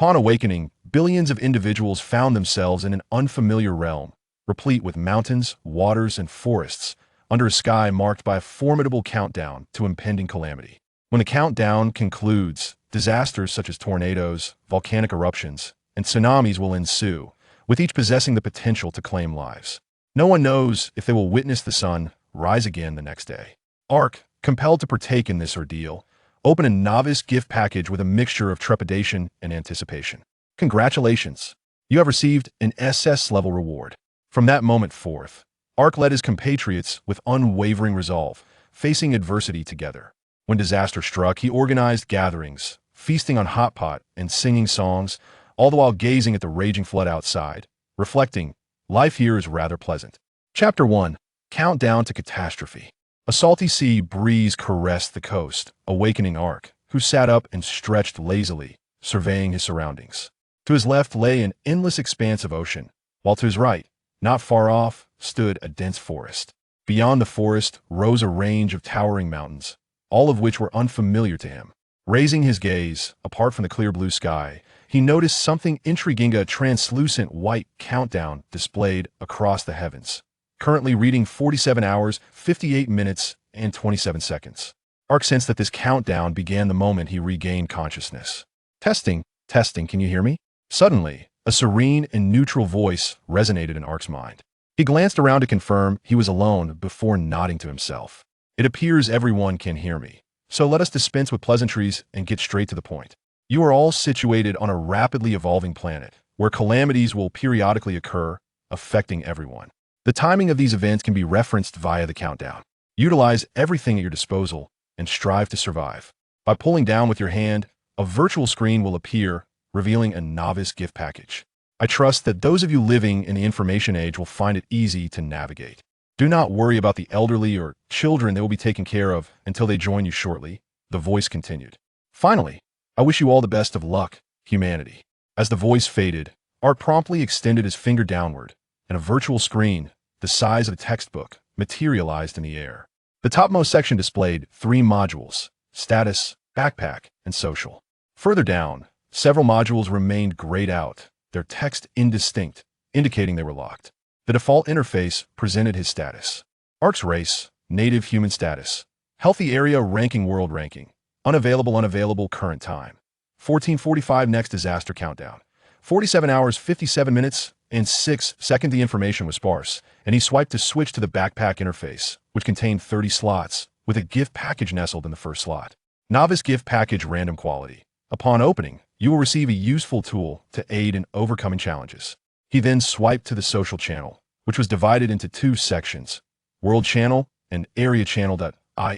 Upon awakening, billions of individuals found themselves in an unfamiliar realm, replete with mountains, waters, and forests, under a sky marked by a formidable countdown to impending calamity. When the countdown concludes, disasters such as tornadoes, volcanic eruptions, and tsunamis will ensue, with each possessing the potential to claim lives. No one knows if they will witness the sun rise again the next day. Ark, compelled to partake in this ordeal, open a novice gift package with a mixture of trepidation and anticipation. Congratulations! You have received an SS-level reward. From that moment forth, Ark led his compatriots with unwavering resolve, facing adversity together. When disaster struck, he organized gatherings, feasting on Hotpot and singing songs, all the while gazing at the raging flood outside, reflecting, life here is rather pleasant. Chapter 1. Countdown to Catastrophe. A salty sea breeze caressed the coast, awakening Ark, who sat up and stretched lazily, surveying his surroundings. To his left lay an endless expanse of ocean, while to his right, not far off, stood a dense forest. Beyond the forest rose a range of towering mountains, all of which were unfamiliar to him. Raising his gaze, apart from the clear blue sky, he noticed something intriguing: a translucent white countdown displayed across the heavens, currently reading 47 hours, 58 minutes, and 27 seconds. Ark sensed that this countdown began the moment he regained consciousness. Testing, can you hear me? Suddenly, a serene and neutral voice resonated in Ark's mind. He glanced around to confirm he was alone before nodding to himself. It appears everyone can hear me, so let us dispense with pleasantries and get straight to the point. You are all situated on a rapidly evolving planet, where calamities will periodically occur, affecting everyone. The timing of these events can be referenced via the countdown. Utilize everything at your disposal and strive to survive. By pulling down with your hand, a virtual screen will appear, revealing a novice gift package. I trust that those of you living in the information age will find it easy to navigate. Do not worry about the elderly or children. They will be taken care of until they join you shortly, the voice continued. Finally, I wish you all the best of luck, humanity. As the voice faded, Ark promptly extended his finger downward, and a virtual screen, the size of a textbook, materialized in the air. The topmost section displayed 3 modules: status, backpack, and social. Further down, several modules remained grayed out, their text indistinct, indicating they were locked. The default interface presented his status. Ark's race, native human status. Healthy area ranking, world ranking. Unavailable, current time. 14:45 next disaster countdown. 47 hours, 57 minutes, and 6 seconds. The information was sparse, and he swiped to switch to the backpack interface, which contained 30 slots, with a gift package nestled in the first slot. Novice gift package, random quality. Upon opening, you will receive a useful tool to aid in overcoming challenges. He then swiped to the social channel, which was divided into 2 sections, world channel and area channel.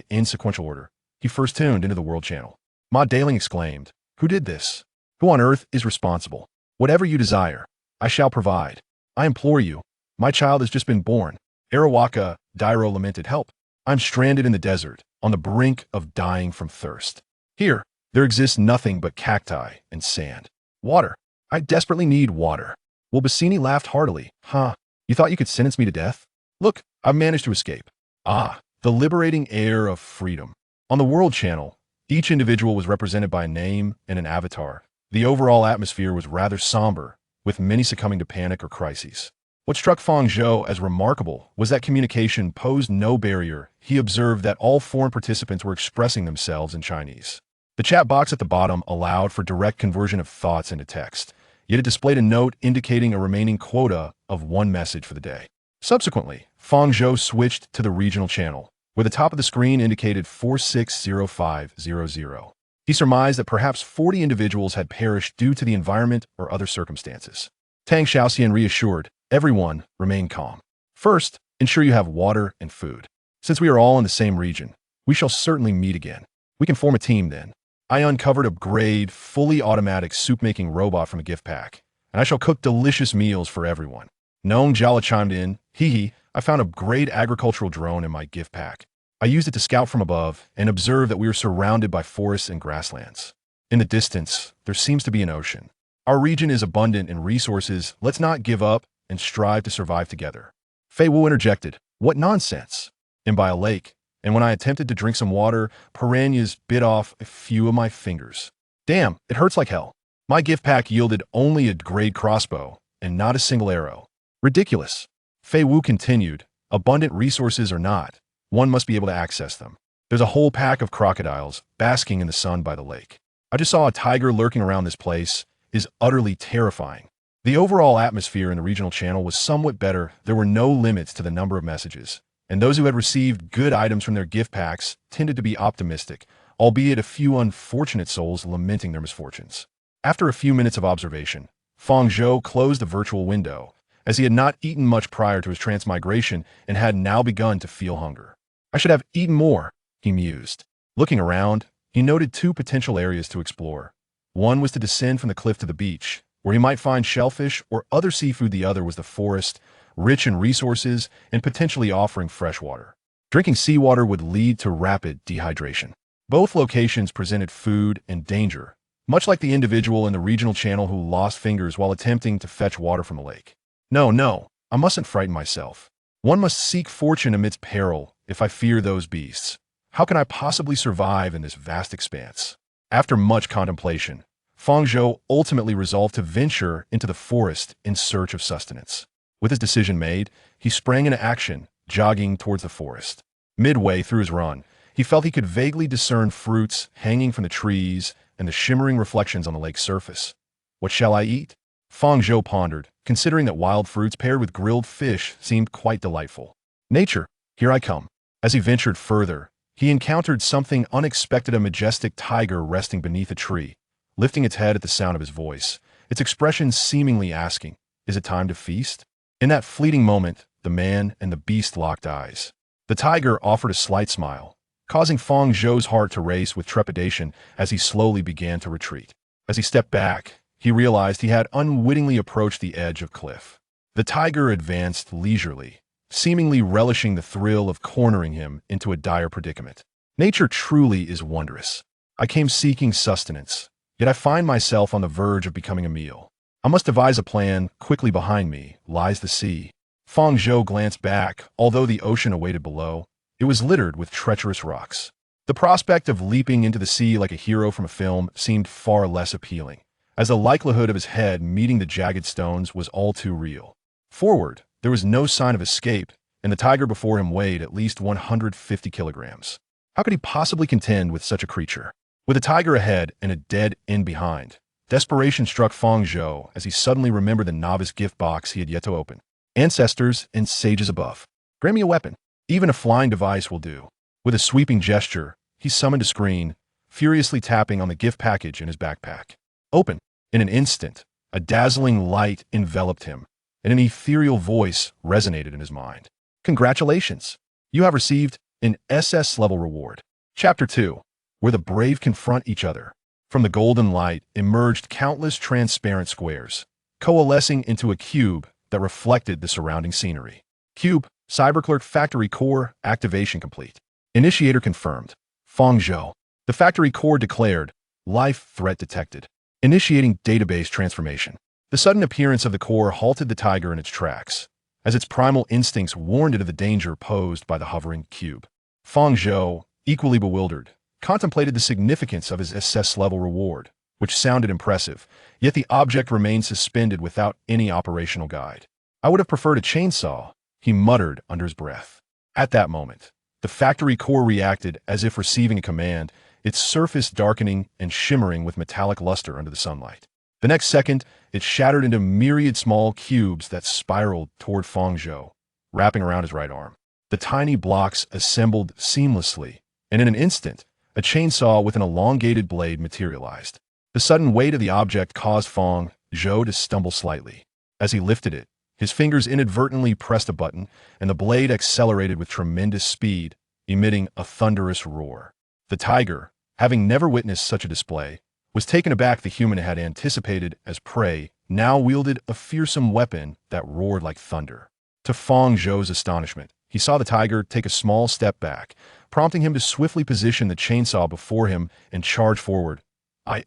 In sequential order. He first tuned into the world channel. Ma Daling exclaimed, "Who did this? Who on earth is responsible? Whatever you desire, I shall provide. I implore you. My child has just been born." Arawaka Dairo lamented, "Help. I'm stranded in the desert, on the brink of dying from thirst. Here, there exists nothing but cacti and sand. Water. I desperately need water." Wabasini laughed heartily. "Huh, you thought you could sentence me to death? Look, I've managed to escape." Ah, the liberating air of freedom. On the world channel, each individual was represented by a name and an avatar. The overall atmosphere was rather somber, with many succumbing to panic or crises. What struck Fang Zhou as remarkable was that communication posed no barrier. He observed that all foreign participants were expressing themselves in Chinese. The chat box at the bottom allowed for direct conversion of thoughts into text, yet it displayed a note indicating a remaining quota of 1 message for the day. Subsequently, Fang Zhou switched to the regional channel, where the top of the screen indicated 460500. He surmised that perhaps 40 individuals had perished due to the environment or other circumstances. Tang Xiaoxian reassured, "Everyone, remain calm. First, ensure you have water and food. Since we are all in the same region, we shall certainly meet again. We can form a team then." I uncovered a grade, fully automatic soup-making robot from a gift pack, and I shall cook delicious meals for everyone. Nong Jala chimed in, "Hee, I found a grade agricultural drone in my gift pack. I used it to scout from above and observe that we are surrounded by forests and grasslands. In the distance, there seems to be an ocean. Our region is abundant in resources. Let's not give up and strive to survive together." Fei Wu interjected, "What nonsense!" And by a lake, and when I attempted to drink some water, piranhas bit off a few of my fingers. Damn, it hurts like hell. My gift pack yielded only a grade crossbow, and not a single arrow. Ridiculous. Fei Wu continued, abundant resources or not, one must be able to access them. There's a whole pack of crocodiles basking in the sun by the lake. I just saw a tiger lurking around this place. Is utterly terrifying. The overall atmosphere in the regional channel was somewhat better. There were no limits to the number of messages, and those who had received good items from their gift packs tended to be optimistic, albeit a few unfortunate souls lamenting their misfortunes. After a few minutes of observation, Fang Zhou closed the virtual window, as he had not eaten much prior to his transmigration and had now begun to feel hunger. I should have eaten more, he mused. Looking around, he noted two potential areas to explore. One was to descend from the cliff to the beach, where he might find shellfish or other seafood. The other was the forest, rich in resources and potentially offering fresh water. Drinking seawater would lead to rapid dehydration. Both locations presented food and danger, much like the individual in the regional channel who lost fingers while attempting to fetch water from the lake. No, I mustn't frighten myself. One must seek fortune amidst peril. If I fear those beasts, how can I possibly survive in this vast expanse? After much contemplation, Fang Zhou ultimately resolved to venture into the forest in search of sustenance. With his decision made, he sprang into action, jogging towards the forest. Midway through his run, he felt he could vaguely discern fruits hanging from the trees and the shimmering reflections on the lake's surface. What shall I eat? Fang Zhou pondered, considering that wild fruits paired with grilled fish seemed quite delightful. Nature, here I come. As he ventured further, he encountered something unexpected, a majestic tiger resting beneath a tree, lifting its head at the sound of his voice, its expression seemingly asking, "Is it time to feast?" In that fleeting moment, the man and the beast locked eyes. The tiger offered a slight smile, causing Fang Zhou's heart to race with trepidation as he slowly began to retreat. As he stepped back, he realized he had unwittingly approached the edge of cliff. The tiger advanced leisurely, seemingly relishing the thrill of cornering him into a dire predicament. Nature truly is wondrous. I came seeking sustenance, yet I find myself on the verge of becoming a meal. I must devise a plan. Quickly behind me lies the sea. Fang Zhou glanced back. Although the ocean awaited below, it was littered with treacherous rocks. The prospect of leaping into the sea like a hero from a film seemed far less appealing, as the likelihood of his head meeting the jagged stones was all too real. Forward, there was no sign of escape, and the tiger before him weighed at least 150 kilograms. How could he possibly contend with such a creature? With a tiger ahead and a dead end behind, desperation struck Fang Zhou as he suddenly remembered the novice gift box he had yet to open. Ancestors and sages above, grant me a weapon. Even a flying device will do. With a sweeping gesture, he summoned a screen, furiously tapping on the gift package in his backpack. Open. In an instant, a dazzling light enveloped him, and an ethereal voice resonated in his mind. Congratulations! You have received an SS-level reward. Chapter 2, where the brave confront each other. From the golden light emerged countless transparent squares, coalescing into a cube that reflected the surrounding scenery. Cube, Cyberclerk Factory Core, activation complete. Initiator confirmed. Fang Zhou. The Factory Core declared, life threat detected. Initiating database transformation. The sudden appearance of the core halted the tiger in its tracks, as its primal instincts warned it of the danger posed by the hovering cube. Fang Zhou, equally bewildered, contemplated the significance of his SS-level reward, which sounded impressive, yet the object remained suspended without any operational guide. I would have preferred a chainsaw, he muttered under his breath. At that moment, the factory core reacted as if receiving a command, its surface darkening and shimmering with metallic luster under the sunlight. The next second, it shattered into myriad small cubes that spiraled toward Fang Zhou, wrapping around his right arm. The tiny blocks assembled seamlessly, and in an instant, a chainsaw with an elongated blade materialized. The sudden weight of the object caused Fang Zhou to stumble slightly. As he lifted it, his fingers inadvertently pressed a button, and the blade accelerated with tremendous speed, emitting a thunderous roar. The tiger, having never witnessed such a display, was taken aback. The human had anticipated as prey now wielded a fearsome weapon that roared like thunder. To Fang Zhou's astonishment, he saw the tiger take a small step back, prompting him to swiftly position the chainsaw before him and charge forward.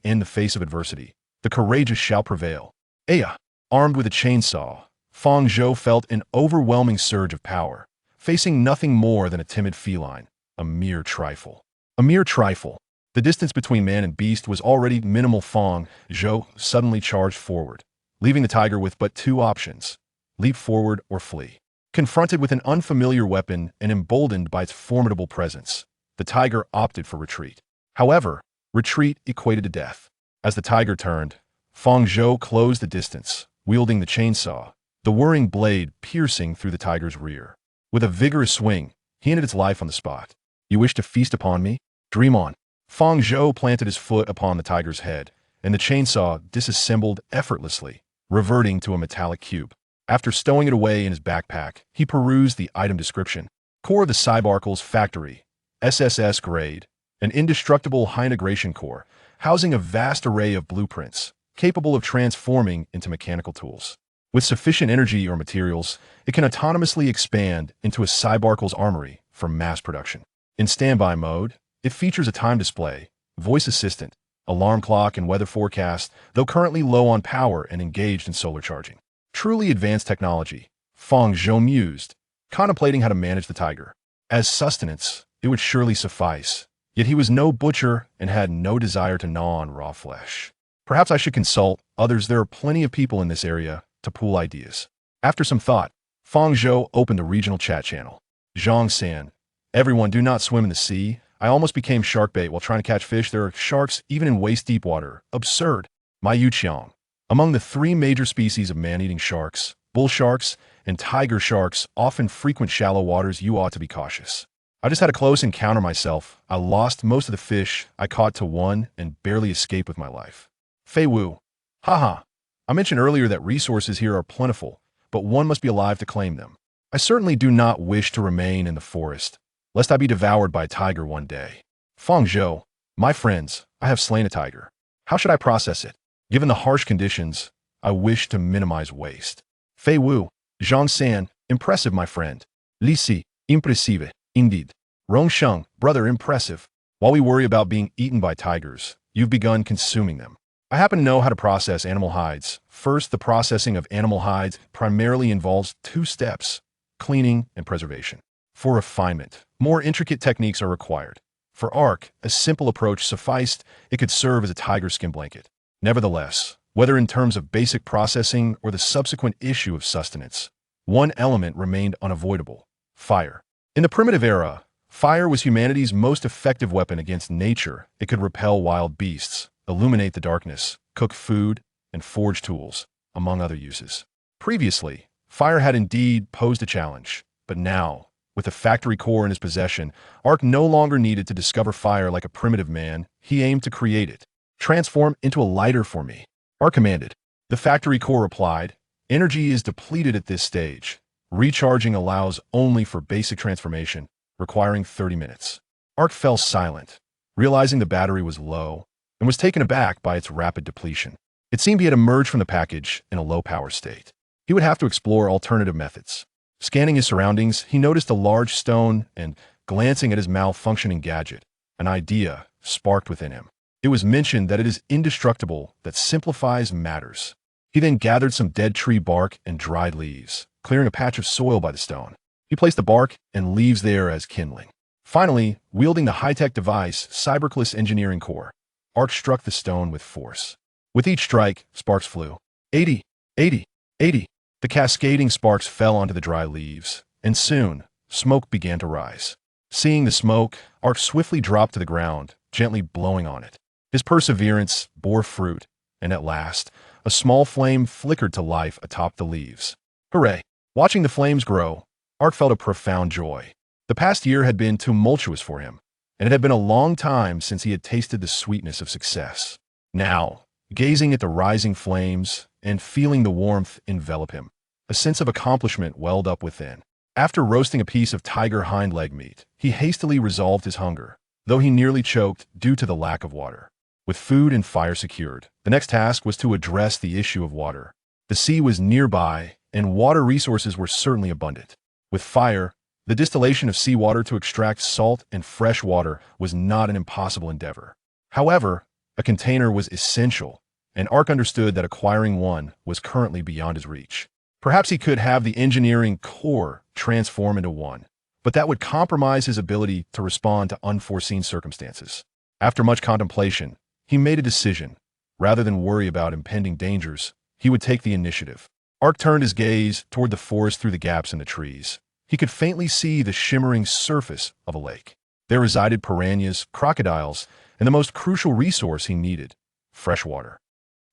In the face of adversity, the courageous shall prevail. Aya! Armed with a chainsaw, Fang Zhou felt an overwhelming surge of power, facing nothing more than a timid feline, a mere trifle. A mere trifle. The distance between man and beast was already minimal. Fang Zhou suddenly charged forward, leaving the tiger with but two options: leap forward or flee. Confronted with an unfamiliar weapon and emboldened by its formidable presence, the tiger opted for retreat. However, retreat equated to death. As the tiger turned, Fang Zhou closed the distance, wielding the chainsaw, the whirring blade piercing through the tiger's rear. With a vigorous swing, he ended its life on the spot. You wish to feast upon me? Dream on. Fang Zhou planted his foot upon the tiger's head, and the chainsaw disassembled effortlessly, reverting to a metallic cube. After stowing it away in his backpack, he perused the item description. Core of the Cybarkle's factory, SSS grade, an indestructible high-integration core, housing a vast array of blueprints, capable of transforming into mechanical tools. With sufficient energy or materials, it can autonomously expand into a Cybarkle's armory for mass production. In standby mode, it features a time display, voice assistant, alarm clock, and weather forecast, though currently low on power and engaged in solar charging. Truly advanced technology, Fang Zhou mused, contemplating how to manage the tiger. As sustenance, it would surely suffice, yet he was no butcher and had no desire to gnaw on raw flesh. Perhaps I should consult others. There are plenty of people in this area to pool ideas. After some thought, Fang Zhou opened the regional chat channel. Zhang-san, everyone, do not swim in the sea. I almost became shark bait while trying to catch fish. There are sharks even in waist-deep water. Absurd. My Yuqiang. Among the three major species of man-eating sharks, bull sharks and tiger sharks often frequent shallow waters. You ought to be cautious. I just had a close encounter myself. I lost most of the fish I caught to one and barely escaped with my life. Fei Wu. Haha. I mentioned earlier that resources here are plentiful, but one must be alive to claim them. I certainly do not wish to remain in the forest, lest I be devoured by a tiger one day. Fang Zhou. My friends, I have slain a tiger. How should I process it? Given the harsh conditions, I wish to minimize waste. Fei Wu. Zhang-san. Impressive, my friend. Li Si. Impressive. Indeed. Rongsheng. Brother, impressive. While we worry about being eaten by tigers, you've begun consuming them. I happen to know how to process animal hides. First, the processing of animal hides primarily involves two steps: cleaning and preservation. For refinement, more intricate techniques are required. For Ark, a simple approach sufficed. It could serve as a tiger skin blanket. Nevertheless, whether in terms of basic processing or the subsequent issue of sustenance, one element remained unavoidable: fire. In the primitive era, fire was humanity's most effective weapon against nature. It could repel wild beasts, illuminate the darkness, cook food, and forge tools, among other uses. Previously, fire had indeed posed a challenge, but now, with the factory core in his possession, Ark no longer needed to discover fire like a primitive man. He aimed to create it. Transform into a lighter for me, Ark commanded. The factory core replied, energy is depleted at this stage. Recharging allows only for basic transformation, requiring 30 minutes. Ark fell silent, realizing the battery was low, and was taken aback by its rapid depletion. It seemed he had emerged from the package in a low-power state. He would have to explore alternative methods. Scanning his surroundings, he noticed a large stone and, glancing at his malfunctioning gadget, an idea sparked within him. It was mentioned that it is indestructible, that simplifies matters. He then gathered some dead tree bark and dried leaves, clearing a patch of soil by the stone. He placed the bark and leaves there as kindling. Finally, wielding the high-tech device, Cybercliss engineering core, Ark struck the stone with force. With each strike, sparks flew. 80, 80, 80. The cascading sparks fell onto the dry leaves, and soon, smoke began to rise. Seeing the smoke, Ark swiftly dropped to the ground, gently blowing on it. His perseverance bore fruit, and at last, a small flame flickered to life atop the leaves. Hooray! Watching the flames grow, Ark felt a profound joy. The past year had been tumultuous for him, and it had been a long time since he had tasted the sweetness of success. Now, gazing at the rising flames and feeling the warmth envelop him, a sense of accomplishment welled up within. After roasting a piece of tiger hind leg meat, he hastily resolved his hunger, though he nearly choked due to the lack of water. With food and fire secured, the next task was to address the issue of water. The sea was nearby, and water resources were certainly abundant. With fire, the distillation of seawater to extract salt and fresh water was not an impossible endeavor. However, a container was essential, and Ark understood that acquiring one was currently beyond his reach. Perhaps he could have the engineering core transform into one, but that would compromise his ability to respond to unforeseen circumstances. After much contemplation, he made a decision. Rather than worry about impending dangers, he would take the initiative. Ark turned his gaze toward the forest through the gaps in the trees. He could faintly see the shimmering surface of a lake. There resided piranhas, crocodiles, and the most crucial resource he needed, fresh water.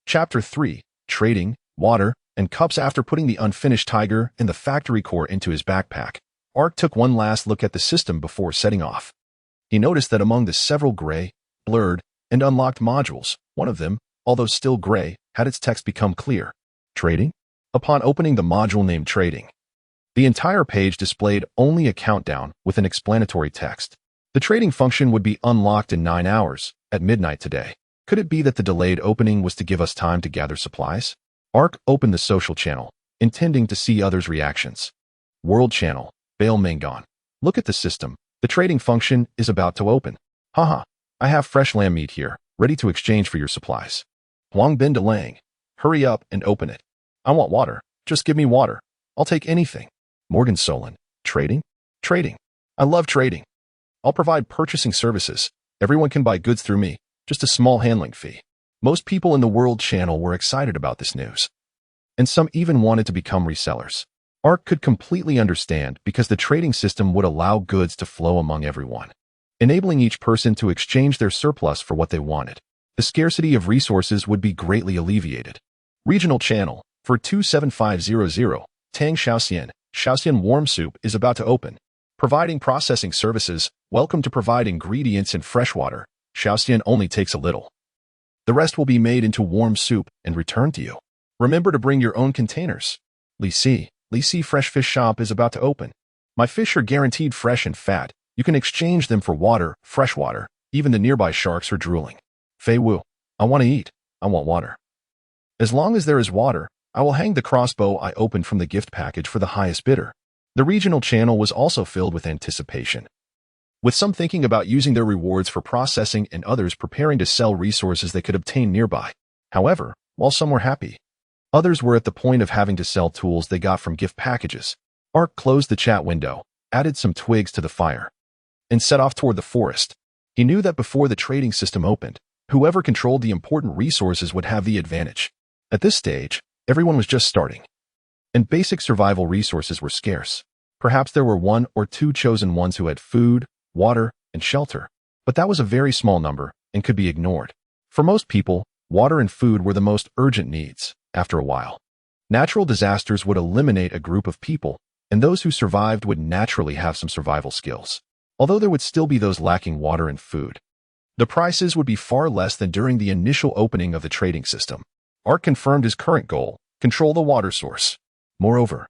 Chapter 3. Trading, Water, and Cups. After putting the unfinished tiger and the factory core into his backpack, Ark took one last look at the system before setting off. He noticed that among the several gray, blurred, and unlocked modules, one of them, although still gray, had its text become clear. Trading? Upon opening the module named Trading, the entire page displayed only a countdown with an explanatory text. The trading function would be unlocked in 9 hours, at midnight today. Could it be that the delayed opening was to give us time to gather supplies? Ark opened the social channel, intending to see others' reactions. World channel, Bale Mangon. Look at the system. The trading function is about to open. Haha, I have fresh lamb meat here, ready to exchange for your supplies. Huang Bin Delang. Hurry up and open it. I want water. Just give me water. I'll take anything. Morgan Solon. Trading? Trading. I love trading. I'll provide purchasing services. Everyone can buy goods through me. Just a small handling fee. Most people in the World channel were excited about this news. And some even wanted to become resellers. Ark could completely understand because the trading system would allow goods to flow among everyone, enabling each person to exchange their surplus for what they wanted. The scarcity of resources would be greatly alleviated. Regional channel, for 27500, Tang Shaoxian. Shaoxian warm soup is about to open. Providing processing services, welcome to provide ingredients and fresh water. Shaoxian only takes a little. The rest will be made into warm soup and returned to you. Remember to bring your own containers. Li Si Fresh Fish Shop is about to open. My fish are guaranteed fresh and fat. You can exchange them for water, fresh water. Even the nearby sharks are drooling. Fei Wu, I want to eat. I want water. As long as there is water, I will hang the crossbow I opened from the gift package for the highest bidder. The regional channel was also filled with anticipation, with some thinking about using their rewards for processing and others preparing to sell resources they could obtain nearby. However, while some were happy, others were at the point of having to sell tools they got from gift packages. Ark closed the chat window, added some twigs to the fire, and set off toward the forest. He knew that before the trading system opened, whoever controlled the important resources would have the advantage. At this stage, everyone was just starting, and basic survival resources were scarce. Perhaps there were 1 or 2 chosen ones who had food, water, and shelter, but that was a very small number and could be ignored. For most people, water and food were the most urgent needs. After a while, natural disasters would eliminate a group of people, and those who survived would naturally have some survival skills. Although there would still be those lacking water and food, the prices would be far less than during the initial opening of the trading system. Ark confirmed his current goal, control the water source. Moreover,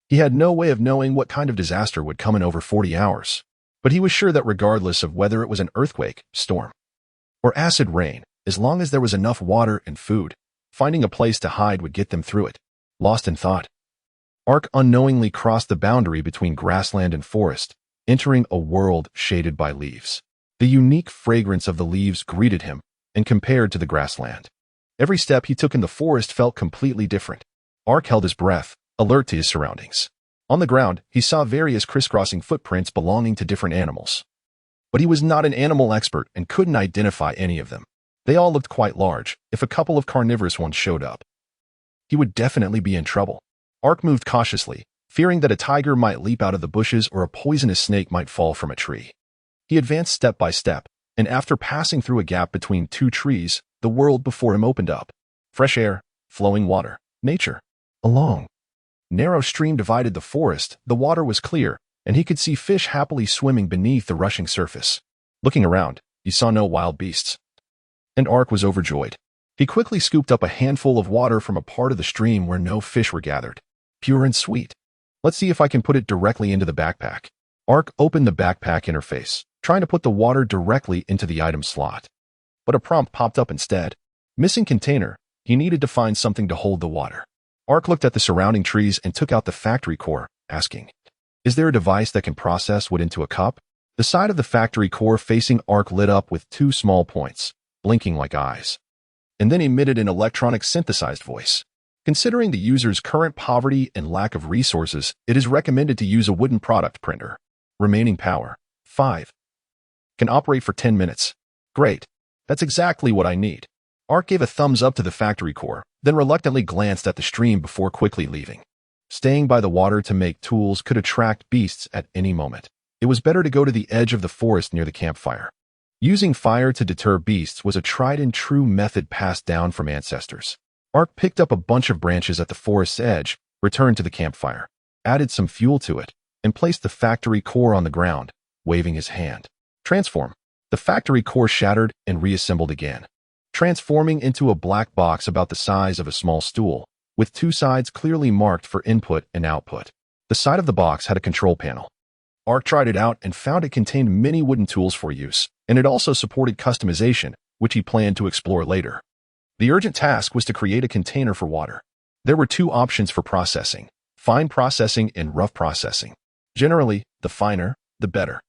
he had no way of knowing what kind of disaster would come in over 40 hours. But he was sure that regardless of whether it was an earthquake, storm, or acid rain, as long as there was enough water and food, finding a place to hide would get them through it. Lost in thought, Ark unknowingly crossed the boundary between grassland and forest, entering a world shaded by leaves. The unique fragrance of the leaves greeted him, and compared to the grassland, every step he took in the forest felt completely different. Ark held his breath, alert to his surroundings. On the ground, he saw various crisscrossing footprints belonging to different animals. But he was not an animal expert and couldn't identify any of them. They all looked quite large. If a couple of carnivorous ones showed up, he would definitely be in trouble. Ark moved cautiously, fearing that a tiger might leap out of the bushes or a poisonous snake might fall from a tree. He advanced step by step, and after passing through a gap between 2 trees, the world before him opened up. Fresh air, flowing water, nature. A long, narrow stream divided the forest. The water was clear, and he could see fish happily swimming beneath the rushing surface. Looking around, he saw no wild beasts, and Ark was overjoyed. He quickly scooped up a handful of water from a part of the stream where no fish were gathered. Pure and sweet. Let's see if I can put it directly into the backpack. Ark opened the backpack interface, trying to put the water directly into the item slot. But a prompt popped up instead. Missing container. He needed to find something to hold the water. Ark looked at the surrounding trees and took out the factory core, asking, "Is there a device that can process wood into a cup?" The side of the factory core facing Ark lit up with 2 small points, blinking like eyes, and then emitted an electronic synthesized voice. Considering the user's current poverty and lack of resources, it is recommended to use a wooden product printer. Remaining power, 5. Can operate for 10 minutes. Great. That's exactly what I need. Ark gave a thumbs up to the factory core, then reluctantly glanced at the stream before quickly leaving. Staying by the water to make tools could attract beasts at any moment. It was better to go to the edge of the forest near the campfire. Using fire to deter beasts was a tried-and-true method passed down from ancestors. Ark picked up a bunch of branches at the forest's edge, returned to the campfire, added some fuel to it, and placed the factory core on the ground, waving his hand. Transform. The factory core shattered and reassembled again, transforming into a black box about the size of a small stool, with two sides clearly marked for input and output. The side of the box had a control panel. Ark tried it out and found it contained many wooden tools for use, and it also supported customization, which he planned to explore later. The urgent task was to create a container for water. There were two options for processing: fine processing and rough processing. Generally, the finer, the better.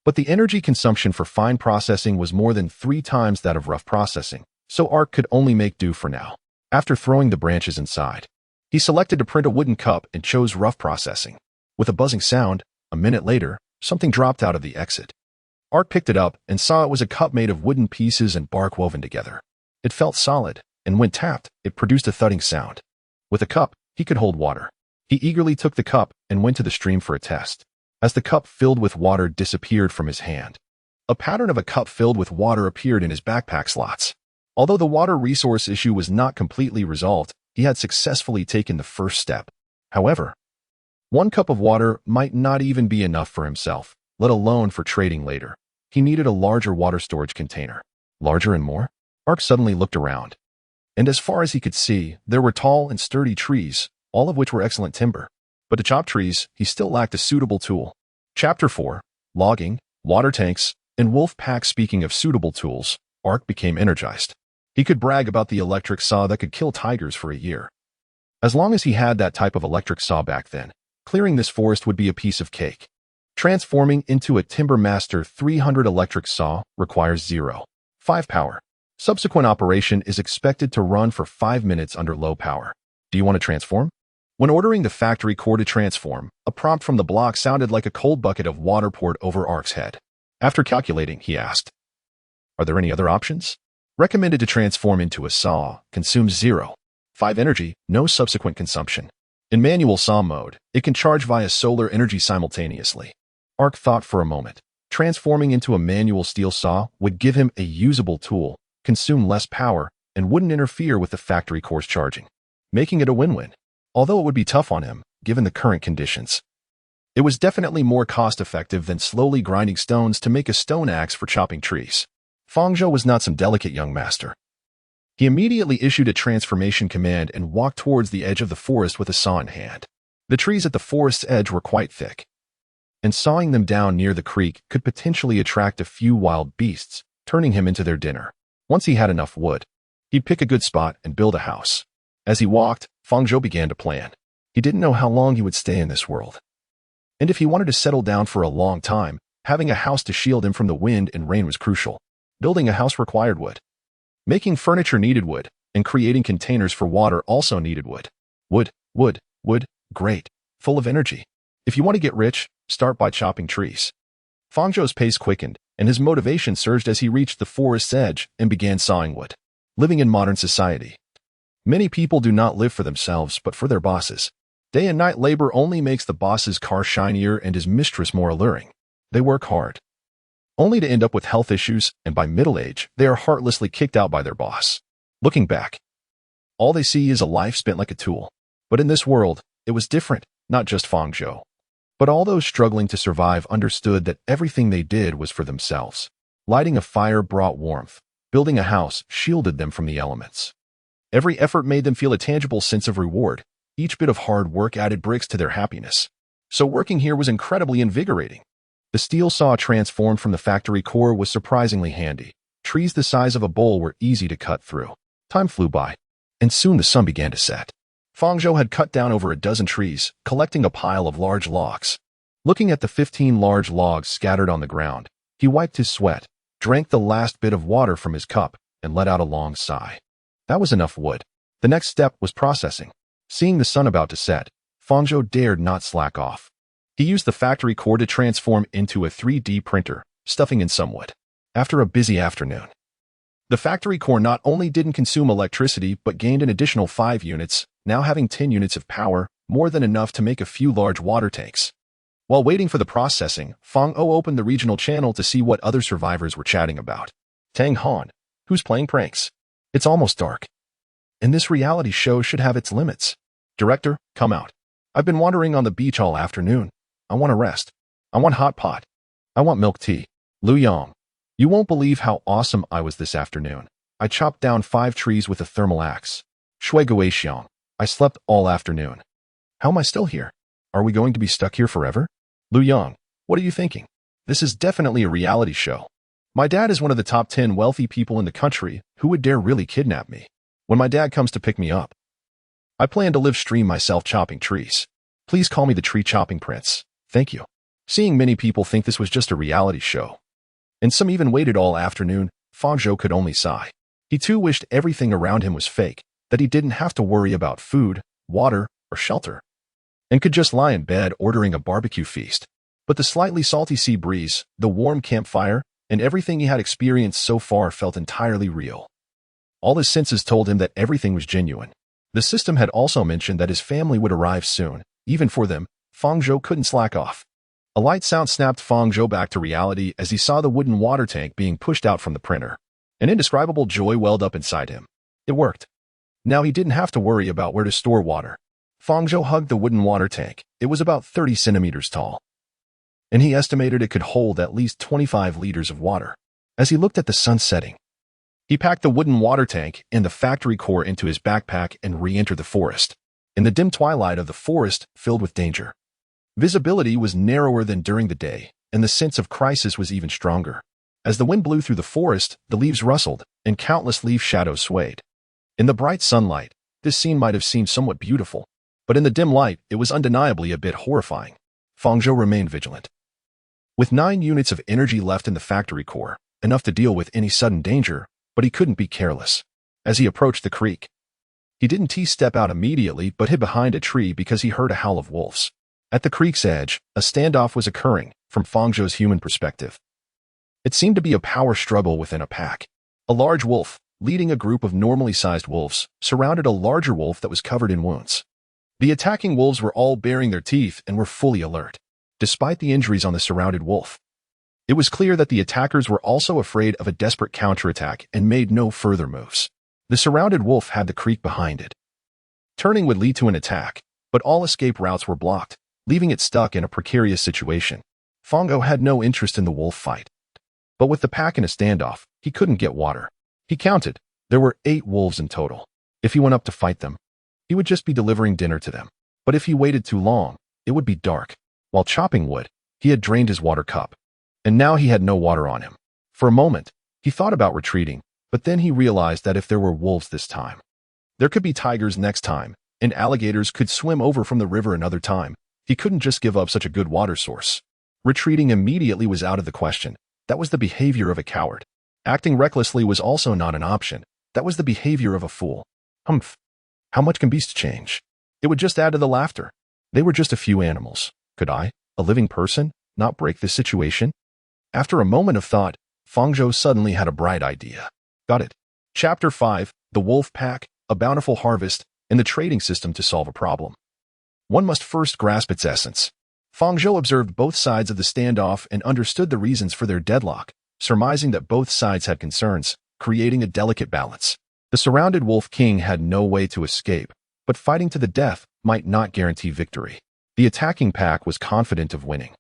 But the energy consumption for fine processing was more than 3 times that of rough processing, so Ark could only make do for now. After throwing the branches inside, he selected to print a wooden cup and chose rough processing. With a buzzing sound, a minute later, something dropped out of the exit. Ark picked it up and saw it was a cup made of wooden pieces and bark woven together. It felt solid, and when tapped, it produced a thudding sound. With a cup, he could hold water. He eagerly took the cup and went to the stream for a test. As the cup filled with water disappeared from his hand, a pattern of a cup filled with water appeared in his backpack slots. Although the water resource issue was not completely resolved, he had successfully taken the first step. However, 1 cup of water might not even be enough for himself, let alone for trading later. He needed a larger water storage container. Larger and more? Ark suddenly looked around, and as far as he could see, there were tall and sturdy trees, all of which were excellent timber. But to chop trees, he still lacked a suitable tool. Chapter 4, Logging, Water Tanks, and Wolf Pack. Speaking of suitable tools, Ark became energized. He could brag about the electric saw that could kill tigers for a year. As long as he had that type of electric saw back then, clearing this forest would be a piece of cake. Transforming into a Timber Master 300 electric saw requires 0.5 power. Subsequent operation is expected to run for 5 minutes under low power. Do you want to transform? When ordering the factory core to transform, a prompt from the block sounded like a cold bucket of water poured over Ark's head. After calculating, he asked, "Are there any other options?" Recommended to transform into a saw, consumes 0.5 energy, no subsequent consumption. In manual saw mode, it can charge via solar energy simultaneously. Ark thought for a moment. Transforming into a manual steel saw would give him a usable tool, consume less power, and wouldn't interfere with the factory core's charging, making it a win-win. Although it would be tough on him, given the current conditions. It was definitely more cost-effective than slowly grinding stones to make a stone axe for chopping trees. Fang Zhou was not some delicate young master. He immediately issued a transformation command and walked towards the edge of the forest with a saw in hand. The trees at the forest's edge were quite thick, and sawing them down near the creek could potentially attract a few wild beasts, turning him into their dinner. Once he had enough wood, he'd pick a good spot and build a house. As he walked, Fang Zhou began to plan. He didn't know how long he would stay in this world. And if he wanted to settle down for a long time, having a house to shield him from the wind and rain was crucial. Building a house required wood. Making furniture needed wood, and creating containers for water also needed wood. Wood, wood, wood, great, full of energy. If you want to get rich, start by chopping trees. Fang Zhou's pace quickened, and his motivation surged as he reached the forest's edge and began sawing wood. Living in modern society, many people do not live for themselves but for their bosses. Day and night labor only makes the boss's car shinier and his mistress more alluring. They work hard, only to end up with health issues, and by middle age, they are heartlessly kicked out by their boss. Looking back, all they see is a life spent like a tool. But in this world, it was different. Not just Fang Zhou, but all those struggling to survive understood that everything they did was for themselves. Lighting a fire brought warmth. Building a house shielded them from the elements. Every effort made them feel a tangible sense of reward. Each bit of hard work added bricks to their happiness. So working here was incredibly invigorating. The steel saw transformed from the factory core was surprisingly handy. Trees the size of a bowl were easy to cut through. Time flew by, and soon the sun began to set. Fang Zhou had cut down over a dozen trees, collecting a pile of large logs. Looking at the 15 large logs scattered on the ground, he wiped his sweat, drank the last bit of water from his cup, and let out a long sigh. That was enough wood. The next step was processing. Seeing the sun about to set, Fang Zhou dared not slack off. He used the factory core to transform into a 3D printer, stuffing in some wood. After a busy afternoon, the factory core not only didn't consume electricity but gained an additional 5 units, now having 10 units of power, more than enough to make a few large water tanks. While waiting for the processing, Fang Zhou opened the regional channel to see what other survivors were chatting about. Tang Han, who's playing pranks? It's almost dark. And this reality show should have its limits. Director, come out. I've been wandering on the beach all afternoon. I want to rest. I want hot pot. I want milk tea. Lu Yang, you won't believe how awesome I was this afternoon. I chopped down 5 trees with a thermal axe. Shui Gui Xiang, I slept all afternoon. How am I still here? Are we going to be stuck here forever? Lu Yang, what are you thinking? This is definitely a reality show. My dad is one of the top 10 wealthy people in the country. Who would dare really kidnap me? When my dad comes to pick me up, I plan to live stream myself chopping trees. Please call me the tree chopping prince. Thank you. Seeing many people think this was just a reality show, and some even waited all afternoon, Fang Zhou could only sigh. He too wished everything around him was fake, that he didn't have to worry about food, water, or shelter, and could just lie in bed ordering a barbecue feast. But the slightly salty sea breeze, the warm campfire, and everything he had experienced so far felt entirely real. All his senses told him that everything was genuine. The system had also mentioned that his family would arrive soon. Even for them, Fang Zhou couldn't slack off. A light sound snapped Fang Zhou back to reality as he saw the wooden water tank being pushed out from the printer. An indescribable joy welled up inside him. It worked. Now he didn't have to worry about where to store water. Fang Zhou hugged the wooden water tank. It was about 30 centimeters tall, and he estimated it could hold at least 25 liters of water. As he looked at the sun setting, he packed the wooden water tank and the factory core into his backpack and re-entered the forest. In the dim twilight of the forest, filled with danger, visibility was narrower than during the day, and the sense of crisis was even stronger. As the wind blew through the forest, the leaves rustled, and countless leaf shadows swayed. In the bright sunlight, this scene might have seemed somewhat beautiful, but in the dim light, it was undeniably a bit horrifying. Fang Zhou remained vigilant. With 9 units of energy left in the factory core, enough to deal with any sudden danger, but he couldn't be careless. As he approached the creek, he didn't step out immediately but hid behind a tree because he heard a howl of wolves. At the creek's edge, a standoff was occurring, from Fang Zhou's human perspective. It seemed to be a power struggle within a pack. A large wolf, leading a group of normally sized wolves, surrounded a larger wolf that was covered in wounds. The attacking wolves were all baring their teeth and were fully alert. Despite the injuries on the surrounded wolf, it was clear that the attackers were also afraid of a desperate counterattack and made no further moves. The surrounded wolf had the creek behind it. Turning would lead to an attack, but all escape routes were blocked, leaving it stuck in a precarious situation. Fang Zhou had no interest in the wolf fight, but with the pack in a standoff, he couldn't get water. He counted. There were 8 wolves in total. If he went up to fight them, he would just be delivering dinner to them. But if he waited too long, it would be dark. While chopping wood, he had drained his water cup, and now he had no water on him. For a moment, he thought about retreating, but then he realized that if there were wolves this time, there could be tigers next time, and alligators could swim over from the river another time. He couldn't just give up such a good water source. Retreating immediately was out of the question. That was the behavior of a coward. Acting recklessly was also not an option. That was the behavior of a fool. Humph. How much can beasts change? It would just add to the laughter. They were just a few animals. Could I, a living person, not break this situation? After a moment of thought, Fang Zhou suddenly had a bright idea. Got it. Chapter 5, The Wolf Pack, A Bountiful Harvest, and the Trading System to Solve a Problem. One must first grasp its essence. Fang Zhou observed both sides of the standoff and understood the reasons for their deadlock, surmising that both sides had concerns, creating a delicate balance. The surrounded Wolf King had no way to escape, but fighting to the death might not guarantee victory. The attacking pack was confident of winning,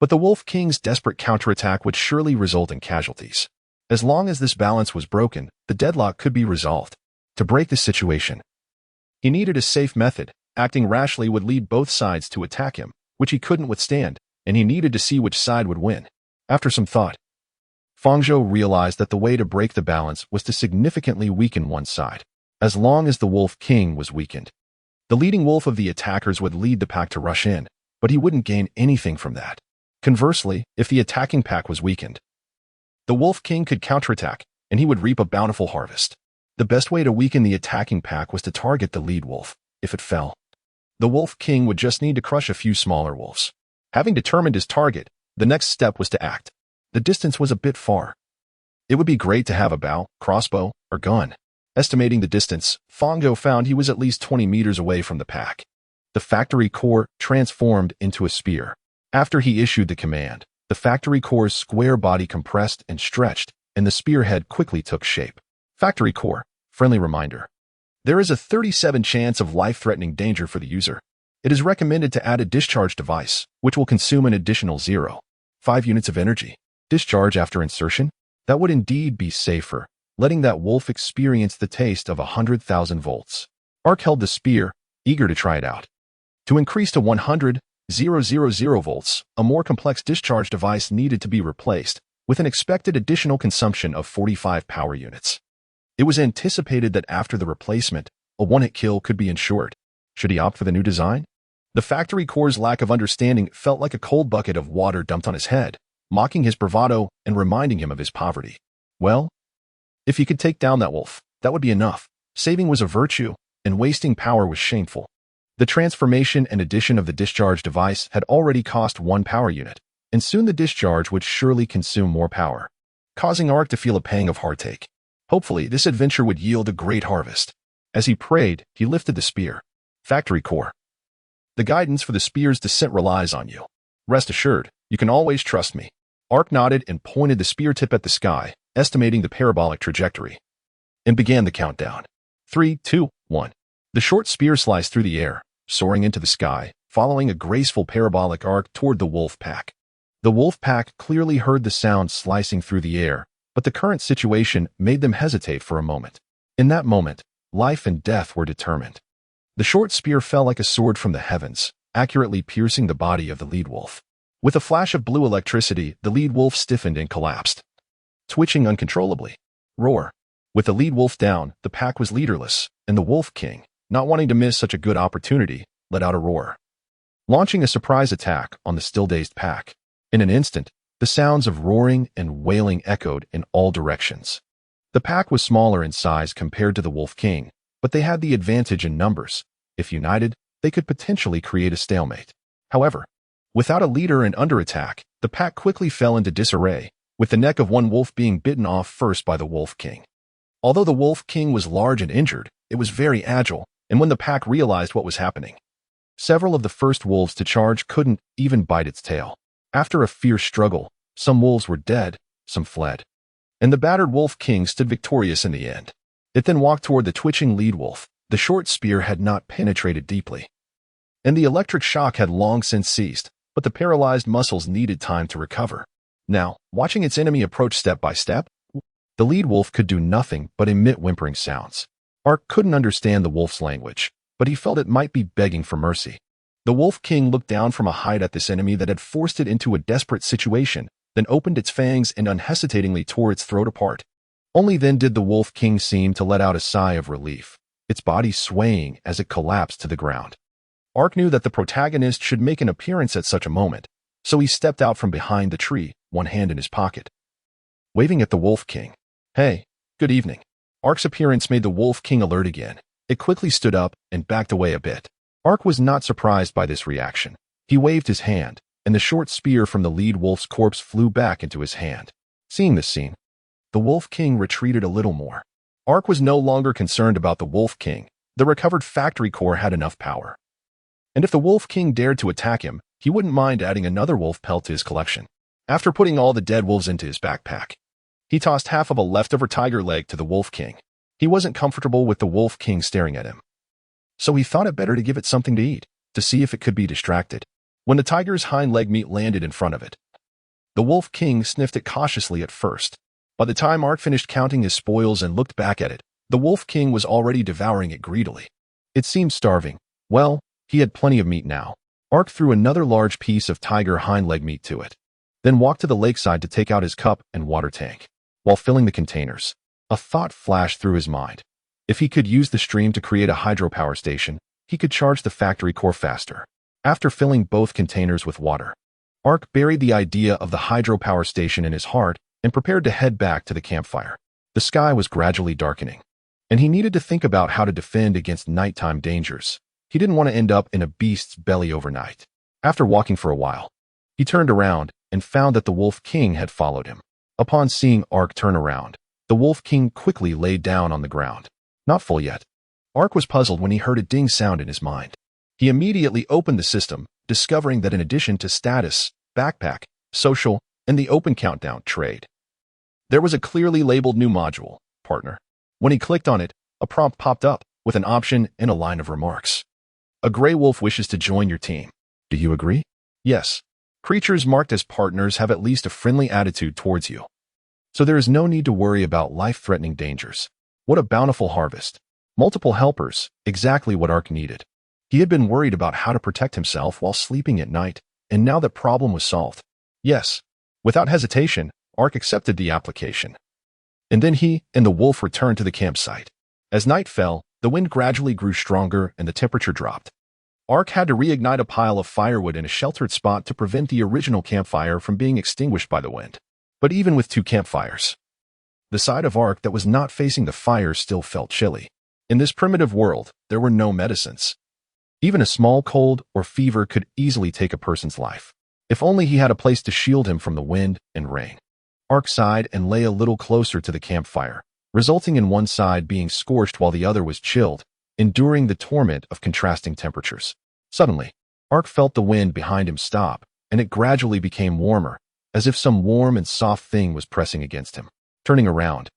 but the Wolf King's desperate counterattack would surely result in casualties. As long as this balance was broken, the deadlock could be resolved. To break the situation, he needed a safe method. Acting rashly would lead both sides to attack him, which he couldn't withstand, and he needed to see which side would win. After some thought, Fang Zhou realized that the way to break the balance was to significantly weaken one side. As long as the Wolf King was weakened, the leading wolf of the attackers would lead the pack to rush in, but he wouldn't gain anything from that. Conversely, if the attacking pack was weakened, the Wolf King could counterattack, and he would reap a bountiful harvest. The best way to weaken the attacking pack was to target the lead wolf. If it fell, the Wolf King would just need to crush a few smaller wolves. Having determined his target, the next step was to act. The distance was a bit far, It would be great to have a bow, crossbow, or gun. Estimating the distance, Fang Zhou found he was at least 20 meters away from the pack. The factory core transformed into a spear. After he issued the command, the factory core's square body compressed and stretched, and the spearhead quickly took shape. Factory core, friendly reminder. There is a 37% chance of life-threatening danger for the user. It is recommended to add a discharge device, which will consume an additional 0.5 units of energy. Discharge after insertion? That would indeed be safer, letting that wolf experience the taste of 100,000 volts. Ark held the spear, eager to try it out. To increase to 100,000 volts, a more complex discharge device needed to be replaced, with an expected additional consumption of 45 power units. It was anticipated that after the replacement, a one-hit kill could be ensured. Should he opt for the new design? The factory core's lack of understanding felt like a cold bucket of water dumped on his head, mocking his bravado and reminding him of his poverty. Well, if he could take down that wolf, that would be enough. Saving was a virtue, and wasting power was shameful. The transformation and addition of the discharge device had already cost 1 power unit, and soon the discharge would surely consume more power, causing Ark to feel a pang of heartache. Hopefully, this adventure would yield a great harvest. As he prayed, he lifted the spear. Factory core. The guidance for the spear's descent relies on you. Rest assured, you can always trust me. Ark nodded and pointed the spear tip at the sky, estimating the parabolic trajectory, and began the countdown. 3, 2, 1. The short spear sliced through the air, soaring into the sky, following a graceful parabolic arc toward the wolf pack. The wolf pack clearly heard the sound slicing through the air, but the current situation made them hesitate for a moment. In that moment, life and death were determined. The short spear fell like a sword from the heavens, accurately piercing the body of the lead wolf. With a flash of blue electricity, the lead wolf stiffened and collapsed, twitching uncontrollably. Roar. With the lead wolf down, the pack was leaderless, and the Wolf King, not wanting to miss such a good opportunity, let out a roar, launching a surprise attack on the still-dazed pack. In an instant, the sounds of roaring and wailing echoed in all directions. The pack was smaller in size compared to the Wolf King, but they had the advantage in numbers. If united, they could potentially create a stalemate. However, without a leader and under attack, the pack quickly fell into disarray, with the neck of one wolf being bitten off first by the Wolf King. Although the Wolf King was large and injured, it was very agile, and when the pack realized what was happening, several of the first wolves to charge couldn't even bite its tail. After a fierce struggle, some wolves were dead, some fled, and the battered Wolf King stood victorious in the end. It then walked toward the twitching lead wolf. The short spear had not penetrated deeply, and the electric shock had long since ceased, but the paralyzed muscles needed time to recover. Now, watching its enemy approach step by step, the lead wolf could do nothing but emit whimpering sounds. Ark couldn't understand the wolf's language, but he felt it might be begging for mercy. The Wolf King looked down from a height at this enemy that had forced it into a desperate situation, then opened its fangs and unhesitatingly tore its throat apart. Only then did the Wolf King seem to let out a sigh of relief, its body swaying as it collapsed to the ground. Ark knew that the protagonist should make an appearance at such a moment, so he stepped out from behind the tree, one hand in his pocket, waving at the Wolf King. Hey, good evening. Ark's appearance made the Wolf King alert again. It quickly stood up and backed away a bit. Ark was not surprised by this reaction. He waved his hand, and the short spear from the lead wolf's corpse flew back into his hand. Seeing this scene, the Wolf King retreated a little more. Ark was no longer concerned about the Wolf King. The recovered factory core had enough power, and if the Wolf King dared to attack him, he wouldn't mind adding another wolf pelt to his collection. After putting all the dead wolves into his backpack, he tossed half of a leftover tiger leg to the Wolf King. He wasn't comfortable with the Wolf King staring at him, so he thought it better to give it something to eat, to see if it could be distracted. When the tiger's hind leg meat landed in front of it, the Wolf King sniffed it cautiously at first. By the time Ark finished counting his spoils and looked back at it, the Wolf King was already devouring it greedily. It seemed starving. Well, he had plenty of meat now. Ark threw another large piece of tiger hind leg meat to it, then walked to the lakeside to take out his cup and water tank. While filling the containers, a thought flashed through his mind. If he could use the stream to create a hydropower station, he could charge the factory core faster. After filling both containers with water, Ark buried the idea of the hydropower station in his heart and prepared to head back to the campfire. The sky was gradually darkening, and he needed to think about how to defend against nighttime dangers. He didn't want to end up in a beast's belly overnight. After walking for a while, he turned around and found that the Wolf King had followed him. Upon seeing Ark turn around, the Wolf King quickly laid down on the ground. Not full yet. Ark was puzzled when he heard a ding sound in his mind. He immediately opened the system, discovering that in addition to status, backpack, social, and the open countdown trade, there was a clearly labeled new module, partner. When he clicked on it, a prompt popped up with an option and a line of remarks. A gray wolf wishes to join your team. Do you agree? Yes. Creatures marked as partners have at least a friendly attitude towards you. So there is no need to worry about life-threatening dangers. What a bountiful harvest. Multiple helpers, exactly what Ark needed. He had been worried about how to protect himself while sleeping at night, and now that problem was solved. Yes. Without hesitation, Ark accepted the application. And then he and the wolf returned to the campsite. As night fell, the wind gradually grew stronger and the temperature dropped. Ark had to reignite a pile of firewood in a sheltered spot to prevent the original campfire from being extinguished by the wind. But even with 2 campfires, the side of Ark that was not facing the fire still felt chilly. In this primitive world, there were no medicines. Even a small cold or fever could easily take a person's life. If only he had a place to shield him from the wind and rain. Ark sighed and lay a little closer to the campfire, resulting in one side being scorched while the other was chilled, enduring the torment of contrasting temperatures. Suddenly, Ark felt the wind behind him stop, and it gradually became warmer, as if some warm and soft thing was pressing against him. Turning around,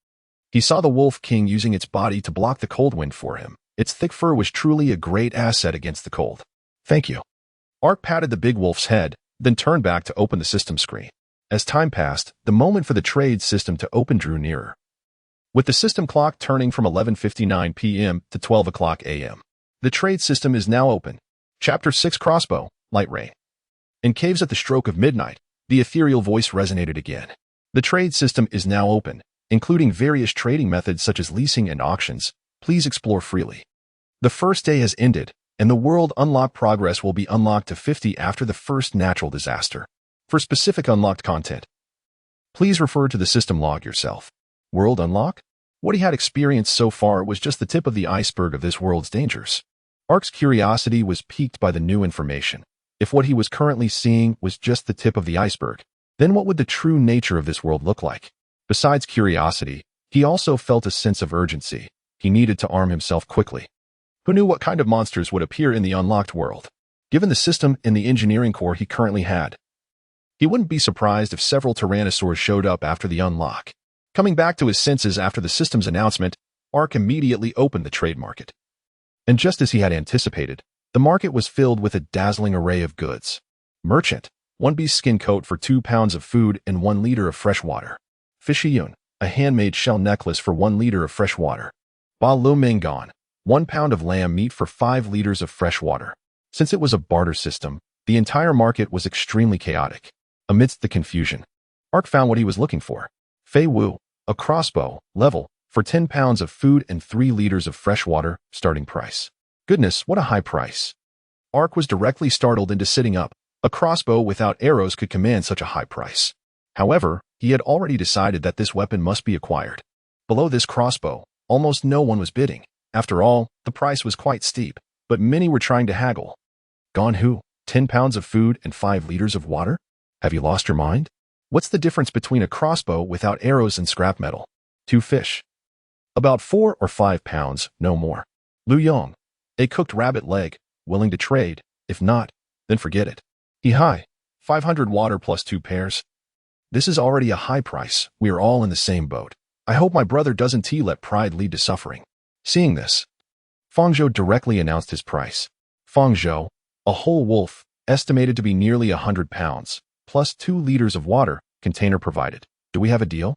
he saw the Wolf King using its body to block the cold wind for him. Its thick fur was truly a great asset against the cold. Thank you. Ark patted the big wolf's head, then turned back to open the system screen. As time passed, the moment for the trade system to open drew nearer. With the system clock turning from 11:59 p.m. to 12 o'clock a.m. The trade system is now open. Chapter 6 Crossbow, Light Rain. In caves at the stroke of midnight, the ethereal voice resonated again. The trade system is now open, including various trading methods such as leasing and auctions. Please explore freely. The first day has ended, and the world unlock progress will be unlocked to 50 after the first natural disaster. For specific unlocked content, please refer to the system log yourself. World unlock? What he had experienced so far was just the tip of the iceberg of this world's dangers. Ark's curiosity was piqued by the new information. If what he was currently seeing was just the tip of the iceberg, then what would the true nature of this world look like? Besides curiosity, he also felt a sense of urgency. He needed to arm himself quickly. Who knew what kind of monsters would appear in the unlocked world? Given the system and the engineering core he currently had, he wouldn't be surprised if several tyrannosaurs showed up after the unlock. Coming back to his senses after the system's announcement, Ark immediately opened the trade market. And just as he had anticipated, the market was filled with a dazzling array of goods. Merchant, 1 beast skin coat for 2 pounds of food and 1 liter of fresh water. Fishiyun, a handmade shell necklace for 1 liter of fresh water. Ba Lu Mengon, 1 pound of lamb meat for 5 liters of fresh water. Since it was a barter system, the entire market was extremely chaotic. Amidst the confusion, Ark found what he was looking for. Fei Wu, a crossbow, level, for 10 pounds of food and 3 liters of fresh water, starting price. Goodness, what a high price. Ark was directly startled into sitting up. A crossbow without arrows could command such a high price. However, he had already decided that this weapon must be acquired. Below this crossbow, almost no one was bidding. After all, the price was quite steep, but many were trying to haggle. Gone who? 10 pounds of food and 5 liters of water? Have you lost your mind? What's the difference between a crossbow without arrows and scrap metal? 2 fish. About 4 or 5 pounds, no more. Lu Yong, a cooked rabbit leg, willing to trade. If not, then forget it. He high. 500 water plus 2 pairs. This is already a high price. We are all in the same boat. I hope my brother doesn't let pride lead to suffering. Seeing this, Fang Zhou directly announced his price. Fang Zhou, a whole wolf, estimated to be nearly 100 pounds, plus 2 liters of water, container provided. Do we have a deal?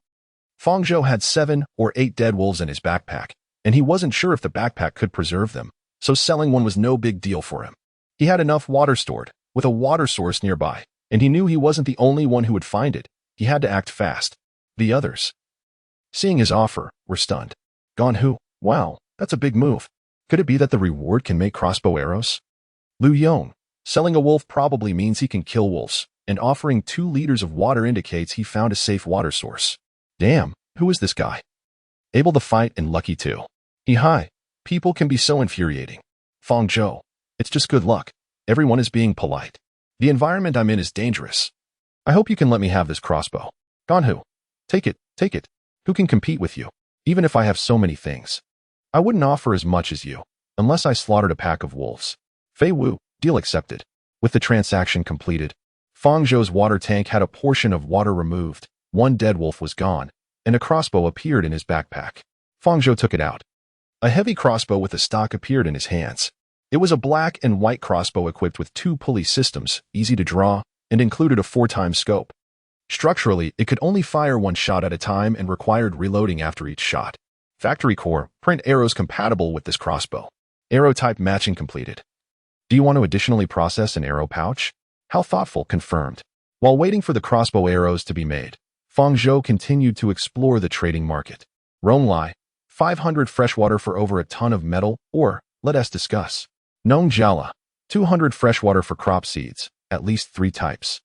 Fang Zhou had 7 or 8 dead wolves in his backpack, and he wasn't sure if the backpack could preserve them, so selling one was no big deal for him. He had enough water stored, with a water source nearby, and he knew he wasn't the only one who would find it. He had to act fast. The others, seeing his offer, were stunned. Gone who? Wow, that's a big move. Could it be that the reward can make crossbow arrows? Lu Yong, selling a wolf probably means he can kill wolves, and offering 2 liters of water indicates he found a safe water source. Damn, who is this guy? Able to fight and lucky too. He high. People can be so infuriating. Fang Zhou, it's just good luck. Everyone is being polite. The environment I'm in is dangerous. I hope you can let me have this crossbow. Gone who? Take it, take it. Who can compete with you? Even if I have so many things. I wouldn't offer as much as you, unless I slaughtered a pack of wolves. Fei Wu, deal accepted. With the transaction completed, Fang Zhou's water tank had a portion of water removed, one dead wolf was gone, and a crossbow appeared in his backpack. Fang Zhou took it out. A heavy crossbow with a stock appeared in his hands. It was a black and white crossbow equipped with 2 pulley systems, easy to draw, and included a 4x scope. Structurally, it could only fire 1 shot at a time and required reloading after each shot. Factory core, print arrows compatible with this crossbow. Arrow type matching completed. Do you want to additionally process an arrow pouch? How thoughtful, confirmed. While waiting for the crossbow arrows to be made, Fang Zhou continued to explore the trading market. Ronglai, 500 freshwater for over a ton of metal, or, let us discuss. Nongjiala, 200 freshwater for crop seeds, at least 3 types.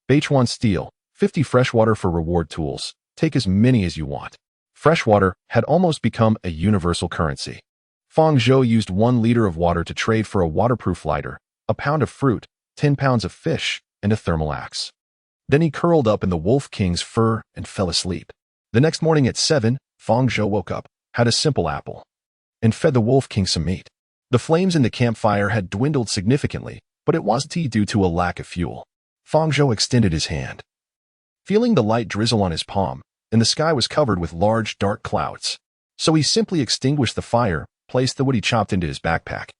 Beichuan steel, 50 freshwater for reward tools, take as many as you want. Freshwater had almost become a universal currency. Fang Zhou used 1 liter of water to trade for a waterproof lighter, a pound of fruit, 10 pounds of fish, and a thermal axe. Then he curled up in the Wolf King's fur and fell asleep. The next morning at 7, Fang Zhou woke up, had a simple apple, and fed the Wolf King some meat. The flames in the campfire had dwindled significantly, but it wasn't due to a lack of fuel. Fang Zhou extended his hand, feeling the light drizzle on his palm, and the sky was covered with large, dark clouds. So he simply extinguished the fire, placed the wood he chopped into his backpack,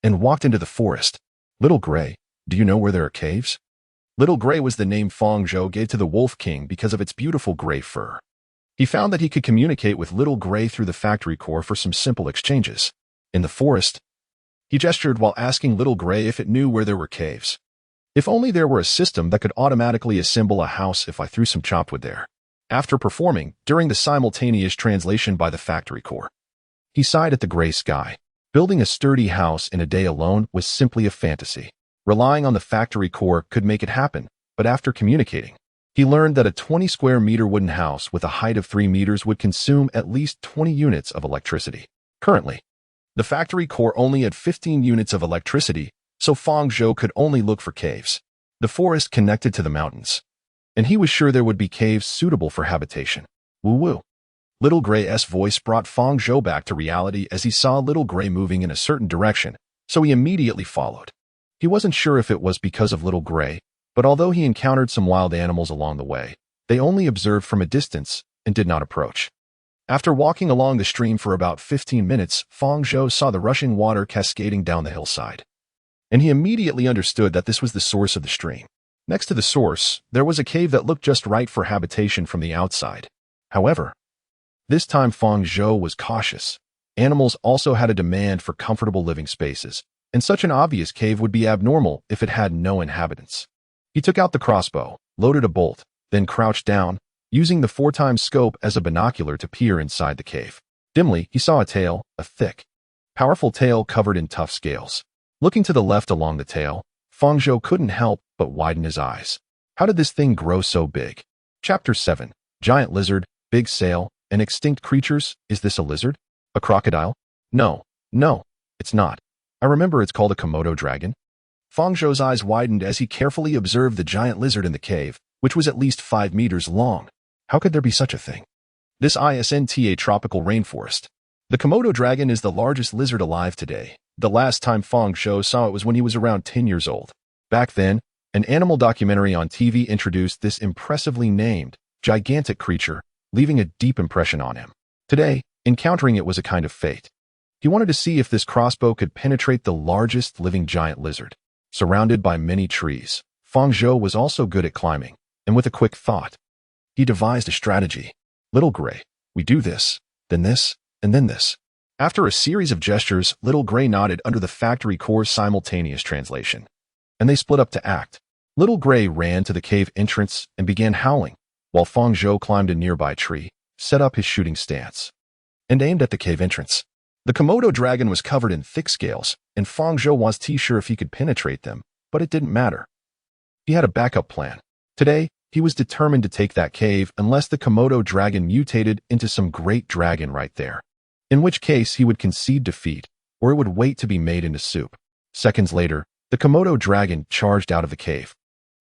and walked into the forest. Little Gray, do you know where there are caves? Little Gray was the name Fang Zhou gave to the Wolf King because of its beautiful gray fur. He found that he could communicate with Little Gray through the factory core for some simple exchanges. In the forest, he gestured while asking Little Gray if it knew where there were caves. If only there were a system that could automatically assemble a house if I threw some chopped wood there. After performing, during the simultaneous translation by the factory core, he sighed at the gray sky. Building a sturdy house in a day alone was simply a fantasy. Relying on the factory core could make it happen, but after communicating, he learned that a 20 square meter wooden house with a height of 3 meters would consume at least 20 units of electricity. Currently, the factory core only had 15 units of electricity, so Fang Zhou could only look for caves. The forest connected to the mountains, and he was sure there would be caves suitable for habitation. Woo-woo. Little Gray's voice brought Fang Zhou back to reality as he saw Little Gray moving in a certain direction, so he immediately followed. He wasn't sure if it was because of Little Gray, but although he encountered some wild animals along the way, they only observed from a distance and did not approach. After walking along the stream for about 15 minutes, Fang Zhou saw the rushing water cascading down the hillside, and he immediately understood that this was the source of the stream. Next to the source, there was a cave that looked just right for habitation from the outside. However, this time Fang Zhou was cautious. Animals also had a demand for comfortable living spaces, and such an obvious cave would be abnormal if it had no inhabitants. He took out the crossbow, loaded a bolt, then crouched down, using the 4x scope as a binocular to peer inside the cave. Dimly, he saw a tail, a thick, powerful tail covered in tough scales. Looking to the left along the tail, Fang Zhou couldn't help but widen his eyes. How did this thing grow so big? Chapter 7. Giant Lizard, Big Sail, and Extinct Creatures. Is this a lizard? A crocodile? No, it's not. I remember it's called a Komodo dragon. Fang Zhou's eyes widened as he carefully observed the giant lizard in the cave, which was at least 5 meters long. How could there be such a thing? This isn't a tropical rainforest. The Komodo dragon is the largest lizard alive today. The last time Fang Zhou saw it was when he was around 10 years old. Back then, an animal documentary on TV introduced this impressively named, gigantic creature, leaving a deep impression on him. Today, encountering it was a kind of fate. He wanted to see if this crossbow could penetrate the largest living giant lizard. Surrounded by many trees, Fang Zhou was also good at climbing, and with a quick thought, he devised a strategy. Little Gray, we do this, then this, and then this. After a series of gestures, Little Gray nodded under the factory core's simultaneous translation, and they split up to act. Little Gray ran to the cave entrance and began howling, while Fang Zhou climbed a nearby tree, set up his shooting stance, and aimed at the cave entrance. The Komodo dragon was covered in thick scales, and Fang Zhou wasn't sure if he could penetrate them, but it didn't matter. He had a backup plan. Today, he was determined to take that cave unless the Komodo dragon mutated into some great dragon right there, in which case he would concede defeat, or it would wait to be made into soup. Seconds later, the Komodo dragon charged out of the cave,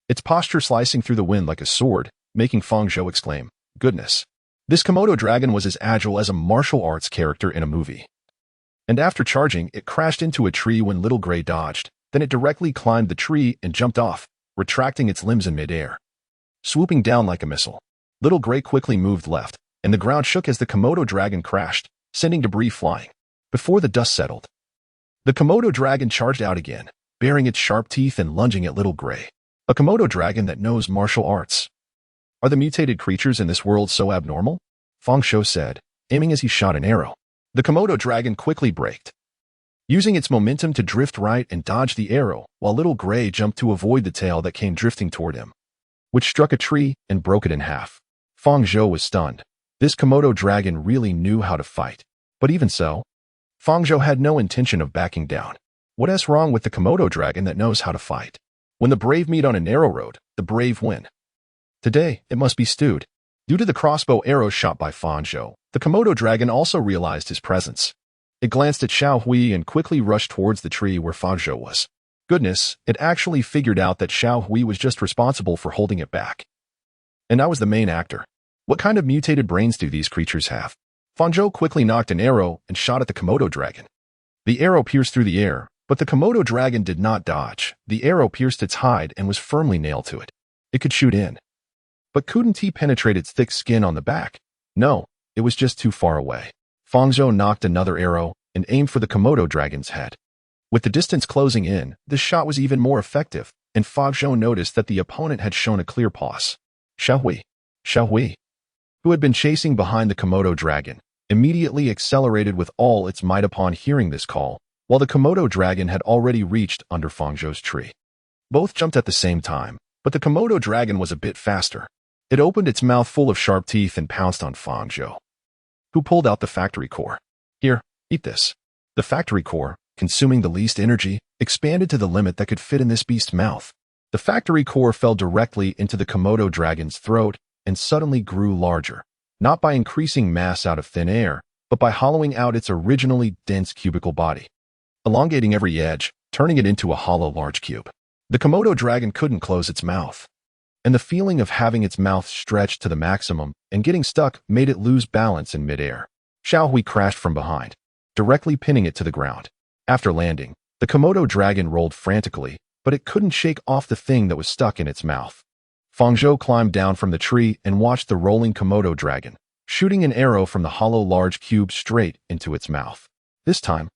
its posture slicing through the wind like a sword, making Fang Zhou exclaim, Goodness. This Komodo dragon was as agile as a martial arts character in a movie. And after charging, it crashed into a tree when Little Gray dodged. Then it directly climbed the tree and jumped off, retracting its limbs in midair. Swooping down like a missile, Little Gray quickly moved left, and the ground shook as the Komodo dragon crashed, sending debris flying. Before the dust settled, the Komodo dragon charged out again, baring its sharp teeth and lunging at Little Gray. A Komodo dragon that knows martial arts. Are the mutated creatures in this world so abnormal? Fang Zhou said, aiming as he shot an arrow. The Komodo dragon quickly braked, using its momentum to drift right and dodge the arrow, while Little Gray jumped to avoid the tail that came drifting toward him, which struck a tree and broke it in half. Fang Zhou was stunned. This Komodo dragon really knew how to fight. But even so, Fang Zhou had no intention of backing down. What is wrong with the Komodo dragon that knows how to fight? When the brave meet on a narrow road, the brave win. Today, it must be stewed. Due to the crossbow arrows shot by Fang Zhou, the Komodo dragon also realized his presence. It glanced at Xiao Hui and quickly rushed towards the tree where Fang Zhou was. Goodness, it actually figured out that Xiao Hui was just responsible for holding it back. And I was the main actor. What kind of mutated brains do these creatures have? Fang Zhou quickly knocked an arrow and shot at the Komodo dragon. The arrow pierced through the air, but the Komodo dragon did not dodge. The arrow pierced its hide and was firmly nailed to it. It could shoot in. But couldn't he penetrate its thick skin on the back? No, it was just too far away. Fang Zhou knocked another arrow and aimed for the Komodo dragon's head. With the distance closing in, this shot was even more effective, and Fang Zhou noticed that the opponent had shown a clear pause. Xiao Hui, who had been chasing behind the Komodo dragon, immediately accelerated with all its might upon hearing this call, while the Komodo dragon had already reached under Fang Zhou's tree. Both jumped at the same time, but the Komodo dragon was a bit faster. It opened its mouth full of sharp teeth and pounced on Fang Zhou, who pulled out the factory core. Here, eat this. The factory core, consuming the least energy, expanded to the limit that could fit in this beast's mouth. The factory core fell directly into the Komodo dragon's throat and suddenly grew larger, not by increasing mass out of thin air, but by hollowing out its originally dense cubical body, elongating every edge, turning it into a hollow large cube. The Komodo dragon couldn't close its mouth, and the feeling of having its mouth stretched to the maximum and getting stuck made it lose balance in midair. Xiao Hui crashed from behind, directly pinning it to the ground. After landing, the Komodo dragon rolled frantically, but it couldn't shake off the thing that was stuck in its mouth. Fang Zhou climbed down from the tree and watched the rolling Komodo dragon, shooting an arrow from the hollow large cube straight into its mouth. This time,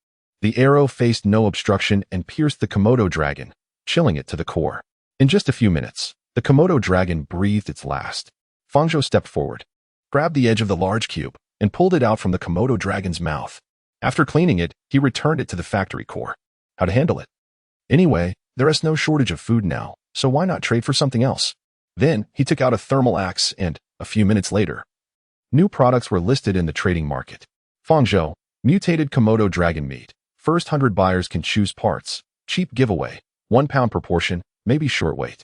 the arrow faced no obstruction and pierced the Komodo dragon, chilling it to the core. In just a few minutes, the Komodo dragon breathed its last. Fang Zhou stepped forward, grabbed the edge of the large cube, and pulled it out from the Komodo dragon's mouth. After cleaning it, he returned it to the factory core. How to handle it? Anyway, there is no shortage of food now, so why not trade for something else? Then, he took out a thermal axe and, a few minutes later, new products were listed in the trading market. Fang Zhou, mutated Komodo dragon meat. First 100 buyers can choose parts. Cheap giveaway. 1 pound proportion, maybe short weight.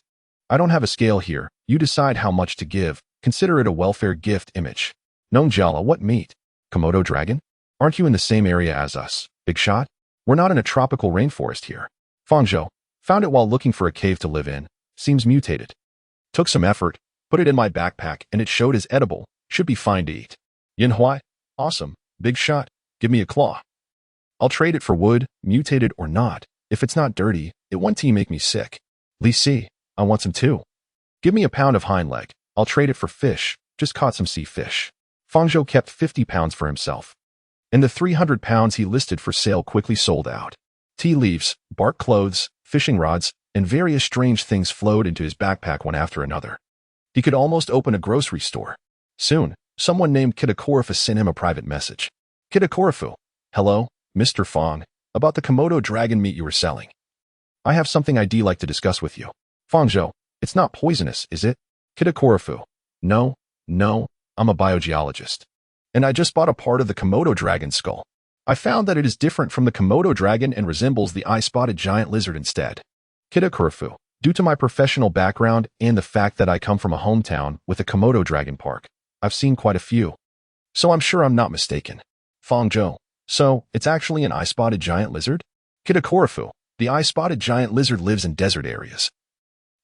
I don't have a scale here. You decide how much to give. Consider it a welfare gift image. Nongjala, what meat? Komodo dragon? Aren't you in the same area as us, Big Shot? We're not in a tropical rainforest here. Fang Zhou, found it while looking for a cave to live in. Seems mutated. Took some effort, put it in my backpack, and it showed as edible. Should be fine to eat. Yin Hui, awesome. Big Shot, give me a claw. I'll trade it for wood, mutated or not. If it's not dirty, it won't make me sick. Li Si, I want some too. Give me a pound of hind leg. I'll trade it for fish. Just caught some sea fish. Fang Zhou kept 50 pounds for himself, and the 300 pounds he listed for sale quickly sold out. Tea leaves, bark clothes, fishing rods, and various strange things flowed into his backpack one after another. He could almost open a grocery store. Soon, someone named Cataclysm sent him a private message. Cataclysm, hello, Mr. Fang, about the Komodo dragon meat you were selling. I have something I'd like to discuss with you. Fang Zhou, it's not poisonous, is it? Cataclysm, no, I'm a biogeologist. And I just bought a part of the Komodo dragon skull. I found that it is different from the Komodo dragon and resembles the eye-spotted giant lizard instead. Cataclysm, due to my professional background and the fact that I come from a hometown with a Komodo dragon park, I've seen quite a few. So I'm sure I'm not mistaken. Fang Zhou, so it's actually an eye-spotted giant lizard? Cataclysm, the eye-spotted giant lizard lives in desert areas,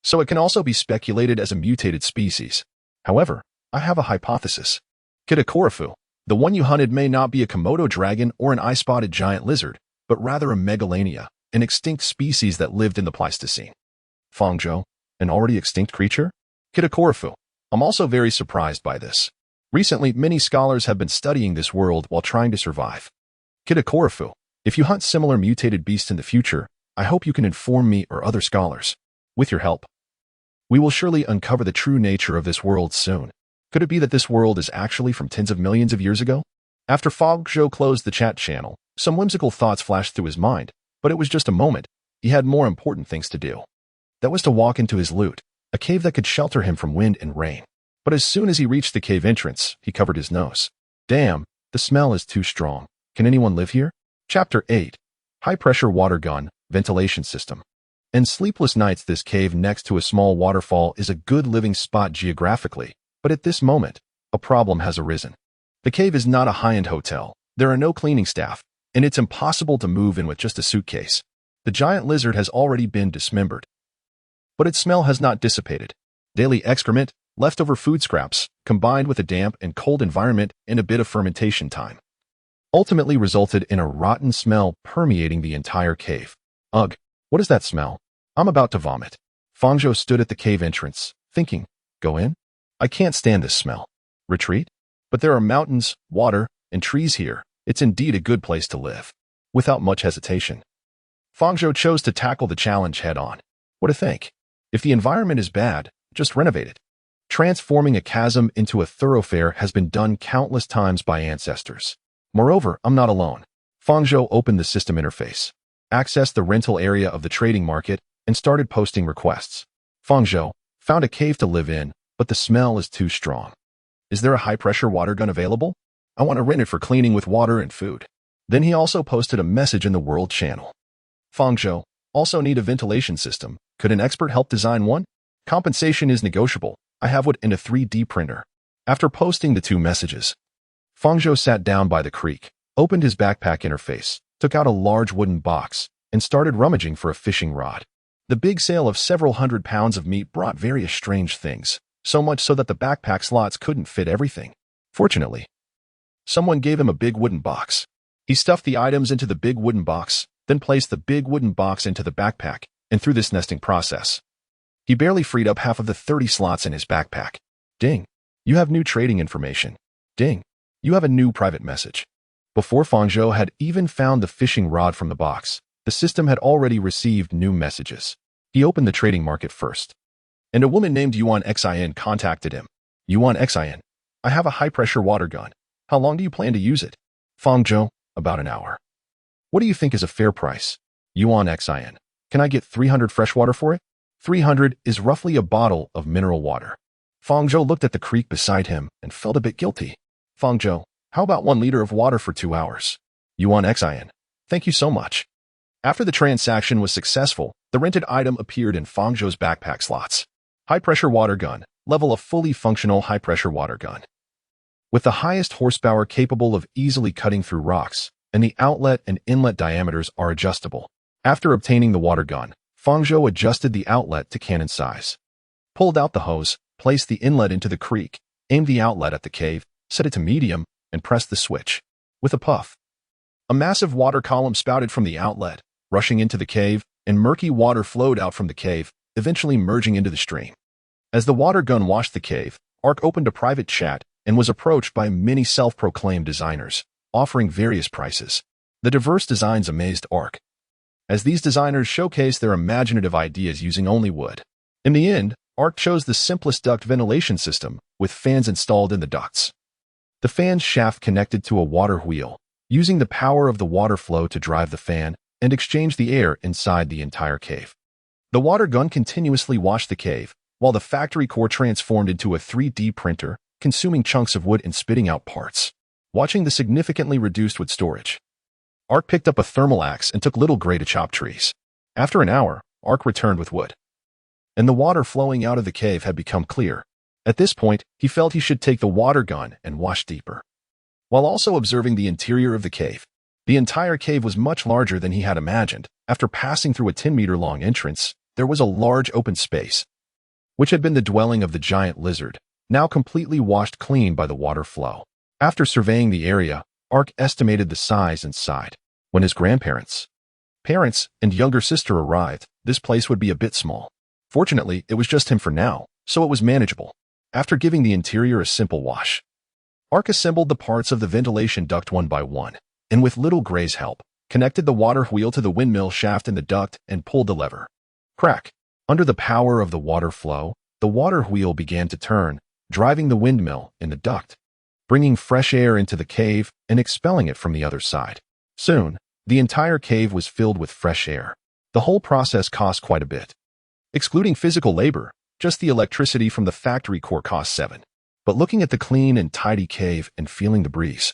so it can also be speculated as a mutated species. However, I have a hypothesis. Cataclysm, the one you hunted, may not be a Komodo dragon or an eye-spotted giant lizard, but rather a megalania, an extinct species that lived in the Pleistocene. Fang Zhou, an already extinct creature? Cataclysm. I'm also very surprised by this. Recently, many scholars have been studying this world while trying to survive. Cataclysm. If you hunt similar mutated beasts in the future, I hope you can inform me or other scholars. With your help, we will surely uncover the true nature of this world soon. Could it be that this world is actually from tens of millions of years ago? After Fang Zhou closed the chat channel, some whimsical thoughts flashed through his mind, but it was just a moment. He had more important things to do. That was to walk into his loot, a cave that could shelter him from wind and rain. But as soon as he reached the cave entrance, he covered his nose. Damn, the smell is too strong. Can anyone live here? Chapter 8. High-pressure water gun, ventilation system. In sleepless nights, this cave next to a small waterfall is a good living spot geographically, but at this moment, a problem has arisen. The cave is not a high-end hotel. There are no cleaning staff, and it's impossible to move in with just a suitcase. The giant lizard has already been dismembered, but its smell has not dissipated. Daily excrement, leftover food scraps, combined with a damp and cold environment and a bit of fermentation time, ultimately resulted in a rotten smell permeating the entire cave. Ugh, what is that smell? I'm about to vomit. Fang Zhou stood at the cave entrance, thinking, go in? I can't stand this smell. Retreat? But there are mountains, water, and trees here. It's indeed a good place to live. Without much hesitation, Fang Zhou chose to tackle the challenge head-on. What to think? If the environment is bad, just renovate it. Transforming a chasm into a thoroughfare has been done countless times by ancestors. Moreover, I'm not alone. Fang Zhou opened the system interface, accessed the rental area of the trading market, and started posting requests. Fang Zhou found a cave to live in, but the smell is too strong. Is there a high-pressure water gun available? I want to rent it for cleaning with water and food. Then he also posted a message in the world channel. Fang Zhou also need a ventilation system. Could an expert help design one? Compensation is negotiable. I have wood and a 3D printer. After posting the two messages, Fang Zhou sat down by the creek, opened his backpack interface, took out a large wooden box, and started rummaging for a fishing rod. The big sale of several hundred pounds of meat brought various strange things, so much so that the backpack slots couldn't fit everything. Fortunately, someone gave him a big wooden box. He stuffed the items into the big wooden box, then placed the big wooden box into the backpack, and through this nesting process, he barely freed up half of the 30 slots in his backpack. Ding. You have new trading information. Ding. You have a new private message. Before Fang Zhou had even found the fishing rod from the box, the system had already received new messages. He opened the trading market first, and a woman named Yuan Xin contacted him. Yuan Xin, I have a high-pressure water gun. How long do you plan to use it? Fang Zhou, about an hour. What do you think is a fair price? Yuan Xin, can I get 300 freshwater for it? 300 is roughly a bottle of mineral water. Fang Zhou looked at the creek beside him and felt a bit guilty. Fang Zhou, how about 1 liter of water for 2 hours? Yuan Xin, thank you so much. After the transaction was successful, the rented item appeared in Fang Zhou's backpack slots. High-pressure water gun, level of fully functional high-pressure water gun. With the highest horsepower capable of easily cutting through rocks, and the outlet and inlet diameters are adjustable. After obtaining the water gun, Fang Zhou adjusted the outlet to cannon size, pulled out the hose, placed the inlet into the creek, aimed the outlet at the cave, set it to medium, and pressed the switch. With a puff, a massive water column spouted from the outlet, rushing into the cave, and murky water flowed out from the cave, eventually merging into the stream. As the water gun washed the cave, Ark opened a private chat and was approached by many self-proclaimed designers, offering various prices. The diverse designs amazed Ark, as these designers showcased their imaginative ideas using only wood. In the end, Ark chose the simplest duct ventilation system, with fans installed in the ducts. The fan's shaft connected to a water wheel, using the power of the water flow to drive the fan and exchange the air inside the entire cave. The water gun continuously washed the cave, while the factory core transformed into a 3D printer, consuming chunks of wood and spitting out parts. Watching the significantly reduced wood storage, Ark picked up a thermal axe and took Little Gray to chop trees. After an hour, Ark returned with wood, and the water flowing out of the cave had become clear. At this point, he felt he should take the water gun and wash deeper. While also observing the interior of the cave, the entire cave was much larger than he had imagined. After passing through a 10-meter-long entrance, there was a large open space, which had been the dwelling of the giant lizard. now completely washed clean by the water flow. After surveying the area, Ark estimated the size and sighed. When his grandparents, parents, and younger sister arrived, this place would be a bit small. Fortunately, it was just him for now, so it was manageable. After giving the interior a simple wash, Ark assembled the parts of the ventilation duct one by one, and with little Gray's help, connected the water wheel to the windmill shaft in the duct and pulled the lever. Crack! Under the power of the water flow, the water wheel began to turn, driving the windmill in the duct, bringing fresh air into the cave and expelling it from the other side. Soon, the entire cave was filled with fresh air. The whole process cost quite a bit. Excluding physical labor, just the electricity from the factory core cost 7. But looking at the clean and tidy cave and feeling the breeze,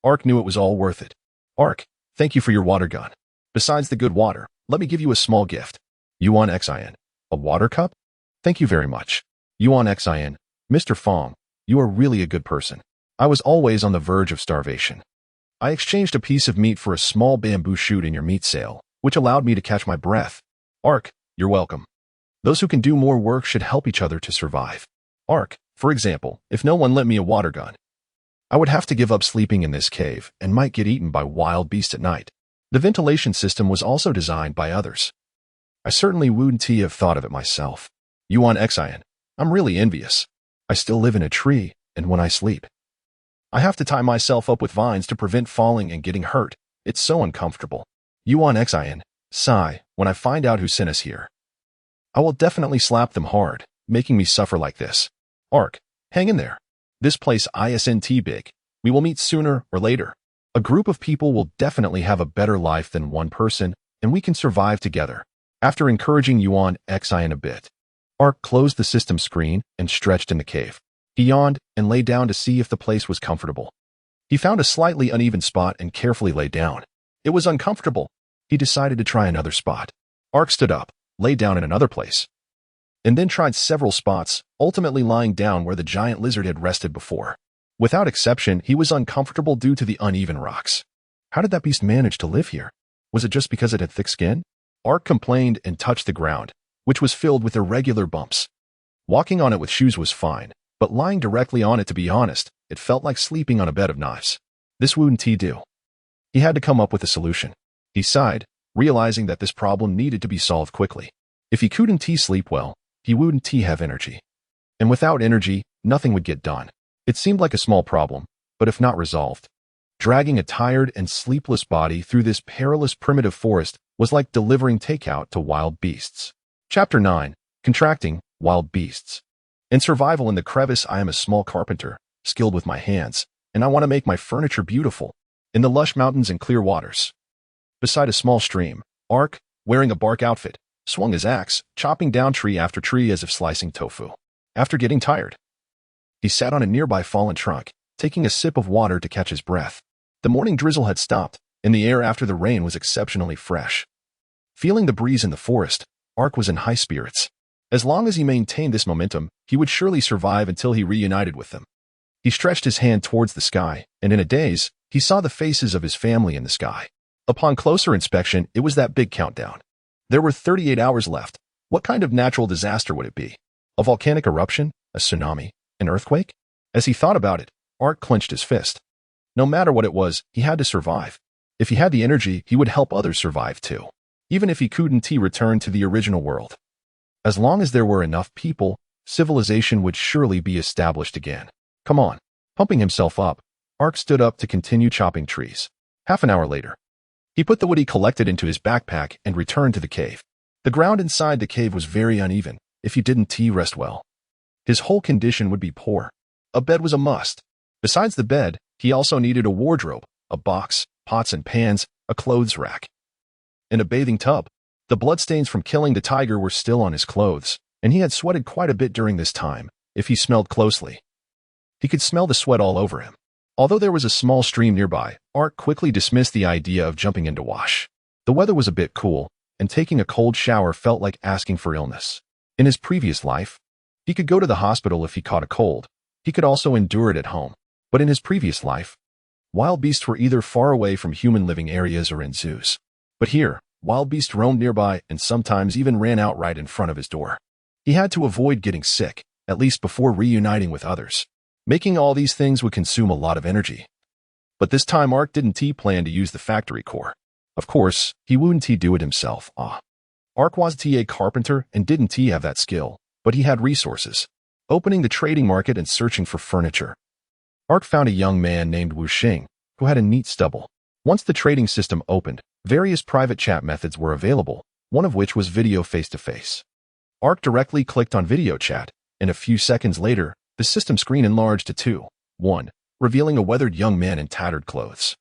Ark knew it was all worth it. Ark, thank you for your water gun. Besides the good water, let me give you a small gift. Yuan Xin. A water cup? Thank you very much. Yuan Xin. Mr. Fang, you are really a good person. I was always on the verge of starvation. I exchanged a piece of meat for a small bamboo shoot in your meat sale, which allowed me to catch my breath. Ark, you're welcome. Those who can do more work should help each other to survive. Ark, for example, if no one lent me a water gun, I would have to give up sleeping in this cave and might get eaten by wild beasts at night. The ventilation system was also designed by others. I certainly wouldn't have thought of it myself. Yuan Xin. I'm really envious. I still live in a tree, and when I sleep, I have to tie myself up with vines to prevent falling and getting hurt. It's so uncomfortable. Yuan Xin. Sigh, when I find out who sent us here, I will definitely slap them hard, making me suffer like this. Ark, hang in there. This place isn't big. We will meet sooner or later. A group of people will definitely have a better life than one person, and we can survive together. After encouraging Yuan Xin a bit, Ark closed the system screen and stretched in the cave. He yawned and lay down to see if the place was comfortable. He found a slightly uneven spot and carefully lay down. It was uncomfortable. He decided to try another spot. Ark stood up, lay down in another place, and then tried several spots, ultimately lying down where the giant lizard had rested before. Without exception, he was uncomfortable due to the uneven rocks. How did that beast manage to live here? Was it just because it had thick skin? Ark complained and touched the ground, which was filled with irregular bumps. Walking on it with shoes was fine, but lying directly on it, to be honest, it felt like sleeping on a bed of knives. This wouldn't do. He had to come up with a solution. He sighed, realizing that this problem needed to be solved quickly. If he couldn't sleep well, he wouldn't have energy. And without energy, nothing would get done. It seemed like a small problem, but if not resolved, dragging a tired and sleepless body through this perilous primitive forest was like delivering takeout to wild beasts. Chapter 9. Contracting Wild Beasts. In survival in the crevice, I am a small carpenter, skilled with my hands, and I want to make my furniture beautiful. In the lush mountains and clear waters, beside a small stream, Ark, wearing a bark outfit, swung his axe, chopping down tree after tree as if slicing tofu. After getting tired, he sat on a nearby fallen trunk, taking a sip of water to catch his breath. The morning drizzle had stopped, and the air after the rain was exceptionally fresh. Feeling the breeze in the forest, Ark was in high spirits. As long as he maintained this momentum, he would surely survive until he reunited with them. He stretched his hand towards the sky, and in a daze, he saw the faces of his family in the sky. Upon closer inspection, it was that big countdown. There were 38 hours left. What kind of natural disaster would it be? A volcanic eruption? A tsunami? An earthquake? As he thought about it, Ark clenched his fist. No matter what it was, he had to survive. If he had the energy, he would help others survive too. Even if he couldn't return to the original world. As long as there were enough people, civilization would surely be established again. Come on. Pumping himself up, Ark stood up to continue chopping trees. Half an hour later, he put the wood he collected into his backpack and returned to the cave. The ground inside the cave was very uneven. If he didn't rest well, his whole condition would be poor. A bed was a must. Besides the bed, he also needed a wardrobe, a box, pots and pans, a clothes rack, and a bathing tub. The bloodstains from killing the tiger were still on his clothes, and he had sweated quite a bit during this time. If he smelled closely, he could smell the sweat all over him. Although there was a small stream nearby, Ark quickly dismissed the idea of jumping in to wash. The weather was a bit cool, and taking a cold shower felt like asking for illness. In his previous life, he could go to the hospital if he caught a cold. He could also endure it at home. But in his previous life, wild beasts were either far away from human living areas or in zoos. But here, wild beasts roamed nearby and sometimes even ran out right in front of his door. He had to avoid getting sick, at least before reuniting with others. Making all these things would consume a lot of energy. But this time Ark didn't plan to use the factory core. Of course, he wouldn't do it himself. Ark wasn't a carpenter and didn't have that skill, but he had resources. Opening the trading market and searching for furniture. Ark found a young man named Wu Xing, who had a neat stubble. Once the trading system opened, various private chat methods were available, one of which was video face-to-face. Ark directly clicked on video chat, and a few seconds later, the system screen enlarged to 2:1, revealing a weathered young man in tattered clothes.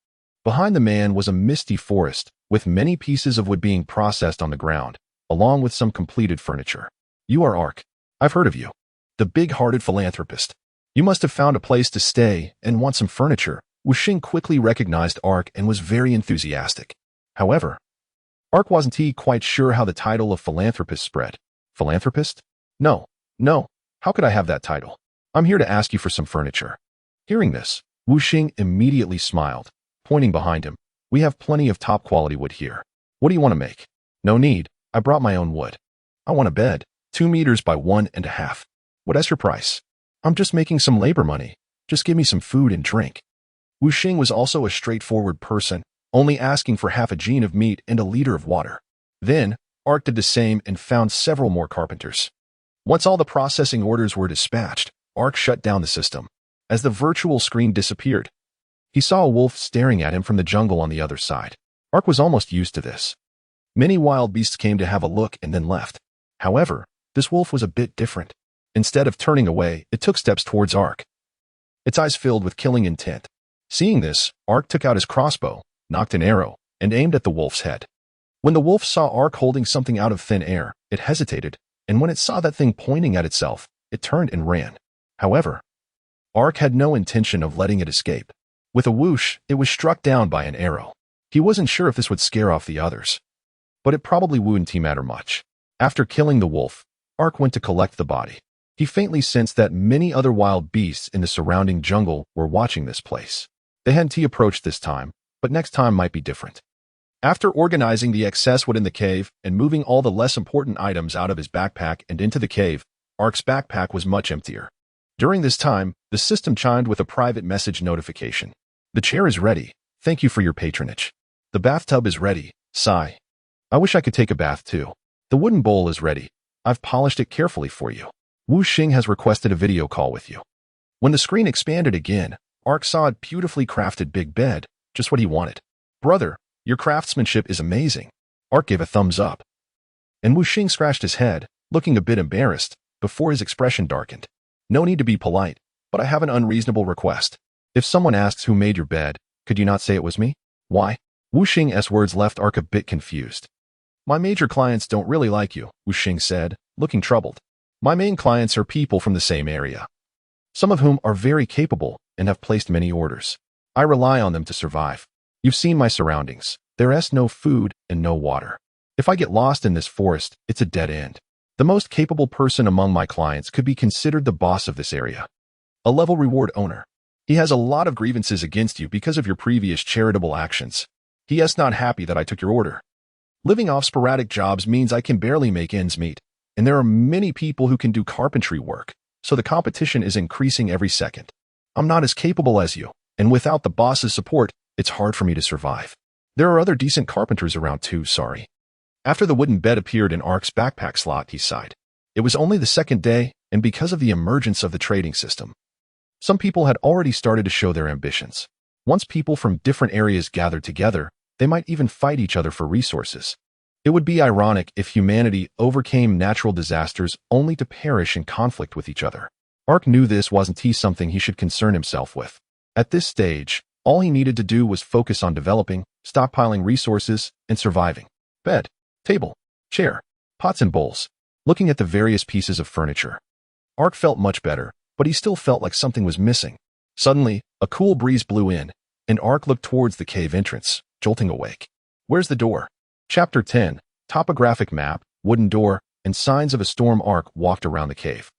Behind the man was a misty forest, with many pieces of wood being processed on the ground, along with some completed furniture. You are Ark. I've heard of you. The big-hearted philanthropist. You must have found a place to stay and want some furniture. Wu Xing quickly recognized Ark and was very enthusiastic. However, Ark wasn't quite sure how the title of philanthropist spread. Philanthropist? No. How could I have that title? I'm here to ask you for some furniture. Hearing this, Wu Xing immediately smiled, pointing behind him. We have plenty of top-quality wood here. What do you want to make? No need. I brought my own wood. I want a bed, 2 meters by 1.5. What's your price? I'm just making some labor money. Just give me some food and drink. Wu Xing was also a straightforward person, only asking for half a gene of meat and a liter of water. Then, Ark did the same and found several more carpenters. Once all the processing orders were dispatched, Ark shut down the system. As the virtual screen disappeared, he saw a wolf staring at him from the jungle on the other side. Ark was almost used to this. Many wild beasts came to have a look and then left. However, this wolf was a bit different. Instead of turning away, it took steps towards Ark, its eyes filled with killing intent. Seeing this, Ark took out his crossbow, nocked an arrow, and aimed at the wolf's head. When the wolf saw Ark holding something out of thin air, it hesitated, and when it saw that thing pointing at itself, it turned and ran. However, Ark had no intention of letting it escape. With a whoosh, it was struck down by an arrow. He wasn't sure if this would scare off the others, but it probably wouldn't matter much. After killing the wolf, Ark went to collect the body. He faintly sensed that many other wild beasts in the surrounding jungle were watching this place. They hadn't approached this time, but next time might be different. After organizing the excess wood in the cave and moving all the less important items out of his backpack and into the cave, Ark's backpack was much emptier. During this time, the system chimed with a private message notification. The chair is ready. Thank you for your patronage. The bathtub is ready. Sigh. I wish I could take a bath too. The wooden bowl is ready. I've polished it carefully for you. Wu Xing has requested a video call with you. When the screen expanded again, Ark saw a beautifully crafted big bed, just what he wanted. Brother, your craftsmanship is amazing. Ark gave a thumbs up. And Wu Xing scratched his head, looking a bit embarrassed, before his expression darkened. No need to be polite, but I have an unreasonable request. If someone asks who made your bed, could you not say it was me? Why? Wu Xing's words left Ark a bit confused. My major clients don't really like you, Wu Xing said, looking troubled. My main clients are people from the same area, some of whom are very capable and have placed many orders. I rely on them to survive. You've seen my surroundings. There's no food and no water. If I get lost in this forest, it's a dead end. The most capable person among my clients could be considered the boss of this area, a level reward owner. He has a lot of grievances against you because of your previous charitable actions. He is not happy that I took your order. Living off sporadic jobs means I can barely make ends meet, and there are many people who can do carpentry work, so the competition is increasing every second. I'm not as capable as you, and without the boss's support, it's hard for me to survive. There are other decent carpenters around too, sorry. After the wooden bed appeared in Ark's backpack slot, he sighed. It was only the second day, and because of the emergence of the trading system, some people had already started to show their ambitions. Once people from different areas gathered together, they might even fight each other for resources. It would be ironic if humanity overcame natural disasters only to perish in conflict with each other. Ark knew this wasn't something he should concern himself with. At this stage, all he needed to do was focus on developing, stockpiling resources, and surviving. Bed, table, chair, pots and bowls. Looking at the various pieces of furniture, Ark felt much better, but he still felt like something was missing. Suddenly, a cool breeze blew in, and Ark looked towards the cave entrance, jolting awake. Where's the door? Chapter 10, Topographic Map, Wooden Door, and Signs of a Storm. Ark walked around the cave,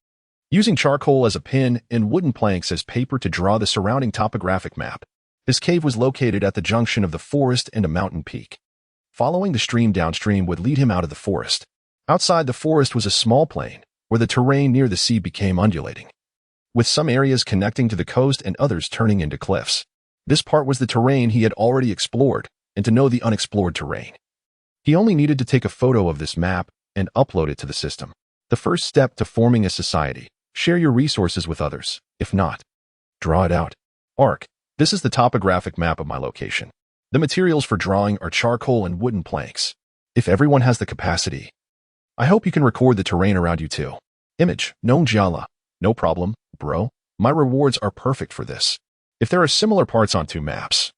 using charcoal as a pin and wooden planks as paper to draw the surrounding topographic map. His cave was located at the junction of the forest and a mountain peak. Following the stream downstream would lead him out of the forest. Outside the forest was a small plain, where the terrain near the sea became undulating, with some areas connecting to the coast and others turning into cliffs. This part was the terrain he had already explored, and to know the unexplored terrain, he only needed to take a photo of this map and upload it to the system. The first step to forming a society: share your resources with others. If not, draw it out. Arc. This is the topographic map of my location. The materials for drawing are charcoal and wooden planks. If everyone has the capacity, I hope you can record the terrain around you too. Image. Known Jiala. No problem, bro. My rewards are perfect for this. If there are similar parts on two maps,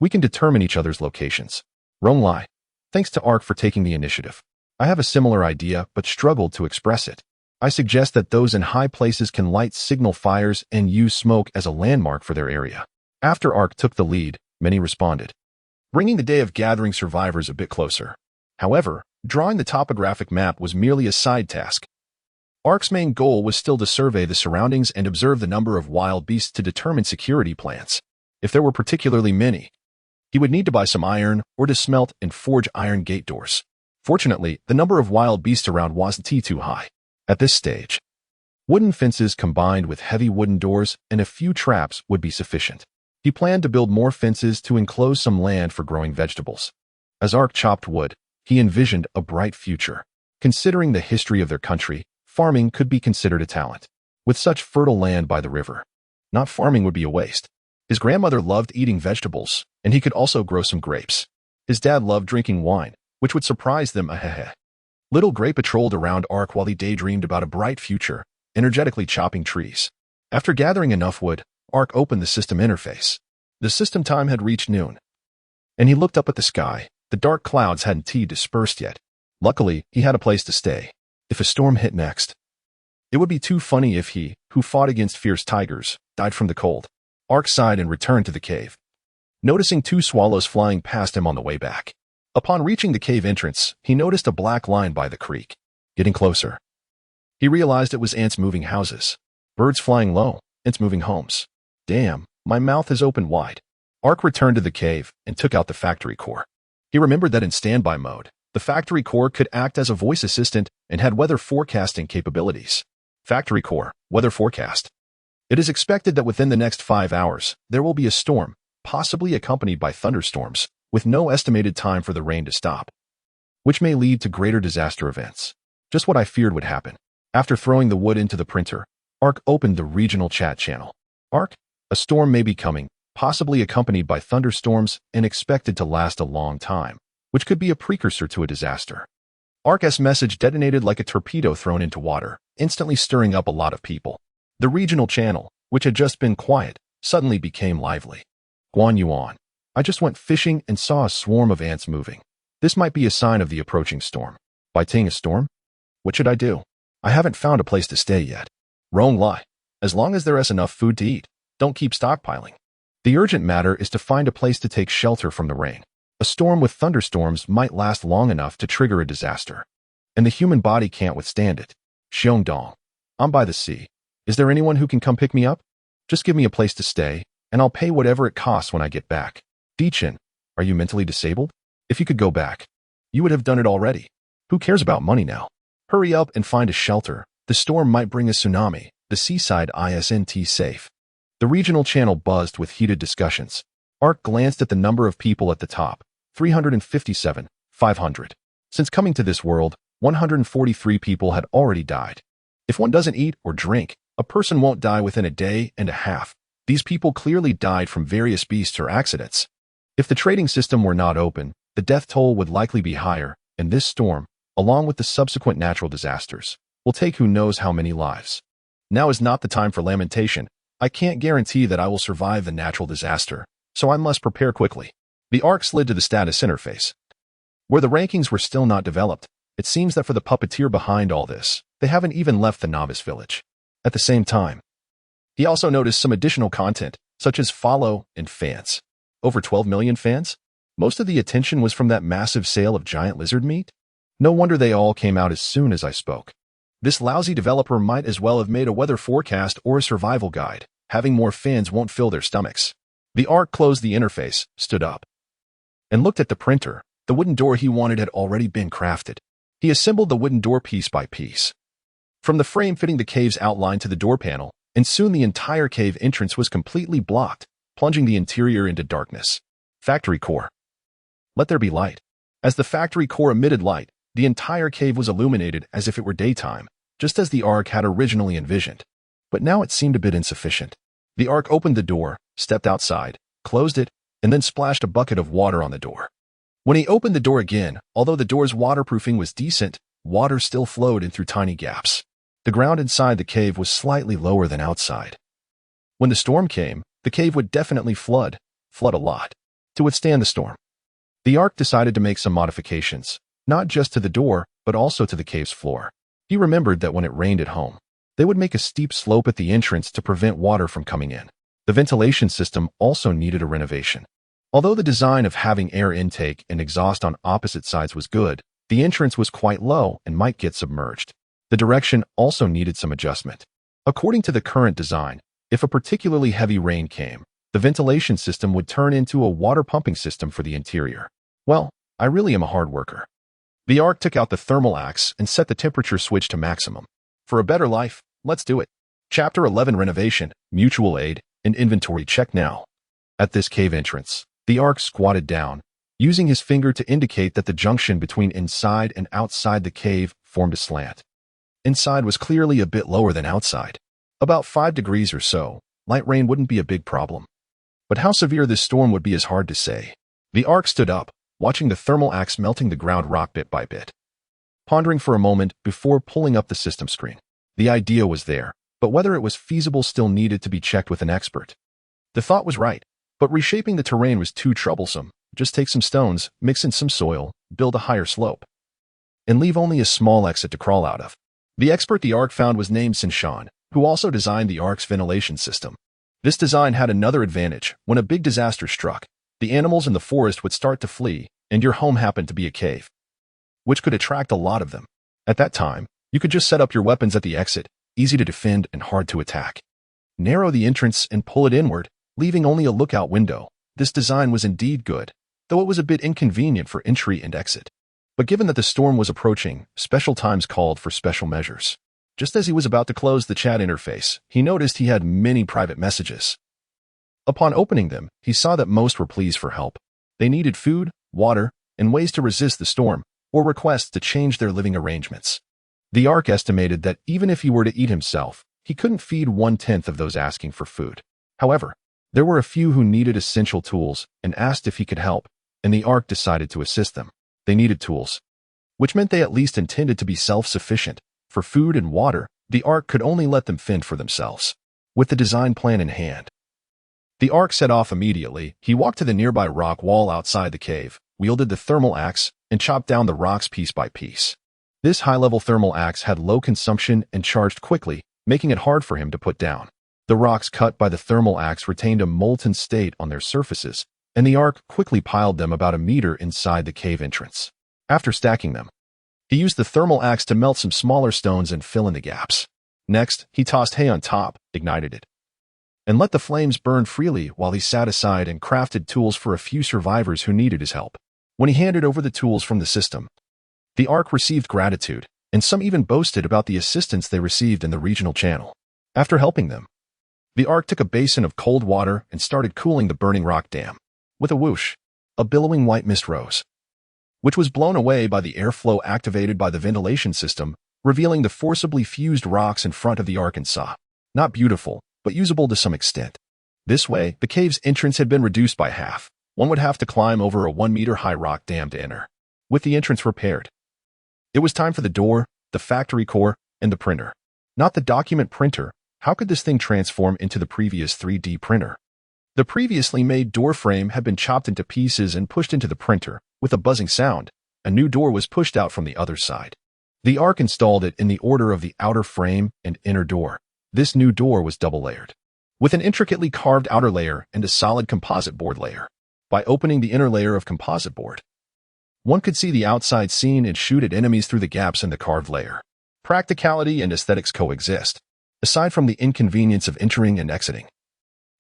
we can determine each other's locations. Wrong lie. Thanks to Arc for taking the initiative. I have a similar idea, but struggled to express it. I suggest that those in high places can light signal fires and use smoke as a landmark for their area. After Arc took the lead, many responded, bringing the day of gathering survivors a bit closer. However, drawing the topographic map was merely a side task. Arc's main goal was still to survey the surroundings and observe the number of wild beasts to determine security plans. If there were particularly many, he would need to buy some iron or to smelt and forge iron gate doors. Fortunately, the number of wild beasts around wasn't too high. At this stage, wooden fences combined with heavy wooden doors and a few traps would be sufficient. He planned to build more fences to enclose some land for growing vegetables. As Arc chopped wood, he envisioned a bright future. Considering the history of their country, farming could be considered a talent. With such fertile land by the river, not farming would be a waste. His grandmother loved eating vegetables, and he could also grow some grapes. His dad loved drinking wine, which would surprise them. Little Gray patrolled around Arc while he daydreamed about a bright future, energetically chopping trees. After gathering enough wood, Arc opened the system interface. The system time had reached noon, and he looked up at the sky. The dark clouds hadn't dispersed yet. Luckily, he had a place to stay. If a storm hit next, it would be too funny if he, who fought against fierce tigers, died from the cold. Arc sighed and returned to the cave, noticing two swallows flying past him on the way back. Upon reaching the cave entrance, he noticed a black line by the creek. Getting closer, he realized it was ants moving houses. Birds flying low, ants moving homes. Damn, my mouth is open wide. Arc returned to the cave and took out the factory core. He remembered that in standby mode, the factory core could act as a voice assistant and had weather forecasting capabilities. Factory core, weather forecast. It is expected that within the next 5 hours, there will be a storm, possibly accompanied by thunderstorms, with no estimated time for the rain to stop, which may lead to greater disaster events. Just what I feared would happen. After throwing the wood into the printer, Arc opened the regional chat channel. Arc, a storm may be coming, possibly accompanied by thunderstorms and expected to last a long time, which could be a precursor to a disaster. Arc's message detonated like a torpedo thrown into water, instantly stirring up a lot of people. The regional channel, which had just been quiet, suddenly became lively. Guan Yuan. I just went fishing and saw a swarm of ants moving. This might be a sign of the approaching storm. Fighting a storm? What should I do? I haven't found a place to stay yet. Wrong lie. As long as there is enough food to eat, don't keep stockpiling. The urgent matter is to find a place to take shelter from the rain. A storm with thunderstorms might last long enough to trigger a disaster, and the human body can't withstand it. Xiongdong. I'm by the sea. Is there anyone who can come pick me up? Just give me a place to stay, and I'll pay whatever it costs when I get back. Dichin, are you mentally disabled? If you could go back, you would have done it already. Who cares about money now? Hurry up and find a shelter. The storm might bring a tsunami. The seaside isn't safe. The regional channel buzzed with heated discussions. Arc glanced at the number of people at the top. 357, 500. Since coming to this world, 143 people had already died. If one doesn't eat or drink, a person won't die within a day and a half. These people clearly died from various beasts or accidents. If the trading system were not open, the death toll would likely be higher, and this storm, along with the subsequent natural disasters, will take who knows how many lives. Now is not the time for lamentation. I can't guarantee that I will survive the natural disaster, so I must prepare quickly. The Arc slid to the status interface, where the rankings were still not developed. It seems that for the puppeteer behind all this, they haven't even left the novice village. At the same time, he also noticed some additional content, such as follow and fans. Over 12 million fans? Most of the attention was from that massive sale of giant lizard meat? No wonder they all came out as soon as I spoke. This lousy developer might as well have made a weather forecast or a survival guide. Having more fans won't fill their stomachs. The Arc closed the interface, stood up, and looked at the printer. The wooden door he wanted had already been crafted. He assembled the wooden door piece by piece, from the frame fitting the cave's outline to the door panel, and soon the entire cave entrance was completely blocked, plunging the interior into darkness. Factory core. Let there be light. As the factory core emitted light, the entire cave was illuminated as if it were daytime, just as the Ark had originally envisioned. But now it seemed a bit insufficient. The Ark opened the door, stepped outside, closed it, and then splashed a bucket of water on the door. When he opened the door again, although the door's waterproofing was decent, water still flowed in through tiny gaps. The ground inside the cave was slightly lower than outside. When the storm came, the cave would definitely flood a lot. To withstand the storm, the Ark decided to make some modifications, not just to the door, but also to the cave's floor. He remembered that when it rained at home, they would make a steep slope at the entrance to prevent water from coming in. The ventilation system also needed a renovation. Although the design of having air intake and exhaust on opposite sides was good, the entrance was quite low and might get submerged. The direction also needed some adjustment. According to the current design, if a particularly heavy rain came, the ventilation system would turn into a water pumping system for the interior. Well, I really am a hard worker. The Ark took out the thermal axe and set the temperature switch to maximum. For a better life, let's do it. Chapter 11 Renovation, Mutual Aid, and Inventory check now. At this cave entrance, the Ark squatted down, using his finger to indicate that the junction between inside and outside the cave formed a slant. Inside was clearly a bit lower than outside. About 5 degrees or so, light rain wouldn't be a big problem. But how severe this storm would be is hard to say. The Ark stood up, watching the thermal axe melting the ground rock bit by bit. Pondering for a moment before pulling up the system screen. The idea was there, but whether it was feasible still needed to be checked with an expert. The thought was right, but reshaping the terrain was too troublesome. Just take some stones, mix in some soil, build a higher slope, and leave only a small exit to crawl out of. The expert the Ark found was named Sinshan, who also designed the Ark's ventilation system. This design had another advantage. When a big disaster struck, the animals in the forest would start to flee, and your home happened to be a cave, which could attract a lot of them. At that time, you could just set up your weapons at the exit, easy to defend and hard to attack. Narrow the entrance and pull it inward, leaving only a lookout window. This design was indeed good, though it was a bit inconvenient for entry and exit. But given that the storm was approaching, special times called for special measures. Just as he was about to close the chat interface, he noticed he had many private messages. Upon opening them, he saw that most were pleas for help. They needed food, water, and ways to resist the storm, or requests to change their living arrangements. The Ark estimated that even if he were to eat himself, he couldn't feed 1/10 of those asking for food. However, there were a few who needed essential tools and asked if he could help, and the Ark decided to assist them. They needed tools, which meant they at least intended to be self-sufficient. For food and water, the Ark could only let them fend for themselves. With the design plan in hand, the Ark set off immediately. He walked to the nearby rock wall outside the cave, wielded the thermal axe, and chopped down the rocks piece by piece. This high-level thermal axe had low consumption and charged quickly, making it hard for him to put down. The rocks cut by the thermal axe retained a molten state on their surfaces, and the Ark quickly piled them about a meter inside the cave entrance. After stacking them, he used the thermal axe to melt some smaller stones and fill in the gaps. Next, he tossed hay on top, ignited it, and let the flames burn freely while he sat aside and crafted tools for a few survivors who needed his help. When he handed over the tools from the system, the Ark received gratitude, and some even boasted about the assistance they received in the regional channel. After helping them, the Ark took a basin of cold water and started cooling the burning rock dam. With a whoosh, a billowing white mist rose, which was blown away by the airflow activated by the ventilation system, revealing the forcibly fused rocks in front of the Arkansas. Not beautiful, but usable to some extent. This way, the cave's entrance had been reduced by half. One would have to climb over a 1-meter-high rock dam to enter. With the entrance repaired, it was time for the door, the factory core, and the printer. Not the document printer. How could this thing transform into the previous 3D printer? The previously made door frame had been chopped into pieces and pushed into the printer. With a buzzing sound, a new door was pushed out from the other side. The Ark installed it in the order of the outer frame and inner door. This new door was double-layered, with an intricately carved outer layer and a solid composite board layer. By opening the inner layer of composite board, one could see the outside scene and shoot at enemies through the gaps in the carved layer. Practicality and aesthetics coexist, aside from the inconvenience of entering and exiting.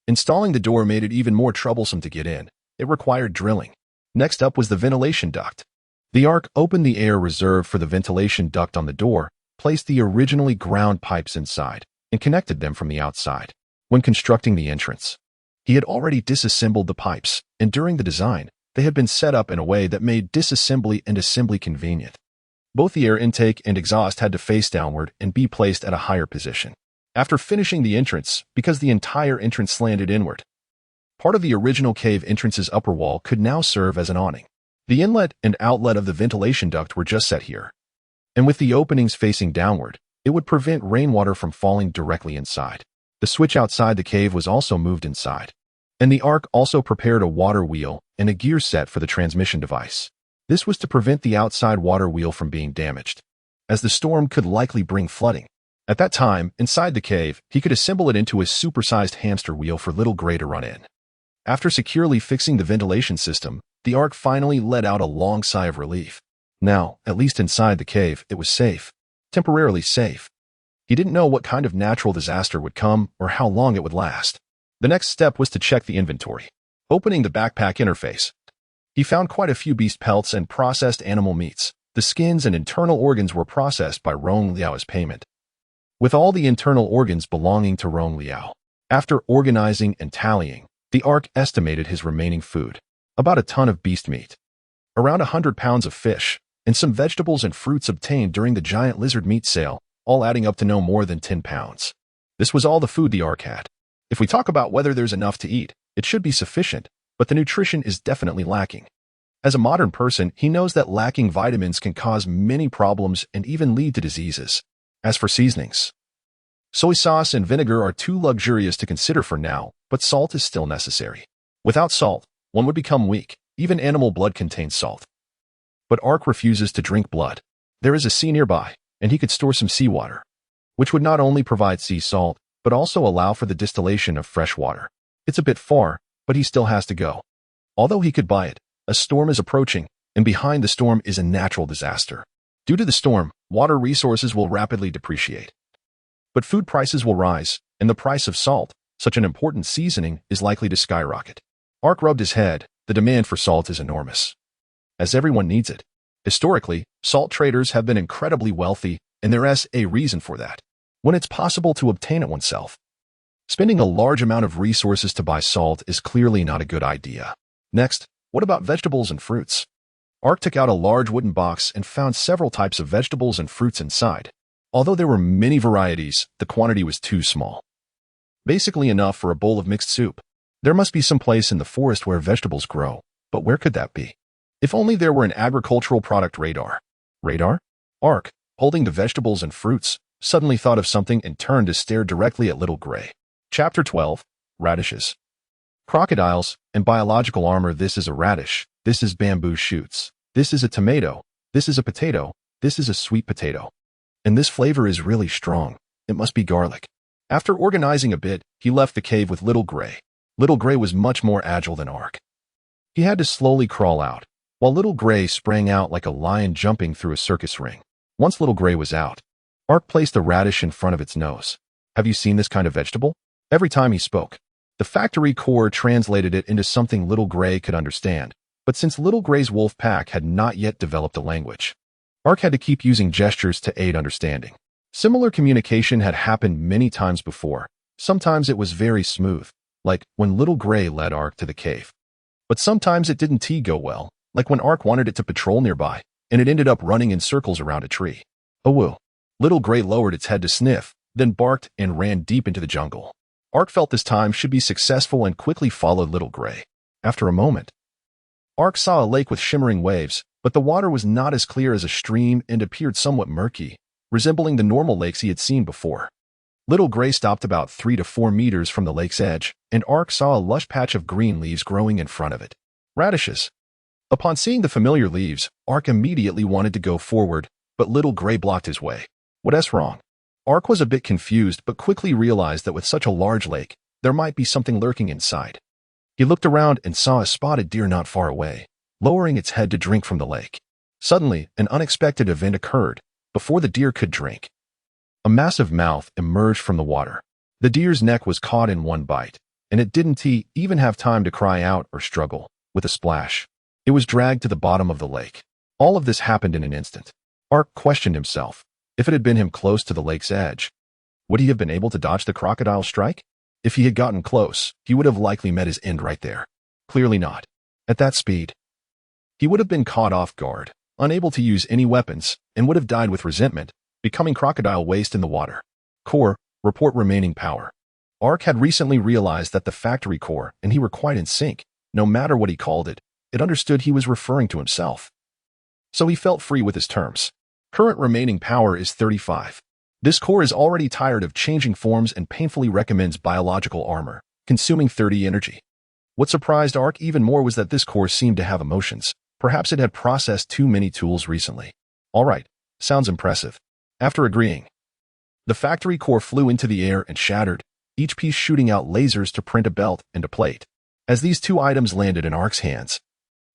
Installing the door made it even more troublesome to get in. It required drilling. Next up was the ventilation duct. The Ark opened the air reserved for the ventilation duct on the door, placed the originally ground pipes inside and connected them from the outside. When constructing the entrance, he had already disassembled the pipes, and during the design, they had been set up in a way that made disassembly and assembly convenient. Both the air intake and exhaust had to face downward and be placed at a higher position. After finishing the entrance, because the entire entrance slanted inward, part of the original cave entrance's upper wall could now serve as an awning. The inlet and outlet of the ventilation duct were just set here, and with the openings facing downward, it would prevent rainwater from falling directly inside. The switch outside the cave was also moved inside, and the Ark also prepared a water wheel and a gear set for the transmission device. This was to prevent the outside water wheel from being damaged, as the storm could likely bring flooding. At that time, inside the cave, he could assemble it into a supersized hamster wheel for Little Gray to run in. After securely fixing the ventilation system, the Ark finally let out a long sigh of relief. Now, at least inside the cave, it was safe. Temporarily safe. He didn't know what kind of natural disaster would come or how long it would last. The next step was to check the inventory. Opening the backpack interface, he found quite a few beast pelts and processed animal meats. The skins and internal organs were processed by Rong Liao as payment, with all the internal organs belonging to Rong Liao. After organizing and tallying, the Ark estimated his remaining food, about a ton of beast meat, around 100 pounds of fish, and some vegetables and fruits obtained during the giant lizard meat sale, all adding up to no more than 10 pounds. This was all the food the Ark had. If we talk about whether there's enough to eat, it should be sufficient, but the nutrition is definitely lacking. As a modern person, he knows that lacking vitamins can cause many problems and even lead to diseases. As for seasonings, soy sauce and vinegar are too luxurious to consider for now, but salt is still necessary. Without salt, one would become weak. Even animal blood contains salt. But Ark refuses to drink blood. There is a sea nearby, and he could store some seawater, which would not only provide sea salt, but also allow for the distillation of fresh water. It's a bit far, but he still has to go. Although he could buy it, a storm is approaching, and behind the storm is a natural disaster. Due to the storm, water resources will rapidly depreciate. But food prices will rise, and the price of salt, such an important seasoning, is likely to skyrocket. Ark rubbed his head. The demand for salt is enormous, as everyone needs it. Historically, salt traders have been incredibly wealthy, and there is a reason for that. When it's possible to obtain it oneself, spending a large amount of resources to buy salt is clearly not a good idea. Next, what about vegetables and fruits? Ark took out a large wooden box and found several types of vegetables and fruits inside. Although there were many varieties, the quantity was too small. Basically enough for a bowl of mixed soup. There must be some place in the forest where vegetables grow, but where could that be? If only there were an agricultural product radar. Radar? Ark, holding the vegetables and fruits, suddenly thought of something and turned to stare directly at Little Gray. Chapter 12. Radishes. Crocodiles and biological armor. This is a radish. This is bamboo shoots. This is a tomato. This is a potato. This is a sweet potato. And this flavor is really strong. It must be garlic. After organizing a bit, he left the cave with Little Gray. Little Gray was much more agile than Ark. He had to slowly crawl out, while Little Gray sprang out like a lion jumping through a circus ring. Once Little Gray was out, Ark placed the radish in front of its nose. Have you seen this kind of vegetable? Every time he spoke, the factory core translated it into something Little Gray could understand. But since Little Gray's wolf pack had not yet developed a language, Ark had to keep using gestures to aid understanding. Similar communication had happened many times before. Sometimes it was very smooth, like when Little Gray led Ark to the cave. But sometimes it didn't go well, like when Ark wanted it to patrol nearby, and it ended up running in circles around a tree. Oh woo. Little Gray lowered its head to sniff, then barked and ran deep into the jungle. Ark felt this time should be successful and quickly followed Little Gray. After a moment, Ark saw a lake with shimmering waves, but the water was not as clear as a stream and appeared somewhat murky, resembling the normal lakes he had seen before. Little Gray stopped about 3 to 4 meters from the lake's edge, and Ark saw a lush patch of green leaves growing in front of it. Radishes. Upon seeing the familiar leaves, Ark immediately wanted to go forward, but Little Gray blocked his way. What's wrong? Ark was a bit confused but quickly realized that with such a large lake, there might be something lurking inside. He looked around and saw a spotted deer not far away, lowering its head to drink from the lake. Suddenly, an unexpected event occurred. Before the deer could drink, a massive mouth emerged from the water. The deer's neck was caught in one bite, and it didn't even have time to cry out or struggle. With a splash, it was dragged to the bottom of the lake. All of this happened in an instant. Ark questioned himself. If it had been him close to the lake's edge, would he have been able to dodge the crocodile's strike? If he had gotten close, he would have likely met his end right there. Clearly not. At that speed, he would have been caught off guard, unable to use any weapons, and would have died with resentment, becoming crocodile waste in the water. Core, report remaining power. Ark had recently realized that the factory core and he were quite in sync. No matter what he called it, it understood he was referring to himself. So he felt free with his terms. Current remaining power is 35. This core is already tired of changing forms and painfully recommends biological armor, consuming 30 energy. What surprised Ark even more was that this core seemed to have emotions. Perhaps it had processed too many tools recently. All right, sounds impressive. After agreeing, the factory core flew into the air and shattered, each piece shooting out lasers to print a belt and a plate. As these two items landed in Ark's hands,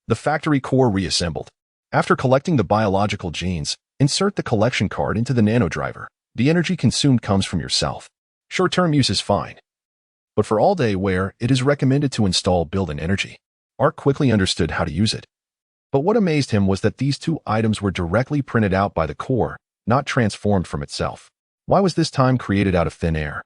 the factory core reassembled. After collecting the biological genes, insert the collection card into the nanodriver. The energy consumed comes from yourself. Short-term use is fine, but for all-day wear, it is recommended to install built-in energy. Ark quickly understood how to use it. But what amazed him was that these two items were directly printed out by the core, not transformed from itself. Why was this time created out of thin air?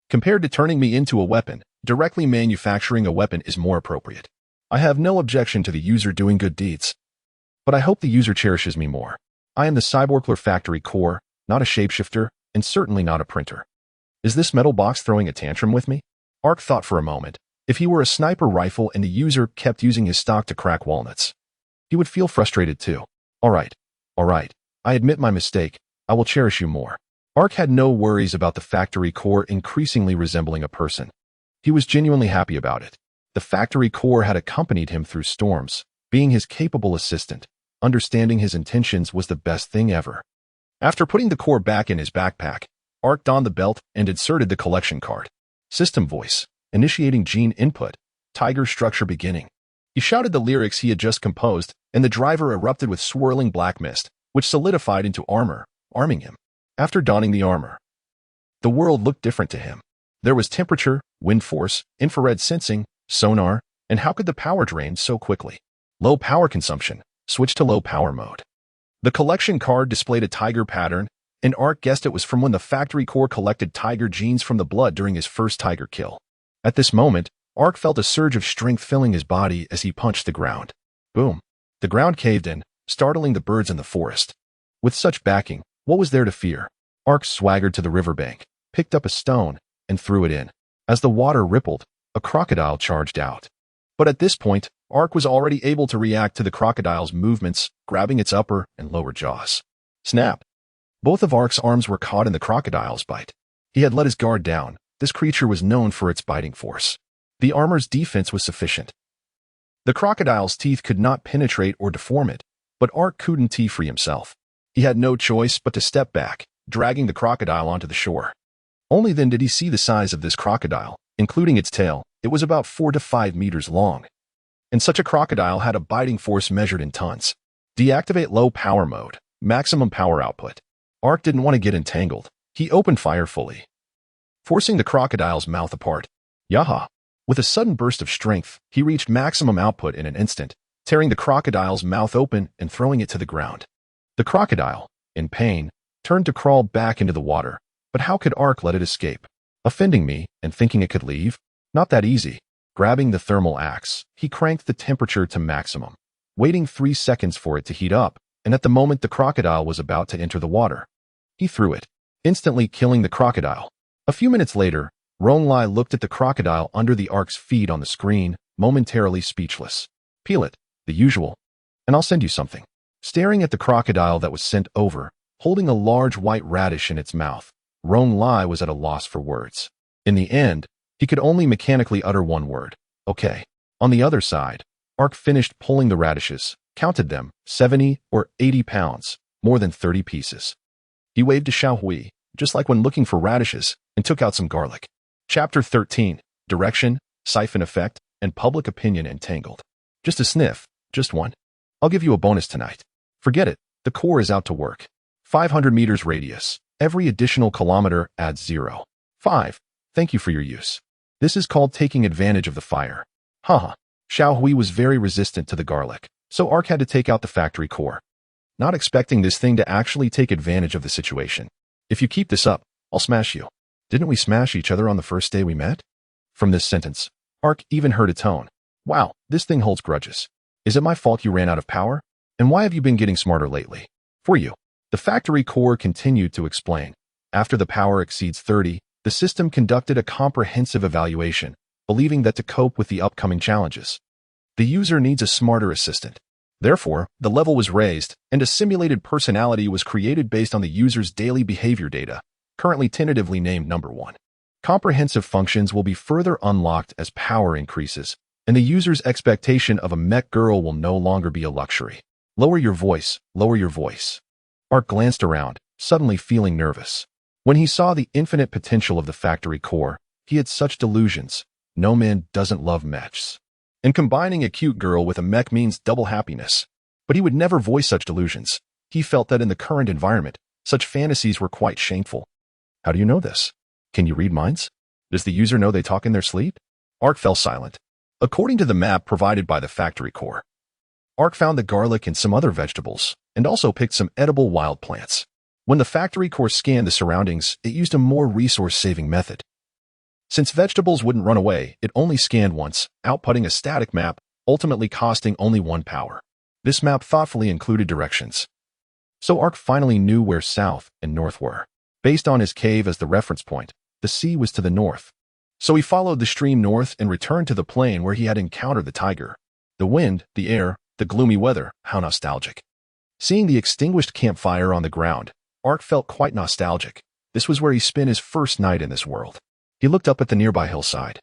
Compared to turning me into a weapon, directly manufacturing a weapon is more appropriate. I have no objection to the user doing good deeds, but I hope the user cherishes me more. I am the Cyborgler factory core, not a shapeshifter, and certainly not a printer. Is this metal box throwing a tantrum with me? Ark thought for a moment. If he were a sniper rifle and the user kept using his stock to crack walnuts, he would feel frustrated too. All right. I admit my mistake. I will cherish you more. Ark had no worries about the factory core increasingly resembling a person. He was genuinely happy about it. The factory core had accompanied him through storms, being his capable assistant. Understanding his intentions was the best thing ever. After putting the core back in his backpack, Ark donned the belt and inserted the collection card. System voice, initiating gene input, tiger structure beginning. He shouted the lyrics he had just composed, and the driver erupted with swirling black mist, which solidified into armor, arming him. After donning the armor, the world looked different to him. There was temperature, wind force, infrared sensing, sonar, and how could the power drain so quickly? Low power consumption. Switch to low power mode. The collection card displayed a tiger pattern, and Ark guessed it was from when the factory core collected tiger genes from the blood during his first tiger kill. At this moment, Ark felt a surge of strength filling his body as he punched the ground. Boom. The ground caved in, startling the birds in the forest. With such backing, what was there to fear? Ark swaggered to the riverbank, picked up a stone, and threw it in. As the water rippled, a crocodile charged out. But at this point, Ark was already able to react to the crocodile's movements, grabbing its upper and lower jaws. Snap! Both of Ark's arms were caught in the crocodile's bite. He had let his guard down. This creature was known for its biting force. The armor's defense was sufficient. The crocodile's teeth could not penetrate or deform it, but Ark couldn't free himself. He had no choice but to step back, dragging the crocodile onto the shore. Only then did he see the size of this crocodile, including its tail. It was about 4 to 5 meters long. And such a crocodile had a biting force measured in tons. Deactivate low power mode, maximum power output. Ark didn't want to get entangled. He opened fire fully, forcing the crocodile's mouth apart. Yaha! With a sudden burst of strength, he reached maximum output in an instant, tearing the crocodile's mouth open and throwing it to the ground. The crocodile, in pain, turned to crawl back into the water. But how could Ark let it escape? Offending me and thinking it could leave? Not that easy. Grabbing the thermal axe, he cranked the temperature to maximum, waiting 3 seconds for it to heat up, and at the moment the crocodile was about to enter the water, he threw it, instantly killing the crocodile. A few minutes later, Ronglai looked at the crocodile under the Ark's feed on the screen, momentarily speechless. Peel it, the usual, and I'll send you something. Staring at the crocodile that was sent over, holding a large white radish in its mouth, Ronglai was at a loss for words. In the end, he could only mechanically utter one word. Okay. On the other side, Ark finished pulling the radishes, counted them, 70 or 80 pounds, more than 30 pieces. He waved to Xiaohui, just like when looking for radishes, and took out some garlic. Chapter 13, Direction, Siphon Effect, and Public Opinion Entangled. Just a sniff, just one. I'll give you a bonus tonight. Forget it, the core is out to work. 500 meters radius. Every additional kilometer adds 0. 5. Thank you for your use. This is called taking advantage of the fire. Haha. Xiaohui was very resistant to the garlic, so Ark had to take out the factory core. not expecting this thing to actually take advantage of the situation. If you keep this up, I'll smash you. Didn't we smash each other on the first day we met? From this sentence, Ark even heard a tone. Wow, this thing holds grudges. Is it my fault you ran out of power? And why have you been getting smarter lately? For you. The factory core continued to explain. After the power exceeds 30, the system conducted a comprehensive evaluation, believing that to cope with the upcoming challenges, the user needs a smarter assistant. Therefore, the level was raised, and a simulated personality was created based on the user's daily behavior data, currently tentatively named Number 1. Comprehensive functions will be further unlocked as power increases, and the user's expectation of a mech girl will no longer be a luxury. Lower your voice, lower your voice. Ark glanced around, suddenly feeling nervous. When he saw the infinite potential of the factory core, he had such delusions. No man doesn't love mechs. And combining a cute girl with a mech means double happiness. But he would never voice such delusions. He felt that in the current environment, such fantasies were quite shameful. How do you know this? Can you read minds? Does the user know they talk in their sleep? Ark fell silent. According to the map provided by the factory core, Ark found the garlic and some other vegetables, and also picked some edible wild plants. When the factory core scanned the surroundings, it used a more resource-saving method. Since vegetables wouldn't run away, it only scanned once, outputting a static map, ultimately costing only 1 power. This map thoughtfully included directions. So Ark finally knew where south and north were. Based on his cave as the reference point, the sea was to the north. So he followed the stream north and returned to the plain where he had encountered the tiger. The wind, the air, the gloomy weather, how nostalgic. Seeing the extinguished campfire on the ground, Ark felt quite nostalgic. This was where he spent his first night in this world. He looked up at the nearby hillside,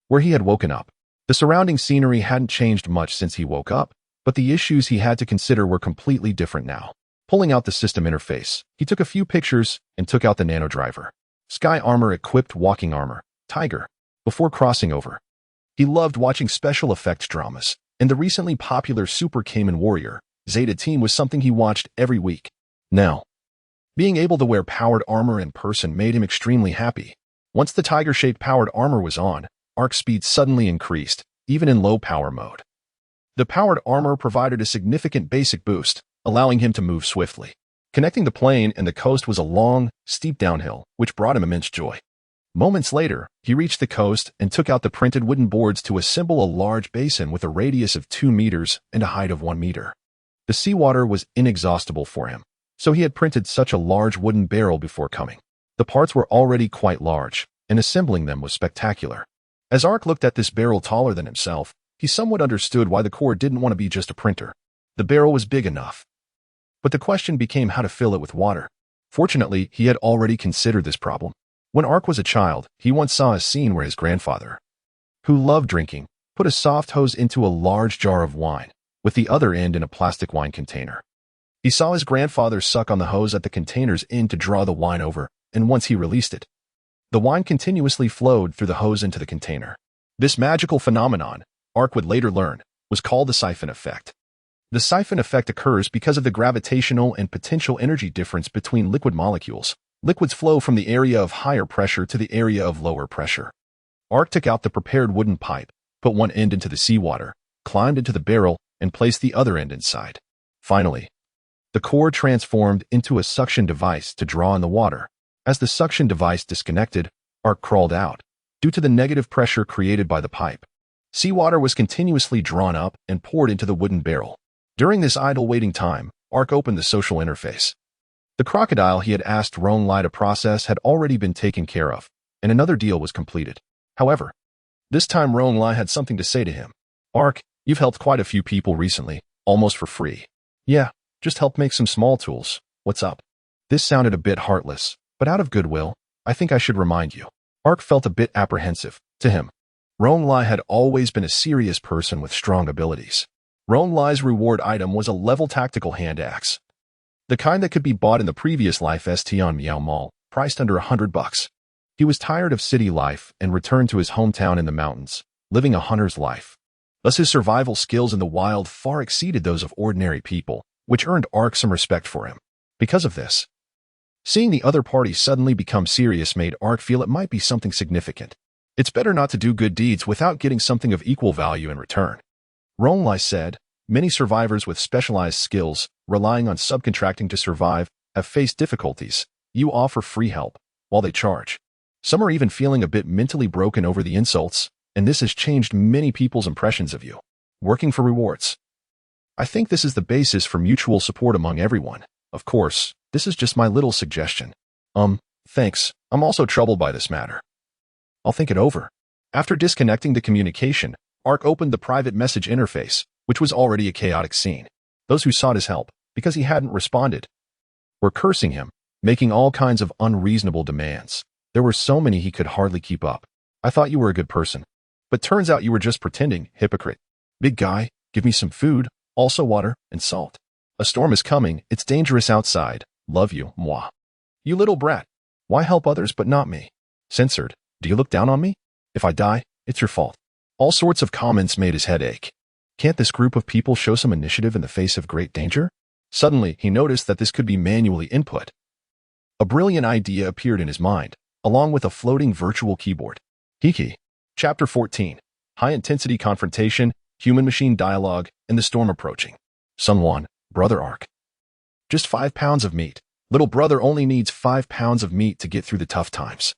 where he had woken up. The surrounding scenery hadn't changed much since he woke up, but the issues he had to consider were completely different now. Pulling out the system interface, he took a few pictures and took out the nano driver. Sky armor equipped walking armor, tiger, before crossing over. He loved watching special effects dramas, and the recently popular Super Cayman Warrior, Zeta Team was something he watched every week. Now, being able to wear powered armor in person made him extremely happy. Once the tiger-shaped powered armor was on, Ark's speed suddenly increased, even in low power mode. The powered armor provided a significant basic boost, allowing him to move swiftly. Connecting the plain and the coast was a long, steep downhill, which brought him immense joy. Moments later, he reached the coast and took out the printed wooden boards to assemble a large basin with a radius of 2 meters and a height of 1 meter. The seawater was inexhaustible for him, so he had printed such a large wooden barrel before coming. The parts were already quite large, and assembling them was spectacular. As Ark looked at this barrel taller than himself, he somewhat understood why the core didn't want to be just a printer. The barrel was big enough. But the question became how to fill it with water. Fortunately, he had already considered this problem. When Ark was a child, he once saw a scene where his grandfather, who loved drinking, put a soft hose into a large jar of wine, with the other end in a plastic wine container. He saw his grandfather suck on the hose at the container's end to draw the wine over, and once he released it, the wine continuously flowed through the hose into the container. This magical phenomenon, Ark would later learn, was called the siphon effect. The siphon effect occurs because of the gravitational and potential energy difference between liquid molecules. Liquids flow from the area of higher pressure to the area of lower pressure. Ark took out the prepared wooden pipe, put one end into the seawater, climbed into the barrel, and placed the other end inside. Finally, the core transformed into a suction device to draw in the water. As the suction device disconnected, Ark crawled out, due to the negative pressure created by the pipe. Seawater was continuously drawn up and poured into the wooden barrel. During this idle waiting time, Ark opened the social interface. The crocodile he had asked Rong Lai to process had already been taken care of, and another deal was completed. However, this time Rong Lai had something to say to him. Ark, you've helped quite a few people recently, almost for free. Yeah, just helped make some small tools. What's up? This sounded a bit heartless, but out of goodwill, I think I should remind you. Ark felt a bit apprehensive. To him, Rong Lai had always been a serious person with strong abilities. Rong Lai's reward item was a level tactical hand axe, the kind that could be bought in the previous life ST on Meow Mall, priced under $100. He was tired of city life and returned to his hometown in the mountains, living a hunter's life. Thus his survival skills in the wild far exceeded those of ordinary people, which earned Ark some respect for him. Because of this, seeing the other party suddenly become serious made Ark feel it might be something significant. It's better not to do good deeds without getting something of equal value in return. Rong Lai said, many survivors with specialized skills relying on subcontracting to survive, have faced difficulties. You offer free help, while they charge. Some are even feeling a bit mentally broken over the insults, and this has changed many people's impressions of you. Working for rewards. I think this is the basis for mutual support among everyone. Of course, this is just my little suggestion. Thanks. I'm also troubled by this matter. I'll think it over. After disconnecting the communication, Ark opened the private message interface, which was already a chaotic scene. Those who sought his help, because he hadn't responded, were cursing him, making all kinds of unreasonable demands. There were so many he could hardly keep up. I thought you were a good person. But turns out you were just pretending, hypocrite. Big guy, give me some food, also water and salt. A storm is coming, it's dangerous outside. Love you, moi. You little brat. Why help others but not me? Censored. Do you look down on me? If I die, it's your fault. All sorts of comments made his head ache. Can't this group of people show some initiative in the face of great danger? Suddenly, he noticed that this could be manually input. A brilliant idea appeared in his mind, along with a floating virtual keyboard. Hiki. Chapter 14. High-intensity confrontation, human-machine dialogue, and the storm approaching. Sunwon, Brother Ark. Just 5 pounds of meat. Little brother only needs 5 pounds of meat to get through the tough times.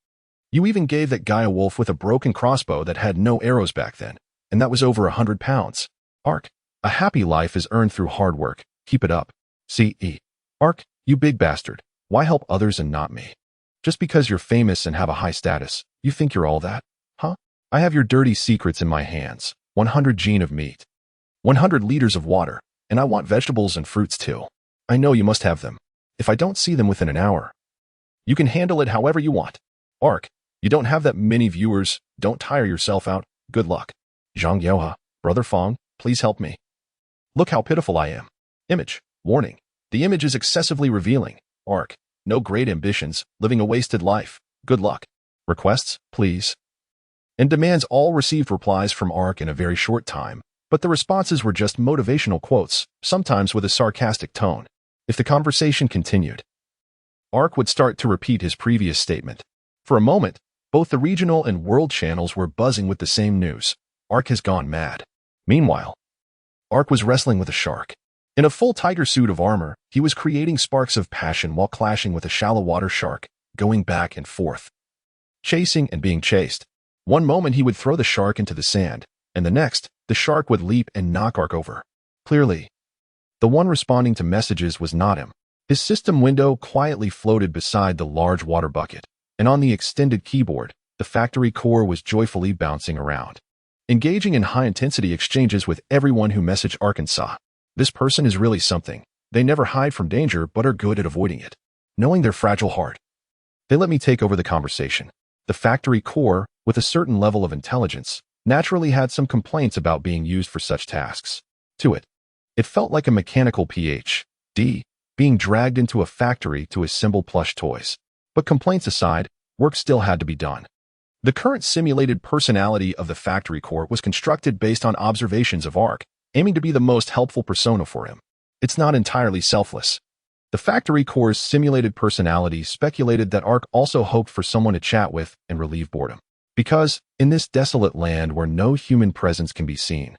You even gave that guy a wolf with a broken crossbow that had no arrows back then, and that was over 100 pounds. Ark, a happy life is earned through hard work. Keep it up. C.E. Ark, you big bastard. Why help others and not me? Just because you're famous and have a high status, you think you're all that? Huh? I have your dirty secrets in my hands. 100 gene of meat. 100 liters of water, and I want vegetables and fruits too. I know you must have them. If I don't see them within an hour, you can handle it however you want. Ark, you don't have that many viewers. Don't tire yourself out. Good luck. Zhang Yoha, Brother Fang, please help me. Look how pitiful I am. Image. Warning. The image is excessively revealing. Ark, no great ambitions, living a wasted life. Good luck. Requests, please. And demands all received replies from Ark in a very short time, but the responses were just motivational quotes, sometimes with a sarcastic tone. If the conversation continued, Ark would start to repeat his previous statement. For a moment, both the regional and world channels were buzzing with the same news. Ark has gone mad. Meanwhile, Ark was wrestling with a shark. In a full tiger suit of armor, he was creating sparks of passion while clashing with a shallow water shark, going back and forth, chasing and being chased. One moment he would throw the shark into the sand, and the next, the shark would leap and knock Ark over. Clearly, the one responding to messages was not him. His system window quietly floated beside the large water bucket, and on the extended keyboard, the factory core was joyfully bouncing around, engaging in high-intensity exchanges with everyone who messaged Arkansas. This person is really something. They never hide from danger but are good at avoiding it. Knowing their fragile heart, they let me take over the conversation. The factory core, with a certain level of intelligence, naturally had some complaints about being used for such tasks. To it, it felt like a mechanical PhD, being dragged into a factory to assemble plush toys. But complaints aside, work still had to be done. The current simulated personality of the factory core was constructed based on observations of Ark, aiming to be the most helpful persona for him. It's not entirely selfless. The factory core's simulated personality speculated that Ark also hoped for someone to chat with and relieve boredom. Because, in this desolate land where no human presence can be seen,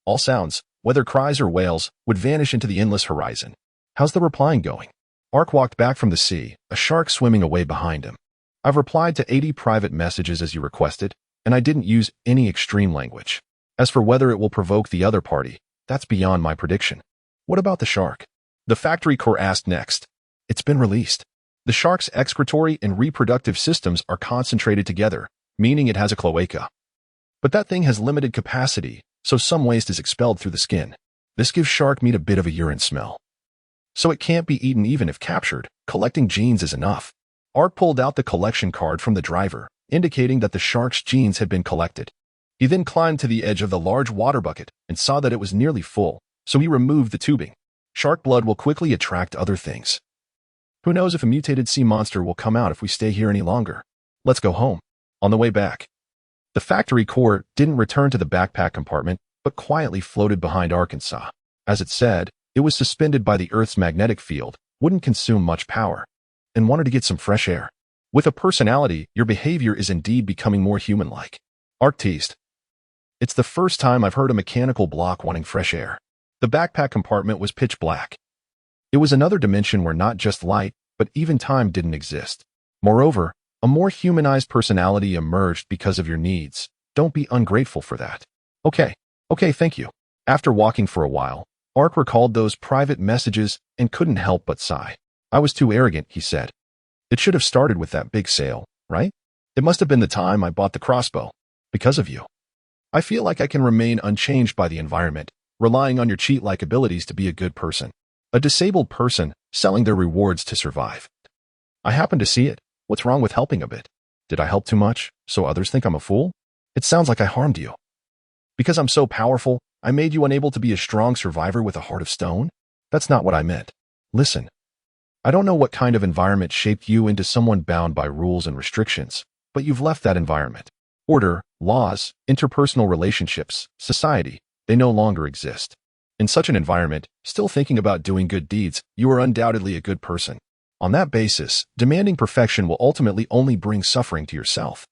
all sounds, whether cries or wails, would vanish into the endless horizon. How's the replying going? Ark walked back from the sea, a shark swimming away behind him. I've replied to 80 private messages as you requested, and I didn't use any extreme language. As for whether it will provoke the other party, that's beyond my prediction. What about the shark? The factory core asked next. It's been released. The shark's excretory and reproductive systems are concentrated together, meaning it has a cloaca. But that thing has limited capacity, so some waste is expelled through the skin. This gives shark meat a bit of a urine smell. So it can't be eaten even if captured. Collecting genes is enough. Ark pulled out the collection card from the driver, indicating that the shark's genes had been collected. He then climbed to the edge of the large water bucket and saw that it was nearly full, so he removed the tubing. Shark blood will quickly attract other things. Who knows if a mutated sea monster will come out if we stay here any longer. Let's go home. On the way back, the factory core didn't return to the backpack compartment, but quietly floated behind Arkansas. As it said, it was suspended by the Earth's magnetic field, wouldn't consume much power, and wanted to get some fresh air. With a personality, your behavior is indeed becoming more human-like. Ark teased. It's the first time I've heard a mechanical block wanting fresh air. The backpack compartment was pitch black. It was another dimension where not just light, but even time didn't exist. Moreover, a more humanized personality emerged because of your needs. Don't be ungrateful for that. Okay, thank you. After walking for a while, Ark recalled those private messages and couldn't help but sigh. I was too arrogant, he said. It should have started with that big sale, right? It must have been the time I bought the crossbow. Because of you. I feel like I can remain unchanged by the environment, relying on your cheat-like abilities to be a good person. A disabled person selling their rewards to survive. I happen to see it. What's wrong with helping a bit? Did I help too much, so others think I'm a fool? It sounds like I harmed you. Because I'm so powerful, I made you unable to be a strong survivor with a heart of stone? That's not what I meant. Listen. I don't know what kind of environment shaped you into someone bound by rules and restrictions, but you've left that environment. Order, laws, interpersonal relationships, society, they no longer exist. In such an environment, still thinking about doing good deeds, you are undoubtedly a good person. On that basis, demanding perfection will ultimately only bring suffering to yourself.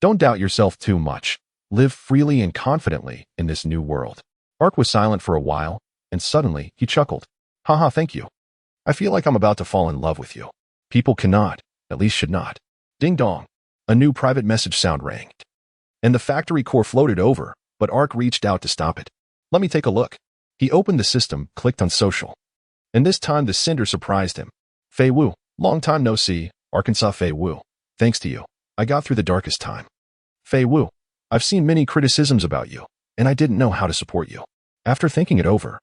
Don't doubt yourself too much. Live freely and confidently in this new world. Ark was silent for a while, and suddenly he chuckled. Haha, thank you. I feel like I'm about to fall in love with you. People cannot, at least should not. Ding dong. A new private message sound rang. And the factory core floated over, but Ark reached out to stop it. Let me take a look. He opened the system, clicked on social. And this time the sender surprised him. Fei Wu, long time no see, Arkansas Fei Wu. Thanks to you, I got through the darkest time. Fei Wu, I've seen many criticisms about you, and I didn't know how to support you. After thinking it over,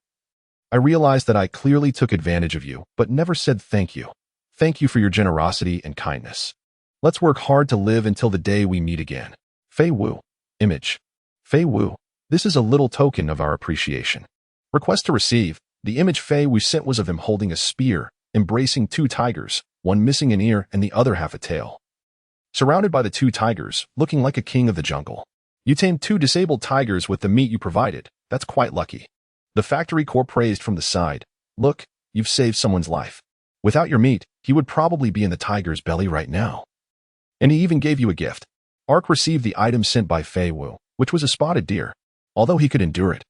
I realized that I clearly took advantage of you, but never said thank you. Thank you for your generosity and kindness. Let's work hard to live until the day we meet again. Fei Wu. Image. Fei Wu. This is a little token of our appreciation. Request to receive. The image Fei Wu sent was of him holding a spear, embracing two tigers, one missing an ear and the other half a tail. Surrounded by the two tigers, looking like a king of the jungle. You tamed two disabled tigers with the meat you provided. That's quite lucky. The factory core praised from the side. Look, you've saved someone's life. Without your meat, he would probably be in the tiger's belly right now. And he even gave you a gift. Ark received the item sent by Fei Wu, which was a spotted deer, although he could endure it.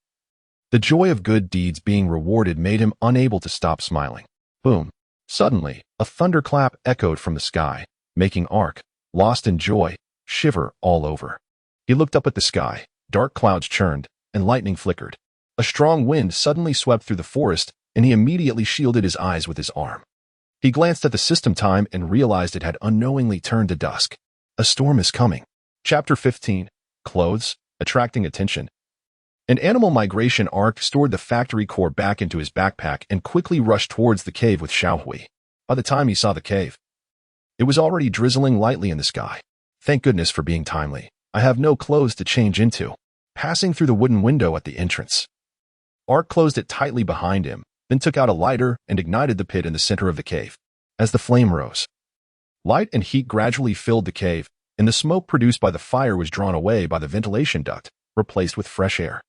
The joy of good deeds being rewarded made him unable to stop smiling. Boom. Suddenly, a thunderclap echoed from the sky, making Ark, lost in joy, shiver all over. He looked up at the sky, dark clouds churned, and lightning flickered. A strong wind suddenly swept through the forest, and he immediately shielded his eyes with his arm. He glanced at the system time and realized it had unknowingly turned to dusk. A storm is coming. Chapter 15. Clothes, attracting attention. An animal migration Ark stored the factory core back into his backpack and quickly rushed towards the cave with Xiaohui. By the time he saw the cave, it was already drizzling lightly in the sky. Thank goodness for being timely. I have no clothes to change into. Passing through the wooden window at the entrance, Ark closed it tightly behind him, then took out a lighter and ignited the pit in the center of the cave. As the flame rose, light and heat gradually filled the cave, and the smoke produced by the fire was drawn away by the ventilation duct, replaced with fresh air.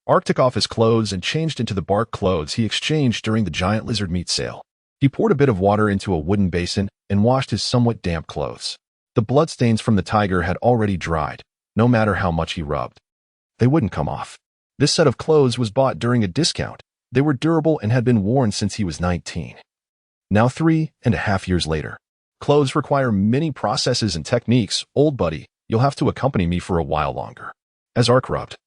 Ark took off his clothes and changed into the bark clothes he exchanged during the giant lizard meat sale. He poured a bit of water into a wooden basin and washed his somewhat damp clothes. The bloodstains from the tiger had already dried, no matter how much he rubbed. They wouldn't come off. This set of clothes was bought during a discount. They were durable and had been worn since he was 19. Now 3.5 years later. Clothes require many processes and techniques. Old buddy, you'll have to accompany me for a while longer. As Ark rubbed,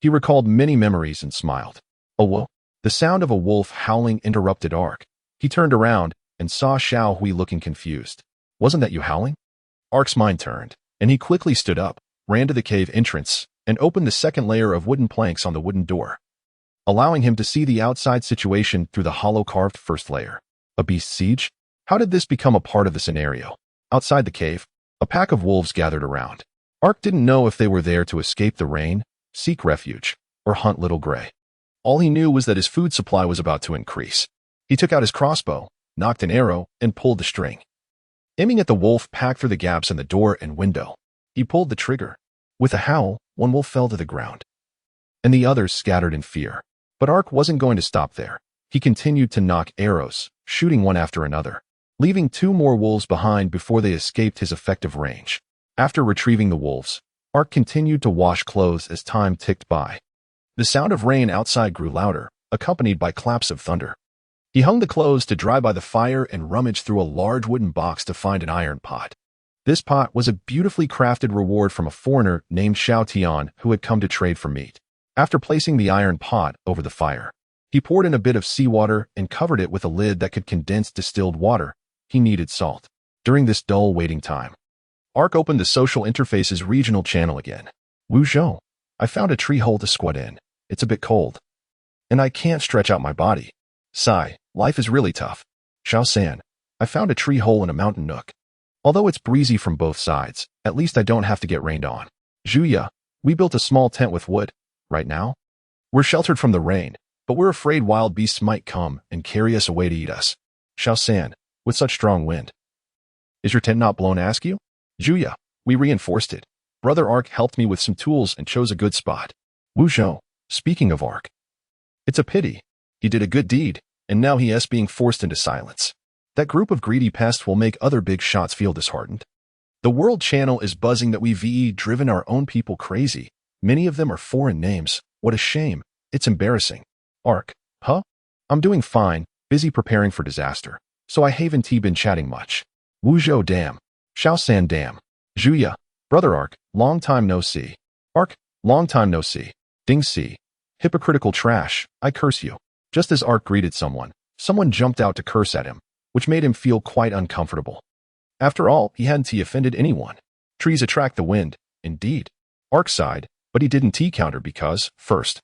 he recalled many memories and smiled. Oh, whoa. The sound of a wolf howling interrupted Ark. He turned around and saw Xiaohui looking confused. Wasn't that you howling? Ark's mind turned, and he quickly stood up, ran to the cave entrance, and opened the second layer of wooden planks on the wooden door, allowing him to see the outside situation through the hollow-carved first layer. A beast siege? How did this become a part of the scenario? Outside the cave, a pack of wolves gathered around. Ark didn't know if they were there to escape the rain, seek refuge, or hunt Little Gray. All he knew was that his food supply was about to increase. He took out his crossbow, knocked an arrow, and pulled the string. Aiming at the wolf packed through the gaps in the door and window, he pulled the trigger. With a howl, one wolf fell to the ground, and the others scattered in fear. But Ark wasn't going to stop there. He continued to knock arrows, shooting one after another, leaving 2 more wolves behind before they escaped his effective range. After retrieving the wolves, Ark continued to wash clothes as time ticked by. The sound of rain outside grew louder, accompanied by claps of thunder. He hung the clothes to dry by the fire and rummaged through a large wooden box to find an iron pot. This pot was a beautifully crafted reward from a foreigner named Xiao Tian who had come to trade for meat. After placing the iron pot over the fire, he poured in a bit of seawater and covered it with a lid that could condense distilled water. He needed salt. During this dull waiting time, Ark opened the social interface's regional channel again. Wu Zhou, I found a tree hole to squat in. It's a bit cold, and I can't stretch out my body. Sigh, life is really tough. Xiao San, I found a tree hole in a mountain nook. Although it's breezy from both sides, at least I don't have to get rained on. Zhuya, we built a small tent with wood. Right now, we're sheltered from the rain, but we're afraid wild beasts might come and carry us away to eat us. Xiao San, with such strong wind. Is your tent not blown askew? Zhuya, we reinforced it. Brother Ark helped me with some tools and chose a good spot. Wu Zhou, speaking of Ark, it's a pity. He did a good deed, and now he is being forced into silence. That group of greedy pests will make other big shots feel disheartened. The world channel is buzzing that we've driven our own people crazy. Many of them are foreign names. What a shame. It's embarrassing. Ark, huh? I'm doing fine, busy preparing for disaster, so I haven't been chatting much. Wu Zhou damn. Xiao San damn. Zhuya, brother Ark, long time no see. Ark, long time no see. Ding si. Hypocritical trash, I curse you. Just as Ark greeted someone jumped out to curse at him, which made him feel quite uncomfortable. After all, he hadn't offended anyone. Trees attract the wind, indeed. Ark sighed, but he didn't counter because, first,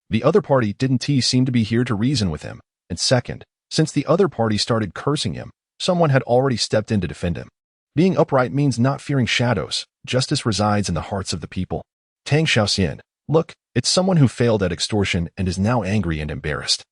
the other party didn't seem to be here to reason with him, and second, since the other party started cursing him, someone had already stepped in to defend him. Being upright means not fearing shadows. Justice resides in the hearts of the people. Tang Xiaoxian, look, it's someone who failed at extortion and is now angry and embarrassed.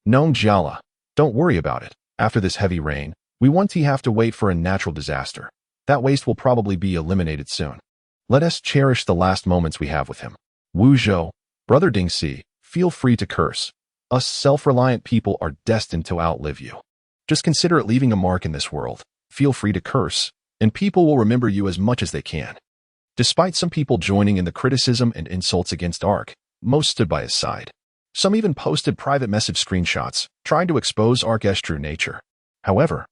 Nong Jiala, don't worry about it. After this heavy rain, we won't have to wait for a natural disaster. That waste will probably be eliminated soon. Let us cherish the last moments we have with him. Wu Zhou, brother Ding Si, feel free to curse. Us self-reliant people are destined to outlive you. Just consider it leaving a mark in this world. Feel free to curse, and people will remember you as much as they can. Despite some people joining in the criticism and insults against Ark, most stood by his side. Some even posted private message screenshots, trying to expose Ark's true nature. However,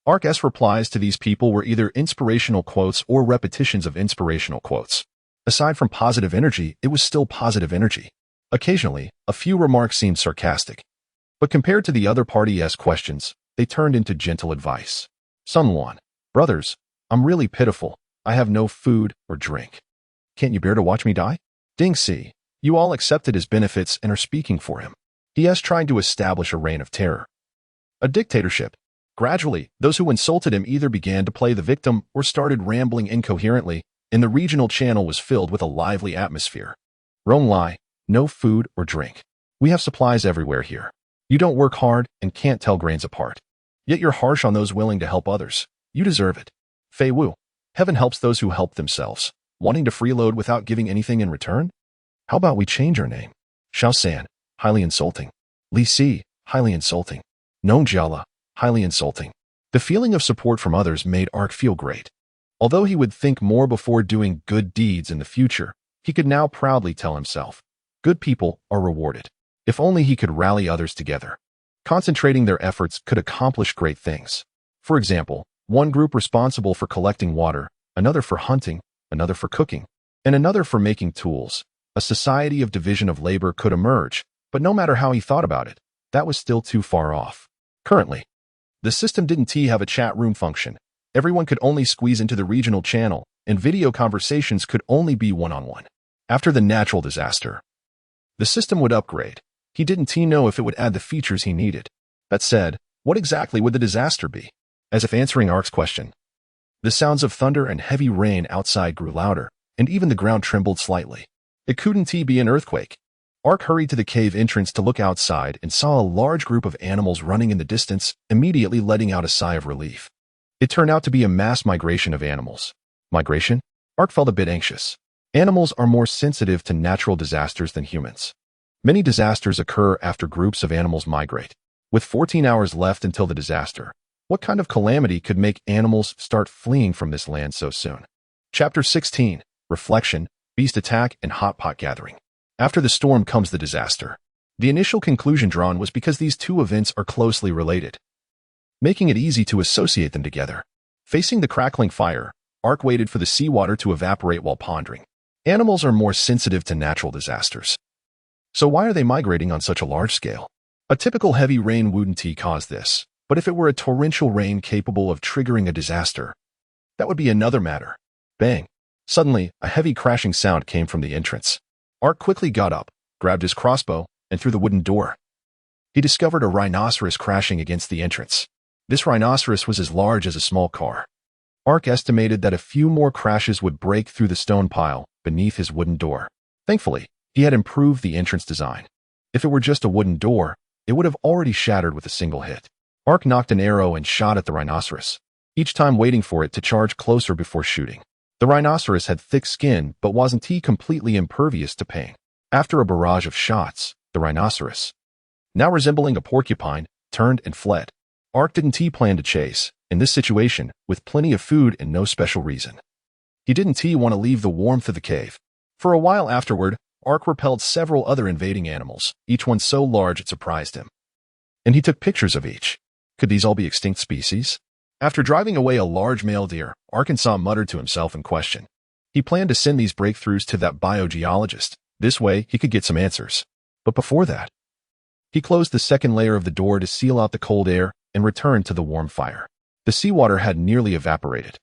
Ark's replies to these people were either inspirational quotes or repetitions of inspirational quotes. Aside from positive energy, it was still positive energy. Occasionally, a few remarks seemed sarcastic. But compared to the other party's questions, they turned into gentle advice. Someone, brothers, I'm really pitiful. I have no food or drink. Can't you bear to watch me die? Ding Si, you all accepted his benefits and are speaking for him. He has tried to establish a reign of terror. A dictatorship. Gradually, those who insulted him either began to play the victim or started rambling incoherently, and the regional channel was filled with a lively atmosphere. Wrong lie, no food or drink. We have supplies everywhere here. You don't work hard and can't tell grains apart. Yet you're harsh on those willing to help others. You deserve it. Fei Wu, heaven helps those who help themselves. Wanting to freeload without giving anything in return? How about we change our name? Xiao San, highly insulting. Li Si, highly insulting. Nong Jiala, highly insulting. The feeling of support from others made Ark feel great. Although he would think more before doing good deeds in the future, he could now proudly tell himself, good people are rewarded. If only he could rally others together. Concentrating their efforts could accomplish great things. For example, one group responsible for collecting water, another for hunting, another for cooking, and another for making tools. A society of division of labor could emerge, but no matter how he thought about it, that was still too far off. Currently, the system didn't have a chat room function. Everyone could only squeeze into the regional channel, and video conversations could only be one-on-one. After the natural disaster, the system would upgrade. He didn't know if it would add the features he needed. That said, what exactly would the disaster be? As if answering Ark's question, the sounds of thunder and heavy rain outside grew louder, and even the ground trembled slightly. It couldn't be an earthquake. Ark hurried to the cave entrance to look outside and saw a large group of animals running in the distance, immediately letting out a sigh of relief. It turned out to be a mass migration of animals. Migration? Ark felt a bit anxious. Animals are more sensitive to natural disasters than humans. Many disasters occur after groups of animals migrate. With 14 hours left until the disaster, what kind of calamity could make animals start fleeing from this land so soon? Chapter 16, Reflection, Beast Attack and Hotpot Gathering. After the storm comes the disaster. The initial conclusion drawn was because these two events are closely related, making it easy to associate them together. Facing the crackling fire, Ark waited for the seawater to evaporate while pondering. Animals are more sensitive to natural disasters. So why are they migrating on such a large scale? A typical heavy rain wouldn't cause this, but if it were a torrential rain capable of triggering a disaster, that would be another matter. Bang! Suddenly, a heavy crashing sound came from the entrance. Ark quickly got up, grabbed his crossbow, and through the wooden door. He discovered a rhinoceros crashing against the entrance. This rhinoceros was as large as a small car. Ark estimated that a few more crashes would break through the stone pile beneath his wooden door. Thankfully, he had improved the entrance design. If it were just a wooden door, it would have already shattered with a single hit. Ark knocked an arrow and shot at the rhinoceros, each time waiting for it to charge closer before shooting. The rhinoceros had thick skin but wasn't completely impervious to pain. After a barrage of shots, the rhinoceros, now resembling a porcupine, turned and fled. Ark didn't plan to chase, in this situation, with plenty of food and no special reason. He didn't want to leave the warmth of the cave. For a while afterward, Ark repelled several other invading animals, each one so large it surprised him. And he took pictures of each. Could these all be extinct species? After driving away a large male deer, Arkansas muttered to himself in question. He planned to send these breakthroughs to that biogeologist. This way, he could get some answers. But before that, he closed the second layer of the door to seal out the cold air and returned to the warm fire. The seawater had nearly evaporated,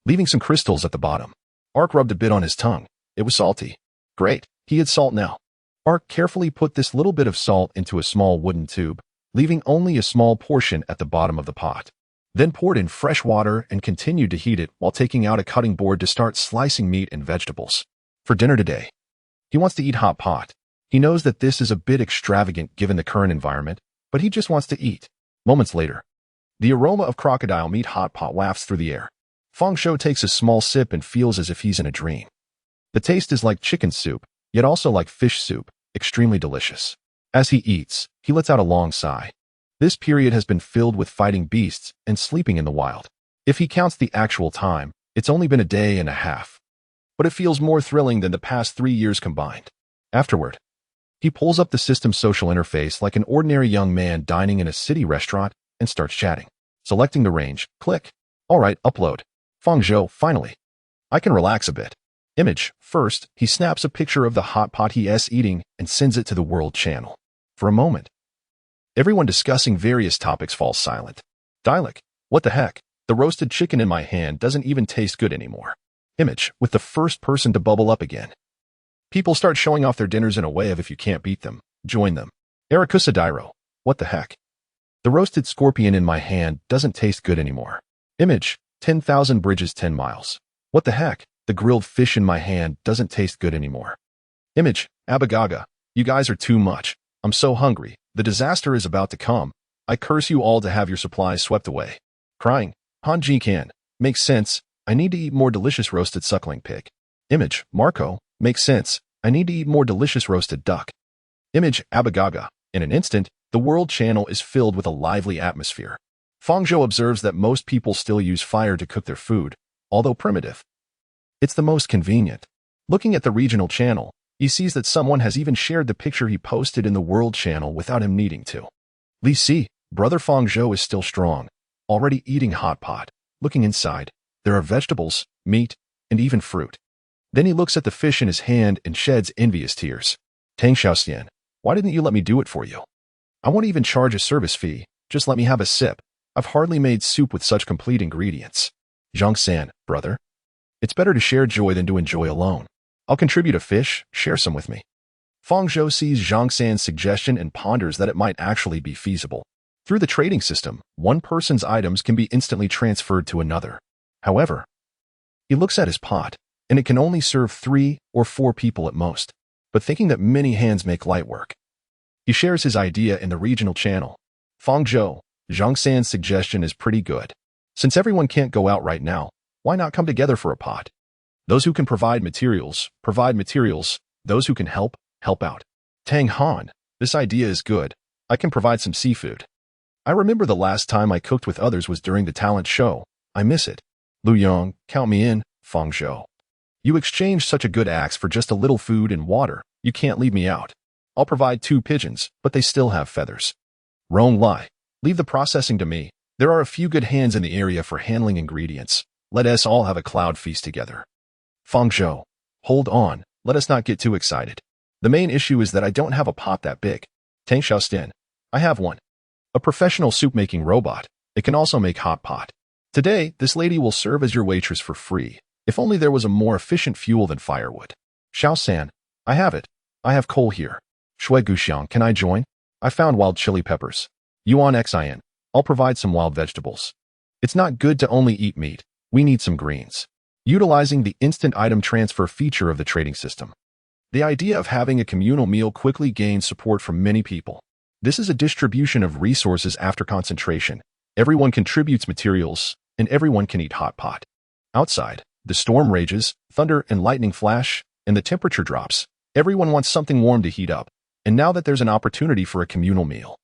leaving some crystals at the bottom. Ark rubbed a bit on his tongue. It was salty. Great, he had salt now. Ark carefully put this little bit of salt into a small wooden tube, leaving only a small portion at the bottom of the pot. Then poured in fresh water and continued to heat it while taking out a cutting board to start slicing meat and vegetables. For dinner today, he wants to eat hot pot. He knows that this is a bit extravagant given the current environment, but he just wants to eat. Moments later, the aroma of crocodile meat hot pot wafts through the air. Fang Zhou takes a small sip and feels as if he's in a dream. The taste is like chicken soup, yet also like fish soup, extremely delicious. As he eats, he lets out a long sigh. This period has been filled with fighting beasts and sleeping in the wild. If he counts the actual time, it's only been a day and a half. But it feels more thrilling than the past 3 years combined. Afterward, he pulls up the system's social interface like an ordinary young man dining in a city restaurant and starts chatting. Selecting the range, click. All right, upload. Fang Zhou, finally. I can relax a bit. Image. First, he snaps a picture of the hot pot he is eating and sends it to the world channel. For a moment, everyone discussing various topics falls silent. Dialect. What the heck? The roasted chicken in my hand doesn't even taste good anymore. Image. With the first person to bubble up again. People start showing off their dinners in a way of if you can't beat them, join them. Arakusa Dairo. What the heck? The roasted scorpion in my hand doesn't taste good anymore. Image. 10,000 bridges 10 miles. What the heck? The grilled fish in my hand doesn't taste good anymore. Image. Abagaga. You guys are too much. I'm so hungry. The disaster is about to come. I curse you all to have your supplies swept away. Crying. Hanji can. Makes sense. I need to eat more delicious roasted suckling pig. Image. Marco. Makes sense. I need to eat more delicious roasted duck. Image. Abagaga. In an instant, the world channel is filled with a lively atmosphere. Fang Zhou observes that most people still use fire to cook their food, although primitive. It's the most convenient. Looking at the regional channel, he sees that someone has even shared the picture he posted in the world channel without him needing to. Li Si, brother Fang Zhou is still strong, already eating hot pot. Looking inside, there are vegetables, meat, and even fruit. Then he looks at the fish in his hand and sheds envious tears. Tang Xiaoxian, why didn't you let me do it for you? I won't even charge a service fee, just let me have a sip. I've hardly made soup with such complete ingredients. Zhang San, brother. It's better to share joy than to enjoy alone. I'll contribute a fish, share some with me. Fang Zhou sees Zhang San's suggestion and ponders that it might actually be feasible. Through the trading system, one person's items can be instantly transferred to another. However, he looks at his pot, and it can only serve 3 or 4 people at most. But thinking that many hands make light work, he shares his idea in the regional channel. Fang Zhou, Zhang San's suggestion is pretty good. Since everyone can't go out right now, why not come together for a pot? Those who can provide materials, provide materials. Those who can help, help out. Tang Han, this idea is good. I can provide some seafood. I remember the last time I cooked with others was during the talent show. I miss it. Lu Yong, count me in, Fang Zhou. You exchanged such a good axe for just a little food and water. You can't leave me out. I'll provide 2 pigeons, but they still have feathers. Wrong lie. Leave the processing to me. There are a few good hands in the area for handling ingredients. Let us all have a cloud feast together. Fang Zhou. Hold on, let us not get too excited. The main issue is that I don't have a pot that big. Tang Xiaoxian. I have one. A professional soup-making robot. It can also make Hotpot. Today, this lady will serve as your waitress for free. If only there was a more efficient fuel than firewood. Xiao-san. I have it. I have coal here. Shui Guxiang, can I join? I found wild chili peppers. Yuan Xian. I'll provide some wild vegetables. It's not good to only eat meat. We need some greens. Utilizing the instant item transfer feature of the trading system. The idea of having a communal meal quickly gains support from many people. This is a distribution of resources after concentration. Everyone contributes materials, and everyone can eat hot pot. Outside, the storm rages, thunder and lightning flash, and the temperature drops. Everyone wants something warm to heat up, and now that there's an opportunity for a communal meal,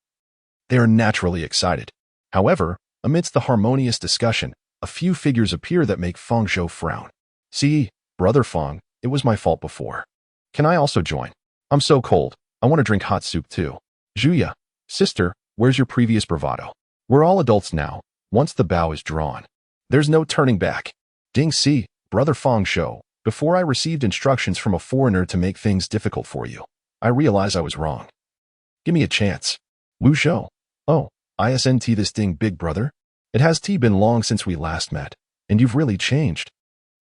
they are naturally excited. However, amidst the harmonious discussion, a few figures appear that make Fang Zhou frown. See, Brother Fang, it was my fault before. Can I also join? I'm so cold. I want to drink hot soup too. Zhuya, sister, where's your previous bravado? We're all adults now. Once the bow is drawn, there's no turning back. Ding Si, Brother Fang Zhou, before I received instructions from a foreigner to make things difficult for you, I realized I was wrong. Give me a chance. Wu Zhou. Oh, isn't this thing big, brother? It has been long since we last met, and you've really changed.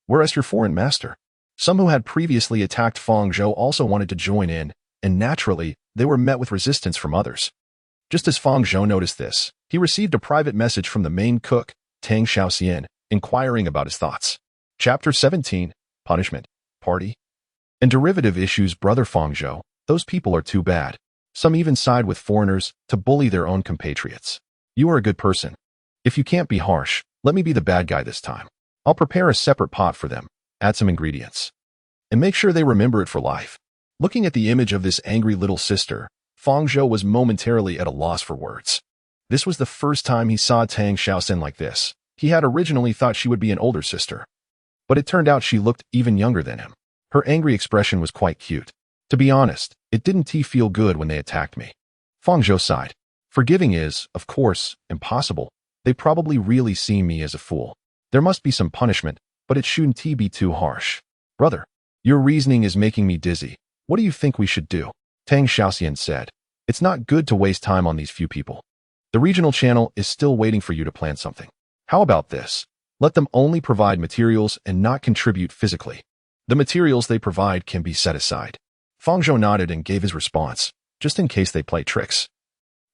Whereas your foreign master. Some who had previously attacked Fang Zhou also wanted to join in, and naturally, they were met with resistance from others. Just as Fang Zhou noticed this, he received a private message from the main cook, Tang Xiaoxian, inquiring about his thoughts. Chapter 17, Punishment, Party, and Derivative Issues. Brother Fang Zhou, those people are too bad. Some even side with foreigners to bully their own compatriots. You are a good person. If you can't be harsh, let me be the bad guy this time. I'll prepare a separate pot for them, add some ingredients, and make sure they remember it for life. Looking at the image of this angry little sister, Fang Zhou was momentarily at a loss for words. This was the first time he saw Tang Xiaoxian like this. He had originally thought she would be an older sister, but it turned out she looked even younger than him. Her angry expression was quite cute. To be honest, it didn't feel good when they attacked me. Fang Zhou sighed. Forgiving is, of course, impossible. They probably really see me as a fool. There must be some punishment, but it shouldn't be too harsh. Brother, your reasoning is making me dizzy. What do you think we should do? Tang Xiaoxian said. It's not good to waste time on these few people. The regional channel is still waiting for you to plan something. How about this? Let them only provide materials and not contribute physically. The materials they provide can be set aside. Fang Zhou nodded and gave his response, just in case they play tricks.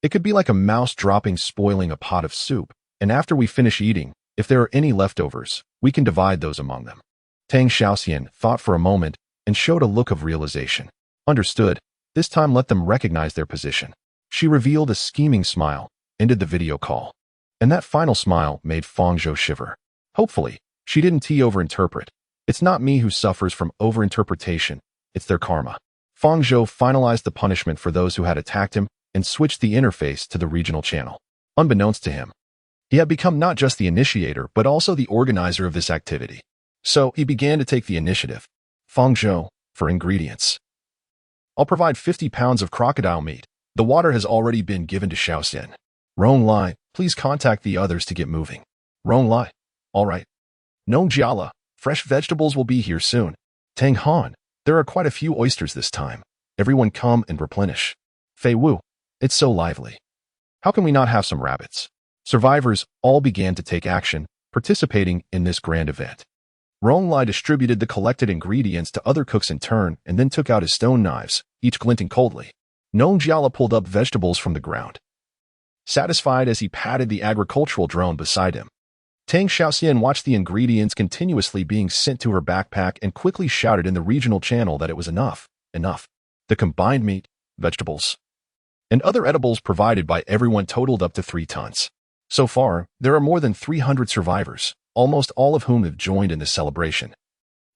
It could be like a mouse spoiling a pot of soup, and after we finish eating, if there are any leftovers, we can divide those among them. Tang Xiaoxian thought for a moment and showed a look of realization. Understood. This time let them recognize their position. She revealed a scheming smile, ended the video call. And that final smile made Fang Zhou shiver. Hopefully, she didn't overinterpret. It's not me who suffers from overinterpretation, it's their karma. Fang Zhou finalized the punishment for those who had attacked him and switched the interface to the regional channel. Unbeknownst to him, he had become not just the initiator but also the organizer of this activity. So he began to take the initiative. Fang Zhou, for ingredients. I'll provide 50 pounds of crocodile meat. The water has already been given to Xiaoxian. Rong Lai, please contact the others to get moving. Rong Lai. All right. Nong Jiala, fresh vegetables will be here soon. Tang Han, there are quite a few oysters this time. Everyone come and replenish. Fei Wu, it's so lively. How can we not have some rabbits? Survivors all began to take action, participating in this grand event. Rong Lai distributed the collected ingredients to other cooks in turn and then took out his stone knives, each glinting coldly. Nong Jiala pulled up vegetables from the ground, satisfied as he patted the agricultural drone beside him. Tang Xiaoxian watched the ingredients continuously being sent to her backpack and quickly shouted in the regional channel that it was enough. The combined meat, vegetables, and other edibles provided by everyone totaled up to 3 tons. So far, there are more than 300 survivors, almost all of whom have joined in this celebration,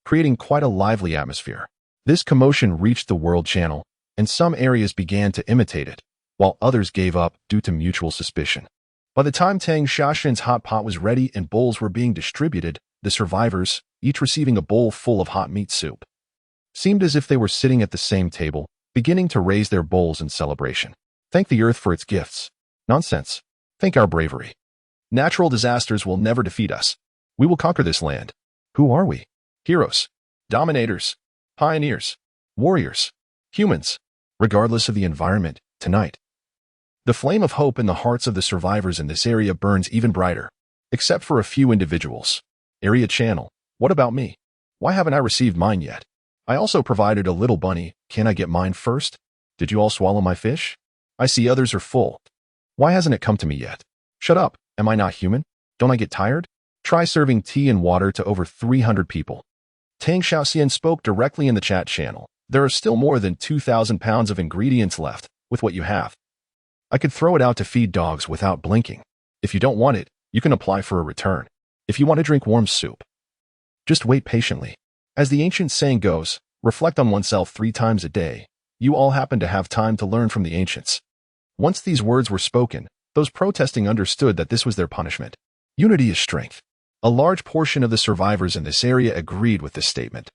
creating quite a lively atmosphere. This commotion reached the world channel, and some areas began to imitate it, while others gave up due to mutual suspicion. By the time Tang Xiaoxian's hot pot was ready and bowls were being distributed, the survivors, each receiving a bowl full of hot meat soup, seemed as if they were sitting at the same table, beginning to raise their bowls in celebration. Thank the earth for its gifts. Nonsense. Thank our bravery. Natural disasters will never defeat us. We will conquer this land. Who are we? Heroes, dominators, pioneers, warriors, humans, regardless of the environment, tonight. The flame of hope in the hearts of the survivors in this area burns even brighter, except for a few individuals. Area channel, what about me? Why haven't I received mine yet? I also provided a little bunny. Can I get mine first? Did you all swallow my fish? I see others are full. Why hasn't it come to me yet? Shut up. Am I not human? Don't I get tired? Try serving tea and water to over 300 people. Tang Xiaoxian spoke directly in the chat channel. There are still more than 2,000 pounds of ingredients left with what you have. I could throw it out to feed dogs without blinking. If you don't want it, you can apply for a return. If you want to drink warm soup, just wait patiently. As the ancient saying goes, reflect on oneself 3 times a day. You all happen to have time to learn from the ancients. Once these words were spoken, those protesting understood that this was their punishment. Unity is strength. A large portion of the survivors in this area agreed with this statement.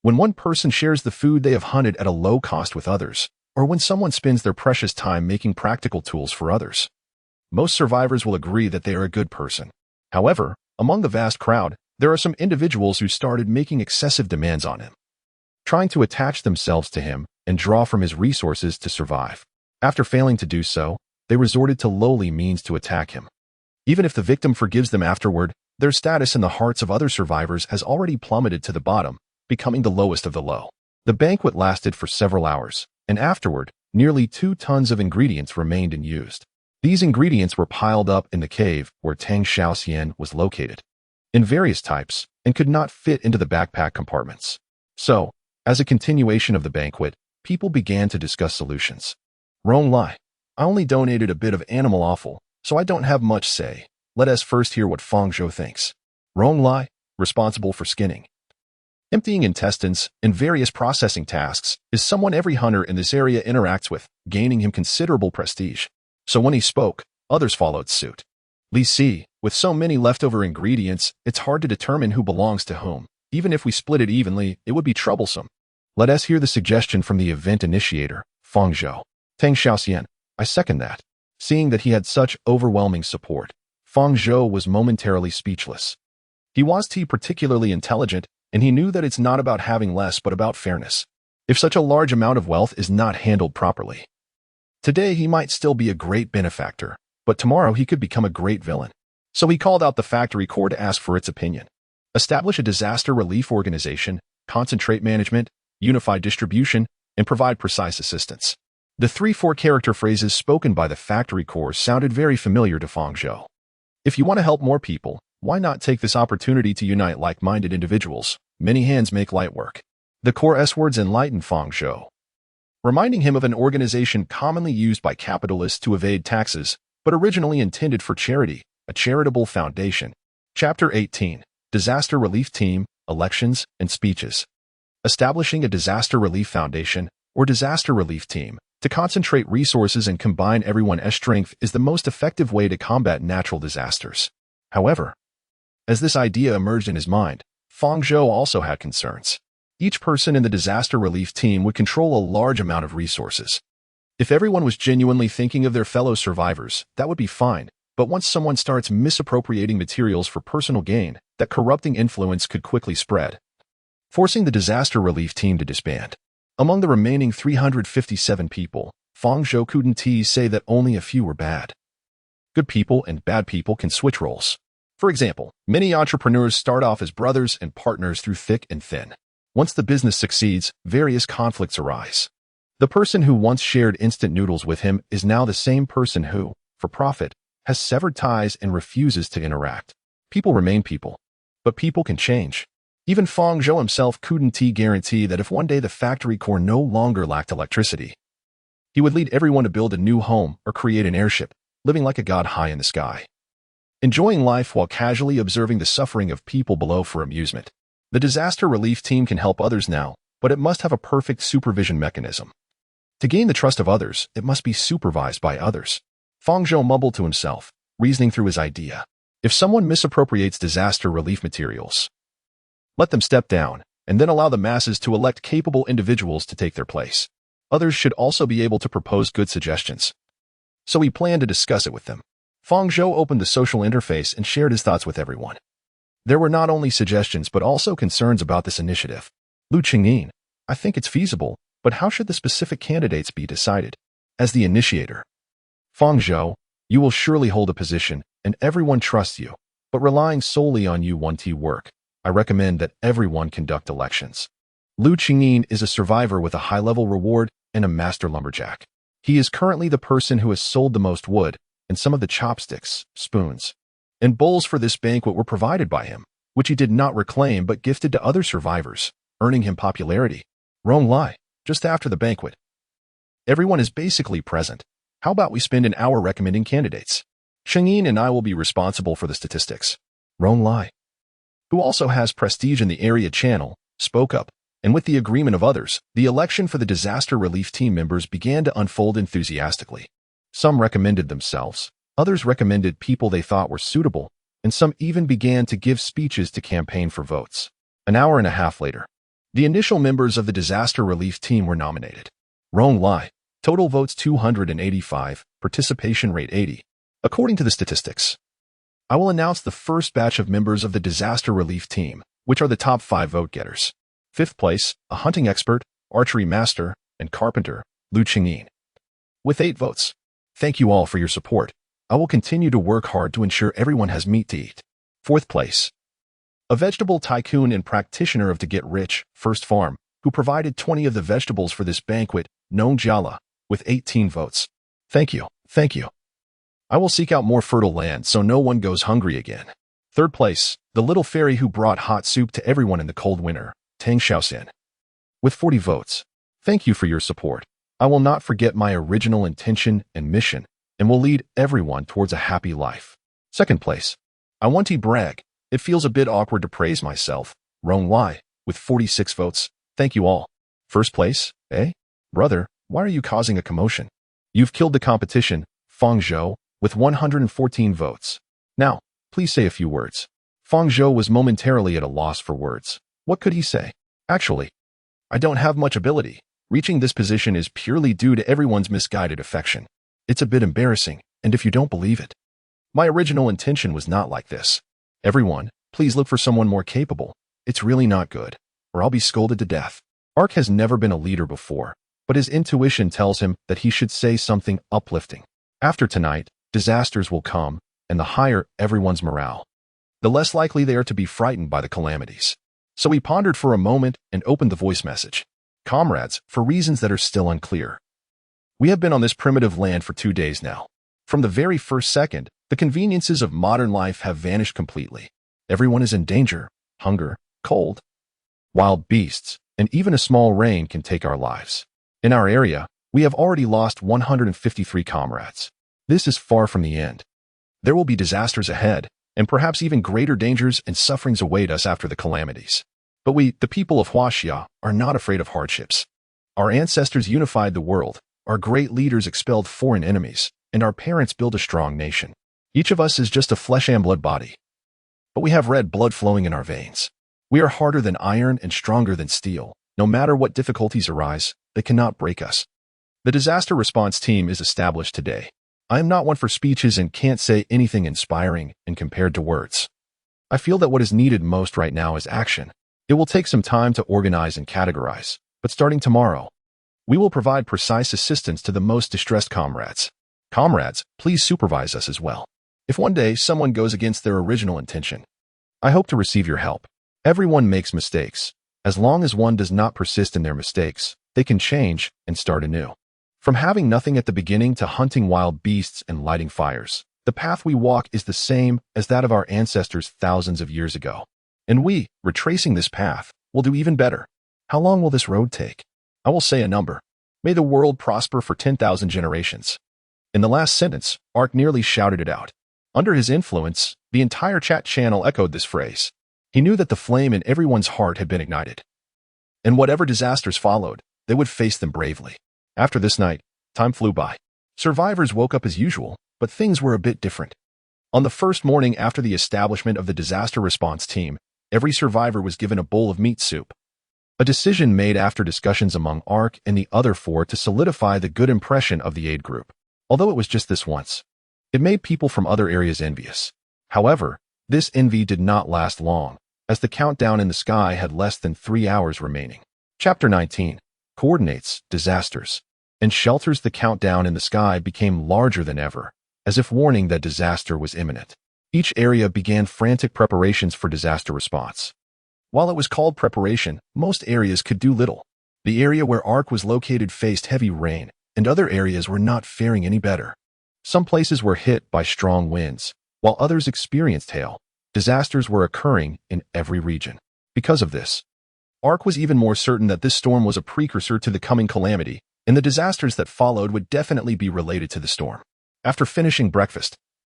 When one person shares the food they have hunted at a low cost with others, or when someone spends their precious time making practical tools for others, most survivors will agree that they are a good person. However, among the vast crowd, there are some individuals who started making excessive demands on him, trying to attach themselves to him and draw from his resources to survive. After failing to do so, they resorted to lowly means to attack him. Even if the victim forgives them afterward, their status in the hearts of other survivors has already plummeted to the bottom, becoming the lowest of the low. The banquet lasted for several hours, and afterward, nearly 2 tons of ingredients remained unused. These ingredients were piled up in the cave where Tang Xiaoxian was located, in various types, and could not fit into the backpack compartments. So, as a continuation of the banquet, people began to discuss solutions. Wrong lie. I only donated a bit of animal offal, so I don't have much say. Let us first hear what Fang Zhou thinks. Wrong lie, responsible for skinning, emptying intestines, and various processing tasks, is someone every hunter in this area interacts with, gaining him considerable prestige. So when he spoke, others followed suit. Li Si, with so many leftover ingredients, it's hard to determine who belongs to whom. Even if we split it evenly, it would be troublesome. Let us hear the suggestion from the event initiator, Fang Zhou. Tang Xiaoxian, I second that. Seeing that he had such overwhelming support, Fang Zhou was momentarily speechless. He was particularly intelligent, and he knew that it's not about having less but about fairness. If such a large amount of wealth is not handled properly, today he might still be a great benefactor, but tomorrow he could become a great villain. So he called out the factory core to ask for its opinion. Establish a disaster relief organization, concentrate management, unify distribution, and provide precise assistance. The 3-4 character phrases spoken by the factory core sounded very familiar to Fang Zhou. If you want to help more people, why not take this opportunity to unite like-minded individuals? Many hands make light work. The core's words enlightened Fang Zhou, reminding him of an organization commonly used by capitalists to evade taxes, but originally intended for charity, a charitable foundation. Chapter 18. Disaster Relief Team, Elections, and Speeches. Establishing a disaster relief foundation, or disaster relief team, to concentrate resources and combine everyone's strength is the most effective way to combat natural disasters. However, as this idea emerged in his mind, Fang Zhou also had concerns. Each person in the disaster relief team would control a large amount of resources. If everyone was genuinely thinking of their fellow survivors, that would be fine, but once someone starts misappropriating materials for personal gain, that corrupting influence could quickly spread, forcing the disaster relief team to disband. Among the remaining 357 people, Fang Zhou couldn't say that only a few were bad. Good people and bad people can switch roles. For example, many entrepreneurs start off as brothers and partners through thick and thin. Once the business succeeds, various conflicts arise. The person who once shared instant noodles with him is now the same person who, for profit, has severed ties and refuses to interact. People remain people, but people can change. Even Fang Zhou himself couldn't guarantee that if one day the factory core no longer lacked electricity, he would lead everyone to build a new home or create an airship, living like a god high in the sky, enjoying life while casually observing the suffering of people below for amusement. The disaster relief team can help others now, but it must have a perfect supervision mechanism. To gain the trust of others, it must be supervised by others. Fang Zhou mumbled to himself, reasoning through his idea. If someone misappropriates disaster relief materials, let them step down, and then allow the masses to elect capable individuals to take their place. Others should also be able to propose good suggestions. So we planned to discuss it with them. Fang Zhou opened the social interface and shared his thoughts with everyone. There were not only suggestions but also concerns about this initiative. Lu Qingyin, I think it's feasible, but how should the specific candidates be decided? As the initiator, Fang Zhou, you will surely hold a position, and everyone trusts you, but relying solely on you won't work. I recommend that everyone conduct elections. Lu Qingyin is a survivor with a high-level reward and a master lumberjack. He is currently the person who has sold the most wood, and some of the chopsticks, spoons, and bowls for this banquet were provided by him, which he did not reclaim but gifted to other survivors, earning him popularity. Wrong lie. Just after the banquet, everyone is basically present. How about we spend an hour recommending candidates? Qingyin and I will be responsible for the statistics. Wrong lie, who also has prestige in the area channel, spoke up, and with the agreement of others, the election for the disaster relief team members began to unfold enthusiastically. Some recommended themselves, others recommended people they thought were suitable, and some even began to give speeches to campaign for votes. An hour and a half later, the initial members of the disaster relief team were nominated. Wrong lie. Total votes 285, participation rate 80. According to the statistics, I will announce the first batch of members of the disaster relief team, which are the top 5 vote-getters. 5th place, a hunting expert, archery master, and carpenter, Lu Qingyin, with 8 votes. Thank you all for your support. I will continue to work hard to ensure everyone has meat to eat. 4th place, a vegetable tycoon and practitioner of To Get Rich, First Farm, who provided 20 of the vegetables for this banquet, Nong Jiala, with 18 votes. Thank you. Thank you. I will seek out more fertile land so no one goes hungry again. 3rd place, the little fairy who brought hot soup to everyone in the cold winter, Tang Xiaoxian, with 40 votes. Thank you for your support. I will not forget my original intention and mission, and will lead everyone towards a happy life. 2nd place, I want to brag. It feels a bit awkward to praise myself, Wrong lie, with 46 votes. Thank you all. 1st place, eh? Brother, why are you causing a commotion? You've killed the competition, Fang Zhou, with 114 votes. Now, please say a few words. Fang Zhou was momentarily at a loss for words. What could he say? Actually, I don't have much ability. Reaching this position is purely due to everyone's misguided affection. It's a bit embarrassing, and if you don't believe it, my original intention was not like this. Everyone, please look for someone more capable. It's really not good, or I'll be scolded to death. Ark has never been a leader before, but his intuition tells him that he should say something uplifting. After tonight, disasters will come, and the higher everyone's morale, the less likely they are to be frightened by the calamities. So he pondered for a moment and opened the voice message. Comrades, for reasons that are still unclear, we have been on this primitive land for 2 days now. From the very first second, the conveniences of modern life have vanished completely. Everyone is in danger, hunger, cold, wild beasts, and even a small rain can take our lives. In our area, we have already lost 153 comrades. This is far from the end. There will be disasters ahead, and perhaps even greater dangers and sufferings await us after the calamities. But we, the people of Huaxia, are not afraid of hardships. Our ancestors unified the world, our great leaders expelled foreign enemies, and our parents built a strong nation. Each of us is just a flesh and blood body, but we have red blood flowing in our veins. We are harder than iron and stronger than steel. No matter what difficulties arise, they cannot break us. The disaster response team is established today. I am not one for speeches and can't say anything inspiring and compared to words. I feel that what is needed most right now is action. It will take some time to organize and categorize, but starting tomorrow, we will provide precise assistance to the most distressed comrades. Comrades, please supervise us as well. If one day someone goes against their original intention, I hope to receive your help. Everyone makes mistakes. As long as one does not persist in their mistakes, they can change and start anew. From having nothing at the beginning to hunting wild beasts and lighting fires, the path we walk is the same as that of our ancestors thousands of years ago. And we, retracing this path, will do even better. How long will this road take? I will say a number. May the world prosper for 10,000 generations. In the last sentence, Ark nearly shouted it out. Under his influence, the entire chat channel echoed this phrase. He knew that the flame in everyone's heart had been ignited. And whatever disasters followed, they would face them bravely. After this night, time flew by. Survivors woke up as usual, but things were a bit different. On the first morning after the establishment of the disaster response team, every survivor was given a bowl of meat soup. A decision made after discussions among ARC and the other four to solidify the good impression of the aid group. Although it was just this once, it made people from other areas envious. However, this envy did not last long, as the countdown in the sky had less than 3 hours remaining. Chapter 19. Coordinates, Disasters, and Shelters. The countdown in the sky became larger than ever, as if warning that disaster was imminent. Each area began frantic preparations for disaster response. While it was called preparation, most areas could do little. The area where ARC was located faced heavy rain, and other areas were not faring any better. Some places were hit by strong winds, while others experienced hail. Disasters were occurring in every region. Because of this, ARC was even more certain that this storm was a precursor to the coming calamity, and the disasters that followed would definitely be related to the storm. After finishing breakfast,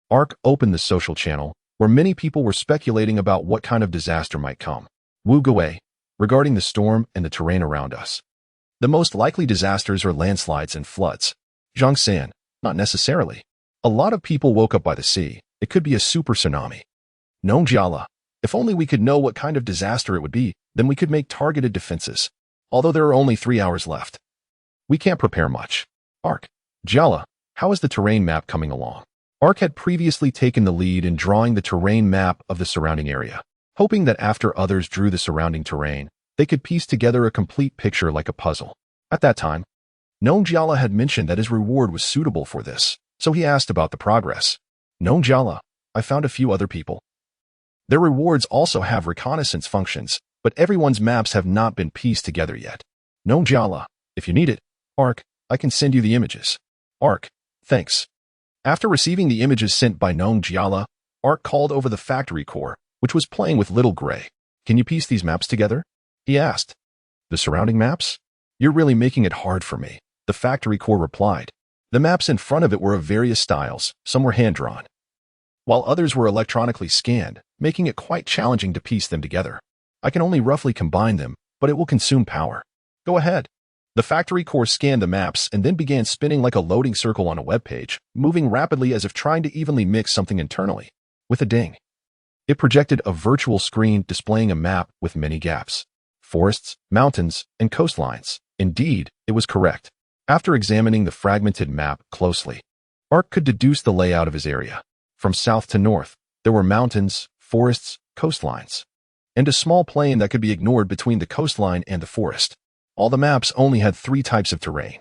ARC opened the social channel, where many people were speculating about what kind of disaster might come. Wu Guwei, regarding the storm and the terrain around us. The most likely disasters are landslides and floods. Zhang San, not necessarily. A lot of people woke up by the sea. It could be a super tsunami. Nong Jiala, if only we could know what kind of disaster it would be, then we could make targeted defenses. Although there are only 3 hours left, we can't prepare much. ARC, Jiala, how is the terrain map coming along? ARC had previously taken the lead in drawing the terrain map of the surrounding area, hoping that after others drew the surrounding terrain, they could piece together a complete picture like a puzzle. At that time, Nong Jiala had mentioned that his reward was suitable for this, so he asked about the progress. Nong Jiala, I found a few other people. Their rewards also have reconnaissance functions, but everyone's maps have not been pieced together yet. Nong Jiala, if you need it, ARC, I can send you the images. ARC, thanks. After receiving the images sent by Nong Jiala, ARC called over the factory core, which was playing with Little Gray. Can you piece these maps together? He asked. The surrounding maps? You're really making it hard for me, the factory core replied. The maps in front of it were of various styles, some were hand-drawn, while others were electronically scanned, making it quite challenging to piece them together. I can only roughly combine them, but it will consume power. Go ahead. The factory core scanned the maps and then began spinning like a loading circle on a web page, moving rapidly as if trying to evenly mix something internally. With a ding, it projected a virtual screen displaying a map with many gaps. Forests, mountains, and coastlines. Indeed, it was correct. After examining the fragmented map closely, ARC could deduce the layout of his area. From south to north, there were mountains, forests, coastlines, and a small plain that could be ignored between the coastline and the forest. All the maps only had 3 types of terrain,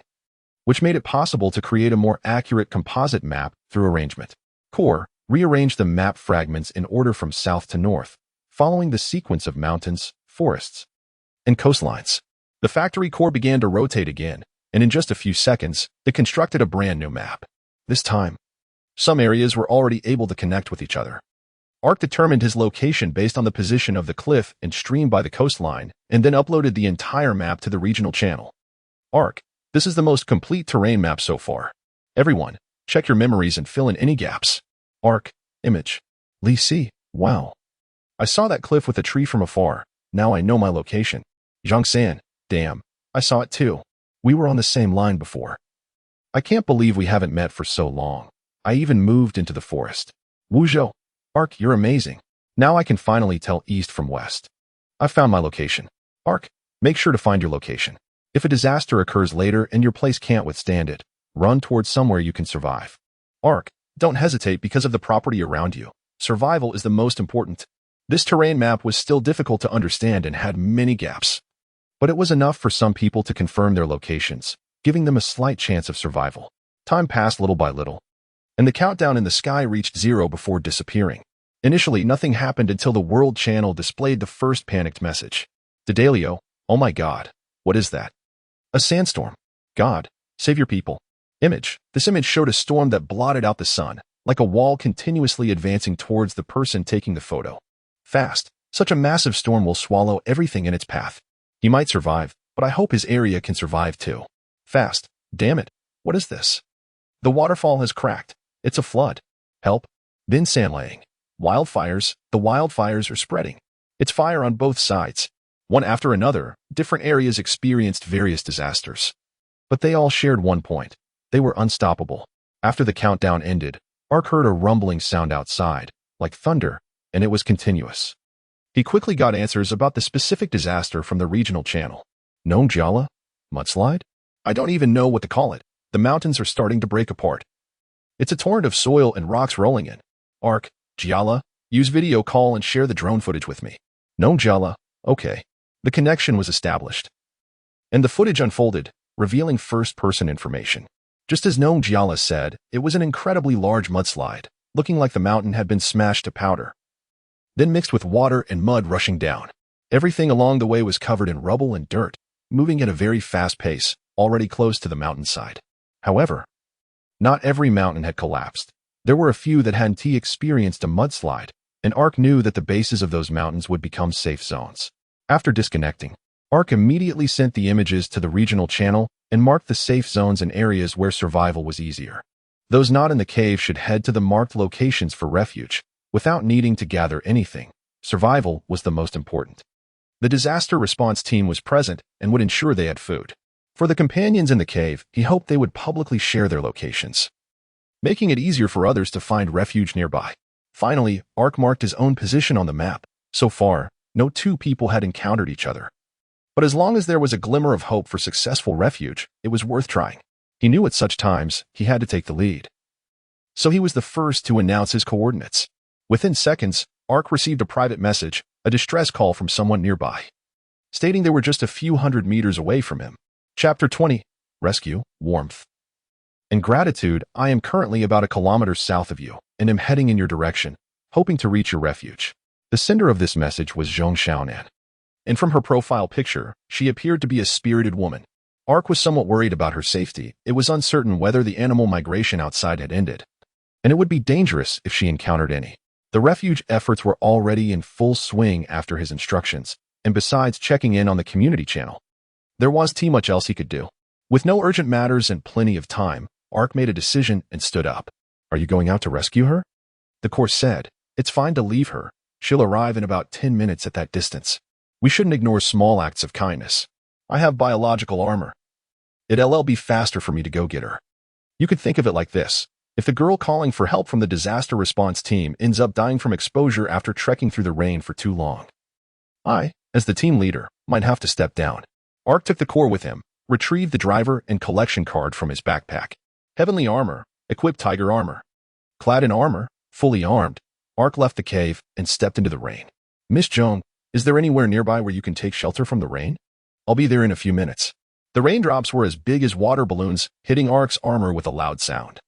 which made it possible to create a more accurate composite map through arrangement. Core rearranged the map fragments in order from south to north, following the sequence of mountains, forests, and coastlines. The factory core began to rotate again, and in just a few seconds, it constructed a brand new map. This time, some areas were already able to connect with each other. ARC determined his location based on the position of the cliff and stream by the coastline, and then uploaded the entire map to the regional channel. ARC, this is the most complete terrain map so far. Everyone, check your memories and fill in any gaps. ARC, image. Li Si, wow. I saw that cliff with a tree from afar. Now I know my location. Zhang San, damn, I saw it too. We were on the same line before. I can't believe we haven't met for so long. I even moved into the forest. Wu Zhou, ARC, you're amazing. Now I can finally tell east from west. I found my location. ARC, make sure to find your location. If a disaster occurs later and your place can't withstand it, run towards somewhere you can survive. ARC, don't hesitate because of the property around you. Survival is the most important. This terrain map was still difficult to understand and had many gaps, but it was enough for some people to confirm their locations, giving them a slight chance of survival. Time passed little by little, and the countdown in the sky reached 0 before disappearing. Initially, nothing happened until the World Channel displayed the first panicked message. Dedalio, oh my god, what is that? A sandstorm. God, save your people. Image. This image showed a storm that blotted out the sun, like a wall continuously advancing towards the person taking the photo. Fast. Such a massive storm will swallow everything in its path. He might survive, but I hope his area can survive too. Fast. Damn it. What is this? The waterfall has cracked. It's a flood. Help. Bin Sanlaying. Wildfires. The wildfires are spreading. It's fire on both sides. One after another, different areas experienced various disasters. But they all shared one point. They were unstoppable. After the countdown ended, ARC heard a rumbling sound outside, like thunder, and it was continuous. He quickly got answers about the specific disaster from the regional channel. Nong Jiala? Mudslide? I don't even know what to call it. The mountains are starting to break apart. It's a torrent of soil and rocks rolling in. Ark, Jiala, use video call and share the drone footage with me. Nong Jiala, okay. The connection was established. And the footage unfolded, revealing first-person information. Just as Nong Jiala said, it was an incredibly large mudslide, looking like the mountain had been smashed to powder, then mixed with water and mud rushing down. Everything along the way was covered in rubble and dirt, moving at a very fast pace, already close to the mountainside. However, not every mountain had collapsed. There were a few that hadn't experienced a mudslide, and Ark knew that the bases of those mountains would become safe zones. After disconnecting, Ark immediately sent the images to the regional channel and marked the safe zones and areas where survival was easier. Those not in the cave should head to the marked locations for refuge, without needing to gather anything. Survival was the most important. The disaster response team was present and would ensure they had food. For the companions in the cave, he hoped they would publicly share their locations, making it easier for others to find refuge nearby. Finally, Ark marked his own position on the map. So far, no two people had encountered each other. But as long as there was a glimmer of hope for successful refuge, it was worth trying. He knew at such times he had to take the lead. So he was the first to announce his coordinates. Within seconds, Ark received a private message, a distress call from someone nearby, stating they were just a few hundred meters away from him. Chapter 20, Rescue, Warmth. In gratitude, I am currently about a kilometer south of you, and am heading in your direction, hoping to reach your refuge. The sender of this message was Zhong Xiaonan, and from her profile picture, she appeared to be a spirited woman. Ark was somewhat worried about her safety. It was uncertain whether the animal migration outside had ended, and it would be dangerous if she encountered any. The refuge efforts were already in full swing after his instructions, and besides checking in on the community channel, there was too much else he could do. With no urgent matters and plenty of time, Ark made a decision and stood up. Are you going out to rescue her? The course said, it's fine to leave her. She'll arrive in about 10 minutes at that distance. We shouldn't ignore small acts of kindness. I have biological armor. It'll be faster for me to go get her. You could think of it like this. If the girl calling for help from the disaster response team ends up dying from exposure after trekking through the rain for too long, I, as the team leader, might have to step down. Ark took the core with him, retrieved the driver and collection card from his backpack. Heavenly armor, equipped tiger armor. Clad in armor, fully armed, Ark left the cave and stepped into the rain. Miss Zhong, is there anywhere nearby where you can take shelter from the rain? I'll be there in a few minutes. The raindrops were as big as water balloons, hitting Ark's armor with a loud sound.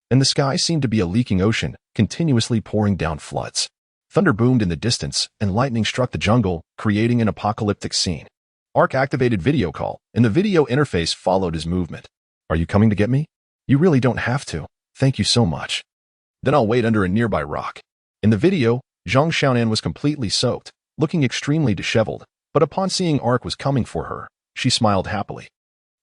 And the sky seemed to be a leaking ocean, continuously pouring down floods. Thunder boomed in the distance, and lightning struck the jungle, creating an apocalyptic scene. Ark activated video call, and the video interface followed his movement. Are you coming to get me? You really don't have to. Thank you so much. Then I'll wait under a nearby rock. In the video, Zhong Xiaonan was completely soaked, looking extremely disheveled, but upon seeing Ark was coming for her, she smiled happily.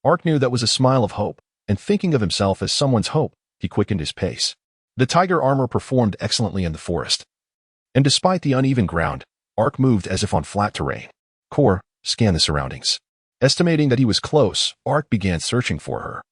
Ark knew that was a smile of hope, and thinking of himself as someone's hope, he quickened his pace. The tiger armor performed excellently in the forest. And despite the uneven ground, Ark moved as if on flat terrain. Core, scan the surroundings. Estimating that he was close, Ark began searching for her.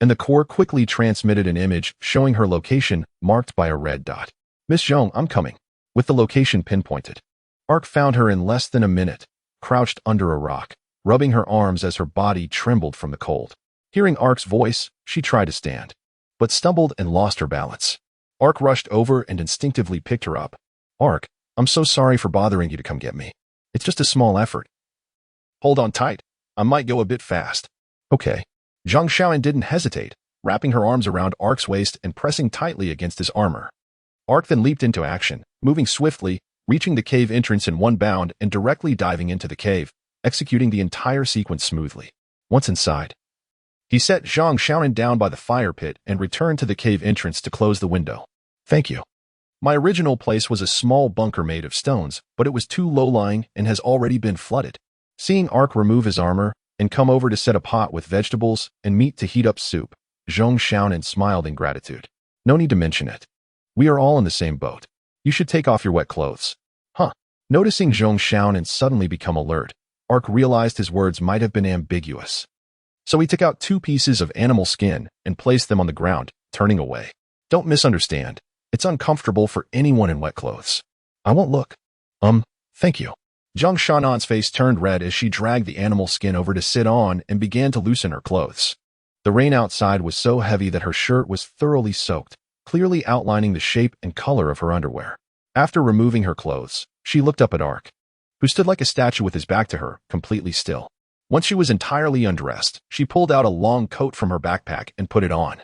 And the core quickly transmitted an image showing her location marked by a red dot. Miss Zhong, I'm coming. With the location pinpointed, Ark found her in less than a minute, crouched under a rock, rubbing her arms as her body trembled from the cold. Hearing Ark's voice, she tried to stand, but stumbled and lost her balance. Ark rushed over and instinctively picked her up. Ark, I'm so sorry for bothering you to come get me. It's just a small effort. Hold on tight. I might go a bit fast. Okay. Zhang Xiaoyan didn't hesitate, wrapping her arms around Ark's waist and pressing tightly against his armor. Ark then leaped into action, moving swiftly, reaching the cave entrance in one bound and directly diving into the cave, executing the entire sequence smoothly. Once inside, he set Zhang Xiaoyan down by the fire pit and returned to the cave entrance to close the window. Thank you. My original place was a small bunker made of stones, but it was too low-lying and has already been flooded. Seeing Ark remove his armor and come over to set a pot with vegetables and meat to heat up soup, Zhong Xiaonan smiled in gratitude. No need to mention it. We are all in the same boat. You should take off your wet clothes. Huh. Noticing Zhong Xiaonan suddenly become alert, Ark realized his words might have been ambiguous. So he took out 2 pieces of animal skin and placed them on the ground, turning away. Don't misunderstand. It's uncomfortable for anyone in wet clothes. I won't look. Thank you. Zhang Shanan's face turned red as she dragged the animal skin over to sit on and began to loosen her clothes. The rain outside was so heavy that her shirt was thoroughly soaked, clearly outlining the shape and color of her underwear. After removing her clothes, she looked up at Ark, who stood like a statue with his back to her, completely still. Once she was entirely undressed, she pulled out a long coat from her backpack and put it on.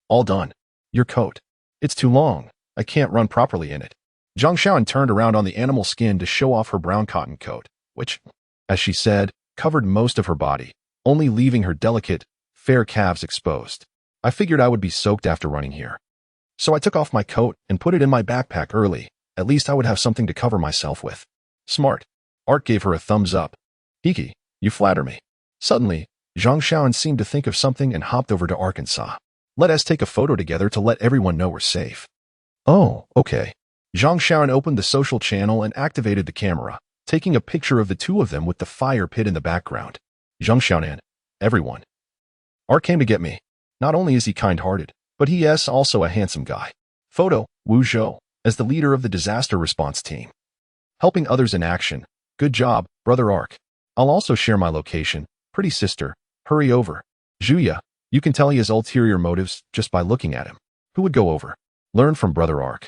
All done. Your coat. It's too long. I can't run properly in it. Zhang Xiaoan turned around on the animal skin to show off her brown cotton coat, which, as she said, covered most of her body, only leaving her delicate, fair calves exposed. I figured I would be soaked after running here. So I took off my coat and put it in my backpack early. At least I would have something to cover myself with. Smart. Art gave her a thumbs up. Hiki, you flatter me. Suddenly, Zhang Xiaoan seemed to think of something and hopped over to Ark and saw. Let us take a photo together to let everyone know we're safe. Oh, okay. Zhang Xiaoan opened the social channel and activated the camera, taking a picture of the two of them with the fire pit in the background. Zhang Xiaonan, everyone. Art came to get me. Not only is he kind-hearted, but he is also a handsome guy. Photo, Wu Zhou, as the leader of the disaster response team. Helping others in action. Good job, brother Ark. I'll also share my location. Pretty sister, hurry over. Zhuya, you can tell he has ulterior motives just by looking at him. Who would go over? Learn from brother Ark.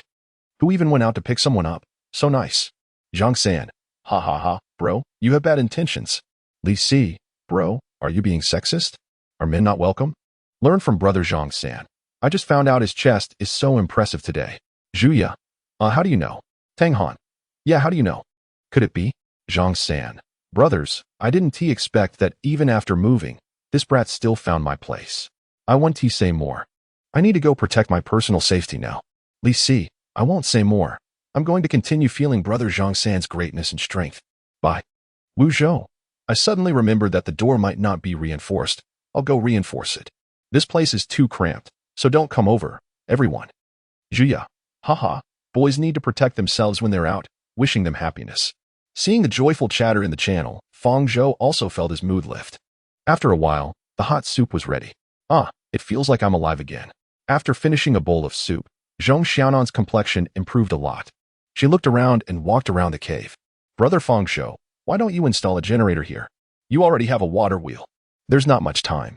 Who even went out to pick someone up? So nice. Zhang San. Ha ha ha, bro, you have bad intentions. Li Si, bro, are you being sexist? Are men not welcome? Learn from brother Zhang San. I just found out his chest is so impressive today. Zhuya. How do you know? Tang Han. Yeah, how do you know? Could it be? Zhang San. Brothers, I didn't expect that even after moving, this brat still found my place. I want to say more. I need to go protect my personal safety now. Li Si, I won't say more. I'm going to continue feeling brother Zhang San's greatness and strength. Bye. Wu Zhou. I suddenly remembered that the door might not be reinforced. I'll go reinforce it. This place is too cramped, so don't come over, everyone. Zhuya. Haha, boys need to protect themselves when they're out, wishing them happiness. Seeing the joyful chatter in the channel, Fang Zhou also felt his mood lift. After a while, the hot soup was ready. It feels like I'm alive again. After finishing a bowl of soup, Zhang Xiaonan's complexion improved a lot. She looked around and walked around the cave. Brother Fang Zhou, why don't you install a generator here? You already have a water wheel. There's not much time.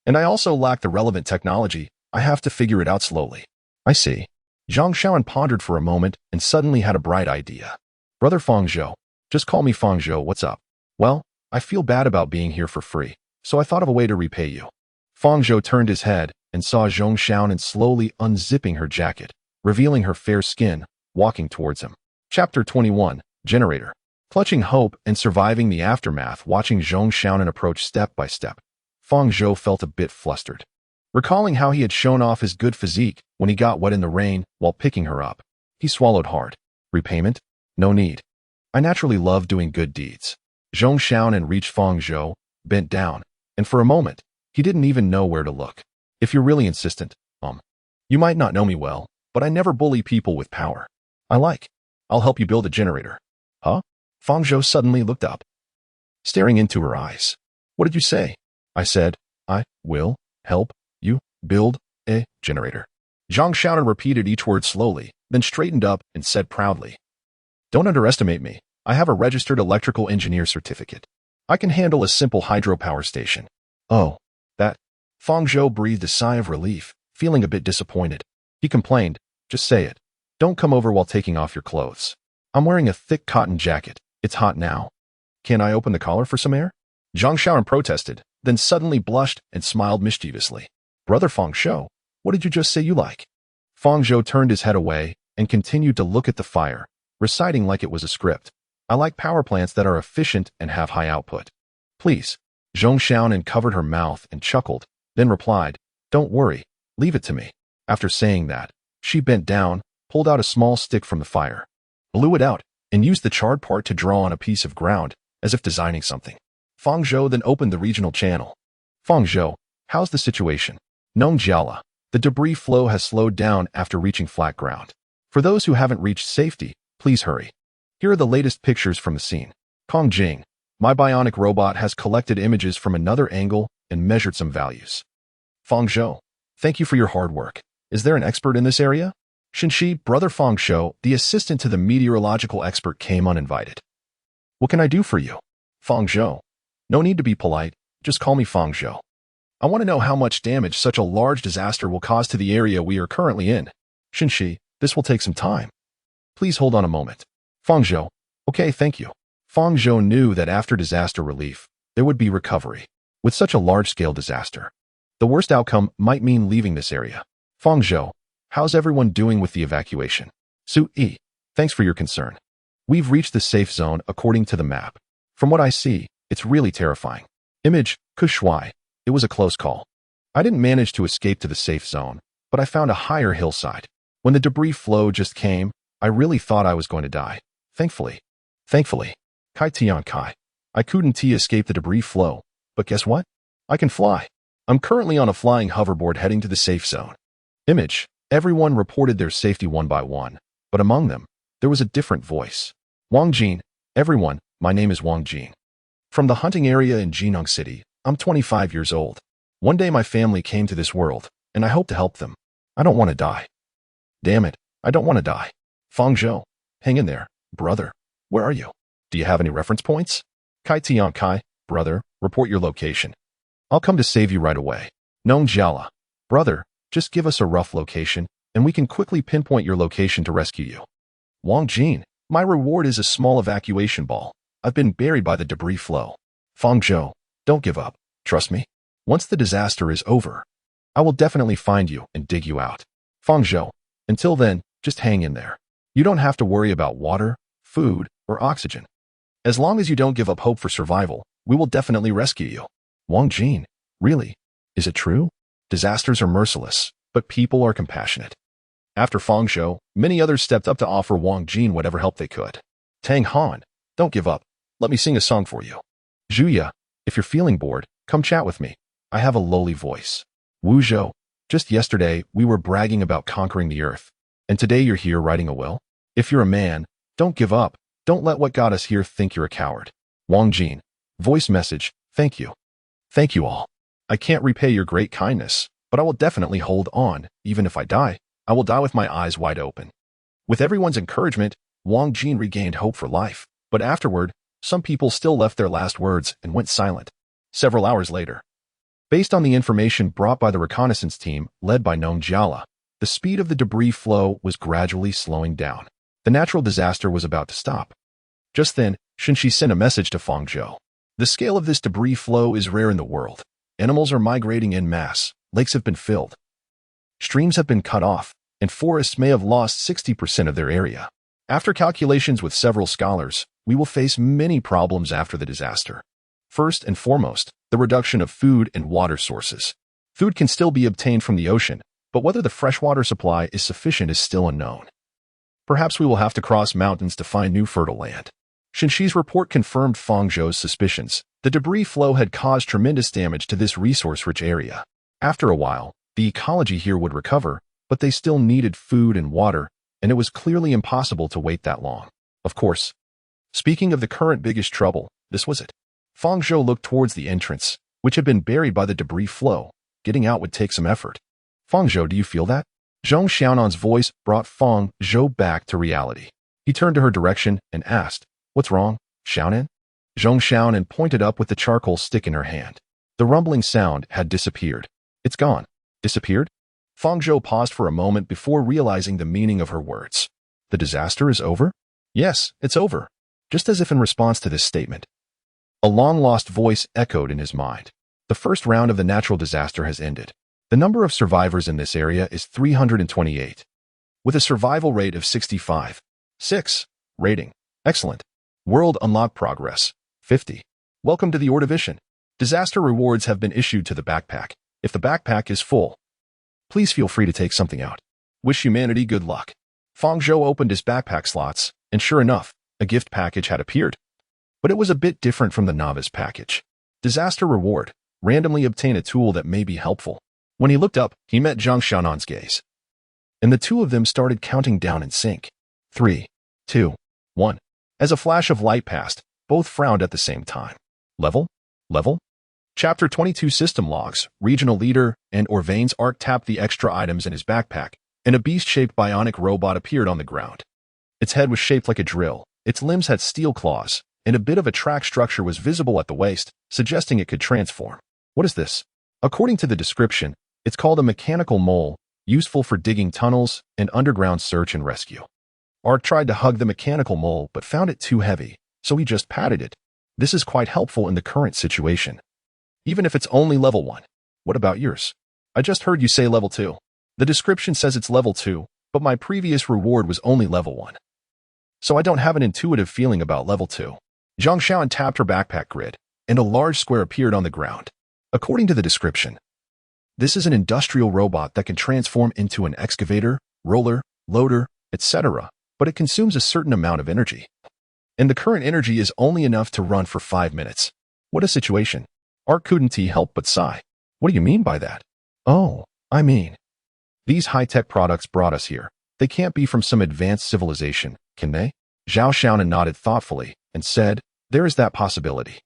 And I also lack the relevant technology. I have to figure it out slowly. I see. Zhang Xiaoan pondered for a moment and suddenly had a bright idea. Brother Fang Zhou, just call me Fang Zhou, what's up? Well, I feel bad about being here for free, so I thought of a way to repay you. Fang Zhou turned his head and saw Zhang Xiaonan slowly unzipping her jacket, revealing her fair skin, walking towards him. Chapter 21, Generator. Clutching hope and surviving the aftermath, watching Zhang Xiaonan approach step by step, Fang Zhou felt a bit flustered. Recalling how he had shown off his good physique when he got wet in the rain while picking her up, he swallowed hard. Repayment? No need. I naturally love doing good deeds. Zhang Xiaonan reached Fang Zhou, bent down, and for a moment, he didn't even know where to look. If you're really insistent, you might not know me well, but I never bully people with power. I'll help you build a generator. Huh? Fang Zhou suddenly looked up, staring into her eyes. What did you say? I said, I will help you build a generator. Zhang Xiaonan repeated each word slowly, then straightened up and said proudly, don't underestimate me. I have a registered electrical engineer certificate. I can handle a simple hydropower station. Oh, that. Fang Zhou breathed a sigh of relief, feeling a bit disappointed. He complained, just say it. Don't come over while taking off your clothes. I'm wearing a thick cotton jacket. It's hot now. Can I open the collar for some air? Zhang Xiaonan protested, then suddenly blushed and smiled mischievously. Brother Fang Zhou, what did you just say you like? Fang Zhou turned his head away and continued to look at the fire, reciting like it was a script. I like power plants that are efficient and have high output. Please. Zhang Xiaonan covered her mouth and chuckled, then replied, don't worry, leave it to me. After saying that, she bent down, pulled out a small stick from the fire, blew it out, and used the charred part to draw on a piece of ground, as if designing something. Fang Zhou then opened the regional channel. Fang Zhou, how's the situation? Nong Jiala. The debris flow has slowed down after reaching flat ground. For those who haven't reached safety, please hurry. Here are the latest pictures from the scene. Kong Jing, my bionic robot has collected images from another angle and measured some values. Fang Zhou, thank you for your hard work. Is there an expert in this area? Shinshi, brother Fang Zhou, the assistant to the meteorological expert, came uninvited. What can I do for you? Fang Zhou. No need to be polite, just call me Fang Zhou. I want to know how much damage such a large disaster will cause to the area we are currently in. Shinshi, this will take some time. Please hold on a moment. Fang Zhou. Okay, thank you. Fang Zhou knew that after disaster relief, there would be recovery. With such a large-scale disaster, the worst outcome might mean leaving this area. Fang Zhou, how's everyone doing with the evacuation? Su-yi, thanks for your concern. We've reached the safe zone according to the map. From what I see, it's really terrifying. Image, Kushui. It was a close call. I didn't manage to escape to the safe zone, but I found a higher hillside. When the debris flow just came, I really thought I was going to die. Thankfully. Kai Tian Kai. I couldn't escape the debris flow, but guess what? I can fly. I'm currently on a flying hoverboard heading to the safe zone. Image. Everyone reported their safety one by one, but among them, there was a different voice. Wang Jin. Everyone, my name is Wang Jin. From the hunting area in Jinong City, I'm 25 years old. One day my family came to this world, and I hope to help them. I don't want to die. Damn it, I don't want to die. Fang Zhou, hang in there, brother. Where are you? Do you have any reference points? Kai Tian Kai, brother, report your location. I'll come to save you right away. Nong Jiala, brother, just give us a rough location, and we can quickly pinpoint your location to rescue you. Wang Jin, my reward is a small evacuation ball. I've been buried by the debris flow. Fang Zhou, don't give up. Trust me. Once the disaster is over, I will definitely find you and dig you out. Fang Zhou, until then, just hang in there. You don't have to worry about water, food, or oxygen. As long as you don't give up hope for survival, we will definitely rescue you. Wang Jin, really? Is it true? Disasters are merciless, but people are compassionate. After Fang Zhou, many others stepped up to offer Wang Jin whatever help they could. Tang Han, don't give up. Let me sing a song for you. Zhuya, if you're feeling bored, come chat with me. I have a lowly voice. Wu Zhou, just yesterday, we were bragging about conquering the earth. And today you're here writing a will? If you're a man, don't give up. Don't let what got us here think you're a coward. Wang Jin, voice message, thank you. Thank you all. I can't repay your great kindness, but I will definitely hold on. Even if I die, I will die with my eyes wide open. With everyone's encouragement, Wang Jin regained hope for life. But afterward, some people still left their last words and went silent. Several hours later, based on the information brought by the reconnaissance team led by Nong Jiala, the speed of the debris flow was gradually slowing down. The natural disaster was about to stop. Just then, Shinshi sent a message to Fang Zhou. The scale of this debris flow is rare in the world. Animals are migrating en masse, lakes have been filled, streams have been cut off, and forests may have lost 60% of their area. After calculations with several scholars, we will face many problems after the disaster. First and foremost, the reduction of food and water sources. Food can still be obtained from the ocean, but whether the freshwater supply is sufficient is still unknown. Perhaps we will have to cross mountains to find new fertile land. Shinshi's report confirmed Fang Zhou's suspicions. The debris flow had caused tremendous damage to this resource-rich area. After a while, the ecology here would recover, but they still needed food and water, and it was clearly impossible to wait that long. Of course. Speaking of the current biggest trouble, this was it. Fang Zhou looked towards the entrance, which had been buried by the debris flow. Getting out would take some effort. Fang Zhou, do you feel that? Zhong Xiaonan's voice brought Fang Zhou back to reality. He turned to her direction and asked, "What's wrong, Xiaonan?" Zhong Xiaonan pointed up with the charcoal stick in her hand. The rumbling sound had disappeared. It's gone. Disappeared? Fang Zhou paused for a moment before realizing the meaning of her words. The disaster is over? Yes, it's over. Just as if in response to this statement, a long-lost voice echoed in his mind. The first round of the natural disaster has ended. The number of survivors in this area is 328, with a survival rate of 65. 6. Rating. Excellent. World Unlock Progress. 50. Welcome to the Ordivision. Disaster rewards have been issued to the backpack. If the backpack is full, please feel free to take something out. Wish humanity good luck. Fang Zhou opened his backpack slots, and sure enough, a gift package had appeared. But it was a bit different from the novice package. Disaster reward. Randomly obtain a tool that may be helpful. When he looked up, he met Zhang Xiaonan's gaze. And the two of them started counting down in sync. 3, 2, 1. As a flash of light passed, both frowned at the same time. Level? Chapter 22 System Logs. Regional Leader and Orvain's Arc tapped the extra items in his backpack, and a beast-shaped bionic robot appeared on the ground. Its head was shaped like a drill, its limbs had steel claws, and a bit of a track structure was visible at the waist, suggesting it could transform. What is this? According to the description, it's called a mechanical mole, useful for digging tunnels and underground search and rescue. Ark tried to hug the mechanical mole but found it too heavy, so he just patted it. This is quite helpful in the current situation. Even if it's only level 1. What about yours? I just heard you say level 2. The description says it's level 2, but my previous reward was only level 1. So I don't have an intuitive feeling about level 2. Zhang Xiaoan tapped her backpack grid, and a large square appeared on the ground. According to the description, this is an industrial robot that can transform into an excavator, roller, loader, etc., but it consumes a certain amount of energy. And the current energy is only enough to run for 5 minutes. What a situation. Ark couldn't help but sigh. What do you mean by that? Oh, I mean, these high-tech products brought us here. They can't be from some advanced civilization, can they? Zhao Xiaonan nodded thoughtfully and said, there is that possibility.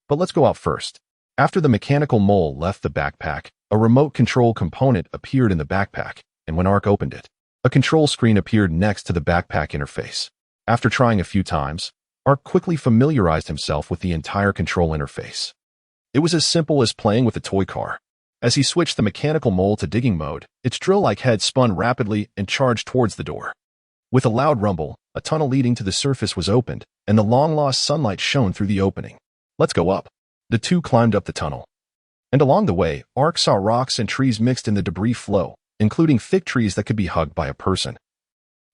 But let's go out first. After the mechanical mole left the backpack, a remote control component appeared in the backpack, and when Ark opened it, a control screen appeared next to the backpack interface. After trying a few times, Ark quickly familiarized himself with the entire control interface. It was as simple as playing with a toy car. As he switched the mechanical mole to digging mode, its drill-like head spun rapidly and charged towards the door. With a loud rumble, a tunnel leading to the surface was opened, and the long-lost sunlight shone through the opening. Let's go up. The two climbed up the tunnel. And along the way, Ark saw rocks and trees mixed in the debris flow, including thick trees that could be hugged by a person.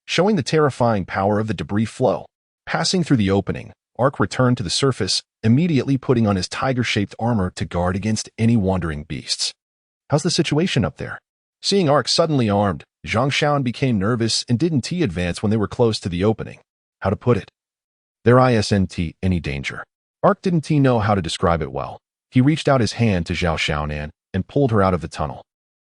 Showing the terrifying power of the debris flow, passing through the opening, Ark returned to the surface, immediately putting on his tiger-shaped armor to guard against any wandering beasts. How's the situation up there? Seeing Ark suddenly armed, Zhang Xiaoan became nervous and didn't advance when they were close to the opening. How to put it? There isn't any danger. Ark didn't know how to describe it well. He reached out his hand to Zhao Xiaonan and pulled her out of the tunnel.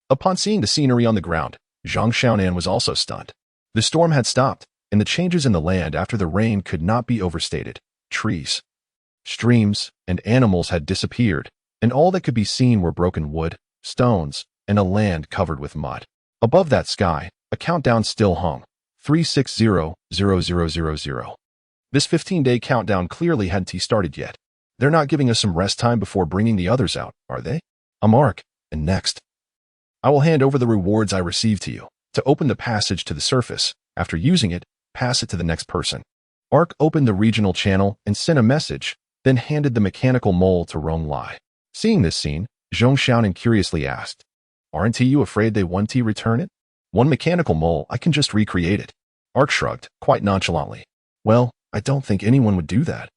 Upon seeing the scenery on the ground, Zhang Xiaonan was also stunned. The storm had stopped, and the changes in the land after the rain could not be overstated. Trees, streams, and animals had disappeared, and all that could be seen were broken wood, stones, and a land covered with mud. Above that sky, a countdown still hung. 3600000. This 15-day countdown clearly hadn't started yet. They're not giving us some rest time before bringing the others out, are they? I'm Ark, and next, I will hand over the rewards I received to you. To open the passage to the surface, after using it, pass it to the next person. Ark opened the regional channel and sent a message, then handed the mechanical mole to Rong Lai. Seeing this scene, Zhong Xiaonan curiously asked, aren't you afraid they won't return it? One mechanical mole, I can just recreate it. Ark shrugged, quite nonchalantly. Well, I don't think anyone would do that.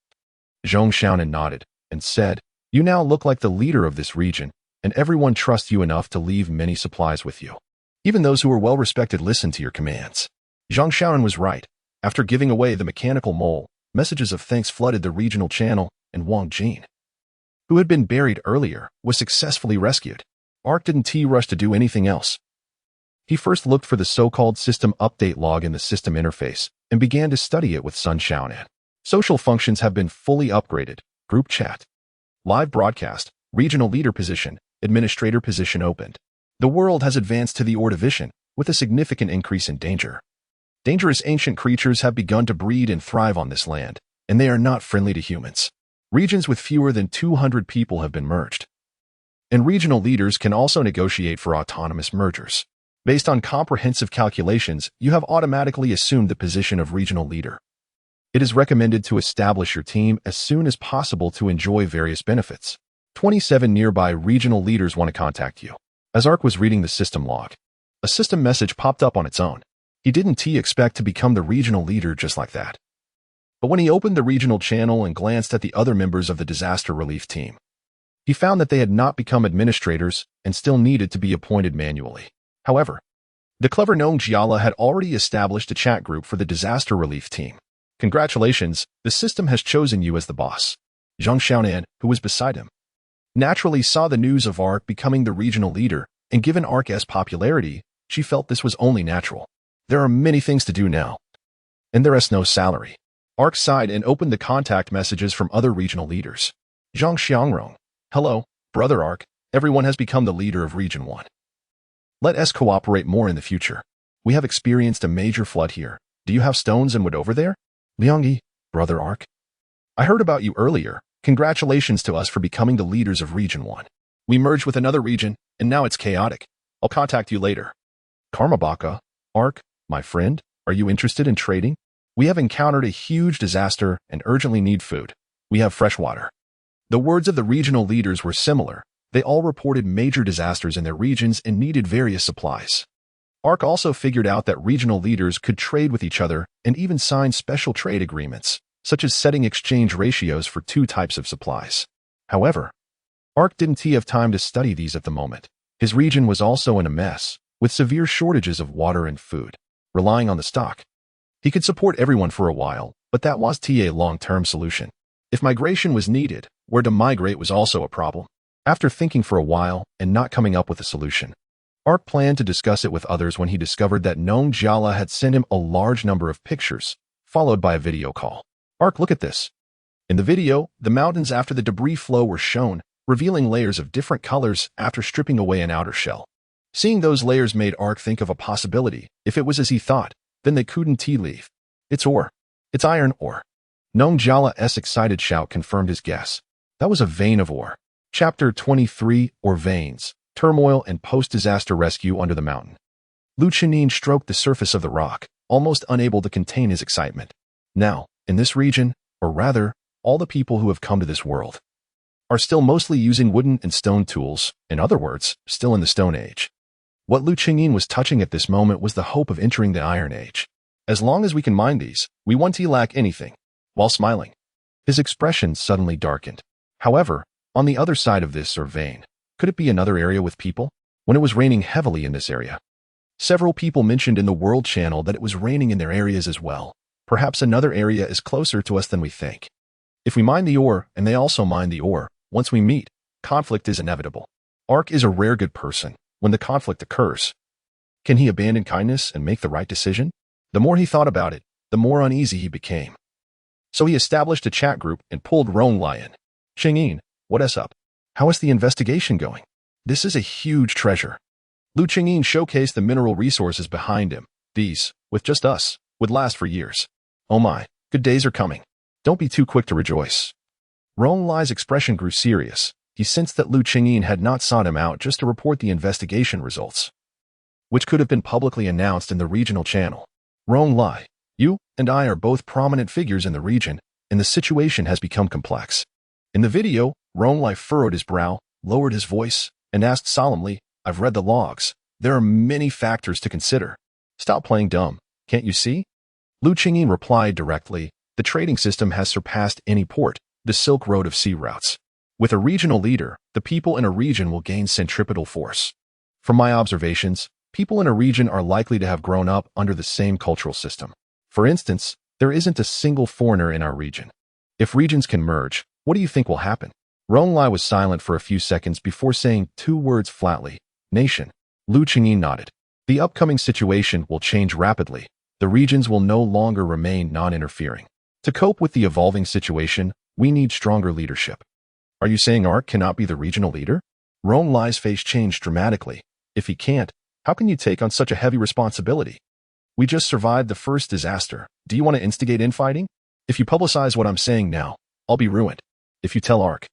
Zhong Xiaonan nodded and said, you now look like the leader of this region, and everyone trusts you enough to leave many supplies with you. Even those who are well-respected listen to your commands. Zhang Xiaonan was right. After giving away the mechanical mole, messages of thanks flooded the regional channel, and Wang Jin, who had been buried earlier, was successfully rescued. Ark didn't rush to do anything else. He first looked for the so-called system update log in the system interface and began to study it with Sun Xiaonan. Social functions have been fully upgraded. Group chat, live broadcast, regional leader position, administrator position opened. The world has advanced to the Ordivision with a significant increase in danger. Dangerous ancient creatures have begun to breed and thrive on this land, and they are not friendly to humans. Regions with fewer than 200 people have been merged. And regional leaders can also negotiate for autonomous mergers. Based on comprehensive calculations, you have automatically assumed the position of regional leader. It is recommended to establish your team as soon as possible to enjoy various benefits. 27 nearby regional leaders want to contact you. As Ark was reading the system log, a system message popped up on its own. He didn't expect to become the regional leader just like that. But when he opened the regional channel and glanced at the other members of the disaster relief team, he found that they had not become administrators and still needed to be appointed manually. However, the clever Nong Jiala had already established a chat group for the disaster relief team. Congratulations, the system has chosen you as the boss. Zhang Xiaonan, who was beside him, naturally saw the news of Ark becoming the regional leader, and given Ark's popularity, she felt this was only natural. There are many things to do now, and there is no salary. Ark sighed and opened the contact messages from other regional leaders. Zhang Xiangrong, hello, brother Ark, everyone has become the leader of Region 1. Let us cooperate more in the future. We have experienced a major flood here. Do you have stones and wood over there? Liangyi, brother Ark. I heard about you earlier. Congratulations to us for becoming the leaders of Region 1. We merged with another region, and now it's chaotic. I'll contact you later. Karmabaka, Ark, my friend, are you interested in trading? We have encountered a huge disaster and urgently need food. We have fresh water. The words of the regional leaders were similar. They all reported major disasters in their regions and needed various supplies. Ark also figured out that regional leaders could trade with each other and even sign special trade agreements, such as setting exchange ratios for two types of supplies. However, Ark didn't have time to study these at the moment. His region was also in a mess, with severe shortages of water and food. Relying on the stock, he could support everyone for a while, but that was a long-term solution. If migration was needed, where to migrate was also a problem. After thinking for a while and not coming up with a solution, Ark planned to discuss it with others when he discovered that Nong Jala had sent him a large number of pictures, followed by a video call. Ark, look at this. In the video, the mountains after the debris flow were shown, revealing layers of different colors after stripping away an outer shell. Seeing those layers made Ark think of a possibility. If it was as he thought, then they couldn't leave. It's ore. It's iron ore. Nong Jala's excited shout confirmed his guess. That was a vein of ore. Chapter 23, or Veins, Turmoil and Post-Disaster Rescue Under the Mountain. Lu Chenin stroked the surface of the rock, almost unable to contain his excitement. Now, in this region, or rather, all the people who have come to this world, are still mostly using wooden and stone tools, in other words, still in the Stone Age. What Lu Chenin was touching at this moment was the hope of entering the Iron Age. As long as we can mine these, we won't lack anything. While smiling, his expression suddenly darkened. However, on the other side of this vein, could it be another area with people? When it was raining heavily in this area, several people mentioned in the World Channel that it was raining in their areas as well. Perhaps another area is closer to us than we think. If we mine the ore and they also mine the ore, once we meet, conflict is inevitable. Ark is a rare good person. When the conflict occurs, can he abandon kindness and make the right decision? The more he thought about it, the more uneasy he became. So he established a chat group and pulled Rong Lai in. Chengyin, what's up? How is the investigation going? This is a huge treasure. Lu Chengyin showcased the mineral resources behind him. These, with just us, would last for years. Oh my, good days are coming. Don't be too quick to rejoice. Rong Lai's expression grew serious. He sensed that Lu Chengyin had not sought him out just to report the investigation results, which could have been publicly announced in the regional channel. Rong Lai, you and I are both prominent figures in the region, and the situation has become complex. In the video, Rong Lai furrowed his brow, lowered his voice, and asked solemnly, I've read the logs. There are many factors to consider. Stop playing dumb. Can't you see? Lu Chengyin replied directly, the trading system has surpassed any port, the Silk Road of sea routes. With a regional leader, the people in a region will gain centripetal force. From my observations, people in a region are likely to have grown up under the same cultural system. For instance, there isn't a single foreigner in our region. If regions can merge, what do you think will happen? Rong Lai was silent for a few seconds before saying two words flatly, nation. Lu Chengyin nodded. The upcoming situation will change rapidly. The regions will no longer remain non-interfering. To cope with the evolving situation, we need stronger leadership. Are you saying Ark cannot be the regional leader? Rong Lai's face changed dramatically. If he can't, how can you take on such a heavy responsibility? We just survived the first disaster. Do you want to instigate infighting? If you publicize what I'm saying now, I'll be ruined. If you tell Ark,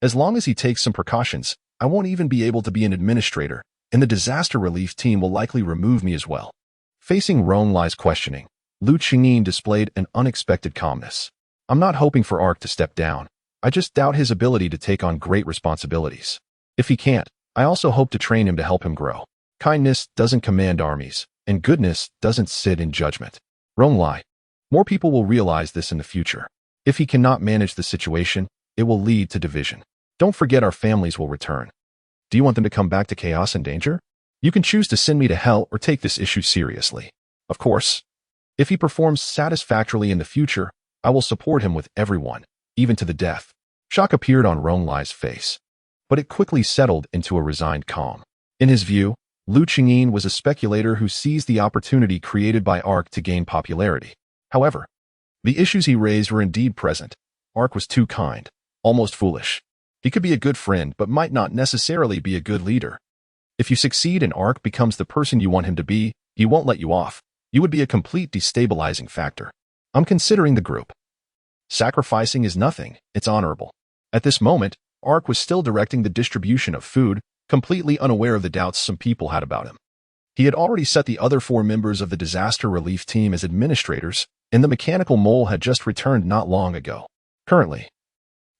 as long as he takes some precautions, I won't even be able to be an administrator, and the disaster relief team will likely remove me as well. Facing Rong Lai's questioning, Lu Chengyin displayed an unexpected calmness. I'm not hoping for Ark to step down. I just doubt his ability to take on great responsibilities. If he can't, I also hope to train him to help him grow. Kindness doesn't command armies, and goodness doesn't sit in judgment. Rong Lai. More people will realize this in the future. If he cannot manage the situation, it will lead to division. Don't forget our families will return. Do you want them to come back to chaos and danger? You can choose to send me to hell or take this issue seriously. Of course, if he performs satisfactorily in the future, I will support him with everyone, even to the death. Shock appeared on Rong Lai's face, but it quickly settled into a resigned calm. In his view, Lu Chengyin was a speculator who seized the opportunity created by Ark to gain popularity. However, the issues he raised were indeed present. Ark was too kind, almost foolish. He could be a good friend, but might not necessarily be a good leader. If you succeed and Ark becomes the person you want him to be, he won't let you off. You would be a complete destabilizing factor. I'm considering the group. Sacrificing is nothing, it's honorable. At this moment, Ark was still directing the distribution of food, completely unaware of the doubts some people had about him. He had already set the other 4 members of the disaster relief team as administrators, and the mechanical mole had just returned not long ago. Currently,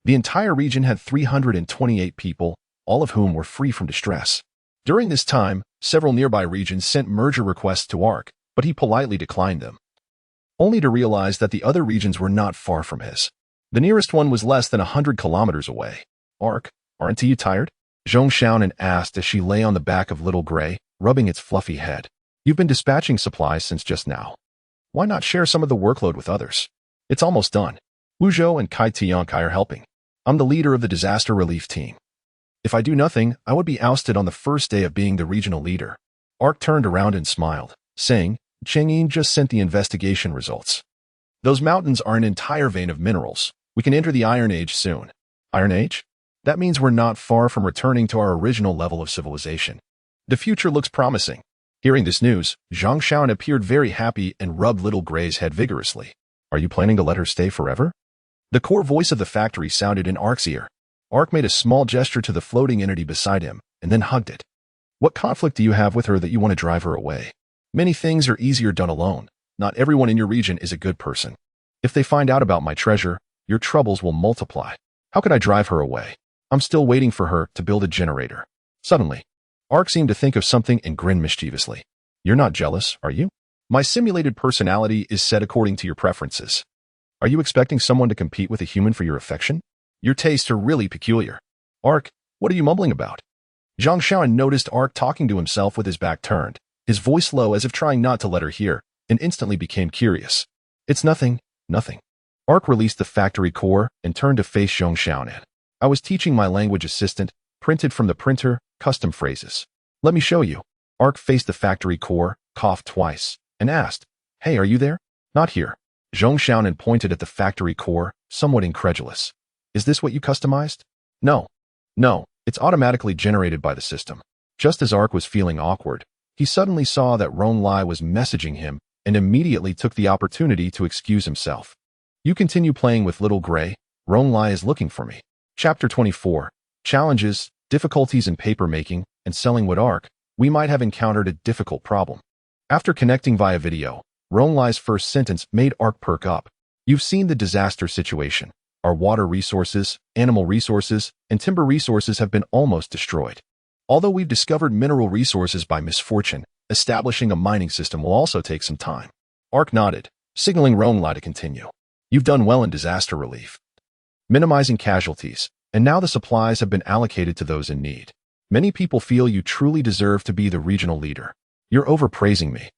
the entire region had 328 people, all of whom were free from distress. During this time, several nearby regions sent merger requests to Ark, but he politely declined them, only to realize that the other regions were not far from his. The nearest one was less than 100 kilometers away. Ark, aren't you tired? Zhong Xiaonan asked as she lay on the back of Little Gray, rubbing its fluffy head. You've been dispatching supplies since just now. Why not share some of the workload with others? It's almost done. Wu Zhou and Kai Tiankai are helping. I'm the leader of the disaster relief team. If I do nothing, I would be ousted on the first day of being the regional leader. Ark turned around and smiled, saying, Chang'in just sent the investigation results. Those mountains are an entire vein of minerals. We can enter the Iron Age soon. Iron Age? That means we're not far from returning to our original level of civilization. The future looks promising. Hearing this news, Zhang Xiaoan appeared very happy and rubbed Little Gray's head vigorously. Are you planning to let her stay forever? The core voice of the factory sounded in Ark's ear. Ark made a small gesture to the floating entity beside him, and then hugged it. What conflict do you have with her that you want to drive her away? Many things are easier done alone. Not everyone in your region is a good person. If they find out about my treasure, your troubles will multiply. How could I drive her away? I'm still waiting for her to build a generator. Suddenly, Ark seemed to think of something and grinned mischievously. You're not jealous, are you? My simulated personality is set according to your preferences. Are you expecting someone to compete with a human for your affection? Your tastes are really peculiar. Ark, what are you mumbling about? Zhang Xiaoan noticed Ark talking to himself with his back turned, his voice low as if trying not to let her hear, and instantly became curious. It's nothing, nothing. Ark released the factory core and turned to face Zhang Xiaonan. I was teaching my language assistant, printed from the printer, custom phrases. Let me show you. Ark faced the factory core, coughed twice, and asked, Hey, are you there? Not here. Zhang Xiaonan pointed at the factory core, somewhat incredulous. Is this what you customized? No, it's automatically generated by the system. Just as Ark was feeling awkward, he suddenly saw that Ron Lai was messaging him and immediately took the opportunity to excuse himself. You continue playing with Little Gray. Ron Lai is looking for me. Chapter 24. Challenges, difficulties in paper making, and selling wood. Ark, we might have encountered a difficult problem. After connecting via video, Ron Lai's first sentence made Ark perk up. You've seen the disaster situation. Our water resources, animal resources, and timber resources have been almost destroyed. Although we've discovered mineral resources by misfortune, establishing a mining system will also take some time. Ark nodded, signaling Ron Lai to continue. You've done well in disaster relief, minimizing casualties, and now the supplies have been allocated to those in need. Many people feel you truly deserve to be the regional leader. You're overpraising me.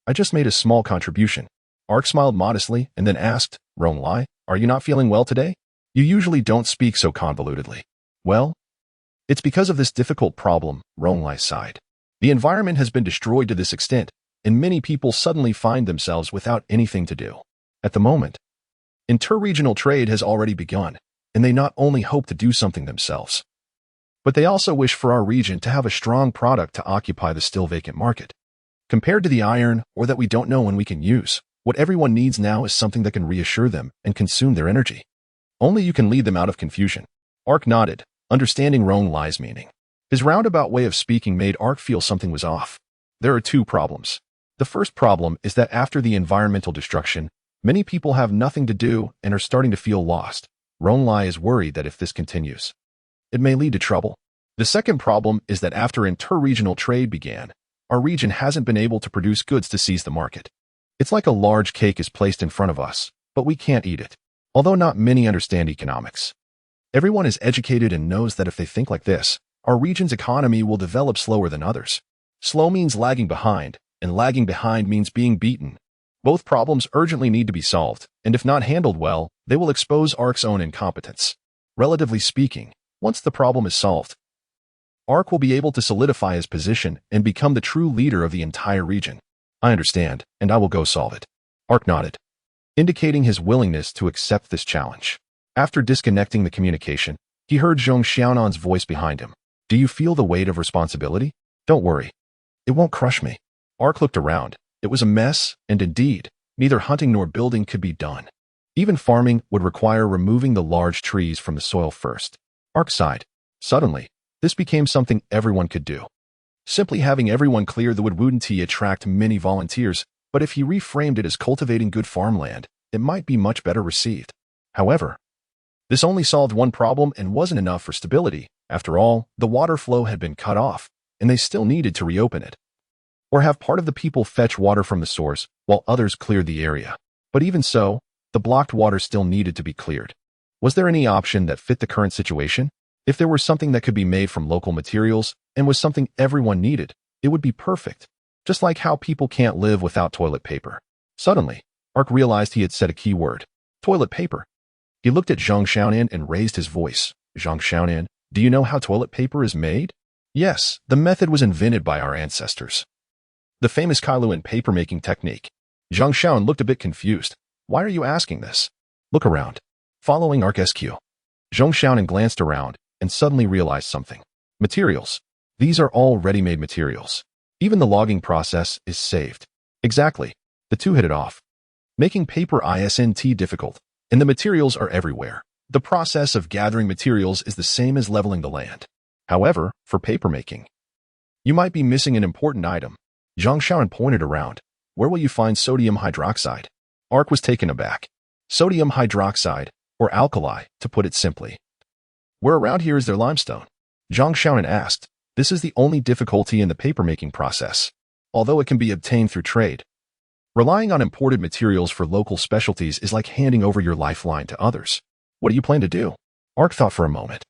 I just made a small contribution. Ark smiled modestly and then asked, Ron Lai, are you not feeling well today? You usually don't speak so convolutedly. Well, it's because of this difficult problem, Ron Lai sighed. The environment has been destroyed to this extent, and many people suddenly find themselves without anything to do. At the moment, interregional trade has already begun, and they not only hope to do something themselves, but they also wish for our region to have a strong product to occupy the still vacant market. Compared to the iron or that we don't know when we can use, what everyone needs now is something that can reassure them and consume their energy. Only you can lead them out of confusion. Ark nodded, understanding Ron Lai's meaning. His roundabout way of speaking made Ark feel something was off. There are 2 problems. The first problem is that after the environmental destruction, many people have nothing to do and are starting to feel lost. Ron Lai is worried that if this continues, it may lead to trouble. The second problem is that after interregional trade began, our region hasn't been able to produce goods to seize the market. It's like a large cake is placed in front of us, but we can't eat it. Although not many understand economics, everyone is educated and knows that if they think like this, our region's economy will develop slower than others. Slow means lagging behind, and lagging behind means being beaten. Both problems urgently need to be solved, and if not handled well, they will expose Ark's own incompetence. Relatively speaking, once the problem is solved, Ark will be able to solidify his position and become the true leader of the entire region. I understand, and I will go solve it. Ark nodded, indicating his willingness to accept this challenge. After disconnecting the communication, he heard Zhong Xiaonan's voice behind him. Do you feel the weight of responsibility? Don't worry. It won't crush me. Ark looked around. It was a mess, and indeed, neither hunting nor building could be done. Even farming would require removing the large trees from the soil first. Ark sighed. Suddenly, this became something everyone could do. Simply having everyone clear the wood wouldn't attract many volunteers, but if he reframed it as cultivating good farmland, it might be much better received. However, this only solved one problem and wasn't enough for stability. After all, the water flow had been cut off, and they still needed to reopen it. Or have part of the people fetch water from the source, while others cleared the area. But even so, the blocked water still needed to be cleared. Was there any option that fit the current situation? If there were something that could be made from local materials, and was something everyone needed, it would be perfect. Just like how people can't live without toilet paper. Suddenly, Ark realized he had said a key word. Toilet paper. He looked at Zhang Xiaonan and raised his voice. Zhang Xiaonan, do you know how toilet paper is made? Yes, the method was invented by our ancestors. The famous Kailuan paper-making technique. Zhang Xiaonan looked a bit confused. Why are you asking this? Look around. Following Ark SQ. Zhang Xiaonan glanced around and suddenly realized something. Materials. These are all ready-made materials. Even the logging process is saved. Exactly. The two hit it off. Making paper isn't difficult, and the materials are everywhere. The process of gathering materials is the same as leveling the land. However, for papermaking, you might be missing an important item. Zhang Xiaonan pointed around. Where will you find sodium hydroxide? Ark was taken aback. Sodium hydroxide, or alkali, to put it simply. Where around here is there limestone? Zhang Xiaonan asked. This is the only difficulty in the papermaking process, although it can be obtained through trade. Relying on imported materials for local specialties is like handing over your lifeline to others. What do you plan to do? Ark thought for a moment.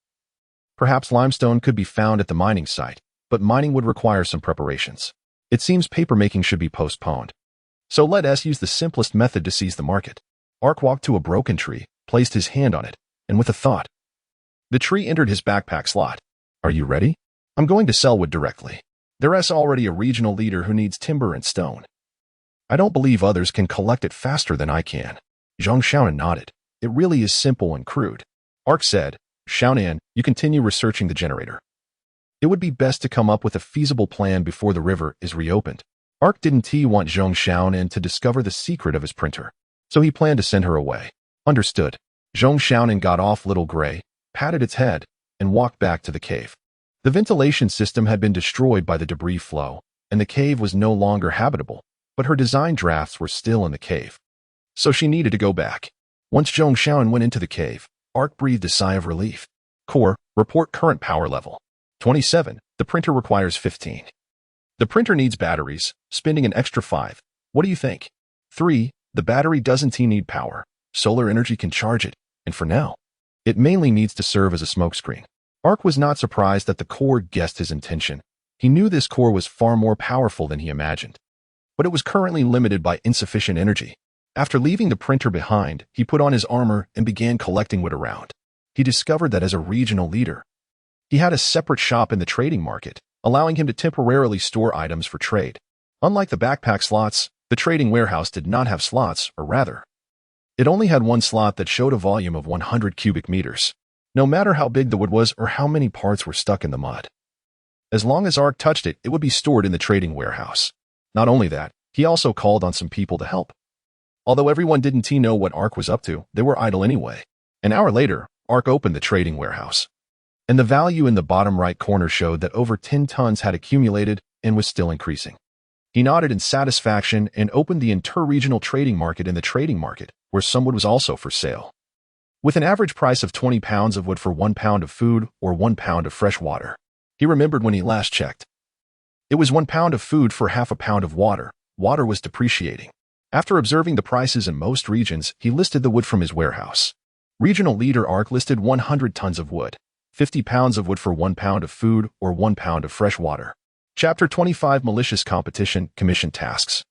Perhaps limestone could be found at the mining site, but mining would require some preparations. It seems papermaking should be postponed. So let us use the simplest method to seize the market. Ark walked to a broken tree, placed his hand on it, and with a thought, the tree entered his backpack slot. Are you ready? I'm going to sell wood directly. There's already a regional leader who needs timber and stone. I don't believe others can collect it faster than I can. Zhang Xiaonan nodded. It really is simple and crude. Ark said, Xiaonan, you continue researching the generator. It would be best to come up with a feasible plan before the river is reopened. Ark didn't want Zhang Xiaonan to discover the secret of his printer, so he planned to send her away. Understood. Zhang Xiaonan got off Little Gray, patted its head, and walked back to the cave. The ventilation system had been destroyed by the debris flow, and the cave was no longer habitable, but her design drafts were still in the cave. So she needed to go back. Once Zhang Xiaonan went into the cave, Ark breathed a sigh of relief. Core, report current power level. 27. The printer requires 15. The printer needs batteries, spending an extra 5. What do you think? 3. The battery doesn't need power. Solar energy can charge it, and for now, it mainly needs to serve as a smokescreen. Ark was not surprised that the core guessed his intention. He knew this core was far more powerful than he imagined, but it was currently limited by insufficient energy. After leaving the printer behind, he put on his armor and began collecting wood around. He discovered that as a regional leader, he had a separate shop in the trading market, allowing him to temporarily store items for trade. Unlike the backpack slots, the trading warehouse did not have slots, or rather, it only had one slot that showed a volume of 100 cubic meters, no matter how big the wood was or how many parts were stuck in the mud. As long as Ark touched it, it would be stored in the trading warehouse. Not only that, he also called on some people to help. Although everyone didn't know what Ark was up to, they were idle anyway. An hour later, Ark opened the trading warehouse, and the value in the bottom right corner showed that over 10 tons had accumulated and was still increasing. He nodded in satisfaction and opened the inter-regional trading market in the trading market, where some wood was also for sale. With an average price of 20 pounds of wood for 1 pound of food or 1 pound of fresh water. He remembered when he last checked. It was 1 pound of food for half a pound of water. Water was depreciating. After observing the prices in most regions, he listed the wood from his warehouse. Regional leader Ark listed 100 tons of wood, 50 pounds of wood for 1 pound of food or 1 pound of fresh water. Chapter 25 Malicious Competition, Commission Tasks.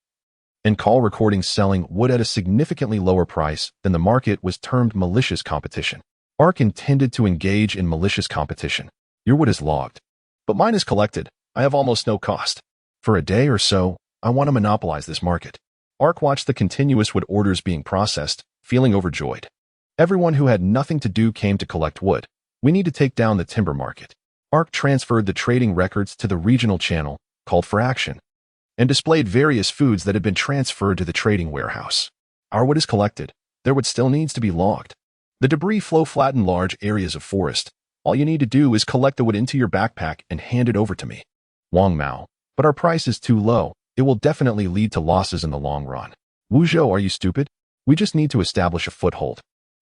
In call recordings, selling wood at a significantly lower price than the market was termed malicious competition. Ark intended to engage in malicious competition. Your wood is logged, but mine is collected. I have almost no cost. For a day or so, I want to monopolize this market. Ark watched the continuous wood orders being processed, feeling overjoyed. Everyone who had nothing to do came to collect wood. We need to take down the timber market. Ark transferred the trading records to the regional channel, called for action, and displayed various foods that had been transferred to the trading warehouse. Our wood is collected. there would still needs to be logged. The debris flow flatten large areas of forest. All you need to do is collect the wood into your backpack and hand it over to me. Wang Mao, but our price is too low. It will definitely lead to losses in the long run. Wu Zhou, are you stupid? We just need to establish a foothold.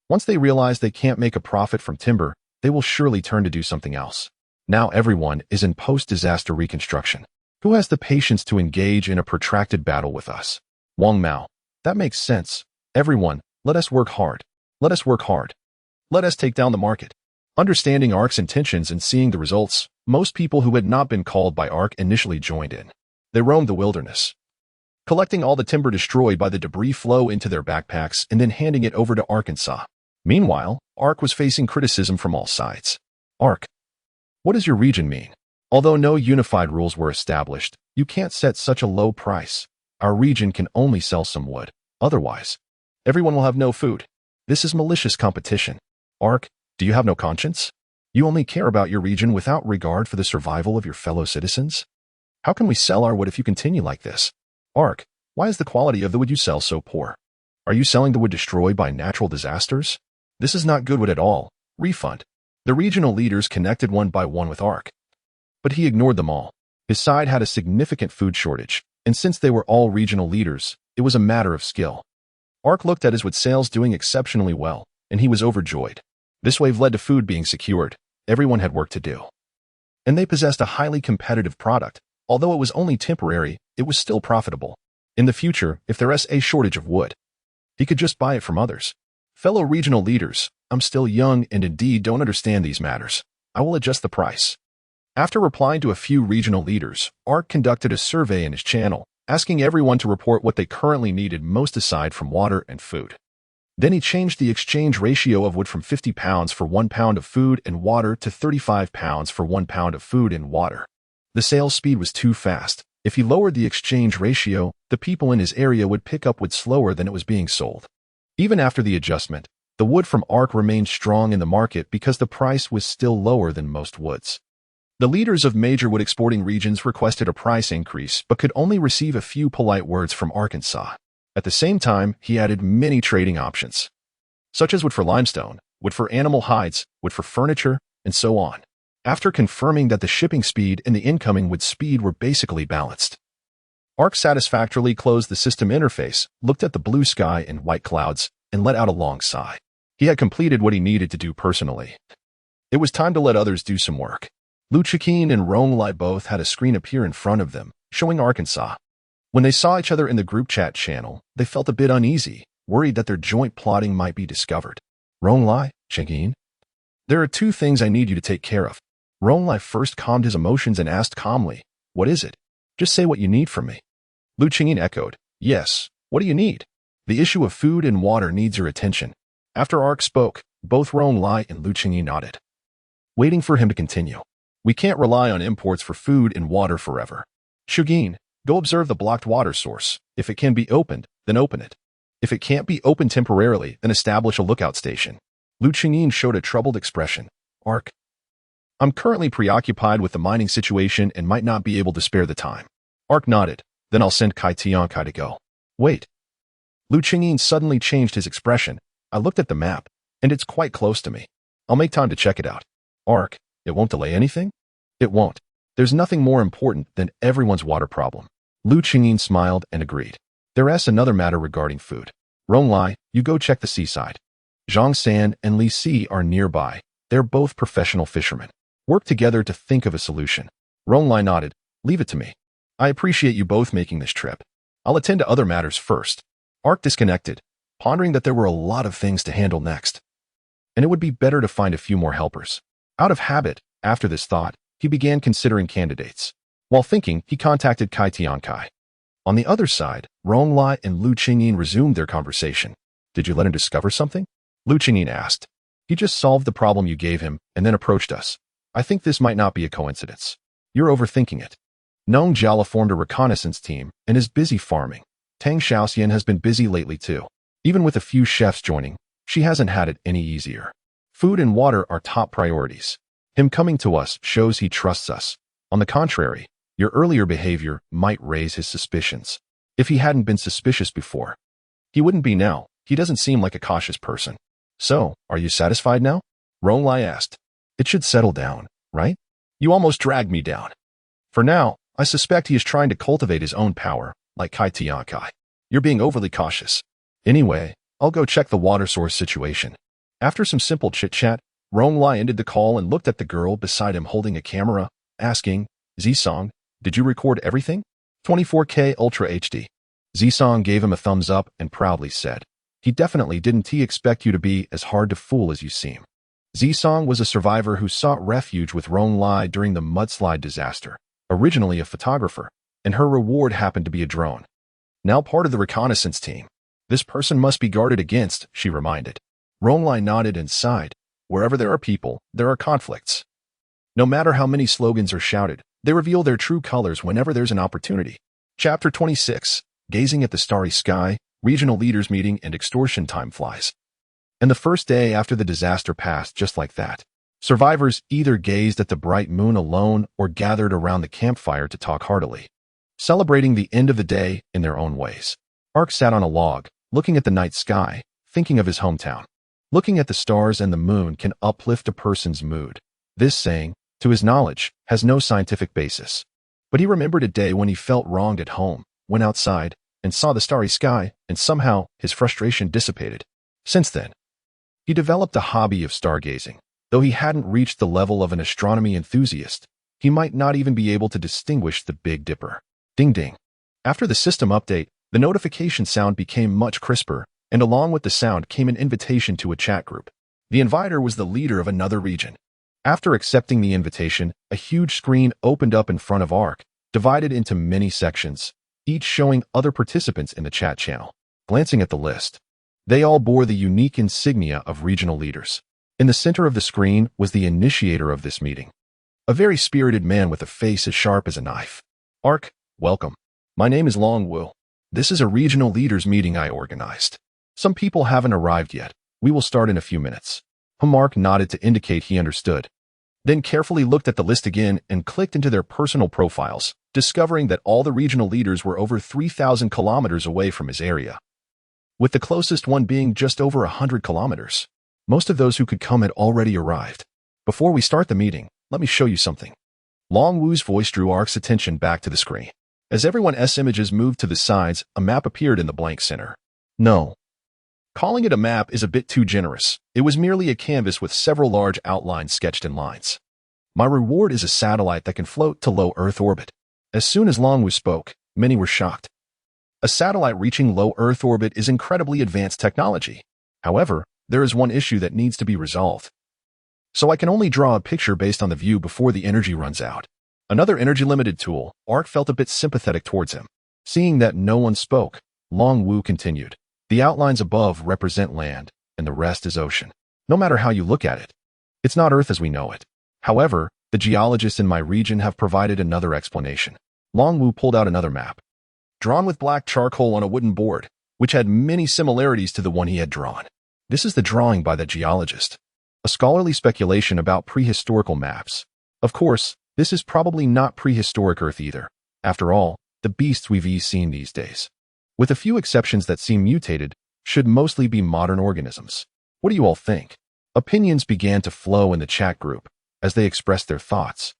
Once they realize they can't make a profit from timber, they will surely turn to do something else. Now everyone is in post-disaster reconstruction. Who has the patience to engage in a protracted battle with us? Wang Mao, that makes sense. Everyone, let us work hard. Let us work hard. Let us take down the market. Understanding ARC's intentions and seeing the results, most people who had not been called by ARC initially joined in. They roamed the wilderness, collecting all the timber destroyed by the debris flow into their backpacks and then handing it over to Arkansas. Meanwhile, ARC was facing criticism from all sides. ARC, what does your region mean? Although no unified rules were established, you can't set such a low price. Our region can only sell some wood. Otherwise, everyone will have no food. This is malicious competition. ARC, do you have no conscience? You only care about your region without regard for the survival of your fellow citizens? How can we sell our wood if you continue like this? ARC, why is the quality of the wood you sell so poor? Are you selling the wood destroyed by natural disasters? This is not good wood at all. Refund. The regional leaders connected one by one with ARC. But he ignored them all. His side had a significant food shortage, and since they were all regional leaders, it was a matter of skill. ARC looked at his wood sales doing exceptionally well, and he was overjoyed. This wave led to food being secured. Everyone had work to do. And they possessed a highly competitive product. Although it was only temporary, it was still profitable. In the future, if there is a shortage of wood, he could just buy it from others. Fellow regional leaders, I'm still young and indeed don't understand these matters. I will adjust the price. After replying to a few regional leaders, ARC conducted a survey in his channel, asking everyone to report what they currently needed most aside from water and food. Then he changed the exchange ratio of wood from 50 pounds for 1 pound of food and water to 35 pounds for 1 pound of food and water. The sales speed was too fast. If he lowered the exchange ratio, the people in his area would pick up wood slower than it was being sold. Even after the adjustment, the wood from ARC remained strong in the market because the price was still lower than most woods. The leaders of major wood exporting regions requested a price increase but could only receive a few polite words from Arkansas. At the same time, he added many trading options, such as wood for limestone, wood for animal hides, wood for furniture, and so on. After confirming that the shipping speed and the incoming wood speed were basically balanced, ARC satisfactorily closed the system interface, looked at the blue sky and white clouds, and let out a long sigh. He had completed what he needed to do personally. It was time to let others do some work. Lu Chiqin and Rong Lai both had a screen appear in front of them, showing Arkansas. When they saw each other in the group chat channel, they felt a bit uneasy, worried that their joint plotting might be discovered. Rong Lai, Chiqin, there are 2 things I need you to take care of. Rong Lai first calmed his emotions and asked calmly, what is it? Just say what you need from me. Lu Qingyin echoed, yes, what do you need? The issue of food and water needs your attention. After ARC spoke, both Rong Lai and Lu Qingyin nodded, waiting for him to continue. We can't rely on imports for food and water forever. Shugin, go observe the blocked water source. If it can be opened, then open it. If it can't be opened temporarily, then establish a lookout station. Lu Qingyin showed a troubled expression. ARC, I'm currently preoccupied with the mining situation and might not be able to spare the time. ARC nodded. Then I'll send Kai Tiankai to go. Wait. Lu Qingyin suddenly changed his expression. I looked at the map, and it's quite close to me. I'll make time to check it out. ARC, it won't delay anything? It won't. There's nothing more important than everyone's water problem. Lu Qingyin smiled and agreed. There is another matter regarding food. Rong Lai, you go check the seaside. Zhang San and Li Si are nearby. They're both professional fishermen. Work together to think of a solution. Rong Lai nodded. Leave it to me. I appreciate you both making this trip. I'll attend to other matters first. ARC disconnected, pondering that there were a lot of things to handle next, and it would be better to find a few more helpers. Out of habit, after this thought, he began considering candidates. While thinking, he contacted Kai Tiankai. On the other side, Rong Lai and Lu Qingyin resumed their conversation. Did you let him discover something? Lu Qingyin asked. He just solved the problem you gave him and then approached us. I think this might not be a coincidence. You're overthinking it. Nong Jiala formed a reconnaissance team and is busy farming. Tang Xiaoxian has been busy lately too. Even with a few chefs joining, she hasn't had it any easier. Food and water are top priorities. Him coming to us shows he trusts us. On the contrary, your earlier behavior might raise his suspicions. If he hadn't been suspicious before, he wouldn't be now. He doesn't seem like a cautious person. So, are you satisfied now? Ronglai asked. It should settle down, right? You almost dragged me down. For now, I suspect he is trying to cultivate his own power, like Kai Tiankai. You're being overly cautious. Anyway, I'll go check the water source situation. After some simple chit-chat, Ronglai ended the call and looked at the girl beside him holding a camera, asking, Zisong, did you record everything? 24K Ultra HD. Zisong gave him a thumbs up and proudly said, he definitely didn't expect you to be as hard to fool as you seem. Zisong was a survivor who sought refuge with Ronglai during the mudslide disaster, originally a photographer, and her reward happened to be a drone. Now part of the reconnaissance team. This person must be guarded against, she reminded. Ronglai nodded and sighed. Wherever there are people, there are conflicts. No matter how many slogans are shouted, they reveal their true colors whenever there's an opportunity. Chapter 26. Gazing at the starry sky, regional leaders meeting and extortion time flies. And the first day after the disaster passed just like that. Survivors either gazed at the bright moon alone or gathered around the campfire to talk heartily, celebrating the end of the day in their own ways. Ark sat on a log, looking at the night sky, thinking of his hometown. Looking at the stars and the moon can uplift a person's mood. This saying, to his knowledge, has no scientific basis. But he remembered a day when he felt wronged at home, went outside, and saw the starry sky, and somehow his frustration dissipated. Since then, he developed a hobby of stargazing. Though he hadn't reached the level of an astronomy enthusiast, he might not even be able to distinguish the Big Dipper. Ding ding. After the system update, the notification sound became much crisper, and along with the sound came an invitation to a chat group. The inviter was the leader of another region. After accepting the invitation, a huge screen opened up in front of Ark, divided into many sections, each showing other participants in the chat channel. Glancing at the list, they all bore the unique insignia of regional leaders. In the center of the screen was the initiator of this meeting, a very spirited man with a face as sharp as a knife. Ark, welcome. My name is Long Wu. This is a regional leaders meeting I organized. Some people haven't arrived yet. We will start in a few minutes. Ark nodded to indicate he understood, then carefully looked at the list again and clicked into their personal profiles, discovering that all the regional leaders were over 3,000 kilometers away from his area, with the closest one being just over 100 kilometers. Most of those who could come had already arrived. Before we start the meeting, let me show you something. Long Wu's voice drew Ark's attention back to the screen. As everyone's images moved to the sides, a map appeared in the blank center. No. Calling it a map is a bit too generous. It was merely a canvas with several large outlines sketched in lines. My reward is a satellite that can float to low Earth orbit. As soon as Long Wu spoke, many were shocked. A satellite reaching low Earth orbit is incredibly advanced technology. However, there is one issue that needs to be resolved. So I can only draw a picture based on the view before the energy runs out. Another energy-limited tool, Ark felt a bit sympathetic towards him. Seeing that no one spoke, Long Wu continued. The outlines above represent land, and the rest is ocean. No matter how you look at it, it's not Earth as we know it. However, the geologists in my region have provided another explanation. Long Wu pulled out another map, drawn with black charcoal on a wooden board, which had many similarities to the one he had drawn. This is the drawing by the geologist. A scholarly speculation about prehistorical maps. Of course, this is probably not prehistoric Earth either. After all, the beasts we've seen these days, with a few exceptions that seem mutated, should mostly be modern organisms. What do you all think? Opinions began to flow in the chat group as they expressed their thoughts.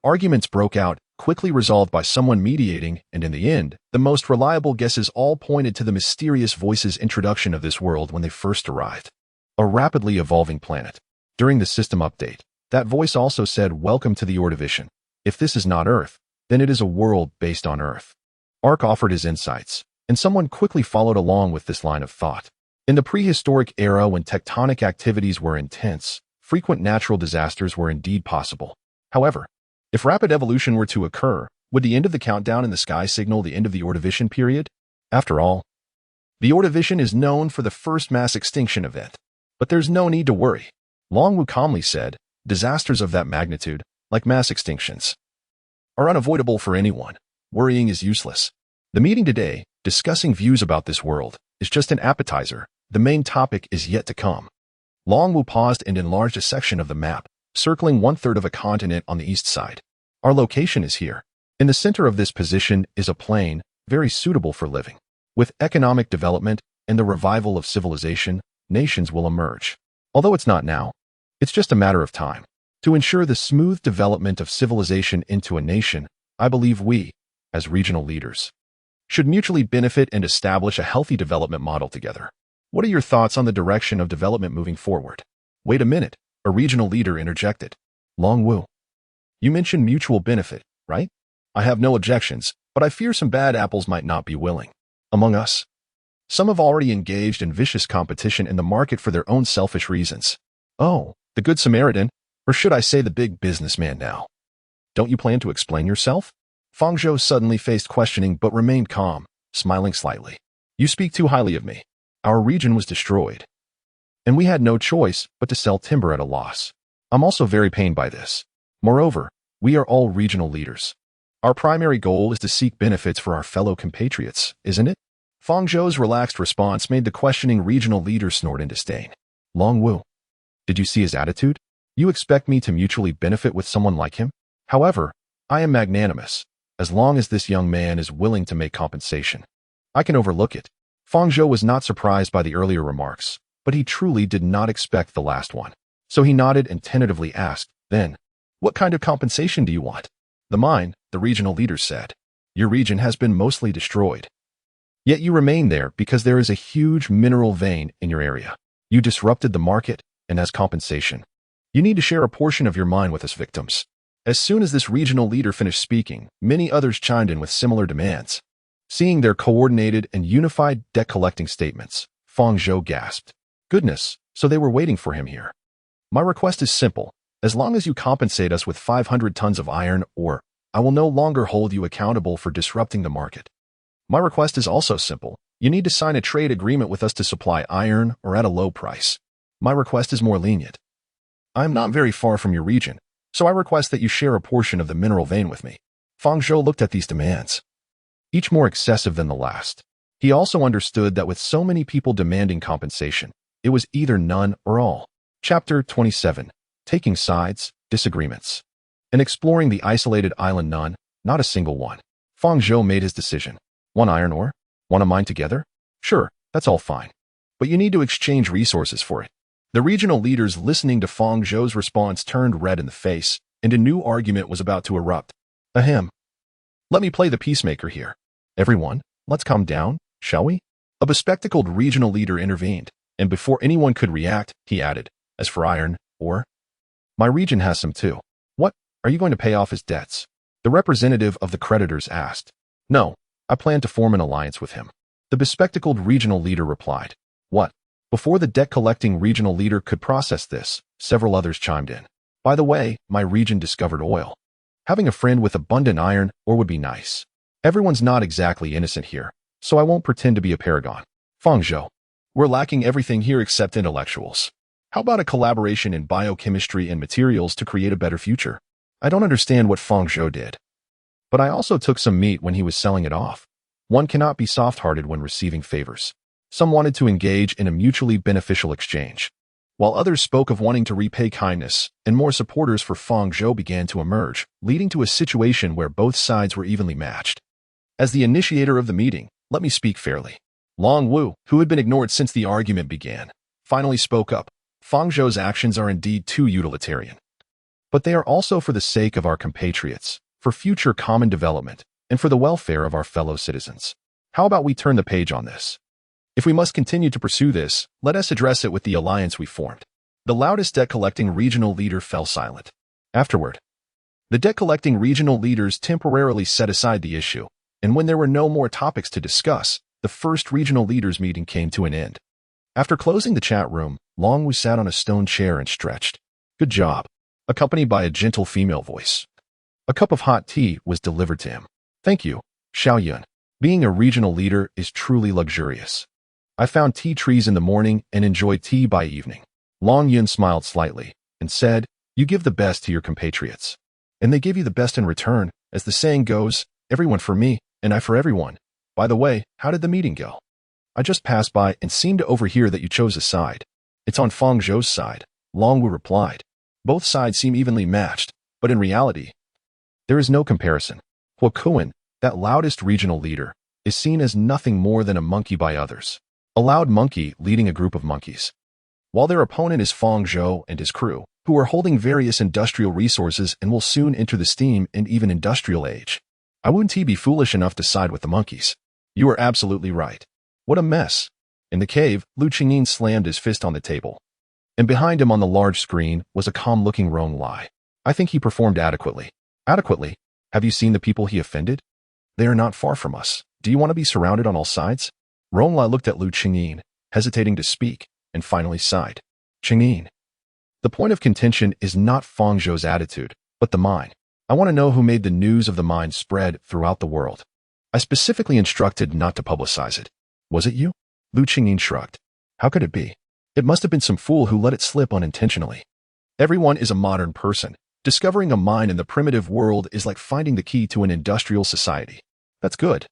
Arguments broke out, quickly resolved by someone mediating, and in the end, the most reliable guesses all pointed to the mysterious voice's introduction of this world when they first arrived. A rapidly evolving planet. During the system update, that voice also said, "Welcome to the Ordovician. If this is not Earth, then it is a world based on Earth." Ark offered his insights, and someone quickly followed along with this line of thought. In the prehistoric era when tectonic activities were intense, frequent natural disasters were indeed possible. However, if rapid evolution were to occur, would the end of the countdown in the sky signal the end of the Ordovician period? After all, the Ordovician is known for the first mass extinction event. But there's no need to worry. Long Wu calmly said, disasters of that magnitude, like mass extinctions, are unavoidable for anyone. Worrying is useless. The meeting today, discussing views about this world, is just an appetizer. The main topic is yet to come. Long Wu paused and enlarged a section of the map, circling 1/3 of a continent on the east side. Our location is here. In the center of this position is a plain, very suitable for living, with economic development and the revival of civilization, nations will emerge. Although it's not now, it's just a matter of time. To ensure the smooth development of civilization into a nation, I believe we, as regional leaders, should mutually benefit and establish a healthy development model together. What are your thoughts on the direction of development moving forward? Wait a minute, a regional leader interjected. Long Wu. You mentioned mutual benefit, right? I have no objections, but I fear some bad apples might not be willing. Among us, some have already engaged in vicious competition in the market for their own selfish reasons. Oh, the Good Samaritan, or should I say the big businessman now? Don't you plan to explain yourself? Fang Zhou suddenly faced questioning but remained calm, smiling slightly. You speak too highly of me. Our region was destroyed, and we had no choice but to sell timber at a loss. I'm also very pained by this. Moreover, we are all regional leaders. Our primary goal is to seek benefits for our fellow compatriots, isn't it? Fang Zhou's relaxed response made the questioning regional leader snort in disdain. Long Wu. Did you see his attitude? You expect me to mutually benefit with someone like him? However, I am magnanimous, as long as this young man is willing to make compensation. I can overlook it. Fang Zhou was not surprised by the earlier remarks, but he truly did not expect the last one. So he nodded and tentatively asked, then, what kind of compensation do you want? The mine, the regional leader said. Your region has been mostly destroyed. Yet you remain there because there is a huge mineral vein in your area. You disrupted the market, and as compensation, you need to share a portion of your mine with us victims. As soon as this regional leader finished speaking, many others chimed in with similar demands. Seeing their coordinated and unified debt-collecting statements, Fang Zhou gasped. Goodness, so they were waiting for him here. My request is simple. As long as you compensate us with 500 tons of iron ore, I will no longer hold you accountable for disrupting the market. My request is also simple. You need to sign a trade agreement with us to supply iron or at a low price. My request is more lenient. I am not very far from your region, so I request that you share a portion of the mineral vein with me. Fang Zhou looked at these demands, each more excessive than the last. He also understood that with so many people demanding compensation, it was either none or all. Chapter 27. Taking sides, disagreements, and exploring the isolated island none, not a single one. Fang Zhou made his decision. Want iron ore? Want to mine together? Sure, that's all fine. But you need to exchange resources for it. The regional leaders listening to Fang Zhou's response turned red in the face, and a new argument was about to erupt. Ahem. Let me play the peacemaker here. Everyone, let's calm down, shall we? A bespectacled regional leader intervened, and before anyone could react, he added, as for iron ore, my region has some too. What, are you going to pay off his debts? The representative of the creditors asked. No, I plan to form an alliance with him. The bespectacled regional leader replied. What? Before the debt-collecting regional leader could process this, several others chimed in. By the way, my region discovered oil. Having a friend with abundant iron ore would be nice. Everyone's not exactly innocent here, so I won't pretend to be a paragon. Fang Zhou. We're lacking everything here except intellectuals. How about a collaboration in biochemistry and materials to create a better future? I don't understand what Fang Zhou did, but I also took some meat when he was selling it off. One cannot be soft-hearted when receiving favors. Some wanted to engage in a mutually beneficial exchange, while others spoke of wanting to repay kindness, and more supporters for Fang Zhou began to emerge, leading to a situation where both sides were evenly matched. As the initiator of the meeting, let me speak fairly. Long Wu, who had been ignored since the argument began, finally spoke up. Fang Zhou's actions are indeed too utilitarian, but they are also for the sake of our compatriots, for future common development, and for the welfare of our fellow citizens. How about we turn the page on this? If we must continue to pursue this, let us address it with the alliance we formed. The loudest debt-collecting regional leader fell silent. Afterward, the debt-collecting regional leaders temporarily set aside the issue, and when there were no more topics to discuss, the first regional leaders meeting came to an end. After closing the chat room, Long Wu sat on a stone chair and stretched. Good job, accompanied by a gentle female voice. A cup of hot tea was delivered to him. Thank you, Xiao Yun. Being a regional leader is truly luxurious. I found tea trees in the morning and enjoyed tea by evening. Long Yun smiled slightly and said, you give the best to your compatriots, and they give you the best in return. As the saying goes, everyone for me, and I for everyone. By the way, how did the meeting go? I just passed by and seemed to overhear that you chose a side. It's on Fang Zhou's side, Long Wu replied. Both sides seem evenly matched, but in reality, there is no comparison. Huo Kuan, that loudest regional leader, is seen as nothing more than a monkey by others. A loud monkey leading a group of monkeys. While their opponent is Fang Zhou and his crew, who are holding various industrial resources and will soon enter the steam and even industrial age. I wouldn't be foolish enough to side with the monkeys. You are absolutely right. What a mess. In the cave, Lu Qingyin slammed his fist on the table. And behind him on the large screen was a calm-looking Rong Lai. I think he performed adequately. Adequately? Have you seen the people he offended? They are not far from us. Do you want to be surrounded on all sides? Rong Lai looked at Lu Qingyin, hesitating to speak, and finally sighed. Qingyin. The point of contention is not Fang Zhou's attitude, but the mine. I want to know who made the news of the mine spread throughout the world. I specifically instructed not to publicize it. Was it you? Lu Qingyin shrugged. How could it be? It must have been some fool who let it slip unintentionally. Everyone is a modern person. Discovering a mine in the primitive world is like finding the key to an industrial society. That's good.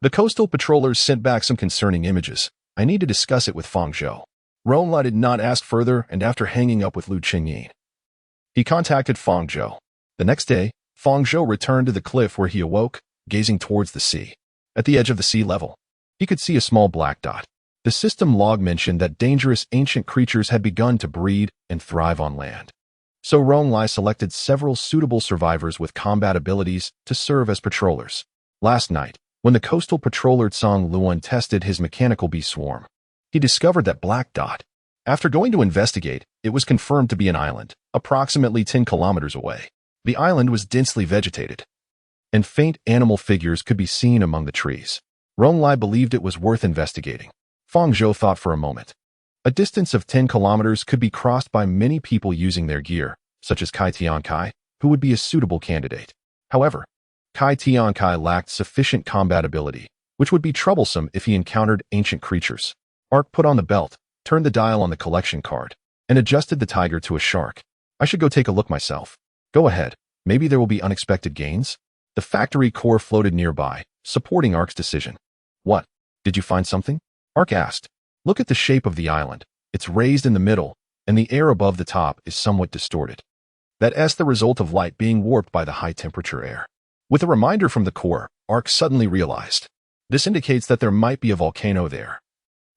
The coastal patrollers sent back some concerning images. I need to discuss it with Fang Zhou. Rong Lai did not ask further, and after hanging up with Lu Qingyin, he contacted Fang Zhou. The next day, Fang Zhou returned to the cliff where he awoke, gazing towards the sea. At the edge of the sea level, he could see a small black dot. The system log mentioned that dangerous ancient creatures had begun to breed and thrive on land. So Rong Lai selected several suitable survivors with combat abilities to serve as patrollers. Last night, when the coastal patroller Tsang Luan tested his mechanical bee swarm, he discovered that black dot. After going to investigate, it was confirmed to be an island, approximately 10 kilometers away. The island was densely vegetated, and faint animal figures could be seen among the trees. Rong Lai believed it was worth investigating. Fang Zhou thought for a moment. A distance of 10 kilometers could be crossed by many people using their gear, such as Kai Tiankai, who would be a suitable candidate. However, Kai Tiankai lacked sufficient combat ability, which would be troublesome if he encountered ancient creatures. Ark put on the belt, turned the dial on the collection card, and adjusted the tiger to a shark. I should go take a look myself. Go ahead. Maybe there will be unexpected gains? The factory core floated nearby, supporting Ark's decision. What? Did you find something? Ark asked. Look at the shape of the island. It's raised in the middle, and the air above the top is somewhat distorted. That's the result of light being warped by the high-temperature air. With a reminder from the core, Ark suddenly realized. This indicates that there might be a volcano there,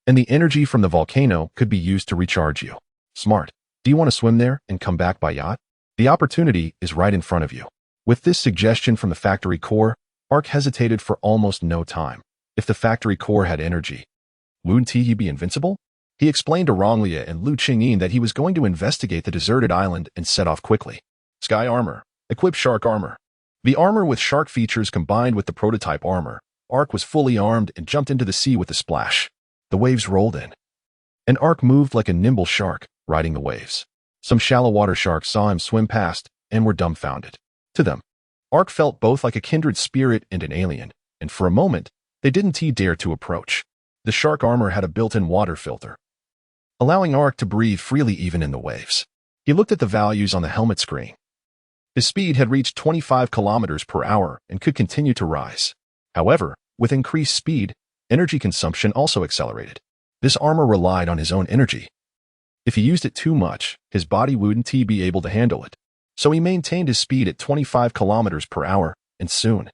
and the energy from the volcano could be used to recharge you. Smart. Do you want to swim there and come back by yacht? The opportunity is right in front of you. With this suggestion from the factory core, Ark hesitated for almost no time. If the factory core had energy, wouldn't he be invincible? He explained to Ronglia and Lu Qingyin that he was going to investigate the deserted island and set off quickly. Sky armor. Equip shark armor. The armor with shark features combined with the prototype armor, Ark was fully armed and jumped into the sea with a splash. The waves rolled in, and Ark moved like a nimble shark, riding the waves. Some shallow water sharks saw him swim past and were dumbfounded. To them, Ark felt both like a kindred spirit and an alien, and for a moment, they didn't dare to approach. The shark armor had a built-in water filter, allowing Ark to breathe freely even in the waves. He looked at the values on the helmet screen. His speed had reached 25 kilometers per hour and could continue to rise. However, with increased speed, energy consumption also accelerated. This armor relied on his own energy. If he used it too much, his body wouldn't be able to handle it. So he maintained his speed at 25 kilometers per hour, and soon,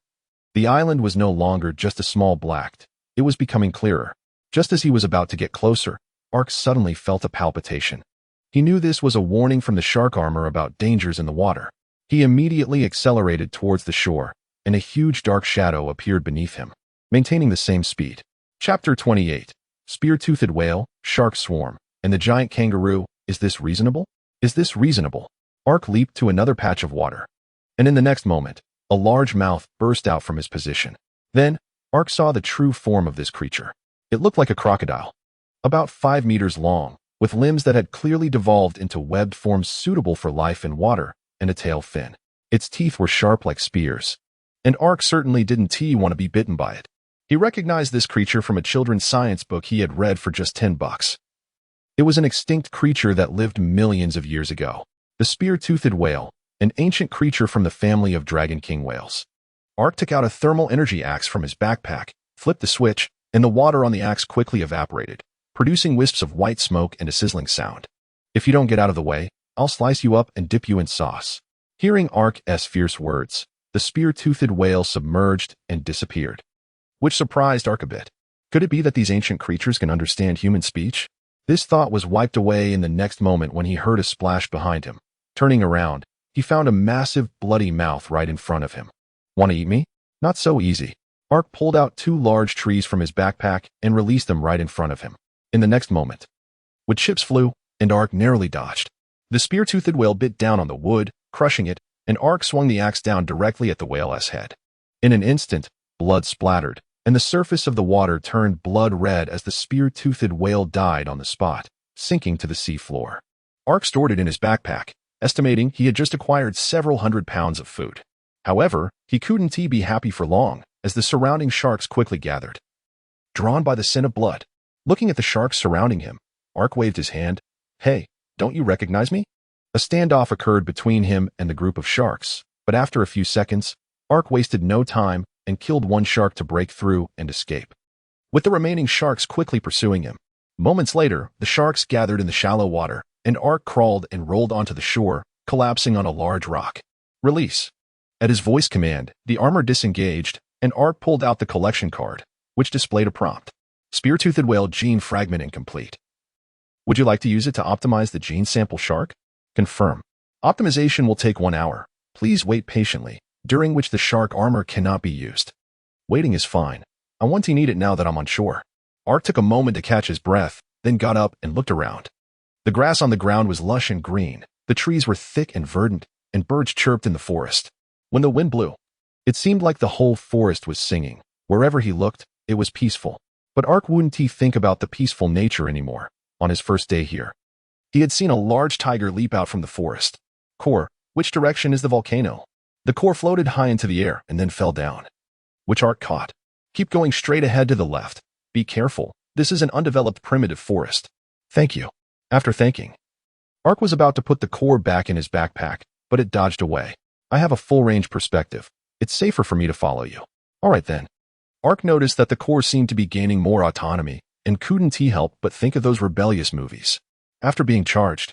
the island was no longer just a small black. It was becoming clearer. Just as he was about to get closer, Ark suddenly felt a palpitation. He knew this was a warning from the shark armor about dangers in the water. He immediately accelerated towards the shore, and a huge dark shadow appeared beneath him, maintaining the same speed. Chapter 28. Spear-toothed whale, shark swarm, and the giant kangaroo. Is this reasonable? Is this reasonable? Ark leaped to another patch of water, and in the next moment, a large mouth burst out from his position. Then, Ark saw the true form of this creature. It looked like a crocodile, about 5 meters long, with limbs that had clearly devolved into webbed forms suitable for life in water, and a tail fin. Its teeth were sharp like spears, and Ark certainly didn't want to be bitten by it. He recognized this creature from a children's science book he had read for just $10. It was an extinct creature that lived millions of years ago. The spear-toothed whale, an ancient creature from the family of dragon king whales. Ark took out a thermal energy axe from his backpack, flipped the switch, and the water on the axe quickly evaporated, producing wisps of white smoke and a sizzling sound. If you don't get out of the way, I'll slice you up and dip you in sauce. Hearing Ark's fierce words, the spear-toothed whale submerged and disappeared, which surprised Ark a bit. Could it be that these ancient creatures can understand human speech? This thought was wiped away in the next moment when he heard a splash behind him. Turning around, he found a massive, bloody mouth right in front of him. Want to eat me? Not so easy. Ark pulled out 2 large trees from his backpack and released them right in front of him. In the next moment, wood chips flew, and Ark narrowly dodged. The spear-toothed whale bit down on the wood, crushing it, and Ark swung the axe down directly at the whale's head. In an instant, blood splattered, and the surface of the water turned blood red as the spear-toothed whale died on the spot, sinking to the sea floor. Ark stored it in his backpack, estimating he had just acquired several hundred pounds of food. However, he couldn't be happy for long, as the surrounding sharks quickly gathered. Drawn by the scent of blood, looking at the sharks surrounding him, Ark waved his hand. Hey, don't you recognize me? A standoff occurred between him and the group of sharks, but after a few seconds, Ark wasted no time and killed one shark to break through and escape, with the remaining sharks quickly pursuing him. Moments later, the sharks gathered in the shallow water, and Ark crawled and rolled onto the shore, collapsing on a large rock. Release. At his voice command, the armor disengaged, and Ark pulled out the collection card, which displayed a prompt. Spear-toothed whale gene fragment incomplete. Would you like to use it to optimize the gene sample shark? Confirm. Optimization will take 1 hour. Please wait patiently, during which the shark armor cannot be used. Waiting is fine. I want to need it now that I'm on shore. Ark took a moment to catch his breath, then got up and looked around. The grass on the ground was lush and green, the trees were thick and verdant, and birds chirped in the forest. When the wind blew, it seemed like the whole forest was singing. Wherever he looked, it was peaceful. But Ark wouldn't think about the peaceful nature anymore. On his first day here, he had seen a large tiger leap out from the forest. Core, which direction is the volcano? The core floated high into the air and then fell down, which Ark caught. Keep going straight ahead to the left. Be careful. This is an undeveloped primitive forest. Thank you. After thanking, Ark was about to put the core back in his backpack, but it dodged away. I have a full-range perspective. It's safer for me to follow you. All right then. Ark noticed that the core seemed to be gaining more autonomy, and couldn't help but think of those rebellious movies. After being charged,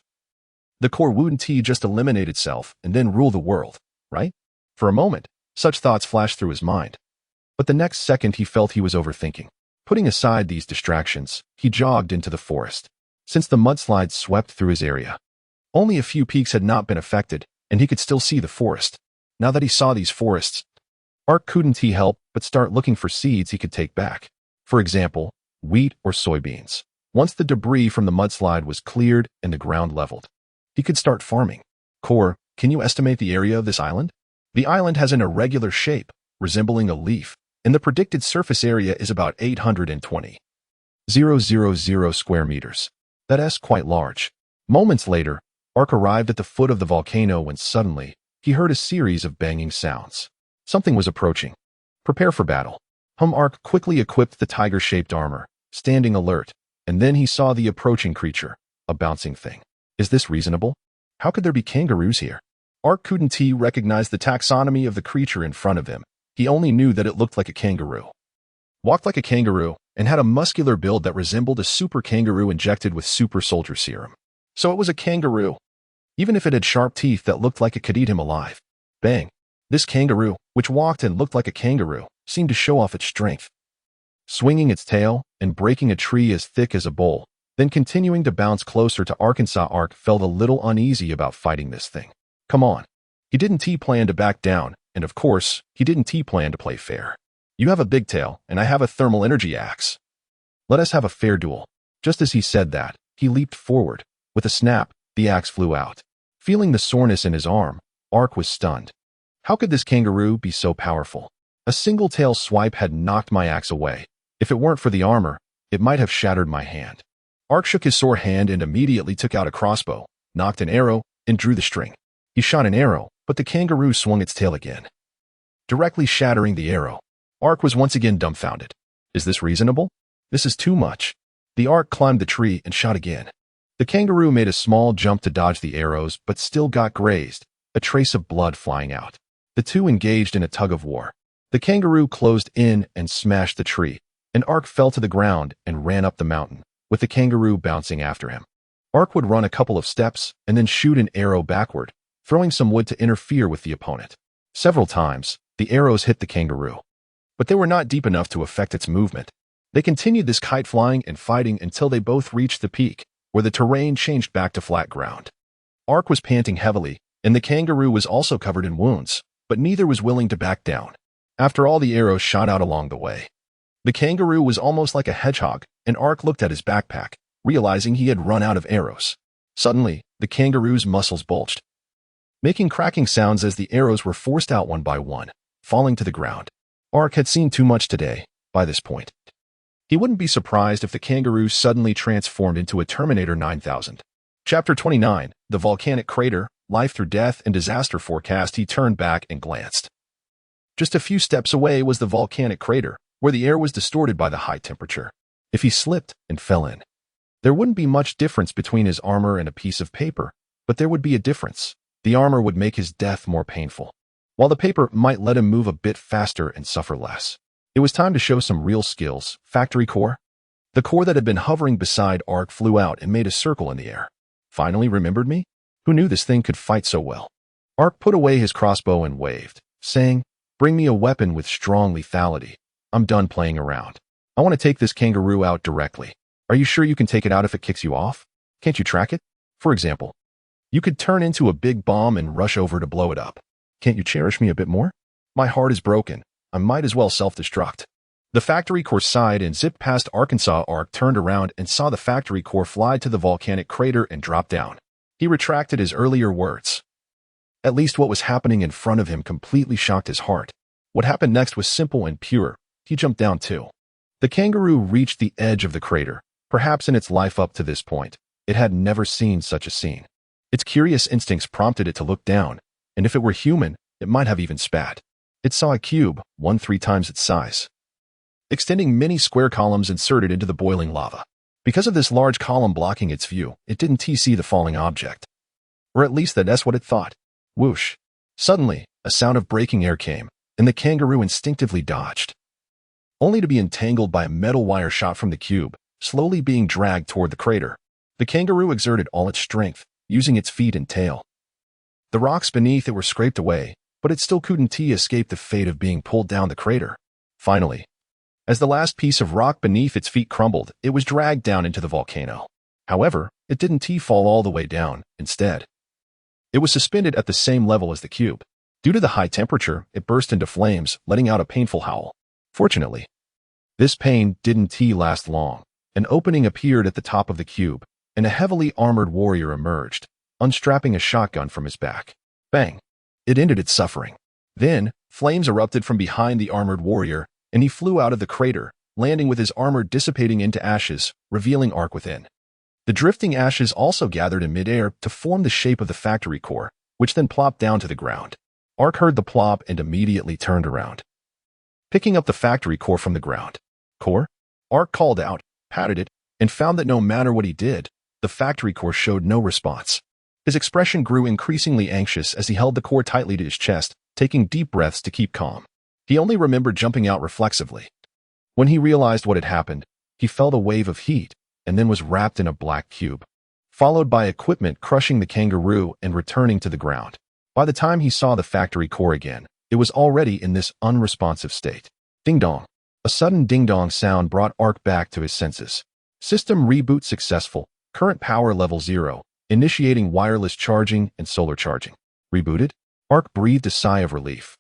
the core wouldn't just eliminate itself and then rule the world, right? For a moment, such thoughts flashed through his mind. But the next second he felt he was overthinking. Putting aside these distractions, he jogged into the forest. Since the mudslides swept through his area, only a few peaks had not been affected, and he could still see the forest. Now that he saw these forests, Ark couldn't help but start looking for seeds he could take back. For example, wheat or soybeans. Once the debris from the mudslide was cleared and the ground leveled, he could start farming. Core, can you estimate the area of this island? The island has an irregular shape, resembling a leaf, and the predicted surface area is about 820,000 square meters. That's quite large. Moments later, Ark arrived at the foot of the volcano when suddenly, he heard a series of banging sounds. Something was approaching. Prepare for battle. Ark quickly equipped the tiger-shaped armor, standing alert, and then he saw the approaching creature, a bouncing thing. Is this reasonable? How could there be kangaroos here? Ark couldn't recognize the taxonomy of the creature in front of him. He only knew that it looked like a kangaroo, walked like a kangaroo, and had a muscular build that resembled a super kangaroo injected with super soldier serum. So it was a kangaroo, even if it had sharp teeth that looked like it could eat him alive. Bang! This kangaroo, which walked and looked like a kangaroo, seemed to show off its strength, swinging its tail and breaking a tree as thick as a bowl, then continuing to bounce closer to Arkansas. Ark felt a little uneasy about fighting this thing. Come on. He didn't plan to back down, and of course, he didn't plan to play fair. You have a big tail, and I have a thermal energy axe. Let us have a fair duel. Just as he said that, he leaped forward. With a snap, the axe flew out. Feeling the soreness in his arm, Ark was stunned. How could this kangaroo be so powerful? A single tail swipe had knocked my axe away. If it weren't for the armor, it might have shattered my hand. Ark shook his sore hand and immediately took out a crossbow, knocked an arrow, and drew the string. He shot an arrow, but the kangaroo swung its tail again, directly shattering the arrow. Ark was once again dumbfounded. Is this reasonable? This is too much. The Ark climbed the tree and shot again. The kangaroo made a small jump to dodge the arrows, but still got grazed, a trace of blood flying out. The two engaged in a tug-of-war. The kangaroo closed in and smashed the tree, and Ark fell to the ground and ran up the mountain, with the kangaroo bouncing after him. Ark would run a couple of steps and then shoot an arrow backward, throwing some wood to interfere with the opponent. Several times, the arrows hit the kangaroo, but they were not deep enough to affect its movement. They continued this kite flying and fighting until they both reached the peak, where the terrain changed back to flat ground. Ark was panting heavily, and the kangaroo was also covered in wounds, but neither was willing to back down. After all the arrows shot out along the way, the kangaroo was almost like a hedgehog, and Ark looked at his backpack, realizing he had run out of arrows. Suddenly, the kangaroo's muscles bulged, making cracking sounds as the arrows were forced out one by one, falling to the ground. Ark had seen too much today, by this point. He wouldn't be surprised if the kangaroo suddenly transformed into a Terminator 9000. Chapter 29, The Volcanic Crater, Life Through Death and Disaster Forecast. He turned back and glanced. Just a few steps away was the volcanic crater, where the air was distorted by the high temperature. If he slipped and fell in, there wouldn't be much difference between his armor and a piece of paper, but there would be a difference. The armor would make his death more painful, while the paper might let him move a bit faster and suffer less. It was time to show some real skills. Factory core. The core that had been hovering beside Ark flew out and made a circle in the air. Finally remembered me? Who knew this thing could fight so well? Ark put away his crossbow and waved, saying, "Bring me a weapon with strong lethality. I'm done playing around. I want to take this kangaroo out directly. Are you sure you can take it out if it kicks you off? Can't you track it? For example, you could turn into a big bomb and rush over to blow it up. Can't you cherish me a bit more? My heart is broken. I might as well self-destruct." The factory core sighed and zipped past Arkansas. Ark turned around and saw the factory core fly to the volcanic crater and drop down. He retracted his earlier words. At least what was happening in front of him completely shocked his heart. What happened next was simple and pure. He jumped down too. The kangaroo reached the edge of the crater. Perhaps in its life up to this point, it had never seen such a scene. Its curious instincts prompted it to look down, and if it were human, it might have even spat. It saw a cube, 3 times its size, extending many square columns inserted into the boiling lava. Because of this large column blocking its view, it didn't see the falling object. Or at least that's what it thought. Whoosh. Suddenly, a sound of breaking air came, and the kangaroo instinctively dodged, only to be entangled by a metal wire shot from the cube, slowly being dragged toward the crater. The kangaroo exerted all its strength, using its feet and tail. The rocks beneath it were scraped away, but it still couldn't escape the fate of being pulled down the crater. Finally, as the last piece of rock beneath its feet crumbled, it was dragged down into the volcano. However, it didn't fall all the way down. Instead, it was suspended at the same level as the cube. Due to the high temperature, it burst into flames, letting out a painful howl. Fortunately, this pain didn't last long. An opening appeared at the top of the cube, and a heavily armored warrior emerged, unstrapping a shotgun from his back. Bang! It ended its suffering. Then, flames erupted from behind the armored warrior, and he flew out of the crater, landing with his armor dissipating into ashes, revealing Ark within. The drifting ashes also gathered in midair to form the shape of the factory core, which then plopped down to the ground. Ark heard the plop and immediately turned around, picking up the factory core from the ground. "Core?" Ark called out, patted it, and found that no matter what he did, the factory core showed no response. His expression grew increasingly anxious as he held the core tightly to his chest, taking deep breaths to keep calm. He only remembered jumping out reflexively. When he realized what had happened, he felt a wave of heat and then was wrapped in a black cube, followed by equipment crushing the kangaroo and returning to the ground. By the time he saw the factory core again, it was already in this unresponsive state. Ding-dong. A sudden ding-dong sound brought Ark back to his senses. System reboot successful. Current power level 0. Initiating wireless charging and solar charging. Rebooted? Ark breathed a sigh of relief,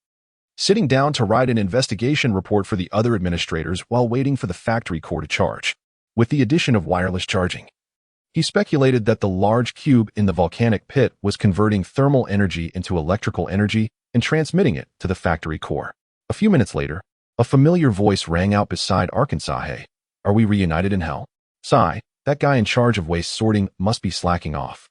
sitting down to write an investigation report for the other administrators while waiting for the factory core to charge. With the addition of wireless charging, he speculated that the large cube in the volcanic pit was converting thermal energy into electrical energy and transmitting it to the factory core. A few minutes later, a familiar voice rang out beside Arkansas. "Hey, are we reunited in hell?" Sigh. That guy in charge of waste sorting must be slacking off.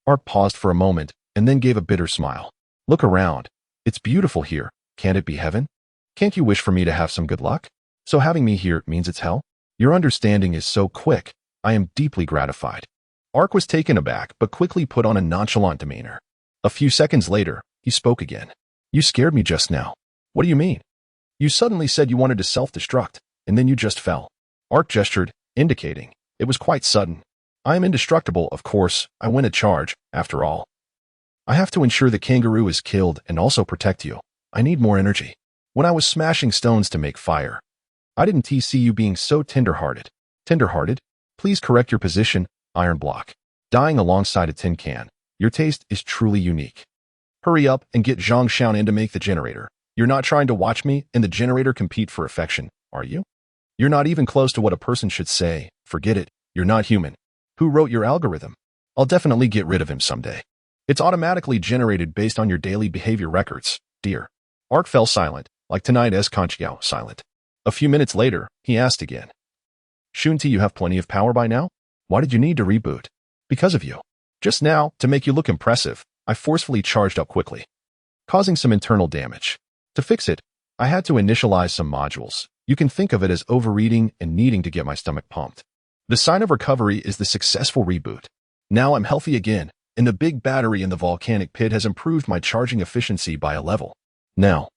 Ark paused for a moment and then gave a bitter smile. "Look around. It's beautiful here. Can't it be heaven? Can't you wish for me to have some good luck? So having me here means it's hell? Your understanding is so quick. I am deeply gratified." Ark was taken aback but quickly put on a nonchalant demeanor. A few seconds later, he spoke again. "You scared me just now." "What do you mean?" "You suddenly said you wanted to self-destruct, and then you just fell." Ark gestured, indicating it was quite sudden. "I am indestructible, of course. I win a charge, after all. I have to ensure the kangaroo is killed and also protect you. I need more energy." When I was smashing stones to make fire, I didn't see you being so tender-hearted. Tender-hearted? Please correct your position, iron block. Dying alongside a tin can. Your taste is truly unique. Hurry up and get Zhang Xian in to make the generator. You're not trying to watch me and the generator compete for affection, are you? You're not even close to what a person should say. Forget it. You're not human. Who wrote your algorithm? I'll definitely get rid of him someday. It's automatically generated based on your daily behavior records, dear. Ark fell silent, like tonight's Conchiao silent. A few minutes later, he asked again. Shouldn't you have plenty of power by now? Why did you need to reboot? Because of you. Just now, to make you look impressive, I forcefully charged up quickly, causing some internal damage. To fix it, I had to initialize some modules. You can think of it as overeating and needing to get my stomach pumped. The sign of recovery is the successful reboot. Now I'm healthy again, and the big battery in the volcanic pit has improved my charging efficiency by a level. Now,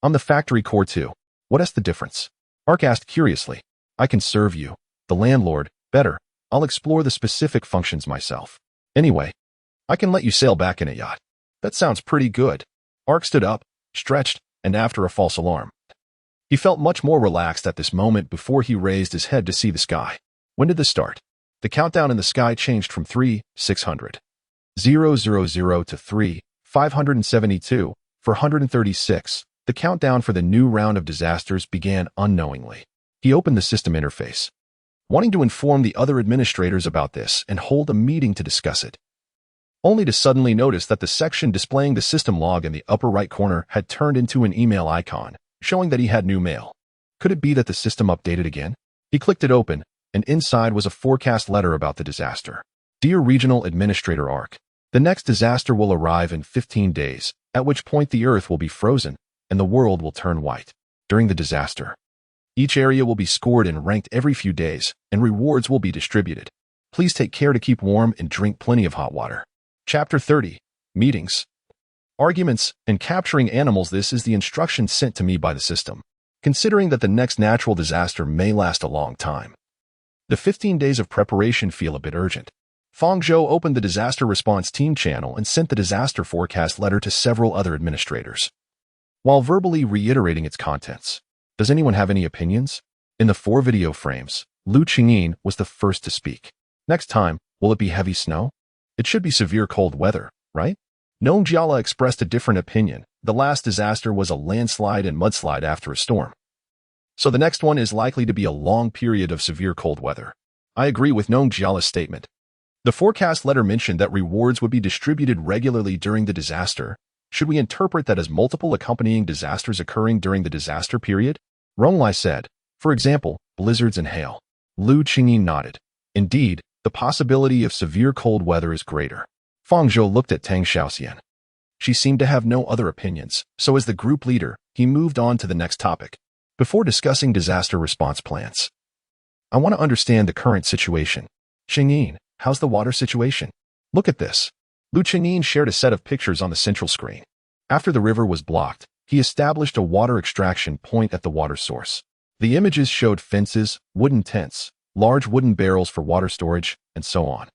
on the factory core too. What's the difference? Ark asked curiously. I can serve you, the landlord, better. I'll explore the specific functions myself. Anyway, I can let you sail back in a yacht. That sounds pretty good. Ark stood up, stretched, and after a false alarm. He felt much more relaxed at this moment before he raised his head to see the sky. When did this start? The countdown in the sky changed from 3,600. 000 to 3,572, 436. The countdown for the new round of disasters began unknowingly. He opened the system interface, wanting to inform the other administrators about this and hold a meeting to discuss it, only to suddenly notice that the section displaying the system log in the upper right corner had turned into an email icon, showing that he had new mail. Could it be that the system updated again? He clicked it open, and inside was a forecast letter about the disaster. Dear Regional Administrator Ark, the next disaster will arrive in 15 days, at which point the Earth will be frozen, and the world will turn white. During the disaster, each area will be scored and ranked every few days, and rewards will be distributed. Please take care to keep warm and drink plenty of hot water. Chapter 30. Meetings, Arguments, and Capturing Animals. This is the instruction sent to me by the system, considering that the next natural disaster may last a long time. The 15 days of preparation feel a bit urgent. Fang Zhou opened the disaster response team channel and sent the disaster forecast letter to several other administrators, while verbally reiterating its contents. Does anyone have any opinions? In the 4 video frames, Lu Qingyin was the first to speak. Next time, will it be heavy snow? It should be severe cold weather, right? Nong Jiala expressed a different opinion. The last disaster was a landslide and mudslide after a storm. So the next one is likely to be a long period of severe cold weather. I agree with Nong Jiala's statement. The forecast letter mentioned that rewards would be distributed regularly during the disaster. Should we interpret that as multiple accompanying disasters occurring during the disaster period? Ronglai said, for example, blizzards and hail. Lu Qingyin nodded. Indeed, the possibility of severe cold weather is greater. Fang Zhou looked at Tang Xiaoxian. She seemed to have no other opinions, so as the group leader, he moved on to the next topic. Before discussing disaster response plans, I want to understand the current situation. Qingyin, how's the water situation? Look at this. Lu Qingyin shared a set of pictures on the central screen. After the river was blocked, he established a water extraction point at the water source. The images showed fences, wooden tents, large wooden barrels for water storage, and so on.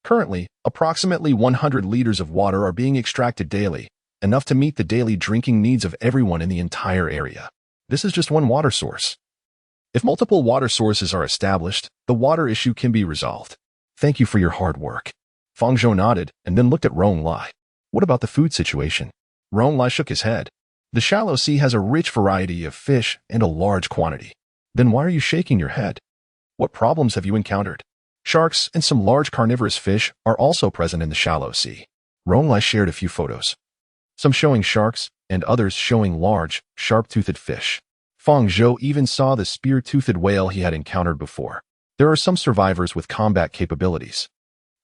Currently, approximately 100 liters of water are being extracted daily, enough to meet the daily drinking needs of everyone in the entire area. This is just one water source. If multiple water sources are established, the water issue can be resolved. Thank you for your hard work. Fang Zhou nodded and then looked at Ronglai. What about the food situation? Ronglai shook his head. The shallow sea has a rich variety of fish and a large quantity. Then why are you shaking your head? What problems have you encountered? Sharks and some large carnivorous fish are also present in the shallow sea. Ronglai shared a few photos, some showing sharks and others showing large, sharp-toothed fish. Fang Zhou even saw the spear-toothed whale he had encountered before. There are some survivors with combat capabilities,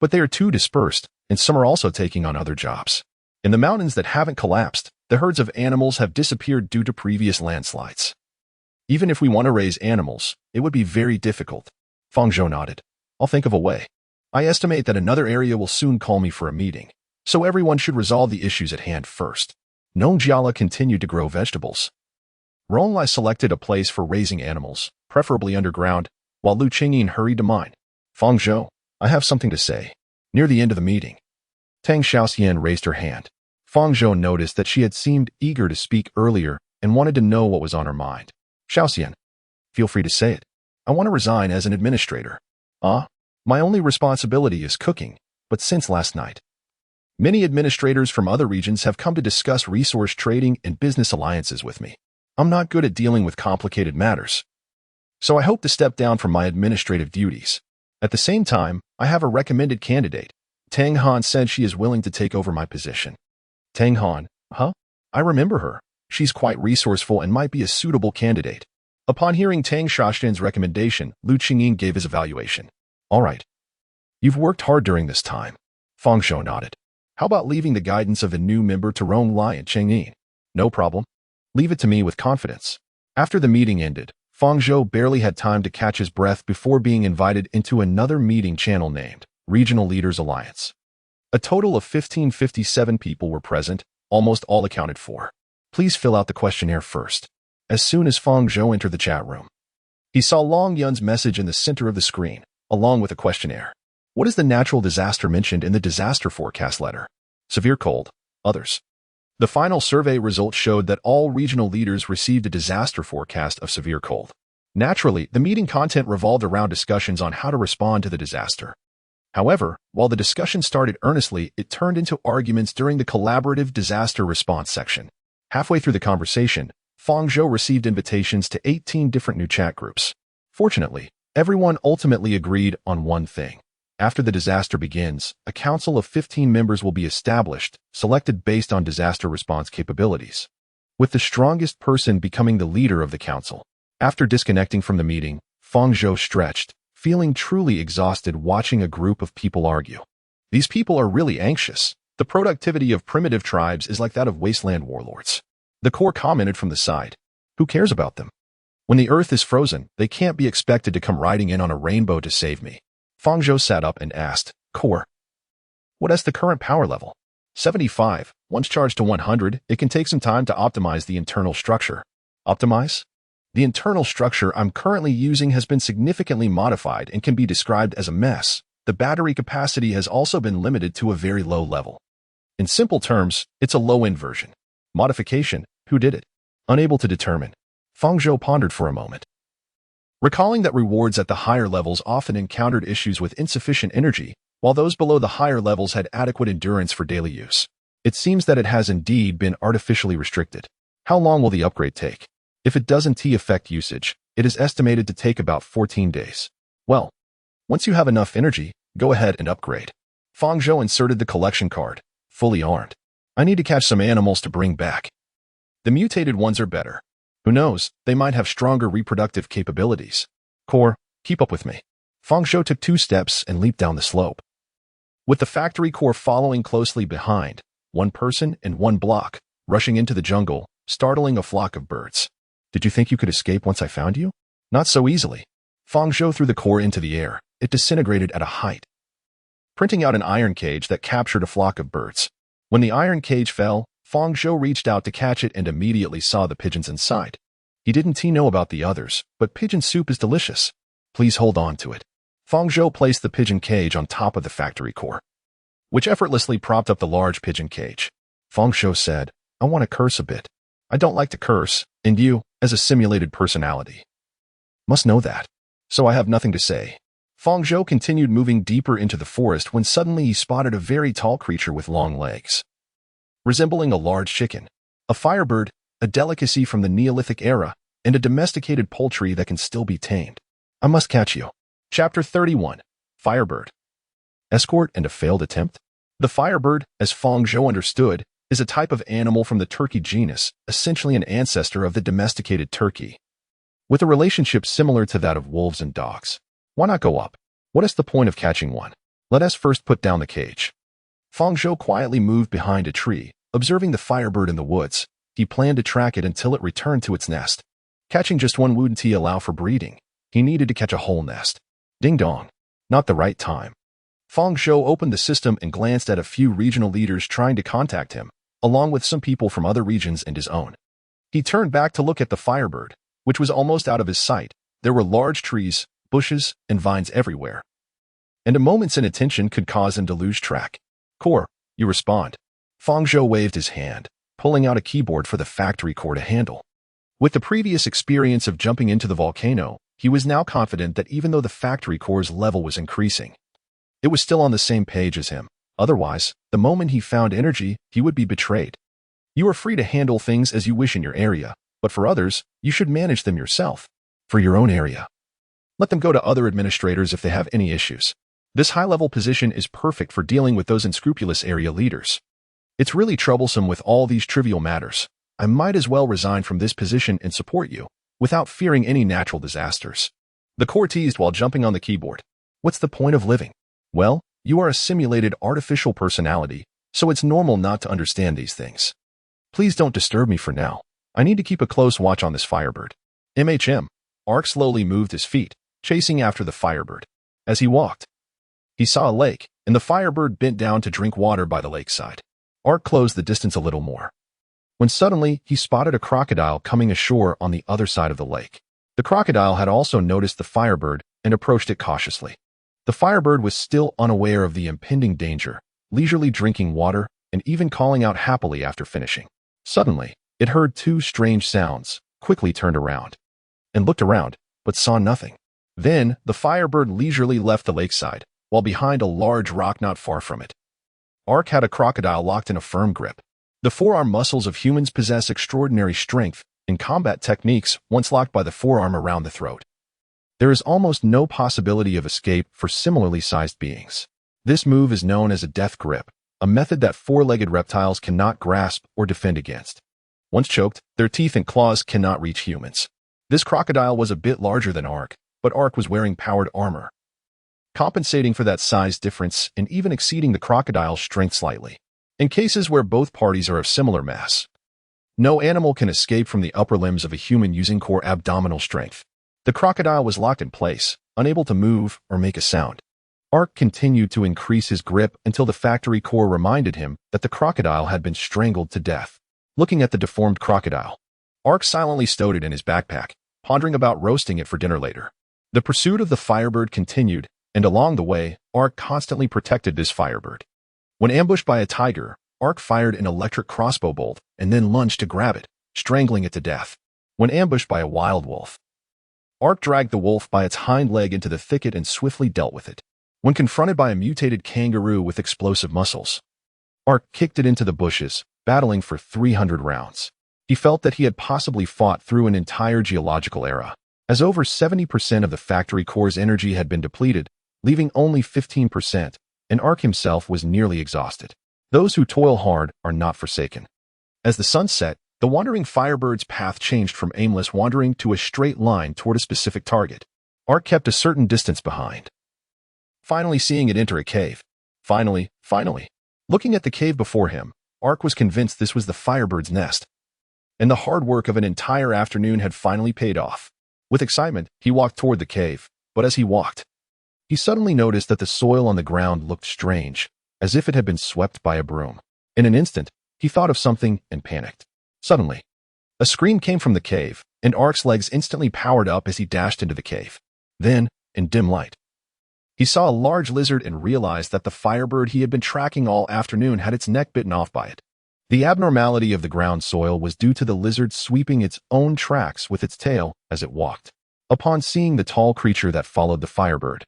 but they are too dispersed, and some are also taking on other jobs. In the mountains that haven't collapsed, the herds of animals have disappeared due to previous landslides. Even if we want to raise animals, it would be very difficult. Fang Zhou nodded. I'll think of a way. I estimate that another area will soon call me for a meeting, so everyone should resolve the issues at hand first. Nong Jiala continued to grow vegetables. Ronglai selected a place for raising animals, preferably underground, while Lu Qingyin hurried to mine. Fang Zhou, I have something to say. Near the end of the meeting, Tang Xiaoxian raised her hand. Fang Zhou noticed that she had seemed eager to speak earlier and wanted to know what was on her mind. Xiaoxian. Feel free to say it. I want to resign as an administrator. My only responsibility is cooking, but since last night. Many administrators from other regions have come to discuss resource trading and business alliances with me. I'm not good at dealing with complicated matters, so I hope to step down from my administrative duties. At the same time, I have a recommended candidate. Tang Han said she is willing to take over my position. Tang Han, huh? I remember her. She's quite resourceful and might be a suitable candidate. Upon hearing Tang Shaoxuan's recommendation, Lu Qingyin gave his evaluation. All right. You've worked hard during this time. Fang Zhou nodded. How about leaving the guidance of the new member to Rong Lai and Chengyin? No problem. Leave it to me with confidence. After the meeting ended, Fang Zhou barely had time to catch his breath before being invited into another meeting channel named Regional Leaders Alliance. A total of 1557 people were present, almost all accounted for. Please fill out the questionnaire first. As soon as Fang Zhou entered the chat room, he saw Long Yun's message in the center of the screen, along with a questionnaire. What is the natural disaster mentioned in the disaster forecast letter? Severe cold. Others. The final survey results showed that all regional leaders received a disaster forecast of severe cold. Naturally, the meeting content revolved around discussions on how to respond to the disaster. However, while the discussion started earnestly, it turned into arguments during the collaborative disaster response section. Halfway through the conversation, Fang Zhou received invitations to 18 different new chat groups. Fortunately, everyone ultimately agreed on one thing. After the disaster begins, a council of 15 members will be established, selected based on disaster response capabilities, with the strongest person becoming the leader of the council. After disconnecting from the meeting, Fang Zhou stretched, feeling truly exhausted watching a group of people argue. These people are really anxious. The productivity of primitive tribes is like that of wasteland warlords. The core commented from the side. Who cares about them? When the earth is frozen, they can't be expected to come riding in on a rainbow to save me. Fang Zhou sat up and asked, Core, what is the current power level? 75. Once charged to 100, it can take some time to optimize the internal structure. Optimize? The internal structure I'm currently using has been significantly modified and can be described as a mess. The battery capacity has also been limited to a very low level. In simple terms, it's a low-end version. Modification, who did it? Unable to determine. Fang Zhou pondered for a moment. Recalling that rewards at the higher levels often encountered issues with insufficient energy, while those below the higher levels had adequate endurance for daily use. It seems that it has indeed been artificially restricted. How long will the upgrade take? If it doesn't affect usage, it is estimated to take about 14 days. Well, once you have enough energy, go ahead and upgrade. Fang Zhou inserted the collection card, fully armed. I need to catch some animals to bring back. The mutated ones are better. Who knows, they might have stronger reproductive capabilities. Core, keep up with me. Fang Zhou took 2 steps and leaped down the slope. With the factory core following closely behind, 1 person and 1 block, rushing into the jungle, startling a flock of birds. Did you think you could escape once I found you? Not so easily. Fang Zhou threw the core into the air. It disintegrated at a height, printing out an iron cage that captured a flock of birds. When the iron cage fell, Fang Zhou reached out to catch it and immediately saw the pigeons inside. He didn't know about the others, but pigeon soup is delicious. Please hold on to it. Fang Zhou placed the pigeon cage on top of the factory core, which effortlessly propped up the large pigeon cage. Fang Zhou said, I want to curse a bit. I don't like to curse, and you, as a simulated personality, must know that. So I have nothing to say. Fang Zhou continued moving deeper into the forest when suddenly he spotted a very tall creature with long legs, resembling a large chicken, a firebird, a delicacy from the Neolithic era, and a domesticated poultry that can still be tamed. I must catch you. Chapter 31. Firebird. Escort and a failed attempt? The firebird, as Fang Zhou understood, is a type of animal from the turkey genus, essentially an ancestor of the domesticated turkey, with a relationship similar to that of wolves and dogs. Why not go up? What is the point of catching one? Let us first put down the cage. Fang Zhou quietly moved behind a tree, observing the firebird in the woods. He planned to track it until it returned to its nest. Catching just one wouldn't allow for breeding. He needed to catch a whole nest. Ding dong. Not the right time. Fang Zhou opened the system and glanced at a few regional leaders trying to contact him, along with some people from other regions and his own. He turned back to look at the firebird, which was almost out of his sight. There were large trees, bushes, and vines everywhere, and a moment's inattention could cause him to lose track. Core, you respond. Fang Zhou waved his hand, pulling out a keyboard for the factory core to handle. With the previous experience of jumping into the volcano, he was now confident that even though the factory core's level was increasing, it was still on the same page as him. Otherwise, the moment he found energy, he would be betrayed. You are free to handle things as you wish in your area, but for others, you should manage them yourself. For your own area, let them go to other administrators if they have any issues. This high-level position is perfect for dealing with those unscrupulous area leaders. It's really troublesome with all these trivial matters. I might as well resign from this position and support you, without fearing any natural disasters. The core teased while jumping on the keyboard. What's the point of living? Well, you are a simulated artificial personality, so it's normal not to understand these things. Please don't disturb me for now. I need to keep a close watch on this Firebird. Ark slowly moved his feet, chasing after the Firebird. As he walked, he saw a lake, and the Firebird bent down to drink water by the lakeside. Ark closed the distance a little more, when suddenly he spotted a crocodile coming ashore on the other side of the lake. The crocodile had also noticed the Firebird and approached it cautiously. The Firebird was still unaware of the impending danger, leisurely drinking water and even calling out happily after finishing. Suddenly, it heard two strange sounds, quickly turned around, and looked around, but saw nothing. Then, the Firebird leisurely left the lakeside, while behind a large rock not far from it. Ark had a crocodile locked in a firm grip. The forearm muscles of humans possess extraordinary strength in combat techniques once locked by the forearm around the throat. There is almost no possibility of escape for similarly sized beings. This move is known as a death grip, a method that four-legged reptiles cannot grasp or defend against. Once choked, their teeth and claws cannot reach humans. This crocodile was a bit larger than Ark, but Ark was wearing powered armor, compensating for that size difference and even exceeding the crocodile's strength slightly. In cases where both parties are of similar mass, no animal can escape from the upper limbs of a human using core abdominal strength. The crocodile was locked in place, unable to move or make a sound. Ark continued to increase his grip until the factory core reminded him that the crocodile had been strangled to death. Looking at the deformed crocodile, Ark silently stowed it in his backpack, pondering about roasting it for dinner later. The pursuit of the Firebird continued, and along the way, Ark constantly protected this Firebird. When ambushed by a tiger, Ark fired an electric crossbow bolt and then lunged to grab it, strangling it to death. When ambushed by a wild wolf, Ark dragged the wolf by its hind leg into the thicket and swiftly dealt with it. When confronted by a mutated kangaroo with explosive muscles, Ark kicked it into the bushes, battling for 300 rounds. He felt that he had possibly fought through an entire geological era, as over 70% of the factory core's energy had been depleted, leaving only 15%, and Ark himself was nearly exhausted. Those who toil hard are not forsaken. As the sun set, the wandering Firebird's path changed from aimless wandering to a straight line toward a specific target. Ark kept a certain distance behind, finally seeing it enter a cave. Finally. Looking at the cave before him, Ark was convinced this was the Firebird's nest, and the hard work of an entire afternoon had finally paid off. With excitement, he walked toward the cave, but as he walked, he suddenly noticed that the soil on the ground looked strange, as if it had been swept by a broom. In an instant, he thought of something and panicked. Suddenly, a scream came from the cave, and Ark's legs instantly powered up as he dashed into the cave. Then, in dim light, he saw a large lizard and realized that the Firebird he had been tracking all afternoon had its neck bitten off by it. The abnormality of the ground soil was due to the lizard sweeping its own tracks with its tail as it walked. Upon seeing the tall creature that followed the Firebird,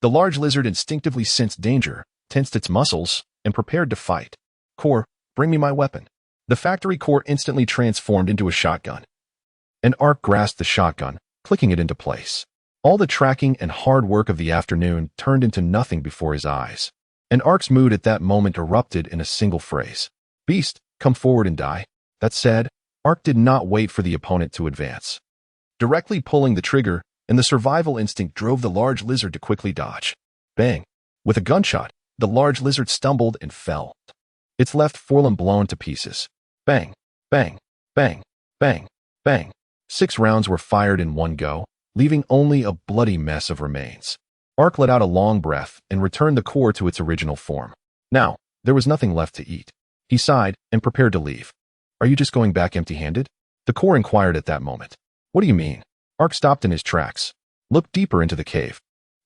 the large lizard instinctively sensed danger, tensed its muscles, and prepared to fight. Core, bring me my weapon. The factory core instantly transformed into a shotgun. And Ark grasped the shotgun, clicking it into place. All the tracking and hard work of the afternoon turned into nothing before his eyes. And Ark's mood at that moment erupted in a single phrase. Beast, come forward and die. That said, Ark did not wait for the opponent to advance, directly pulling the trigger, and the survival instinct drove the large lizard to quickly dodge. Bang! With a gunshot, the large lizard stumbled and fell, its left forelimb blown to pieces. Bang! Bang! Bang! Bang! Bang! 6 rounds were fired in one go, leaving only a bloody mess of remains. Ark let out a long breath and returned the core to its original form. Now, there was nothing left to eat. He sighed and prepared to leave. Are you just going back empty-handed? The core inquired at that moment. What do you mean? Ark stopped in his tracks, looked deeper into the cave.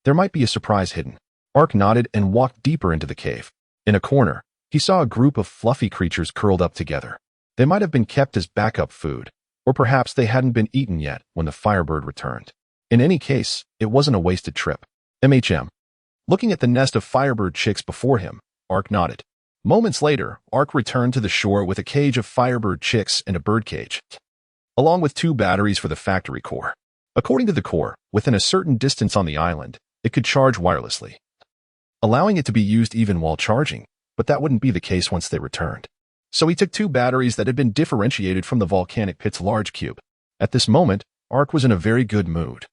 There might be a surprise hidden. Ark nodded and walked deeper into the cave. In a corner, he saw a group of fluffy creatures curled up together. They might have been kept as backup food, Or perhaps they hadn't been eaten yet when the Firebird returned. In any case, it wasn't a wasted trip. Looking at the nest of Firebird chicks before him, Ark nodded. Moments later, Ark returned to the shore with a cage of Firebird chicks and a birdcage, along with 2 batteries for the factory core. According to the core, within a certain distance on the island, it could charge wirelessly, allowing it to be used even while charging, but that wouldn't be the case once they returned. So he took 2 batteries that had been differentiated from the volcanic pit's large cube. At this moment, Ark was in a very good mood.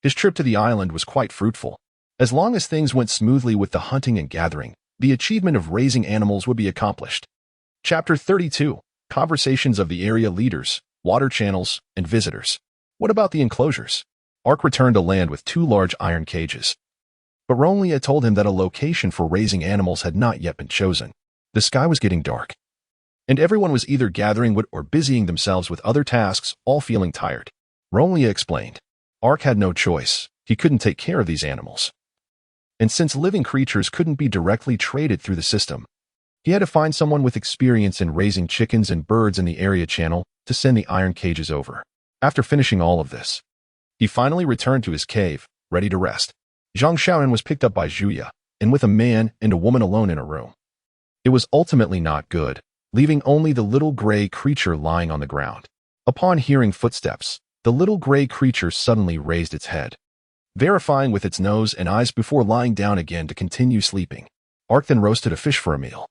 His trip to the island was quite fruitful. As long as things went smoothly with the hunting and gathering, the achievement of raising animals would be accomplished. Chapter 32. Conversations of the area leaders, water channels, and visitors. What about the enclosures? Ark returned to land with 2 large iron cages. But Ronlia told him that a location for raising animals had not yet been chosen. The sky was getting dark, and everyone was either gathering wood or busying themselves with other tasks, all feeling tired. Ronlia explained. Ark had no choice. He couldn't take care of these animals. And since living creatures couldn't be directly traded through the system, he had to find someone with experience in raising chickens and birds in the area channel to send the iron cages over. After finishing all of this, he finally returned to his cave, ready to rest. Zhang Xiaoyan was picked up by Zhuya, and with a man and a woman alone in a room. It was ultimately not good, leaving only the little gray creature lying on the ground. Upon hearing footsteps, the little gray creature suddenly raised its head, verifying with its nose and eyes before lying down again to continue sleeping. Ark then roasted a fish for a meal,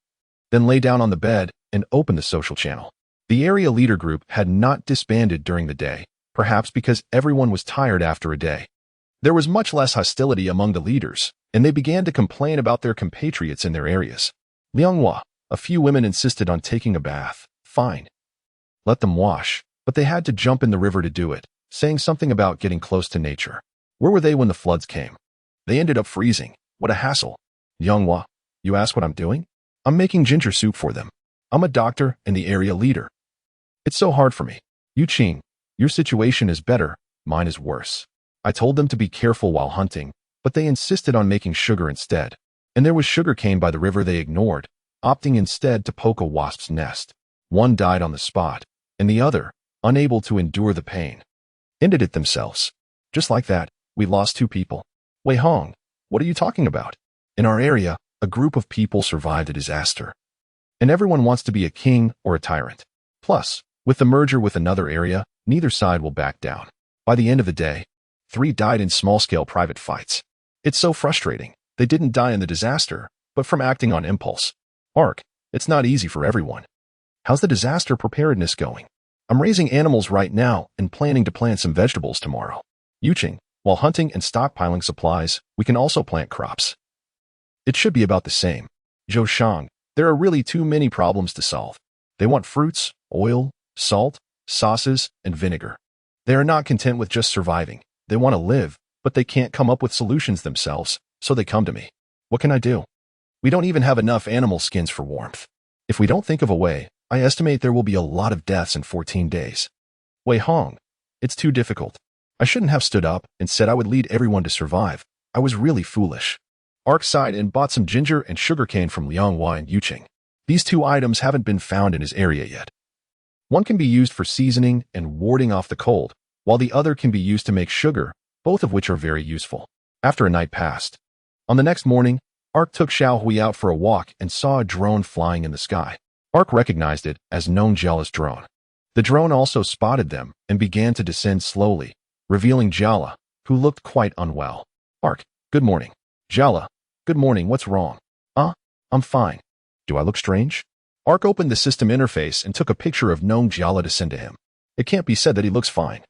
then lay down on the bed and opened the social channel. The area leader group had not disbanded during the day, perhaps because everyone was tired after a day. There was much less hostility among the leaders, and they began to complain about their compatriots in their areas. Lianghua, a few women insisted on taking a bath. Fine. Let them wash, but they had to jump in the river to do it, saying something about getting close to nature. Where were they when the floods came? They ended up freezing. What a hassle. Lianghua, you ask what I'm doing? I'm making ginger soup for them. I'm a doctor and the area leader. It's so hard for me. Yuqing, your situation is better, mine is worse. I told them to be careful while hunting, but they insisted on making sugar instead. And there was sugarcane by the river they ignored, opting instead to poke a wasp's nest. One died on the spot, and the other, unable to endure the pain, ended it themselves. Just like that, we lost 2 people. Wei Hong, what are you talking about? In our area, a group of people survived a disaster. And everyone wants to be a king or a tyrant. Plus, with the merger with another area, neither side will back down. By the end of the day, 3 died in small-scale private fights. It's so frustrating. They didn't die in the disaster, but from acting on impulse. Ark, it's not easy for everyone. How's the disaster preparedness going? I'm raising animals right now and planning to plant some vegetables tomorrow. Yuqing, while hunting and stockpiling supplies, we can also plant crops. It should be about the same. Zhou Shang, there are really too many problems to solve. They want fruits, oil, salt, sauces, and vinegar. They are not content with just surviving. They want to live, but they can't come up with solutions themselves, so they come to me. What can I do? We don't even have enough animal skins for warmth. If we don't think of a way, I estimate there will be a lot of deaths in 14 days. Wei Hong, it's too difficult. I shouldn't have stood up and said I would lead everyone to survive. I was really foolish. Ark sighed and bought some ginger and sugarcane from Lianghua and Yuqing. These 2 items haven't been found in his area yet. One can be used for seasoning and warding off the cold, while the other can be used to make sugar, both of which are very useful. After a night passed. On the next morning, Ark took Xiao Hui out for a walk and saw a drone flying in the sky. Ark recognized it as Nong Jiala's drone. The drone also spotted them and began to descend slowly, revealing Jiala, who looked quite unwell. Ark, good morning. Jiala, good morning, what's wrong? I'm fine. Do I look strange? Ark opened the system interface and took a picture of Nong Jiala to send to him. It can't be said that he looks fine.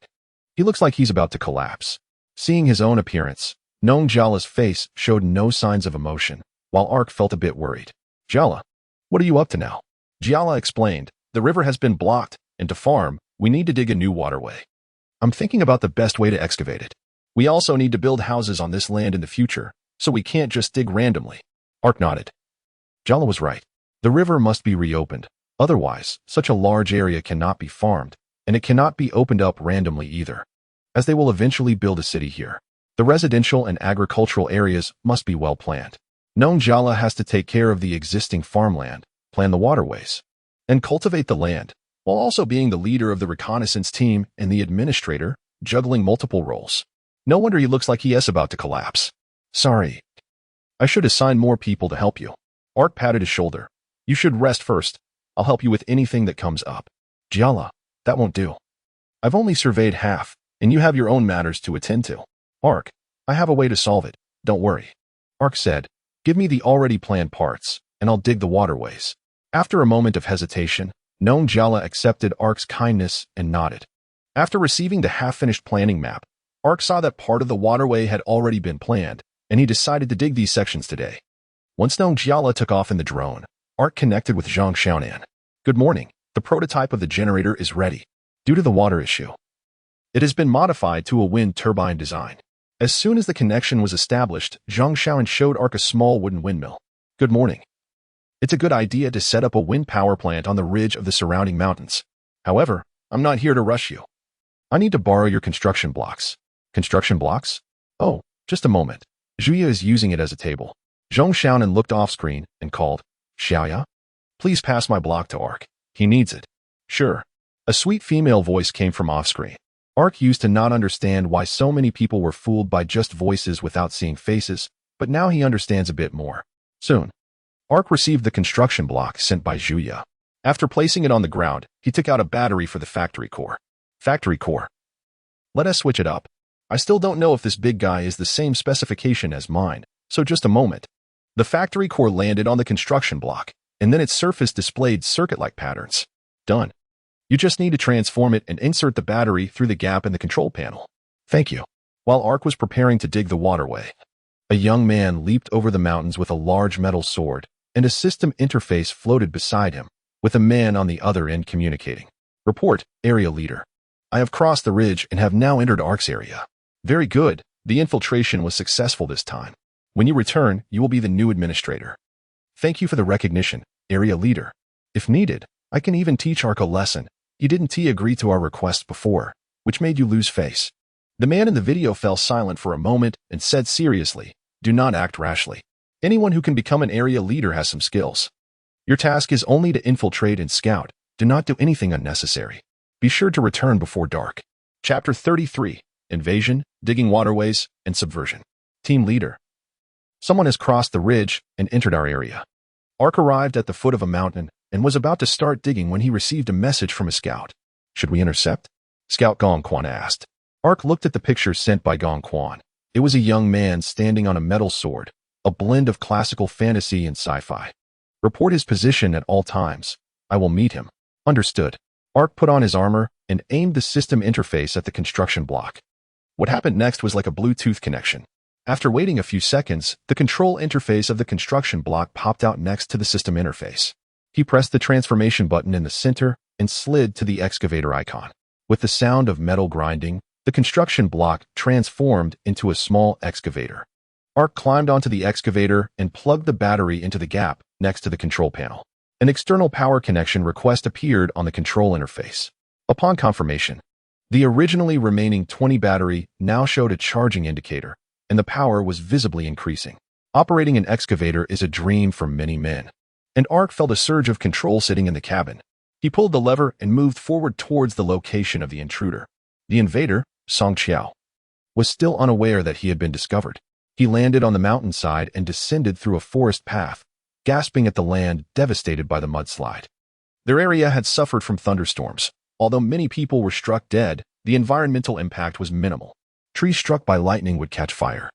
He looks like he's about to collapse. Seeing his own appearance, Nong Jiala's face showed no signs of emotion, while Ark felt a bit worried. Jiala, what are you up to now? Jiala explained, the river has been blocked, and to farm, we need to dig a new waterway. I'm thinking about the best way to excavate it. We also need to build houses on this land in the future, so we can't just dig randomly. Ark nodded. Jiala was right. The river must be reopened. Otherwise, such a large area cannot be farmed, and it cannot be opened up randomly either, as they will eventually build a city here. The residential and agricultural areas must be well planned. Nong Jiala has to take care of the existing farmland, plan the waterways, and cultivate the land, while also being the leader of the reconnaissance team and the administrator, juggling multiple roles. No wonder he looks like he is about to collapse. Sorry. I should assign more people to help you. Ark patted his shoulder. You should rest first. I'll help you with anything that comes up. Jiala, that won't do. I've only surveyed half, and you have your own matters to attend to. Ark, I have a way to solve it. Don't worry. Ark said, give me the already planned parts, and I'll dig the waterways. After a moment of hesitation, Gnome Jiala accepted Ark's kindness and nodded. After receiving the half-finished planning map, Ark saw that part of the waterway had already been planned, and he decided to dig these sections today. Once Gnome Jiala took off in the drone, Ark connected with Zhang Xiaonan. Good morning. The prototype of the generator is ready. Due to the water issue, it has been modified to a wind turbine design. As soon as the connection was established, Zhang Xiaonan showed Ark a small wooden windmill. Good morning. It's a good idea to set up a wind power plant on the ridge of the surrounding mountains. However, I'm not here to rush you. I need to borrow your construction blocks. Construction blocks? Oh, just a moment. Zhuya is using it as a table. Zhang Xiaonan looked off-screen and called, Xiaoya? Please pass my block to Ark. He needs it. Sure. A sweet female voice came from off-screen. Ark used to not understand why so many people were fooled by just voices without seeing faces, but now he understands a bit more. Soon, Ark received the construction block sent by Zhuya. After placing it on the ground, he took out a battery for the factory core. Factory core. Let us switch it up. I still don't know if this big guy is the same specification as mine, so just a moment. The factory core landed on the construction block, and then its surface displayed circuit-like patterns. Done. You just need to transform it and insert the battery through the gap in the control panel. Thank you. While Ark was preparing to dig the waterway, a young man leaped over the mountains with a large metal sword, and a system interface floated beside him, with a man on the other end communicating. Report, area leader. I have crossed the ridge and have now entered Ark's area. Very good. The infiltration was successful this time. When you return, you will be the new administrator. Thank you for the recognition, area leader. If needed, I can even teach Ark a lesson. You didn't agree to our request before, which made you lose face. The man in the video fell silent for a moment and said seriously, do not act rashly. Anyone who can become an area leader has some skills. Your task is only to infiltrate and scout. Do not do anything unnecessary. Be sure to return before dark. Chapter 33, Invasion, Digging Waterways, and Subversion. Team Leader. Someone has crossed the ridge and entered our area. Ark arrived at the foot of a mountain and was about to start digging when he received a message from a scout. Should we intercept? Scout Gong Quan asked. Ark looked at the picture sent by Gong Quan. It was a young man standing on a metal sword, a blend of classical fantasy and sci-fi. Report his position at all times. I will meet him. Understood. Ark put on his armor and aimed the system interface at the construction block. What happened next was like a Bluetooth connection. After waiting a few seconds, the control interface of the construction block popped out next to the system interface. He pressed the transformation button in the center and slid to the excavator icon. With the sound of metal grinding, the construction block transformed into a small excavator. Ark climbed onto the excavator and plugged the battery into the gap next to the control panel. An external power connection request appeared on the control interface. Upon confirmation, the originally remaining 20 battery now showed a charging indicator, and the power was visibly increasing. Operating an excavator is a dream for many men. And Ark felt a surge of control sitting in the cabin. He pulled the lever and moved forward towards the location of the intruder. The invader, Song Qiao, was still unaware that he had been discovered. He landed on the mountainside and descended through a forest path, gasping at the land devastated by the mudslide. Their area had suffered from thunderstorms. Although many people were struck dead, the environmental impact was minimal. Trees struck by lightning would catch fire,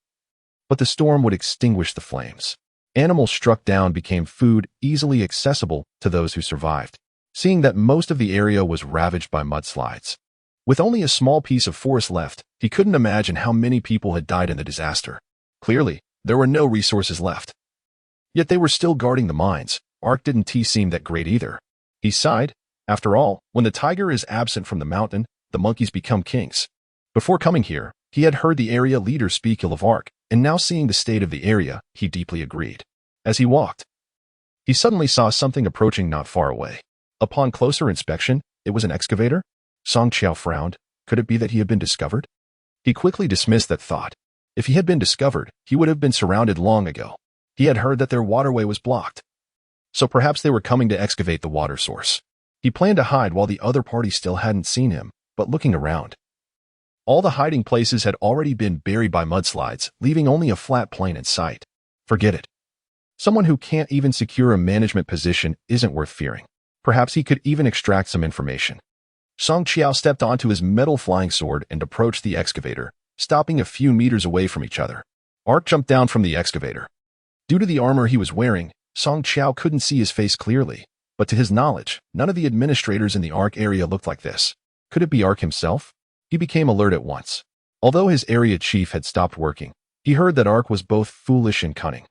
but the storm would extinguish the flames. Animals struck down became food easily accessible to those who survived, seeing that most of the area was ravaged by mudslides. With only a small piece of forest left, he couldn't imagine how many people had died in the disaster. Clearly, there were no resources left. Yet they were still guarding the mines. Ark didn't seem that great either. He sighed. After all, when the tiger is absent from the mountain, the monkeys become kings. Before coming here, he had heard the area leader speak ill of Ark, and now seeing the state of the area, he deeply agreed. As he walked, he suddenly saw something approaching not far away. Upon closer inspection, it was an excavator. Song Qiao frowned. Could it be that he had been discovered? He quickly dismissed that thought. If he had been discovered, he would have been surrounded long ago. He had heard that their waterway was blocked. So perhaps they were coming to excavate the water source. He planned to hide while the other party still hadn't seen him, but looking around, all the hiding places had already been buried by mudslides, leaving only a flat plain in sight. Forget it. Someone who can't even secure a management position isn't worth fearing. Perhaps he could even extract some information. Song Qiao stepped onto his metal flying sword and approached the excavator, stopping a few meters away from each other. Ark jumped down from the excavator. Due to the armor he was wearing, Song Qiao couldn't see his face clearly, but to his knowledge, none of the administrators in the Ark area looked like this. Could it be Ark himself? He became alert at once. Although his area chief had stopped working, he heard that Ark was both foolish and cunning.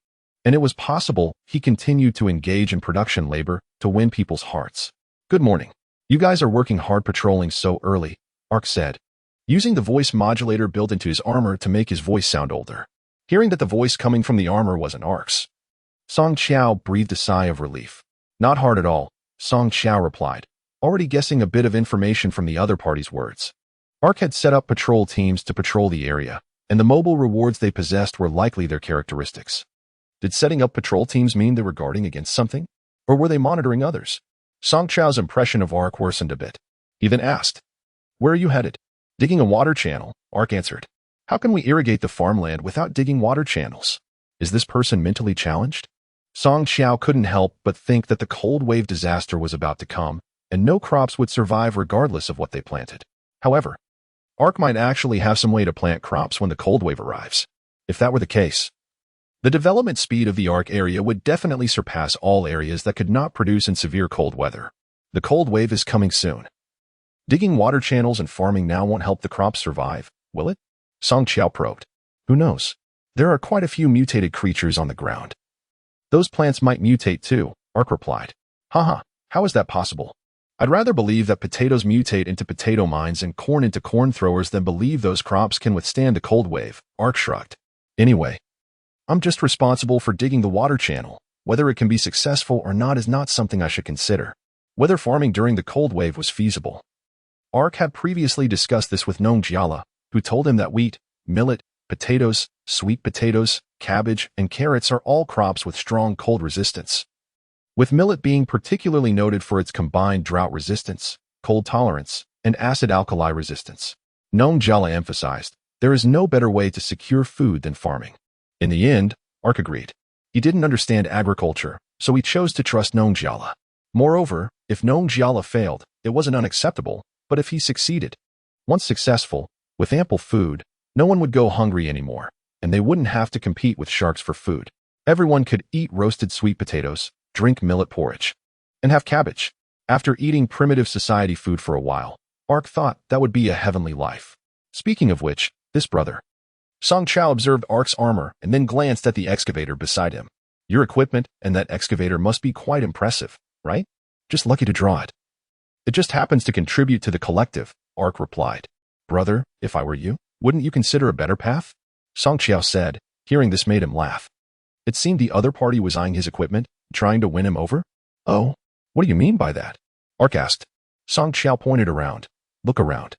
And it was possible he continued to engage in production labor to win people's hearts. Good morning. You guys are working hard patrolling so early, Ark said, using the voice modulator built into his armor to make his voice sound older. Hearing that the voice coming from the armor wasn't Ark's, Song Qiao breathed a sigh of relief. Not hard at all, Song Qiao replied, already guessing a bit of information from the other party's words. Ark had set up patrol teams to patrol the area, and the mobile rewards they possessed were likely their characteristics. Did setting up patrol teams mean they were guarding against something? Or were they monitoring others? Song Qiao's impression of Ark worsened a bit. He then asked, "Where are you headed?" "Digging a water channel," Ark answered. "How can we irrigate the farmland without digging water channels?" Is this person mentally challenged? Song Qiao couldn't help but think that the cold wave disaster was about to come, and no crops would survive regardless of what they planted. However, Ark might actually have some way to plant crops when the cold wave arrives. If that were the case, the development speed of the Ark area would definitely surpass all areas that could not produce in severe cold weather. The cold wave is coming soon. Digging water channels and farming now won't help the crops survive, will it? Song Qiao probed. Who knows? There are quite a few mutated creatures on the ground. Those plants might mutate too, Ark replied. Haha, how is that possible? I'd rather believe that potatoes mutate into potato mines and corn into corn throwers than believe those crops can withstand a cold wave, Ark shrugged. Anyway, I'm just responsible for digging the water channel. Whether it can be successful or not is not something I should consider. Whether farming during the cold wave was feasible. Ark had previously discussed this with Nong Jiala, who told him that wheat, millet, potatoes, sweet potatoes, cabbage, and carrots are all crops with strong cold resistance, with millet being particularly noted for its combined drought resistance, cold tolerance, and acid-alkali resistance. Nong Jiala emphasized, there is no better way to secure food than farming. In the end, Ark agreed. He didn't understand agriculture, so he chose to trust Nong Jiala. Moreover, if Nong Jiala failed, it wasn't unacceptable, but if he succeeded, once successful, with ample food, no one would go hungry anymore, and they wouldn't have to compete with sharks for food. Everyone could eat roasted sweet potatoes, drink millet porridge, and have cabbage. After eating primitive society food for a while, Ark thought that would be a heavenly life. Speaking of which, this brother. Song Qiao observed Ark's armor and then glanced at the excavator beside him. Your equipment and that excavator must be quite impressive, right? Just lucky to draw it. It just happens to contribute to the collective, Ark replied. Brother, if I were you, wouldn't you consider a better path? Song Qiao said. Hearing this made him laugh. It seemed the other party was eyeing his equipment, trying to win him over. Oh, what do you mean by that? Ark asked. Song Qiao pointed around. Look around.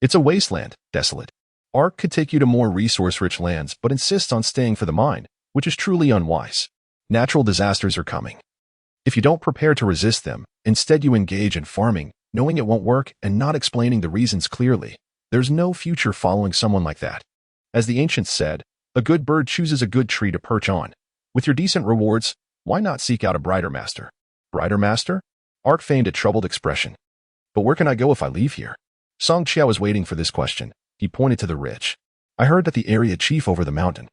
It's a wasteland, desolate. Ark could take you to more resource-rich lands, but insists on staying for the mine, which is truly unwise. Natural disasters are coming. If you don't prepare to resist them, instead you engage in farming, knowing it won't work and not explaining the reasons clearly, there's no future following someone like that. As the ancients said, a good bird chooses a good tree to perch on. With your decent rewards, why not seek out a brighter master? Brighter master? Ark feigned a troubled expression. But where can I go if I leave here? Song Qiao was waiting for this question. He pointed to the ridge. I heard that the area chief over the mountain,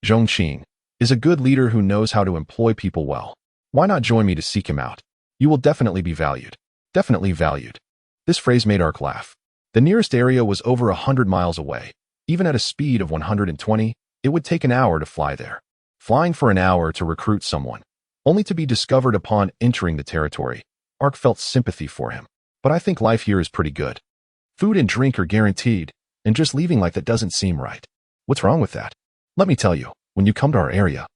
Zhongqing, is a good leader who knows how to employ people well. Why not join me to seek him out? You will definitely be valued. Definitely valued. This phrase made Ark laugh. The nearest area was over 100 miles away. Even at a speed of 120, it would take an hour to fly there. Flying for an hour to recruit someone, only to be discovered upon entering the territory. Ark felt sympathy for him. But I think life here is pretty good. Food and drink are guaranteed, and just leaving like that doesn't seem right. What's wrong with that? Let me tell you, when you come to our area,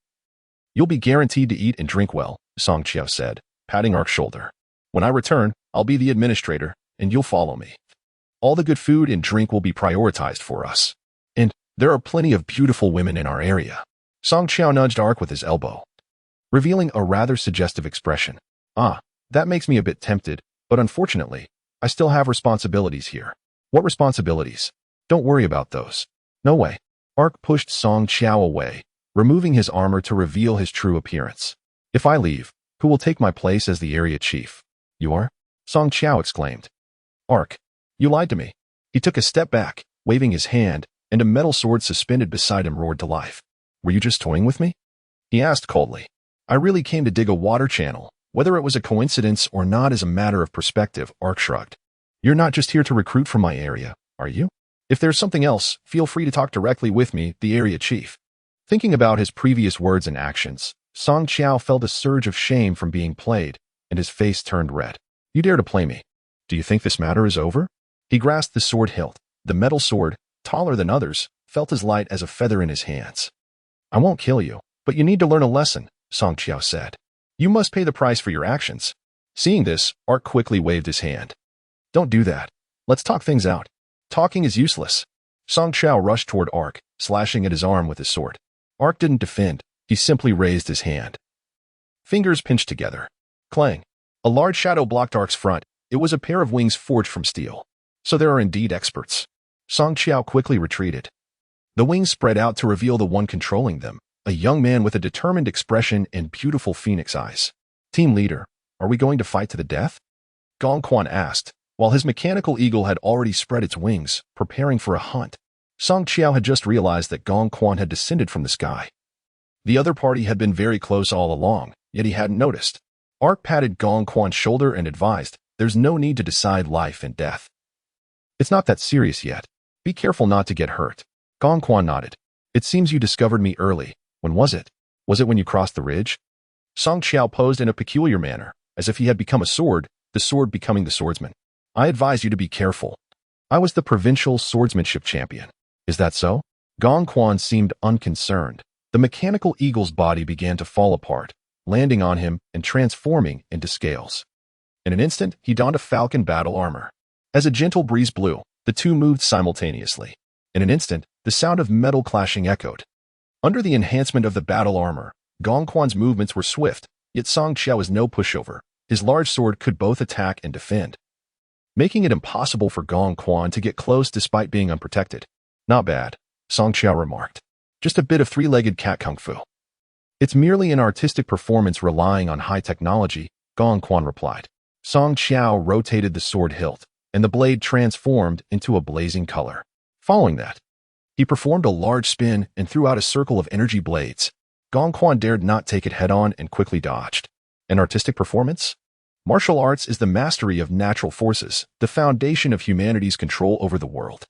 you'll be guaranteed to eat and drink well, Song Qiao said, patting Ark's shoulder. When I return, I'll be the administrator, and you'll follow me. All the good food and drink will be prioritized for us. And there are plenty of beautiful women in our area. Song Qiao nudged Ark with his elbow, revealing a rather suggestive expression. Ah, That makes me a bit tempted, but unfortunately, I still have responsibilities here. What responsibilities? Don't worry about those. No way. Ark pushed Song Qiao away, removing his armor to reveal his true appearance. If I leave, who will take my place as the area chief? You are? Song Qiao exclaimed. Ark, you lied to me. He took a step back, waving his hand, and a metal sword suspended beside him roared to life. Were you just toying with me? He asked coldly. I really came to dig a water channel. Whether it was a coincidence or not is a matter of perspective, Ark shrugged. You're not just here to recruit from my area, are you? If there's something else, feel free to talk directly with me, the area chief. Thinking about his previous words and actions, Song Qiao felt a surge of shame from being played, and his face turned red. You dare to play me? Do you think this matter is over? He grasped the sword hilt. The metal sword, taller than others, felt as light as a feather in his hands. I won't kill you, but you need to learn a lesson, Song Qiao said. You must pay the price for your actions. Seeing this, Ark quickly waved his hand. Don't do that. Let's talk things out. Talking is useless. Song Qiao rushed toward Ark, slashing at his arm with his sword. Ark didn't defend. He simply raised his hand. Fingers pinched together. Clang. A large shadow blocked Ark's front. It was a pair of wings forged from steel. So there are indeed experts. Song Qiao quickly retreated. The wings spread out to reveal the one controlling them, a young man with a determined expression and beautiful phoenix eyes. Team leader, are we going to fight to the death? Gong Quan asked, while his mechanical eagle had already spread its wings, preparing for a hunt. Song Qiao had just realized that Gong Quan had descended from the sky. The other party had been very close all along, yet he hadn't noticed. Ark patted Gong Quan's shoulder and advised, there's no need to decide life and death. It's not that serious yet. Be careful not to get hurt. Gong Quan nodded. It seems you discovered me early. When was it? Was it when you crossed the ridge? Song Qiao posed in a peculiar manner, as if he had become a sword, the sword becoming the swordsman. I advise you to be careful. I was the provincial swordsmanship champion. Is that so? Gong Quan seemed unconcerned. The mechanical eagle's body began to fall apart, landing on him and transforming into scales. In an instant, he donned a falcon battle armor. As a gentle breeze blew, the two moved simultaneously. In an instant, the sound of metal clashing echoed. Under the enhancement of the battle armor, Gong Quan's movements were swift, yet Song Qiao was no pushover. His large sword could both attack and defend, making it impossible for Gong Quan to get close despite being unprotected. Not bad, Song Qiao remarked. Just a bit of three-legged cat kung fu. It's merely an artistic performance relying on high technology, Gong Quan replied. Song Qiao rotated the sword hilt, and the blade transformed into a blazing color. Following that, he performed a large spin and threw out a circle of energy blades. Gong Quan dared not take it head-on and quickly dodged. An artistic performance? Martial arts is the mastery of natural forces, the foundation of humanity's control over the world.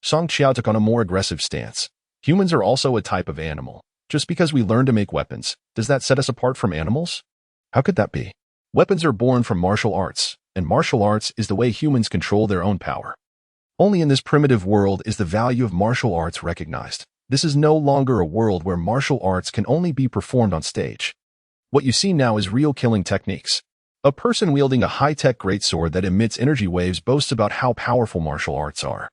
Song Qiao took on a more aggressive stance. Humans are also a type of animal. Just because we learn to make weapons, does that set us apart from animals? How could that be? Weapons are born from martial arts, and martial arts is the way humans control their own power. Only in this primitive world is the value of martial arts recognized. This is no longer a world where martial arts can only be performed on stage. What you see now is real killing techniques. A person wielding a high-tech greatsword that emits energy waves boasts about how powerful martial arts are.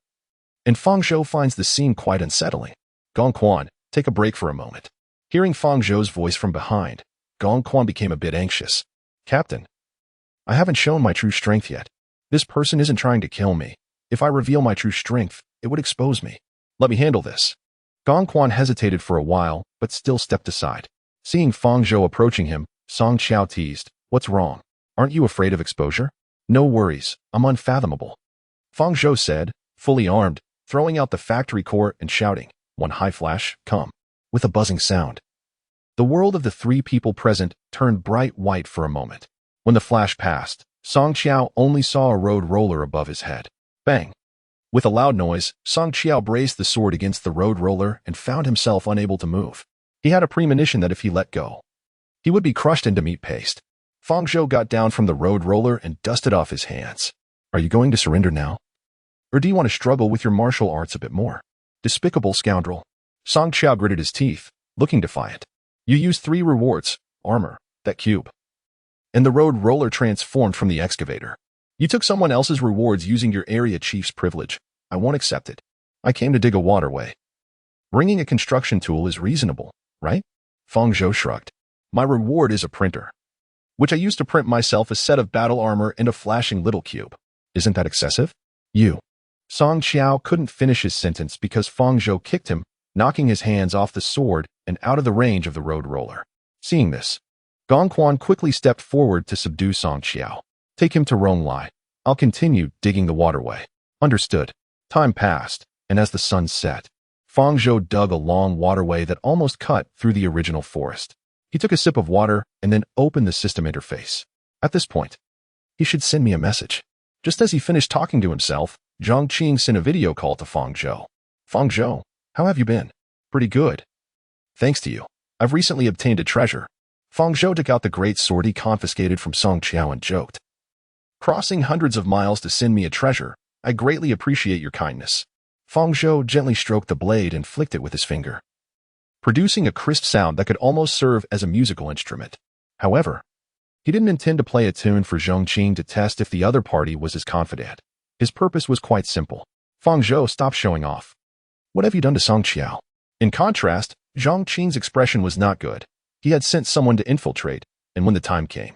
And Fang Zhou finds the scene quite unsettling. Gong Quan, take a break for a moment. Hearing Fang Zhou's voice from behind, Gong Quan became a bit anxious. Captain, I haven't shown my true strength yet. This person isn't trying to kill me. If I reveal my true strength, it would expose me. Let me handle this. Gong Quan hesitated for a while, but still stepped aside. Seeing Fang Zhou approaching him, Song Qiao teased, What's wrong? Aren't you afraid of exposure? No worries, I'm unfathomable. Fang Zhou said, fully armed, throwing out the factory core and shouting, One high flash, come, with a buzzing sound. The world of the three people present turned bright white for a moment. When the flash passed, Song Qiao only saw a road roller above his head. Bang! With a loud noise, Song Qiao braced the sword against the road roller and found himself unable to move. He had a premonition that if he let go, he would be crushed into meat paste. Fang Zhou got down from the road roller and dusted off his hands. Are you going to surrender now? Or do you want to struggle with your martial arts a bit more? Despicable scoundrel. Song Qiao gritted his teeth, looking defiant. You used 3 rewards, armor, that cube, and the road roller transformed from the excavator. You took someone else's rewards using your area chief's privilege. I won't accept it. I came to dig a waterway. Bringing a construction tool is reasonable, right? Fang Zhou shrugged. My reward is a printer. which I used to print myself a set of battle armor and a flashing little cube. Isn't that excessive? You. Song Qiao couldn't finish his sentence because Fang Zhou kicked him, knocking his hands off the sword and out of the range of the road roller. Seeing this, Gong Quan quickly stepped forward to subdue Song Qiao. Take him to Rong Lai. I'll continue digging the waterway. Understood. Time passed, and as the sun set, Fang Zhou dug a long waterway that almost cut through the original forest. He took a sip of water and then opened the system interface. At this point, he should send me a message. Just as he finished talking to himself, Zhang Qing sent a video call to Fang Zhou. Fang Zhou, how have you been? Pretty good. Thanks to you, I've recently obtained a treasure. Fang Zhou took out the great sword he confiscated from Song Qiao and joked. Crossing hundreds of miles to send me a treasure, I greatly appreciate your kindness. Fang Zhou gently stroked the blade and flicked it with his finger, producing a crisp sound that could almost serve as a musical instrument. However, he didn't intend to play a tune for Zhang Qing to test if the other party was his confidant. His purpose was quite simple. Fang Zhou stopped showing off. What have you done to Song Qiao? In contrast, Zhang Qing's expression was not good. He had sent someone to infiltrate, and when the time came,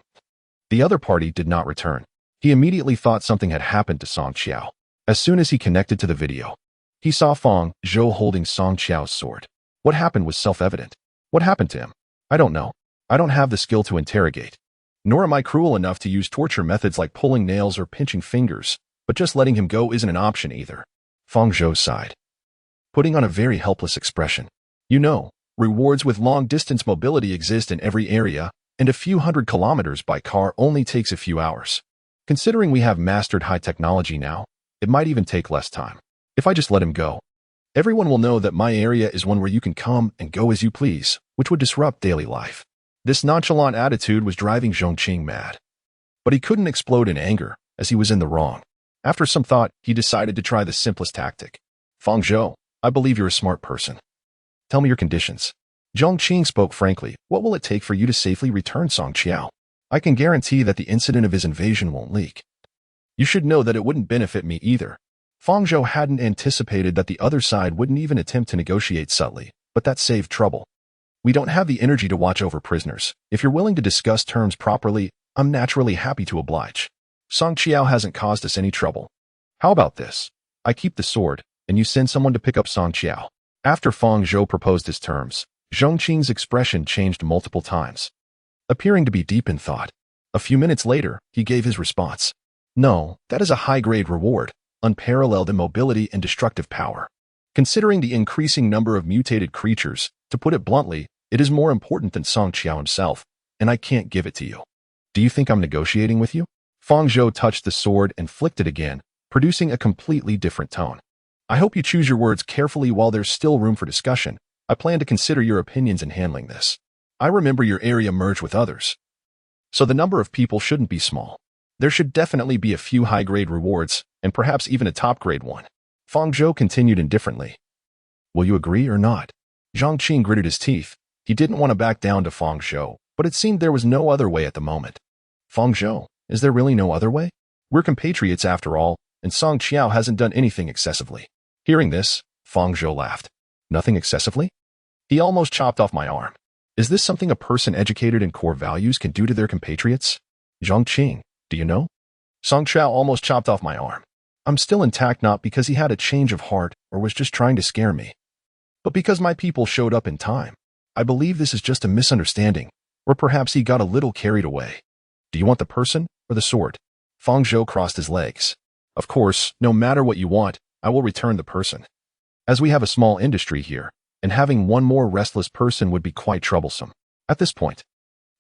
the other party did not return. He immediately thought something had happened to Song Qiao. As soon as he connected to the video, he saw Fang Zhou holding Song Qiao's sword. What happened was self-evident. What happened to him? I don't know. I don't have the skill to interrogate. Nor am I cruel enough to use torture methods like pulling nails or pinching fingers, but just letting him go isn't an option either. Fang Zhou sighed, putting on a very helpless expression. You know, rewards with long-distance mobility exist in every area, and a few hundred kilometers by car only takes a few hours. Considering we have mastered high technology now, it might even take less time. If I just let him go, everyone will know that my area is one where you can come and go as you please, which would disrupt daily life. This nonchalant attitude was driving Zhang Qing mad. But he couldn't explode in anger, as he was in the wrong. After some thought, he decided to try the simplest tactic. Fang Zhou, I believe you're a smart person. Tell me your conditions. Zhang Qing spoke frankly. What will it take for you to safely return Song Qiao? I can guarantee that the incident of his invasion won't leak. You should know that it wouldn't benefit me either. Fang Zhou hadn't anticipated that the other side wouldn't even attempt to negotiate subtly, but that saved trouble. We don't have the energy to watch over prisoners. If you're willing to discuss terms properly, I'm naturally happy to oblige. Song Qiao hasn't caused us any trouble. How about this? I keep the sword, and you send someone to pick up Song Qiao. After Fang Zhou proposed his terms, Zhang Qing's expression changed multiple times, appearing to be deep in thought. A few minutes later, he gave his response. No, that is a high-grade reward, unparalleled in mobility and destructive power. Considering the increasing number of mutated creatures, to put it bluntly, it is more important than Song Qiao himself, and I can't give it to you. Do you think I'm negotiating with you? Fang Zhou touched the sword and flicked it again, producing a completely different tone. I hope you choose your words carefully while there's still room for discussion. I plan to consider your opinions in handling this. I remember your area merged with others, so the number of people shouldn't be small. There should definitely be a few high-grade rewards, and perhaps even a top-grade one. Fang Zhou continued indifferently. Will you agree or not? Zhang Qing gritted his teeth. He didn't want to back down to Fang Zhou, but it seemed there was no other way at the moment. Fang Zhou, is there really no other way? We're compatriots after all, and Song Qiao hasn't done anything excessively. Hearing this, Fang Zhou laughed. Nothing excessively? He almost chopped off my arm. Is this something a person educated in core values can do to their compatriots? Zhang Qing, do you know? Song Qiao almost chopped off my arm. I'm still intact not because he had a change of heart or was just trying to scare me, but because my people showed up in time. I believe this is just a misunderstanding, or perhaps he got a little carried away. Do you want the person or the sword? Fang Zhou crossed his legs. Of course, no matter what you want, I will return the person. As we have a small industry here, and having one more restless person would be quite troublesome. At this point,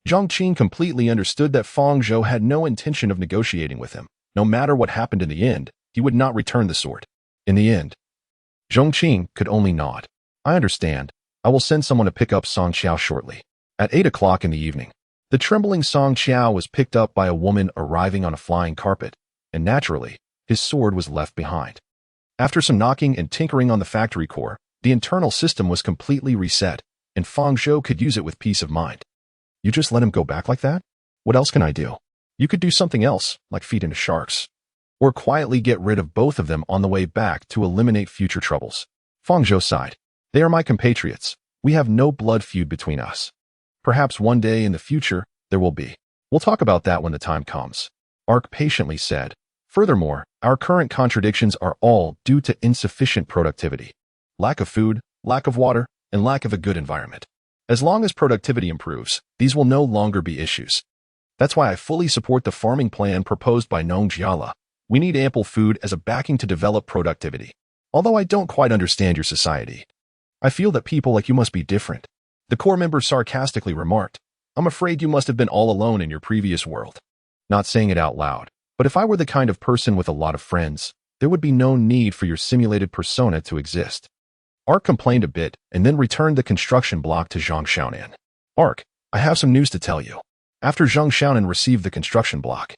Zhang Qing completely understood that Fang Zhou had no intention of negotiating with him. No matter what happened in the end, he would not return the sword. In the end, Zhang Qing could only nod. I understand. I will send someone to pick up Song Qiao shortly. At 8 o'clock in the evening, the trembling Song Qiao was picked up by a woman arriving on a flying carpet, and naturally, his sword was left behind. After some knocking and tinkering on the factory core, the internal system was completely reset, and Fang Zhou could use it with peace of mind. You just let him go back like that? What else can I do? You could do something else, like feed into sharks, or quietly get rid of both of them on the way back to eliminate future troubles. Fang Zhou sighed. They are my compatriots. We have no blood feud between us. Perhaps one day in the future, there will be. We'll talk about that when the time comes. Ark patiently said. Furthermore, our current contradictions are all due to insufficient productivity. Lack of food, lack of water, and lack of a good environment. As long as productivity improves, these will no longer be issues. That's why I fully support the farming plan proposed by Nong Jiala. We need ample food as a backing to develop productivity. Although I don't quite understand your society. I feel that people like you must be different. The core member sarcastically remarked. I'm afraid you must have been all alone in your previous world. Not saying it out loud, but if I were the kind of person with a lot of friends, there would be no need for your simulated persona to exist. Ark complained a bit and then returned the construction block to Zhang Xiaonan. Ark, I have some news to tell you. After Zhang Xiaonan received the construction block,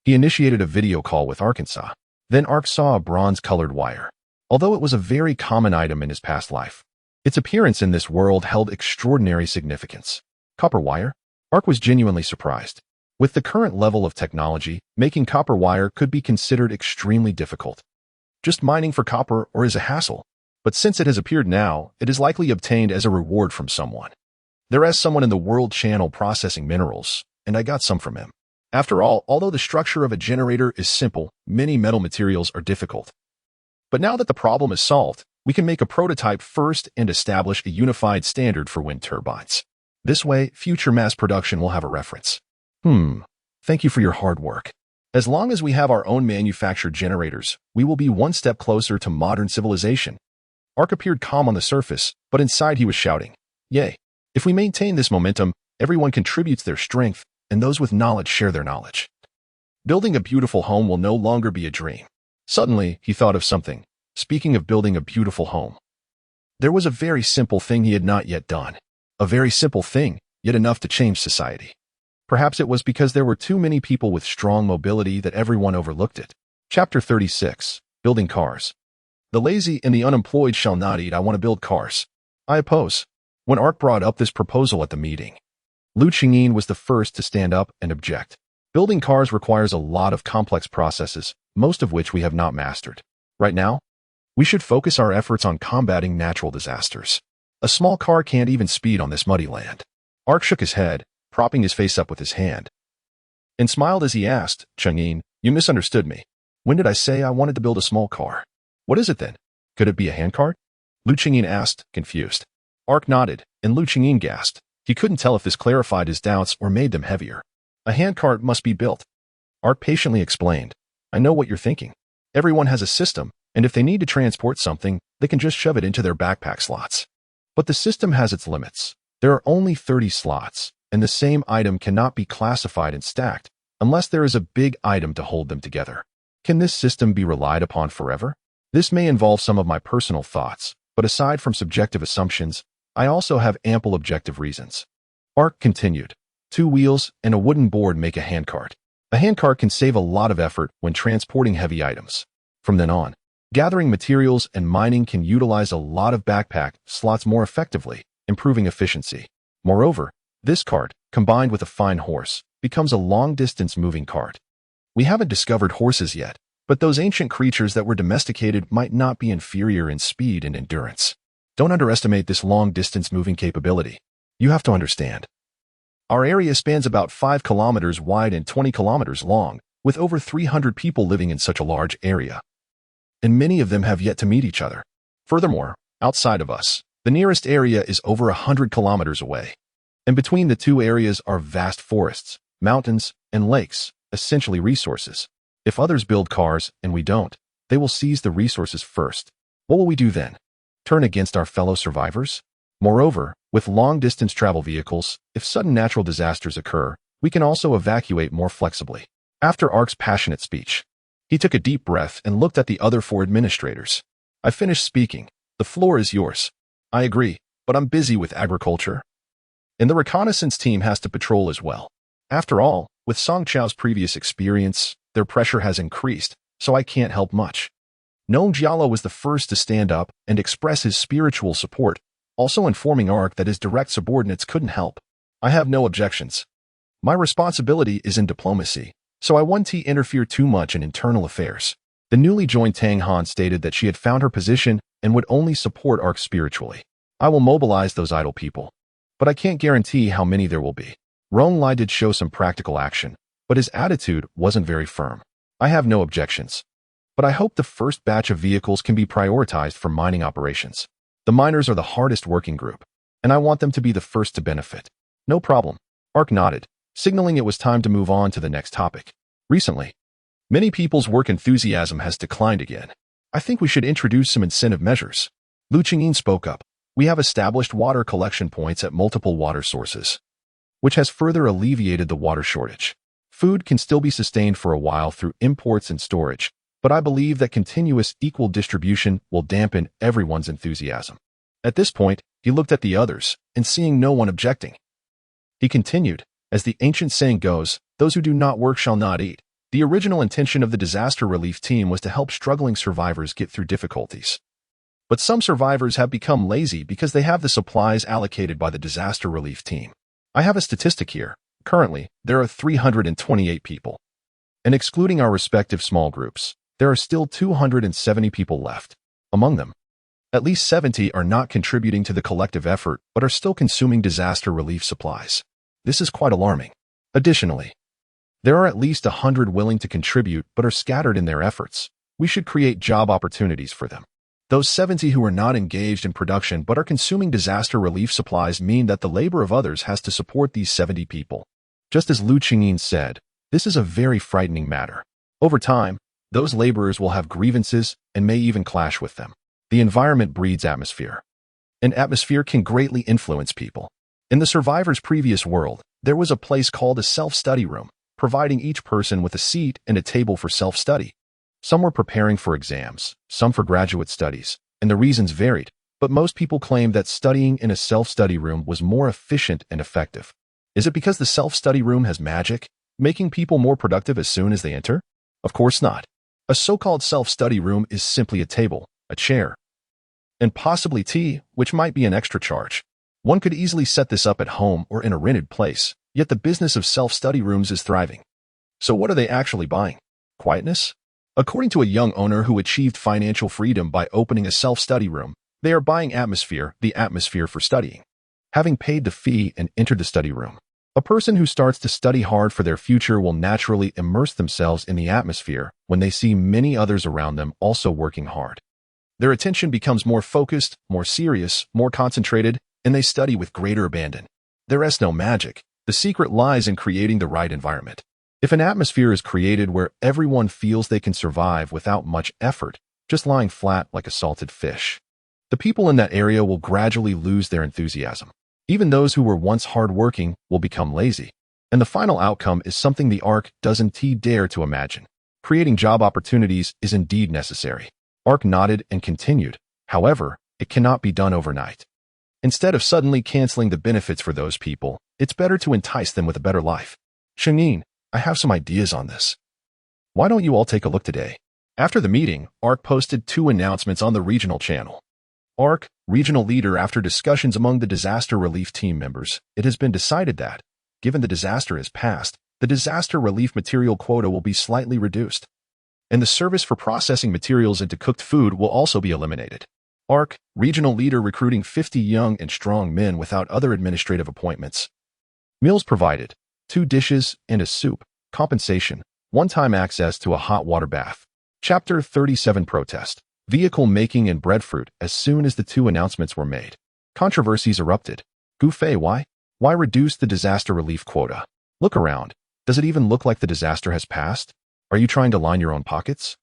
he initiated a video call with Arkansas. Then Ark saw a bronze-colored wire. Although it was a very common item in his past life, its appearance in this world held extraordinary significance. Copper wire? Ark was genuinely surprised. With the current level of technology, making copper wire could be considered extremely difficult. Just mining for copper ore is a hassle. But since it has appeared now, it is likely obtained as a reward from someone. There is someone in the world channel processing minerals, and I got some from him. After all, although the structure of a generator is simple, many metal materials are difficult. But now that the problem is solved, we can make a prototype first and establish a unified standard for wind turbines. This way, future mass production will have a reference. Thank you for your hard work. As long as we have our own manufactured generators, we will be one step closer to modern civilization. Ark appeared calm on the surface, but inside he was shouting, Yay! If we maintain this momentum, everyone contributes their strength, and those with knowledge share their knowledge. Building a beautiful home will no longer be a dream. Suddenly, he thought of something. Speaking of building a beautiful home, there was a very simple thing he had not yet done. A very simple thing, yet enough to change society. Perhaps it was because there were too many people with strong mobility that everyone overlooked it. Chapter 36. Building Cars. The lazy and the unemployed shall not eat. I want to build cars. I oppose. When Ark brought up this proposal at the meeting, Lu Qingyin was the first to stand up and object. Building cars requires a lot of complex processes, most of which we have not mastered. Right now, we should focus our efforts on combating natural disasters. A small car can't even speed on this muddy land. Ark shook his head, propping his face up with his hand, and smiled as he asked, Chengyin, you misunderstood me. When did I say I wanted to build a small car? What is it then? Could it be a handcart? Lu Qingyin asked, confused. Ark nodded, and Lu Qingyin gasped. He couldn't tell if this clarified his doubts or made them heavier. A handcart must be built. Ark patiently explained. I know what you're thinking. Everyone has a system, and if they need to transport something, they can just shove it into their backpack slots. But the system has its limits. There are only 30 slots, and the same item cannot be classified and stacked unless there is a big item to hold them together. Can this system be relied upon forever? This may involve some of my personal thoughts, but aside from subjective assumptions, I also have ample objective reasons. Ark continued. 2 wheels and a wooden board make a handcart. A handcart can save a lot of effort when transporting heavy items. From then on, gathering materials and mining can utilize a lot of backpack slots more effectively, improving efficiency. Moreover, this cart, combined with a fine horse, becomes a long-distance moving cart. We haven't discovered horses yet, but those ancient creatures that were domesticated might not be inferior in speed and endurance. Don't underestimate this long-distance moving capability. You have to understand. Our area spans about 5 kilometers wide and 20 kilometers long, with over 300 people living in such a large area. And many of them have yet to meet each other. Furthermore, outside of us, the nearest area is over 100 kilometers away. And between the two areas are vast forests, mountains, and lakes, essentially resources. If others build cars and we don't, they will seize the resources first. What will we do then? Turn against our fellow survivors? Moreover, with long-distance travel vehicles, if sudden natural disasters occur, we can also evacuate more flexibly. After Ark's passionate speech, he took a deep breath and looked at the other 4 administrators. I finished speaking. The floor is yours. I agree, but I'm busy with agriculture. And the reconnaissance team has to patrol as well. After all, with Song Chao's previous experience, their pressure has increased, so I can't help much. Nong Jiala was the first to stand up and express his spiritual support, also informing Ark that his direct subordinates couldn't help. I have no objections. My responsibility is in diplomacy, so I won't interfere too much in internal affairs. The newly joined Tang Han stated that she had found her position and would only support Ark spiritually. I will mobilize those idle people, but I can't guarantee how many there will be. Rong Lai did show some practical action, but his attitude wasn't very firm. I have no objections, but I hope the first batch of vehicles can be prioritized for mining operations. The miners are the hardest working group, and I want them to be the first to benefit. No problem. Ark nodded, signaling it was time to move on to the next topic. Recently, many people's work enthusiasm has declined again. I think we should introduce some incentive measures. Lu Qingyin spoke up. We have established water collection points at multiple water sources, which has further alleviated the water shortage. Food can still be sustained for a while through imports and storage, but I believe that continuous equal distribution will dampen everyone's enthusiasm. At this point, he looked at the others, and seeing no one objecting, he continued, as the ancient saying goes, those who do not work shall not eat. The original intention of the disaster relief team was to help struggling survivors get through difficulties. But some survivors have become lazy because they have the supplies allocated by the disaster relief team. I have a statistic here. Currently, there are 328 people. And excluding our respective small groups, there are still 270 people left. Among them, at least 70 are not contributing to the collective effort but are still consuming disaster relief supplies. This is quite alarming. Additionally, there are at least 100 willing to contribute but are scattered in their efforts. We should create job opportunities for them. Those 70 who are not engaged in production but are consuming disaster relief supplies mean that the labor of others has to support these 70 people. Just as Lu Qingyin said, this is a very frightening matter. Over time, those laborers will have grievances and may even clash with them. The environment breeds atmosphere, and atmosphere can greatly influence people. In the survivor's previous world, there was a place called a self-study room, providing each person with a seat and a table for self-study. Some were preparing for exams, some for graduate studies, and the reasons varied, but most people claimed that studying in a self-study room was more efficient and effective. Is it because the self-study room has magic, making people more productive as soon as they enter? Of course not. A so-called self-study room is simply a table, a chair, and possibly tea, which might be an extra charge. One could easily set this up at home or in a rented place, yet the business of self-study rooms is thriving. So what are they actually buying? Quietness? According to a young owner who achieved financial freedom by opening a self-study room, they are buying atmosphere, the atmosphere for studying. Having paid the fee and entered the study room, a person who starts to study hard for their future will naturally immerse themselves in the atmosphere when they see many others around them also working hard. Their attention becomes more focused, more serious, more concentrated, and they study with greater abandon. There is no magic. The secret lies in creating the right environment. If an atmosphere is created where everyone feels they can survive without much effort, just lying flat like a salted fish, the people in that area will gradually lose their enthusiasm. Even those who were once hardworking will become lazy. And the final outcome is something the Ark doesn't dare to imagine. Creating job opportunities is indeed necessary. Ark nodded and continued. However, it cannot be done overnight. Instead of suddenly canceling the benefits for those people, it's better to entice them with a better life. Shengyin, I have some ideas on this. Why don't you all take a look today? After the meeting, Ark posted 2 announcements on the regional channel. Ark, regional leader. After discussions among the disaster relief team members, it has been decided that, given the disaster has passed, the disaster relief material quota will be slightly reduced, and the service for processing materials into cooked food will also be eliminated. Ark, regional leader, recruiting 50 young and strong men without other administrative appointments. Meals provided, 2 dishes and a soup, compensation, one-time access to a hot water bath. Chapter 37 Protest. Vehicle making and breadfruit. As soon as the 2 announcements were made, controversies erupted. Gufei, why? Why reduce the disaster relief quota? Look around. Does it even look like the disaster has passed? Are you trying to line your own pockets?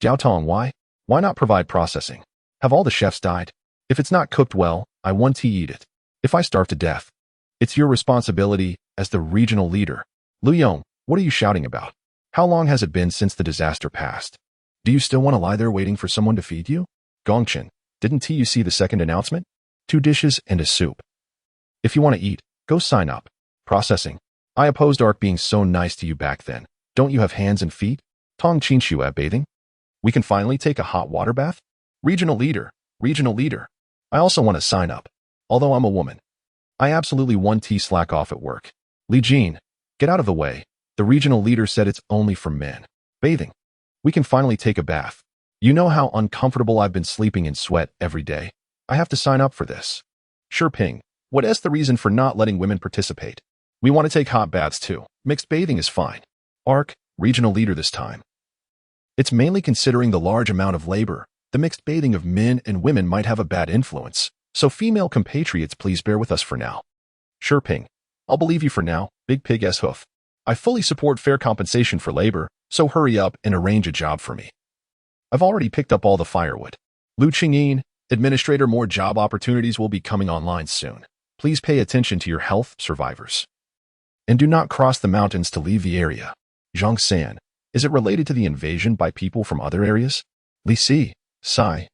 Jiaotong, why? Why not provide processing? Have all the chefs died? If it's not cooked well, I want to eat it. If I starve to death, it's your responsibility as the regional leader. Lu Yong, what are you shouting about? How long has it been since the disaster passed? Do you still want to lie there waiting for someone to feed you? Gongchen, didn't you see the second announcement? 2 dishes and a soup. If you want to eat, go sign up. Processing. I opposed Ark being so nice to you back then. Don't you have hands and feet? Tong Qinshu at bathing? We can finally take a hot water bath? Regional leader. I also want to sign up. Although I'm a woman, I absolutely want to slack off at work. Li Jin, get out of the way. The regional leader said it's only for men. Bathing. We can finally take a bath. You know how uncomfortable I've been sleeping in sweat every day. I have to sign up for this. Sure Ping, what is the reason for not letting women participate? We want to take hot baths too. Mixed bathing is fine. Arc, regional leader this time. It's mainly considering the large amount of labor. The mixed bathing of men and women might have a bad influence, so female compatriots please bear with us for now. Sure, Ping. I'll believe you for now, Big Pig S. Hoof. I fully support fair compensation for labor, so hurry up and arrange a job for me. I've already picked up all the firewood. Lu Qingyin, Administrator, more job opportunities will be coming online soon. Please pay attention to your health, survivors. And do not cross the mountains to leave the area. Zhang San, is it related to the invasion by people from other areas? Li Si, sigh.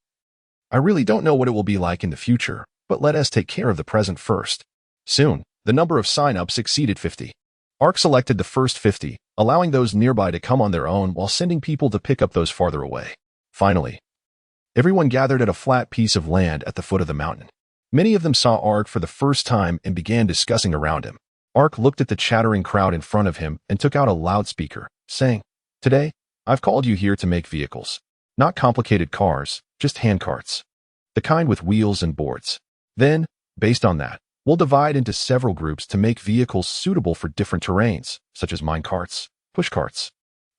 I really don't know what it will be like in the future, but let us take care of the present first. Soon, the number of sign-ups exceeded 50. ARC selected the first 50, allowing those nearby to come on their own while sending people to pick up those farther away. Finally, everyone gathered at a flat piece of land at the foot of the mountain. Many of them saw ARC for the first time and began discussing around him. ARC looked at the chattering crowd in front of him and took out a loudspeaker, saying, "Today, I've called you here to make vehicles. Not complicated cars, just handcarts. The kind with wheels and boards. Then, based on that, we'll divide into several groups to make vehicles suitable for different terrains, such as minecarts, pushcarts,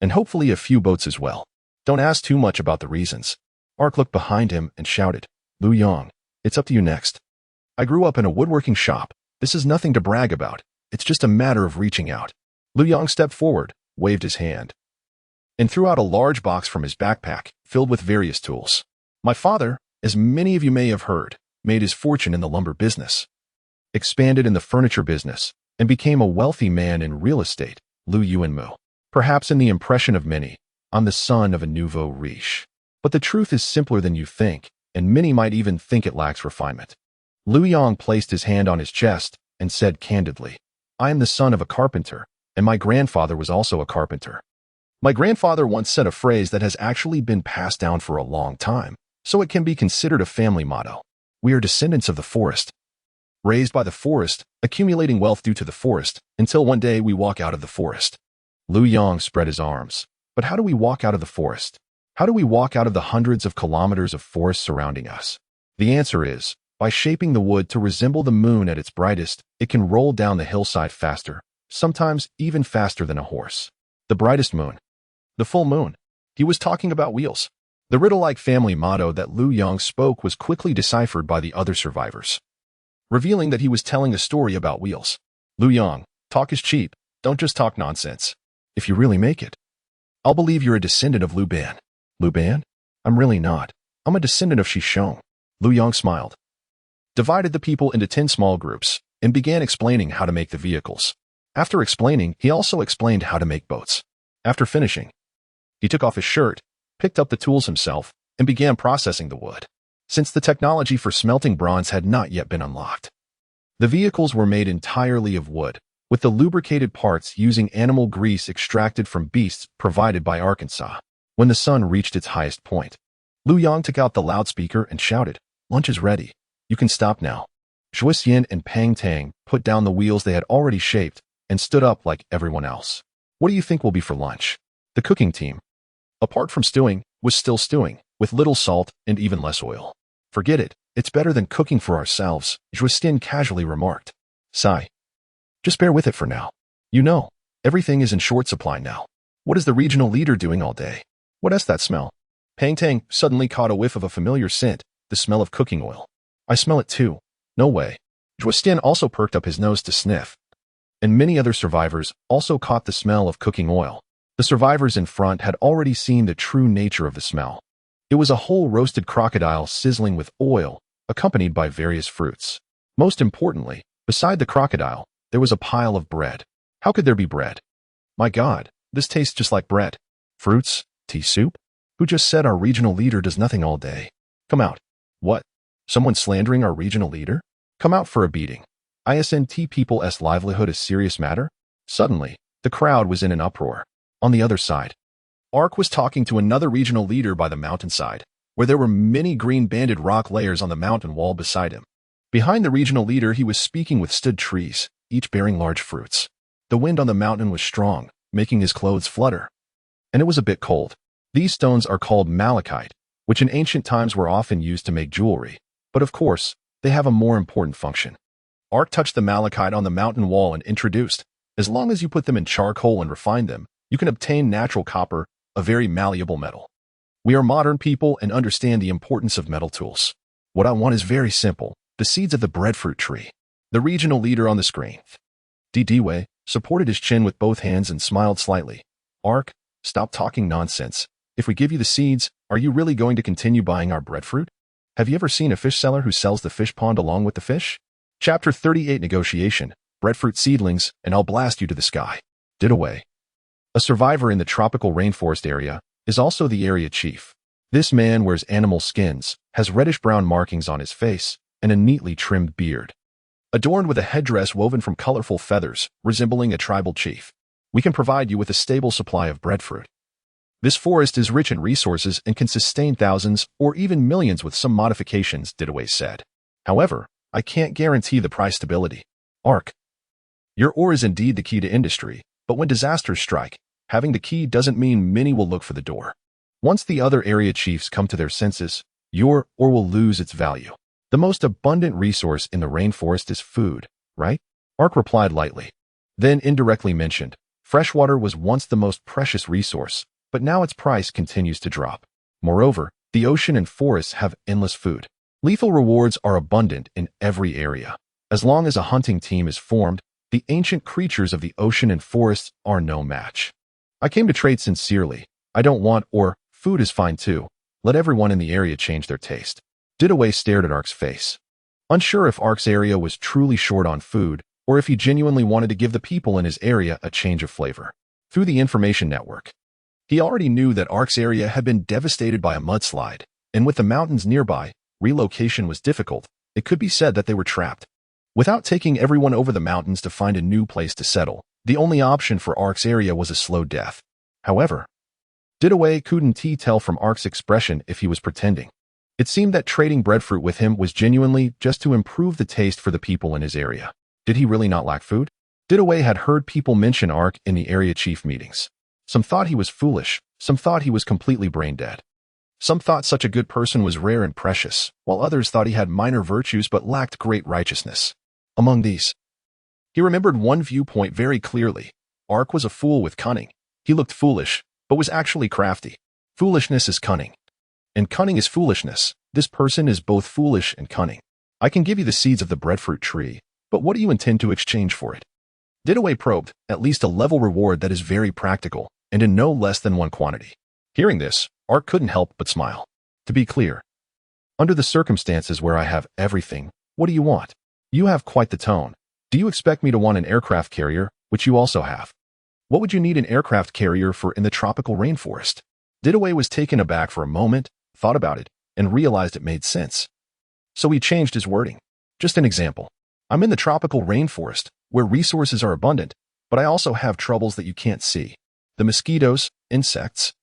and hopefully a few boats as well. Don't ask too much about the reasons." ARC looked behind him and shouted, "Lu Yang, it's up to you next. I grew up in a woodworking shop. This is nothing to brag about. It's just a matter of reaching out." Lu Yang stepped forward, waved his hand, and threw out a large box from his backpack, filled with various tools. My father, as many of you may have heard, made his fortune in the lumber business, expanded in the furniture business, and became a wealthy man in real estate, Lu Yuanmu. Perhaps in the impression of many, I'm the son of a nouveau riche. But the truth is simpler than you think, and many might even think it lacks refinement. Lu Yang placed his hand on his chest and said candidly, "I am the son of a carpenter, and my grandfather was also a carpenter. My grandfather once said a phrase that has actually been passed down for a long time, so it can be considered a family motto. We are descendants of the forest. Raised by the forest, accumulating wealth due to the forest, until one day we walk out of the forest." Lu Yang spread his arms. But how do we walk out of the forest? How do we walk out of the hundreds of kilometers of forest surrounding us? The answer is, by shaping the wood to resemble the moon at its brightest, it can roll down the hillside faster, sometimes even faster than a horse. The brightest moon. The full moon. He was talking about wheels. The riddle-like family motto that Lu Yang spoke was quickly deciphered by the other survivors, revealing that he was telling a story about wheels. Lu Yang, talk is cheap. Don't just talk nonsense. If you really make it, I'll believe you're a descendant of Lu Ban. Lu Ban? I'm really not. I'm a descendant of Shishong. Lu Yang smiled, divided the people into 10 small groups, and began explaining how to make the vehicles. After explaining, he also explained how to make boats. After finishing, he took off his shirt, picked up the tools himself, and began processing the wood, since the technology for smelting bronze had not yet been unlocked. The vehicles were made entirely of wood, with the lubricated parts using animal grease extracted from beasts provided by Arkansas. When the sun reached its highest point, Lu Yang took out the loudspeaker and shouted, "Lunch is ready. You can stop now." Zhuo Xian and Pang Tang put down the wheels they had already shaped and stood up like everyone else. "What do you think will be for lunch?" The cooking team, apart from stewing, was still stewing, with little salt and even less oil. "Forget it. It's better than cooking for ourselves," Zhuo Xian casually remarked. "Sigh. Just bear with it for now. You know, everything is in short supply now. What is the regional leader doing all day? What is that smell?" Pang Tang suddenly caught a whiff of a familiar scent, the smell of cooking oil. "I smell it too. No way." Zhuo Xian also perked up his nose to sniff, and many other survivors also caught the smell of cooking oil. The survivors in front had already seen the true nature of the smell. It was a whole roasted crocodile sizzling with oil, accompanied by various fruits. Most importantly, beside the crocodile, there was a pile of bread. How could there be bread? My God, this tastes just like bread. Fruits? Tea soup? Who just said our regional leader does nothing all day? Come out. What? Someone slandering our regional leader? Come out for a beating. ISNT people's livelihood a serious matter? Suddenly, the crowd was in an uproar. On the other side, Ark was talking to another regional leader by the mountainside, where there were many green banded rock layers on the mountain wall beside him. Behind the regional leader, he was speaking with stood trees, each bearing large fruits. The wind on the mountain was strong, making his clothes flutter, and it was a bit cold. These stones are called malachite, which in ancient times were often used to make jewelry, but of course, they have a more important function. Ark touched the malachite on the mountain wall and introduced, as long as you put them in charcoal and refine them, you can obtain natural copper, a very malleable metal. We are modern people and understand the importance of metal tools. What I want is very simple, the seeds of the breadfruit tree. The regional leader on the screen, Dewey, supported his chin with both hands and smiled slightly. Ark, stop talking nonsense. If we give you the seeds, are you really going to continue buying our breadfruit? Have you ever seen a fish seller who sells the fish pond along with the fish? Chapter 38 Negotiation, Breadfruit Seedlings, and I'll blast you to the sky. Dewey, a survivor in the tropical rainforest area, is also the area chief. This man wears animal skins, has reddish-brown markings on his face, and a neatly trimmed beard, adorned with a headdress woven from colorful feathers, resembling a tribal chief. We can provide you with a stable supply of breadfruit. This forest is rich in resources and can sustain thousands or even millions with some modifications, Dewey said. However, I can't guarantee the price stability. Ark, your ore is indeed the key to industry, but when disasters strike, having the key doesn't mean many will look for the door. Once the other area chiefs come to their senses, your ore will lose its value. The most abundant resource in the rainforest is food, right? Ark replied lightly. Then indirectly mentioned, freshwater was once the most precious resource, but now its price continues to drop. Moreover, the ocean and forests have endless food. Lethal rewards are abundant in every area. As long as a hunting team is formed, the ancient creatures of the ocean and forests are no match. I came to trade sincerely. I don't want ore. Food is fine too. Let everyone in the area change their taste. Dewey stared at Ark's face. Unsure if Ark's area was truly short on food, or if he genuinely wanted to give the people in his area a change of flavor. Through the information network, he already knew that Ark's area had been devastated by a mudslide, and with the mountains nearby, relocation was difficult. It could be said that they were trapped. Without taking everyone over the mountains to find a new place to settle, the only option for Ark's area was a slow death. However, Dewey couldn't tell from Ark's expression if he was pretending. It seemed that trading breadfruit with him was genuinely just to improve the taste for the people in his area. Did he really not lack food? Dewey had heard people mention Ark in the area chief meetings. Some thought he was foolish, some thought he was completely brain dead. Some thought such a good person was rare and precious, while others thought he had minor virtues but lacked great righteousness. Among these, he remembered one viewpoint very clearly. Ark was a fool with cunning. He looked foolish, but was actually crafty. Foolishness is cunning, and cunning is foolishness. This person is both foolish and cunning. I can give you the seeds of the breadfruit tree, but what do you intend to exchange for it? Dewey probed, at least a level reward that is very practical, and in no less than one quantity. Hearing this, Ark couldn't help but smile. To be clear, under the circumstances where I have everything, what do you want? You have quite the tone. Do you expect me to want an aircraft carrier, which you also have? What would you need an aircraft carrier for in the tropical rainforest? Dewey was taken aback for a moment, thought about it, and realized it made sense. So he changed his wording. Just an example. I'm in the tropical rainforest, where resources are abundant, but I also have troubles that you can't see. The mosquitoes, insects,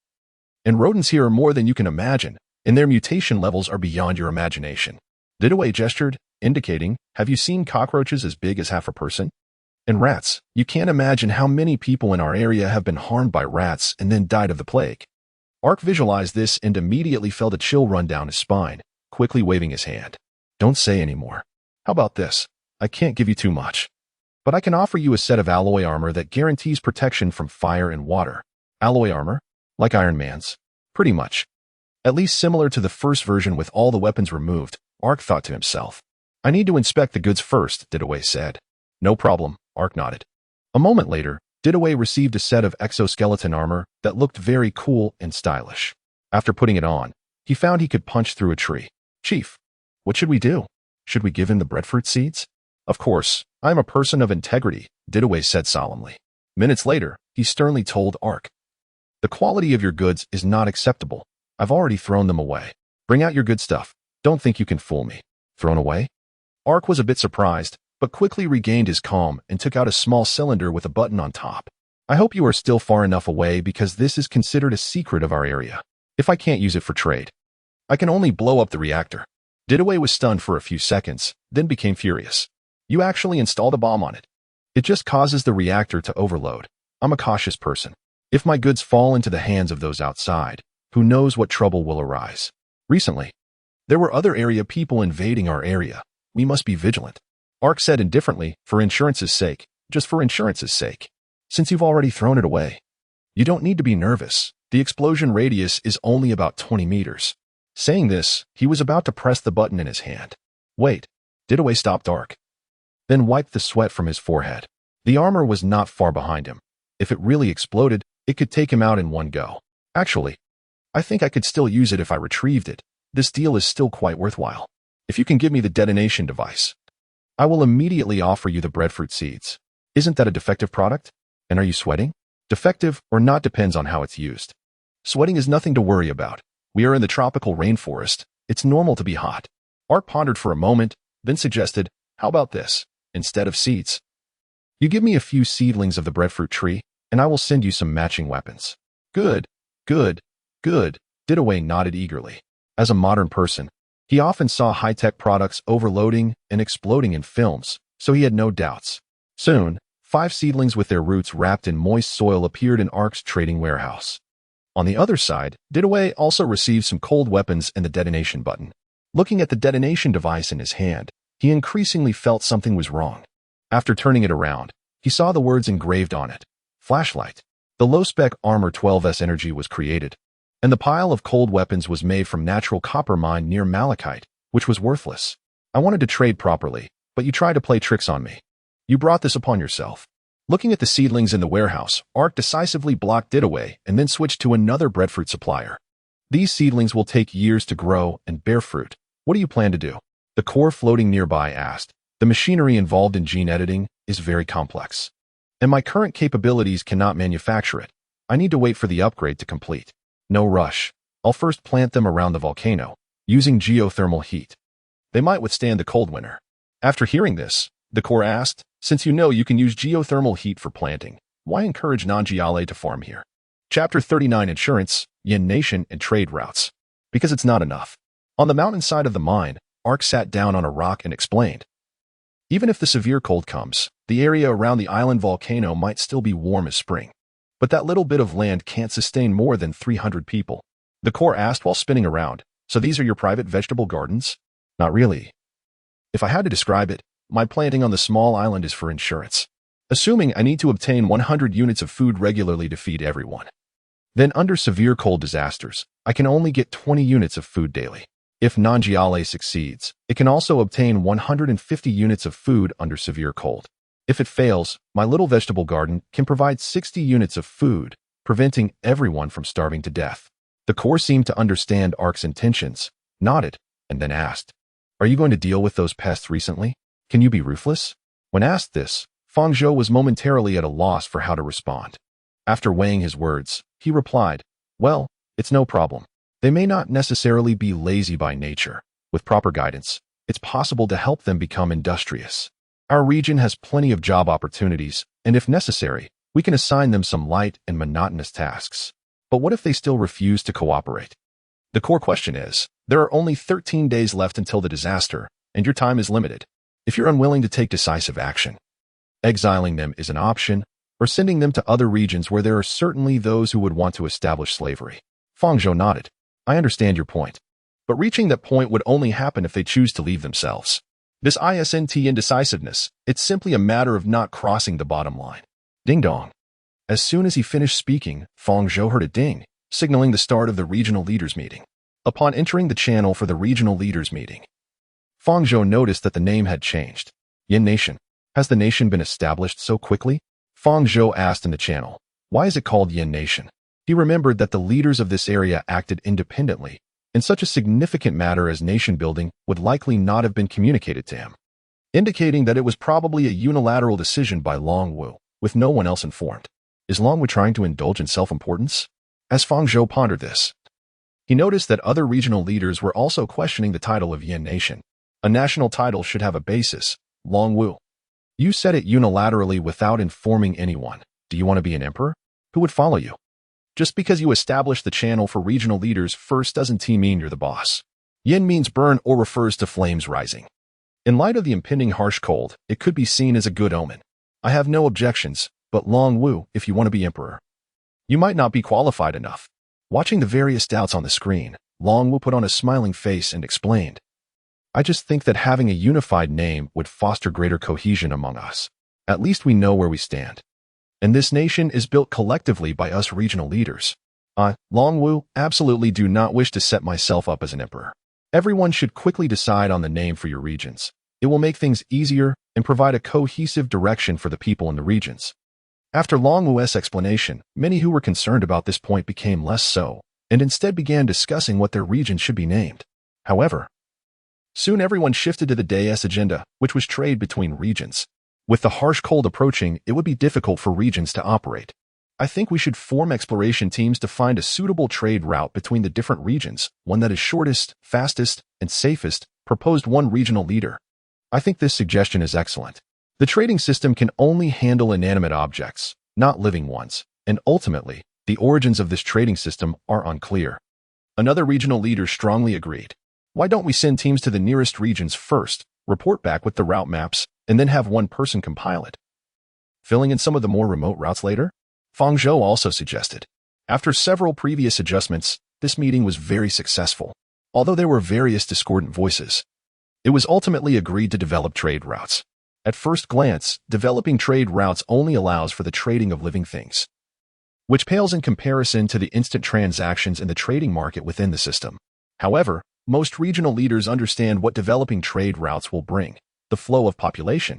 and rodents here are more than you can imagine, and their mutation levels are beyond your imagination. Dewey gestured, indicating, have you seen cockroaches as big as half a person? And rats. You can't imagine how many people in our area have been harmed by rats and then died of the plague. Ark visualized this and immediately felt a chill run down his spine, quickly waving his hand. Don't say any more. How about this? I can't give you too much, but I can offer you a set of alloy armor that guarantees protection from fire and water. Alloy armor? Like Iron Man's? Pretty much. At least similar to the first version with all the weapons removed, Ark thought to himself. I need to inspect the goods first, Dewey said. No problem, Ark nodded. A moment later, Dewey received a set of exoskeleton armor that looked very cool and stylish. After putting it on, he found he could punch through a tree. Chief, what should we do? Should we give him the breadfruit seeds? Of course, I am a person of integrity, Dewey said solemnly. Minutes later, he sternly told Ark. The quality of your goods is not acceptable. I've already thrown them away. Bring out your good stuff. Don't think you can fool me. Thrown away? Ark was a bit surprised, but quickly regained his calm and took out a small cylinder with a button on top. I hope you are still far enough away because this is considered a secret of our area. If I can't use it for trade, I can only blow up the reactor. Dewey was stunned for a few seconds, then became furious. You actually installed a bomb on it. It just causes the reactor to overload. I'm a cautious person. If my goods fall into the hands of those outside, who knows what trouble will arise. Recently, there were other area people invading our area. We must be vigilant. Ark said indifferently, for insurance's sake, just for insurance's sake. Since you've already thrown it away. You don't need to be nervous. The explosion radius is only about 20 meters. Saying this, he was about to press the button in his hand. Wait. Didaway stopped Ark. Then wiped the sweat from his forehead. The armor was not far behind him. If it really exploded, it could take him out in one go. Actually, I think I could still use it if I retrieved it. This deal is still quite worthwhile. If you can give me the detonation device, I will immediately offer you the breadfruit seeds. Isn't that a defective product? And are you sweating? Defective or not depends on how it's used. Sweating is nothing to worry about. We are in the tropical rainforest. It's normal to be hot. Ark pondered for a moment, then suggested, how about this? Instead of seeds, you give me a few seedlings of the breadfruit tree, and I will send you some matching weapons. Good, good, good. Didaway nodded eagerly. As a modern person, he often saw high-tech products overloading and exploding in films, so he had no doubts. Soon, 5 seedlings with their roots wrapped in moist soil appeared in Ark's trading warehouse. On the other side, Didaway also received some cold weapons and the detonation button. Looking at the detonation device in his hand, he increasingly felt something was wrong. After turning it around, he saw the words engraved on it. Flashlight. The low-spec Armor 12S energy was created, and the pile of cold weapons was made from natural copper mined near malachite, which was worthless. I wanted to trade properly, but you tried to play tricks on me. You brought this upon yourself. Looking at the seedlings in the warehouse, Ark decisively blocked Didaway and then switched to another breadfruit supplier. These seedlings will take years to grow and bear fruit. What do you plan to do? The core floating nearby asked. The machinery involved in gene editing is very complex, and my current capabilities cannot manufacture it. I need to wait for the upgrade to complete. No rush. I'll first plant them around the volcano, using geothermal heat. They might withstand the cold winter. After hearing this, the core asked, since you know you can use geothermal heat for planting, why encourage non-Giale to farm here? Chapter 39 Insurance, Yin Nation, and Trade Routes. Because it's not enough. On the mountainside of the mine, Ark sat down on a rock and explained. Even if the severe cold comes, the area around the island volcano might still be warm as spring. But that little bit of land can't sustain more than 300 people. The core asked while spinning around, so these are your private vegetable gardens? Not really. If I had to describe it, my planting on the small island is for insurance. Assuming I need to obtain 100 units of food regularly to feed everyone. Then under severe cold disasters, I can only get 20 units of food daily. If non-Giale succeeds, it can also obtain 150 units of food under severe cold. If it fails, my little vegetable garden can provide 60 units of food, preventing everyone from starving to death. The core seemed to understand Ark's intentions, nodded, and then asked, are you going to deal with those pests recently? Can you be ruthless? When asked this, Fang Zhou was momentarily at a loss for how to respond. After weighing his words, he replied, well, it's no problem. They may not necessarily be lazy by nature. With proper guidance, it's possible to help them become industrious. Our region has plenty of job opportunities, and if necessary, we can assign them some light and monotonous tasks. But what if they still refuse to cooperate? The core question is, there are only 13 days left until the disaster, and your time is limited. If you're unwilling to take decisive action, exiling them is an option, or sending them to other regions where there are certainly those who would want to establish slavery. Fang Zhou nodded. I understand your point. But reaching that point would only happen if they choose to leave themselves. This isn't indecisiveness, it's simply a matter of not crossing the bottom line. Ding dong. As soon as he finished speaking, Fang Zhou heard a ding, signaling the start of the regional leaders meeting. Upon entering the channel for the regional leaders meeting, Fang Zhou noticed that the name had changed. Yin Nation. Has the nation been established so quickly? Fang Zhou asked in the channel. Why is it called Yin Nation? He remembered that the leaders of this area acted independently, and such a significant matter as nation building would likely not have been communicated to him, indicating that it was probably a unilateral decision by Long Wu, with no one else informed. Is Long Wu trying to indulge in self-importance? As Fang Zhou pondered this, he noticed that other regional leaders were also questioning the title of Yin Nation. A national title should have a basis. Long Wu. You said it unilaterally without informing anyone. Do you want to be an emperor? Who would follow you? Just because you established the channel for regional leaders first doesn't mean you're the boss. Yin means burn or refers to flames rising. In light of the impending harsh cold, it could be seen as a good omen. I have no objections, but Long Wu, if you want to be emperor, you might not be qualified enough. Watching the various doubts on the screen, Long Wu put on a smiling face and explained. I just think that having a unified name would foster greater cohesion among us. At least we know where we stand. And this nation is built collectively by us regional leaders. I, Longwu, absolutely do not wish to set myself up as an emperor. Everyone should quickly decide on the name for your regions. It will make things easier and provide a cohesive direction for the people in the regions. After Longwu's explanation, many who were concerned about this point became less so, and instead began discussing what their region should be named. However, soon everyone shifted to the day's agenda, which was trade between regions. With the harsh cold approaching, it would be difficult for regions to operate. I think we should form exploration teams to find a suitable trade route between the different regions, one that is shortest, fastest, and safest, proposed one regional leader. I think this suggestion is excellent. The trading system can only handle inanimate objects, not living ones, and ultimately, the origins of this trading system are unclear. Another regional leader strongly agreed. Why don't we send teams to the nearest regions first, report back with the route maps, and then have one person compile it? Filling in some of the more remote routes later? Fang Zhou also suggested. After several previous adjustments, this meeting was very successful, although there were various discordant voices. It was ultimately agreed to develop trade routes. At first glance, developing trade routes only allows for the trading of living things, which pales in comparison to the instant transactions in the trading market within the system. However, most regional leaders understand what developing trade routes will bring: the flow of population.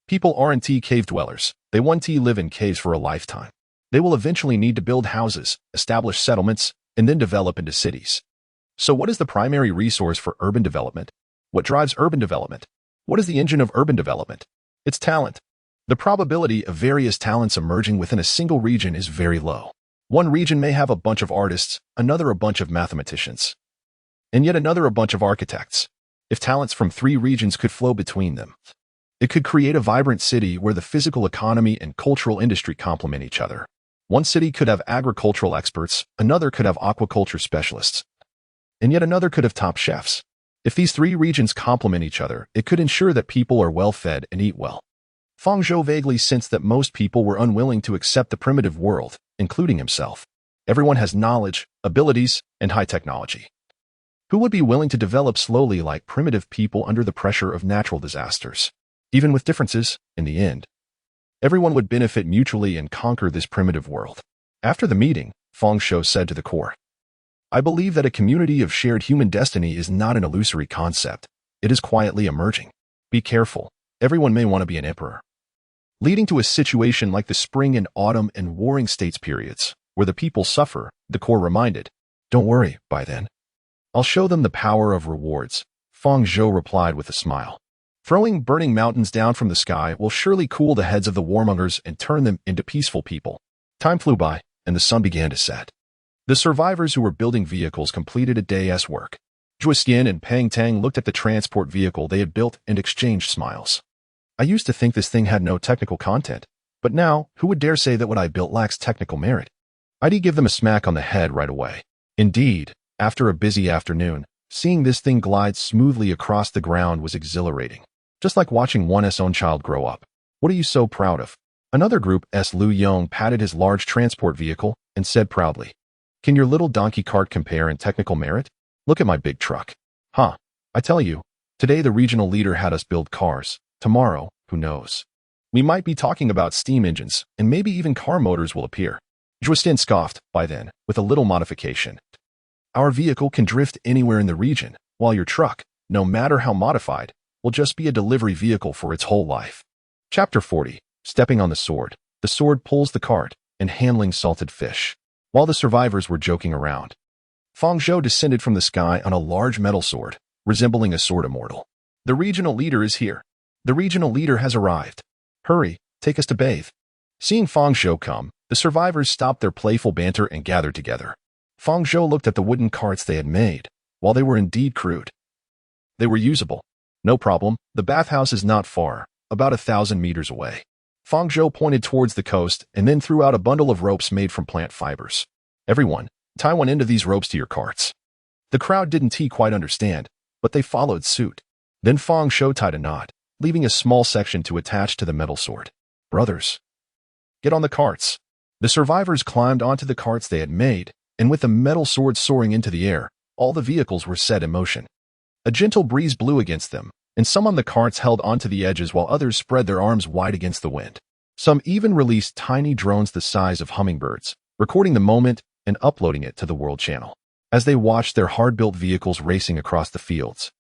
People aren't cave dwellers. They want to live in caves for a lifetime. They will eventually need to build houses, establish settlements, and then develop into cities. So what is the primary resource for urban development? What drives urban development? What is the engine of urban development? It's talent. The probability of various talents emerging within a single region is very low. One region may have a bunch of artists, another a bunch of mathematicians, and yet another a bunch of architects. If talents from 3 regions could flow between them, it could create a vibrant city where the physical economy and cultural industry complement each other. One city could have agricultural experts, another could have aquaculture specialists, and yet another could have top chefs. If these 3 regions complement each other, it could ensure that people are well fed and eat well. Fang Zhou vaguely sensed that most people were unwilling to accept the primitive world, including himself. Everyone has knowledge, abilities, and high technology. Who would be willing to develop slowly like primitive people under the pressure of natural disasters? Even with differences, in the end, everyone would benefit mutually and conquer this primitive world. After the meeting, Fang Zhou said to the core, I believe that a community of shared human destiny is not an illusory concept. It is quietly emerging. Be careful. Everyone may want to be an emperor. Leading to a situation like the spring and autumn and warring states periods, where the people suffer, the core reminded. Don't worry, by then. I'll show them the power of rewards, Fang Zhou replied with a smile. Throwing burning mountains down from the sky will surely cool the heads of the warmongers and turn them into peaceful people. Time flew by, and the sun began to set. The survivors who were building vehicles completed a day's work. Zhuoxian and Pang Tang looked at the transport vehicle they had built and exchanged smiles. I used to think this thing had no technical content, but now, who would dare say that what I built lacks technical merit? I'd give them a smack on the head right away. Indeed, after a busy afternoon, seeing this thing glide smoothly across the ground was exhilarating. Just like watching one's own child grow up. What are you so proud of? Another group, Lu Yong patted his large transport vehicle and said proudly, Can your little donkey cart compare in technical merit? Look at my big truck. Huh. I tell you, today the regional leader had us build cars. Tomorrow, who knows? We might be talking about steam engines, and maybe even car motors will appear. Zhuoxian scoffed, by then, with a little modification. Our vehicle can drift anywhere in the region, while your truck, no matter how modified, will just be a delivery vehicle for its whole life. Chapter 40. Stepping on the sword. The sword pulls the cart, and handling salted fish. While the survivors were joking around, Fang Zhou descended from the sky on a large metal sword, resembling a sword immortal. The regional leader is here. The regional leader has arrived. Hurry, take us to bathe. Seeing Fang Zhou come, the survivors stopped their playful banter and gathered together. Fang Zhou looked at the wooden carts they had made. While they were indeed crude, they were usable. No problem, the bathhouse is not far, about 1,000 meters away. Fang Zhou pointed towards the coast and then threw out a bundle of ropes made from plant fibers. Everyone, tie one end of these ropes to your carts. The crowd didn't quite understand, but they followed suit. Then Fang Zhou tied a knot, leaving a small section to attach to the metal sword. Brothers, get on the carts. The survivors climbed onto the carts they had made, and with the metal sword soaring into the air, all the vehicles were set in motion. A gentle breeze blew against them, and some on the carts held onto the edges while others spread their arms wide against the wind. Some even released tiny drones the size of hummingbirds, recording the moment and uploading it to the World Channel. As they watched their hard-built vehicles racing across the fields,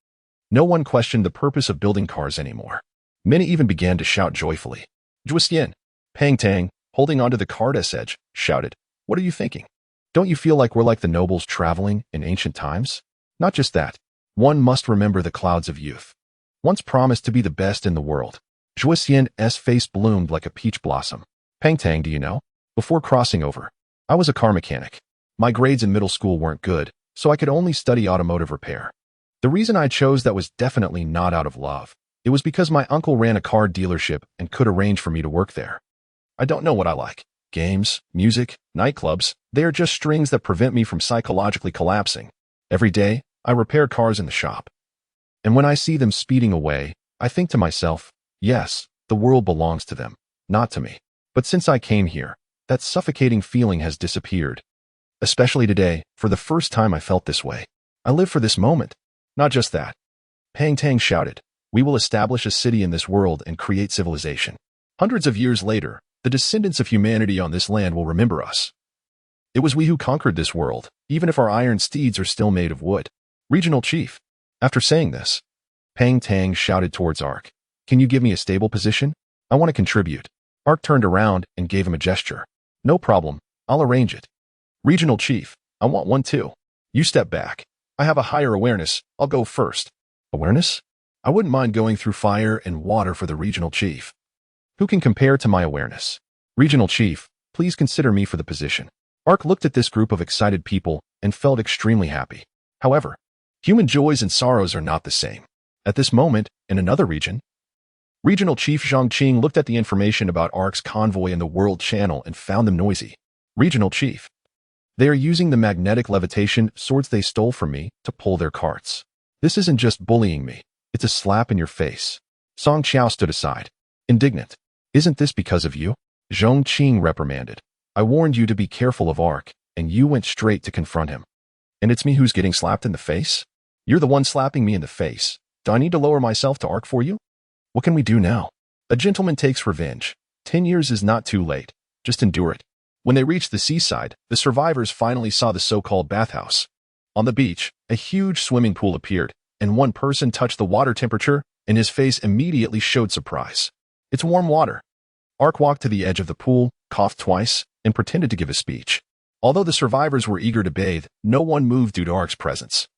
no one questioned the purpose of building cars anymore. Many even began to shout joyfully. Zhuxian, Pang Tang, holding onto the cart edge, shouted, "What are you thinking? Don't you feel like we're like the nobles traveling in ancient times? Not just that. One must remember the clouds of youth. Once promised to be the best in the world." Zhuxian's face bloomed like a peach blossom. "Pang Tang, do you know? Before crossing over, I was a car mechanic. My grades in middle school weren't good, so I could only study automotive repair. The reason I chose that was definitely not out of love. It was because my uncle ran a car dealership and could arrange for me to work there. I don't know what I like. Games, music, nightclubs, they are just strings that prevent me from psychologically collapsing. Every day, I repair cars in the shop. And when I see them speeding away, I think to myself, yes, the world belongs to them, not to me. But since I came here, that suffocating feeling has disappeared. Especially today, for the first time I felt this way. I live for this moment. Not just that." Pang Tang shouted, "We will establish a city in this world and create civilization. Hundreds of years later, the descendants of humanity on this land will remember us. It was we who conquered this world, even if our iron steeds are still made of wood." Regional Chief. After saying this, Pang Tang shouted towards Ark, "Can you give me a stable position? I want to contribute." Ark turned around and gave him a gesture. "No problem, I'll arrange it." Regional Chief. "I want one too. You step back. I have a higher awareness. I'll go first." Awareness? I wouldn't mind going through fire and water for the Regional Chief. Who can compare to my awareness? Regional Chief, please consider me for the position. Ark looked at this group of excited people and felt extremely happy. However, human joys and sorrows are not the same. At this moment, in another region, Regional Chief Zhangqing looked at the information about Ark's convoy in the World Channel and found them noisy. Regional Chief. They are using the magnetic levitation swords they stole from me to pull their carts. This isn't just bullying me, it's a slap in your face. Song Qiao stood aside, indignant. "Isn't this because of you?" Zhangqing reprimanded. "I warned you to be careful of Ark, and you went straight to confront him. And it's me who's getting slapped in the face? You're the one slapping me in the face. Do I need to lower myself to Ark for you? What can we do now? A gentleman takes revenge. 10 years is not too late. Just endure it." When they reached the seaside, the survivors finally saw the so-called bathhouse. On the beach, a huge swimming pool appeared, and one person touched the water temperature, and his face immediately showed surprise. "It's warm water." Ark walked to the edge of the pool, coughed twice, and pretended to give a speech. Although the survivors were eager to bathe, no one moved due to Ark's presence.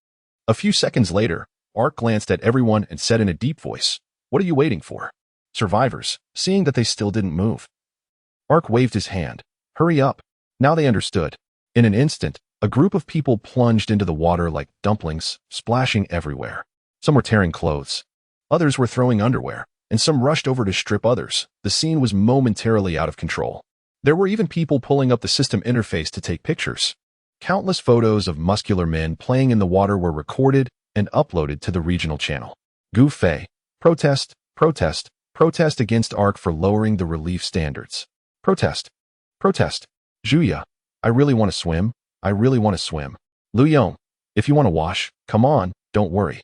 A few seconds later, Ark glanced at everyone and said in a deep voice, "What are you waiting for?" Survivors, seeing that they still didn't move. Ark waved his hand. "Hurry up." Now they understood. In an instant, a group of people plunged into the water like dumplings, splashing everywhere. Some were tearing clothes. Others were throwing underwear, and some rushed over to strip others. The scene was momentarily out of control. There were even people pulling up the system interface to take pictures. Countless photos of muscular men playing in the water were recorded and uploaded to the regional channel. Gu Fei. Protest, protest, protest against Ark for lowering the relief standards. Protest. Protest. Zhuya. I really want to swim. I really want to swim. Lu Yong. If you want to wash, come on, don't worry.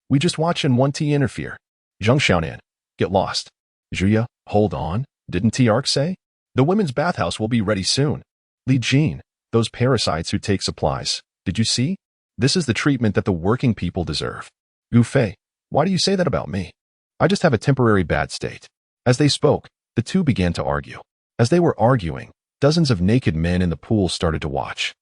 We just watch and want to interfere. Zheng Xiaonan. Get lost. Zhuya, hold on. Didn't T Ark say? The women's bathhouse will be ready soon. Li Jin. Those parasites who take supplies. Did you see? This is the treatment that the working people deserve. Gu Fei. Why do you say that about me? I just have a temporary bad state. As they spoke, the two began to argue. As they were arguing, dozens of naked men in the pool started to watch.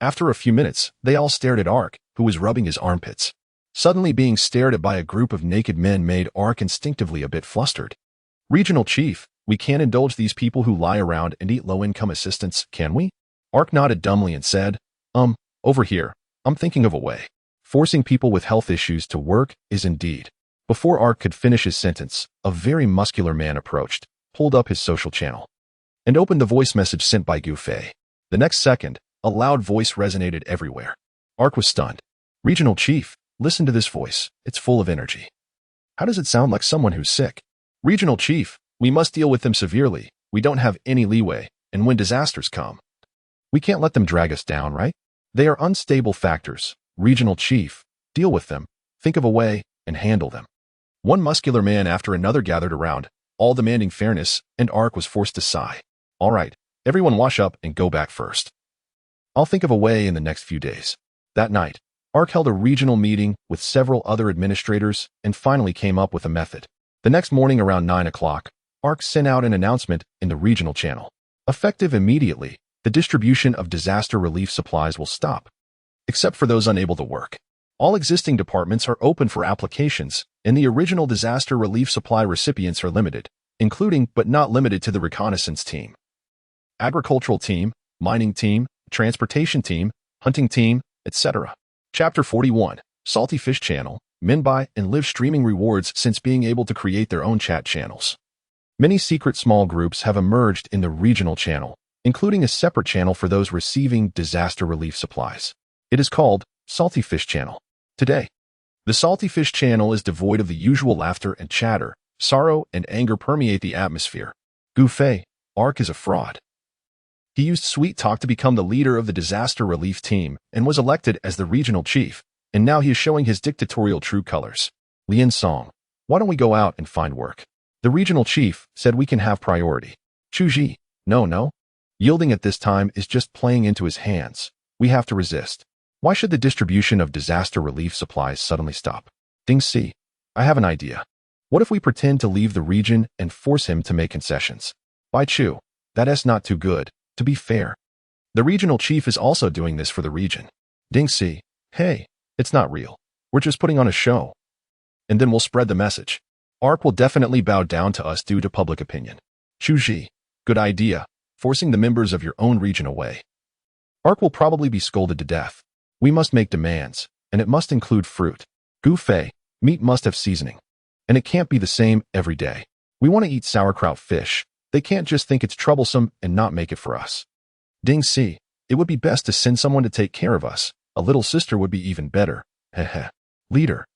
After a few minutes, they all stared at Ark, who was rubbing his armpits. Suddenly being stared at by a group of naked men made Ark instinctively a bit flustered. Regional Chief, we can't indulge these people who lie around and eat low-income assistants, can we? Ark nodded dumbly and said, over here, I'm thinking of a way. Forcing people with health issues to work is indeed. Before Ark could finish his sentence, a very muscular man approached, pulled up his social channel, and opened the voice message sent by Gu Fei. The next second, a loud voice resonated everywhere. Ark was stunned. Regional Chief, listen to this voice. It's full of energy. How does it sound like someone who's sick? Regional Chief, we must deal with them severely. We don't have any leeway, and when disasters come, we can't let them drag us down, right? They are unstable factors. Regional Chief, deal with them. Think of a way and handle them. One muscular man after another gathered around, all demanding fairness, and Ark was forced to sigh. All right, everyone wash up and go back first. I'll think of a way in the next few days. That night, Ark held a regional meeting with several other administrators and finally came up with a method. The next morning around 9 o'clock, Ark sent out an announcement in the regional channel. Effective immediately, the distribution of disaster relief supplies will stop, except for those unable to work. All existing departments are open for applications, and the original disaster relief supply recipients are limited, including but not limited to the reconnaissance team, agricultural team, mining team, transportation team, hunting team, etc. Chapter 41, Salty Fish Channel, Minbai and live streaming rewards since being able to create their own chat channels. Many secret small groups have emerged in the regional channel, including a separate channel for those receiving disaster relief supplies. It is called Salty Fish Channel. Today, the Salty Fish Channel is devoid of the usual laughter and chatter. Sorrow and anger permeate the atmosphere. Gu Fei, Ark is a fraud. He used sweet talk to become the leader of the disaster relief team and was elected as the regional chief, and now he is showing his dictatorial true colors. Lian Song, why don't we go out and find work? The regional chief said we can have priority. Chu Ji, no. Yielding at this time is just playing into his hands. We have to resist. Why should the distribution of disaster relief supplies suddenly stop? Ding Si, I have an idea. What if we pretend to leave the region and force him to make concessions? Bai Chu, that's not too good, to be fair. The regional chief is also doing this for the region. Ding Si, hey, it's not real. We're just putting on a show. And then we'll spread the message. Ark will definitely bow down to us due to public opinion. Chu Ji, good idea, forcing the members of your own region away. Ark will probably be scolded to death. We must make demands, and it must include fruit. Gu Fei, meat must have seasoning. And it can't be the same every day. We want to eat sauerkraut fish. They can't just think it's troublesome and not make it for us. Ding Si, it would be best to send someone to take care of us. A little sister would be even better. Heh. Leader,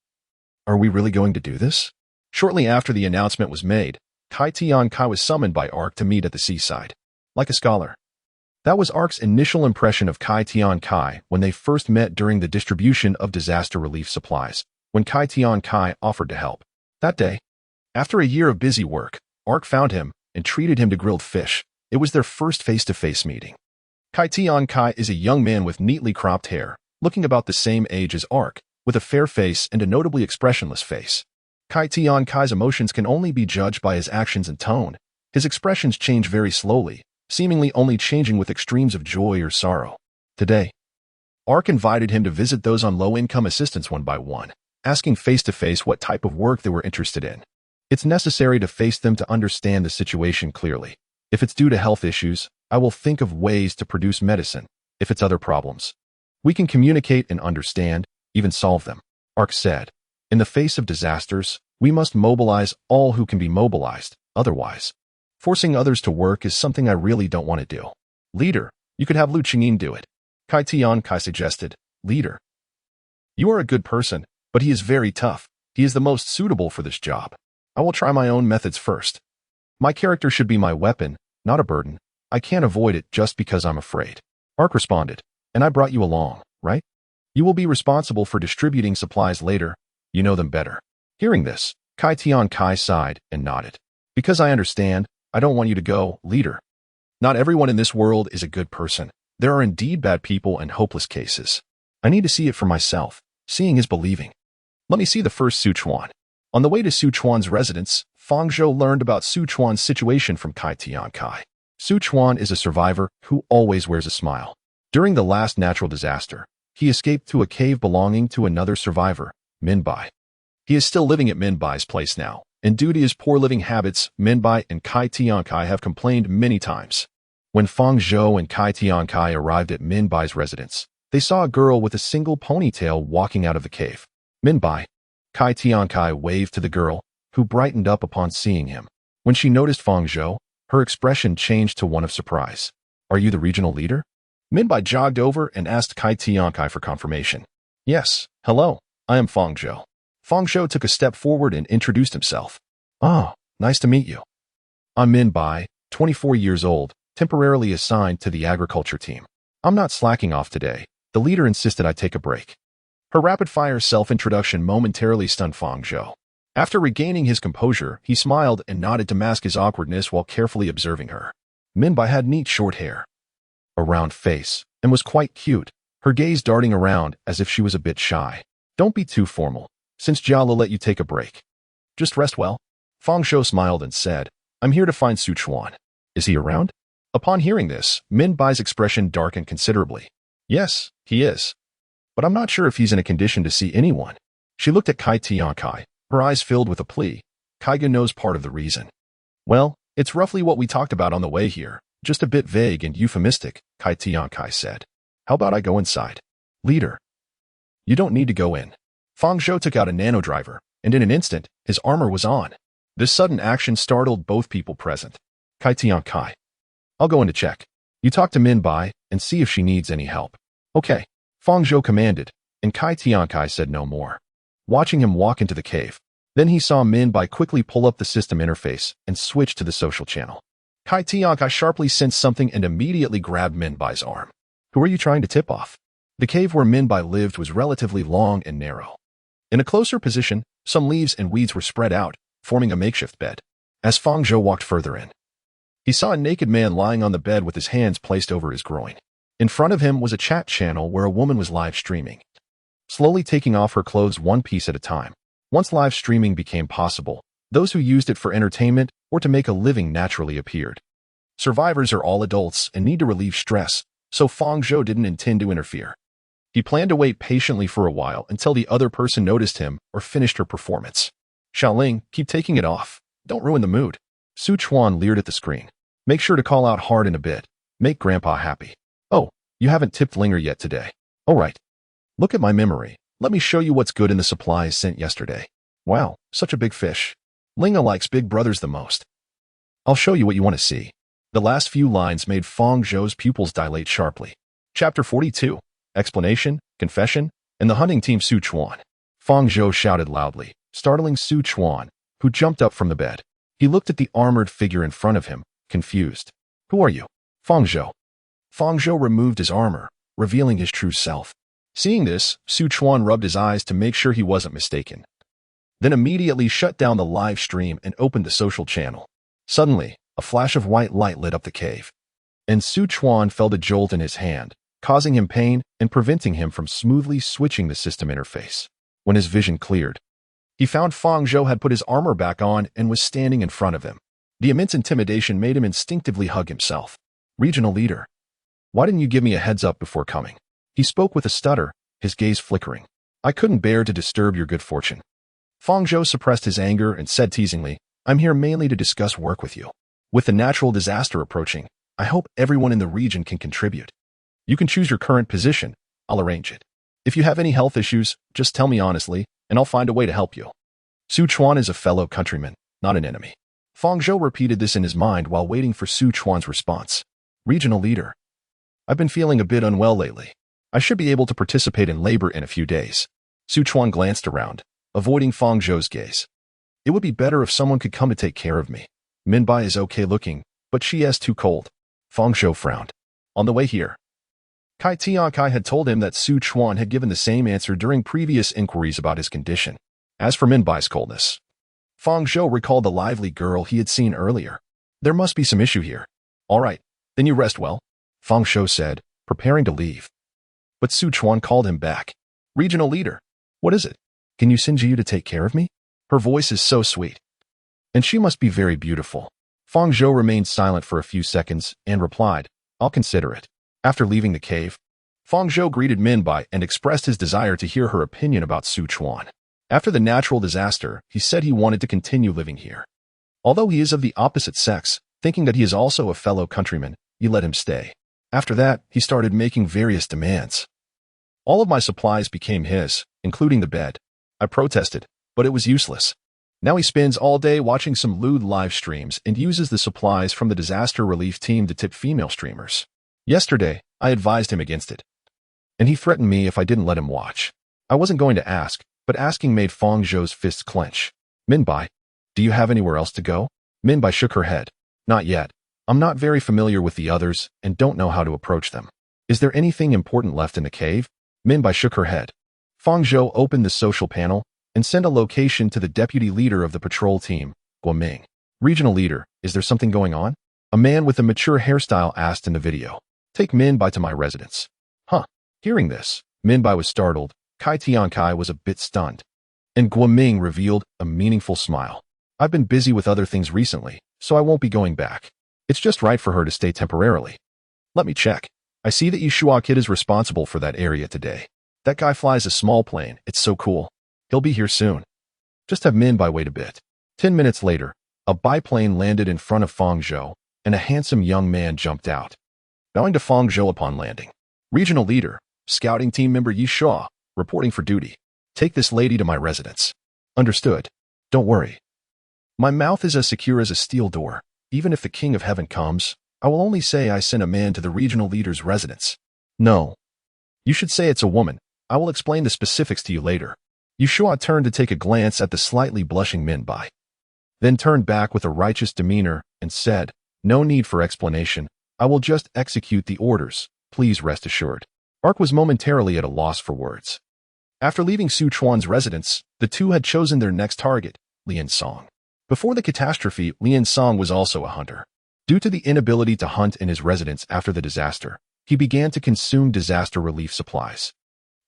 are we really going to do this? Shortly after the announcement was made, Kai Tian Kai was summoned by Ark to meet at the seaside. Like a scholar. That was Ark's initial impression of Kai Tian Kai when they first met during the distribution of disaster relief supplies, when Kai Tian Kai offered to help. That day, after a year of busy work, Ark found him and treated him to grilled fish. It was their first face-to-face meeting. Kai Tian Kai is a young man with neatly cropped hair, looking about the same age as Ark, with a fair face and a notably expressionless face. Kai Tian Kai's emotions can only be judged by his actions and tone. His expressions change very slowly, seemingly only changing with extremes of joy or sorrow. Today, Ark invited him to visit those on low-income assistance one by one, asking face-to-face what type of work they were interested in. It's necessary to face them to understand the situation clearly. If it's due to health issues, I will think of ways to produce medicine. If it's other problems, we can communicate and understand, even solve them. Ark said, in the face of disasters, we must mobilize all who can be mobilized. Otherwise, forcing others to work is something I really don't want to do. Leader, you could have Lu Qingyin do it. Kai Tian Kai suggested. Leader, you are a good person, but he is very tough. He is the most suitable for this job. I will try my own methods first. My character should be my weapon, not a burden. I can't avoid it just because I'm afraid. Ark responded, and I brought you along, right? You will be responsible for distributing supplies later. You know them better. Hearing this, Kai Tian Kai sighed and nodded. Because I understand, I don't want you to go, leader. Not everyone in this world is a good person. There are indeed bad people and hopeless cases. I need to see it for myself. Seeing is believing. Let me see the first Sichuan. On the way to Sichuan's residence, Fang Zhou learned about Sichuan's situation from Kai Tian Kai. Sichuan is a survivor who always wears a smile. During the last natural disaster, he escaped to a cave belonging to another survivor, Minbai. He is still living at Minbai's place now, and due to his poor living habits, Minbai and Kai Tian Kai have complained many times. When Fang Zhou and Kai Tian Kai arrived at Minbai's residence, they saw a girl with a single ponytail walking out of the cave. Minbai, Kai Tian Kai waved to the girl, who brightened up upon seeing him. When she noticed Fang Zhou, her expression changed to one of surprise. Are you the regional leader? Minbai jogged over and asked Kai Tian Kai for confirmation. Yes, hello, I am Fang Zhou. Fang Zhou took a step forward and introduced himself. Oh, nice to meet you. I'm Minbai, 24 years old, temporarily assigned to the agriculture team. I'm not slacking off today. The leader insisted I take a break. Her rapid-fire self-introduction momentarily stunned Fang Zhou. After regaining his composure, he smiled and nodded to mask his awkwardness while carefully observing her. Minbai had neat short hair, a round face, and was quite cute, her gaze darting around as if she was a bit shy. Don't be too formal, since Jialo let you take a break. Just rest well. Fang Zhou smiled and said, I'm here to find Su Chuan. Is he around? Upon hearing this, Minbai's expression darkened considerably. Yes, he is. But I'm not sure if he's in a condition to see anyone. She looked at Kai Tiankai, her eyes filled with a plea. Kaiga knows part of the reason. Well, it's roughly what we talked about on the way here, just a bit vague and euphemistic, Kai Tiankai said. How about I go inside? Leader. You don't need to go in. Fang Zhou took out a nanodriver, and in an instant, his armor was on. This sudden action startled both people present. Kai Tiankai. I'll go in to check. You talk to Minbai and see if she needs any help. Okay. Fang Zhou commanded, and Kai Tiankai said no more. Watching him walk into the cave, then he saw Minbai quickly pull up the system interface and switch to the social channel. Kai Tiankai sharply sensed something and immediately grabbed Minbai's arm. Who are you trying to tip off? The cave where Minbai lived was relatively long and narrow. In a closer position, some leaves and weeds were spread out, forming a makeshift bed. As Fang Zhou walked further in, he saw a naked man lying on the bed with his hands placed over his groin. In front of him was a chat channel where a woman was live streaming, slowly taking off her clothes one piece at a time. Once live streaming became possible, those who used it for entertainment or to make a living naturally appeared. Survivors are all adults and need to relieve stress, so Fang Zhou didn't intend to interfere. He planned to wait patiently for a while until the other person noticed him or finished her performance. Xiaoling, keep taking it off. Don't ruin the mood. Su Chuan leered at the screen. Make sure to call out hard in a bit. Make Grandpa happy. Oh, you haven't tipped Linger yet today. All right. Look at my memory. Let me show you what's good in the supplies sent yesterday. Wow, such a big fish. Linga likes big brothers the most. I'll show you what you want to see. The last few lines made Fang Zhou's pupils dilate sharply. Chapter 42. Explanation, Confession, and the hunting team Su Chuan. Fang Zhou shouted loudly, startling Su Chuan, who jumped up from the bed. He looked at the armored figure in front of him, confused. Who are you? Fang Zhou. Fang Zhou removed his armor, revealing his true self. Seeing this, Su Chuan rubbed his eyes to make sure he wasn't mistaken. Then immediately shut down the live stream and opened the social channel. Suddenly, a flash of white light lit up the cave, and Su Chuan felt a jolt in his hand, causing him pain and preventing him from smoothly switching the system interface. When his vision cleared, he found Fang Zhou had put his armor back on and was standing in front of him. The immense intimidation made him instinctively hug himself. Regional leader. Why didn't you give me a heads up before coming? He spoke with a stutter, his gaze flickering. I couldn't bear to disturb your good fortune. Fang Zhou suppressed his anger and said teasingly, I'm here mainly to discuss work with you. With the natural disaster approaching, I hope everyone in the region can contribute. You can choose your current position. I'll arrange it. If you have any health issues, just tell me honestly, and I'll find a way to help you. Su Chuan is a fellow countryman, not an enemy. Fang Zhou repeated this in his mind while waiting for Su Chuan's response. Regional leader. I've been feeling a bit unwell lately. I should be able to participate in labor in a few days. Su Chuan glanced around, avoiding Fang Zhou's gaze. It would be better if someone could come to take care of me. Minbai is okay looking, but she is too cold. Fang Zhou frowned. On the way here, Kai Tiankai had told him that Su Chuan had given the same answer during previous inquiries about his condition. As for Minbai's coldness, Fang Zhou recalled the lively girl he had seen earlier. There must be some issue here. All right, then you rest well, Fang Zhou said, preparing to leave. But Su Chuan called him back. Regional leader. What is it? Can you send Jiu to take care of me? Her voice is so sweet. And she must be very beautiful. Fang Zhou remained silent for a few seconds and replied, I'll consider it. After leaving the cave, Fang Zhou greeted Minbai and expressed his desire to hear her opinion about Su Chuan. After the natural disaster, he said he wanted to continue living here. Although he is of the opposite sex, thinking that he is also a fellow countryman, he let him stay. After that, he started making various demands. All of my supplies became his, including the bed. I protested, but it was useless. Now he spends all day watching some lewd live streams and uses the supplies from the disaster relief team to tip female streamers. Yesterday, I advised him against it, and he threatened me if I didn't let him watch. I wasn't going to ask, but asking made Fang Zhou's fists clench. Minbai, do you have anywhere else to go? Minbai shook her head. Not yet. I'm not very familiar with the others and don't know how to approach them. Is there anything important left in the cave? Minbai shook her head. Fang Zhou opened the social panel and sent a location to the deputy leader of the patrol team, Guoming. Regional leader, is there something going on? A man with a mature hairstyle asked in the video. Take Minbai to my residence. Huh. Hearing this, Minbai was startled. Kai Tiankai was a bit stunned. And Guoming revealed a meaningful smile. I've been busy with other things recently, so I won't be going back. It's just right for her to stay temporarily. Let me check. I see that Yishua Kid is responsible for that area today. That guy flies a small plane. It's so cool. He'll be here soon. Just have Minbai wait a bit. 10 minutes later, a biplane landed in front of Fang Zhou, and a handsome young man jumped out. Bowing to Fang Zhou upon landing. Regional leader, scouting team member Yishua, reporting for duty. Take this lady to my residence. Understood. Don't worry. My mouth is as secure as a steel door. Even if the King of Heaven comes, I will only say I sent a man to the regional leader's residence. No. You should say it's a woman. I will explain the specifics to you later. Yishua turned to take a glance at the slightly blushing Minbai. Then turned back with a righteous demeanor and said, no need for explanation. I will just execute the orders. Please rest assured. Ark was momentarily at a loss for words. After leaving Su Chuan's residence, the two had chosen their next target, Lian Song. Before the catastrophe, Lian Song was also a hunter. Due to the inability to hunt in his residence after the disaster, he began to consume disaster relief supplies.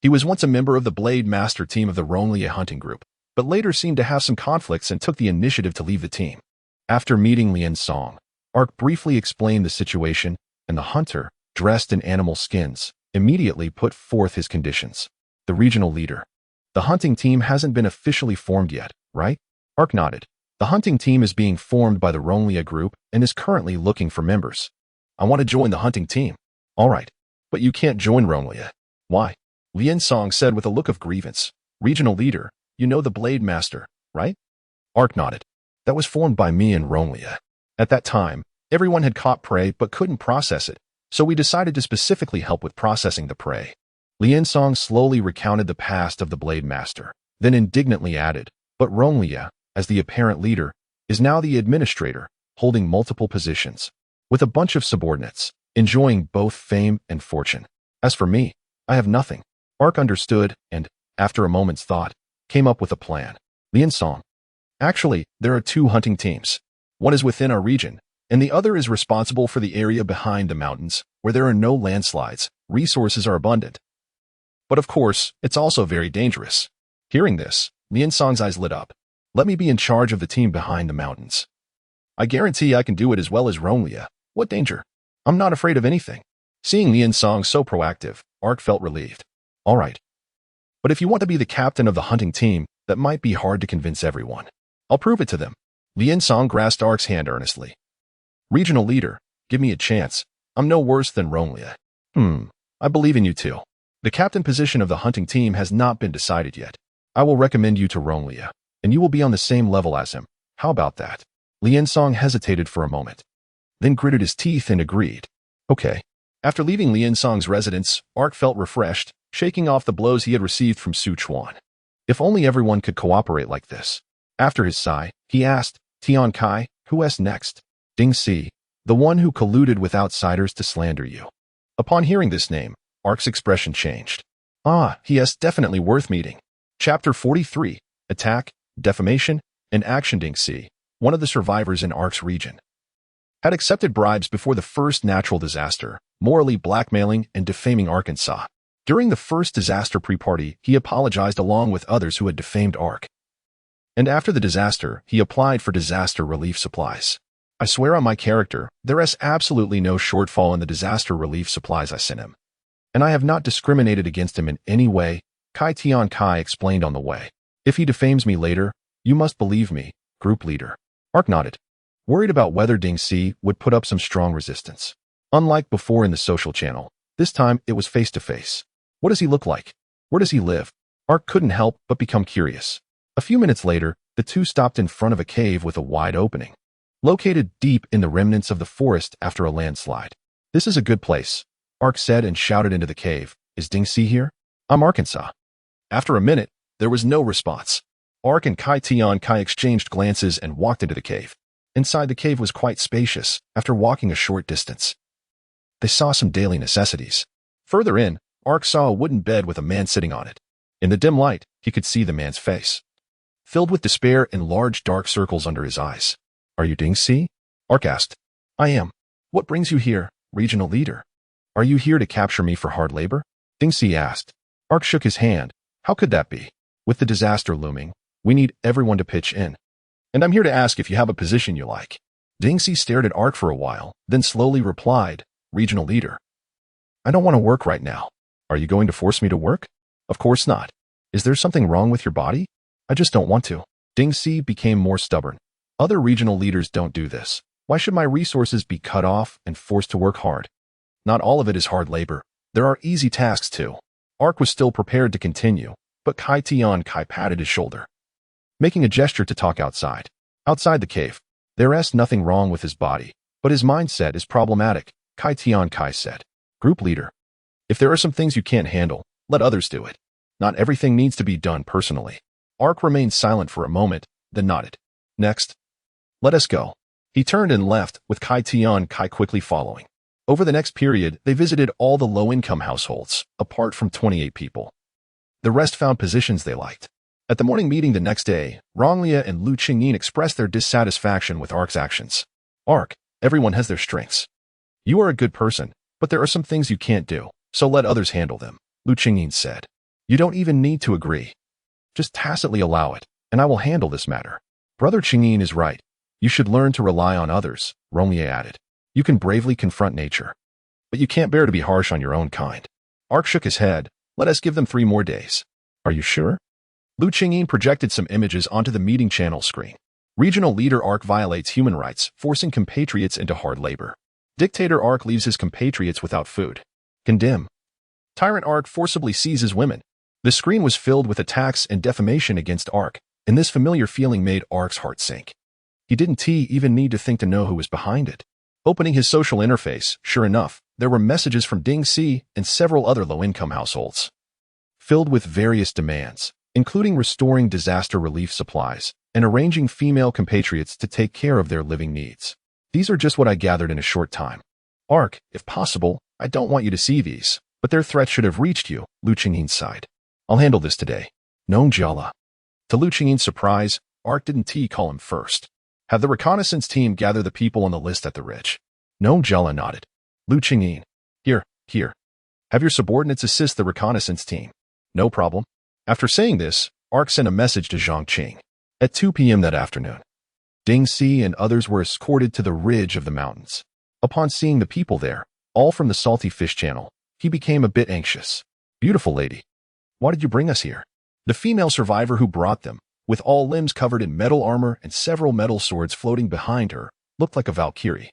He was once a member of the Blade Master team of the Ronglia hunting group, but later seemed to have some conflicts and took the initiative to leave the team. After meeting Lian Song, Ark briefly explained the situation, and the hunter, dressed in animal skins, immediately put forth his conditions. The regional leader. The hunting team hasn't been officially formed yet, right? Ark nodded. The hunting team is being formed by the Ronglia group and is currently looking for members. I want to join the hunting team. All right. But you can't join Ronglia. Why? Lian Song said with a look of grievance. Regional leader, you know the Blade Master, right? Ark nodded. That was formed by me and Ronglia. At that time, everyone had caught prey but couldn't process it, so we decided to specifically help with processing the prey. Lian Song slowly recounted the past of the Blade Master, then indignantly added, but Ronglia, as the apparent leader, is now the administrator, holding multiple positions, with a bunch of subordinates, enjoying both fame and fortune. As for me, I have nothing. Ark understood and, after a moment's thought, came up with a plan. Lian Song. Actually, there are two hunting teams. One is within our region, and the other is responsible for the area behind the mountains, where there are no landslides, resources are abundant. But of course, it's also very dangerous. Hearing this, Lian Song's eyes lit up. Let me be in charge of the team behind the mountains. I guarantee I can do it as well as Ronglia. What danger? I'm not afraid of anything. Seeing Lian Song so proactive, Ark felt relieved. All right. But if you want to be the captain of the hunting team, that might be hard to convince everyone. I'll prove it to them. Lian Song grasped Ark's hand earnestly. Regional leader, give me a chance. I'm no worse than Ronglia. I believe in you too. The captain position of the hunting team has not been decided yet. I will recommend you to Ronglia, and you will be on the same level as him. How about that? Lian Song hesitated for a moment, then gritted his teeth and agreed. Okay. After leaving Lian Song's residence, Ark felt refreshed, shaking off the blows he had received from Su Chuan. If only everyone could cooperate like this. After his sigh, he asked, Tian Kai, who's next? Ding Si, the one who colluded with outsiders to slander you. Upon hearing this name, Ark's expression changed. He is definitely worth meeting. Chapter 43, Attack, Defamation, and Action. Ding Si, one of the survivors in Ark's region, had accepted bribes before the first natural disaster, morally blackmailing and defaming Arkansas. During the first disaster pre-party, he apologized along with others who had defamed Ark. And after the disaster, he applied for disaster relief supplies. I swear on my character, there is absolutely no shortfall in the disaster relief supplies I sent him. And I have not discriminated against him in any way, Kai Tian Kai explained on the way. If he defames me later, you must believe me, group leader. Ark nodded, worried about whether Ding Si would put up some strong resistance. Unlike before in the social channel, this time it was face-to-face. What does he look like? Where does he live? Ark couldn't help but become curious. A few minutes later, the two stopped in front of a cave with a wide opening, located deep in the remnants of the forest after a landslide. This is a good place, Ark said and shouted into the cave. Is Ding Si here? I'm Arkansas. After a minute, there was no response. Ark and Kai Tian Kai exchanged glances and walked into the cave. Inside the cave was quite spacious. After walking a short distance, they saw some daily necessities. Further in, Ark saw a wooden bed with a man sitting on it. In the dim light, he could see the man's face, filled with despair and large dark circles under his eyes. Are you Ding Si? Ark asked. I am. What brings you here, regional leader? Are you here to capture me for hard labor? Ding Si asked. Ark shook his hand. How could that be? With the disaster looming, we need everyone to pitch in. And I'm here to ask if you have a position you like. Ding Si stared at Ark for a while, then slowly replied, Regional leader. I don't want to work right now. Are you going to force me to work? Of course not. Is there something wrong with your body? I just don't want to. Ding Si became more stubborn. Other regional leaders don't do this. Why should my resources be cut off and forced to work hard? Not all of it is hard labor. There are easy tasks too. Ark was still prepared to continue, but Kai Tian Kai patted his shoulder, making a gesture to talk outside. Outside the cave, there's nothing wrong with his body, but his mindset is problematic, Kai Tian Kai said. Group leader. If there are some things you can't handle, let others do it. Not everything needs to be done personally. Ark remained silent for a moment, then nodded. Next. Let us go. He turned and left, with Kai Tian Kai quickly following. Over the next period, they visited all the low-income households, apart from 28 people. The rest found positions they liked. At the morning meeting the next day, Ronglia and Lu Qingyin expressed their dissatisfaction with Ark's actions. Ark, everyone has their strengths. You are a good person, but there are some things you can't do, so let others handle them, Lu Qingyin said. You don't even need to agree. Just tacitly allow it, and I will handle this matter. Brother Qingyin is right. You should learn to rely on others, Ronglia added. You can bravely confront nature, but you can't bear to be harsh on your own kind. Ark shook his head. Let us give them 3 more days. Are you sure? Lu Qingyin projected some images onto the meeting channel screen. Regional leader Ark violates human rights, forcing compatriots into hard labor. Dictator Ark leaves his compatriots without food. Condemn. Tyrant Ark forcibly seizes women. The screen was filled with attacks and defamation against Ark, and this familiar feeling made Ark's heart sink. He didn't even need to think to know who was behind it. Opening his social interface, sure enough, there were messages from Ding Si and several other low-income households, filled with various demands, including restoring disaster relief supplies and arranging female compatriots to take care of their living needs. These are just what I gathered in a short time. Ark, if possible, I don't want you to see these, but their threats should have reached you, Lu Qingyin sighed. I'll handle this today. No Jala. To Lu Qingyin's surprise, Ark didn't call him first. Have the reconnaissance team gather the people on the list at the ridge. No Jala nodded. Lu Qingyin. Here. Have your subordinates assist the reconnaissance team. No problem. After saying this, Ark sent a message to Zhang Qing. At 2 p.m. that afternoon, Ding Si and others were escorted to the ridge of the mountains. Upon seeing the people there, all from the salty fish channel, he became a bit anxious. Beautiful lady. Why did you bring us here? The female survivor who brought them, with all limbs covered in metal armor and several metal swords floating behind her, looked like a Valkyrie.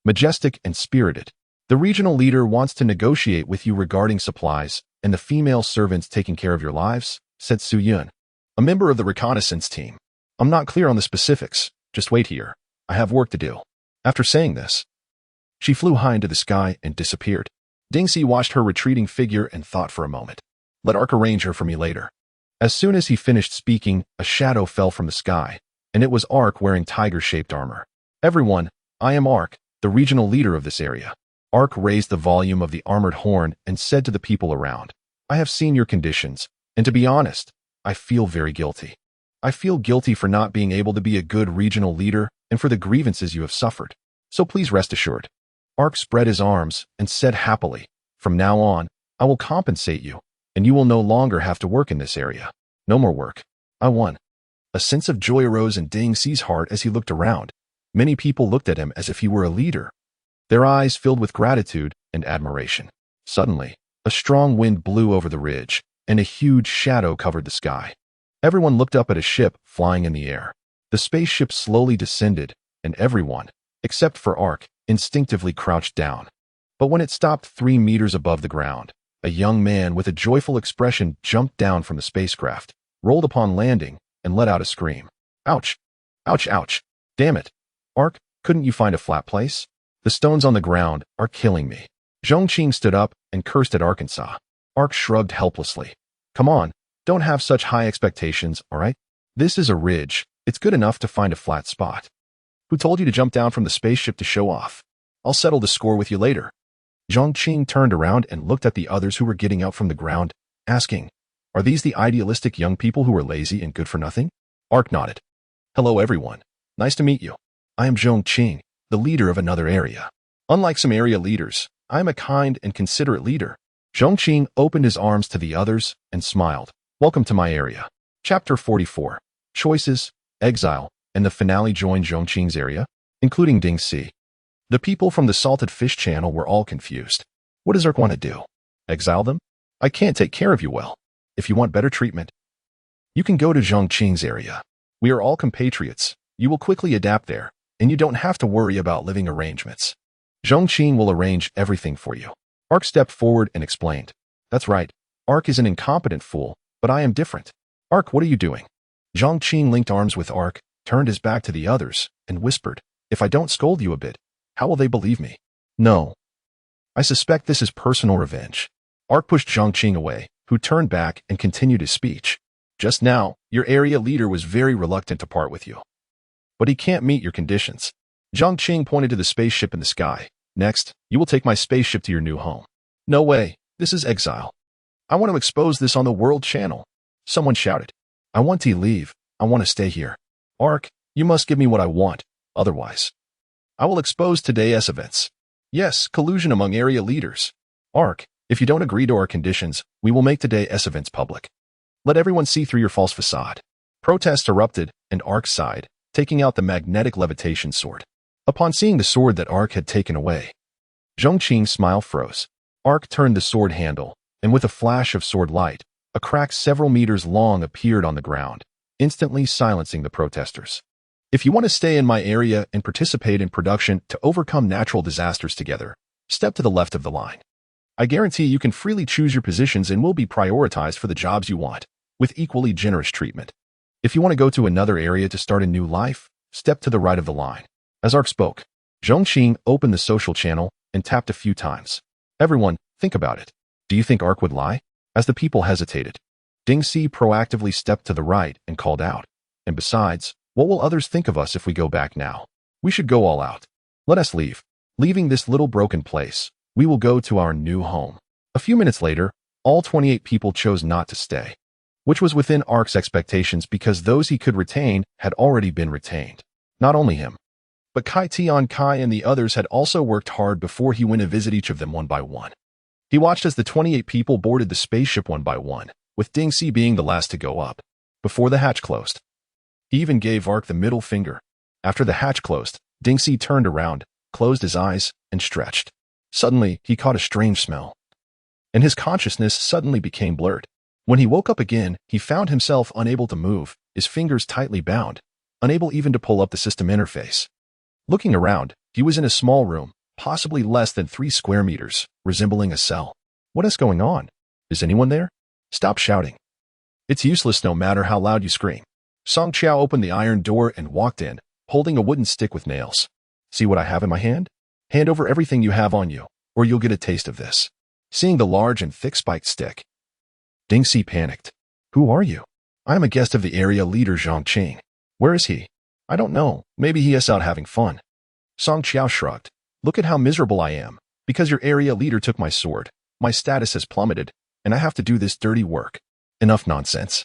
Majestic and spirited. The regional leader wants to negotiate with you regarding supplies and the female servants taking care of your lives, said Su Yun, a member of the reconnaissance team. I'm not clear on the specifics. Just wait here. I have work to do. After saying this, she flew high into the sky and disappeared. Ding Si watched her retreating figure and thought for a moment. Let Ark arrange her for me later. As soon as he finished speaking, a shadow fell from the sky, and it was Ark wearing tiger-shaped armor. Everyone, I am Ark, the regional leader of this area. Ark raised the volume of the armored horn and said to the people around, I have seen your conditions, and to be honest, I feel very guilty. I feel guilty for not being able to be a good regional leader and for the grievances you have suffered. So please rest assured. Ark spread his arms and said happily, from now on, I will compensate you, and you will no longer have to work in this area. No more work. I won. A sense of joy arose in Ding Si's heart as he looked around. Many people looked at him as if he were a leader, their eyes filled with gratitude and admiration. Suddenly, a strong wind blew over the ridge, and a huge shadow covered the sky. Everyone looked up at a ship flying in the air. The spaceship slowly descended, and everyone, except for Ark, instinctively crouched down. But when it stopped 3 meters above the ground, a young man with a joyful expression jumped down from the spacecraft, rolled upon landing, and let out a scream. Ouch! Ouch, ouch! Damn it! Ark, couldn't you find a flat place? The stones on the ground are killing me. Zhongqing stood up and cursed at Arkansas. Ark shrugged helplessly. Come on, don't have such high expectations, all right? This is a ridge. It's good enough to find a flat spot. Who told you to jump down from the spaceship to show off? I'll settle the score with you later. Zhongqing turned around and looked at the others who were getting out from the ground, asking, Are these the idealistic young people who are lazy and good for nothing? Ark nodded. Hello everyone. Nice to meet you. I am Zhongqing, the leader of another area. Unlike some area leaders, I am a kind and considerate leader. Zhongqing opened his arms to the others and smiled. Welcome to my area. Chapter 44. Choices, Exile, and the finale joined Zhongqing's area, including Ding Si. The people from the Salted Fish Channel were all confused. What does Ark want to do? Exile them? I can't take care of you well. If you want better treatment, you can go to Zhongqing's area. We are all compatriots. You will quickly adapt there, and you don't have to worry about living arrangements. Zhongqing will arrange everything for you. Ark stepped forward and explained. That's right. Ark is an incompetent fool, but I am different. Ark, what are you doing? Zhongqing linked arms with Ark, turned his back to the others, and whispered, if I don't scold you a bit, how will they believe me? No. I suspect this is personal revenge. Ark pushed Zhongqing away, who turned back and continued his speech. Just now, your area leader was very reluctant to part with you. But he can't meet your conditions. Zhongqing pointed to the spaceship in the sky. Next, you will take my spaceship to your new home. No way, this is exile. I want to expose this on the World Channel. Someone shouted. I want to leave. I want to stay here. Ark, you must give me what I want, otherwise I will expose today's events. Yes, collusion among area leaders. Ark, if you don't agree to our conditions, we will make today's events public. Let everyone see through your false facade. Protests erupted, and Ark sighed, taking out the magnetic levitation sword. Upon seeing the sword that Ark had taken away, Zhongqing's smile froze. Ark turned the sword handle, and with a flash of sword light, a crack several meters long appeared on the ground, instantly silencing the protesters. If you want to stay in my area and participate in production to overcome natural disasters together, step to the left of the line. I guarantee you can freely choose your positions and will be prioritized for the jobs you want, with equally generous treatment. If you want to go to another area to start a new life, step to the right of the line. As Ark spoke, Zhongqing opened the social channel and tapped a few times. Everyone, think about it. Do you think Ark would lie? As the people hesitated, Ding Si proactively stepped to the right and called out. And besides, what will others think of us if we go back now? We should go all out. Let us leave. Leaving this little broken place, we will go to our new home. A few minutes later, all 28 people chose not to stay, which was within Ark's expectations because those he could retain had already been retained. Not only him, but Kai Tian Kai and the others had also worked hard before he went to visit each of them one by one. He watched as the 28 people boarded the spaceship one by one, with Ding Si being the last to go up, before the hatch closed. He even gave Ark the middle finger. After the hatch closed, Ding Si turned around, closed his eyes, and stretched. Suddenly, he caught a strange smell, and his consciousness suddenly became blurred. When he woke up again, he found himself unable to move, his fingers tightly bound, unable even to pull up the system interface. Looking around, he was in a small room, possibly less than 3 square meters, resembling a cell. What is going on? Is anyone there? Stop shouting. It's useless no matter how loud you scream. Song Qiao opened the iron door and walked in, holding a wooden stick with nails. See what I have in my hand? Hand over everything you have on you, or you'll get a taste of this. Seeing the large and thick spiked stick, Ding Si panicked. Who are you? I am a guest of the area leader Zhongqing. Where is he? I don't know. Maybe he is out having fun. Song Qiao shrugged. Look at how miserable I am. Because your area leader took my sword, my status has plummeted, and I have to do this dirty work. Enough nonsense.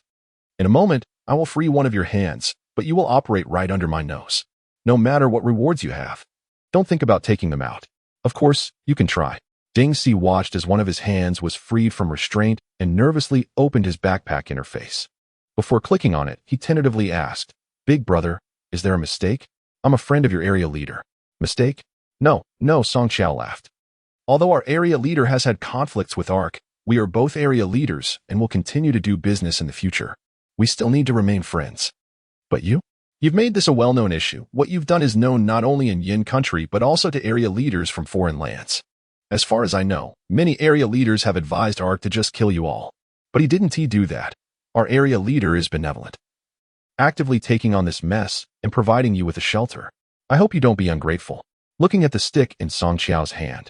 In a moment, I will free one of your hands, but you will operate right under my nose. No matter what rewards you have. Don't think about taking them out. Of course, you can try. Ding Si watched as one of his hands was freed from restraint and nervously opened his backpack interface. Before clicking on it, he tentatively asked, Big brother, is there a mistake? I'm a friend of your area leader. Mistake? No, Song Qiao laughed. Although our area leader has had conflicts with Ark, we are both area leaders and will continue to do business in the future. We still need to remain friends. But you? You've made this a well-known issue. What you've done is known not only in Yin country but also to area leaders from foreign lands. As far as I know, many area leaders have advised Ark to just kill you all. But he didn't do that. Our area leader is benevolent, actively taking on this mess and providing you with a shelter. I hope you don't be ungrateful. Looking at the stick in Song Qiao's hand,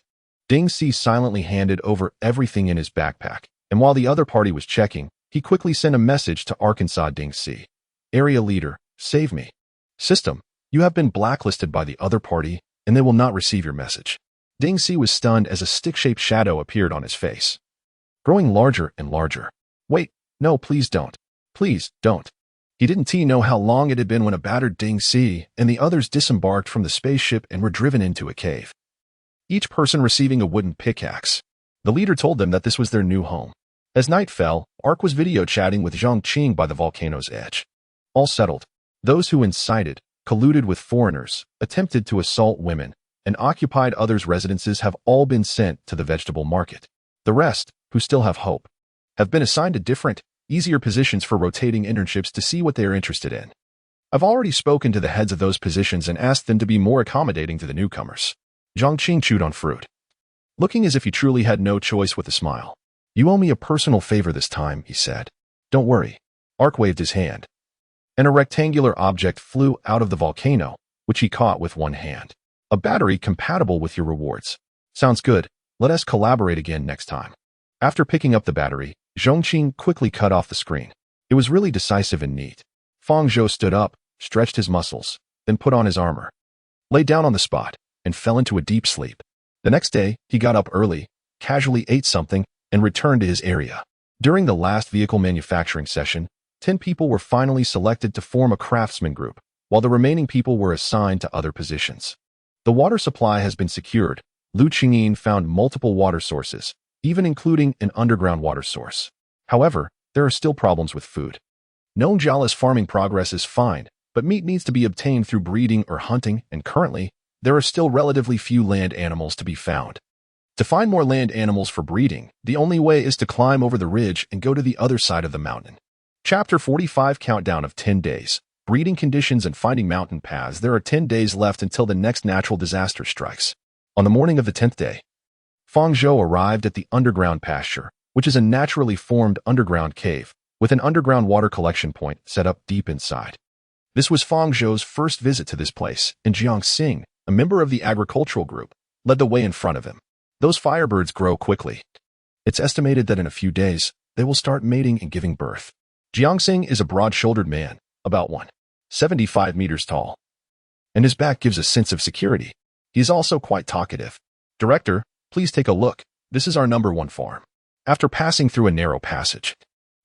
Ding Si silently handed over everything in his backpack, and while the other party was checking, he quickly sent a message to Arkansas Ding Si. Area leader, save me. System, you have been blacklisted by the other party, and they will not receive your message. Ding Si was stunned as a stick-shaped shadow appeared on his face, growing larger and larger. Wait, No, please don't. Please, don't. He didn't know how long it had been when a battered Ding Si and the others disembarked from the spaceship and were driven into a cave. Each person receiving a wooden pickaxe. The leader told them that this was their new home. As night fell, Ark was video chatting with Zhang Qing by the volcano's edge. All settled. Those who incited, colluded with foreigners, attempted to assault women, and occupied others' residences have all been sent to the vegetable market. The rest, who still have hope, have been assigned to different, easier positions for rotating internships to see what they are interested in. I've already spoken to the heads of those positions and asked them to be more accommodating to the newcomers. Zhang Qing chewed on fruit, looking as if he truly had no choice with a smile. You owe me a personal favor this time, he said. Don't worry. Ark waved his hand, and a rectangular object flew out of the volcano, which he caught with one hand. A battery compatible with your rewards. Sounds good. Let us collaborate again next time. After picking up the battery, Zhang Qing quickly cut off the screen. It was really decisive and neat. Fang Zhou stood up, stretched his muscles, then put on his armor, lay down on the spot, and fell into a deep sleep. The next day, he got up early, casually ate something, and returned to his area. During the last vehicle manufacturing session, 10 people were finally selected to form a craftsman group, while the remaining people were assigned to other positions. The water supply has been secured. Lu Qingyin found multiple water sources, even including an underground water source. However, there are still problems with food. Known Jala's farming progress is fine, but meat needs to be obtained through breeding or hunting, and currently, there are still relatively few land animals to be found. To find more land animals for breeding, the only way is to climb over the ridge and go to the other side of the mountain. Chapter 45 Countdown of 10 Days. Breeding conditions and finding mountain paths. There are 10 days left until the next natural disaster strikes. On the morning of the 10th day, Fang Zhou arrived at the underground pasture, which is a naturally formed underground cave, with an underground water collection point set up deep inside. This was Fang Zhou's first visit to this place, and Jiang Xing, a member of the agricultural group, led the way in front of him. Those firebirds grow quickly. It's estimated that in a few days, they will start mating and giving birth. Jiang Xing is a broad-shouldered man, about 175 meters tall, and his back gives a sense of security. He is also quite talkative. Director, please take a look. This is our #1 farm. After passing through a narrow passage,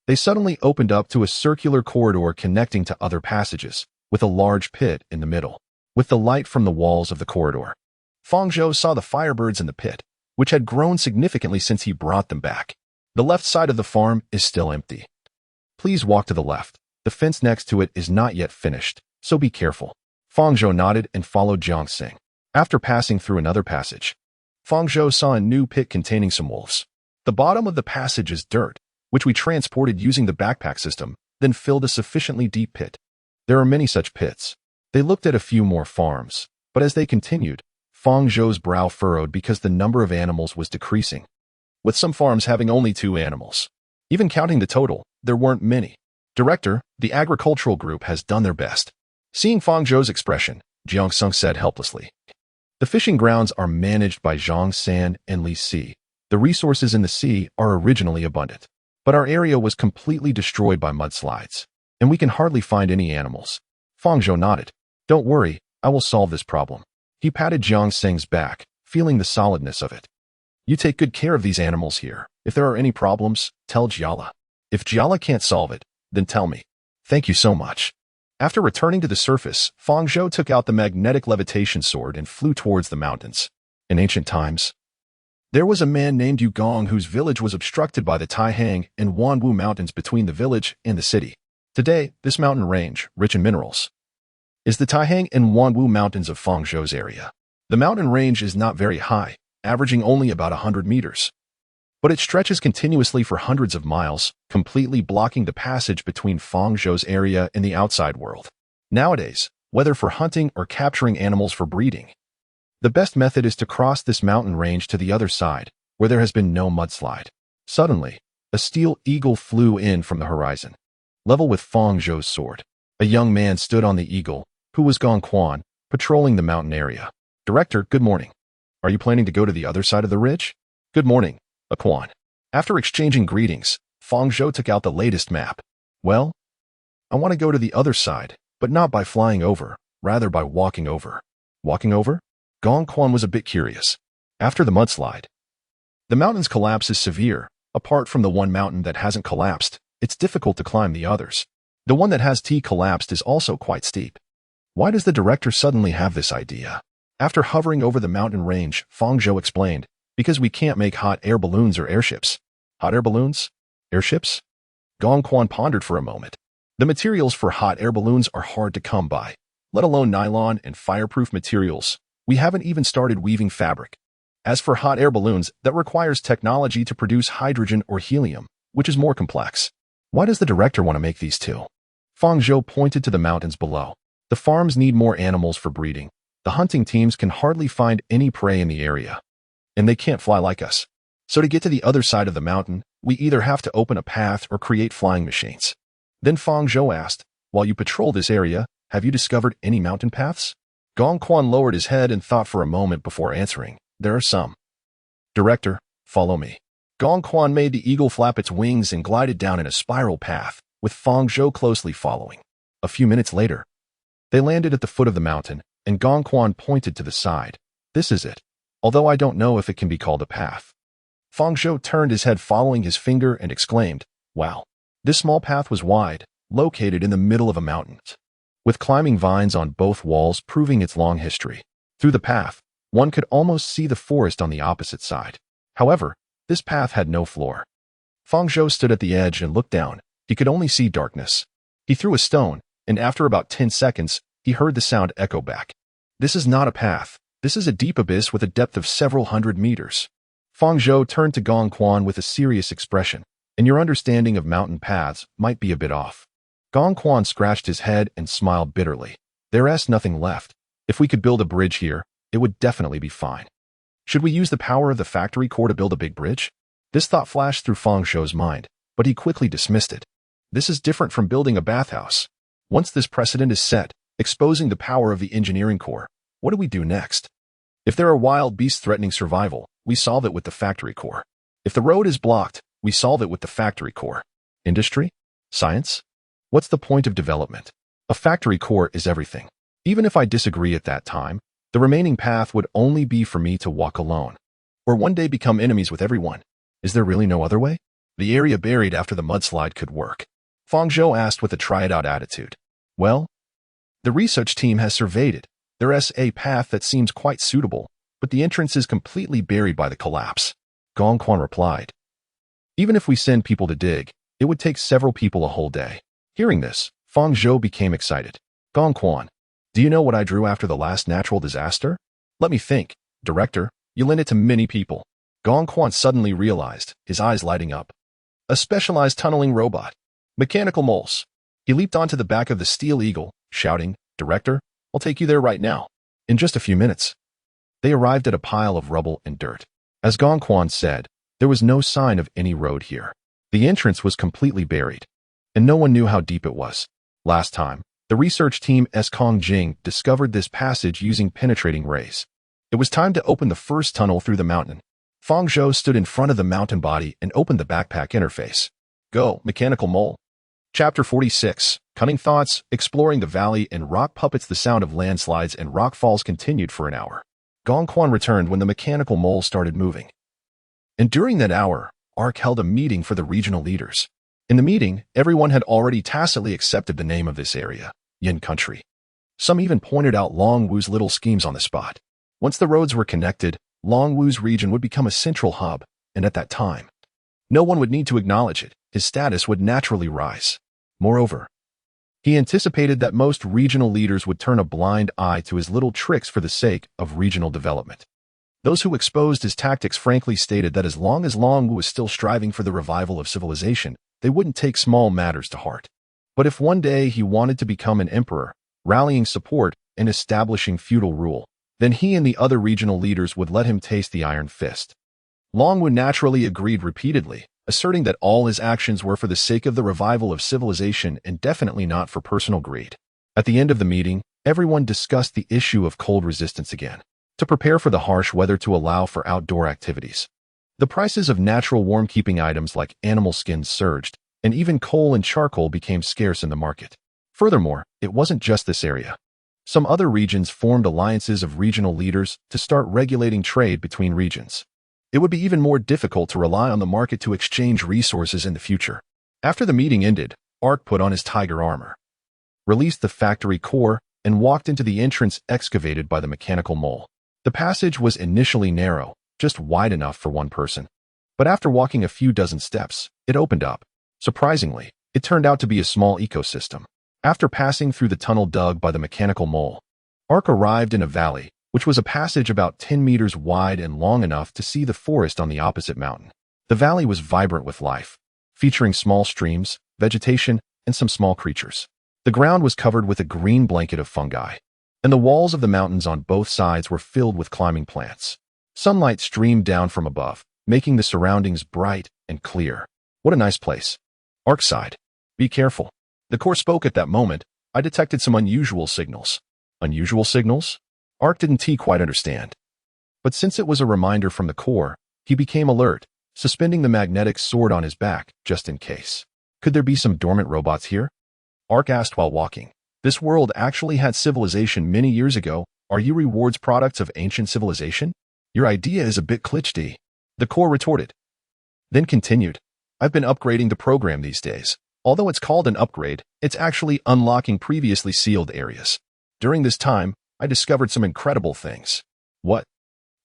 they suddenly opened up to a circular corridor connecting to other passages, with a large pit in the middle. With the light from the walls of the corridor, Fang Zhou saw the firebirds in the pit, which had grown significantly since he brought them back. The left side of the farm is still empty. Please walk to the left. The fence next to it is not yet finished, so be careful. Fang Zhou nodded and followed Jiang Xing. After passing through another passage, Fang Zhou saw a new pit containing some wolves. The bottom of the passage is dirt, which we transported using the backpack system, then filled a sufficiently deep pit. There are many such pits. They looked at a few more farms, but as they continued, Fang Zhou's brow furrowed because the number of animals was decreasing, with some farms having only 2 animals. Even counting the total, there weren't many. Director, the agricultural group has done their best. Seeing Fang Zhou's expression, Jiang Xing said helplessly. The fishing grounds are managed by Zhang San and Li Si. The resources in the sea are originally abundant, but our area was completely destroyed by mudslides, and we can hardly find any animals. Fang Zhou nodded. Don't worry, I will solve this problem. He patted Jiang Xing's back, feeling the solidness of it. You take good care of these animals here. If there are any problems, tell Jiala. If Jiala can't solve it, then tell me. Thank you so much. After returning to the surface, Fang Zhou took out the magnetic levitation sword and flew towards the mountains. In ancient times, there was a man named Yu Gong whose village was obstructed by the Taihang and Wanwu mountains between the village and the city. Today, this mountain range, rich in minerals, is the Taihang and Wanwu mountains of Fang Zhou's area. The mountain range is not very high, averaging only about 100 meters. But it stretches continuously for hundreds of miles, completely blocking the passage between Fang Zhou's area and the outside world. Nowadays, whether for hunting or capturing animals for breeding, the best method is to cross this mountain range to the other side, where there has been no mudslide. Suddenly, a steel eagle flew in from the horizon, level with Fang Zhou's sword. A young man stood on the eagle, who was Gong Quan, patrolling the mountain area. Director, good morning. Are you planning to go to the other side of the ridge? Good morning, Quan. After exchanging greetings, Fang Zhou took out the latest map. Well, I want to go to the other side, but not by flying over, rather by walking over. Walking over? Gong Quan was a bit curious. After the mudslide, the mountain's collapse is severe, apart from the one mountain that hasn't collapsed. it's difficult to climb the others. The one that has T collapsed is also quite steep. Why does the director suddenly have this idea? After hovering over the mountain range, Fang Zhou explained, because we can't make hot air balloons or airships. Hot air balloons? Airships? Gong Quan pondered for a moment. The materials for hot air balloons are hard to come by, let alone nylon and fireproof materials. We haven't even started weaving fabric. As for hot air balloons, that requires technology to produce hydrogen or helium, which is more complex. Why does the director want to make these two? Fang Zhou pointed to the mountains below. The farms need more animals for breeding. The hunting teams can hardly find any prey in the area. And they can't fly like us. So to get to the other side of the mountain, we either have to open a path or create flying machines. Then Fang Zhou asked, while you patrol this area, have you discovered any mountain paths? Gong Quan lowered his head and thought for a moment before answering. There are some. Director, follow me. Gong Quan made the eagle flap its wings and glided down in a spiral path, with Fang Zhou closely following. A few minutes later, they landed at the foot of the mountain, and Gong Quan pointed to the side. This is it, although I don't know if it can be called a path. Fang Zhou turned his head following his finger and exclaimed, wow. This small path was wide, located in the middle of a mountain, with climbing vines on both walls proving its long history. Through the path, one could almost see the forest on the opposite side. However, this path had no floor. Fang Zhou stood at the edge and looked down. He could only see darkness. He threw a stone, and after about 10 seconds, he heard the sound echo back. This is not a path. This is a deep abyss with a depth of several hundred meters. Fang Zhou turned to Gong Quan with a serious expression, and your understanding of mountain paths might be a bit off. Gong Quan scratched his head and smiled bitterly. There's nothing left. If we could build a bridge here, it would definitely be fine. Should we use the power of the factory core to build a big bridge? This thought flashed through Fang Zhou's mind, but he quickly dismissed it. This is different from building a bathhouse. Once this precedent is set, exposing the power of the engineering core, what do we do next? If there are wild beasts threatening survival, we solve it with the factory core. If the road is blocked, we solve it with the factory core. Industry? Science? What's the point of development? A factory core is everything. Even if I disagree at that time, the remaining path would only be for me to walk alone, or one day become enemies with everyone. Is there really no other way? The area buried after the mudslide could work. Fang Zhou asked with a try-it-out attitude. Well, the research team has surveyed it. There's a path that seems quite suitable, but the entrance is completely buried by the collapse. Gong Quan replied. Even if we send people to dig, it would take several people a whole day. Hearing this, Fang Zhou became excited. Gong Quan, do you know what I drew after the last natural disaster? Let me think. Director, you lent it to many people. Gong Quan suddenly realized, his eyes lighting up. A specialized tunneling robot. Mechanical moles. He leaped onto the back of the steel eagle, shouting, Director, I'll take you there right now. In just a few minutes. They arrived at a pile of rubble and dirt. As Gong Quan said, there was no sign of any road here. The entrance was completely buried, and no one knew how deep it was. Last time, the research team Kong Jing discovered this passage using penetrating rays. It was time to open the first tunnel through the mountain. Fang Zhou stood in front of the mountain body and opened the backpack interface. Go, mechanical mole. Chapter 46, Cunning Thoughts, Exploring the Valley and Rock Puppets. The sound of landslides and rock falls continued for an hour. Gong Quan returned when the mechanical mole started moving. And during that hour, Ark held a meeting for the regional leaders. In the meeting, everyone had already tacitly accepted the name of this area, Yin Country. Some even pointed out Long Wu's little schemes on the spot. Once the roads were connected, Long Wu's region would become a central hub, and at that time, no one would need to acknowledge it. His status would naturally rise. Moreover, he anticipated that most regional leaders would turn a blind eye to his little tricks for the sake of regional development. Those who exposed his tactics frankly stated that as long as Long Wu was still striving for the revival of civilization, they wouldn't take small matters to heart. But if one day he wanted to become an emperor, rallying support and establishing feudal rule, then he and the other regional leaders would let him taste the iron fist. Long Wu naturally agreed repeatedly, asserting that all his actions were for the sake of the revival of civilization and definitely not for personal greed. At the end of the meeting, everyone discussed the issue of cold resistance again, to prepare for the harsh weather to allow for outdoor activities. The prices of natural warm-keeping items like animal skins surged, and even coal and charcoal became scarce in the market. Furthermore, it wasn't just this area. Some other regions formed alliances of regional leaders to start regulating trade between regions. It would be even more difficult to rely on the market to exchange resources in the future. After the meeting ended, Ark put on his tiger armor, released the factory core, and walked into the entrance excavated by the mechanical mole. The passage was initially narrow, just wide enough for one person. But after walking a few dozen steps, it opened up. Surprisingly, it turned out to be a small ecosystem. After passing through the tunnel dug by the mechanical mole, Ark arrived in a valley, which was a passage about 10 meters wide and long enough to see the forest on the opposite mountain. The valley was vibrant with life, featuring small streams, vegetation, and some small creatures. The ground was covered with a green blanket of fungi, and the walls of the mountains on both sides were filled with climbing plants. Sunlight streamed down from above, making the surroundings bright and clear. What a nice place. Ark sighed. Be careful. The core spoke at that moment. I detected some unusual signals. Unusual signals? Ark didn't quite understand. But since it was a reminder from the core, he became alert, suspending the magnetic sword on his back, just in case. Could there be some dormant robots here? Ark asked while walking. This world actually had civilization many years ago. Are you rewards products of ancient civilization? Your idea is a bit glitchy. The core retorted. Then continued. I've been upgrading the program these days. Although it's called an upgrade, it's actually unlocking previously sealed areas. During this time, I discovered some incredible things. What?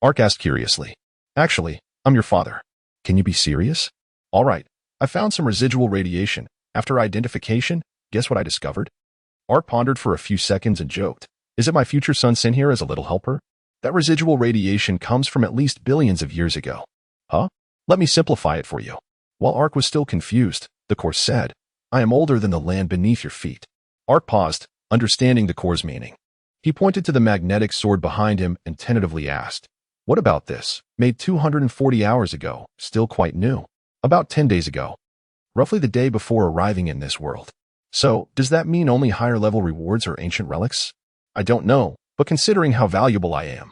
Ark asked curiously. Actually, I'm your father. Can you be serious? All right. I found some residual radiation. After identification, guess what I discovered? Ark pondered for a few seconds and joked. Is it my future son sent here as a little helper? That residual radiation comes from at least billions of years ago. Huh? Let me simplify it for you. While Ark was still confused, the core said, I am older than the land beneath your feet. Ark paused, understanding the core's meaning. He pointed to the magnetic sword behind him and tentatively asked, what about this? Made 240 hours ago, still quite new. About 10 days ago. Roughly the day before arriving in this world. So, does that mean only higher level rewards or ancient relics? I don't know, but considering how valuable I am,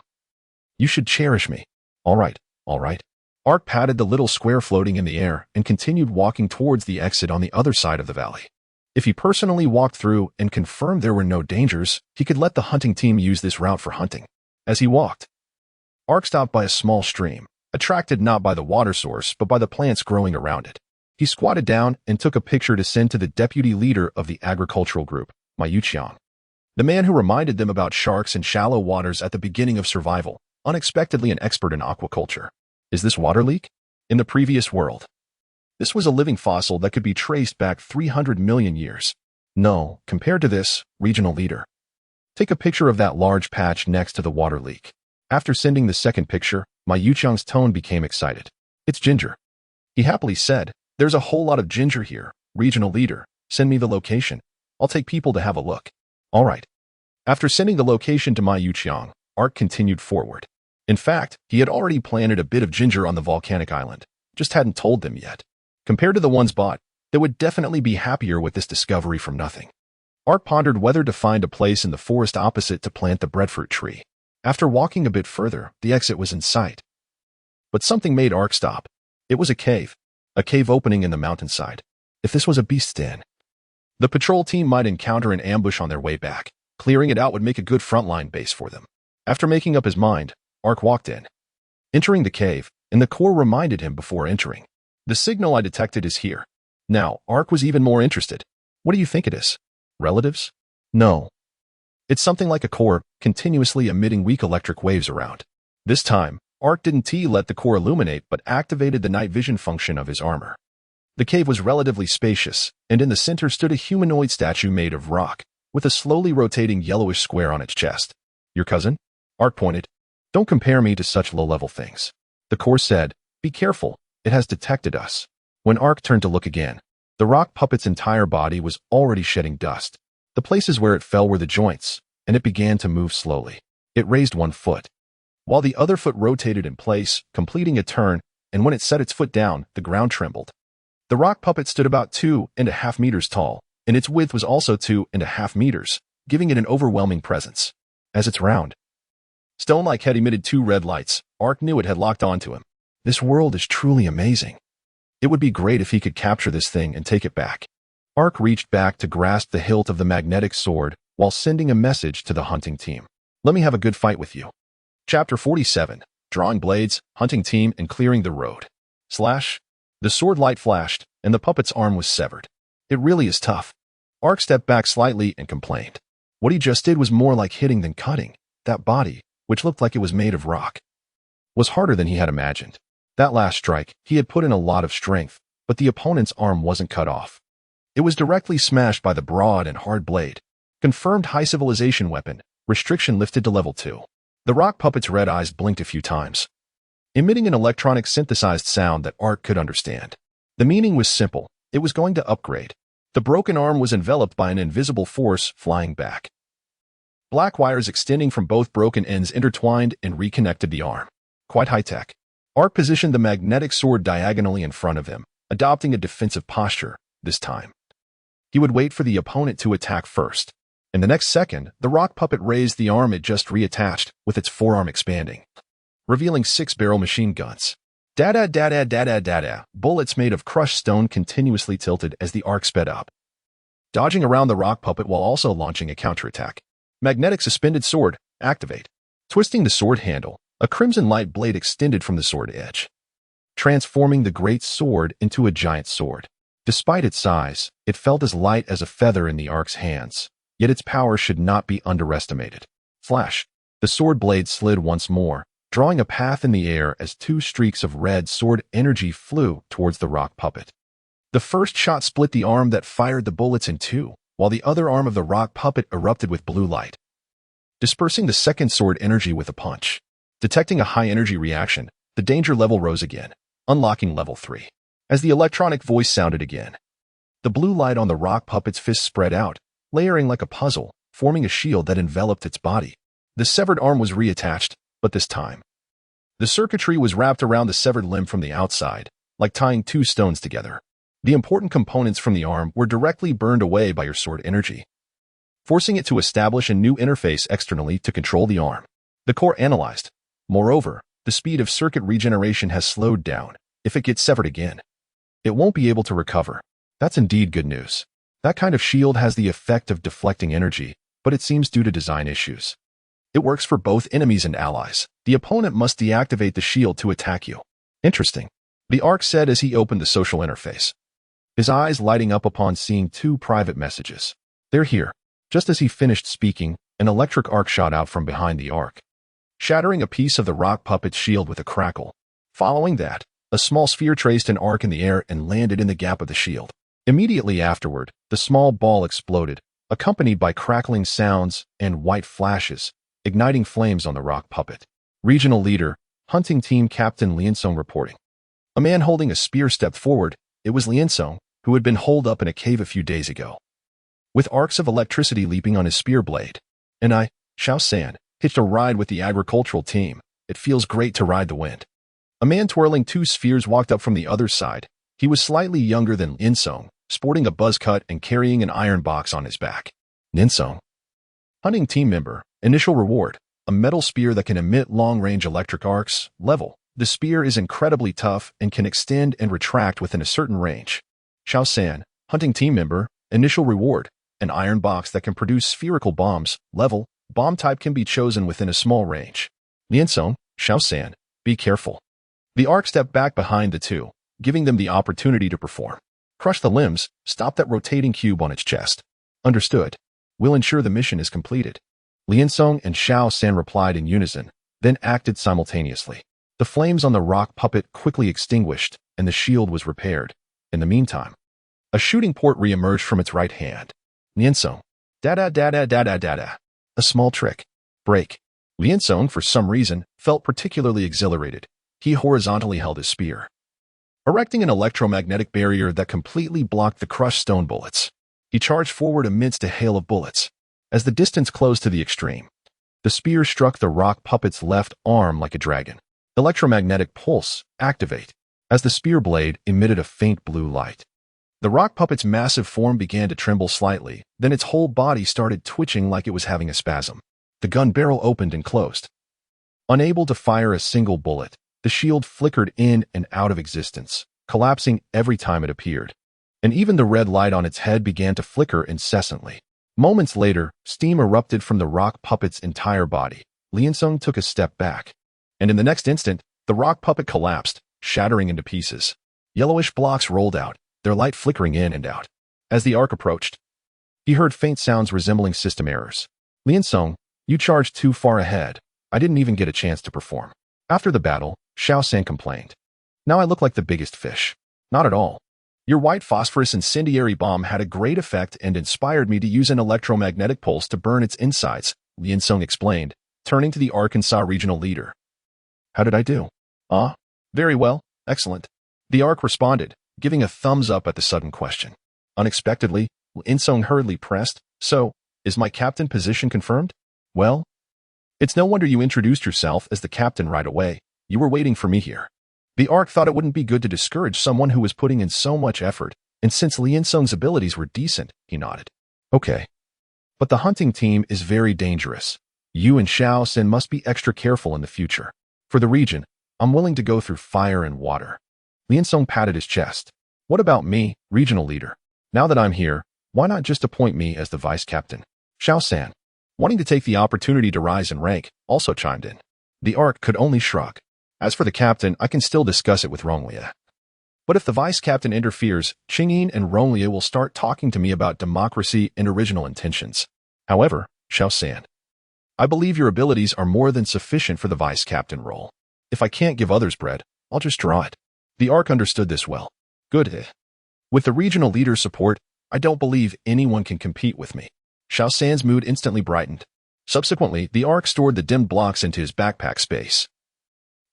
you should cherish me. All right. Ark patted the little square floating in the air and continued walking towards the exit on the other side of the valley. If he personally walked through and confirmed there were no dangers, he could let the hunting team use this route for hunting. As he walked, Ark stopped by a small stream, attracted not by the water source but by the plants growing around it. He squatted down and took a picture to send to the deputy leader of the agricultural group, Ma Yuqiang, the man who reminded them about sharks in shallow waters at the beginning of survival, unexpectedly an expert in aquaculture. Is this water leak? In the previous world, this was a living fossil that could be traced back 300 million years. No, compared to this, regional leader. Take a picture of that large patch next to the water leak. After sending the second picture, Ma Yuqiang's tone became excited. It's ginger. He happily said, there's a whole lot of ginger here. Regional leader, send me the location. I'll take people to have a look. All right. After sending the location to Ma Yuqiang, Ark continued forward. In fact, he had already planted a bit of ginger on the volcanic island, just hadn't told them yet. Compared to the ones bought, they would definitely be happier with this discovery from nothing. Ark pondered whether to find a place in the forest opposite to plant the breadfruit tree. After walking a bit further, the exit was in sight. But something made Ark stop. It was a cave opening in the mountainside. If this was a beast's den, the patrol team might encounter an ambush on their way back. Clearing it out would make a good frontline base for them. After making up his mind, Ark walked in, entering the cave, and the core reminded him before entering. The signal I detected is here. Now, Ark was even more interested. What do you think it is? Relatives? No. It's something like a core, continuously emitting weak electric waves around. This time, Ark didn't let the core illuminate but activated the night vision function of his armor. The cave was relatively spacious, and in the center stood a humanoid statue made of rock, with a slowly rotating yellowish square on its chest. Your cousin? Ark pointed. Don't compare me to such low-level things. The core said, be careful, it has detected us. When Ark turned to look again, the rock puppet's entire body was already shedding dust. The places where it fell were the joints, and it began to move slowly. It raised one foot, while the other foot rotated in place, completing a turn, and when it set its foot down, the ground trembled. The rock puppet stood about 2.5 meters tall, and its width was also 2.5 meters, giving it an overwhelming presence. As its round stone-like head emitted 2 red lights, Ark knew it had locked onto him. This world is truly amazing. It would be great if he could capture this thing and take it back. Ark reached back to grasp the hilt of the magnetic sword while sending a message to the hunting team. Let me have a good fight with you. Chapter 47, Drawing Blades, Hunting Team, and Clearing the Road. The sword light flashed, and the puppet's arm was severed. It really is tough. Ark stepped back slightly and complained. What he just did was more like hitting than cutting. That body, which looked like it was made of rock, was harder than he had imagined. That last strike, he had put in a lot of strength, but the opponent's arm wasn't cut off. It was directly smashed by the broad and hard blade. Confirmed high civilization weapon, restriction lifted to level 2. The rock puppet's red eyes blinked a few times, emitting an electronic synthesized sound that Ark could understand. The meaning was simple. It was going to upgrade. The broken arm was enveloped by an invisible force flying back. Black wires extending from both broken ends intertwined and reconnected the arm. Quite high-tech. Ark positioned the magnetic sword diagonally in front of him, adopting a defensive posture this time. He would wait for the opponent to attack first. In the next second, the rock puppet raised the arm it just reattached, with its forearm expanding, revealing 6-barrel machine guns. Da-da-da-da-da-da-da-da. Bullets made of crushed stone continuously tilted as the Ark sped up, dodging around the rock puppet while also launching a counterattack. Magnetic suspended sword, activate. Twisting the sword handle, a crimson light blade extended from the sword edge, transforming the great sword into a giant sword. Despite its size, it felt as light as a feather in the Ark's hands, yet its power should not be underestimated. Flash. The sword blade slid once more, drawing a path in the air as 2 streaks of red sword energy flew towards the rock puppet. The first shot split the arm that fired the bullets in 2, while the other arm of the rock puppet erupted with blue light, dispersing the second sword energy with a punch. Detecting a high-energy reaction, the danger level rose again, unlocking level 3. As the electronic voice sounded again, the blue light on the rock puppet's fist spread out, layering like a puzzle, forming a shield that enveloped its body. The severed arm was reattached, but this time, the circuitry was wrapped around the severed limb from the outside, like tying 2 stones together. The important components from the arm were directly burned away by your sword energy, forcing it to establish a new interface externally to control the arm. The core analyzed. Moreover, the speed of circuit regeneration has slowed down. If it gets severed again, it won't be able to recover. That's indeed good news. That kind of shield has the effect of deflecting energy, but it seems due to design issues. It works for both enemies and allies. The opponent must deactivate the shield to attack you. Interesting, the Ark said as he opened the social interface, his eyes lighting up upon seeing 2 private messages. They're here. Just as he finished speaking, an electric arc shot out from behind the Ark, shattering a piece of the rock puppet's shield with a crackle. Following that, a small sphere traced an arc in the air and landed in the gap of the shield. Immediately afterward, the small ball exploded, accompanied by crackling sounds and white flashes, igniting flames on the rock puppet. Regional leader, hunting team captain Liansong reporting. A man holding a spear stepped forward. It was Liansong, who had been holed up in a cave a few days ago, with arcs of electricity leaping on his spear blade. And I, Xiao San, hitched a ride with the agricultural team. It feels great to ride the wind. A man twirling 2 spheres walked up from the other side. He was slightly younger than Liansong, sporting a buzz cut and carrying an iron box on his back. Liansong. Hunting team member, initial reward, a metal spear that can emit long-range electric arcs, level. The spear is incredibly tough and can extend and retract within a certain range. Xiao San, hunting team member, initial reward, an iron box that can produce spherical bombs, level. Bomb type can be chosen within a small range. Liansong, Xiao San, be careful. The Ark stepped back behind the 2, giving them the opportunity to perform. Crush the limbs, stop that rotating cube on its chest. Understood. We'll ensure the mission is completed. Liansong and Xiao San replied in unison, then acted simultaneously. The flames on the rock puppet quickly extinguished, and the shield was repaired. In the meantime, a shooting port re-emerged from its right hand. Liansong. Da-da-da-da-da-da-da-da. A small trick. Break. Liansong, for some reason, felt particularly exhilarated. He horizontally held his spear, erecting an electromagnetic barrier that completely blocked the crushed stone bullets. He charged forward amidst a hail of bullets. As the distance closed to the extreme, the spear struck the rock puppet's left arm like a dragon. Electromagnetic pulse, activate. As the spear blade emitted a faint blue light, the rock puppet's massive form began to tremble slightly, then its whole body started twitching like it was having a spasm. The gun barrel opened and closed. Unable to fire a single bullet, the shield flickered in and out of existence, collapsing every time it appeared. And even the red light on its head began to flicker incessantly. Moments later, steam erupted from the rock puppet's entire body. Liansong took a step back, and in the next instant, the rock puppet collapsed, shattering into pieces. Yellowish blocks rolled out, their light flickering in and out. As the Ark approached, he heard faint sounds resembling system errors. Liansong, you charged too far ahead. I didn't even get a chance to perform. After the battle, Xiao San complained. Now I look like the biggest fish. Not at all. Your white phosphorus incendiary bomb had a great effect and inspired me to use an electromagnetic pulse to burn its insides, Liansong explained, turning to the Arkansas regional leader. How did I do? Very well, excellent. The Ark responded, giving a thumbs up at the sudden question. Unexpectedly, Liansong hurriedly pressed, so, is my captain position confirmed? Well, it's no wonder you introduced yourself as the captain right away. You were waiting for me here. The Ark thought it wouldn't be good to discourage someone who was putting in so much effort, and since Liansong's abilities were decent, he nodded. Okay. But the hunting team is very dangerous. You and Xiao San must be extra careful in the future. For the region, I'm willing to go through fire and water. Liansong patted his chest. What about me, regional leader? Now that I'm here, why not just appoint me as the vice captain? Xiao San, wanting to take the opportunity to rise in rank, also chimed in. The Ark could only shrug. As for the captain, I can still discuss it with Ronglia. But if the vice captain interferes, Qingyin and Ronglia will start talking to me about democracy and original intentions. However, Xiao San, I believe your abilities are more than sufficient for the vice captain role. If I can't give others bread, I'll just draw it. The Ark understood this well. Good. With the regional leader's support, I don't believe anyone can compete with me. Xiao San's mood instantly brightened. Subsequently, the Ark stored the dimmed blocks into his backpack space.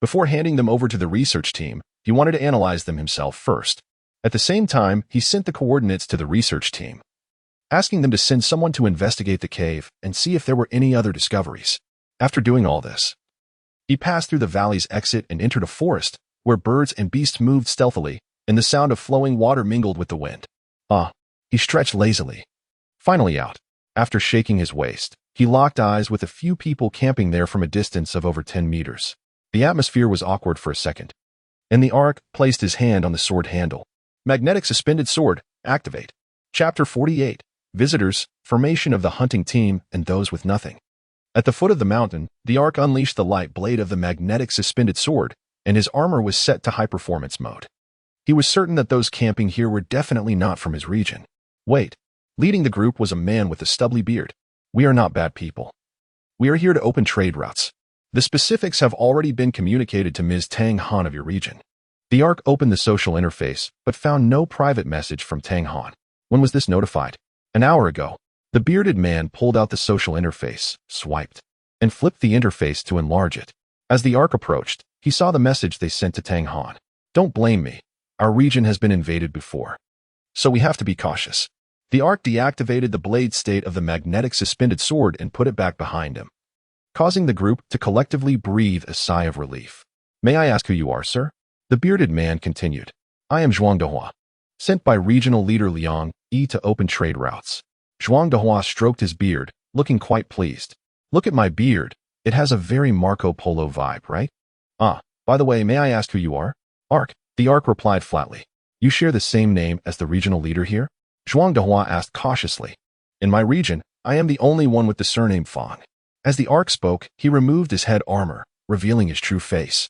Before handing them over to the research team, he wanted to analyze them himself first. At the same time, he sent the coordinates to the research team, asking them to send someone to investigate the cave and see if there were any other discoveries. After doing all this, he passed through the valley's exit and entered a forest, where birds and beasts moved stealthily, and the sound of flowing water mingled with the wind. He stretched lazily. Finally out. After shaking his waist, he locked eyes with a few people camping there from a distance of over 10 meters. The atmosphere was awkward for a second, and the Ark placed his hand on the sword handle. Magnetic suspended sword, activate. Chapter 48, Visitors, Formation of the Hunting Team and Those with Nothing. At the foot of the mountain, the Ark unleashed the light blade of the magnetic suspended sword, and his armor was set to high-performance mode. He was certain that those camping here were definitely not from his region. Wait, leading the group was a man with a stubbly beard. We are not bad people. We are here to open trade routes. The specifics have already been communicated to Ms. Tang Han of your region. The Ark opened the social interface, but found no private message from Tang Han. When was this notified? An hour ago. The bearded man pulled out the social interface, swiped, and flipped the interface to enlarge it. As the Ark approached, he saw the message they sent to Tang Han. Don't blame me. Our region has been invaded before, so we have to be cautious. The Ark deactivated the blade state of the magnetic suspended sword and put it back behind him, causing the group to collectively breathe a sigh of relief. May I ask who you are, sir? The bearded man continued. I am Zhuang Dehua, sent by regional leader Liang Yi to open trade routes. Zhuang Dehua stroked his beard, looking quite pleased. Look at my beard. It has a very Marco Polo vibe, right? By the way, may I ask who you are? Ark. The Ark replied flatly. You share the same name as the regional leader here? Zhuang Dehua asked cautiously. In my region, I am the only one with the surname Fang. As the Ark spoke, he removed his head armor, revealing his true face.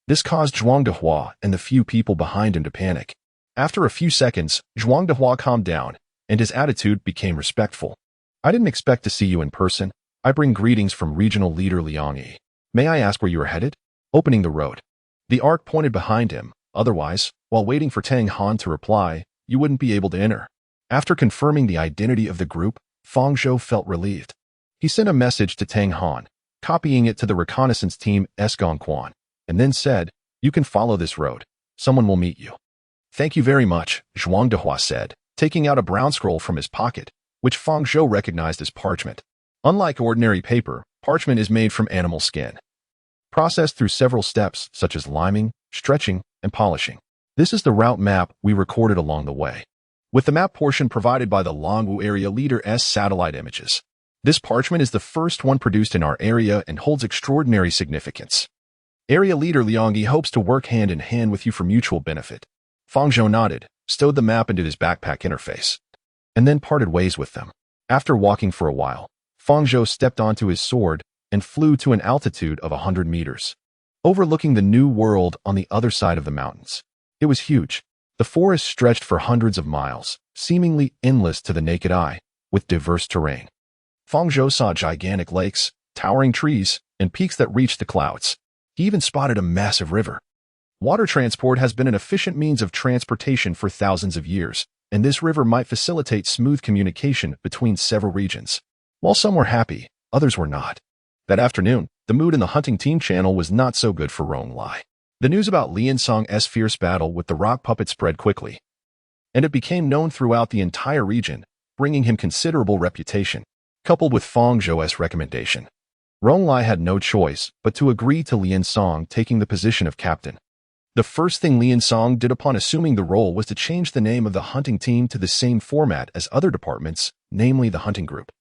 This caused Zhuang Dehua and the few people behind him to panic. After a few seconds, Zhuang Dehua calmed down, and his attitude became respectful. I didn't expect to see you in person. I bring greetings from regional leader Liang Yi. May I ask where you are headed? Opening the road. The Ark pointed behind him. Otherwise, while waiting for Tang Han to reply, you wouldn't be able to enter. After confirming the identity of the group, Fang Zhou felt relieved. He sent a message to Tang Han, copying it to the reconnaissance team Esgongquan, and then said, you can follow this road. Someone will meet you. Thank you very much, Zhuang Dehua said, taking out a brown scroll from his pocket, which Fang Zhou recognized as parchment. Unlike ordinary paper, parchment is made from animal skin, processed through several steps such as liming, stretching, and polishing. This is the route map we recorded along the way, with the map portion provided by the Longwu Area Leader's satellite images. This parchment is the first one produced in our area and holds extraordinary significance. Area Leader Liang Yi hopes to work hand in hand with you for mutual benefit. Fang Zhou nodded, stowed the map into his backpack interface, and then parted ways with them. After walking for a while, Fang Zhou stepped onto his sword and flew to an altitude of 100 meters, overlooking the new world on the other side of the mountains. It was huge. The forest stretched for hundreds of miles, seemingly endless to the naked eye, with diverse terrain. Fang Zhou saw gigantic lakes, towering trees, and peaks that reached the clouds. He even spotted a massive river. Water transport has been an efficient means of transportation for thousands of years, and this river might facilitate smooth communication between several regions. While some were happy, others were not. That afternoon, the mood in the hunting team channel was not so good for Rong Lai. The news about Lian Song's fierce battle with the rock puppet spread quickly, and it became known throughout the entire region, bringing him considerable reputation. Coupled with Fang Zhou's recommendation, Rong Lai had no choice but to agree to Lian Song taking the position of captain. The first thing Lian Song did upon assuming the role was to change the name of the hunting team to the same format as other departments, namely the hunting group.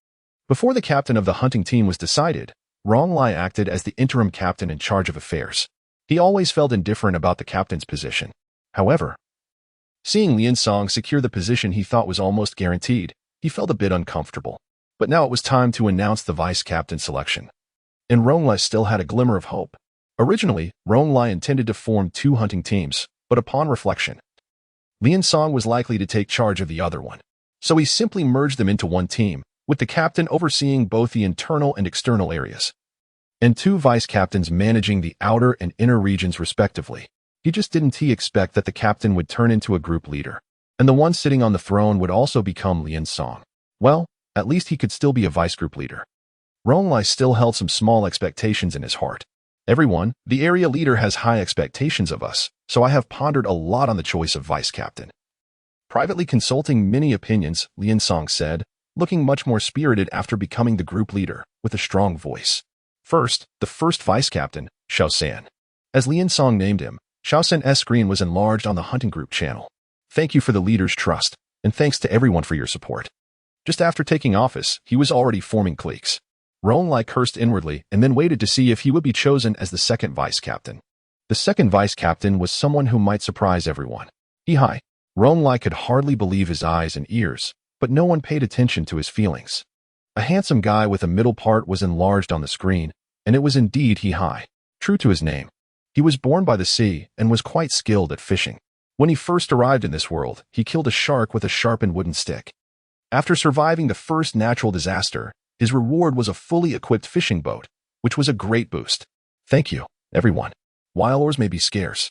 Before the captain of the hunting team was decided, Rong Lai acted as the interim captain in charge of affairs. He always felt indifferent about the captain's position. However, seeing Lian Song secure the position he thought was almost guaranteed, he felt a bit uncomfortable. But now it was time to announce the vice-captain selection. And Rong Lai still had a glimmer of hope. Originally, Rong Lai intended to form 2 hunting teams, but upon reflection, Lian Song was likely to take charge of the other one. So he simply merged them into one team, with the captain overseeing both the internal and external areas, and 2 vice-captains managing the outer and inner regions respectively. He just didn't expect that the captain would turn into a group leader, and the one sitting on the throne would also become Lian Song. Well, at least he could still be a vice-group leader. Rong Lai still held some small expectations in his heart. Everyone, the area leader has high expectations of us, so I have pondered a lot on the choice of vice-captain. Privately consulting many opinions, Lian Song said, looking much more spirited after becoming the group leader, with a strong voice. First, the first vice-captain, Xiao San. As Lian Song named him, Xiao San's screen was enlarged on the hunting group channel. Thank you for the leader's trust, and thanks to everyone for your support. Just after taking office, he was already forming cliques. Rong Lai cursed inwardly and then waited to see if he would be chosen as the second vice-captain. The second vice-captain was someone who might surprise everyone. Hi. Rong Lai could hardly believe his eyes and ears, but no one paid attention to his feelings. A handsome guy with a middle part was enlarged on the screen, and it was indeed Hi. True to his name, he was born by the sea and was quite skilled at fishing. When he first arrived in this world, he killed a shark with a sharpened wooden stick. After surviving the first natural disaster, his reward was a fully equipped fishing boat, which was a great boost. Thank you, everyone. While oars may be scarce,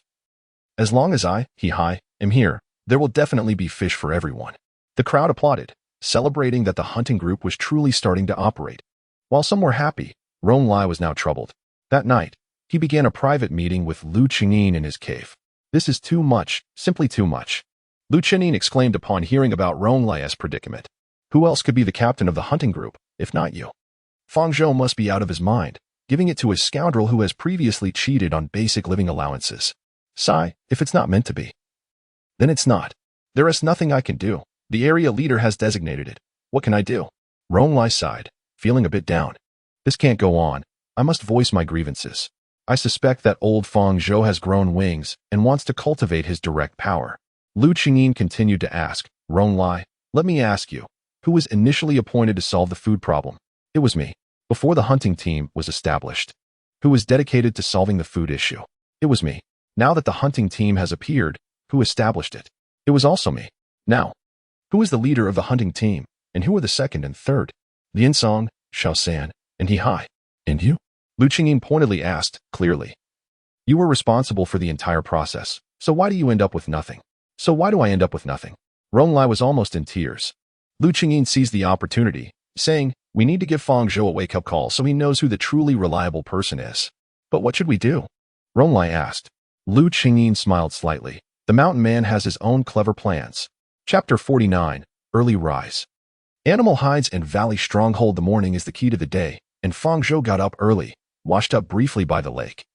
as long as Hi, am here, there will definitely be fish for everyone. The crowd applauded, celebrating that the hunting group was truly starting to operate. While some were happy, Rong Lai was now troubled. That night, he began a private meeting with Lu Qingyin in his cave. This is too much, simply too much. Lu Qingyin exclaimed upon hearing about Rong Lai's predicament. Who else could be the captain of the hunting group, if not you? Fang Zhou must be out of his mind, giving it to a scoundrel who has previously cheated on basic living allowances. Sigh, if it's not meant to be, then it's not. There is nothing I can do. The area leader has designated it. What can I do? Rong Lai sighed, feeling a bit down. This can't go on. I must voice my grievances. I suspect that old Fang Zhou has grown wings and wants to cultivate his direct power. Lu Qingyin continued to ask, Rong Lai, let me ask you, who was initially appointed to solve the food problem? It was me. Before the hunting team was established. Who was dedicated to solving the food issue? It was me. Now that the hunting team has appeared, who established it? It was also me. Now, who is the leader of the hunting team, and who are the second and third? Lian Song, Xiao San, and Hi. And you? Lu Qingyin pointedly asked, clearly. You were responsible for the entire process, so why do you end up with nothing? So why do I end up with nothing? Rong Lai was almost in tears. Lu Qingyin seized the opportunity, saying, we need to give Fang Zhou a wake-up call so he knows who the truly reliable person is. But what should we do? Rong Lai asked. Lu Qingyin smiled slightly. The mountain man has his own clever plans. Chapter 49, Early Rise. Animal hides and valley stronghold. The morning is the key to the day, and Fang Zhou got up early, washed up briefly by the lake,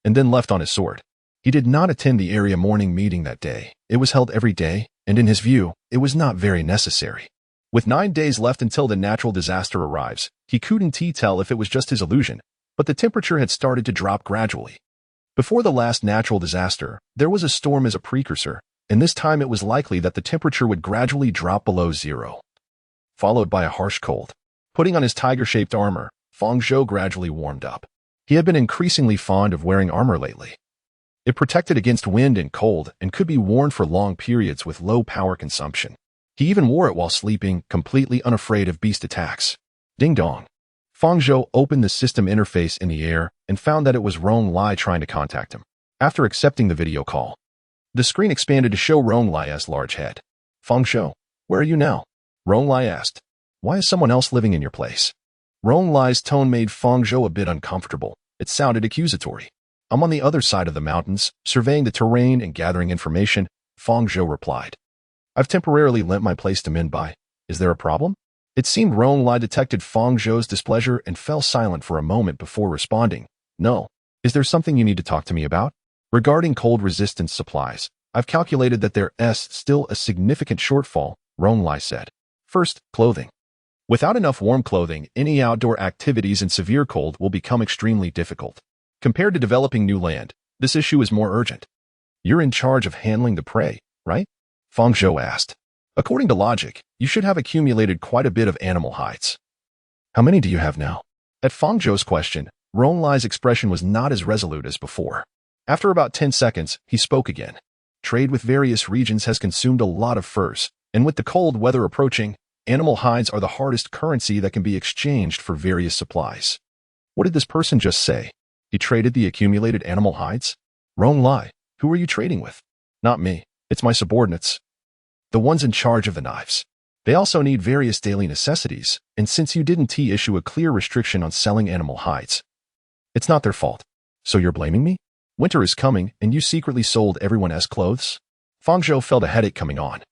and then left on his sword. He did not attend the area morning meeting that day. It was held every day, and in his view, it was not very necessary. With 9 days left until the natural disaster arrives, he couldn't tell if it was just his illusion, but the temperature had started to drop gradually. Before the last natural disaster, there was a storm as a precursor, and this time it was likely that the temperature would gradually drop below zero, followed by a harsh cold. Putting on his tiger-shaped armor, Fang Zhou gradually warmed up. He had been increasingly fond of wearing armor lately. It protected against wind and cold and could be worn for long periods with low power consumption. He even wore it while sleeping, completely unafraid of beast attacks. Ding dong. Fang Zhou opened the system interface in the air and found that it was Rong Lai trying to contact him. After accepting the video call, the screen expanded to show Rong Lai's large head. Fang Zhou, where are you now? Rong Lai asked. Why is someone else living in your place? Rong Lai's tone made Fang Zhou a bit uncomfortable. It sounded accusatory. I'm on the other side of the mountains, surveying the terrain and gathering information, Fang Zhou replied. I've temporarily lent my place to Minbai. Is there a problem? It seemed Rong Lai detected Fang Zhou's displeasure and fell silent for a moment before responding. No. Is there something you need to talk to me about? Regarding cold resistance supplies, I've calculated that there's still a significant shortfall, Rong Lai said. First, clothing. Without enough warm clothing, any outdoor activities in severe cold will become extremely difficult. Compared to developing new land, this issue is more urgent. You're in charge of handling the prey, right? Fang Zhou asked. According to logic, you should have accumulated quite a bit of animal hides. How many do you have now? At Fang Zhou's question, Rong Lai's expression was not as resolute as before. After about 10 seconds, he spoke again. Trade with various regions has consumed a lot of furs, and with the cold weather approaching, animal hides are the hardest currency that can be exchanged for various supplies. What did this person just say? He traded the accumulated animal hides? Rong Lai, who are you trading with? Not me. It's my subordinates. The ones in charge of the knives. They also need various daily necessities, and since you didn't issue a clear restriction on selling animal hides, it's not their fault. So you're blaming me? Winter is coming, and you secretly sold everyone's clothes? Fang Zhou felt a headache coming on.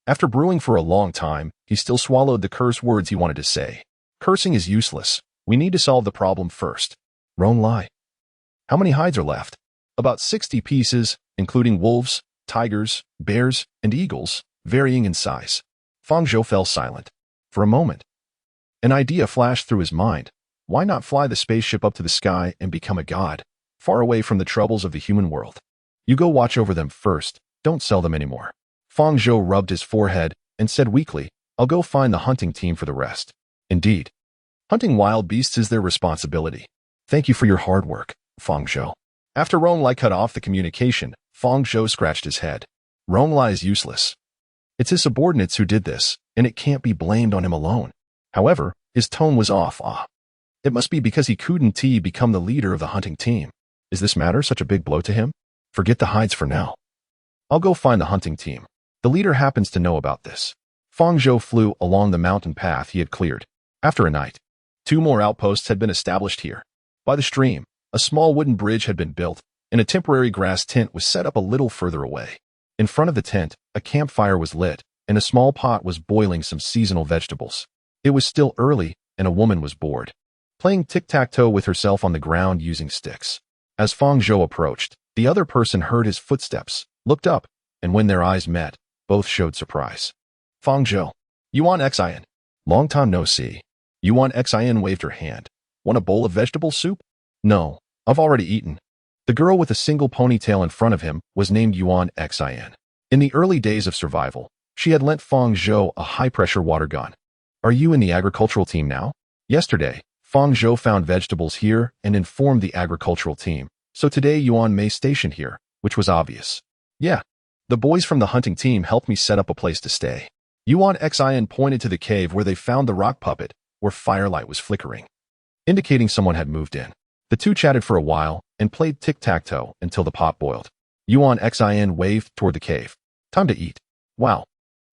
After brewing for a long time, he still swallowed the curse words he wanted to say. Cursing is useless. We need to solve the problem first. Rong Lai. How many hides are left? About 60 pieces, including wolves, tigers, bears, and eagles, varying in size. Fang Zhou fell silent. For a moment, an idea flashed through his mind. Why not fly the spaceship up to the sky and become a god, far away from the troubles of the human world? You go watch over them first, don't sell them anymore. Fang Zhou rubbed his forehead and said weakly, I'll go find the hunting team for the rest. Indeed. Hunting wild beasts is their responsibility. Thank you for your hard work, Fang Zhou. After Rong Lai cut off the communication, Fang Zhou scratched his head. Rong Lai is useless. It's his subordinates who did this, and it can't be blamed on him alone. However, his tone was off. It must be because he couldn't become the leader of the hunting team. Is this matter such a big blow to him? Forget the hides for now. I'll go find the hunting team. The leader happens to know about this. Fang Zhou flew along the mountain path he had cleared. After a night, 2 more outposts had been established here. By the stream, a small wooden bridge had been built, and a temporary grass tent was set up a little further away. In front of the tent, a campfire was lit, and a small pot was boiling some seasonal vegetables. It was still early, and a woman was bored, playing tic-tac-toe with herself on the ground using sticks. As Fang Zhou approached, the other person heard his footsteps, looked up, and when their eyes met, both showed surprise. Fang Zhou. Yuan Xin. Long time no see. Yuan Xin waved her hand. Want a bowl of vegetable soup? No, I've already eaten. The girl with a single ponytail in front of him was named Yuan Xin. In the early days of survival, she had lent Fang Zhou a high-pressure water gun. Are you in the agricultural team now? Yesterday, Fang Zhou found vegetables here and informed the agricultural team, so today Yuan may station here, which was obvious. Yeah, the boys from the hunting team helped me set up a place to stay. Yuan Xin pointed to the cave where they found the rock puppet, where firelight was flickering, indicating someone had moved in. The two chatted for a while and played tic-tac-toe until the pot boiled. Yuan Xin waved toward the cave. Time to eat. Wow.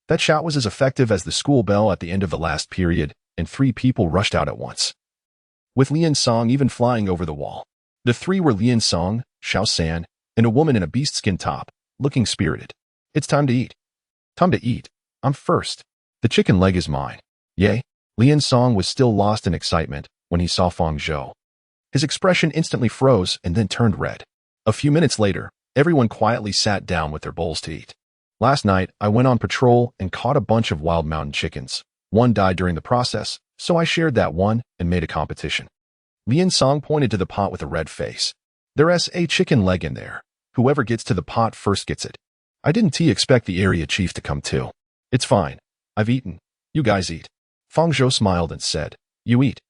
That shot was as effective as the school bell at the end of the last period, and 3 people rushed out at once, with Lian Song even flying over the wall. The 3 were Lian Song, Xiao San, and a woman in a beast-skin top, looking spirited. It's time to eat. Time to eat. I'm first. The chicken leg is mine. Yay. Lian Song was still lost in excitement when he saw Fang Zhou. His expression instantly froze and then turned red. A few minutes later, everyone quietly sat down with their bowls to eat. Last night, I went on patrol and caught a bunch of wild mountain chickens. One died during the process, so I shared that one and made a competition. Lian Song pointed to the pot with a red face. There's a chicken leg in there. Whoever gets to the pot first gets it. I didn't expect the area chief to come too. It's fine. I've eaten. You guys eat. Fang Zhou smiled and said, You eat.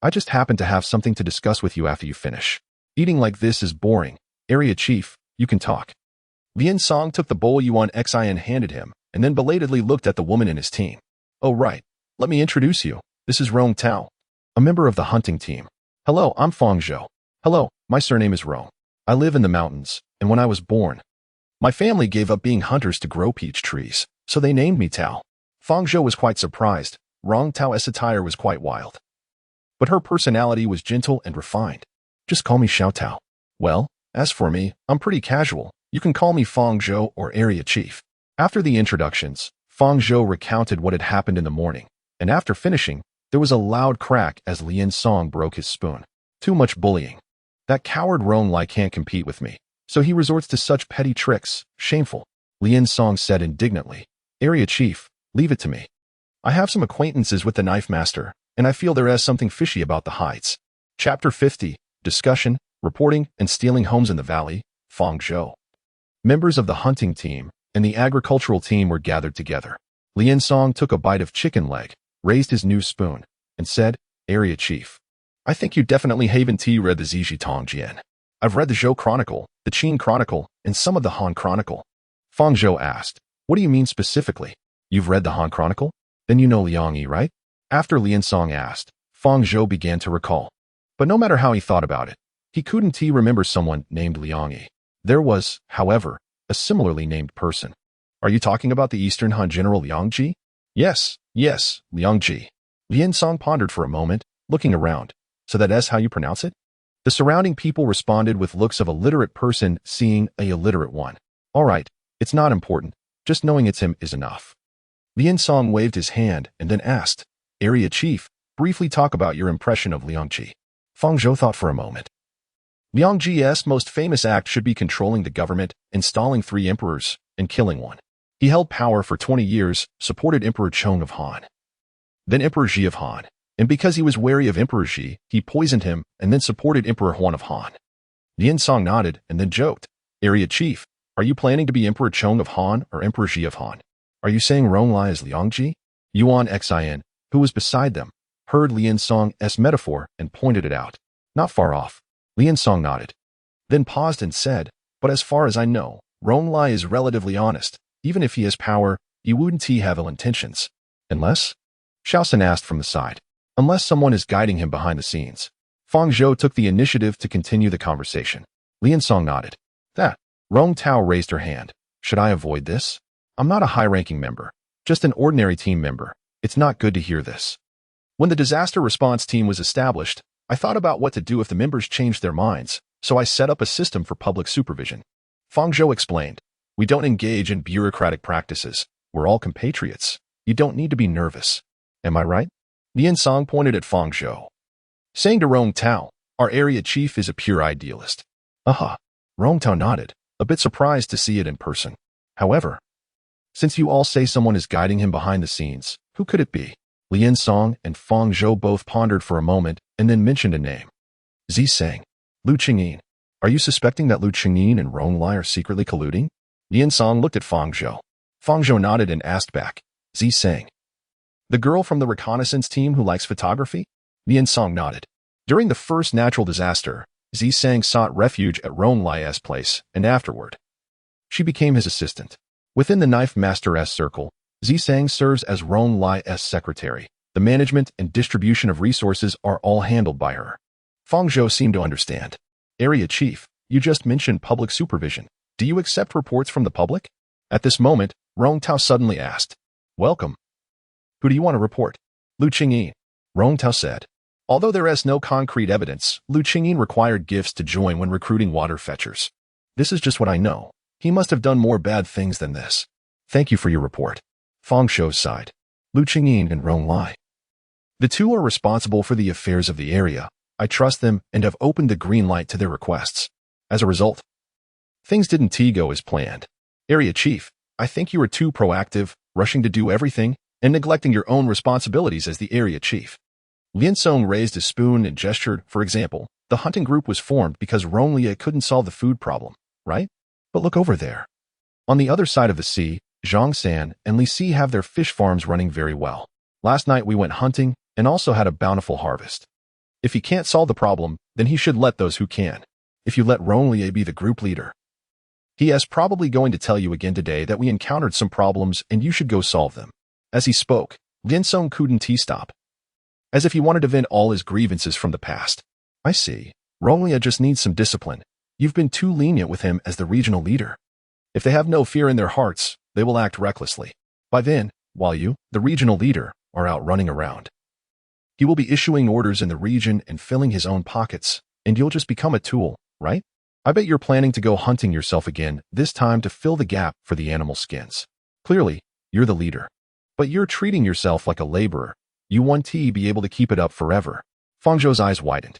I just happen to have something to discuss with you after you finish. Eating like this is boring. Area chief, you can talk. Lian Song took the bowl Yuan Xin handed him, and then belatedly looked at the woman in his team. Oh right, let me introduce you. This is Rong Tao, a member of the hunting team. Hello, I'm Fang Zhou. Hello, my surname is Rong. I live in the mountains, and when I was born, my family gave up being hunters to grow peach trees, so they named me Tao. Fang Zhou was quite surprised. Rong Tao's attire was quite wild, but her personality was gentle and refined. Just call me Xiao Tao. Well, as for me, I'm pretty casual. You can call me Fang Zhou or Area Chief. After the introductions, Fang Zhou recounted what had happened in the morning, and after finishing, there was a loud crack as Lian Song broke his spoon. Too much bullying. That coward Rong Lai can't compete with me, so he resorts to such petty tricks. Shameful. Lian Song said indignantly. Area Chief, leave it to me. I have some acquaintances with the knife master, and I feel there is something fishy about the hides. Chapter 50, Discussion, Reporting, and Stealing Homes in the Valley, Fang Zhou. Members of the hunting team and the agricultural team were gathered together. Lian Song took a bite of chicken leg, raised his new spoon, and said, Area Chief, I think you definitely haven't read the Ziji Tong Jian. I've read the Zhou Chronicle, the Qin Chronicle, and some of the Han Chronicle. Fang Zhou asked, what do you mean specifically? You've read the Han Chronicle? Then you know Liang Yi, right? After Lian Song asked, Fang Zhou began to recall. But no matter how he thought about it, he couldn't remember someone named Liang Yi. There was, however, a similarly named person. Are you talking about the Eastern Han General Liang Ji? Yes, Liang Ji. Lian Song pondered for a moment, looking around. So that's how you pronounce it? The surrounding people responded with looks of a literate person seeing a illiterate one. All right, it's not important. Just knowing it's him is enough. Lian Song waved his hand and then asked, Area Chief, briefly talk about your impression of Liang Ji. Fang Zhou thought for a moment. Liang Ji's most famous act should be controlling the government, installing 3 emperors, and killing one. He held power for 20 years, supported Emperor Chong of Han, then Emperor Ji of Han, and because he was wary of Emperor Ji, he poisoned him and then supported Emperor Huan of Han. Lian Song nodded and then joked, Area Chief, are you planning to be Emperor Chong of Han or Emperor Ji of Han? Are you saying Rong Lai is Liang Ji? Yuan Xin, who was beside them, heard Lian Song's metaphor and pointed it out. Not far off. Lian Song nodded, then paused and said, but as far as I know, Rong Lai is relatively honest. Even if he has power, he wouldn't have ill intentions. Unless? Shaosan asked from the side. Unless someone is guiding him behind the scenes. Fang Zhou took the initiative to continue the conversation. Lian Song nodded. That. Rong Tao raised her hand. Should I avoid this? I'm not a high-ranking member. Just an ordinary team member. It's not good to hear this. When the disaster response team was established, I thought about what to do if the members changed their minds, so I set up a system for public supervision. Fang Zhou explained. We don't engage in bureaucratic practices. We're all compatriots. You don't need to be nervous. Am I right? Lian Song pointed at Fang Zhou, saying to Rong Tao, our area chief is a pure idealist. Aha. Rong Tao nodded, a bit surprised to see it in person. However, since you all say someone is guiding him behind the scenes, who could it be? Lian Song and Fang Zhou both pondered for a moment and then mentioned a name. Zi Sang. Lu Qingyin. Are you suspecting that Lu Qingyin and Rong Lai are secretly colluding? Lian Song looked at Fang Zhou. Fang Zhou nodded and asked back, Zi Sang. The girl from the reconnaissance team who likes photography? Lian Song nodded. During the first natural disaster, Zi Sang sought refuge at Rong Lai's place, and afterward, she became his assistant. Within the Knife Master's circle, Zi Sang serves as Rong Lai's secretary. The management and distribution of resources are all handled by her. Fang Zhou seemed to understand. Area Chief, you just mentioned public supervision. Do you accept reports from the public? At this moment, Rong Tao suddenly asked. Welcome. Who do you want to report? Lu Qingyin. Rong Tao said. Although there is no concrete evidence, Lu Qingyin required gifts to join when recruiting water fetchers. This is just what I know. He must have done more bad things than this. Thank you for your report. Fang Zhou sighed. Lu Qingyin and Rong Lai. The two are responsible for the affairs of the area. I trust them and have opened the green light to their requests. As a result, things didn't go as planned. Area Chief, I think you are too proactive, rushing to do everything, and neglecting your own responsibilities as the area chief. Lian Song raised his spoon and gestured. For example, the hunting group was formed because Rong Lia couldn't solve the food problem, right? But look over there. On the other side of the sea, Zhang San and Li Si have their fish farms running very well. Last night we went hunting and also had a bountiful harvest. If he can't solve the problem, then he should let those who can. If you let Rong Lia be the group leader, He is probably going to tell you again today that we encountered some problems and you should go solve them. As he spoke, Linsong couldn't stop, as if he wanted to vent all his grievances from the past. I see. Ronglia just needs some discipline. You've been too lenient with him as the regional leader. If they have no fear in their hearts, they will act recklessly. By then, while you, the regional leader, are out running around, he will be issuing orders in the region and filling his own pockets, and you'll just become a tool, right? I bet you're planning to go hunting yourself again, this time to fill the gap for the animal skins. Clearly, you're the leader. But you're treating yourself like a laborer. You won't be able to keep it up forever. Fang Zhou's eyes widened.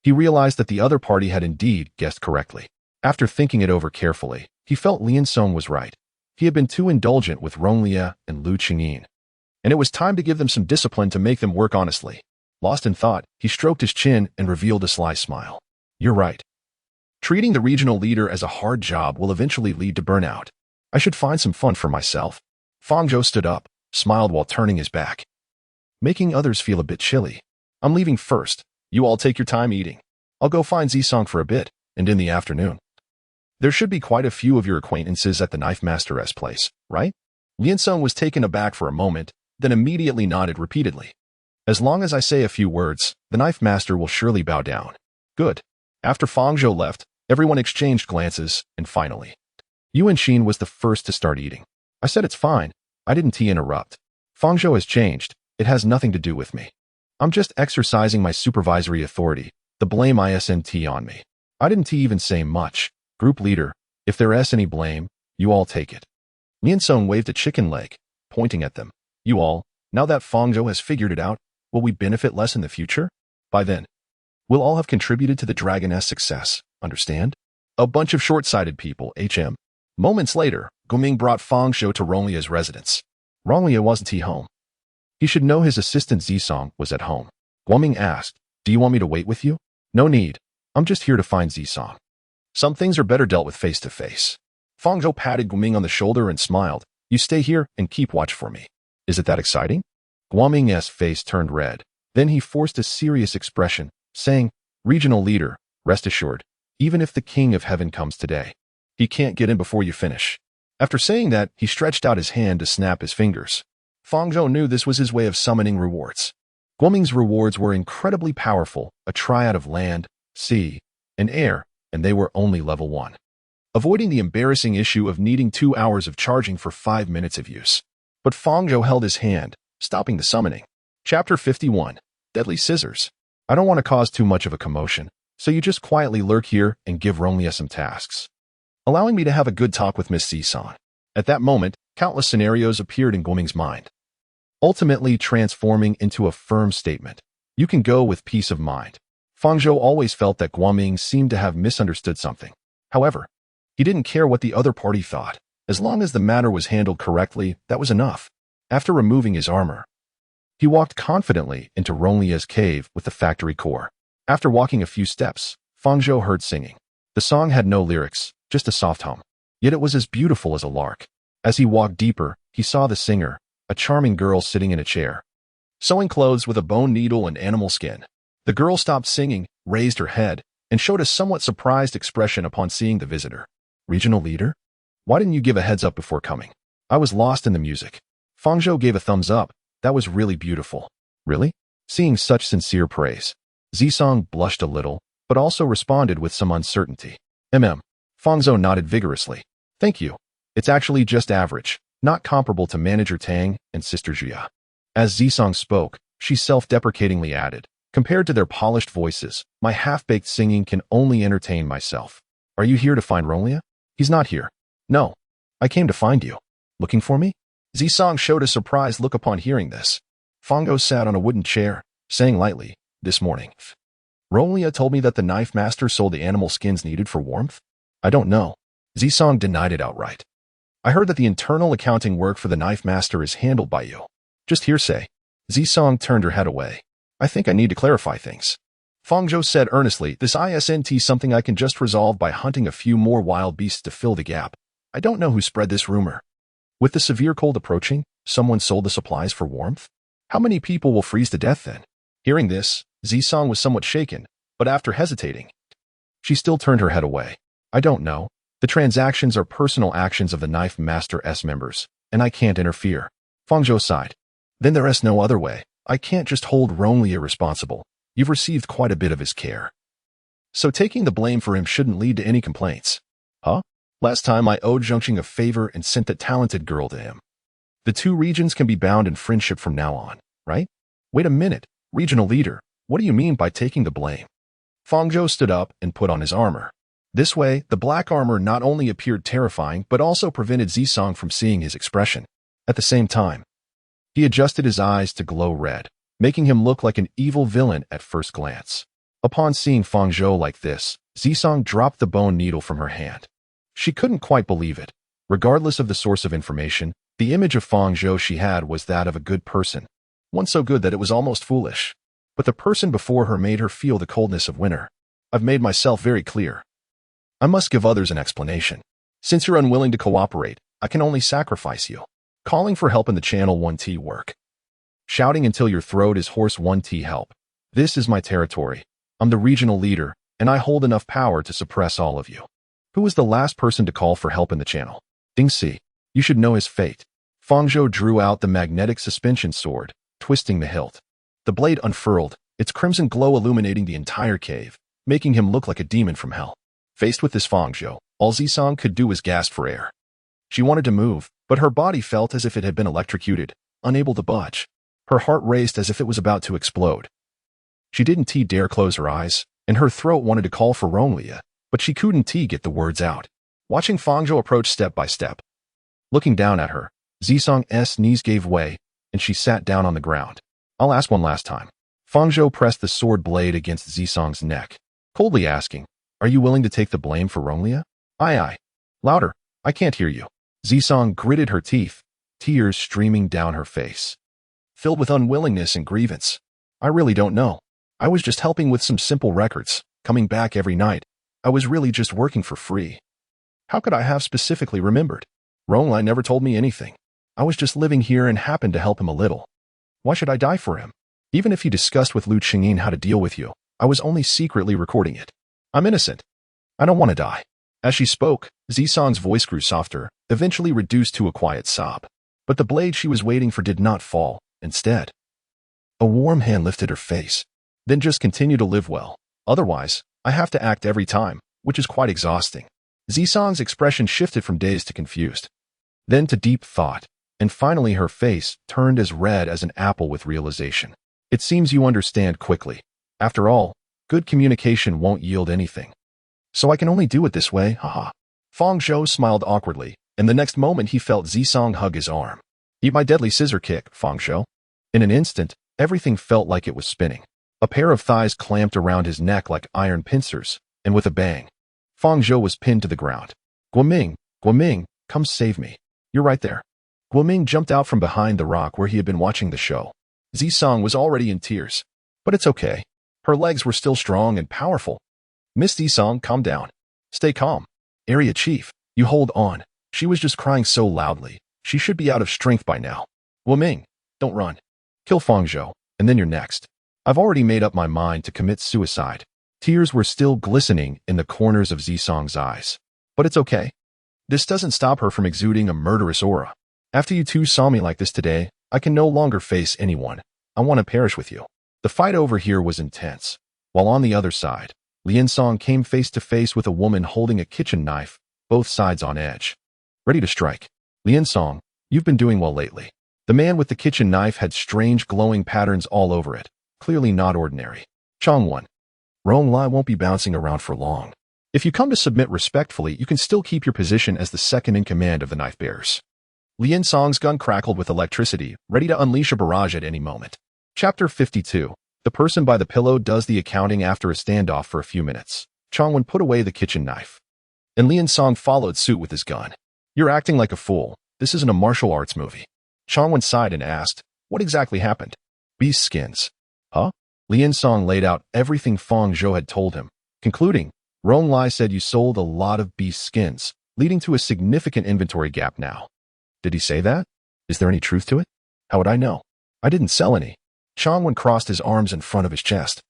He realized that the other party had indeed guessed correctly. After thinking it over carefully, he felt Linsong was right. He had been too indulgent with Ronglia and Lu Qingyin, and it was time to give them some discipline to make them work honestly. Lost in thought, he stroked his chin and revealed a sly smile. You're right. Treating the regional leader as a hard job will eventually lead to burnout. I should find some fun for myself. Fang Zhou stood up, smiled while turning his back, making others feel a bit chilly. I'm leaving first. You all take your time eating. I'll go find Zisong for a bit, and in the afternoon, there should be quite a few of your acquaintances at the Knife Master's place, right? Linsong was taken aback for a moment, then immediately nodded repeatedly. As long as I say a few words, the Knife Master will surely bow down. Good. After Fang Zhou left, everyone exchanged glances, and finally, Yuan Xin was the first to start eating. I said it's fine. I didn't interrupt. Fang Zhou has changed. It has nothing to do with me. I'm just exercising my supervisory authority. The blame isn't on me. I didn't even say much. Group leader, if there is any blame, you all take it. Linsong waved a chicken leg, pointing at them. You all, now that Fang Zhou has figured it out, will we benefit less in the future? By then, we'll all have contributed to the Dragon's success, understand? A bunch of short-sighted people, HM. Moments later, Guoming brought Fang Zhou to Ronglia's residence. Ronglia wasn't home. He should know his assistant Zisong was at home. Guoming asked, do you want me to wait with you? No need. I'm just here to find Zisong. Some things are better dealt with face-to-face. Fang Zhou patted Guoming on the shoulder and smiled. You stay here and keep watch for me. Is it that exciting? Guoming's face turned red. Then he forced a serious expression, saying, Regional leader, rest assured, even if the King of Heaven comes today, he can't get in before you finish. After saying that, he stretched out his hand to snap his fingers. Fang Zhou knew this was his way of summoning rewards. Guoming's rewards were incredibly powerful, a triad of land, sea, and air, and they were only level 1. Avoiding the embarrassing issue of needing 2 hours of charging for 5 minutes of use. But Fang Zhou held his hand, stopping the summoning. Chapter 51. Deadly Scissors. I don't want to cause too much of a commotion, so you just quietly lurk here and give Ronglia some tasks, allowing me to have a good talk with Miss Zisong. At that moment, countless scenarios appeared in Guoming's mind, ultimately transforming into a firm statement. You can go with peace of mind. Fang Zhou always felt that Guoming seemed to have misunderstood something. However, he didn't care what the other party thought. As long as the matter was handled correctly, that was enough. After removing his armor, he walked confidently into Ronglia's cave with the factory core. After walking a few steps, Fang Zhou heard singing. The song had no lyrics, just a soft hum. Yet it was as beautiful as a lark. As he walked deeper, he saw the singer, a charming girl sitting in a chair, sewing clothes with a bone needle and animal skin. The girl stopped singing, raised her head, and showed a somewhat surprised expression upon seeing the visitor. Regional leader? Why didn't you give a heads up before coming? I was lost in the music. Fang Zhou gave a thumbs up. That was really beautiful. Really? Seeing such sincere praise. Zisong blushed a little, but also responded with some uncertainty. Fang Zhou nodded vigorously. Thank you. It's actually just average, not comparable to Manager Tang and Sister Jia. As Zisong spoke, she self-deprecatingly added, compared to their polished voices, my half-baked singing can only entertain myself. Are you here to find Ronglia? He's not here. No. I came to find you. Looking for me? Zisong showed a surprised look upon hearing this. Fang Zhou sat on a wooden chair, saying lightly, this morning, Ronglia told me that the Knife Master sold the animal skins needed for warmth. I don't know. Zisong denied it outright. I heard that the internal accounting work for the Knife Master is handled by you. Just hearsay. Zisong turned her head away. I think I need to clarify things. Fang Zhou said earnestly, this isn't something I can just resolve by hunting a few more wild beasts to fill the gap. I don't know who spread this rumor. With the severe cold approaching, someone sold the supplies for warmth? How many people will freeze to death then? Hearing this, Zisong was somewhat shaken, but after hesitating, she still turned her head away. I don't know. The transactions are personal actions of the Knife Master S members, and I can't interfere. Fang Zhou sighed. Then there is no other way. I can't just hold Ronglia responsible. You've received quite a bit of his care. So taking the blame for him shouldn't lead to any complaints. Huh? Last time I owed Zhengqing a favor and sent that talented girl to him. The two regions can be bound in friendship from now on, right? Wait a minute, regional leader, what do you mean by taking the blame? Fang Zhou stood up and put on his armor. This way, the black armor not only appeared terrifying but also prevented Zisong from seeing his expression. At the same time, he adjusted his eyes to glow red, making him look like an evil villain at first glance. Upon seeing Fang Zhou like this, Zisong dropped the bone needle from her hand. She couldn't quite believe it. Regardless of the source of information, the image of Fang Zhou she had was that of a good person, one so good that it was almost foolish. But the person before her made her feel the coldness of winter. I've made myself very clear. I must give others an explanation. Since you're unwilling to cooperate, I can only sacrifice you. Calling for help in the channel 1T work. Shouting until your throat is hoarse 1T help. This is my territory. I'm the regional leader, and I hold enough power to suppress all of you. Who was the last person to call for help in the channel? Ding Si. You should know his fate. Fang Zhou drew out the magnetic suspension sword, twisting the hilt. The blade unfurled, its crimson glow illuminating the entire cave, making him look like a demon from hell. Faced with this Fang Zhou, all Zisong could do was gasp for air. She wanted to move, but her body felt as if it had been electrocuted, unable to budge. Her heart raced as if it was about to explode. She didn't dare close her eyes, and her throat wanted to call for Ronglia, but she couldn't get the words out. Watching Fang Zhou approach step by step. Looking down at her, Zisong's knees gave way, and she sat down on the ground. I'll ask one last time. Fang Zhou pressed the sword blade against Zisong's neck, coldly asking, are you willing to take the blame for Ronglia? Aye. Louder, I can't hear you. Zisong gritted her teeth, tears streaming down her face. Filled with unwillingness and grievance. I really don't know. I was just helping with some simple records, coming back every night. I was really just working for free. How could I have specifically remembered? Ronglia never told me anything. I was just living here and happened to help him a little. Why should I die for him? Even if he discussed with Lu Qingyin how to deal with you, I was only secretly recording it. I'm innocent. I don't want to die. As she spoke, Zisong's voice grew softer, eventually reduced to a quiet sob. But the blade she was waiting for did not fall. Instead, a warm hand lifted her face. Then just continue to live well. Otherwise, I have to act every time, which is quite exhausting. Zisong's expression shifted from dazed to confused, then to deep thought, and finally her face turned as red as an apple with realization. It seems you understand quickly. After all, good communication won't yield anything. So I can only do it this way, haha. Fang Zhou smiled awkwardly, and the next moment he felt Zisong hug his arm. Eat my deadly scissor kick, Fang Zhou. In an instant, everything felt like it was spinning. A pair of thighs clamped around his neck like iron pincers, and with a bang, Fang Zhou was pinned to the ground. Guoming, come save me. You're right there. Guoming jumped out from behind the rock where he had been watching the show. Zisong was already in tears. But it's okay. Her legs were still strong and powerful. Miss Zisong, calm down. Stay calm. Area Chief, you hold on. She was just crying so loudly. She should be out of strength by now. Guoming, don't run. Kill Fang Zhou, and then you're next. I've already made up my mind to commit suicide. Tears were still glistening in the corners of Zisong's eyes. But it's okay. This doesn't stop her from exuding a murderous aura. After you two saw me like this today, I can no longer face anyone. I want to perish with you. The fight over here was intense. While on the other side, Lian Song came face to face with a woman holding a kitchen knife, both sides on edge. Ready to strike. Lian Song, you've been doing well lately. The man with the kitchen knife had strange glowing patterns all over it, clearly not ordinary. Changwan. Ronglia won't be bouncing around for long. If you come to submit respectfully, you can still keep your position as the second in command of the knife bearers. Lian Song's gun crackled with electricity, ready to unleash a barrage at any moment. Chapter 52. The person by the pillow does the accounting after a standoff for a few minutes. Changwan put away the kitchen knife, and Lian Song followed suit with his gun. You're acting like a fool. This isn't a martial arts movie. Changwan sighed and asked, what exactly happened? Beast skins. Huh? Lian Song laid out everything Fang Zhou had told him, concluding, Ronglia said you sold a lot of beast skins, leading to a significant inventory gap now. Did he say that? Is there any truth to it? How would I know? I didn't sell any. Changwan crossed his arms in front of his chest,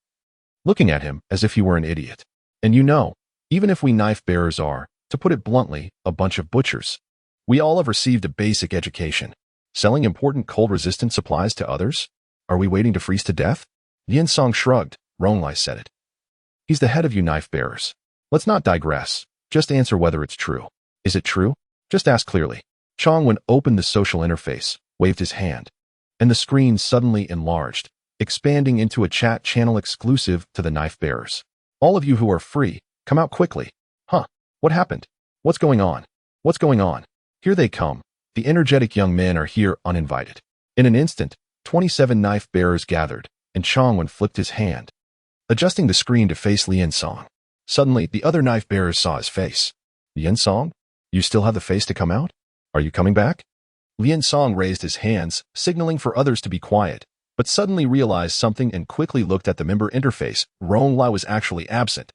looking at him as if he were an idiot. And you know, even if we knife bearers are, To put it bluntly, a bunch of butchers. We all have received a basic education. Selling important cold-resistant supplies to others? Are we waiting to freeze to death? Yin Song shrugged. Ronglai said it. He's the head of you knife bearers. Let's not digress. Just answer whether it's true. Is it true? Just ask clearly. Chongwen opened the social interface, waved his hand, and the screen suddenly enlarged, expanding into a chat channel exclusive to the knife bearers. All of you who are free, come out quickly. Huh? What happened? What's going on? What's going on? Here they come. The energetic young men are here uninvited. In an instant, 27 knife bearers gathered, and Chongwen flipped his hand, adjusting the screen to face Lien Song. Suddenly, the other knife bearers saw his face. Lien Song? You still have the face to come out? Are you coming back? Lien Song raised his hands, signaling for others to be quiet, but suddenly realized something and quickly looked at the member interface. Ronglai was actually absent.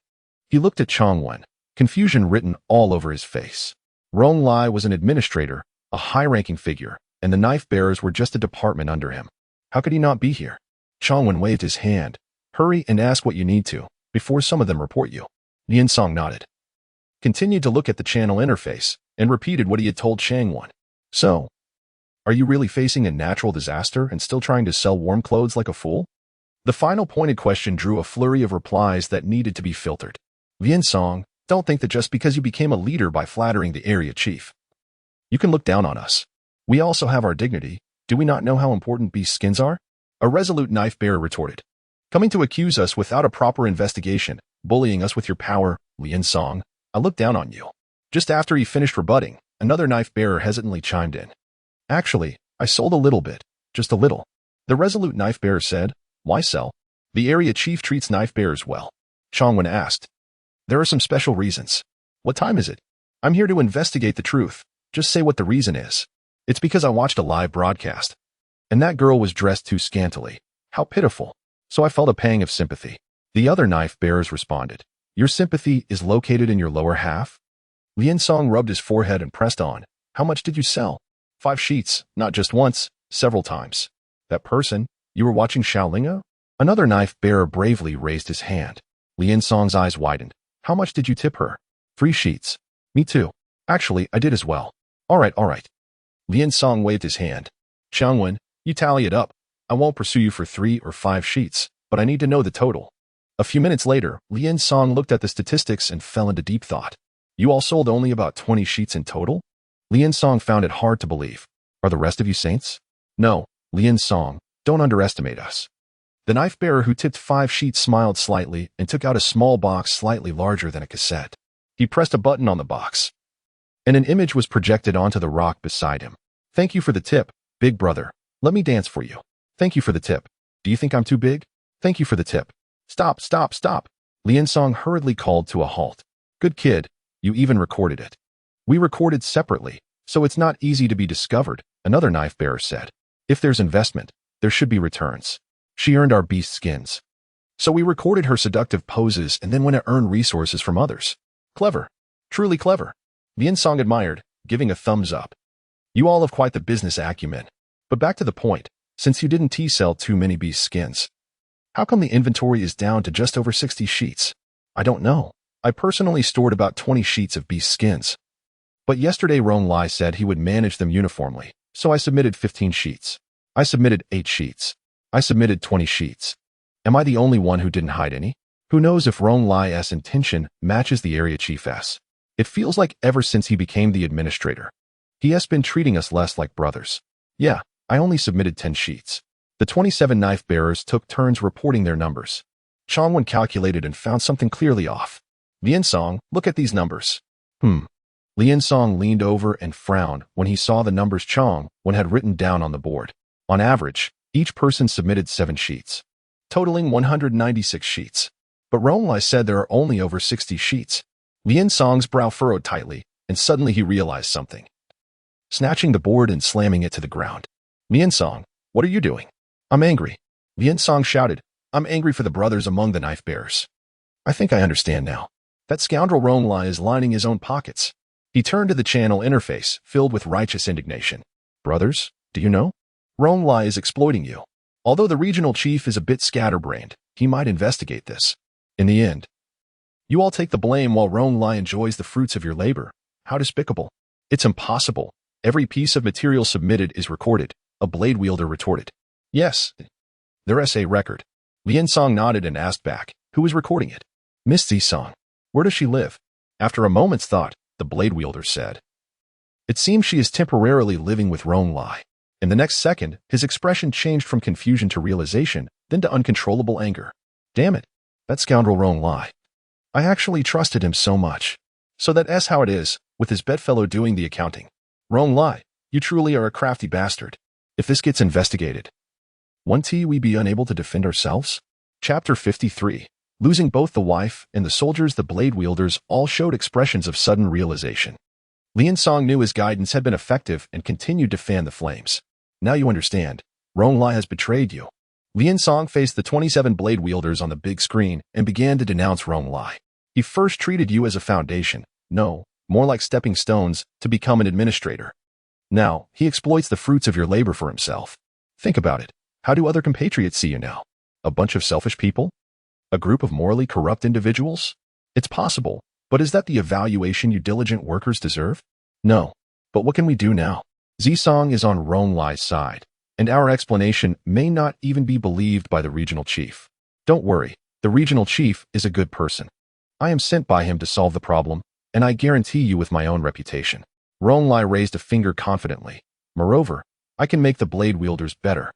He looked at Chongwen, confusion written all over his face. Ronglai was an administrator, a high-ranking figure, and the knife bearers were just a department under him. How could he not be here? Chongwen waved his hand. Hurry and ask what you need to, before some of them report you. Lien Song nodded, continued to look at the channel interface, and repeated what he had told Changwon. So, are you really facing a natural disaster and still trying to sell warm clothes like a fool? The final pointed question drew a flurry of replies that needed to be filtered. Lien Song, don't think that just because you became a leader by flattering the area chief, you can look down on us. We also have our dignity. Do we not know how important beast skins are? A resolute knife bearer retorted. Coming to accuse us without a proper investigation, bullying us with your power, Lien Song, I look down on you. Just after he finished rebutting, another knife bearer hesitantly chimed in. Actually, I sold a little bit, just a little. The resolute knife bearer said, why sell? The area chief treats knife bearers well. Chongwen asked. There are some special reasons. What time is it? I'm here to investigate the truth. Just say what the reason is. It's because I watched a live broadcast. And that girl was dressed too scantily. How pitiful. So I felt a pang of sympathy. The other knife bearers responded. Your sympathy is located in your lower half? Lien Song rubbed his forehead and pressed on. How much did you sell? 5 sheets, not just once, several times. That person, you were watching Xiaolinga? Another knife bearer bravely raised his hand. Lien Song's eyes widened. How much did you tip her? 3 sheets. Me too. Actually, I did as well. All right. Lien Song waved his hand. Changwen, you tally it up. I won't pursue you for 3 or 5 sheets, but I need to know the total. A few minutes later, Lien Song looked at the statistics and fell into deep thought. You all sold only about 20 sheets in total? Lien Song found it hard to believe. Are the rest of you saints? No, Lien Song, don't underestimate us. The knife bearer who tipped 5 sheets smiled slightly and took out a small box slightly larger than a cassette. He pressed a button on the box, and an image was projected onto the rock beside him. Thank you for the tip, big brother. Let me dance for you. Thank you for the tip. Do you think I'm too big? Thank you for the tip. Stop. Lien Song hurriedly called to a halt. Good kid, you even recorded it. We recorded separately, so it's not easy to be discovered, another knife bearer said. If there's investment, there should be returns. She earned our beast skins. So we recorded her seductive poses and then went to earn resources from others. Clever. Truly clever. Lien Song admired, giving a thumbs up. You all have quite the business acumen. But back to the point, since you didn't T-sell too many beast skins, how come the inventory is down to just over 60 sheets? I don't know. I personally stored about 20 sheets of beast skins. But yesterday Ronglai said he would manage them uniformly, so I submitted 15 sheets. I submitted 8 sheets. I submitted 20 sheets. Am I the only one who didn't hide any? Who knows if Ronglai's intention matches the area chief's? It feels like ever since he became the administrator, he has been treating us less like brothers. Yeah, I only submitted 10 sheets. The 27 knife bearers took turns reporting their numbers. Changwen calculated and found something clearly off. Lien Song, look at these numbers. Lien Song leaned over and frowned when he saw the numbers Changwen had written down on the board. On average, each person submitted 7 sheets, totaling 196 sheets. But Ronglai said there are only over 60 sheets. Lien Song's brow furrowed tightly, and suddenly he realized something. Snatching the board and slamming it to the ground. Lien Song, what are you doing? I'm angry. Lien Song shouted. I'm angry for the brothers among the knife bearers. I think I understand now. That scoundrel Ronglai is lining his own pockets. He turned to the channel interface, filled with righteous indignation. Brothers, do you know? Ronglai is exploiting you. Although the regional chief is a bit scatterbrained, he might investigate this. In the end, You all take the blame while Rong Lai enjoys the fruits of your labor. How despicable. It's impossible. Every piece of material submitted is recorded, a blade wielder retorted. Yes. Their SA record. Lien Song nodded and asked back, who is recording it? Miss Zisong. Where does she live? After a moment's thought, the blade wielder said. It seems she is temporarily living with Rong Lai. In the next second, his expression changed from confusion to realization, then to uncontrollable anger. Damn it. That scoundrel Rong Lai. I actually trusted him so much. So that's how it is, with his bedfellow doing the accounting. Rong Lai, you truly are a crafty bastard. If this gets investigated, won't we be unable to defend ourselves? Chapter 53. Losing both the wife and the soldiers, the blade wielders all showed expressions of sudden realization. Lien Song knew his guidance had been effective and continued to fan the flames. Now you understand. Rong Lai has betrayed you. Lien Song faced the 27 blade wielders on the big screen and began to denounce Rong Lai. He first treated you as a foundation, no, more like stepping stones, to become an administrator. Now, he exploits the fruits of your labor for himself. Think about it. How do other compatriots see you now? A bunch of selfish people? A group of morally corrupt individuals? It's possible, but is that the evaluation you diligent workers deserve? No. But what can we do now? Zisong is on Rong Lai's side, and our explanation may not even be believed by the regional chief. Don't worry, the regional chief is a good person. I am sent by him to solve the problem, and I guarantee you with my own reputation. Rong Lai raised a finger confidently. Moreover, I can make the blade wielders better.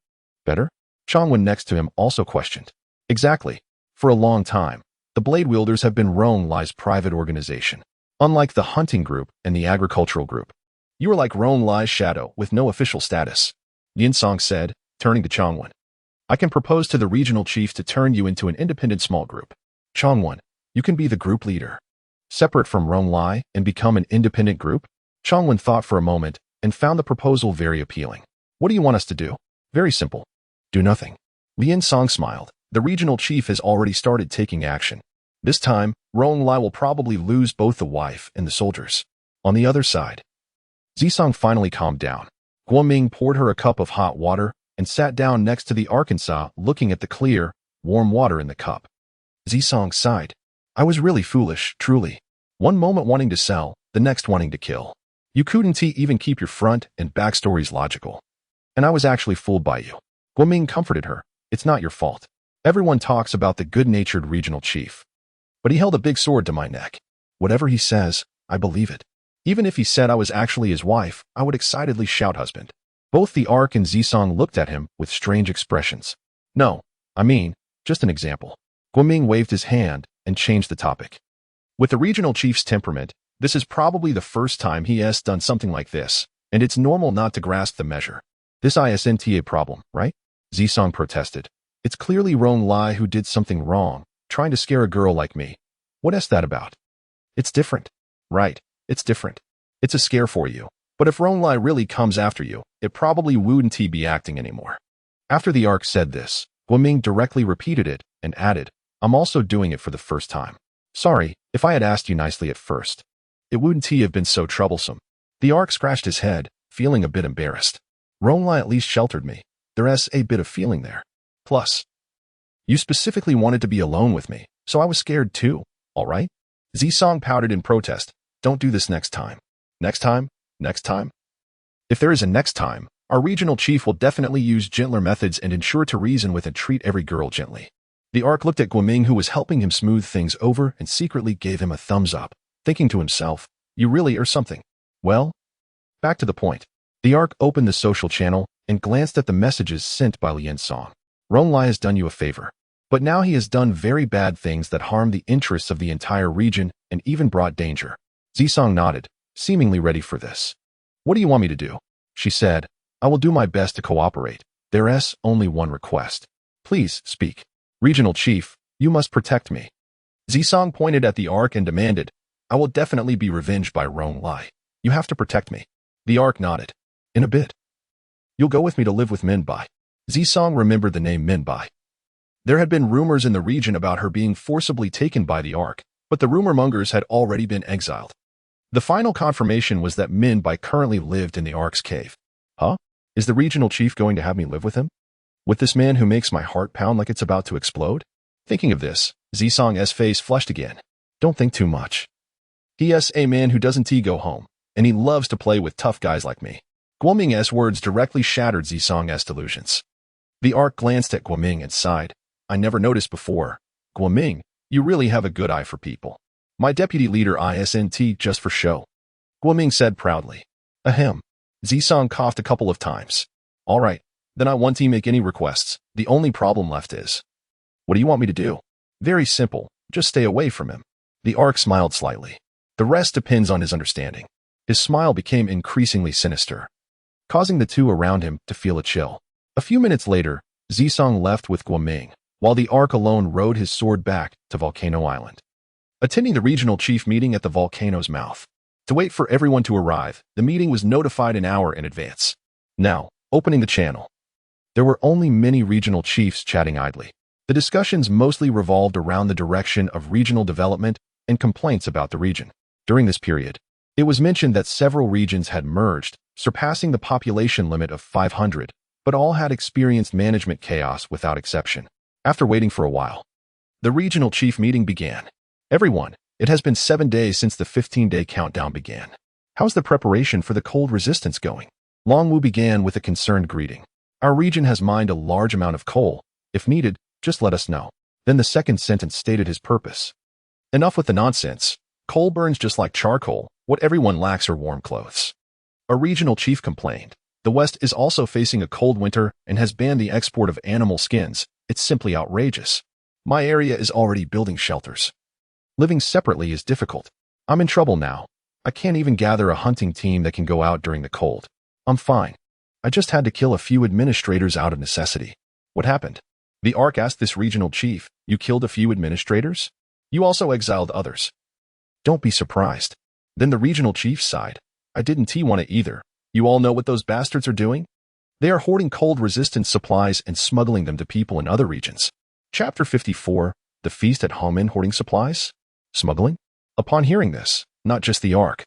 Better? Chongwen next to him also questioned. Exactly. For a long time, the blade wielders have been Rong Lai's private organization. Unlike the hunting group and the agricultural group. You are like Rong Lai's shadow with no official status. Lien Song said, turning to Chongwen. I can propose to the regional chief to turn you into an independent small group. Chongwen, you can be the group leader. Separate from Rong Lai and become an independent group? Chongwen thought for a moment and found the proposal very appealing. What do you want us to do? Very simple. Do nothing. Lien Song smiled. The regional chief has already started taking action. This time, Rong Lai will probably lose both the wife and the soldiers. On the other side, Zisong finally calmed down. Guoming poured her a cup of hot water and sat down next to the Arkansas, looking at the clear, warm water in the cup. Zisong sighed. I was really foolish, truly. One moment wanting to sell, the next wanting to kill. You couldn't even keep your front and backstories logical. And I was actually fooled by you. Guoming comforted her. It's not your fault. Everyone talks about the good-natured regional chief. But he held a big sword to my neck. Whatever he says, I believe it. Even if he said I was actually his wife, I would excitedly shout husband. Both the Ark and Zisong looked at him with strange expressions. No, I mean, just an example. Guoming waved his hand and changed the topic. With the regional chief's temperament, this is probably the first time he has done something like this, and it's normal not to grasp the measure. This isn't a problem, right? Zisong protested. It's clearly Rong Lai who did something wrong, trying to scare a girl like me. What is that about? It's different. Right, it's different. It's a scare for you. But if Rong Lai really comes after you, it probably wouldn't be acting anymore. After the Ark said this, Guoming directly repeated it and added, I'm also doing it for the first time. Sorry, if I had asked you nicely at first. It wouldn't have been so troublesome. The Ark scratched his head, feeling a bit embarrassed. Rong Lai at least sheltered me. There's a bit of feeling there. Plus, you specifically wanted to be alone with me, so I was scared too, all right? Zisong pouted in protest. Don't do this next time. Next time? Next time? If there is a next time, our regional chief will definitely use gentler methods and ensure to reason with and treat every girl gently. The Ark looked at Guoming, who was helping him smooth things over, and secretly gave him a thumbs up, thinking to himself, you really are something. Well, back to the point. The Ark opened the social channel and glanced at the messages sent by Lien Song. Rong Lai has done you a favor, but now he has done very bad things that harm the interests of the entire region and even brought danger. Zisong nodded, seemingly ready for this. What do you want me to do? She said, I will do my best to cooperate. There's only one request. Please speak. Regional Chief, you must protect me. Zisong pointed at the Ark and demanded, I will definitely be revenged by Rong Lai. You have to protect me. The Ark nodded. In a bit. You'll go with me to live with Minbai. Zisong remembered the name Minbai. There had been rumors in the region about her being forcibly taken by the Ark, but the rumor mongers had already been exiled. The final confirmation was that Minbai currently lived in the Ark's cave. Huh? Is the regional chief going to have me live with him? With this man who makes my heart pound like it's about to explode? Thinking of this, Zisong's face flushed again. Don't think too much. He.S. a man who doesn't go home, and he loves to play with tough guys like me. Guoming's words directly shattered Zisong's delusions. The Ark glanced at Guoming and sighed. I never noticed before. Guoming, you really have a good eye for people. My deputy leader isn't just for show. Guoming said proudly. Ahem. Zisong coughed a couple of times. All right, then I won't make any requests. The only problem left is. What do you want me to do? Very simple, just stay away from him. The Ark smiled slightly. The rest depends on his understanding. His smile became increasingly sinister, causing the two around him to feel a chill. A few minutes later, Zisong left with Guoming, while the Ark alone rode his sword back to Volcano Island. Attending the regional chief meeting at the volcano's mouth. To wait for everyone to arrive, the meeting was notified an hour in advance. Now, opening the channel. There were only many regional chiefs chatting idly. The discussions mostly revolved around the direction of regional development and complaints about the region. During this period, it was mentioned that several regions had merged, surpassing the population limit of 500, but all had experienced management chaos without exception. After waiting for a while, the regional chief meeting began. Everyone, it has been 7 days since the 15-day countdown began. How's the preparation for the cold resistance going? Longwu began with a concerned greeting. Our region has mined a large amount of coal. If needed, just let us know. Then the second sentence stated his purpose. Enough with the nonsense. Coal burns just like charcoal. What everyone lacks are warm clothes. A regional chief complained. The West is also facing a cold winter and has banned the export of animal skins. It's simply outrageous. My area is already building shelters. Living separately is difficult. I'm in trouble now. I can't even gather a hunting team that can go out during the cold. I'm fine. I just had to kill a few administrators out of necessity. What happened? The Ark asked this regional chief. You killed a few administrators? You also exiled others. Don't be surprised. Then the regional chief sighed. I didn't want it either. You all know what those bastards are doing? They are hoarding cold-resistant supplies and smuggling them to people in other regions. Chapter 54, The Feast at Homin Hoarding Supplies? Smuggling? Upon hearing this, not just the Ark,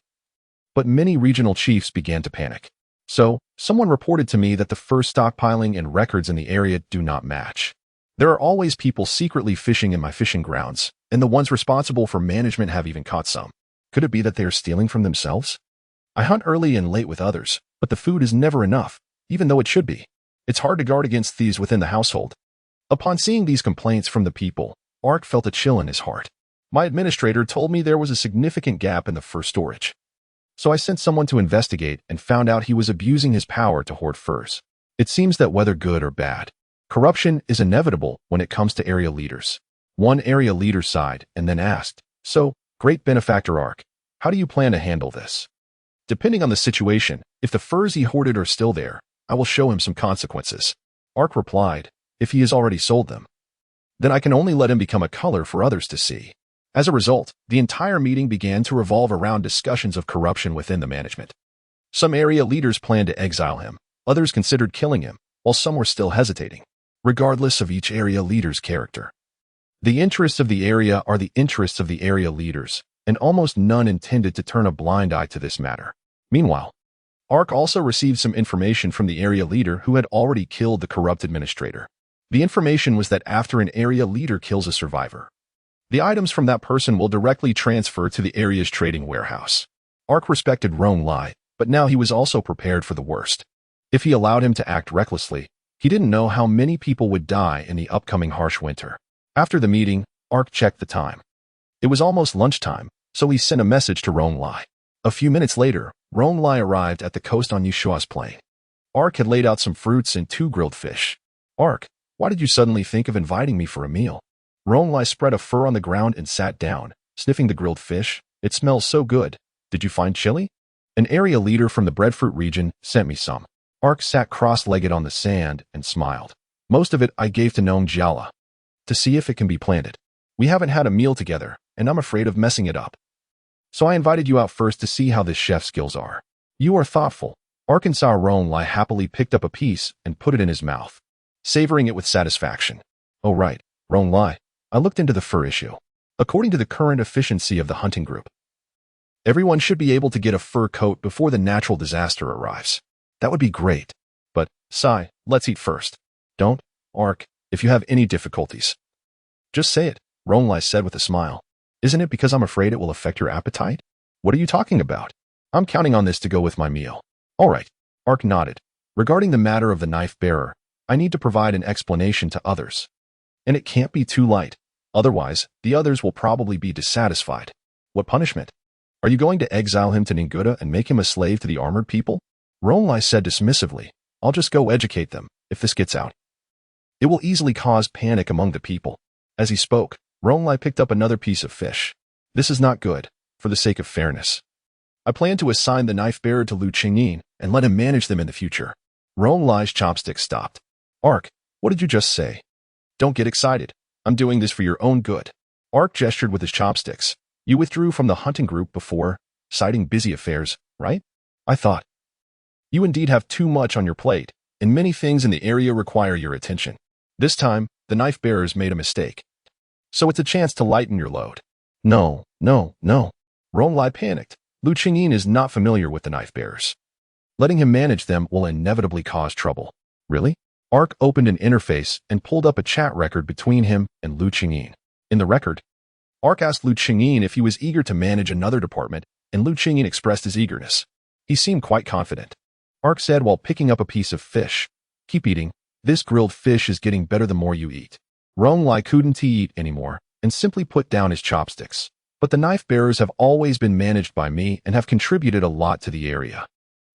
but many regional chiefs began to panic. So, someone reported to me that the first stockpiling and records in the area do not match. There are always people secretly fishing in my fishing grounds, and the ones responsible for management have even caught some. Could it be that they are stealing from themselves? I hunt early and late with others, but the food is never enough, even though it should be. It's hard to guard against thieves within the household. Upon seeing these complaints from the people, Ark felt a chill in his heart. My administrator told me there was a significant gap in the fur storage. So I sent someone to investigate and found out he was abusing his power to hoard furs. It seems that whether good or bad, corruption is inevitable when it comes to area leaders. One area leader sighed and then asked, So, great benefactor Ark, how do you plan to handle this? Depending on the situation, if the furs he hoarded are still there, I will show him some consequences. Ark replied, If he has already sold them, then I can only let him become a color for others to see. As a result, the entire meeting began to revolve around discussions of corruption within the management. Some area leaders planned to exile him, others considered killing him, while some were still hesitating. Regardless of each area leader's character, the interests of the area are the interests of the area leaders, and almost none intended to turn a blind eye to this matter. Meanwhile, Ark also received some information from the area leader who had already killed the corrupt administrator. The information was that after an area leader kills a survivor, the items from that person will directly transfer to the area's trading warehouse. Ark respected Rong Lai, but now he was also prepared for the worst. If he allowed him to act recklessly, he didn't know how many people would die in the upcoming harsh winter. After the meeting, Ark checked the time. It was almost lunchtime, so he sent a message to Rong Lai. A few minutes later, Rong Lai arrived at the coast on Yushua's plain. Ark had laid out some fruits and 2 grilled fish. Ark, why did you suddenly think of inviting me for a meal? Rong Lai spread a fur on the ground and sat down, sniffing the grilled fish. It smells so good. Did you find chili? An area leader from the breadfruit region sent me some. Ark sat cross-legged on the sand and smiled. Most of it I gave to Nong Jiala to see if it can be planted. We haven't had a meal together, and I'm afraid of messing it up. So I invited you out first to see how this chef's skills are. You are thoughtful. Arkansas Rong Lai happily picked up a piece and put it in his mouth, savoring it with satisfaction. Oh right, Rong Lai. I looked into the fur issue. According to the current efficiency of the hunting group, everyone should be able to get a fur coat before the natural disaster arrives. That would be great. But, Sai, let's eat first. Don't, Ark, if you have any difficulties. Just say it, Rong Lai said with a smile. Isn't it because I'm afraid it will affect your appetite? What are you talking about? I'm counting on this to go with my meal. All right. Ark nodded. Regarding the matter of the knife bearer, I need to provide an explanation to others. And it can't be too light. Otherwise, the others will probably be dissatisfied. What punishment? Are you going to exile him to Ninguda and make him a slave to the armored people? Ronglai said dismissively. I'll just go educate them, if this gets out. It will easily cause panic among the people. As he spoke, Ronglai picked up another piece of fish. This is not good, for the sake of fairness. I plan to assign the knife bearer to Lu Qingyin and let him manage them in the future. Ronglai's chopsticks stopped. Ark, what did you just say? Don't get excited. I'm doing this for your own good. Ark gestured with his chopsticks. You withdrew from the hunting group before, citing busy affairs, right? I thought. You indeed have too much on your plate, and many things in the area require your attention. This time, the knife bearers made a mistake. So it's a chance to lighten your load. No. Ronglai panicked. Lu Qingyin is not familiar with the knife bearers. Letting him manage them will inevitably cause trouble. Really? Ark opened an interface and pulled up a chat record between him and Lu Qingyin. In the record, Ark asked Lu Qingyin if he was eager to manage another department, and Lu Qingyin expressed his eagerness. He seemed quite confident. Ark said while picking up a piece of fish, "Keep eating. This grilled fish is getting better the more you eat." Ronglai couldn't eat anymore and simply put down his chopsticks. But the knife bearers have always been managed by me and have contributed a lot to the area.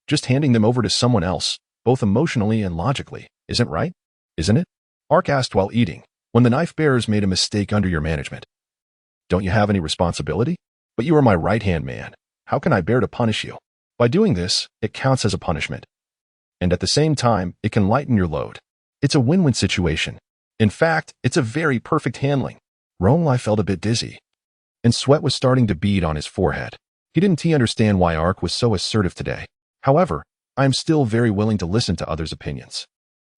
Just handing them over to someone else, both emotionally and logically, isn't right? Isn't it? Ark asked while eating, when the knife bearers made a mistake under your management. Don't you have any responsibility? But you are my right-hand man. How can I bear to punish you? By doing this, it counts as a punishment. And at the same time, it can lighten your load. It's a win-win situation. In fact, it's a very perfect handling. Ronglai felt a bit dizzy, and sweat was starting to bead on his forehead. He didn't understand why Ark was so assertive today. However, I am still very willing to listen to others' opinions.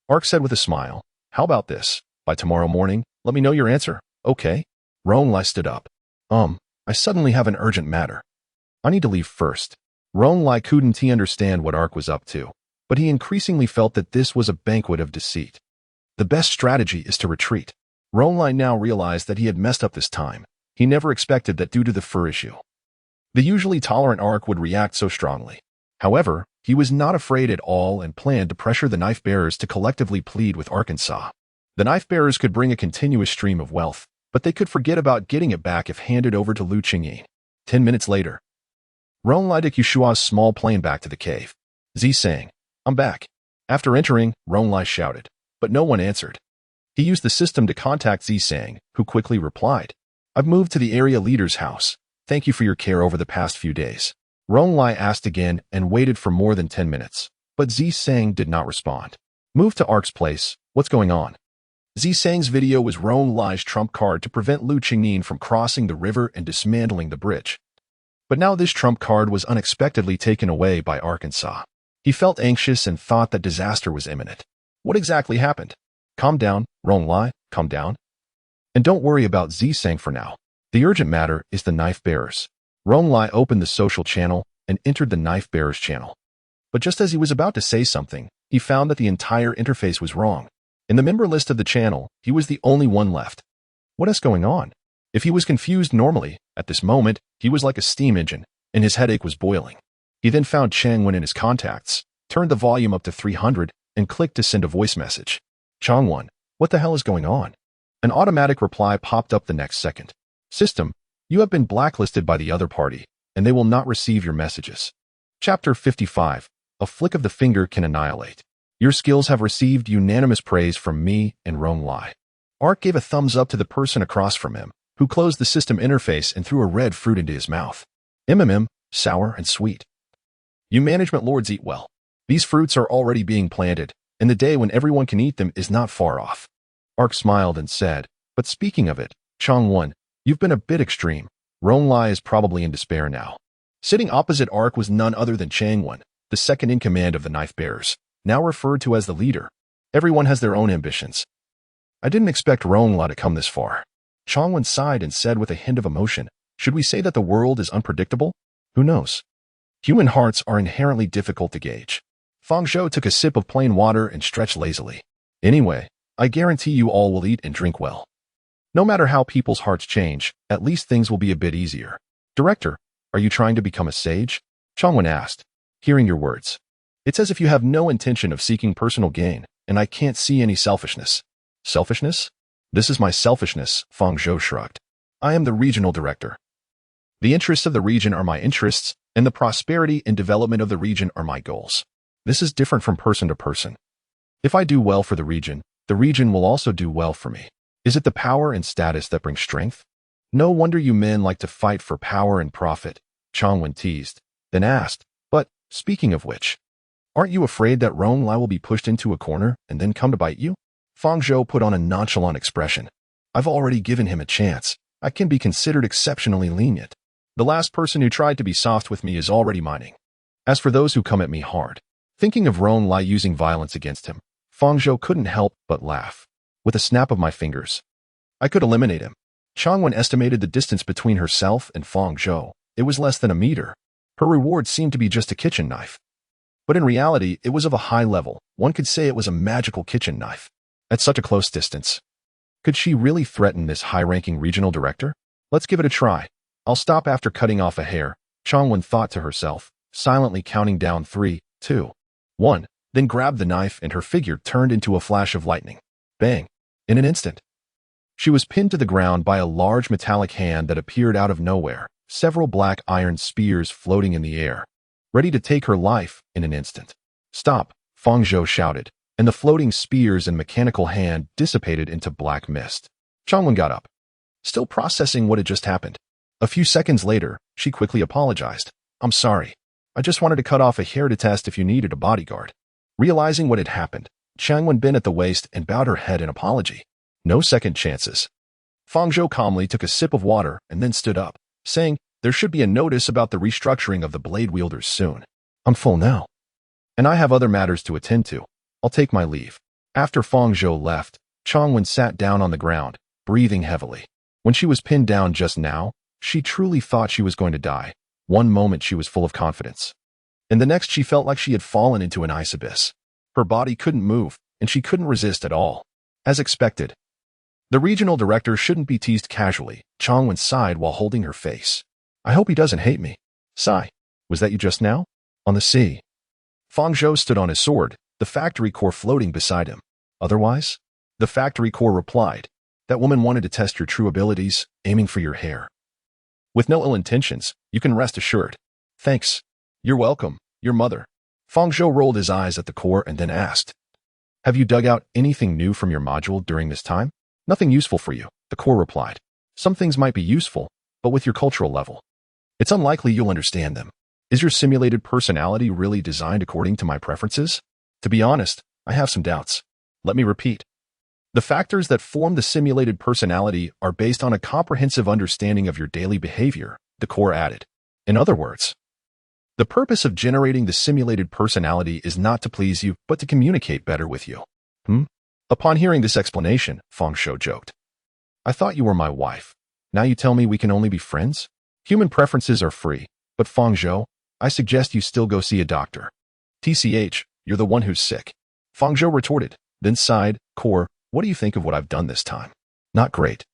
Ark said with a smile, how about this? By tomorrow morning, let me know your answer, okay? Ronglai stood up. I suddenly have an urgent matter. I need to leave first. Ronglai couldn't understand what Ark was up to, but he increasingly felt that this was a banquet of deceit. The best strategy is to retreat. Ronglai now realized that he had messed up this time. He never expected that due to the fur issue. The usually tolerant Ark would react so strongly. However, he was not afraid at all and planned to pressure the knife bearers to collectively plead with Arkansas. The knife bearers could bring a continuous stream of wealth, but they could forget about getting it back if handed over to Lu Qingyin. 10 minutes later, Ronglai took Yushua's small plane back to the cave. Z sang, I'm back. After entering, Ronglai shouted, but no one answered. He used the system to contact Z sang, who quickly replied, I've moved to the area leader's house. Thank you for your care over the past few days. Ronglai asked again and waited for more than 10 minutes, but Z sang did not respond. Move to Ark's place. What's going on? Z sang's video was Ronglai's trump card to prevent Lu Qingyin from crossing the river and dismantling the bridge. But now this trump card was unexpectedly taken away by Arkansas. He felt anxious and thought that disaster was imminent. What exactly happened? Calm down, Ronglai, calm down. And don't worry about Z sang for now. The urgent matter is the knife bearers. Ronglai opened the social channel and entered the knife bearers channel. But just as he was about to say something, he found that the entire interface was wrong. In the member list of the channel, he was the only one left. What is going on? If he was confused normally, at this moment, he was like a steam engine, and his headache was boiling. He then found Changwon in his contacts, turned the volume up to 300, and clicked to send a voice message. Changwon, what the hell is going on? An automatic reply popped up the next second. System, you have been blacklisted by the other party, and they will not receive your messages. Chapter 55. A flick of the finger can annihilate. Your skills have received unanimous praise from me and Ronglai. Ark gave a thumbs up to the person across from him, who closed the system interface and threw a red fruit into his mouth. Sour and sweet. You management lords eat well. These fruits are already being planted, and the day when everyone can eat them is not far off. Ark smiled and said, but speaking of it, Changwon, you've been a bit extreme. Ronglai is probably in despair now. Sitting opposite Ark was none other than Changwon, the second in command of the knife bearers, now referred to as the leader. Everyone has their own ambitions. I didn't expect Ronglai to come this far. Changwon sighed and said with a hint of emotion, should we say that the world is unpredictable? Who knows? Human hearts are inherently difficult to gauge. Fang Zhou took a sip of plain water and stretched lazily. Anyway, I guarantee you all will eat and drink well. No matter how people's hearts change, at least things will be a bit easier. Director, are you trying to become a sage? Changwen asked, hearing your words. It's as if you have no intention of seeking personal gain, and I can't see any selfishness. Selfishness? This is my selfishness, Fang Zhou shrugged. I am the regional director. The interests of the region are my interests, and the prosperity and development of the region are my goals. This is different from person to person. If I do well for the region will also do well for me. Is it the power and status that bring strength? No wonder you men like to fight for power and profit, Changwen teased, then asked, but, speaking of which, aren't you afraid that Ronglai will be pushed into a corner and then come to bite you? Fang Zhou put on a nonchalant expression. I've already given him a chance. I can be considered exceptionally lenient. The last person who tried to be soft with me is already mining. As for those who come at me hard, thinking of Ronglai using violence against him, Fang Zhou couldn't help but laugh. With a snap of my fingers, I could eliminate him. Changwen estimated the distance between herself and Fang Zhou. It was less than a meter. Her reward seemed to be just a kitchen knife. But in reality, it was of a high level. One could say it was a magical kitchen knife. At such a close distance, could she really threaten this high-ranking regional director? Let's give it a try. I'll stop after cutting off a hair, Changwen thought to herself, silently counting down 3, 2, 1, then grabbed the knife and her figure turned into a flash of lightning. Bang! In an instant. She was pinned to the ground by a large metallic hand that appeared out of nowhere, several black iron spears floating in the air, ready to take her life in an instant. Stop, Fang Zhou shouted, and the floating spears and mechanical hand dissipated into black mist. Changwen got up, still processing what had just happened. A few seconds later, she quickly apologized. I'm sorry. I just wanted to cut off a hair to test if you needed a bodyguard. Realizing what had happened, Changwen bent at the waist and bowed her head in apology. No second chances. Fang Zhou calmly took a sip of water and then stood up, saying, there should be a notice about the restructuring of the blade wielders soon. I'm full now. And I have other matters to attend to. I'll take my leave. After Fang Zhou left, Changwen sat down on the ground, breathing heavily. When she was pinned down just now, she truly thought she was going to die. One moment she was full of confidence. And the next she felt like she had fallen into an ice abyss. Her body couldn't move, and she couldn't resist at all. As expected. The regional director shouldn't be teased casually, Changwen sighed while holding her face. I hope he doesn't hate me. Sigh. Was that you just now? On the sea. Fang Zhou stood on his sword, the factory core floating beside him. Otherwise? The factory core replied. That woman wanted to test your true abilities, aiming for your hair. With no ill intentions, you can rest assured. Thanks. You're welcome, your mother. Fang Zhou rolled his eyes at the core and then asked. Have you dug out anything new from your module during this time? Nothing useful for you, the core replied. Some things might be useful, but with your cultural level, it's unlikely you'll understand them. Is your simulated personality really designed according to my preferences? To be honest, I have some doubts. Let me repeat. The factors that form the simulated personality are based on a comprehensive understanding of your daily behavior, the core added. In other words, the purpose of generating the simulated personality is not to please you, but to communicate better with you. Upon hearing this explanation, Fang Zhou joked. I thought you were my wife. Now you tell me we can only be friends? Human preferences are free, but Fang Zhou, I suggest you still go see a doctor. TCH, you're the one who's sick. Fang Zhou retorted, then sighed, Core, what do you think of what I've done this time? Not great.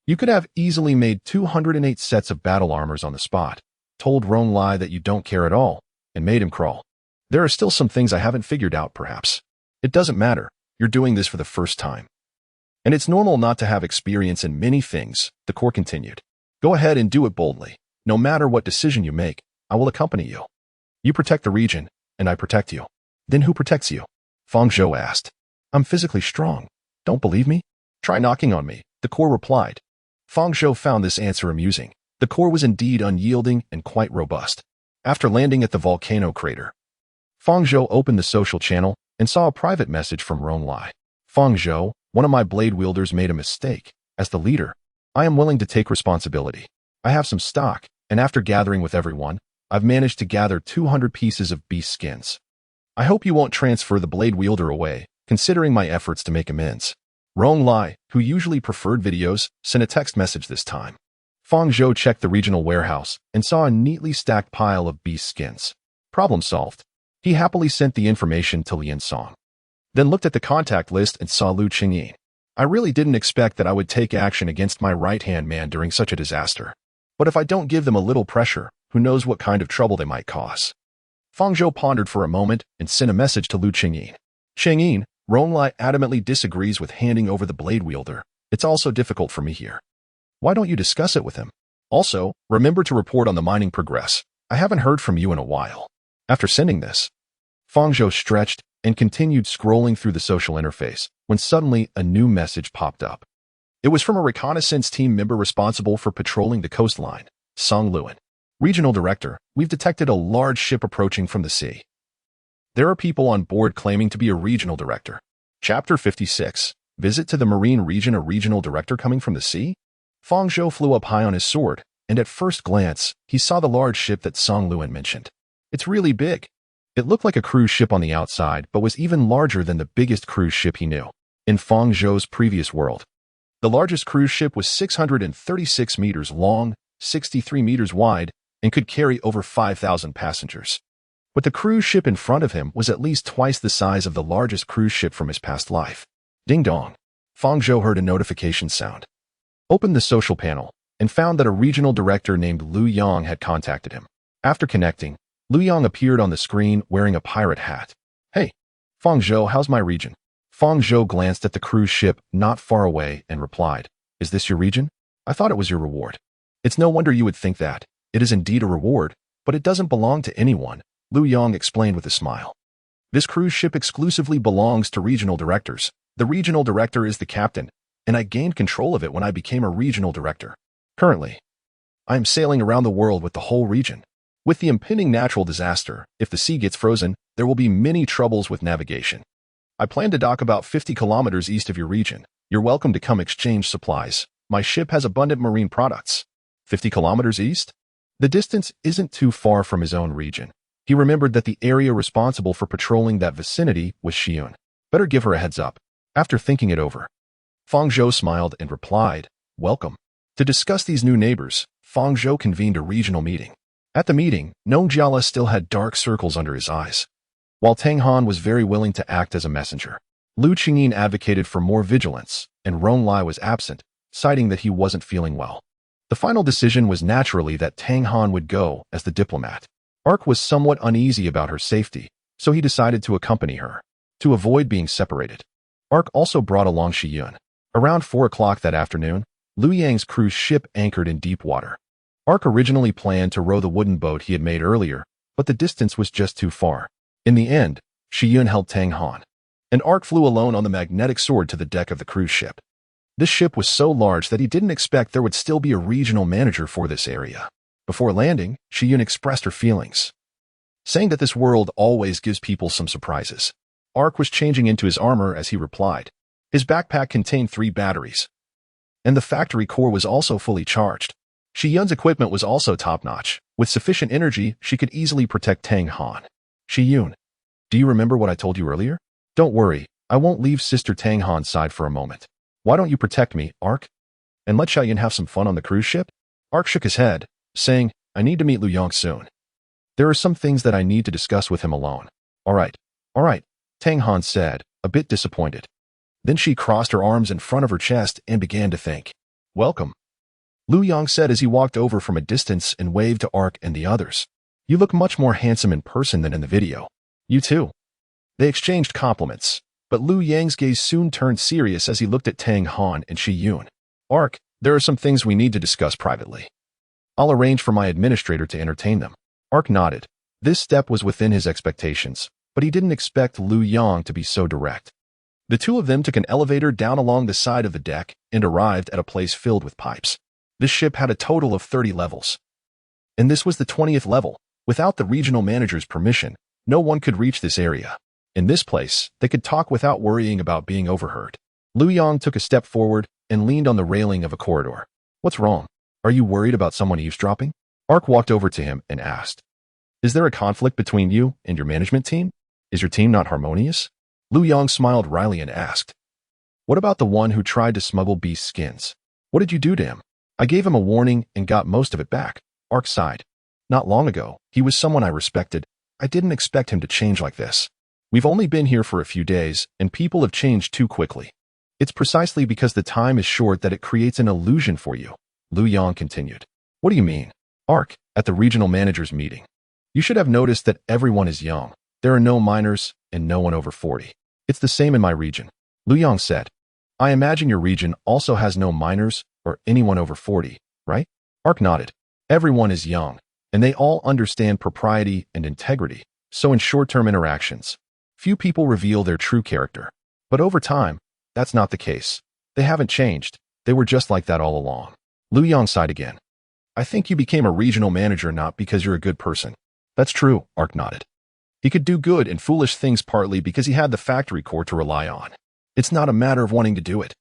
You could have easily made 208 sets of battle armors on the spot, told Ronglai that you don't care at all, and made him crawl. There are still some things I haven't figured out, perhaps. It doesn't matter. You're doing this for the first time. And it's normal not to have experience in many things, the core continued. Go ahead and do it boldly. No matter what decision you make, I will accompany you. You protect the region, and I protect you. Then who protects you? Fang Zhou asked. I'm physically strong. Don't believe me? Try knocking on me, the core replied. Fang Zhou found this answer amusing. The core was indeed unyielding and quite robust. After landing at the volcano crater, Fang Zhou opened the social channel and saw a private message from Ronglai. Fang Zhou, one of my blade wielders made a mistake. As the leader, I am willing to take responsibility. I have some stock, and after gathering with everyone, I've managed to gather 200 pieces of beast skins. I hope you won't transfer the blade wielder away, considering my efforts to make amends. Ronglai, who usually preferred videos, sent a text message this time. Fang Zhou checked the regional warehouse and saw a neatly stacked pile of beast skins. Problem solved. He happily sent the information to Lian Song. Then looked at the contact list and saw Lu Qingyin. I really didn't expect that I would take action against my right-hand man during such a disaster. But if I don't give them a little pressure, who knows what kind of trouble they might cause. Fang Zhou pondered for a moment and sent a message to Lu Qingyin. Qingyin, Ronglai adamantly disagrees with handing over the blade wielder. It's also difficult for me here. Why don't you discuss it with him? Also, remember to report on the mining progress. I haven't heard from you in a while. After sending this, Fang Zhou stretched and continued scrolling through the social interface when suddenly a new message popped up. It was from a reconnaissance team member responsible for patrolling the coastline, Song Luan. Regional Director, we've detected a large ship approaching from the sea. There are people on board claiming to be a Regional Director. Chapter 56. Visit to the Marine Region, a Regional Director coming from the sea? Fang Zhou flew up high on his sword, and at first glance, he saw the large ship that Song Luan mentioned. It's really big. It looked like a cruise ship on the outside, but was even larger than the biggest cruise ship he knew. In Fang Zhou's previous world, the largest cruise ship was 636 meters long, 63 meters wide, and could carry over 5,000 passengers. But the cruise ship in front of him was at least twice the size of the largest cruise ship from his past life. Ding dong. Fang Zhou heard a notification sound. Opened the social panel and found that a regional director named Lu Yang had contacted him. After connecting, Lu Yang appeared on the screen wearing a pirate hat. Hey, Fang Zhou, how's my region? Fang Zhou glanced at the cruise ship not far away and replied, Is this your region? I thought it was your reward. It's no wonder you would think that. It is indeed a reward, but it doesn't belong to anyone, Lu Yang explained with a smile. This cruise ship exclusively belongs to regional directors. The regional director is the captain, and I gained control of it when I became a regional director. Currently, I am sailing around the world with the whole region. With the impending natural disaster, if the sea gets frozen, there will be many troubles with navigation. I plan to dock about 50 kilometers east of your region. You're welcome to come exchange supplies. My ship has abundant marine products. 50 kilometers east? The distance isn't too far from his own region. He remembered that the area responsible for patrolling that vicinity was Xiyun. Better give her a heads up. After thinking it over, Fang Zhou smiled and replied, Welcome. To discuss these new neighbors, Fang Zhou convened a regional meeting. At the meeting, Nong Jiala still had dark circles under his eyes. While Tang Han was very willing to act as a messenger, Lu Qingyin advocated for more vigilance, and Ron Lai was absent, citing that he wasn't feeling well. The final decision was naturally that Tang Han would go as the diplomat. Ark was somewhat uneasy about her safety, so he decided to accompany her, to avoid being separated. Ark also brought along Xiyun. Around 4 o'clock that afternoon, Lu Yang's cruise ship anchored in deep water. Ark originally planned to row the wooden boat he had made earlier, but the distance was just too far. In the end, Xiyun held Tang Han, and Ark flew alone on the magnetic sword to the deck of the cruise ship. This ship was so large that he didn't expect there would still be a regional manager for this area. Before landing, Xiyun expressed her feelings, saying that this world always gives people some surprises. Ark was changing into his armor as he replied. His backpack contained 3 batteries, and the factory core was also fully charged. Xiyun's equipment was also top-notch. With sufficient energy, she could easily protect Tang Han. Xiyun, do you remember what I told you earlier? Don't worry, I won't leave Sister Tang Han's side for a moment. Why don't you protect me, Ark? And let Xiaoyan have some fun on the cruise ship? Ark shook his head, saying, I need to meet Lu Yang soon. There are some things that I need to discuss with him alone. All right, Tang Han said, a bit disappointed. Then she crossed her arms in front of her chest and began to think. Welcome, Lu Yang said as he walked over from a distance and waved to Ark and the others. You look much more handsome in person than in the video. You too. They exchanged compliments, but Lu Yang's gaze soon turned serious as he looked at Tang Han and Xiyun. Ark, there are some things we need to discuss privately. I'll arrange for my administrator to entertain them. Ark nodded. This step was within his expectations, but he didn't expect Lu Yang to be so direct. The two of them took an elevator down along the side of the deck and arrived at a place filled with pipes. This ship had a total of 30 levels, and this was the 20th level. Without the regional manager's permission, no one could reach this area. In this place, they could talk without worrying about being overheard. Lu Yang took a step forward and leaned on the railing of a corridor. What's wrong? Are you worried about someone eavesdropping? Ark walked over to him and asked, Is there a conflict between you and your management team? Is your team not harmonious? Lu Yang smiled wryly and asked, What about the one who tried to smuggle beast skins? What did you do to him? I gave him a warning and got most of it back. Ark sighed. Not long ago, he was someone I respected. I didn't expect him to change like this. We've only been here for a few days, and people have changed too quickly. It's precisely because the time is short that it creates an illusion for you, Liu Yang continued. What do you mean? Ark, at the regional managers meeting. You should have noticed that everyone is young. There are no minors and no one over 40. It's the same in my region, Liu Yang said. I imagine your region also has no minors or anyone over 40, right? Ark nodded. Everyone is young, and they all understand propriety and integrity, so in short-term interactions, few people reveal their true character. But over time, that's not the case. They haven't changed. They were just like that all along. Liu Yang sighed again. I think you became a regional manager not because you're a good person. That's true, Ark nodded. He could do good and foolish things partly because he had the factory core to rely on. It's not a matter of wanting to do it.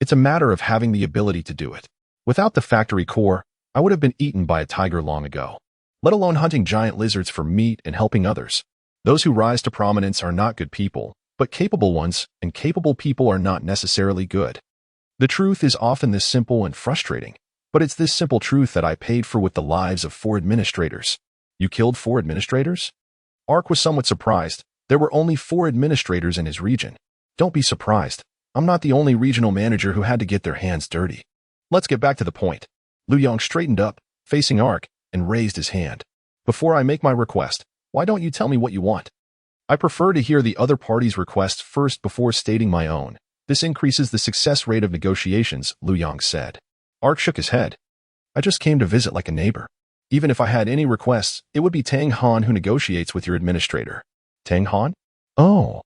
It's a matter of having the ability to do it. Without the factory core, I would have been eaten by a tiger long ago, let alone hunting giant lizards for meat and helping others. Those who rise to prominence are not good people, but capable ones, and capable people are not necessarily good. The truth is often this simple and frustrating, but it's this simple truth that I paid for with the lives of 4 administrators. You killed 4 administrators? Ark was somewhat surprised. There were only 4 administrators in his region. Don't be surprised. I'm not the only regional manager who had to get their hands dirty. Let's get back to the point. Liu Yang straightened up, facing Ark, and raised his hand. Before I make my request, why don't you tell me what you want? I prefer to hear the other party's requests first before stating my own. This increases the success rate of negotiations, Liu Yang said. Ark shook his head. I just came to visit like a neighbor. Even if I had any requests, it would be Tang Han who negotiates with your administrator. Tang Han? Oh.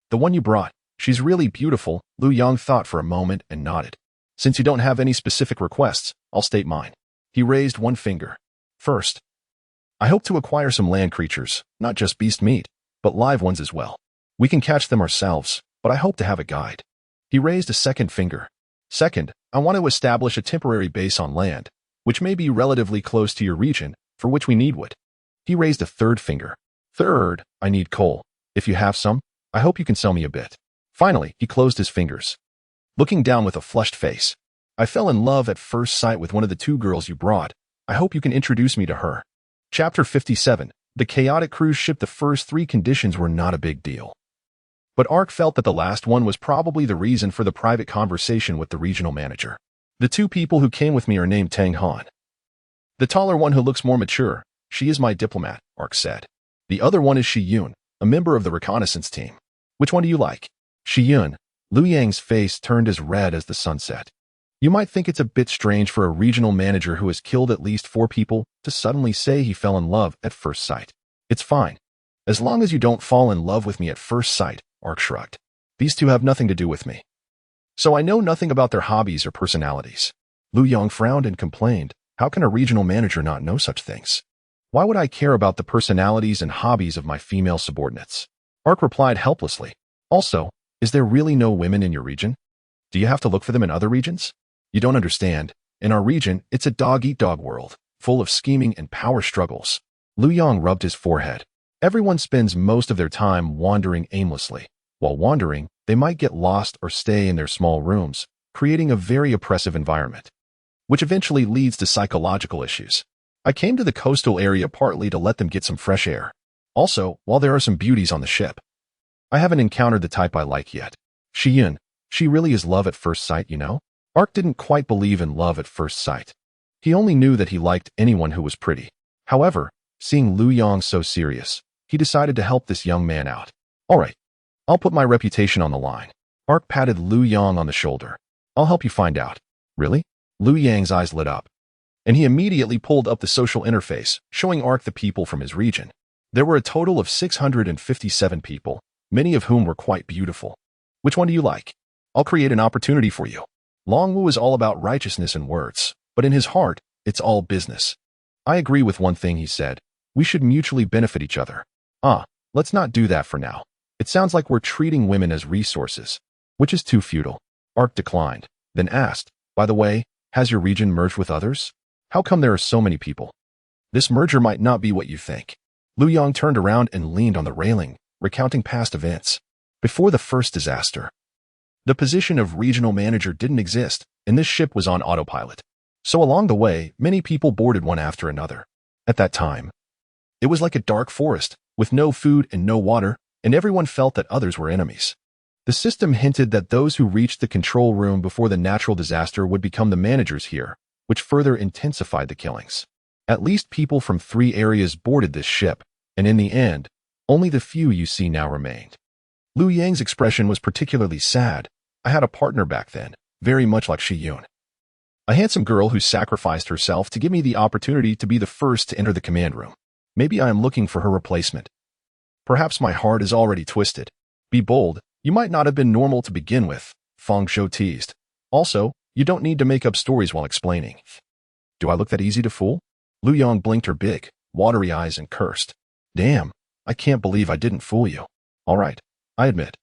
The one you brought. She's really beautiful, Liu Yang thought for a moment and nodded. Since you don't have any specific requests, I'll state mine. He raised one finger. First, I hope to acquire some land creatures, not just beast meat, but live ones as well. We can catch them ourselves, but I hope to have a guide. He raised a second finger. Second, I want to establish a temporary base on land, which may be relatively close to your region, for which we need wood. He raised a third finger. Third, I need coal. If you have some, I hope you can sell me a bit. Finally, he closed his fingers. Looking down with a flushed face. I fell in love at first sight with one of the 2 girls you brought. I hope you can introduce me to her. Chapter 57. The chaotic cruise ship. The first 3 conditions were not a big deal. But Ark felt that the last one was probably the reason for the private conversation with the regional manager. The 2 people who came with me are named Tang Han. The taller one who looks more mature, she is my diplomat, Ark said. The other one is Shi Yun, a member of the reconnaissance team. Which one do you like? Shi Yun. Liu Yang's face turned as red as the sunset. You might think it's a bit strange for a regional manager who has killed at least 4 people to suddenly say he fell in love at first sight. It's fine. As long as you don't fall in love with me at first sight, Ark shrugged. These 2 have nothing to do with me. So I know nothing about their hobbies or personalities. Liu Yang frowned and complained, how can a regional manager not know such things? Why would I care about the personalities and hobbies of my female subordinates? Ark replied helplessly. Also, is there really no women in your region? Do you have to look for them in other regions? You don't understand. In our region, it's a dog-eat-dog world, full of scheming and power struggles. Liu Yang rubbed his forehead. Everyone spends most of their time wandering aimlessly. While wandering, they might get lost or stay in their small rooms, creating a very oppressive environment, which eventually leads to psychological issues. I came to the coastal area partly to let them get some fresh air. Also, while there are some beauties on the ship, I haven't encountered the type I like yet. Shi Yun, she really is love at first sight, you know? Ark didn't quite believe in love at first sight. He only knew that he liked anyone who was pretty. However, seeing Liu Yang so serious, he decided to help this young man out. All right, I'll put my reputation on the line. Ark patted Liu Yang on the shoulder. I'll help you find out. Really? Liu Yang's eyes lit up, and he immediately pulled up the social interface, showing Ark the people from his region. There were a total of 657 people, many of whom were quite beautiful. Which one do you like? I'll create an opportunity for you. Longwu is all about righteousness and words, but in his heart, it's all business. I agree with one thing he said. We should mutually benefit each other. Let's not do that for now. It sounds like we're treating women as resources, which is too futile. Ark declined, then asked, by the way, has your region merged with others? How come there are so many people? This merger might not be what you think. Liu Yang turned around and leaned on the railing, recounting past events. Before the first disaster, the position of regional manager didn't exist, and this ship was on autopilot. So along the way, many people boarded one after another. At that time, it was like a dark forest, with no food and no water, and everyone felt that others were enemies. The system hinted that those who reached the control room before the natural disaster would become the managers here, which further intensified the killings. At least people from 3 areas boarded this ship, and in the end, only the few you see now remained. Liu Yang's expression was particularly sad. I had a partner back then, very much like Shi Yun. A handsome girl who sacrificed herself to give me the opportunity to be the first to enter the command room. Maybe I am looking for her replacement. Perhaps my heart is already twisted. Be bold. You might not have been normal to begin with, Fang Zhou teased. Also, you don't need to make up stories while explaining. Do I look that easy to fool? Liu Yang blinked her big, watery eyes and cursed. Damn, I can't believe I didn't fool you. All right, I admit.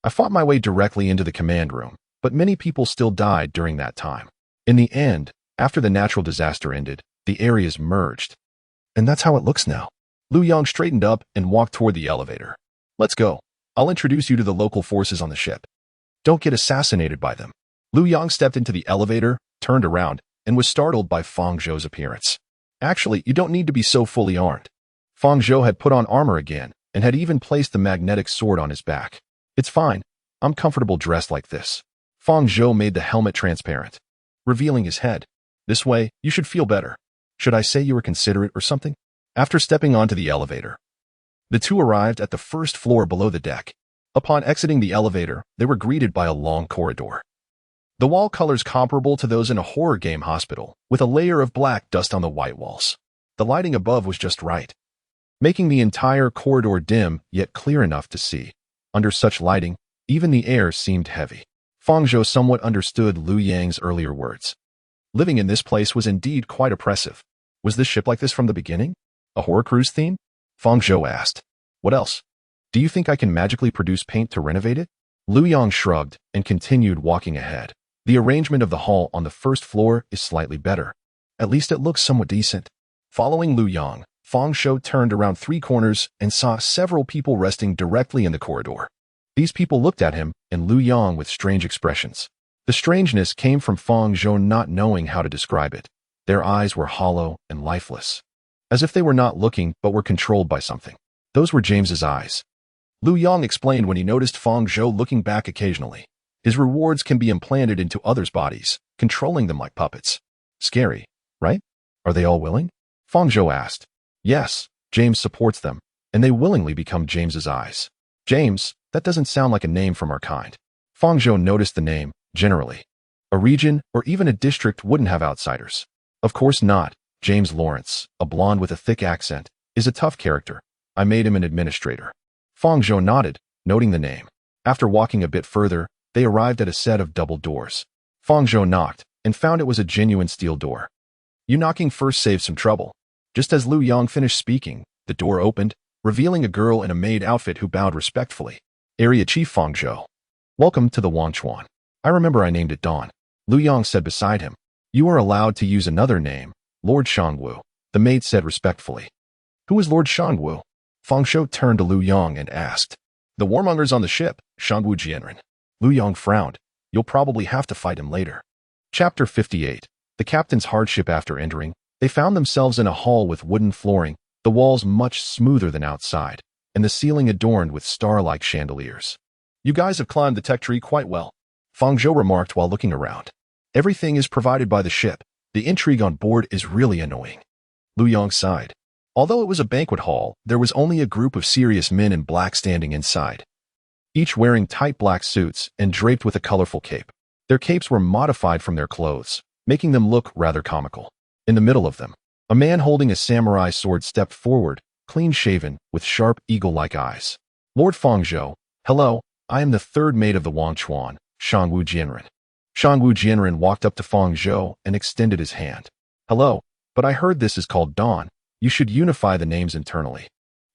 I fought my way directly into the command room, but many people still died during that time. In the end, after the natural disaster ended, the areas merged. And that's how it looks now. Liu Yang straightened up and walked toward the elevator. Let's go. I'll introduce you to the local forces on the ship. Don't get assassinated by them. Liu Yang stepped into the elevator, turned around, and was startled by Fang Zhou's appearance. Actually, you don't need to be so fully armed. Fang Zhou had put on armor again and had even placed the magnetic sword on his back. It's fine. I'm comfortable dressed like this. Fang Zhou made the helmet transparent, revealing his head. This way, you should feel better. Should I say you were considerate or something? After stepping onto the elevator, the two arrived at the first floor below the deck. Upon exiting the elevator, they were greeted by a long corridor. The wall colors comparable to those in a horror game hospital, with a layer of black dust on the white walls. The lighting above was just right, making the entire corridor dim yet clear enough to see. Under such lighting, even the air seemed heavy. Fang Zhou somewhat understood Liu Yang's earlier words. Living in this place was indeed quite oppressive. Was this ship like this from the beginning? A horror cruise theme? Fang Zhou asked. What else? Do you think I can magically produce paint to renovate it? Liu Yang shrugged and continued walking ahead. The arrangement of the hall on the first floor is slightly better. At least it looks somewhat decent. Following Liu Yang, Fang Zhou turned around 3 corners and saw several people resting directly in the corridor. These people looked at him and Liu Yang with strange expressions. The strangeness came from Fang Zhou not knowing how to describe it. Their eyes were hollow and lifeless, as if they were not looking but were controlled by something. Those were James's eyes. Liu Yang explained when he noticed Fang Zhou looking back occasionally. His rewards can be implanted into others' bodies, controlling them like puppets. Scary, right? Are they all willing? Fang Zhou asked. Yes, James supports them, and they willingly become James's eyes. James, that doesn't sound like a name from our kind. Fang Zhou noticed the name, generally. A region or even a district wouldn't have outsiders. Of course not. James Lawrence, a blonde with a thick accent, is a tough character. I made him an administrator. Fang Zhou nodded, noting the name. After walking a bit further, they arrived at a set of double doors. Fang Zhou knocked and found it was a genuine steel door. You knocking first saved some trouble. Just as Liu Yang finished speaking, the door opened, revealing a girl in a maid outfit who bowed respectfully. Area Chief Fang Zhou. Welcome to the Wangchuan. I remember I named it Dawn. Liu Yang said beside him. You are allowed to use another name, Lord Shangwu, the maid said respectfully. Who is Lord Shangwu? Fang Zhou turned to Liu Yang and asked. The warmongers on the ship, Shangwu Jianren. Liu Yang frowned. You'll probably have to fight him later. Chapter 58. The captain's hardship. After entering, they found themselves in a hall with wooden flooring, the walls much smoother than outside, and the ceiling adorned with star-like chandeliers. You guys have climbed the tech tree quite well, Fang Zhou remarked while looking around. Everything is provided by the ship. The intrigue on board is really annoying. Liu Yang sighed. Although it was a banquet hall, there was only a group of serious men in black standing inside, each wearing tight black suits and draped with a colorful cape. Their capes were modified from their clothes, making them look rather comical. In the middle of them, a man holding a samurai sword stepped forward, clean-shaven, with sharp eagle-like eyes. Lord Fang Zhou, hello, I am the third mate of the Wangchuan, Shangwu Jianren. Shangwu Jianren walked up to Fang Zhou and extended his hand. Hello, but I heard this is called Dawn. You should unify the names internally.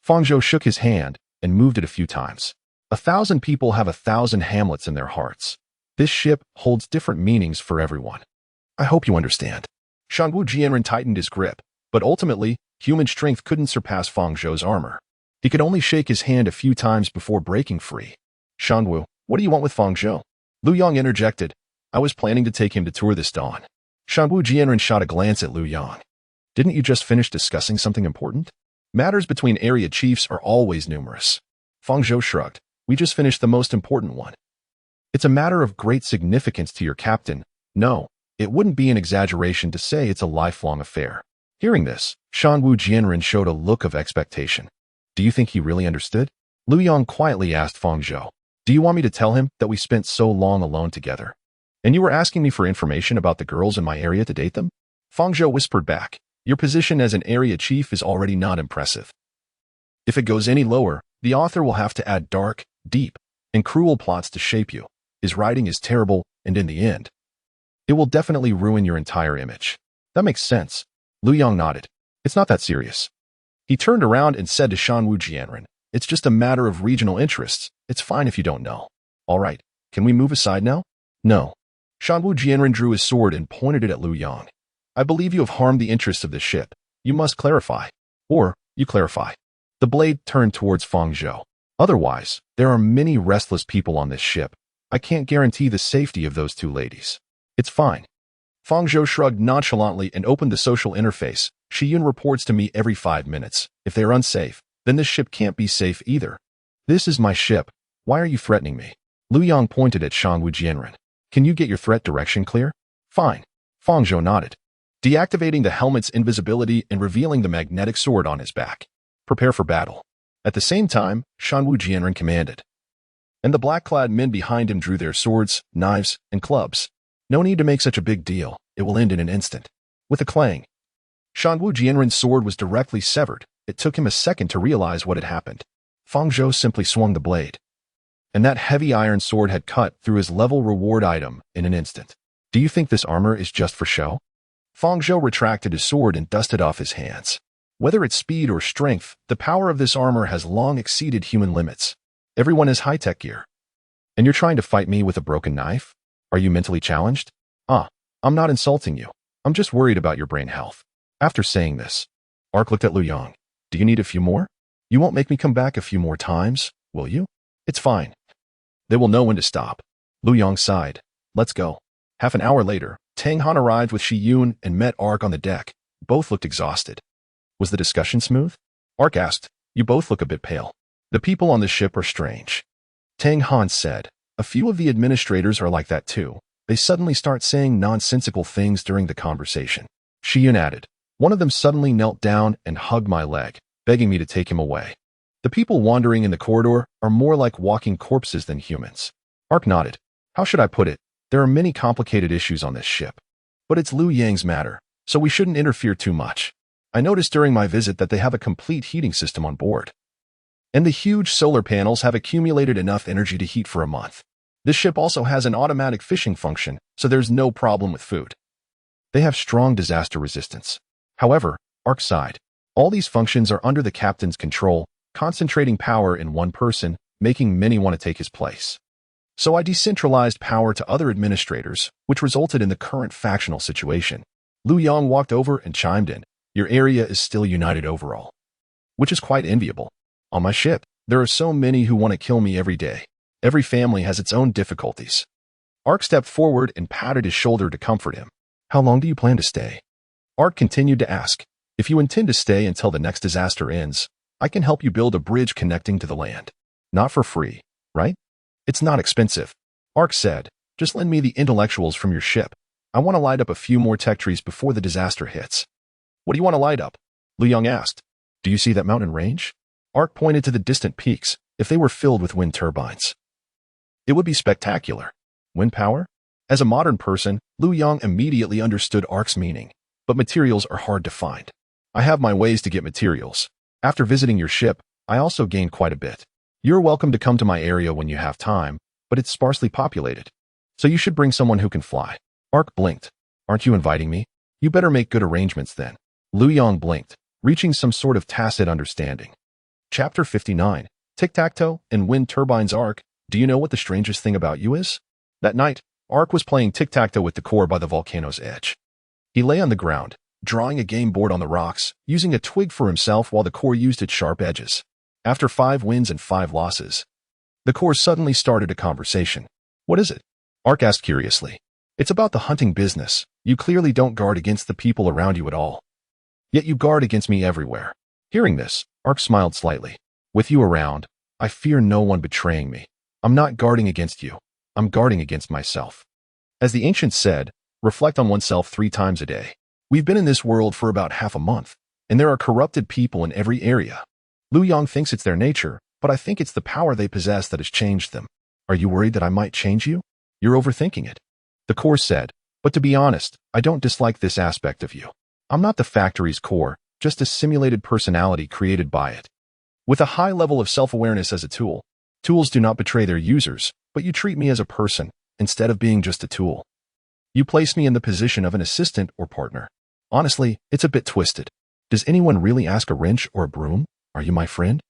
Fang Zhou shook his hand and moved it a few times. 1,000 people have 1,000 hamlets in their hearts. This ship holds different meanings for everyone. I hope you understand. Shangwu Jianren tightened his grip, but ultimately, human strength couldn't surpass Fang Zhou's armor. He could only shake his hand a few times before breaking free. Shangwu, what do you want with Fang Zhou? Liu Yang interjected. I was planning to take him to tour this dawn. Shangwu Jianren shot a glance at Liu Yang. Didn't you just finish discussing something important? Matters between area chiefs are always numerous. Fang Zhou shrugged. We just finished the most important one. It's a matter of great significance to your captain. No, it wouldn't be an exaggeration to say it's a lifelong affair. Hearing this, Shanwu Jianren showed a look of expectation. Do you think he really understood? Lu Yang quietly asked Fang Zhou. Do you want me to tell him that we spent so long alone together? And you were asking me for information about the girls in my area to date them? Fang Zhou whispered back. Your position as an area chief is already not impressive. If it goes any lower, the author will have to add dark, deep, and cruel plots to shape you. His writing is terrible, and in the end, it will definitely ruin your entire image. That makes sense. Lu Yang nodded. It's not that serious. He turned around and said to Shanwu Jianren, it's just a matter of regional interests. It's fine if you don't know. All right, can we move aside now? No. Shanwu Jianren drew his sword and pointed it at Lu Yang. I believe you have harmed the interests of the ship. You must clarify. Or, you clarify. The blade turned towards Fang Zhou. Otherwise, there are many restless people on this ship. I can't guarantee the safety of those two ladies. It's fine. Fang Zhou shrugged nonchalantly and opened the social interface. Shiyun reports to me every 5 minutes. If they are unsafe, then this ship can't be safe either. This is my ship. Why are you threatening me? Lu Yang pointed at Shanwu Jianren. Can you get your threat direction clear? Fine. Fang Zhou nodded, deactivating the helmet's invisibility and revealing the magnetic sword on his back. Prepare for battle. At the same time, Shanwu Jianren commanded. And the black-clad men behind him drew their swords, knives, and clubs. No need to make such a big deal. It will end in an instant. With a clang, Shanwu Jianren's sword was directly severed. It took him a second to realize what had happened. Fang Zhou simply swung the blade, and that heavy iron sword had cut through his level reward item in an instant. Do you think this armor is just for show? Fang Zhou retracted his sword and dusted off his hands. Whether it's speed or strength, the power of this armor has long exceeded human limits. Everyone has high-tech gear. And you're trying to fight me with a broken knife? Are you mentally challenged? I'm not insulting you. I'm just worried about your brain health. After saying this, Ark looked at Lu Yang. Do you need a few more? You won't make me come back a few more times, will you? It's fine. They will know when to stop. Lu Yang sighed. Let's go. Half an hour later, Tang Han arrived with Shi Yun and met Ark on the deck. Both looked exhausted. Was the discussion smooth? Ark asked. You both look a bit pale. The people on the ship are strange. Tang Han said. A few of the administrators are like that too. They suddenly start saying nonsensical things during the conversation. Shi Yun added. One of them suddenly knelt down and hugged my leg, begging me to take him away. The people wandering in the corridor are more like walking corpses than humans. Ark nodded. How should I put it? There are many complicated issues on this ship. But it's Liu Yang's matter, so we shouldn't interfere too much. I noticed during my visit that they have a complete heating system on board. And the huge solar panels have accumulated enough energy to heat for a month. This ship also has an automatic fishing function, so there's no problem with food. They have strong disaster resistance. However, Ark sighed. All these functions are under the captain's control, concentrating power in one person, making many want to take his place. So I decentralized power to other administrators, which resulted in the current factional situation. Lu Yang walked over and chimed in. Your area is still united overall, which is quite enviable. On my ship, there are so many who want to kill me every day. Every family has its own difficulties. Ark stepped forward and patted his shoulder to comfort him. How long do you plan to stay? Ark continued to ask. If you intend to stay until the next disaster ends, I can help you build a bridge connecting to the land. Not for free, right? It's not expensive. Ark said, just lend me the intellectuals from your ship. I want to light up a few more tech trees before the disaster hits. What do you want to light up? Lu Yang asked. Do you see that mountain range? Ark pointed to the distant peaks. If they were filled with wind turbines, it would be spectacular. Wind power? As a modern person, Lu Yang immediately understood Ark's meaning, but materials are hard to find. I have my ways to get materials. After visiting your ship, I also gained quite a bit. You're welcome to come to my area when you have time, but it's sparsely populated. So you should bring someone who can fly. Ark blinked. Aren't you inviting me? You better make good arrangements then. Lu Yang blinked, reaching some sort of tacit understanding. Chapter 59. Tic-tac-toe and wind turbines. Ark, do you know what the strangest thing about you is? That night, Ark was playing tic-tac-toe with the core by the volcano's edge. He lay on the ground, drawing a game board on the rocks, using a twig for himself while the core used its sharp edges. After 5 wins and 5 losses, the core suddenly started a conversation. What is it? Ark asked curiously. It's about the hunting business. You clearly don't guard against the people around you at all. Yet you guard against me everywhere. Hearing this, Ark smiled slightly. With you around, I fear no one betraying me. I'm not guarding against you. I'm guarding against myself. As the ancients said, reflect on oneself 3 times a day. We've been in this world for about half a month, and there are corrupted people in every area. Liu Yang thinks it's their nature, but I think it's the power they possess that has changed them. Are you worried that I might change you? You're overthinking it. The core said, but to be honest, I don't dislike this aspect of you. I'm not the factory's core, just a simulated personality created by it. With a high level of self-awareness as a tool, tools do not betray their users, but you treat me as a person, instead of being just a tool. You place me in the position of an assistant or partner. Honestly, it's a bit twisted. Does anyone really ask a wrench or a broom? Are you my friend?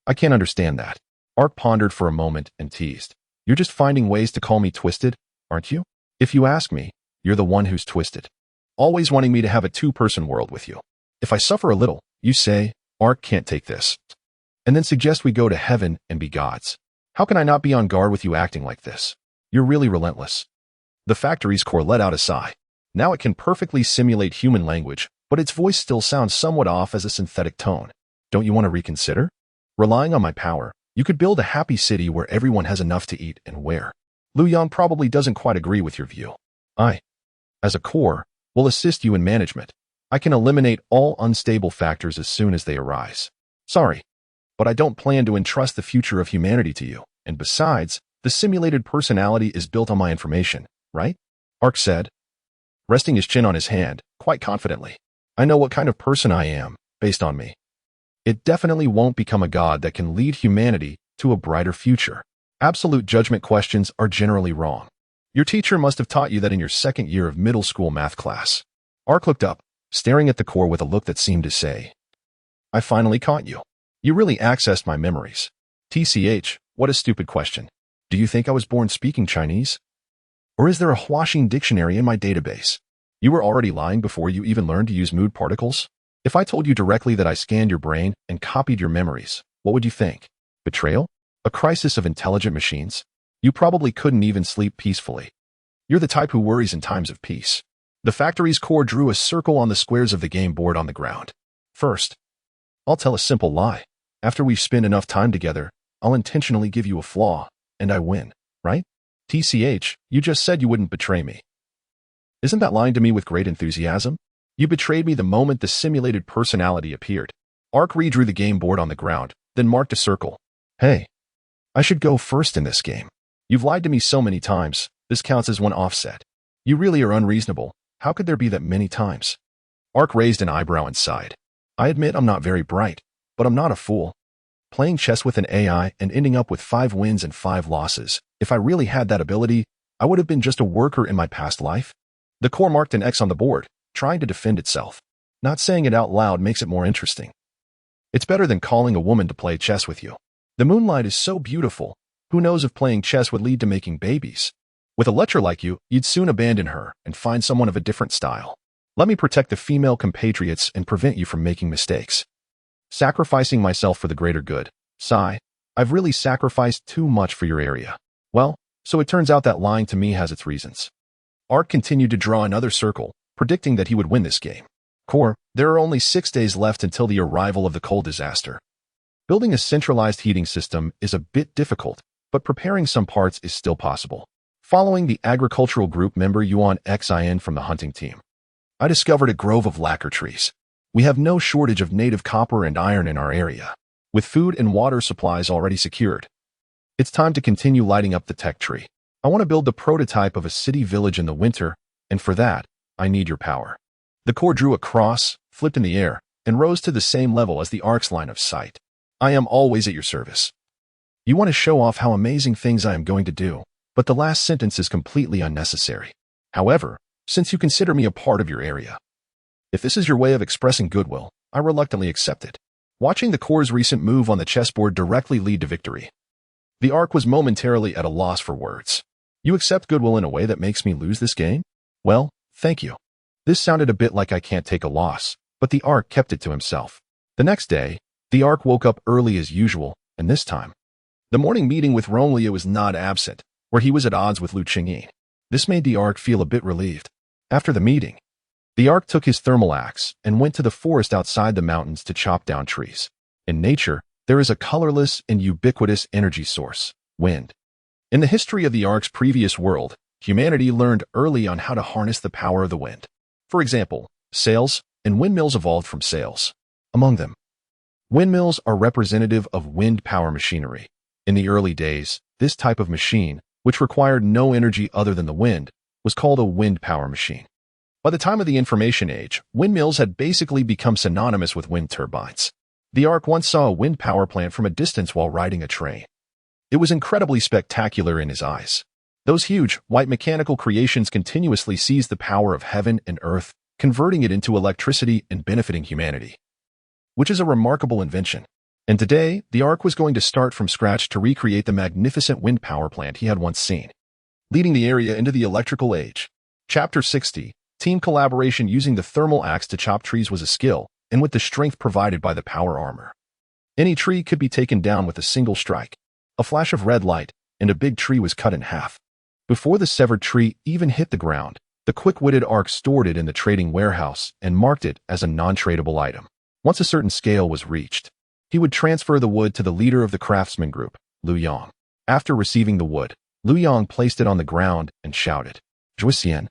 I can't understand that. Ark pondered for a moment and teased. You're just finding ways to call me twisted, aren't you? If you ask me, you're the one who's twisted. Always wanting me to have a 2-person world with you. If I suffer a little, you say, Ark can't take this. And then suggest we go to heaven and be gods. How can I not be on guard with you acting like this? You're really relentless. The factory's core let out a sigh. Now it can perfectly simulate human language, but its voice still sounds somewhat off as a synthetic tone. Don't you want to reconsider? Relying on my power, you could build a happy city where everyone has enough to eat and wear. Liu Yang probably doesn't quite agree with your view. I, as a core, will assist you in management. I can eliminate all unstable factors as soon as they arise. Sorry, but I don't plan to entrust the future of humanity to you. And besides, the simulated personality is built on my information, right? Ark said, resting his chin on his hand, quite confidently. I know what kind of person I am, based on me. It definitely won't become a god that can lead humanity to a brighter future. Absolute judgment questions are generally wrong. Your teacher must have taught you that in your 2nd year of middle school math class. Ark looked up, staring at the core with a look that seemed to say, I finally caught you. You really accessed my memories. TCH, what a stupid question. Do you think I was born speaking Chinese? Or is there a Huaxing dictionary in my database? You were already lying before you even learned to use mood particles? If I told you directly that I scanned your brain and copied your memories, what would you think? Betrayal? A crisis of intelligent machines? You probably couldn't even sleep peacefully. You're the type who worries in times of peace. The factory's core drew a circle on the squares of the game board on the ground. First, I'll tell a simple lie. After we've spent enough time together, I'll intentionally give you a flaw, and I win, right? TCH, you just said you wouldn't betray me. Isn't that lying to me with great enthusiasm? You betrayed me the moment the simulated personality appeared. Ark redrew the game board on the ground, then marked a circle. Hey, I should go first in this game. You've lied to me so many times, this counts as one offset. You really are unreasonable. How could there be that many times? Ark raised an eyebrow and sighed. I admit I'm not very bright, but I'm not a fool. Playing chess with an AI and ending up with 5 wins and 5 losses. If I really had that ability, I would have been just a worker in my past life. The core marked an X on the board, trying to defend itself. Not saying it out loud makes it more interesting. It's better than calling a woman to play chess with you. The moonlight is so beautiful. Who knows if playing chess would lead to making babies? With a lecher like you, you'd soon abandon her and find someone of a different style. Let me protect the female compatriots and prevent you from making mistakes. Sacrificing myself for the greater good. Sigh. I've really sacrificed too much for your area. Well, so it turns out that lying to me has its reasons. Ark continued to draw another circle, predicting that he would win this game. Core, there are only 6 days left until the arrival of the coal disaster. Building a centralized heating system is a bit difficult, but preparing some parts is still possible. Following the agricultural group member Yuan Xin from the hunting team, I discovered a grove of lacquer trees. We have no shortage of native copper and iron in our area, with food and water supplies already secured. It's time to continue lighting up the tech tree. I want to build the prototype of a city village in the winter, and for that, I need your power. The core drew a cross, flipped in the air, and rose to the same level as the Ark's line of sight. I am always at your service. You want to show off how amazing things I am going to do, but the last sentence is completely unnecessary. However, since you consider me a part of your area, if this is your way of expressing goodwill, I reluctantly accept it. Watching the core's recent move on the chessboard directly lead to victory, the Ark was momentarily at a loss for words. You accept goodwill in a way that makes me lose this game? Well, thank you. This sounded a bit like I can't take a loss, but the Ark kept it to himself. The next day, the Ark woke up early as usual, and this time, the morning meeting with Ronglia was not absent, where he was at odds with Lu Qingyi. This made the Ark feel a bit relieved. After the meeting, the Ark took his thermal axe and went to the forest outside the mountains to chop down trees. In nature, There is a colorless and ubiquitous energy source, wind. In the history of the Ark's previous world, humanity learned early on how to harness the power of the wind. For example, sails and windmills evolved from sails. Among them, windmills are representative of wind power machinery. In the early days, this type of machine, which required no energy other than the wind, was called a wind power machine. By the time of the Information Age, windmills had basically become synonymous with wind turbines. The Ark once saw a wind power plant from a distance while riding a train. It was incredibly spectacular in his eyes. Those huge, white mechanical creations continuously seized the power of heaven and earth, converting it into electricity and benefiting humanity, which is a remarkable invention. And today, the Ark was going to start from scratch to recreate the magnificent wind power plant he had once seen, leading the area into the electrical age. Chapter 60, Team collaboration using the thermal axe to chop trees was a skill, and with the strength provided by the power armor, any tree could be taken down with a single strike. A flash of red light, and a big tree was cut in half. Before the severed tree even hit the ground, the quick-witted Ark stored it in the trading warehouse and marked it as a non-tradable item. Once a certain scale was reached, he would transfer the wood to the leader of the craftsman group, Lu Yong. After receiving the wood, Lu Yong placed it on the ground and shouted, "Zhuxian,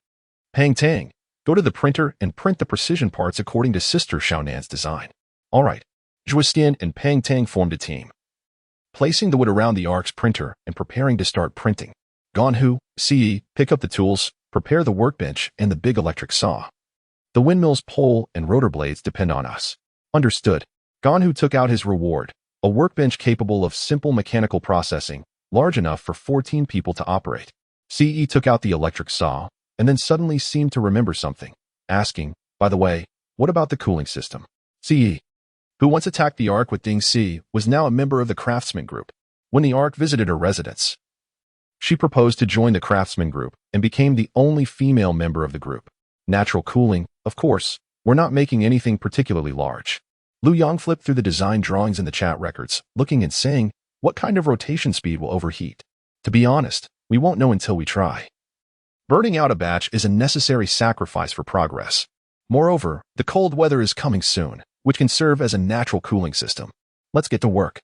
Pang Tang, go to the printer and print the precision parts according to Sister Xiaonan's design." All right. Zhuxian and Pang Tang formed a team, placing the wood around the Ark's printer and preparing to start printing. Ganhu, Ce, pick up the tools, prepare the workbench and the big electric saw. The windmill's pole and rotor blades depend on us. Understood. Ganhu took out his reward, a workbench capable of simple mechanical processing, large enough for 14 people to operate. Ce took out the electric saw, and then suddenly seemed to remember something, asking, "By the way, what about the cooling system?" Ce, who once attacked the Ark with Ding Si, was now a member of the craftsman group. When the Ark visited her residence, she proposed to join the craftsman group and became the only female member of the group. Natural cooling, of course, we're not making anything particularly large. Lu Yong flipped through the design drawings in the chat records, looking and saying, "What kind of rotation speed will overheat? To be honest, we won't know until we try." Burning out a batch is a necessary sacrifice for progress. Moreover, the cold weather is coming soon, which can serve as a natural cooling system. Let's get to work.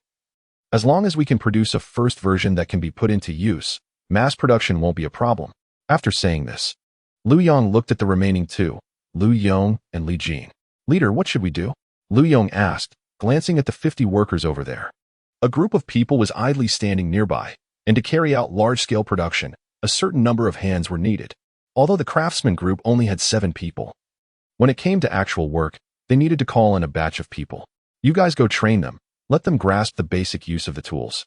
As long as we can produce a first version that can be put into use, mass production won't be a problem. After saying this, Lu Yong looked at the remaining two, Lu Yong and Li Jin. "Leader, what should we do?" Lu Yong asked, glancing at the 50 workers over there. A group of people was idly standing nearby, and to carry out large-scale production, a certain number of hands were needed. Although the craftsman group only had 7 people, when it came to actual work, they needed to call in a batch of people. "You guys go train them. Let them grasp the basic use of the tools."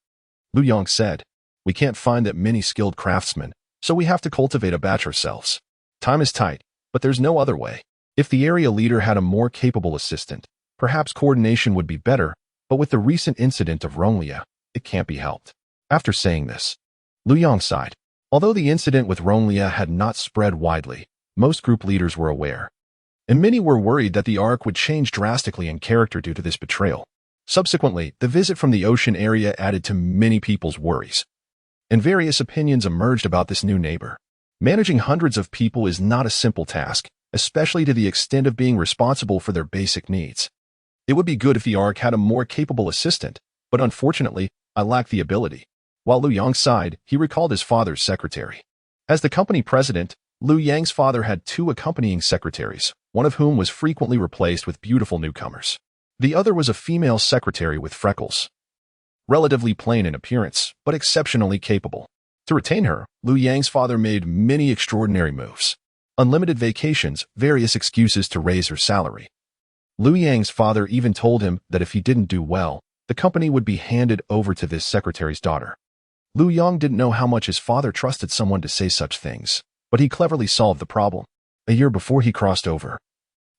Lu Yong said, "We can't find that many skilled craftsmen, so we have to cultivate a batch ourselves. Time is tight, but there's no other way. If the area leader had a more capable assistant, perhaps coordination would be better, but with the recent incident of Ronglia, it can't be helped." After saying this, Lu Yong sighed. Although the incident with Ronglia had not spread widely, most group leaders were aware, and many were worried that the Ark would change drastically in character due to this betrayal. Subsequently, the visit from the ocean area added to many people's worries, and various opinions emerged about this new neighbor. Managing hundreds of people is not a simple task, especially to the extent of being responsible for their basic needs. It would be good if the Ark had a more capable assistant, but unfortunately, I lack the ability. While Lu Yong sighed, he recalled his father's secretary. As the company president, Lu Yang's father had 2 accompanying secretaries, one of whom was frequently replaced with beautiful newcomers. The other was a female secretary with freckles, relatively plain in appearance, but exceptionally capable. To retain her, Lu Yang's father made many extraordinary moves. Unlimited vacations, various excuses to raise her salary. Lu Yang's father even told him that if he didn't do well, the company would be handed over to this secretary's daughter. Lu Yong didn't know how much his father trusted someone to say such things, but he cleverly solved the problem. A year before he crossed over,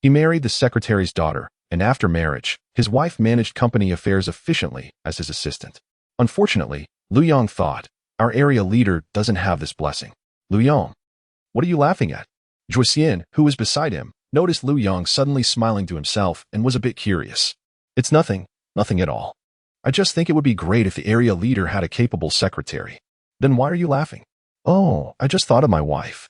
he married the secretary's daughter, and after marriage, his wife managed company affairs efficiently as his assistant. Unfortunately, Lu Yong thought, our area leader doesn't have this blessing. "Lu Yong, what are you laughing at?" Zhuxian, who was beside him, noticed Lu Yong suddenly smiling to himself and was a bit curious. "It's nothing at all. I just think it would be great if the area leader had a capable secretary." "Then why are you laughing?" "Oh, I just thought of my wife."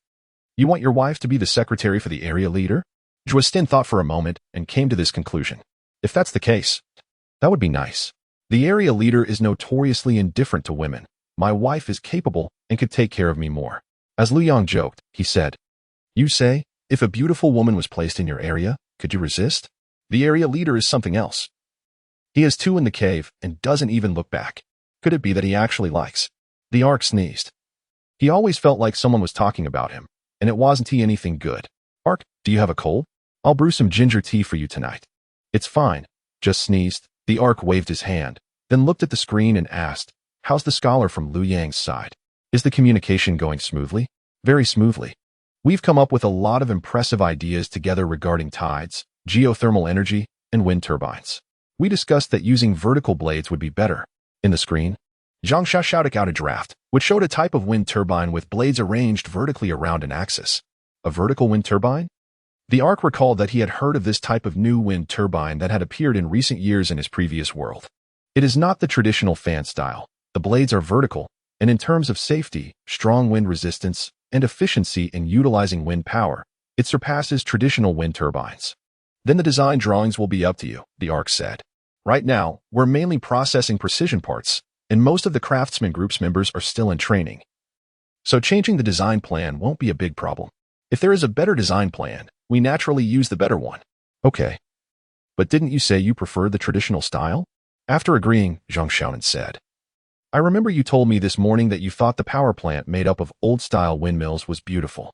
"You want your wife to be the secretary for the area leader?" Zhuxian thought for a moment and came to this conclusion. "If that's the case, that would be nice. The area leader is notoriously indifferent to women. My wife is capable and could take care of me more. As Liu Yang joked, he said, "You say, if a beautiful woman was placed in your area, could you resist? The area leader is something else. He has two in the cave and doesn't even look back. Could it be that he actually likes?" The Ark sneezed. He always felt like someone was talking about him, and it wasn't he anything good. "Ark, do you have a cold? I'll brew some ginger tea for you tonight." "It's fine. Just sneezed." The Ark waved his hand, then looked at the screen and asked, "How's the scholar from Liu Yang's side? Is the communication going smoothly?" "Very smoothly. We've come up with a lot of impressive ideas together regarding tides, geothermal energy, and wind turbines. We discussed that using vertical blades would be better." In the screen, Zhang Sha shouted out a draft, which showed a type of wind turbine with blades arranged vertically around an axis. A vertical wind turbine? The Ark recalled that he had heard of this type of new wind turbine that had appeared in recent years in his previous world. It is not the traditional fan style. The blades are vertical, and in terms of safety, strong wind resistance, and efficiency in utilizing wind power, it surpasses traditional wind turbines. "Then the design drawings will be up to you," the Ark said. "Right now, we're mainly processing precision parts, and most of the craftsman group's members are still in training. So changing the design plan won't be a big problem. If there is a better design plan, we naturally use the better one." "Okay. But didn't you say you preferred the traditional style?" After agreeing, Zhang Xiaonan said, "I remember you told me this morning that you thought the power plant made up of old-style windmills was beautiful.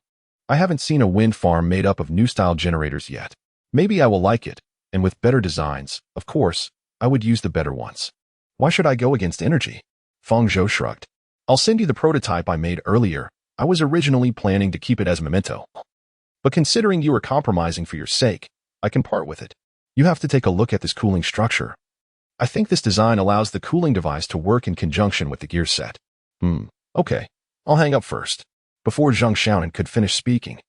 I haven't seen a wind farm made up of new-style generators yet. Maybe I will like it, and with better designs, of course, I would use the better ones. Why should I go against energy?" Fang Zhou shrugged. "I'll send you the prototype I made earlier. I was originally planning to keep it as a memento. But considering you are compromising for your sake, I can part with it. You have to take a look at this cooling structure. I think this design allows the cooling device to work in conjunction with the gear set." Okay. I'll hang up first." Before Zhang Xiaonan could finish speaking,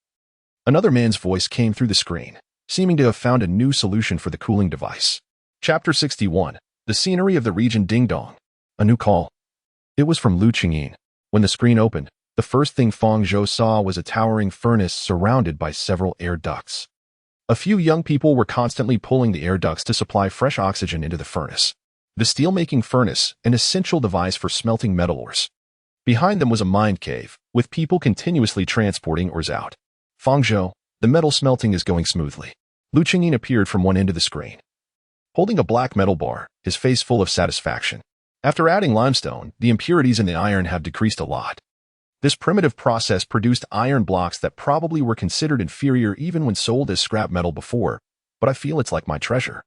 another man's voice came through the screen, seeming to have found a new solution for the cooling device. Chapter 61. The Scenery of the Region Ding Dong. A new call. It was from Lu Qingyin. When the screen opened, the first thing Fang Zhou saw was a towering furnace surrounded by several air ducts. A few young people were constantly pulling the air ducts to supply fresh oxygen into the furnace. The steel-making furnace, an essential device for smelting metal ores. Behind them was a mine cave, with people continuously transporting ores out. "Fang Zhou, the metal smelting is going smoothly." Lu Qingyin appeared from one end of the screen, holding a black metal bar, his face full of satisfaction. "After adding limestone, the impurities in the iron have decreased a lot. This primitive process produced iron blocks that probably were considered inferior even when sold as scrap metal before, but I feel it's like my treasure.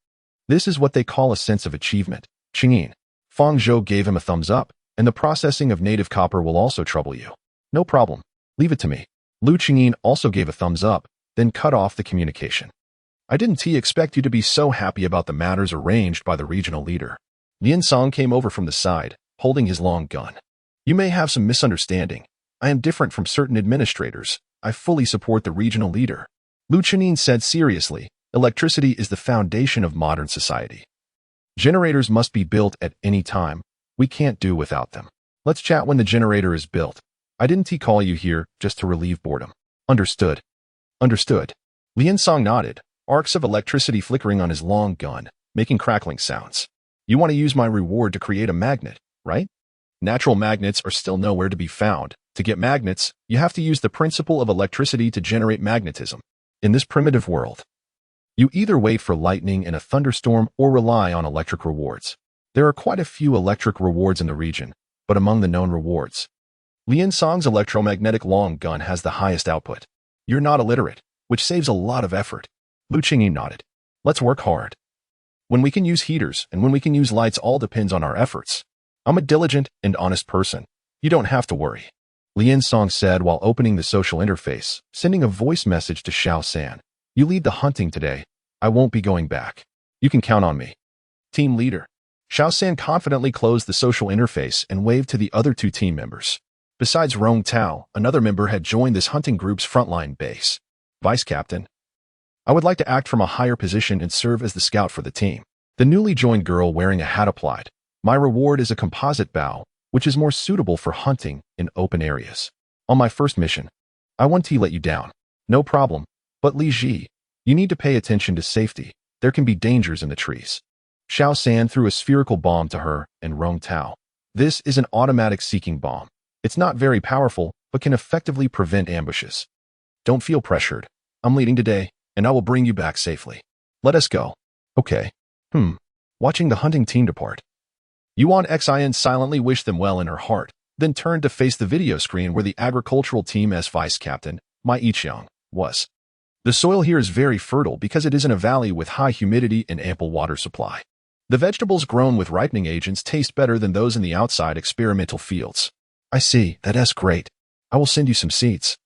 This is what they call a sense of achievement." "Qingyin." Fang Zhou gave him a thumbs up, "and the processing of native copper will also trouble you." "No problem. Leave it to me." Lu Qingyin also gave a thumbs up, then cut off the communication. "I didn't expect you to be so happy about the matters arranged by the regional leader." Lian Song came over from the side, holding his long gun. "You may have some misunderstanding. I am different from certain administrators. I fully support the regional leader." Lu Qingyin said seriously, "Electricity is the foundation of modern society. Generators must be built at any time. We can't do without them. Let's chat when the generator is built. I didn't call you here just to relieve boredom." "Understood." "Understood." Lian Song nodded, arcs of electricity flickering on his long gun, making crackling sounds. "You want to use my reward to create a magnet, right? Natural magnets are still nowhere to be found. To get magnets, you have to use the principle of electricity to generate magnetism. In this primitive world, you either wait for lightning and a thunderstorm or rely on electric rewards. There are quite a few electric rewards in the region, but among the known rewards, Lian Song's electromagnetic long gun has the highest output. You're not illiterate, which saves a lot of effort." Lu Qingyin nodded. "Let's work hard. When we can use heaters and when we can use lights all depends on our efforts. I'm a diligent and honest person. You don't have to worry." Lian Song said while opening the social interface, sending a voice message to Xiao San. "You lead the hunting today. I won't be going back. You can count on me." "Team leader." Xiao San confidently closed the social interface and waved to the other two team members. Besides Rong Tao, another member had joined this hunting group's frontline base. "Vice Captain. I would like to act from a higher position and serve as the scout for the team." The newly joined girl wearing a hat applied. "My reward is a composite bow, which is more suitable for hunting in open areas. On my first mission, I want to let you down." "No problem. But Li Ji, you need to pay attention to safety. There can be dangers in the trees." Xiao San threw a spherical bomb to her and Rong Tao. This is an automatic seeking bomb. It's not very powerful, but can effectively prevent ambushes. Don't feel pressured. I'm leading today, and I will bring you back safely. Let us go. Okay. Watching the hunting team depart. Yuan Xin silently wished them well in her heart, then turned to face the video screen where the agricultural team as vice captain, Mai Yiqiang, was. The soil here is very fertile because it is in a valley with high humidity and ample water supply. The vegetables grown with ripening agents taste better than those in the outside experimental fields. I see, that's great. I will send you some seeds.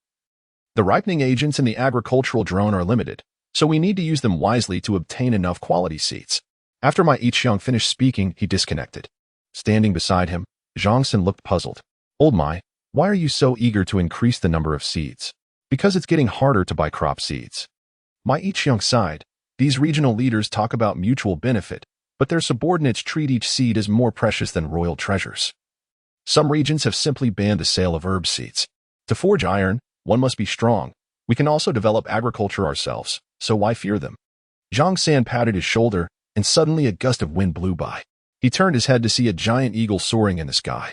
The ripening agents in the agricultural drone are limited, so we need to use them wisely to obtain enough quality seeds. After Mai Yiqiang finished speaking, he disconnected. Standing beside him, Zhangsen looked puzzled. Old Mai, why are you so eager to increase the number of seeds? Because it's getting harder to buy crop seeds. Mai Yiqiang sighed. These regional leaders talk about mutual benefit, but their subordinates treat each seed as more precious than royal treasures. Some regions have simply banned the sale of herb seeds. To forge iron, one must be strong. We can also develop agriculture ourselves, so why fear them? Zhang San patted his shoulder, and suddenly a gust of wind blew by. He turned his head to see a giant eagle soaring in the sky.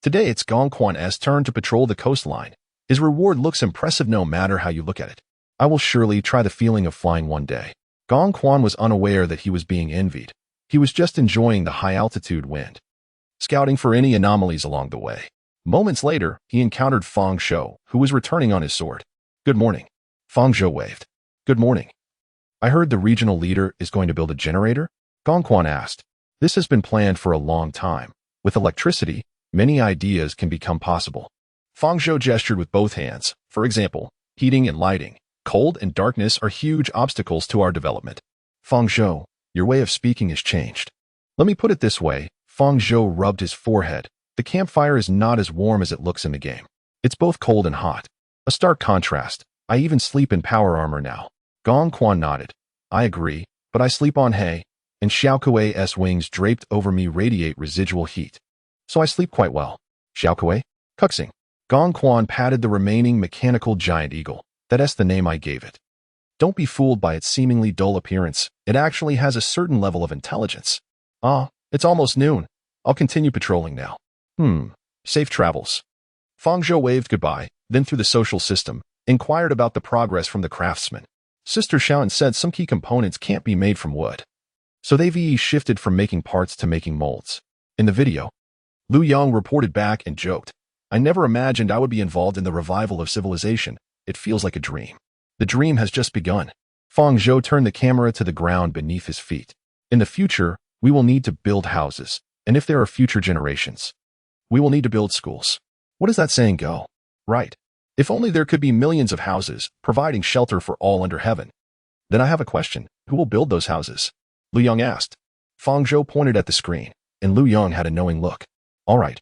Today it's Gong Quan's turn to patrol the coastline. His reward looks impressive no matter how you look at it. I will surely try the feeling of flying one day. Gong Quan was unaware that he was being envied. He was just enjoying the high-altitude wind, scouting for any anomalies along the way. Moments later, he encountered Fang Zhou, who was returning on his sword. Good morning. Fang Zhou waved. Good morning. I heard the regional leader is going to build a generator? Gong Quan asked. This has been planned for a long time. With electricity, many ideas can become possible. Fang Zhou gestured with both hands. For example, heating and lighting. Cold and darkness are huge obstacles to our development. Fang Zhou, your way of speaking has changed. Let me put it this way. Fang Zhou rubbed his forehead. The campfire is not as warm as it looks in the game. It's both cold and hot. A stark contrast. I even sleep in power armor now. Gong Quan nodded. I agree, but I sleep on hay, and Xiao Kuei's wings draped over me radiate residual heat. So I sleep quite well. Xiao Kuei? Cuxing. Gong Quan patted the remaining mechanical giant eagle. That's the name I gave it. Don't be fooled by its seemingly dull appearance. It actually has a certain level of intelligence. It's almost noon. I'll continue patrolling now. Safe travels. Fang Zhou waved goodbye, then through the social system, inquired about the progress from the craftsman. Sister Xiaoan said some key components can't be made from wood. So they've shifted from making parts to making molds. In the video, Lu Yang reported back and joked, I never imagined I would be involved in the revival of civilization. It feels like a dream. The dream has just begun. Fang Zhou turned the camera to the ground beneath his feet. In the future, we will need to build houses, and if there are future generations, we will need to build schools. What does that saying go? Right. If only there could be millions of houses, providing shelter for all under heaven. Then I have a question. Who will build those houses? Lu Yang asked. Fang Zhou pointed at the screen, and Lu Yang had a knowing look. All right.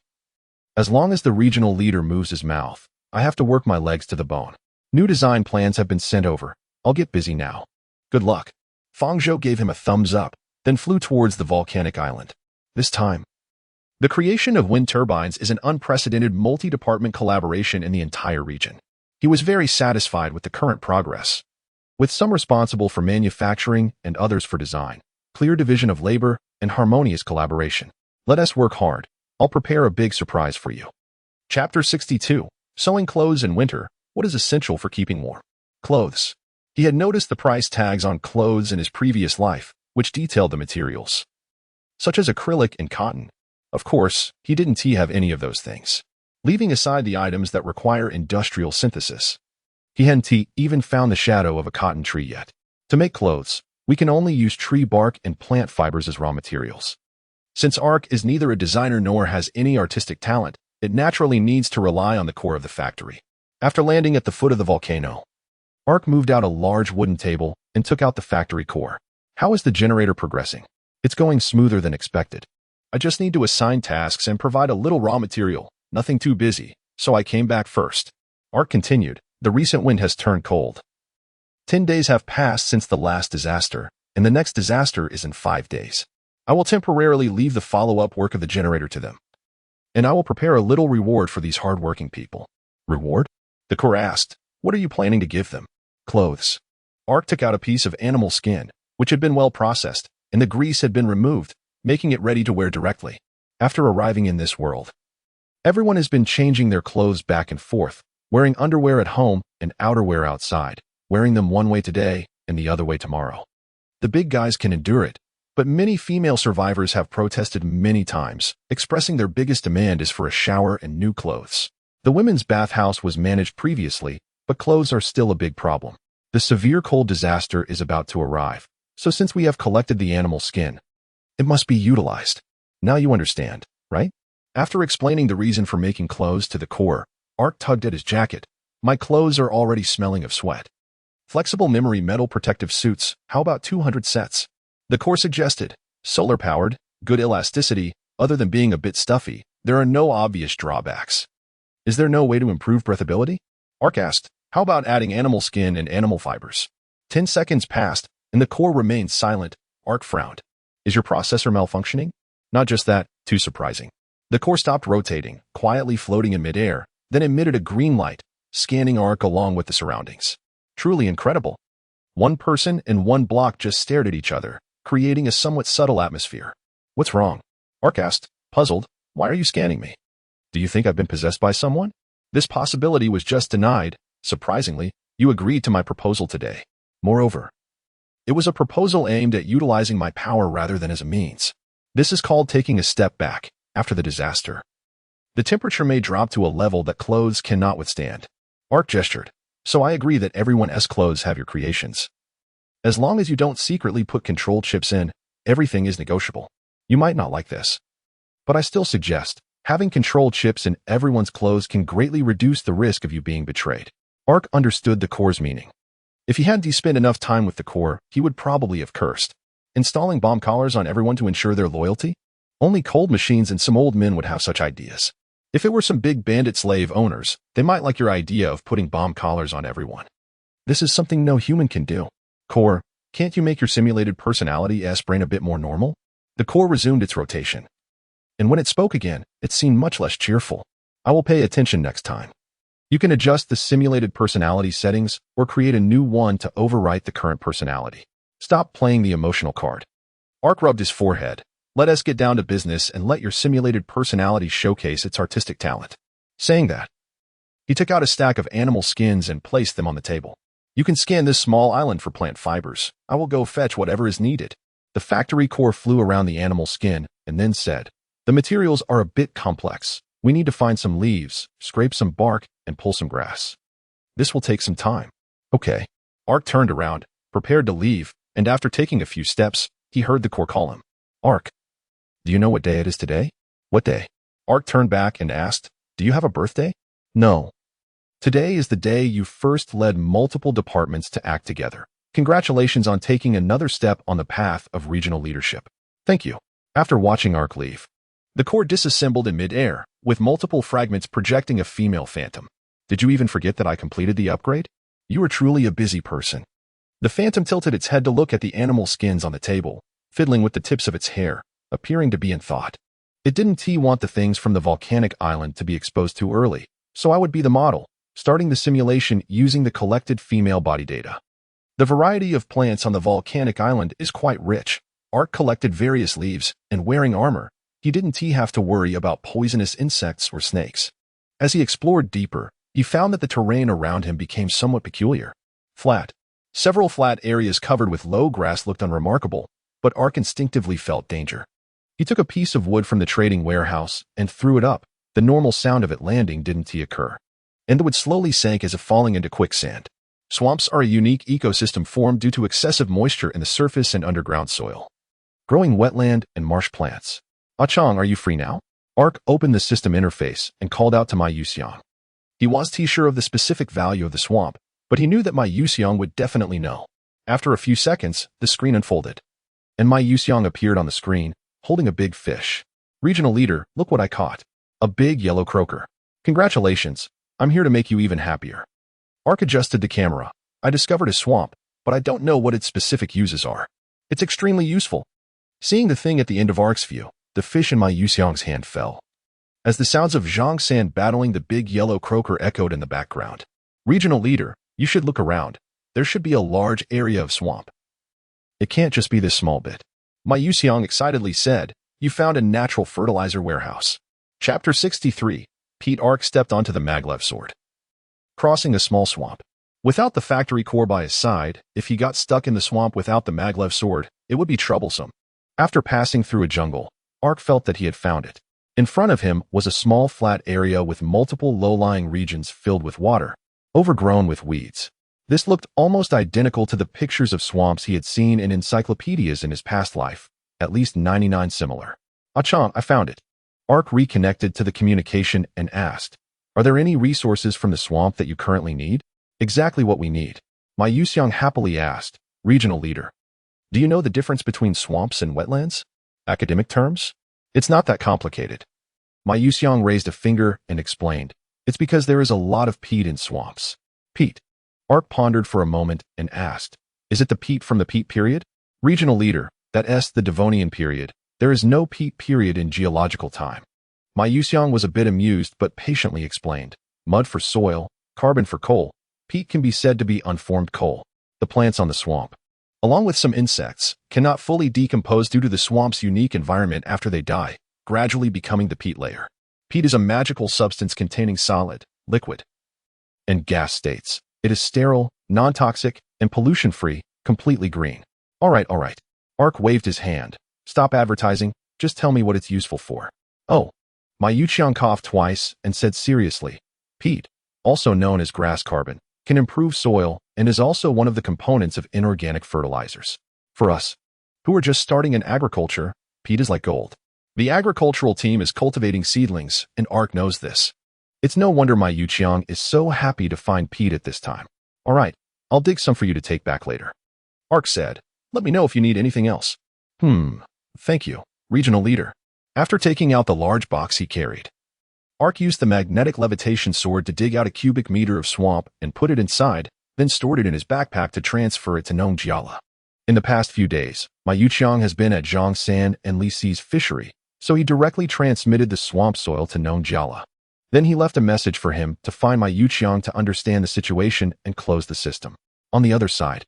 As long as the regional leader moves his mouth, I have to work my legs to the bone. New design plans have been sent over. I'll get busy now. Good luck. Fang Zhou gave him a thumbs up, then flew towards the volcanic island. This time, the creation of wind turbines is an unprecedented multi-department collaboration in the entire region. He was very satisfied with the current progress, with some responsible for manufacturing and others for design, clear division of labor, and harmonious collaboration. Let us work hard. I'll prepare a big surprise for you. Chapter 62. Sewing clothes in winter. What is essential for keeping warm? Clothes. He had noticed the price tags on clothes in his previous life, which detailed the materials, such as acrylic and cotton. Of course, he didn't have any of those things. Leaving aside the items that require industrial synthesis, he hadn't even found the shadow of a cotton tree yet. To make clothes, we can only use tree bark and plant fibers as raw materials. Since Ark is neither a designer nor has any artistic talent, it naturally needs to rely on the core of the factory. After landing at the foot of the volcano, Ark moved out a large wooden table and took out the factory core. How is the generator progressing? It's going smoother than expected. I just need to assign tasks and provide a little raw material, nothing too busy, so I came back first. Ark continued, the recent wind has turned cold. 10 days have passed since the last disaster, and the next disaster is in 5 days. I will temporarily leave the follow-up work of the generator to them, and I will prepare a little reward for these hard-working people. Reward? The core asked, what are you planning to give them? Clothes. Ark took out a piece of animal skin, which had been well processed, and the grease had been removed, making it ready to wear directly. After arriving in this world, everyone has been changing their clothes back and forth, wearing underwear at home and outerwear outside, wearing them one way today and the other way tomorrow. The big guys can endure it, but many female survivors have protested many times, expressing their biggest demand is for a shower and new clothes. The women's bathhouse was managed previously, but clothes are still a big problem. The severe cold disaster is about to arrive, so since we have collected the animal skin, it must be utilized. Now you understand, right? After explaining the reason for making clothes to the core, Ark tugged at his jacket. My clothes are already smelling of sweat. Flexible memory metal protective suits, how about 200 sets? The core suggested. Solar-powered, good elasticity, other than being a bit stuffy, there are no obvious drawbacks. Is there no way to improve breathability? Ark asked, how about adding animal skin and animal fibers? 10 seconds passed, and the core remained silent. Ark frowned. Is your processor malfunctioning? Not just that, too surprising. The core stopped rotating, quietly floating in midair, then emitted a green light, scanning Ark along with the surroundings. Truly incredible. One person and one block just stared at each other, creating a somewhat subtle atmosphere. What's wrong? Ark asked, puzzled. Why are you scanning me? Do you think I've been possessed by someone? This possibility was just denied. Surprisingly, you agreed to my proposal today. Moreover, it was a proposal aimed at utilizing my power rather than as a means. This is called taking a step back after the disaster. The temperature may drop to a level that clothes cannot withstand. Ark gestured. So I agree that everyone's clothes have your creations. As long as you don't secretly put control chips in, everything is negotiable. You might not like this, but I still suggest having control chips in everyone's clothes can greatly reduce the risk of you being betrayed. Ark understood the core's meaning. If he hadn't spent enough time with the core, he would probably have cursed. Installing bomb collars on everyone to ensure their loyalty? Only cold machines and some old men would have such ideas. If it were some big bandit slave owners, they might like your idea of putting bomb collars on everyone. This is something no human can do. Core, can't you make your simulated personality's brain a bit more normal? The core resumed its rotation. And when it spoke again, it seemed much less cheerful. I will pay attention next time. You can adjust the simulated personality settings or create a new one to overwrite the current personality. Stop playing the emotional card. Ark rubbed his forehead. Let us get down to business and let your simulated personality showcase its artistic talent. Saying that, he took out a stack of animal skins and placed them on the table. You can scan this small island for plant fibers. I will go fetch whatever is needed. The factory core flew around the animal skin and then said, the materials are a bit complex. We need to find some leaves, scrape some bark, and pull some grass. This will take some time. Okay. Ark turned around, prepared to leave, and after taking a few steps, he heard the core call him. Ark. Do you know what day it is today? What day? Ark turned back and asked, do you have a birthday? No. Today is the day you first led multiple departments to act together. Congratulations on taking another step on the path of regional leadership. Thank you. After watching Ark leave, the core disassembled in midair, with multiple fragments projecting a female phantom. Did you even forget that I completed the upgrade? You are truly a busy person. The phantom tilted its head to look at the animal skins on the table, fiddling with the tips of its hair, appearing to be in thought. It didn't want the things from the volcanic island to be exposed too early, so I would be the model, starting the simulation using the collected female body data. The variety of plants on the volcanic island is quite rich. Ark collected various leaves, and wearing armor, he didn't have to worry about poisonous insects or snakes. As he explored deeper, he found that the terrain around him became somewhat peculiar. Flat. Several flat areas covered with low grass looked unremarkable, but Ark instinctively felt danger. He took a piece of wood from the trading warehouse and threw it up. The normal sound of it landing didn't occur, and the wood slowly sank as if falling into quicksand. Swamps are a unique ecosystem formed due to excessive moisture in the surface and underground soil, growing wetland and marsh plants. Ah-Chong, are you free now? Ark opened the system interface and called out to my Yuxiang. He wasn't sure of the specific value of the swamp, but he knew that my Yuxiang would definitely know. After a few seconds, the screen unfolded, and my Yuxiang appeared on the screen, holding a big fish. Regional leader, look what I caught. A big yellow croaker. Congratulations, I'm here to make you even happier. Ark adjusted the camera. I discovered a swamp, but I don't know what its specific uses are. It's extremely useful. Seeing the thing at the end of Ark's view, the fish in my Yuxiang's hand fell, as the sounds of Zhang San battling the big yellow croaker echoed in the background. Regional leader, you should look around. There should be a large area of swamp. It can't just be this small bit. Ma Yuxiang excitedly said, "You found a natural fertilizer warehouse." Chapter 63. Pete Ark stepped onto the maglev sword. Crossing a small swamp. Without the factory core by his side, if he got stuck in the swamp without the maglev sword, it would be troublesome. After passing through a jungle, Ark felt that he had found it. In front of him was a small flat area with multiple low-lying regions filled with water, overgrown with weeds. This looked almost identical to the pictures of swamps he had seen in encyclopedias in his past life, at least 99 similar. "Achan, I found it." Ark reconnected to the communication and asked, "Are there any resources from the swamp that you currently need?" "Exactly what we need," Ma Yuxiang happily asked, "Regional leader. Do you know the difference between swamps and wetlands? Academic terms? It's not that complicated." Ma Yuxiang raised a finger and explained, "It's because there is a lot of peat in swamps." "Peat?" Ark pondered for a moment and asked, "Is it the peat from the peat period?" "Regional leader, that's the Devonian period. There is no peat period in geological time." Ma Yuxiang was a bit amused but patiently explained, "Mud for soil, carbon for coal. Peat can be said to be unformed coal. The plants on the swamp, along with some insects, cannot fully decompose due to the swamp's unique environment after they die, gradually becoming the peat layer. Peat is a magical substance containing solid, liquid, and gas states. It is sterile, non-toxic, and pollution-free, completely green." All right. Ark waved his hand. "Stop advertising, just tell me what it's useful for." "Oh." Ma Yuxiang coughed twice and said seriously, "Peat, also known as grass carbon, can improve soil and is also one of the components of inorganic fertilizers. For us, who are just starting in agriculture, peat is like gold. The agricultural team is cultivating seedlings, and Ark knows this. It's no wonder Ma Yuxiang is so happy to find peat at this time. All right, I'll dig some for you to take back later." Ark said, "Let me know if you need anything else." Thank you, regional leader." After taking out the large box he carried, Ark used the magnetic levitation sword to dig out a cubic meter of swamp and put it inside, then stored it in his backpack to transfer it to Nongjiala. In the past few days, Ma Yuxiang has been at Zhongshan and Li Si's fishery, so he directly transmitted the swamp soil to Nongjiala. Then he left a message for him to find Ma Yuxiang to understand the situation and close the system. On the other side,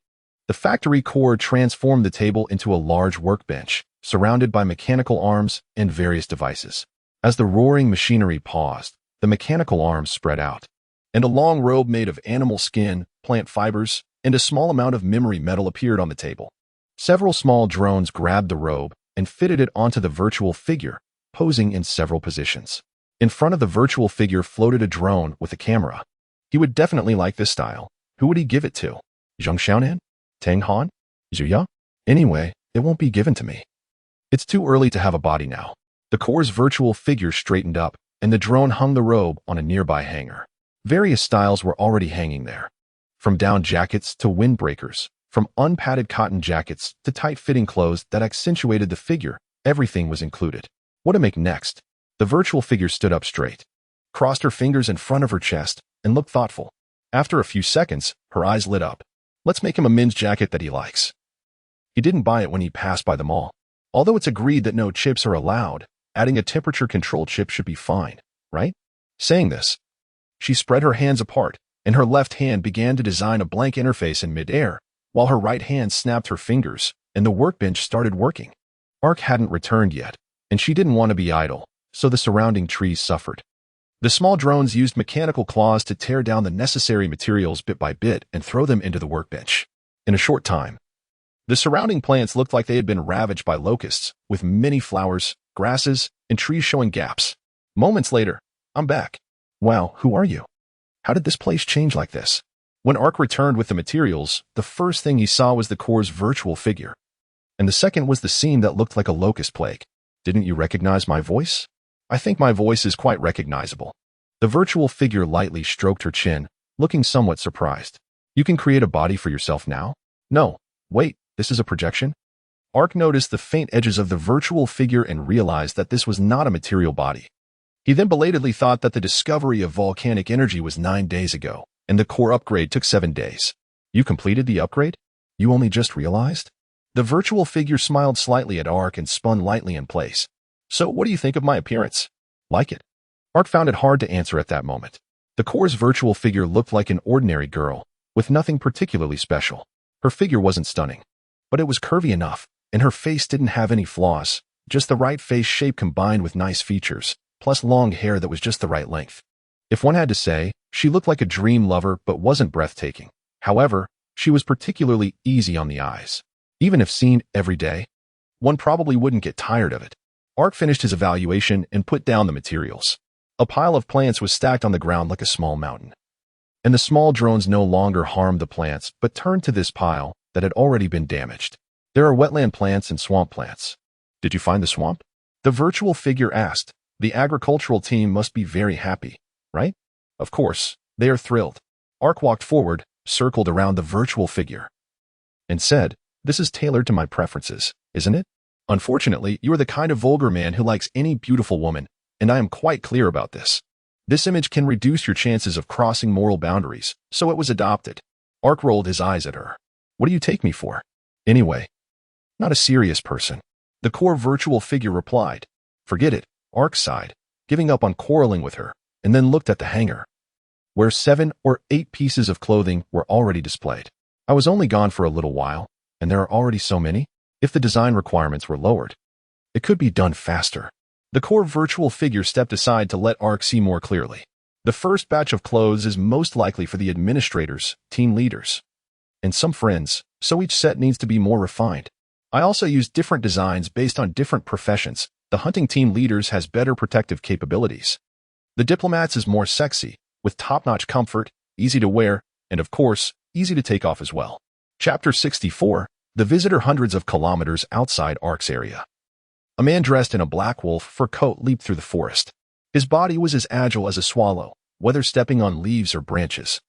the factory core transformed the table into a large workbench, surrounded by mechanical arms and various devices. As the roaring machinery paused, the mechanical arms spread out, and a long robe made of animal skin, plant fibers, and a small amount of memory metal appeared on the table. Several small drones grabbed the robe and fitted it onto the virtual figure, posing in several positions. In front of the virtual figure floated a drone with a camera. He would definitely like this style. Who would he give it to? Zhang Xiaonan? Tang Han? Zhuya? Anyway, it won't be given to me. It's too early to have a body now. The core's virtual figure straightened up, and the drone hung the robe on a nearby hanger. Various styles were already hanging there. From down jackets to windbreakers, from unpadded cotton jackets to tight-fitting clothes that accentuated the figure, everything was included. What to make next? The virtual figure stood up straight, crossed her fingers in front of her chest, and looked thoughtful. After a few seconds, her eyes lit up. Let's make him a men's jacket that he likes. He didn't buy it when he passed by the mall. Although it's agreed that no chips are allowed, adding a temperature-controlled chip should be fine, right? Saying this, she spread her hands apart, and her left hand began to design a blank interface in midair, while her right hand snapped her fingers, and the workbench started working. Ark hadn't returned yet, and she didn't want to be idle, so the surrounding trees suffered. The small drones used mechanical claws to tear down the necessary materials bit by bit and throw them into the workbench. In a short time, the surrounding plants looked like they had been ravaged by locusts, with many flowers, grasses, and trees showing gaps. Moments later, I'm back. Wow, who are you? How did this place change like this? When Ark returned with the materials, the first thing he saw was the core's virtual figure. And the second was the scene that looked like a locust plague. Didn't you recognize my voice? I think my voice is quite recognizable. The virtual figure lightly stroked her chin, looking somewhat surprised. You can create a body for yourself now? No, wait, this is a projection? Ark noticed the faint edges of the virtual figure and realized that this was not a material body. He then belatedly thought that the discovery of volcanic energy was 9 days ago, and the core upgrade took 7 days. You completed the upgrade? You only just realized? The virtual figure smiled slightly at Ark and spun lightly in place. So what do you think of my appearance? Like it? Ark found it hard to answer at that moment. The core's virtual figure looked like an ordinary girl, with nothing particularly special. Her figure wasn't stunning, but it was curvy enough, and her face didn't have any flaws, just the right face shape combined with nice features, plus long hair that was just the right length. If one had to say, she looked like a dream lover but wasn't breathtaking. However, she was particularly easy on the eyes. Even if seen every day, one probably wouldn't get tired of it. Ark finished his evaluation and put down the materials. A pile of plants was stacked on the ground like a small mountain. And the small drones no longer harmed the plants but turned to this pile that had already been damaged. There are wetland plants and swamp plants. Did you find the swamp? The virtual figure asked. The agricultural team must be very happy, right? Of course, they are thrilled. Ark walked forward, circled around the virtual figure, and said, "This is tailored to my preferences, isn't it? Unfortunately, you are the kind of vulgar man who likes any beautiful woman, and I am quite clear about this. This image can reduce your chances of crossing moral boundaries, so it was adopted." Ark rolled his eyes at her. "What do you take me for? Anyway, not a serious person." The core virtual figure replied. "Forget it," Ark sighed, giving up on quarreling with her, and then looked at the hanger, where 7 or 8 pieces of clothing were already displayed. "I was only gone for a little while, and there are already so many? If the design requirements were lowered, it could be done faster." The core virtual figure stepped aside to let Ark see more clearly. "The first batch of clothes is most likely for the administrators, team leaders, and some friends, so each set needs to be more refined. I also use different designs based on different professions. The hunting team leaders has better protective capabilities. The diplomats is more sexy, with top-notch comfort, easy to wear, and of course, easy to take off as well." Chapter 64. The visitor hundreds of kilometers outside Ark's area. A man dressed in a black wolf fur coat leaped through the forest. His body was as agile as a swallow, whether stepping on leaves or branches.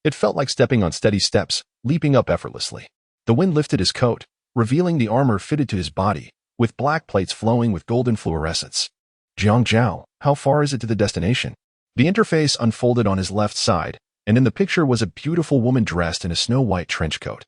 It felt like stepping on steady steps, leaping up effortlessly. The wind lifted his coat, revealing the armor fitted to his body, with black plates flowing with golden fluorescence. "Jiangzhou, how far is it to the destination?" The interface unfolded on his left side, and in the picture was a beautiful woman dressed in a snow-white trench coat.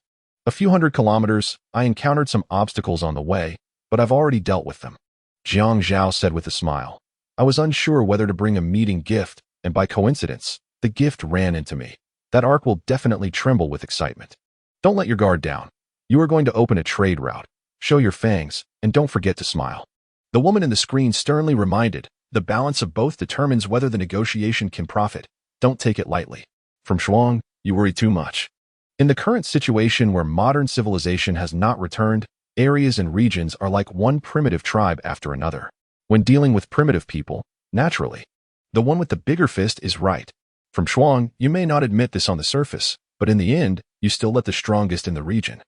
"A few hundred kilometers. I encountered some obstacles on the way, but I've already dealt with them," Jiang Zhao said with a smile. "I was unsure whether to bring a meeting gift, and by coincidence, the gift ran into me. That Ark will definitely tremble with excitement. Don't let your guard down. You are going to open a trade route. Show your fangs, and don't forget to smile." The woman in the screen sternly reminded, "The balance of both determines whether the negotiation can profit. Don't take it lightly. From Shuang, you worry too much." In the current situation where modern civilization has not returned, areas and regions are like one primitive tribe after another. When dealing with primitive people, naturally, the one with the bigger fist is right. From Shuang, you may not admit this on the surface, but in the end, you still let the strongest in the region.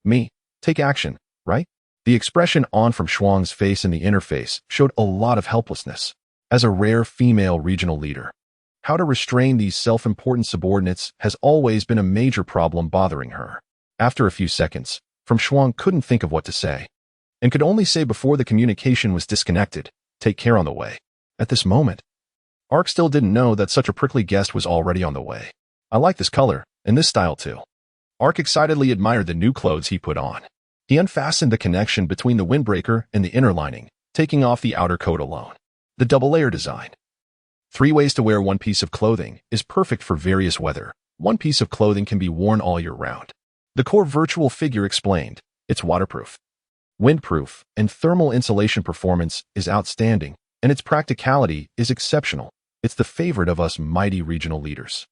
"Me, take action, right?" The expression on from Shuang's face in the interface showed a lot of helplessness. As a rare female regional leader, how to restrain these self-important subordinates has always been a major problem bothering her. After a few seconds, From Shuang couldn't think of what to say, and could only say before the communication was disconnected, "Take care on the way." At this moment, Ark still didn't know that such a prickly guest was already on the way. "I like this color, and this style too." Ark excitedly admired the new clothes he put on. He unfastened the connection between the windbreaker and the inner lining, taking off the outer coat alone. The double-layer design. 3 ways to wear one piece of clothing is perfect for various weather. One piece of clothing can be worn all year round. The core virtual figure explained, "It's waterproof, windproof, and thermal insulation performance is outstanding, and its practicality is exceptional. It's the favorite of us mighty regional leaders.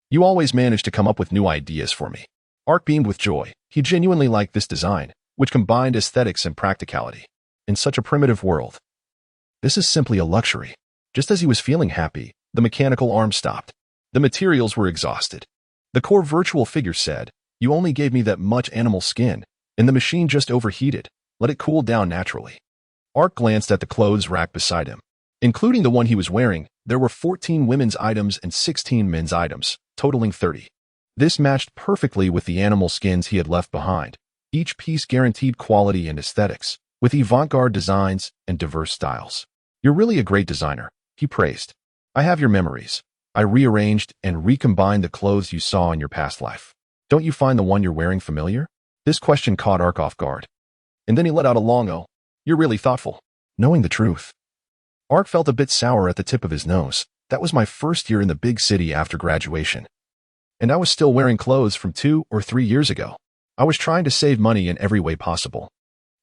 You always manage to come up with new ideas for me." Ark beamed with joy. He genuinely liked this design, which combined aesthetics and practicality. In such a primitive world, this is simply a luxury. Just as he was feeling happy, the mechanical arm stopped. The materials were exhausted. The core virtual figure said, "You only gave me that much animal skin, and the machine just overheated. Let it cool down naturally." Ark glanced at the clothes rack beside him. Including the one he was wearing, there were 14 women's items and 16 men's items, totaling 30. This matched perfectly with the animal skins he had left behind. Each piece guaranteed quality and aesthetics, with avant-garde designs and diverse styles. "You're really a great designer," he praised. "I have your memories. I rearranged and recombined the clothes you saw in your past life. Don't you find the one you're wearing familiar?" This question caught Ark off guard. And then he let out a long "oh." "You're really thoughtful." Knowing the truth, Ark felt a bit sour at the tip of his nose. That was my first year in the big city after graduation, and I was still wearing clothes from 2 or 3 years ago. I was trying to save money in every way possible.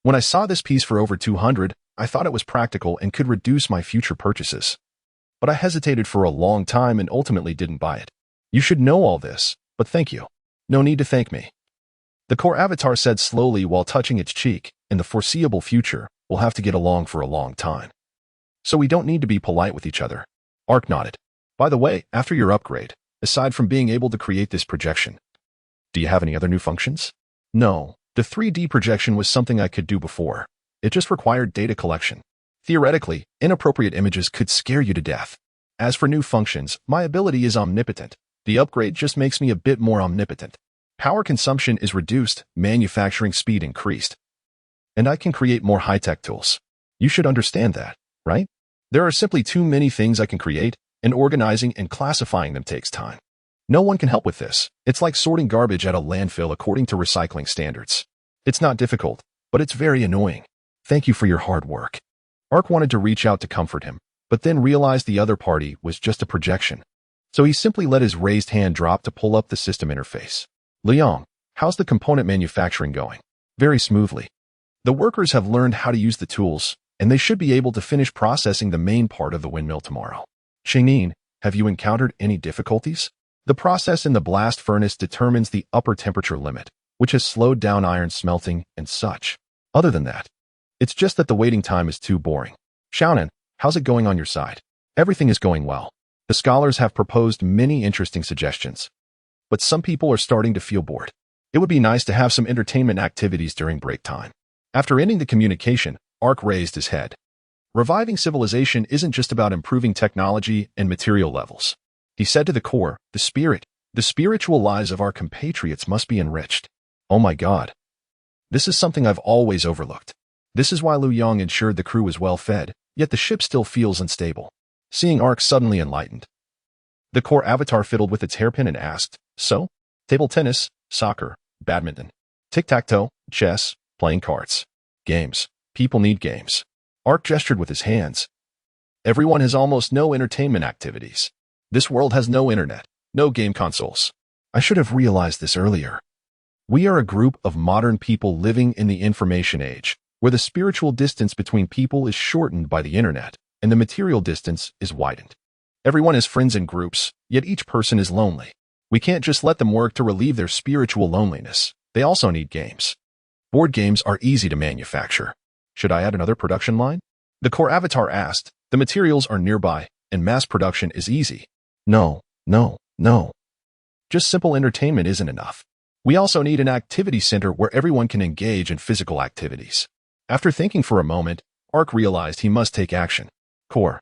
When I saw this piece for over 200, I thought it was practical and could reduce my future purchases. But I hesitated for a long time and ultimately didn't buy it. You should know all this, but thank you. No need to thank me. The core avatar said slowly while touching its cheek. In the foreseeable future, we'll have to get along for a long time. So we don't need to be polite with each other. Ark nodded. By the way, after your upgrade, aside from being able to create this projection, do you have any other new functions? No, the 3D projection was something I could do before. It just required data collection. Theoretically, inappropriate images could scare you to death. As for new functions, my ability is omnipotent. The upgrade just makes me a bit more omnipotent. Power consumption is reduced, manufacturing speed increased. And I can create more high-tech tools. You should understand that, right? There are simply too many things I can create, and organizing and classifying them takes time. No one can help with this. It's like sorting garbage at a landfill according to recycling standards. It's not difficult, but it's very annoying. Thank you for your hard work. Ark wanted to reach out to comfort him, but then realized the other party was just a projection. So he simply let his raised hand drop to pull up the system interface. Liang, how's the component manufacturing going? Very smoothly. The workers have learned how to use the tools, and they should be able to finish processing the main part of the windmill tomorrow. Changyin, have you encountered any difficulties? The process in the blast furnace determines the upper temperature limit, which has slowed down iron smelting and such. Other than that, it's just that the waiting time is too boring. Xiaonan, how's it going on your side? Everything is going well. The scholars have proposed many interesting suggestions, but some people are starting to feel bored. It would be nice to have some entertainment activities during break time. After ending the communication, Ark raised his head. Reviving civilization isn't just about improving technology and material levels. He said to the core, the spiritual lives of our compatriots must be enriched. Oh my God. This is something I've always overlooked. This is why Liu Yang ensured the crew is well fed, yet the ship still feels unstable. Seeing Ark suddenly enlightened, the core avatar fiddled with its hairpin and asked, so? Table tennis, soccer, badminton, tic-tac-toe, chess, playing cards. Games. People need games. Ark gestured with his hands. Everyone has almost no entertainment activities. This world has no internet, no game consoles. I should have realized this earlier. We are a group of modern people living in the information age, where the spiritual distance between people is shortened by the internet, and the material distance is widened. Everyone has friends in groups, yet each person is lonely. We can't just let them work to relieve their spiritual loneliness. They also need games. Board games are easy to manufacture. Should I add another production line? The core avatar asked. The materials are nearby, and mass production is easy. No. Just simple entertainment isn't enough. We also need an activity center where everyone can engage in physical activities. After thinking for a moment, Ark realized he must take action. Core.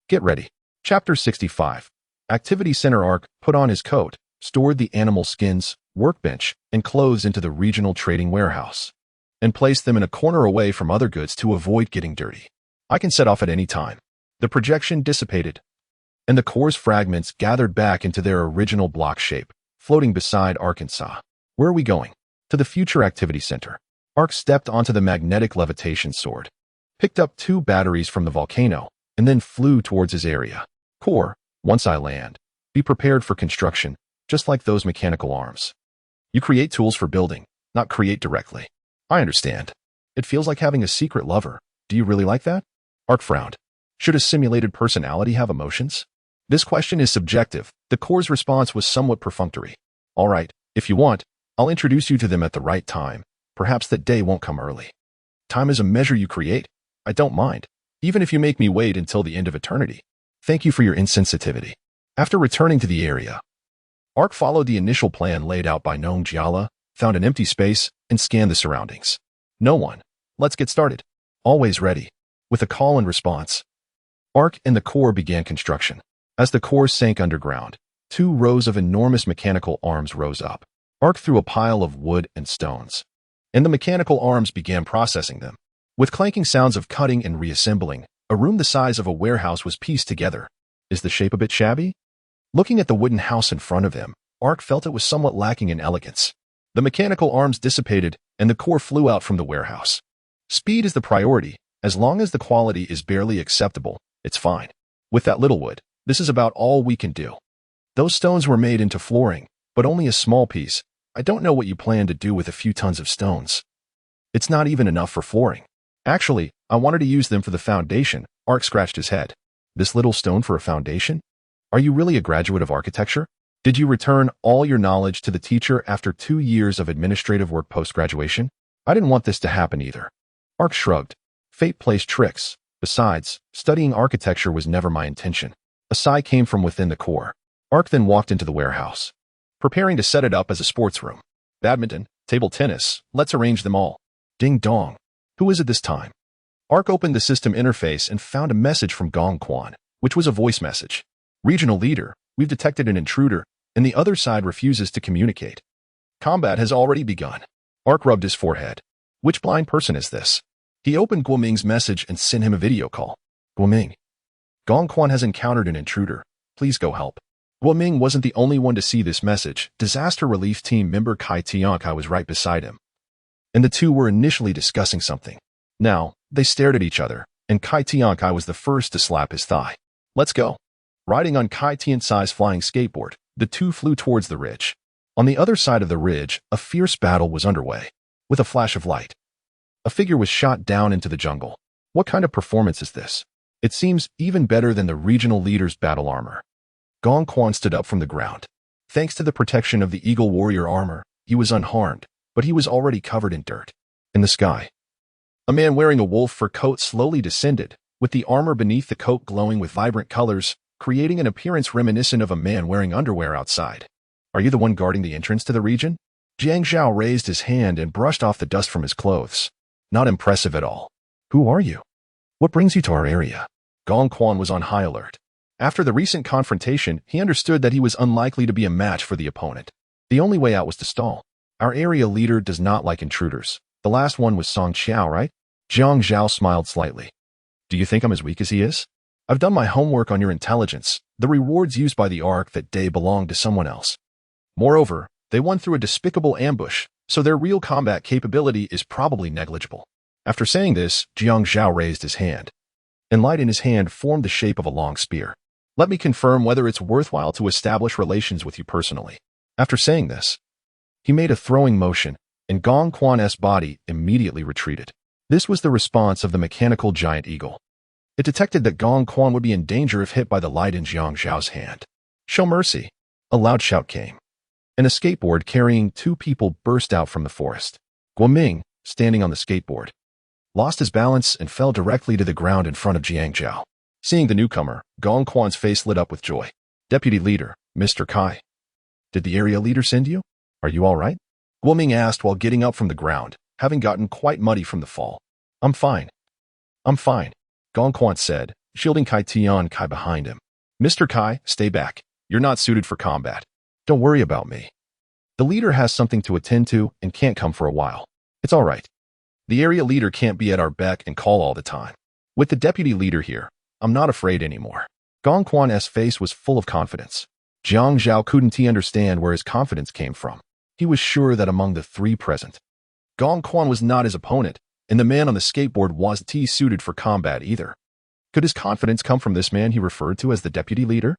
Get ready. Chapter 65. Activity Center. Ark put on his coat, stored the animal skins, workbench, and clothes into the regional trading warehouse, and placed them in a corner away from other goods to avoid getting dirty. I can set off at any time. The projection dissipated, and the core's fragments gathered back into their original block shape, floating beside Arkansas. Where are we going? To the future activity center. Ark stepped onto the magnetic levitation sword, picked up 2 batteries from the volcano, and then flew towards his area. Core, once I land, be prepared for construction, just like those mechanical arms. You create tools for building, not create directly. I understand. It feels like having a secret lover. Do you really like that? Ark frowned. Should a simulated personality have emotions? This question is subjective. The core's response was somewhat perfunctory. All right, if you want, I'll introduce you to them at the right time. Perhaps that day won't come early. Time is a measure you create. I don't mind, even if you make me wait until the end of eternity. Thank you for your insensitivity. After returning to the area, Ark followed the initial plan laid out by Nong Jiala, found an empty space, and scanned the surroundings. No one. Let's get started. Always ready. With a call and response, Ark and the core began construction. As the core sank underground, 2 rows of enormous mechanical arms rose up. Ark threw a pile of wood and stones, and the mechanical arms began processing them. With clanking sounds of cutting and reassembling, a room the size of a warehouse was pieced together. Is the shape a bit shabby? Looking at the wooden house in front of him, Ark felt it was somewhat lacking in elegance. The mechanical arms dissipated, and the core flew out from the warehouse. Speed is the priority. As long as the quality is barely acceptable, it's fine. With that little wood, this is about all we can do. Those stones were made into flooring, but only a small piece. I don't know what you plan to do with a few tons of stones. It's not even enough for flooring. Actually, I wanted to use them for the foundation. Ark scratched his head. This little stone for a foundation? Are you really a graduate of architecture? Did you return all your knowledge to the teacher after 2 years of administrative work post-graduation? I didn't want this to happen either. Ark shrugged. Fate plays tricks. Besides, studying architecture was never my intention. A sigh came from within the core. Ark then walked into the warehouse, preparing to set it up as a sports room. Badminton, table tennis, let's arrange them all. Ding dong. Who is it this time? Ark opened the system interface and found a message from Gong Quan, which was a voice message. Regional leader, we've detected an intruder, and the other side refuses to communicate. Combat has already begun. Ark rubbed his forehead. Which blind person is this? He opened Guoming's message and sent him a video call. Guoming. Gong Quan has encountered an intruder. Please go help. Guoming wasn't the only one to see this message. Disaster relief team member Kai Tiankai was right beside him, and the two were initially discussing something. Now, they stared at each other, and Kai Tiankai was the first to slap his thigh. Let's go. Riding on Kai Tiankai's flying skateboard, the two flew towards the ridge. On the other side of the ridge, a fierce battle was underway. With a flash of light, a figure was shot down into the jungle. What kind of performance is this? It seems even better than the regional leader's battle armor. Gong Quan stood up from the ground. Thanks to the protection of the Eagle Warrior armor, he was unharmed, but he was already covered in dirt. In the sky, a man wearing a wolf fur coat slowly descended, with the armor beneath the coat glowing with vibrant colors, creating an appearance reminiscent of a man wearing underwear outside. Are you the one guarding the entrance to the region? Jiang Zhao raised his hand and brushed off the dust from his clothes. Not impressive at all. Who are you? What brings you to our area? Gong Quan was on high alert. After the recent confrontation, he understood that he was unlikely to be a match for the opponent. The only way out was to stall. Our area leader does not like intruders. The last one was Song Qiao, right? Jiang Zhao smiled slightly. Do you think I'm as weak as he is? I've done my homework on your intelligence. The rewards used by the Ark that day belonged to someone else. Moreover, they won through a despicable ambush, so their real combat capability is probably negligible. After saying this, Jiang Zhao raised his hand, and light in his hand formed the shape of a long spear. Let me confirm whether it's worthwhile to establish relations with you personally. After saying this, he made a throwing motion, and Gong Quan's body immediately retreated. This was the response of the mechanical giant eagle. It detected that Gong Quan would be in danger if hit by the light in Jiang Zhao's hand. Show mercy. A loud shout came, and a skateboard carrying 2 people burst out from the forest. Guoming, standing on the skateboard, lost his balance and fell directly to the ground in front of Jiang Zhao. Seeing the newcomer, Gong Quan's face lit up with joy. Deputy Leader, Mr. Kai. Did the area leader send you? Are you all right? Guoming asked while getting up from the ground, having gotten quite muddy from the fall. I'm fine. I'm fine, Gong Quan said, shielding Kai Tiankai behind him. Mr. Kai, stay back. You're not suited for combat. Don't worry about me. The leader has something to attend to and can't come for a while. It's all right. The area leader can't be at our beck and call all the time. With the deputy leader here, I'm not afraid anymore. Gong Quan's face was full of confidence. Jiang Zhao couldn't understand where his confidence came from. He was sure that among the 3 present, Gong Quan was not his opponent, and the man on the skateboard wasn't suited for combat either. Could his confidence come from this man he referred to as the deputy leader?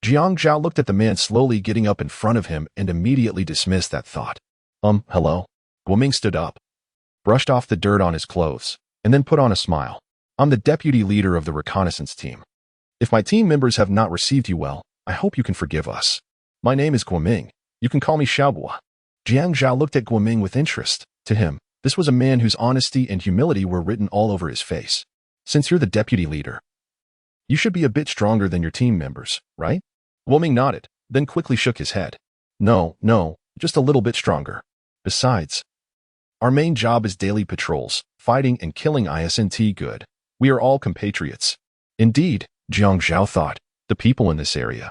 Jiang Zhao looked at the man slowly getting up in front of him and immediately dismissed that thought. Hello? Guoming stood up, brushed off the dirt on his clothes, and then put on a smile. I'm the deputy leader of the reconnaissance team. If my team members have not received you well, I hope you can forgive us. My name is Guoming. You can call me Xiaobo. Jiang Zhao looked at Guoming with interest. To him, this was a man whose honesty and humility were written all over his face. Since you're the deputy leader, you should be a bit stronger than your team members, right? Guoming nodded, then quickly shook his head. No, just a little bit stronger. Besides, our main job is daily patrols, fighting and killing ISNT good. We are all compatriots. Indeed, Jiang Zhao thought, the people in this area,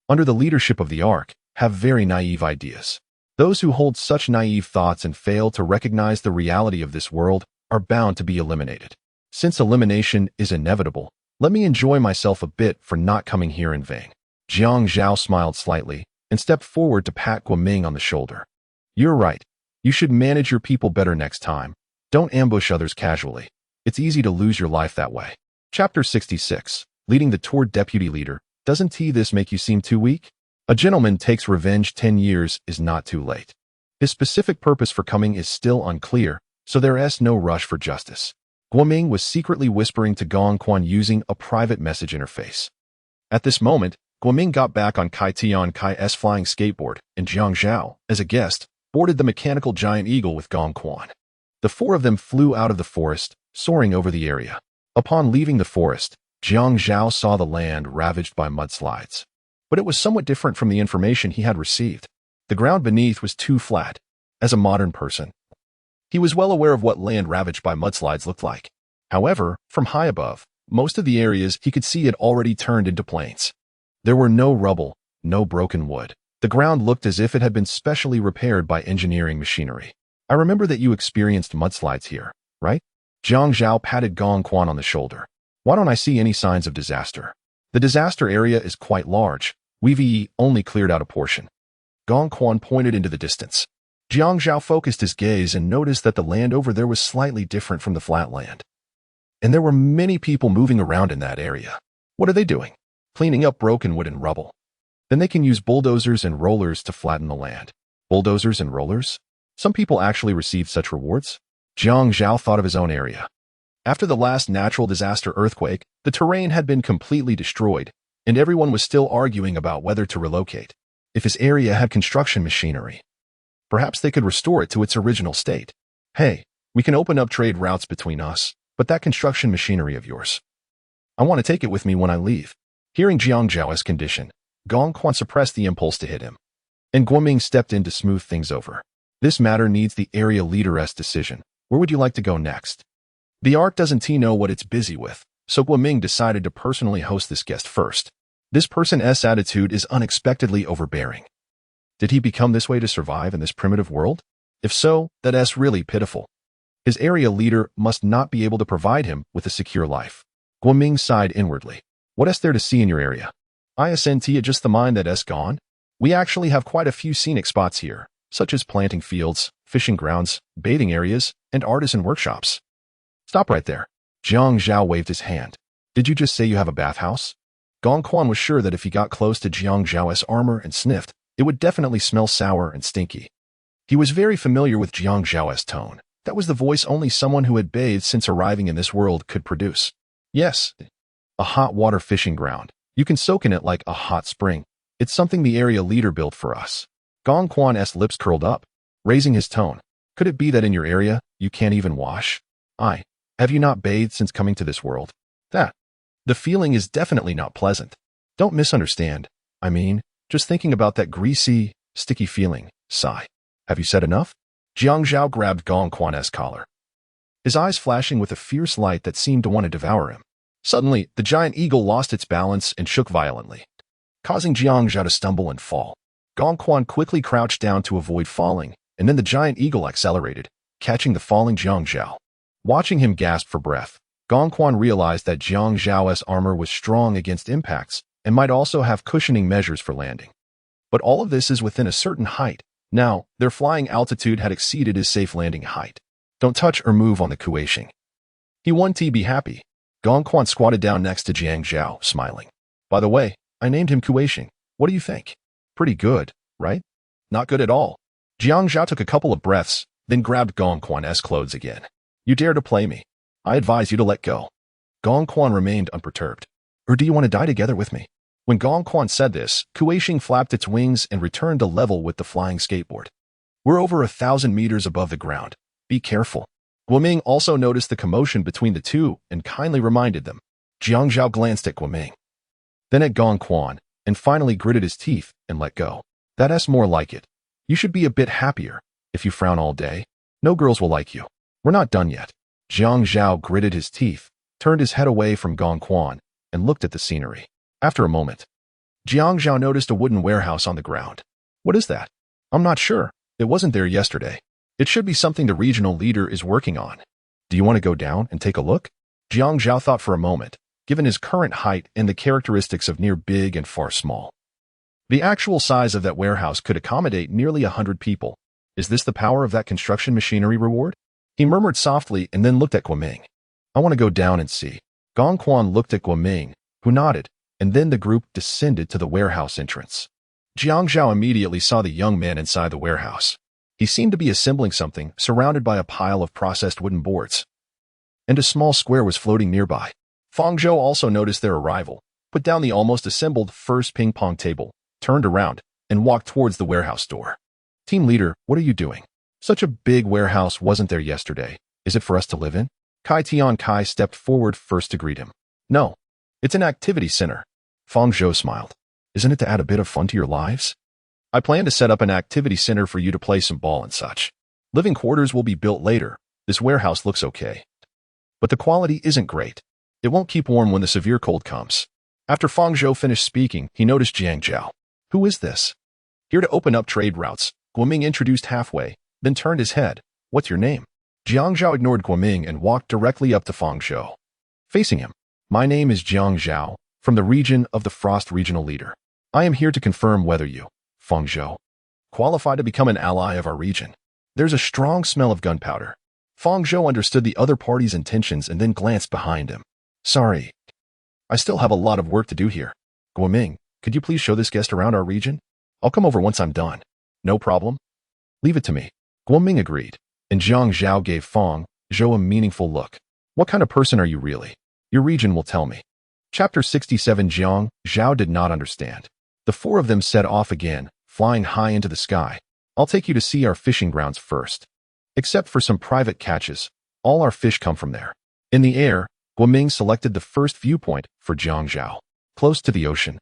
under the leadership of the Ark, have very naive ideas. Those who hold such naive thoughts and fail to recognize the reality of this world are bound to be eliminated. Since elimination is inevitable, let me enjoy myself a bit for not coming here in vain. Jiang Zhao smiled slightly and stepped forward to pat Guoming on the shoulder. You're right. You should manage your people better next time. Don't ambush others casually. It's easy to lose your life that way. Chapter 66. Leading the tour deputy leader. Doesn't this make you seem too weak? A gentleman takes revenge 10 years is not too late. His specific purpose for coming is still unclear, so there's no rush for justice. Guoming was secretly whispering to Gongquan using a private message interface. At this moment, Guoming got back on Kai Tian Kai's flying skateboard, and Jiang Zhao, as a guest, boarded the mechanical giant eagle with Gongquan. The four of them flew out of the forest, soaring over the area. Upon leaving the forest, Jiang Zhao saw the land ravaged by mudslides. But it was somewhat different from the information he had received. The ground beneath was too flat. As a modern person, he was well aware of what land ravaged by mudslides looked like. However, from high above, most of the areas he could see had already turned into plains. There were no rubble, no broken wood. The ground looked as if it had been specially repaired by engineering machinery. I remember that you experienced mudslides here, right? Jiang Zhao patted Gongquan on the shoulder. Why don't I see any signs of disaster? The disaster area is quite large. We've only cleared out a portion. Gongquan pointed into the distance. Jiang Zhao focused his gaze and noticed that the land over there was slightly different from the flat land. And there were many people moving around in that area. What are they doing? Cleaning up broken wood and rubble. Then they can use bulldozers and rollers to flatten the land. Bulldozers and rollers? Some people actually received such rewards? Jiang Zhao thought of his own area. After the last natural disaster earthquake, the terrain had been completely destroyed, and everyone was still arguing about whether to relocate. If his area had construction machinery, perhaps they could restore it to its original state. Hey, we can open up trade routes between us, but that construction machinery of yours, I want to take it with me when I leave. Hearing Jiang Zhao's condition, Gongquan suppressed the impulse to hit him, and Guoming stepped in to smooth things over. This matter needs the area leader's decision. Where would you like to go next? The ARC doesn't know what it's busy with, so Guoming decided to personally host this guest first. This person's attitude is unexpectedly overbearing. Did he become this way to survive in this primitive world? If so, that's really pitiful. His area leader must not be able to provide him with a secure life. Guoming sighed inwardly. What is there to see in your area? Isn't it just the mine that's gone? We actually have quite a few scenic spots here, such as planting fields, fishing grounds, bathing areas, and artisan workshops. Stop right there. Jiang Zhao waved his hand. Did you just say you have a bathhouse? Gongquan was sure that if he got close to Jiang Zhao's armor and sniffed, it would definitely smell sour and stinky. He was very familiar with Jiang Zhao's tone. That was the voice only someone who had bathed since arriving in this world could produce. Yes, a hot water fishing ground. You can soak in it like a hot spring. It's something the area leader built for us. Gongquan's lips curled up, raising his tone. Could it be that in your area, you can't even wash? Have you not bathed since coming to this world? The feeling is definitely not pleasant. Don't misunderstand. I mean, just thinking about that greasy, sticky feeling. Sigh. Have you said enough? Jiang Zhao grabbed Gongquan's collar, his eyes flashing with a fierce light that seemed to want to devour him. Suddenly, the giant eagle lost its balance and shook violently, causing Jiang Zhao to stumble and fall. Gongquan quickly crouched down to avoid falling, and then the giant eagle accelerated, catching the falling Jiang Zhao. Watching him gasp for breath, Gongquan realized that Jiang Zhao's armor was strong against impacts and might also have cushioning measures for landing. But all of this is within a certain height. Now, their flying altitude had exceeded his safe landing height. Don't touch or move on the Kueishing. He won to be happy. Gongquan squatted down next to Jiang Zhao, smiling. By the way, I named him Kueishing. What do you think? Pretty good, right? Not good at all. Jiang Zhao took a couple of breaths, then grabbed Gongquan's clothes again. You dare to play me? I advise you to let go. Gongquan remained unperturbed. Or do you want to die together with me? When Gongquan said this, Kueishing flapped its wings and returned to level with the flying skateboard. We're over 1,000 meters above the ground. Be careful. Guoming also noticed the commotion between the two and kindly reminded them. Jiang Zhao glanced at Guoming, then at Gongquan, and finally gritted his teeth and let go. That's more like it. You should be a bit happier. If you frown all day, no girls will like you. We're not done yet. Jiang Zhao gritted his teeth, turned his head away from Gongquan, and looked at the scenery. After a moment, Jiang Zhao noticed a wooden warehouse on the ground. What is that? I'm not sure. It wasn't there yesterday. It should be something the regional leader is working on. Do you want to go down and take a look? Jiang Zhao thought for a moment, given his current height and the characteristics of near big and far small. The actual size of that warehouse could accommodate nearly 100 people. Is this the power of that construction machinery reward? He murmured softly and then looked at Guoming. I want to go down and see. Gongquan looked at Guoming, who nodded, and then the group descended to the warehouse entrance. Jiang Zhao immediately saw the young man inside the warehouse. He seemed to be assembling something, surrounded by a pile of processed wooden boards. And a small square was floating nearby. Fang Zhou also noticed their arrival, put down the almost assembled first ping-pong table, turned around, and walked towards the warehouse door. Team leader, what are you doing? Such a big warehouse wasn't there yesterday. Is it for us to live in? Kai Tian Kai stepped forward first to greet him. No, it's an activity center. Fang Zhou smiled. Isn't it to add a bit of fun to your lives? I plan to set up an activity center for you to play some ball and such. Living quarters will be built later. This warehouse looks okay. But the quality isn't great. It won't keep warm when the severe cold comes. After Fang Zhou finished speaking, he noticed Jiang Zhao. Who is this? Here to open up trade routes, Guoming introduced halfway, then turned his head. What's your name? Jiang Zhao ignored Guoming and walked directly up to Fang Zhou. Facing him, my name is Jiang Zhao, from the region of the Frost Regional Leader. I am here to confirm whether you, Fang Zhou, qualify to become an ally of our region. There's a strong smell of gunpowder. Fang Zhou understood the other party's intentions and then glanced behind him. Sorry. I still have a lot of work to do here. Guoming, could you please show this guest around our region? I'll come over once I'm done. No problem. Leave it to me. Guoming agreed, and Jiang Zhao gave Fang Zhou a meaningful look. What kind of person are you really? Your region will tell me. Chapter 67. Jiang Zhao did not understand. The four of them set off again, flying high into the sky. I'll take you to see our fishing grounds first. Except for some private catches, all our fish come from there. In the air, Guoming selected the first viewpoint for Jiang Zhao, close to the ocean.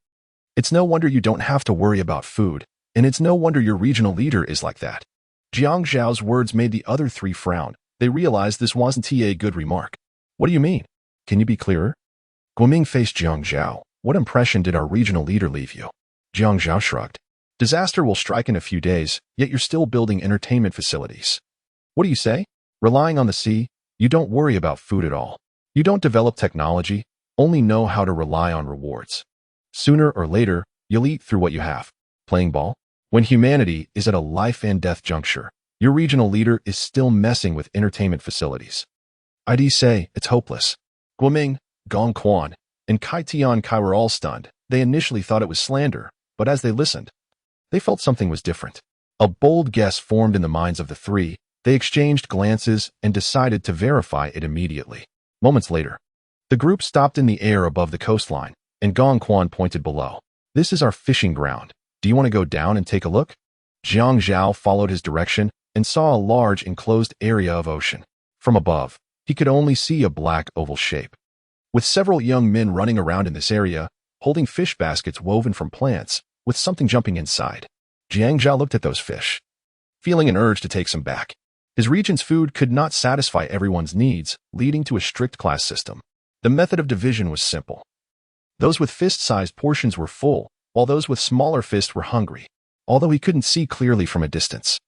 It's no wonder you don't have to worry about food, and it's no wonder your regional leader is like that. Jiang Zhao's words made the other three frown. They realized this wasn't a good remark. What do you mean? Can you be clearer? Guoming faced Jiang Zhao. What impression did our regional leader leave you? Jiang Zhao shrugged. Disaster will strike in a few days, yet you're still building entertainment facilities. What do you say? Relying on the sea, you don't worry about food at all. You don't develop technology, only know how to rely on rewards. Sooner or later, you'll eat through what you have. Playing ball? When humanity is at a life and death juncture, your regional leader is still messing with entertainment facilities. I'd say it's hopeless. Guoming, Gong Quan, and Kai Tian Kai were all stunned. They initially thought it was slander, but as they listened, they felt something was different. A bold guess formed in the minds of the three. They exchanged glances and decided to verify it immediately. Moments later, the group stopped in the air above the coastline, and Gong Quan pointed below. This is our fishing ground. Do you want to go down and take a look? Jiang Zhao followed his direction and saw a large enclosed area of ocean. From above, he could only see a black oval shape, with several young men running around in this area, holding fish baskets woven from plants, with something jumping inside. Jiang Zhao looked at those fish, feeling an urge to take some back. His region's food could not satisfy everyone's needs, leading to a strict class system. The method of division was simple. Those with fist-sized portions were full, while those with smaller fists were hungry, although he couldn't see clearly from a distance.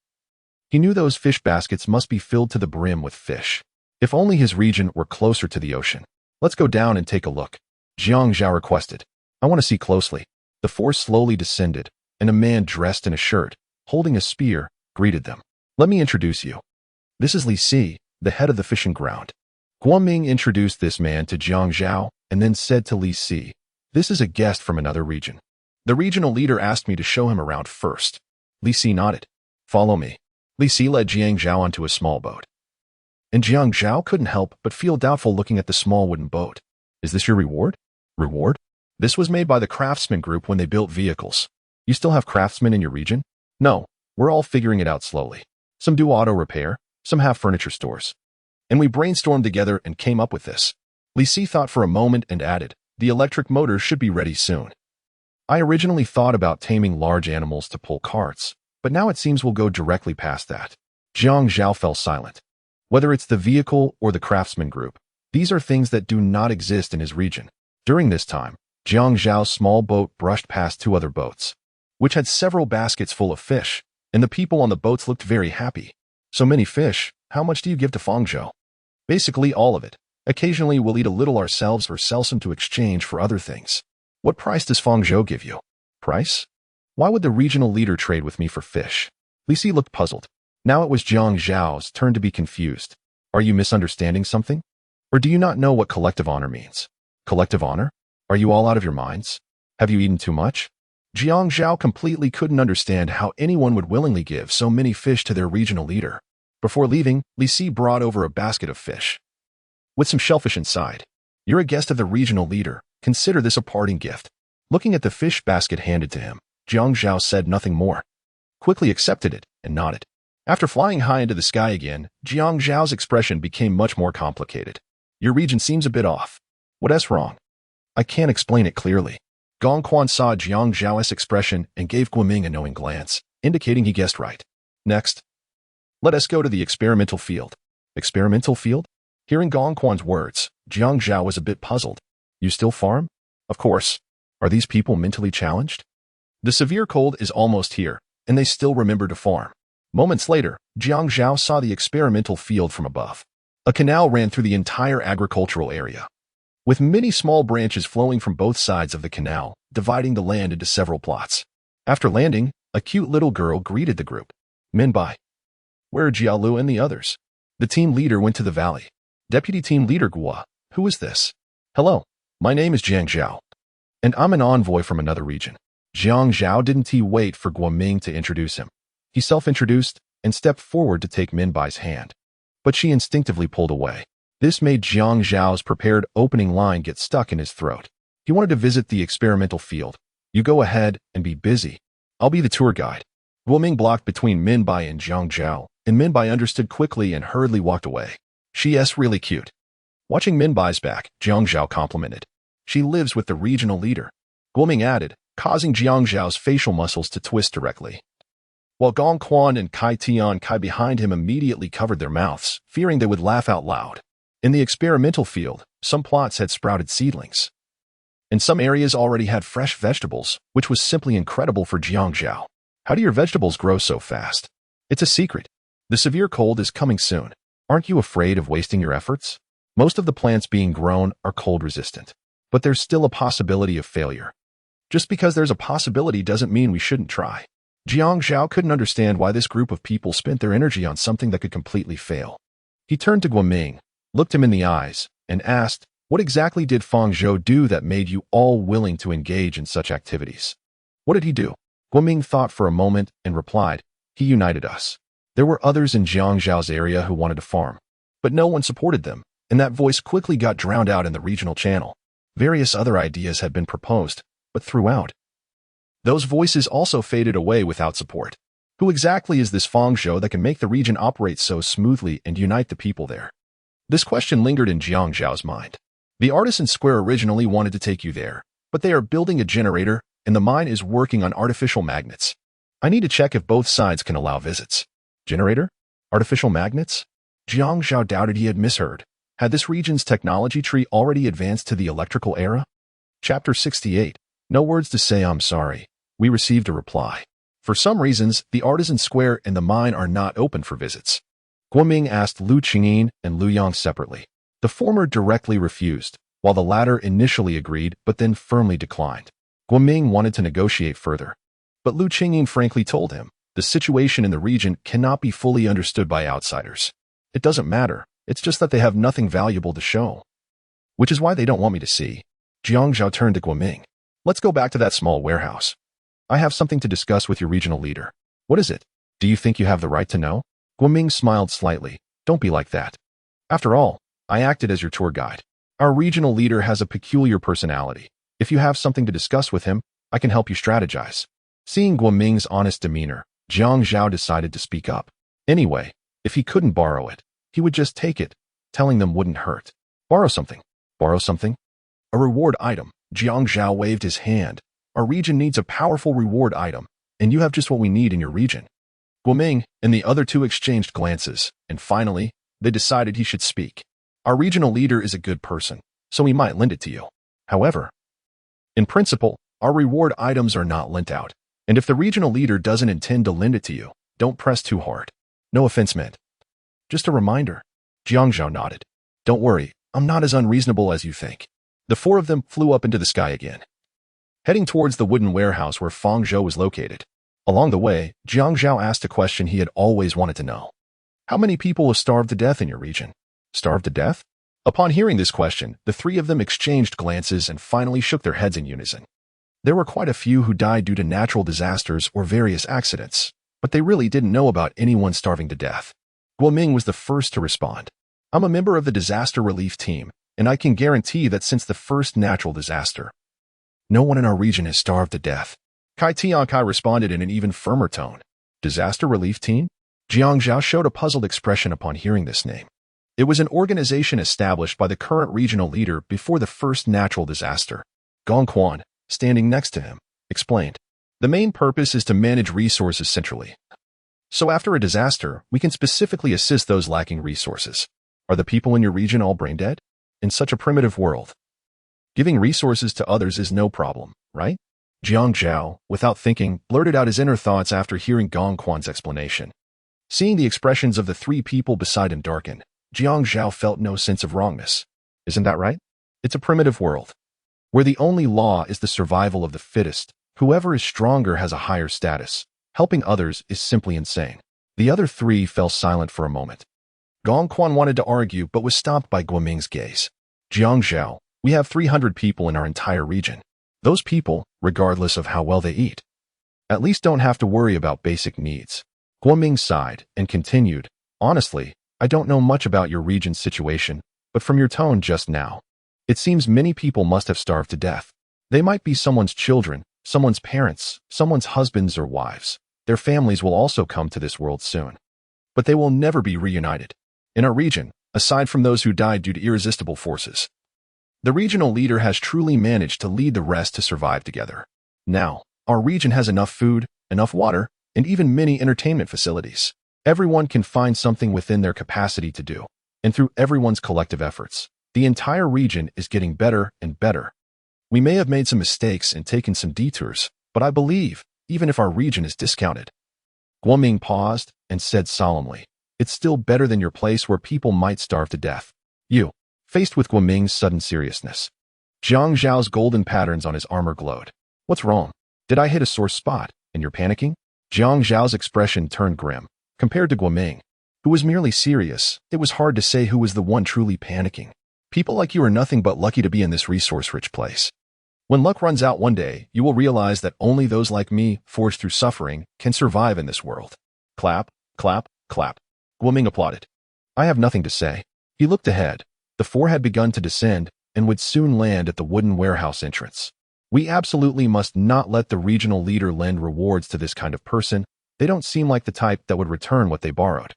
He knew those fish baskets must be filled to the brim with fish. If only his region were closer to the ocean. Let's go down and take a look, Jiang Zhao requested. I want to see closely. The four slowly descended, and a man dressed in a shirt, holding a spear, greeted them. Let me introduce you. This is Li Si, the head of the fishing ground. Guoming introduced this man to Jiang Zhao and then said to Li Si, this is a guest from another region. The regional leader asked me to show him around first. Li Si nodded. Follow me. Li Si led Jiang Zhao onto a small boat. And Jiang Zhao couldn't help but feel doubtful looking at the small wooden boat. Is this your reward? Reward? This was made by the craftsman group when they built vehicles. You still have craftsmen in your region? No, we're all figuring it out slowly. Some do auto repair, some have furniture stores. And we brainstormed together and came up with this. Li Si thought for a moment and added, the electric motor should be ready soon. I originally thought about taming large animals to pull carts, but now it seems we'll go directly past that. Jiang Zhao fell silent. Whether it's the vehicle or the craftsman group, these are things that do not exist in his region. During this time, Jiang Zhao's small boat brushed past two other boats, which had several baskets full of fish, and the people on the boats looked very happy. So many fish, how much do you give to Fang Zhou? Basically all of it. Occasionally we'll eat a little ourselves or sell some to exchange for other things. What price does Fang Zhou give you? Price? Why would the regional leader trade with me for fish? Li Si looked puzzled. Now it was Jiang Zhao's turn to be confused. Are you misunderstanding something? Or do you not know what collective honor means? Collective honor? Are you all out of your minds? Have you eaten too much? Jiang Zhao completely couldn't understand how anyone would willingly give so many fish to their regional leader. Before leaving, Li Si brought over a basket of fish with some shellfish inside. You're a guest of the regional leader. Consider this a parting gift. Looking at the fish basket handed to him, Jiang Zhao said nothing more. Quickly accepted it and nodded. After flying high into the sky again, Jiang Zhao's expression became much more complicated. Your region seems a bit off. What's wrong? I can't explain it clearly. Gong Quan saw Jiang Zhao's expression and gave Guoming a knowing glance, indicating he guessed right. Next, let us go to the experimental field. Experimental field? Hearing Gong Quan's words, Jiang Zhao was a bit puzzled. You still farm? Of course. Are these people mentally challenged? The severe cold is almost here, and they still remember to farm. Moments later, Jiang Zhao saw the experimental field from above. A canal ran through the entire agricultural area, with many small branches flowing from both sides of the canal, dividing the land into several plots. After landing, a cute little girl greeted the group. Minbai. Where are Jialu and the others? The team leader went to the valley. Deputy team leader Gua. Who is this? Hello, my name is Jiang Zhao, and I'm an envoy from another region. Jiang Zhao didn't wait for Guoming to introduce him. He self-introduced and stepped forward to take Minbai's hand, but she instinctively pulled away. This made Jiang Zhao's prepared opening line get stuck in his throat. He wanted to visit the experimental field. You go ahead and be busy. I'll be the tour guide. Guoming blocked between Minbai and Jiang Zhao, and Minbai understood quickly and hurriedly walked away. She's really cute. Watching Minbai's back, Jiang Zhao complimented. She lives with the regional leader. Guoming added, causing Jiang Zhao's facial muscles to twist directly. While Gong Quan and Kai Tian Kai behind him immediately covered their mouths, fearing they would laugh out loud. In the experimental field, some plots had sprouted seedlings, and some areas already had fresh vegetables, which was simply incredible for Jiang Zhao. How do your vegetables grow so fast? It's a secret. The severe cold is coming soon. Aren't you afraid of wasting your efforts? Most of the plants being grown are cold resistant, but there's still a possibility of failure. Just because there's a possibility doesn't mean we shouldn't try. Jiang Zhao couldn't understand why this group of people spent their energy on something that could completely fail. He turned to Guoming, looked him in the eyes, and asked, what exactly did Fang Zhou do that made you all willing to engage in such activities? What did he do? Guoming thought for a moment and replied, he united us. There were others in Jiang Zhao's area who wanted to farm, but no one supported them, and that voice quickly got drowned out in the regional channel. Various other ideas had been proposed, but throughout, those voices also faded away without support. Who exactly is this Fang Zhou that can make the region operate so smoothly and unite the people there? This question lingered in Jiang Zhao's mind. The Artisan Square originally wanted to take you there, but they are building a generator, and the mine is working on artificial magnets. I need to check if both sides can allow visits. Generator? Artificial magnets? Jiang Zhao doubted he had misheard. Had this region's technology tree already advanced to the electrical era? Chapter 68. No words to say I'm sorry. We received a reply. For some reasons, the Artisan Square and the mine are not open for visits. Guoming asked Lu Qingyin and Lu Yang separately. The former directly refused, while the latter initially agreed but then firmly declined. Guoming wanted to negotiate further, but Lu Qingyin frankly told him, the situation in the region cannot be fully understood by outsiders. It doesn't matter, it's just that they have nothing valuable to show, which is why they don't want me to see. Jiang Zhao turned to Guoming. Let's go back to that small warehouse. I have something to discuss with your regional leader. What is it? Do you think you have the right to know? Guoming smiled slightly. Don't be like that. After all, I acted as your tour guide. Our regional leader has a peculiar personality. If you have something to discuss with him, I can help you strategize. Seeing Guoming's honest demeanor, Jiang Zhao decided to speak up. Anyway, if he couldn't borrow it, he would just take it. Telling them wouldn't hurt. Borrow something. Borrow something? A reward item. Jiang Zhao waved his hand. Our region needs a powerful reward item, and you have just what we need in your region. Guoming and the other two exchanged glances, and finally, they decided he should speak. Our regional leader is a good person, so he might lend it to you. However, in principle, our reward items are not lent out, and if the regional leader doesn't intend to lend it to you, don't press too hard. No offense meant. Just a reminder. Jiang Zhao nodded. Don't worry, I'm not as unreasonable as you think. The four of them flew up into the sky again, heading towards the wooden warehouse where Fang Zhou was located. Along the way, Jiang Zhao asked a question he had always wanted to know. How many people have starved to death in your region? Starved to death? Upon hearing this question, the three of them exchanged glances and finally shook their heads in unison. There were quite a few who died due to natural disasters or various accidents, but they really didn't know about anyone starving to death. Guoming was the first to respond. I'm a member of the disaster relief team, and I can guarantee that since the first natural disaster, no one in our region has starved to death. Kai Tiankai responded in an even firmer tone. Disaster relief team? Jiang Zhao showed a puzzled expression upon hearing this name. It was an organization established by the current regional leader before the first natural disaster. Gong Quan, standing next to him, explained. The main purpose is to manage resources centrally. So after a disaster, we can specifically assist those lacking resources. Are the people in your region all brain dead? In such a primitive world, giving resources to others is no problem, right? Jiang Zhao, without thinking, blurted out his inner thoughts after hearing Gong Quan's explanation. Seeing the expressions of the three people beside him darken, Jiang Zhao felt no sense of wrongness. Isn't that right? It's a primitive world, where the only law is the survival of the fittest. Whoever is stronger has a higher status. Helping others is simply insane. The other three fell silent for a moment. Gong Quan wanted to argue but was stopped by Guoming's gaze. Jiang Zhao, we have 300 people in our entire region. Those people, regardless of how well they eat, at least don't have to worry about basic needs. Guoming sighed and continued, honestly, I don't know much about your region's situation, but from your tone just now, it seems many people must have starved to death. They might be someone's children, someone's parents, someone's husbands or wives. Their families will also come to this world soon. But they will never be reunited. In our region, aside from those who died due to irresistible forces, the regional leader has truly managed to lead the rest to survive together. Now, our region has enough food, enough water, and even many entertainment facilities. Everyone can find something within their capacity to do, and through everyone's collective efforts, the entire region is getting better and better. We may have made some mistakes and taken some detours, but I believe, even if our region is discounted. Guoming paused and said solemnly, it's still better than your place where people might starve to death. You, faced with Guoming's sudden seriousness. Jiang Zhao's golden patterns on his armor glowed. What's wrong? Did I hit a sore spot, and you're panicking? Jiang Zhao's expression turned grim. Compared to Guoming, who was merely serious, it was hard to say who was the one truly panicking. People like you are nothing but lucky to be in this resource-rich place. When luck runs out one day, you will realize that only those like me, forged through suffering, can survive in this world. Clap, clap, clap. Guoming applauded. I have nothing to say. He looked ahead. The four had begun to descend and would soon land at the wooden warehouse entrance. We absolutely must not let the regional leader lend rewards to this kind of person. They don't seem like the type that would return what they borrowed.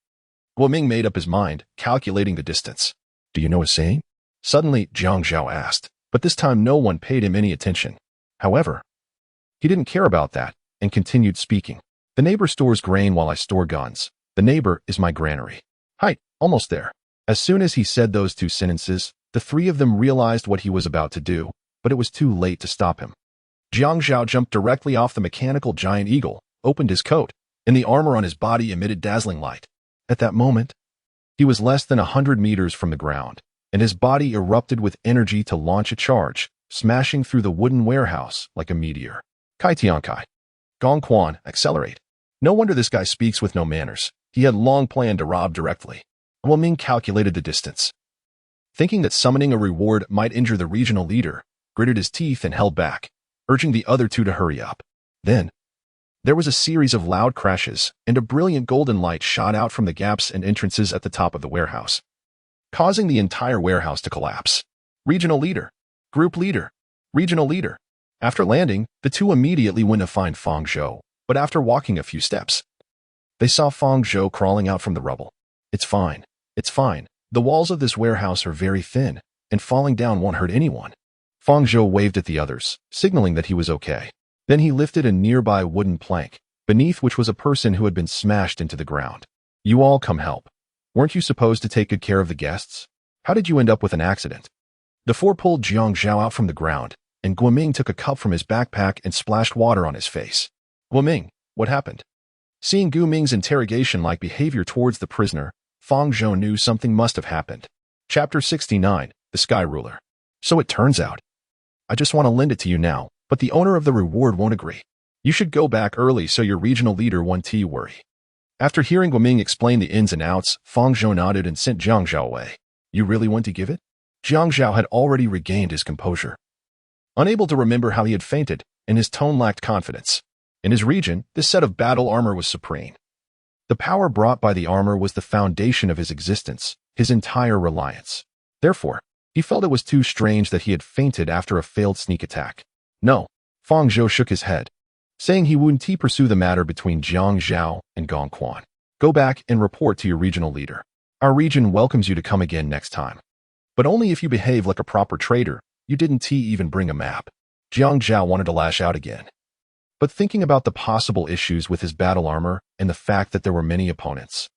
Guoming made up his mind, calculating the distance. Do you know a saying? Suddenly, Jiang Zhao asked, but this time no one paid him any attention. However, he didn't care about that and continued speaking. The neighbor stores grain while I store guns. The neighbor is my granary. Hi, almost there. As soon as he said those two sentences, the three of them realized what he was about to do, but it was too late to stop him. Jiang Zhao jumped directly off the mechanical giant eagle, opened his coat, and the armor on his body emitted dazzling light. At that moment, he was less than 100 meters from the ground, and his body erupted with energy to launch a charge, smashing through the wooden warehouse like a meteor. Kai Tiankai. Gong Quan, accelerate. No wonder this guy speaks with no manners. He had long planned to rob directly. Guoming calculated the distance. Thinking that summoning a reward might injure the regional leader, gritted his teeth and held back, urging the other two to hurry up. Then, there was a series of loud crashes, and a brilliant golden light shot out from the gaps and entrances at the top of the warehouse, causing the entire warehouse to collapse. Regional leader, group leader, regional leader. After landing, the two immediately went to find Fang Zhou, but after walking a few steps, they saw Fang Zhou crawling out from the rubble. It's fine. It's fine. The walls of this warehouse are very thin, and falling down won't hurt anyone. Fang Zhou waved at the others, signaling that he was okay. Then he lifted a nearby wooden plank, beneath which was a person who had been smashed into the ground. You all come help. Weren't you supposed to take good care of the guests? How did you end up with an accident? The four pulled Jiang Zhao out from the ground, and Guoming took a cup from his backpack and splashed water on his face. Guoming, what happened? Seeing Guoming's interrogation-like behavior towards the prisoner, Fang Zhou knew something must have happened. Chapter 69, The Sky Ruler. So it turns out, I just want to lend it to you now, but the owner of the reward won't agree. You should go back early so your regional leader won't worry. After hearing Guoming explain the ins and outs, Fang Zhou nodded and sent Jiang Zhao away. You really want to give it? Jiang Zhao had already regained his composure. Unable to remember how he had fainted, and his tone lacked confidence. In his region, this set of battle armor was supreme. The power brought by the armor was the foundation of his existence, his entire reliance. Therefore, he felt it was too strange that he had fainted after a failed sneak attack. No, Fang Zhou shook his head, saying he wouldn't pursue the matter between Jiang Zhao and Gong Quan. Go back and report to your regional leader. Our region welcomes you to come again next time. But only if you behave like a proper trader. You didn't even bring a map. Jiang Zhao wanted to lash out again. But thinking about the possible issues with his battle armor and the fact that there were many opponents,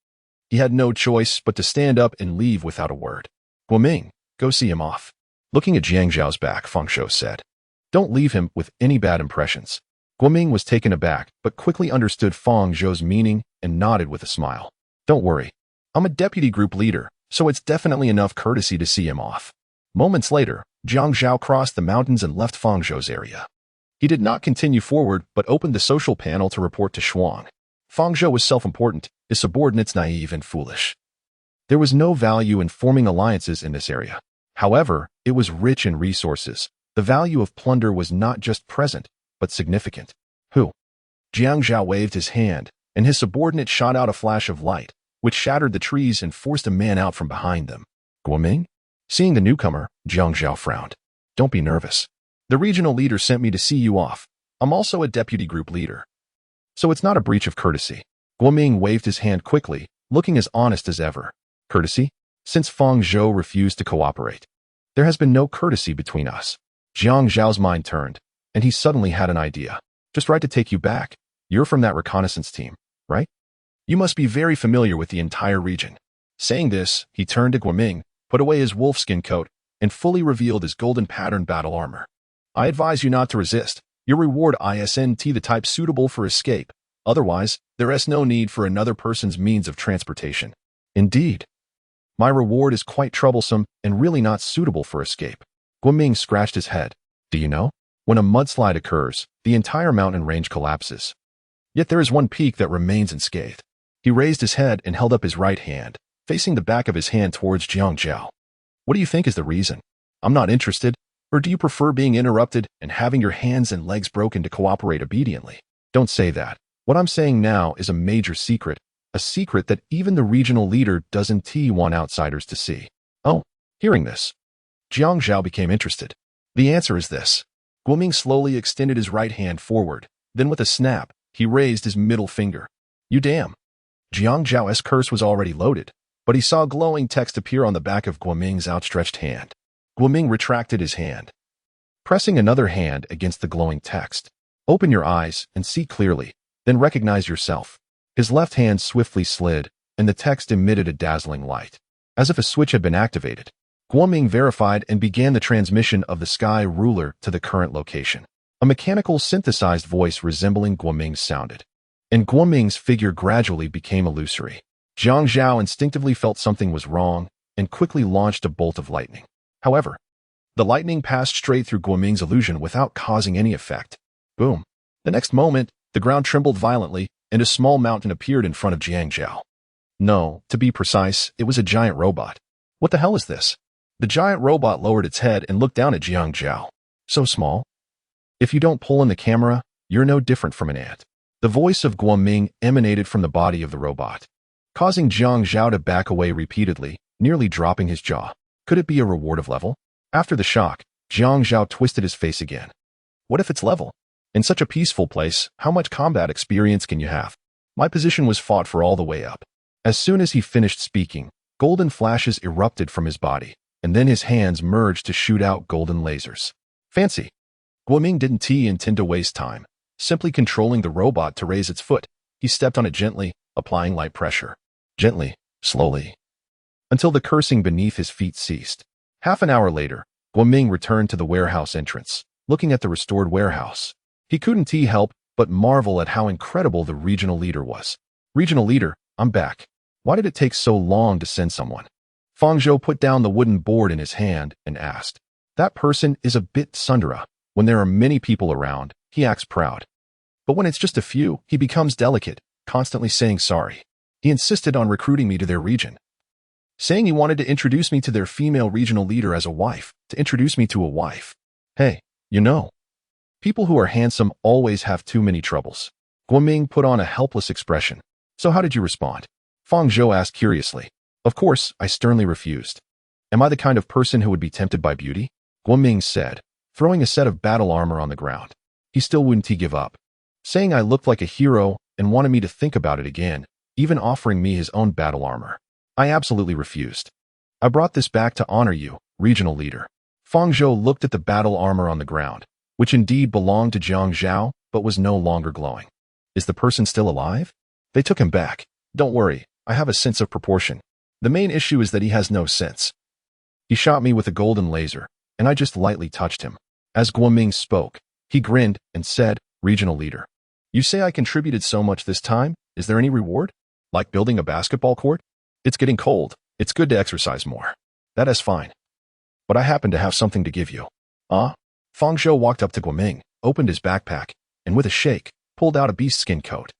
he had no choice but to stand up and leave without a word. Guoming, go see him off. Looking at Jiang Zhao's back, Fang Zhou said, don't leave him with any bad impressions. Guoming was taken aback, but quickly understood Fang Zhou's meaning and nodded with a smile. Don't worry. I'm a deputy group leader, so it's definitely enough courtesy to see him off. Moments later, Jiang Zhao crossed the mountains and left Fang Zhou's area. He did not continue forward, but opened the social panel to report to Shuang. Fang Zhou was self-important, his subordinates naive and foolish. There was no value in forming alliances in this area. However, it was rich in resources. The value of plunder was not just present, but significant. Who? Jiang Zhao waved his hand, and his subordinate shot out a flash of light, which shattered the trees and forced a man out from behind them. Guoming? Seeing the newcomer, Jiang Zhao frowned. Don't be nervous. The regional leader sent me to see you off. I'm also a deputy group leader. So it's not a breach of courtesy. Guoming waved his hand quickly, looking as honest as ever. Courtesy? Since Fang Zhou refused to cooperate, there has been no courtesy between us. Jiang Zhao's mind turned, and he suddenly had an idea. Just right to take you back. You're from that reconnaissance team, right? You must be very familiar with the entire region. Saying this, he turned to Guoming, put away his wolfskin coat, and fully revealed his golden pattern battle armor. I advise you not to resist. Your reward isn't the type suitable for escape. Otherwise, there is no need for another person's means of transportation. Indeed. My reward is quite troublesome and really not suitable for escape. Guoming scratched his head. Do you know? When a mudslide occurs, the entire mountain range collapses. Yet there is one peak that remains unscathed. He raised his head and held up his right hand, facing the back of his hand towards Jiang Zhao. What do you think is the reason? I'm not interested. Or do you prefer being interrupted and having your hands and legs broken to cooperate obediently? Don't say that. What I'm saying now is a major secret, a secret that even the regional leader doesn't want outsiders to see. Oh, hearing this, Jiang Zhao became interested. The answer is this. Guoming slowly extended his right hand forward, then with a snap, he raised his middle finger. You damn. Jiang Zhao's curse was already loaded, but he saw glowing text appear on the back of Guoming's outstretched hand. Guoming retracted his hand, pressing another hand against the glowing text. Open your eyes and see clearly, then recognize yourself. His left hand swiftly slid, and the text emitted a dazzling light. As if a switch had been activated, Guoming verified and began the transmission of the sky ruler to the current location. A mechanical synthesized voice resembling Guoming's sounded, and Guoming's figure gradually became illusory. Jiang Zhao instinctively felt something was wrong and quickly launched a bolt of lightning. However, the lightning passed straight through Guoming's illusion without causing any effect. Boom. The next moment, the ground trembled violently, and a small mountain appeared in front of Jiang Zhao. No, to be precise, it was a giant robot. What the hell is this? The giant robot lowered its head and looked down at Jiang Zhao. So small. If you don't pull in the camera, you're no different from an ant. The voice of Guoming emanated from the body of the robot, causing Jiang Zhao to back away repeatedly, nearly dropping his jaw. Could it be a reward of level? After the shock, Jiang Zhao twisted his face again. What if it's level? In such a peaceful place, how much combat experience can you have? My position was fought for all the way up. As soon as he finished speaking, golden flashes erupted from his body, and then his hands merged to shoot out golden lasers. Fancy. Guoming didn't intend to waste time. Simply controlling the robot to raise its foot, he stepped on it gently, applying light pressure. Gently, slowly, until the cursing beneath his feet ceased. Half an hour later, Guoming returned to the warehouse entrance, looking at the restored warehouse. He couldn't help but marvel at how incredible the regional leader was. Regional leader, I'm back. Why did it take so long to send someone? Fang Zhou put down the wooden board in his hand and asked. That person is a bit tsundere. When there are many people around, he acts proud. But when it's just a few, he becomes delicate, constantly saying sorry. He insisted on recruiting me to their region, saying he wanted to introduce me to their female regional leader as a wife, to introduce me to a wife. Hey, you know. People who are handsome always have too many troubles. Guoming put on a helpless expression. So how did you respond? Fang Zhou asked curiously. Of course, I sternly refused. Am I the kind of person who would be tempted by beauty? Guoming said, throwing a set of battle armor on the ground. He still wouldn't give up, saying I looked like a hero and wanted me to think about it again, even offering me his own battle armor. I absolutely refused. I brought this back to honor you, regional leader. Fang Zhou looked at the battle armor on the ground, which indeed belonged to Jiang Zhao, but was no longer glowing. Is the person still alive? They took him back. Don't worry, I have a sense of proportion. The main issue is that he has no sense. He shot me with a golden laser, and I just lightly touched him. As Guoming spoke, he grinned and said, regional leader. You say I contributed so much this time? Is there any reward? Like building a basketball court? It's getting cold. It's good to exercise more. That is fine. But I happen to have something to give you. Fang Zhou walked up to Guoming, opened his backpack, and with a shake, pulled out a beast skin coat.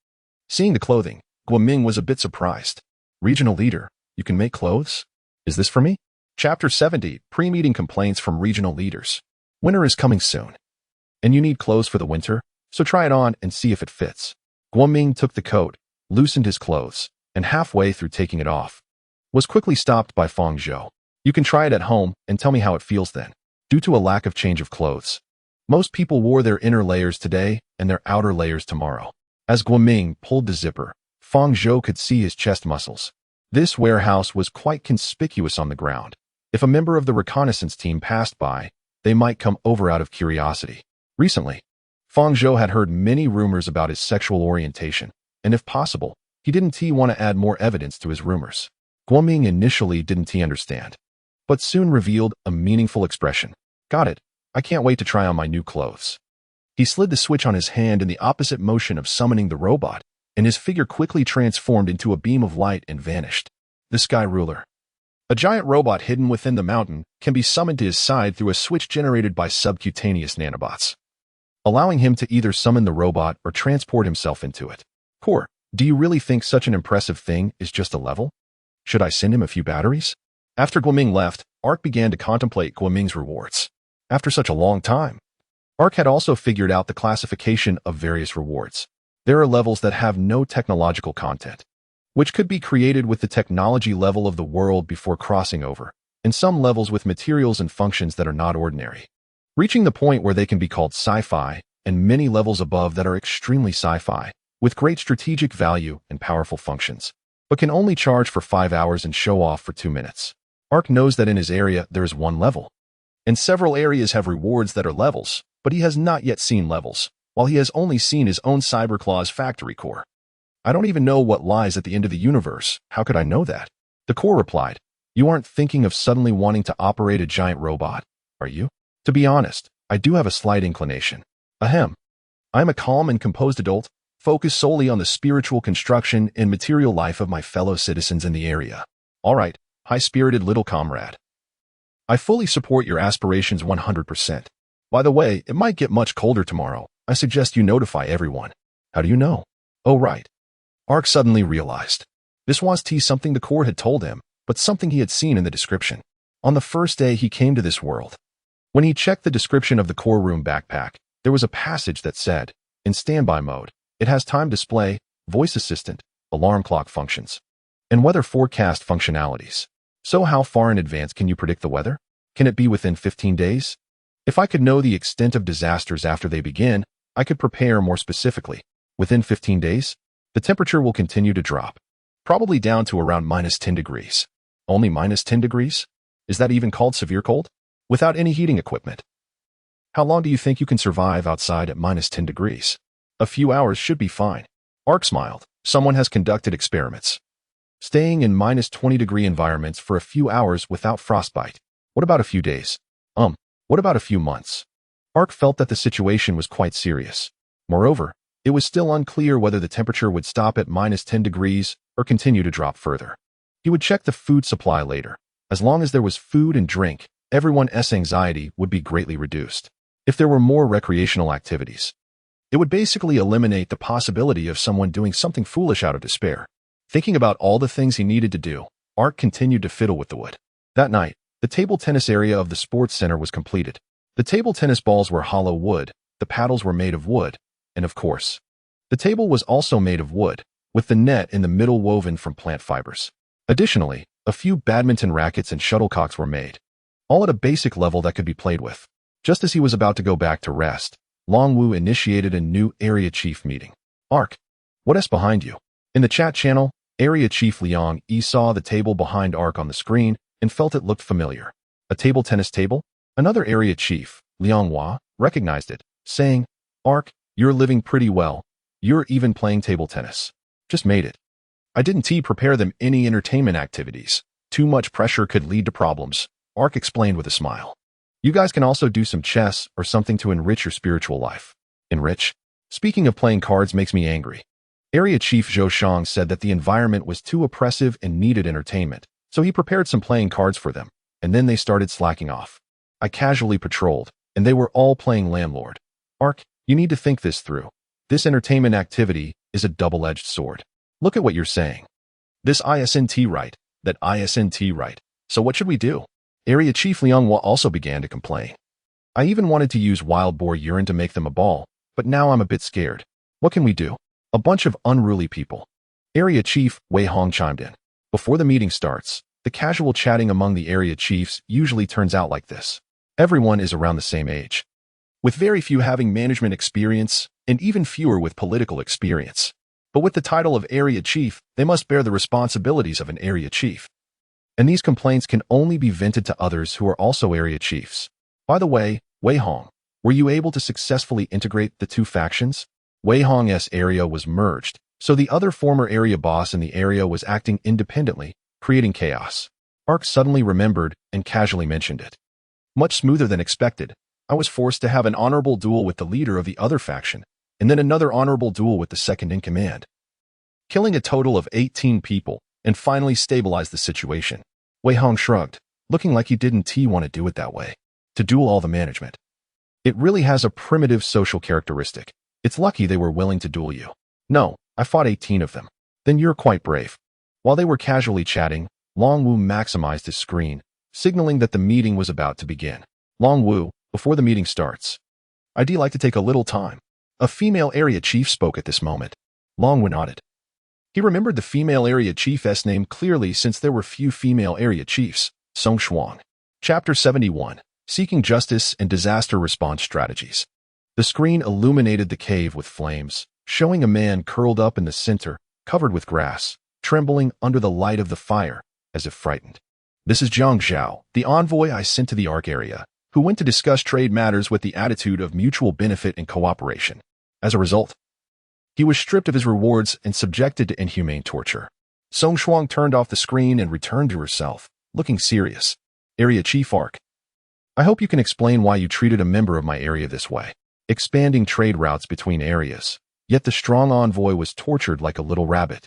Seeing the clothing, Guoming was a bit surprised. Regional leader, you can make clothes? Is this for me? Chapter 70, Pre-Meeting Complaints from Regional Leaders. Winter is coming soon. And you need clothes for the winter, so try it on and see if it fits. Guoming took the coat, loosened his clothes, and halfway through taking it off, was quickly stopped by Fang Zhou. You can try it at home and tell me how it feels then. Due to a lack of change of clothes, most people wore their inner layers today and their outer layers tomorrow. As Guoming pulled the zipper, Fang Zhou could see his chest muscles. This warehouse was quite conspicuous on the ground. If a member of the reconnaissance team passed by, they might come over out of curiosity. Recently, Fang Zhou had heard many rumors about his sexual orientation, and if possible, he didn't want to add more evidence to his rumors. Guoming initially didn't understand, but soon revealed a meaningful expression. Got it. I can't wait to try on my new clothes. He slid the switch on his hand in the opposite motion of summoning the robot, and his figure quickly transformed into a beam of light and vanished. The Sky Ruler. A giant robot hidden within the mountain can be summoned to his side through a switch generated by subcutaneous nanobots, allowing him to either summon the robot or transport himself into it. Core, do you really think such an impressive thing is just a level? Should I send him a few batteries? After Guoming left, Ark began to contemplate Guoming's rewards. After such a long time, Ark had also figured out the classification of various rewards. There are levels that have no technological content, which could be created with the technology level of the world before crossing over, and some levels with materials and functions that are not ordinary, reaching the point where they can be called sci-fi, and many levels above that are extremely sci-fi, with great strategic value and powerful functions, but can only charge for 5 hours and show off for 2 minutes. Ark knows that in his area there is one level, and several areas have rewards that are levels, but he has not yet seen levels, while he has only seen his own Cyberclaw's factory core. I don't even know what lies at the end of the universe. How could I know that? The core replied, You aren't thinking of suddenly wanting to operate a giant robot, are you? To be honest, I do have a slight inclination. Ahem. I am a calm and composed adult, focused solely on the spiritual construction and material life of my fellow citizens in the area. All right, high-spirited little comrade. I fully support your aspirations 100%. By the way, it might get much colder tomorrow. I suggest you notify everyone. How do you know? Oh, right. Ark suddenly realized. This was something the core had told him, but something he had seen in the description. On the first day he came to this world. When he checked the description of the core room backpack, there was a passage that said, in standby mode, it has time display, voice assistant, alarm clock functions, and weather forecast functionalities. So how far in advance can you predict the weather? Can it be within 15 days? If I could know the extent of disasters after they begin, I could prepare more specifically. Within 15 days, the temperature will continue to drop, probably down to around -10 degrees. Only -10 degrees? Is that even called severe cold? Without any heating equipment. How long do you think you can survive outside at -10 degrees? A few hours should be fine. Ark smiled. Someone has conducted experiments, staying in -20 degree environments for a few hours without frostbite. What about a few days? What about a few months? Ark felt that the situation was quite serious. Moreover, it was still unclear whether the temperature would stop at -10 degrees or continue to drop further. He would check the food supply later. As long as there was food and drink, everyone's anxiety would be greatly reduced. If there were more recreational activities, it would basically eliminate the possibility of someone doing something foolish out of despair. Thinking about all the things he needed to do, Ark continued to fiddle with the wood. That night, the table tennis area of the sports center was completed. The table tennis balls were hollow wood, The paddles were made of wood, and of course, the table was also made of wood, with the net in the middle woven from plant fibers. Additionally, a few badminton rackets and shuttlecocks were made, all at a basic level that could be played with. Just as he was about to go back to rest, Long Wu initiated a new Area Chief meeting. Ark, what's behind you? In the chat channel, Area Chief Liang Yi saw the table behind Ark on the screen and felt it looked familiar. A table tennis table? Another Area Chief, Liang Hua, recognized it, saying, Ark, you're living pretty well. You're even playing table tennis. Just made it. I didn't prepare them any entertainment activities. Too much pressure could lead to problems, Ark explained with a smile. You guys can also do some chess or something to enrich your spiritual life. Enrich? Speaking of playing cards makes me angry. Area Chief Zhou Shang said that the environment was too oppressive and needed entertainment, so he prepared some playing cards for them, and then they started slacking off. I casually patrolled, and they were all playing landlord. Ark, you need to think this through. This entertainment activity is a double-edged sword. Look at what you're saying. This isn't right, that isn't right. So what should we do? Area Chief Liang Hua also began to complain. I even wanted to use wild boar urine to make them a ball, but now I'm a bit scared. What can we do? A bunch of unruly people. Area Chief Wei Hong chimed in. Before the meeting starts, the casual chatting among the area chiefs usually turns out like this. Everyone is around the same age, with very few having management experience and even fewer with political experience. But with the title of Area Chief, they must bear the responsibilities of an Area Chief. And these complaints can only be vented to others who are also Area Chiefs. By the way, Wei Hong, were you able to successfully integrate the two factions? Wei Hong's area was merged, so the other former area boss in the area was acting independently, creating chaos. Ark suddenly remembered and casually mentioned it. Much smoother than expected, I was forced to have an honorable duel with the leader of the other faction, and then another honorable duel with the second-in-command, killing a total of 18 people, and finally stabilized the situation. Wei Hong shrugged, looking like he didn't want to do it that way. To duel all the management. It really has a primitive social characteristic. It's lucky they were willing to duel you. No, I fought 18 of them. Then you're quite brave. While they were casually chatting, Long Wu maximized his screen, signaling that the meeting was about to begin. Long Wu, before the meeting starts, I'd like to take a little time. A female area chief spoke at this moment. Long Wu nodded. He remembered the female area chief's name clearly since there were few female area chiefs. Song Shuang. Chapter 71. Seeking Justice and Disaster Response Strategies. The screen illuminated the cave with flames, showing a man curled up in the center, covered with grass, trembling under the light of the fire, as if frightened. This is Jiang Zhao, the envoy I sent to the Ark area, who went to discuss trade matters with the attitude of mutual benefit and cooperation. As a result, he was stripped of his rewards and subjected to inhumane torture. Song Shuang turned off the screen and returned to herself, looking serious. Area Chief Ark. I hope you can explain why you treated a member of my area this way, expanding trade routes between areas. Yet the strong envoy was tortured like a little rabbit,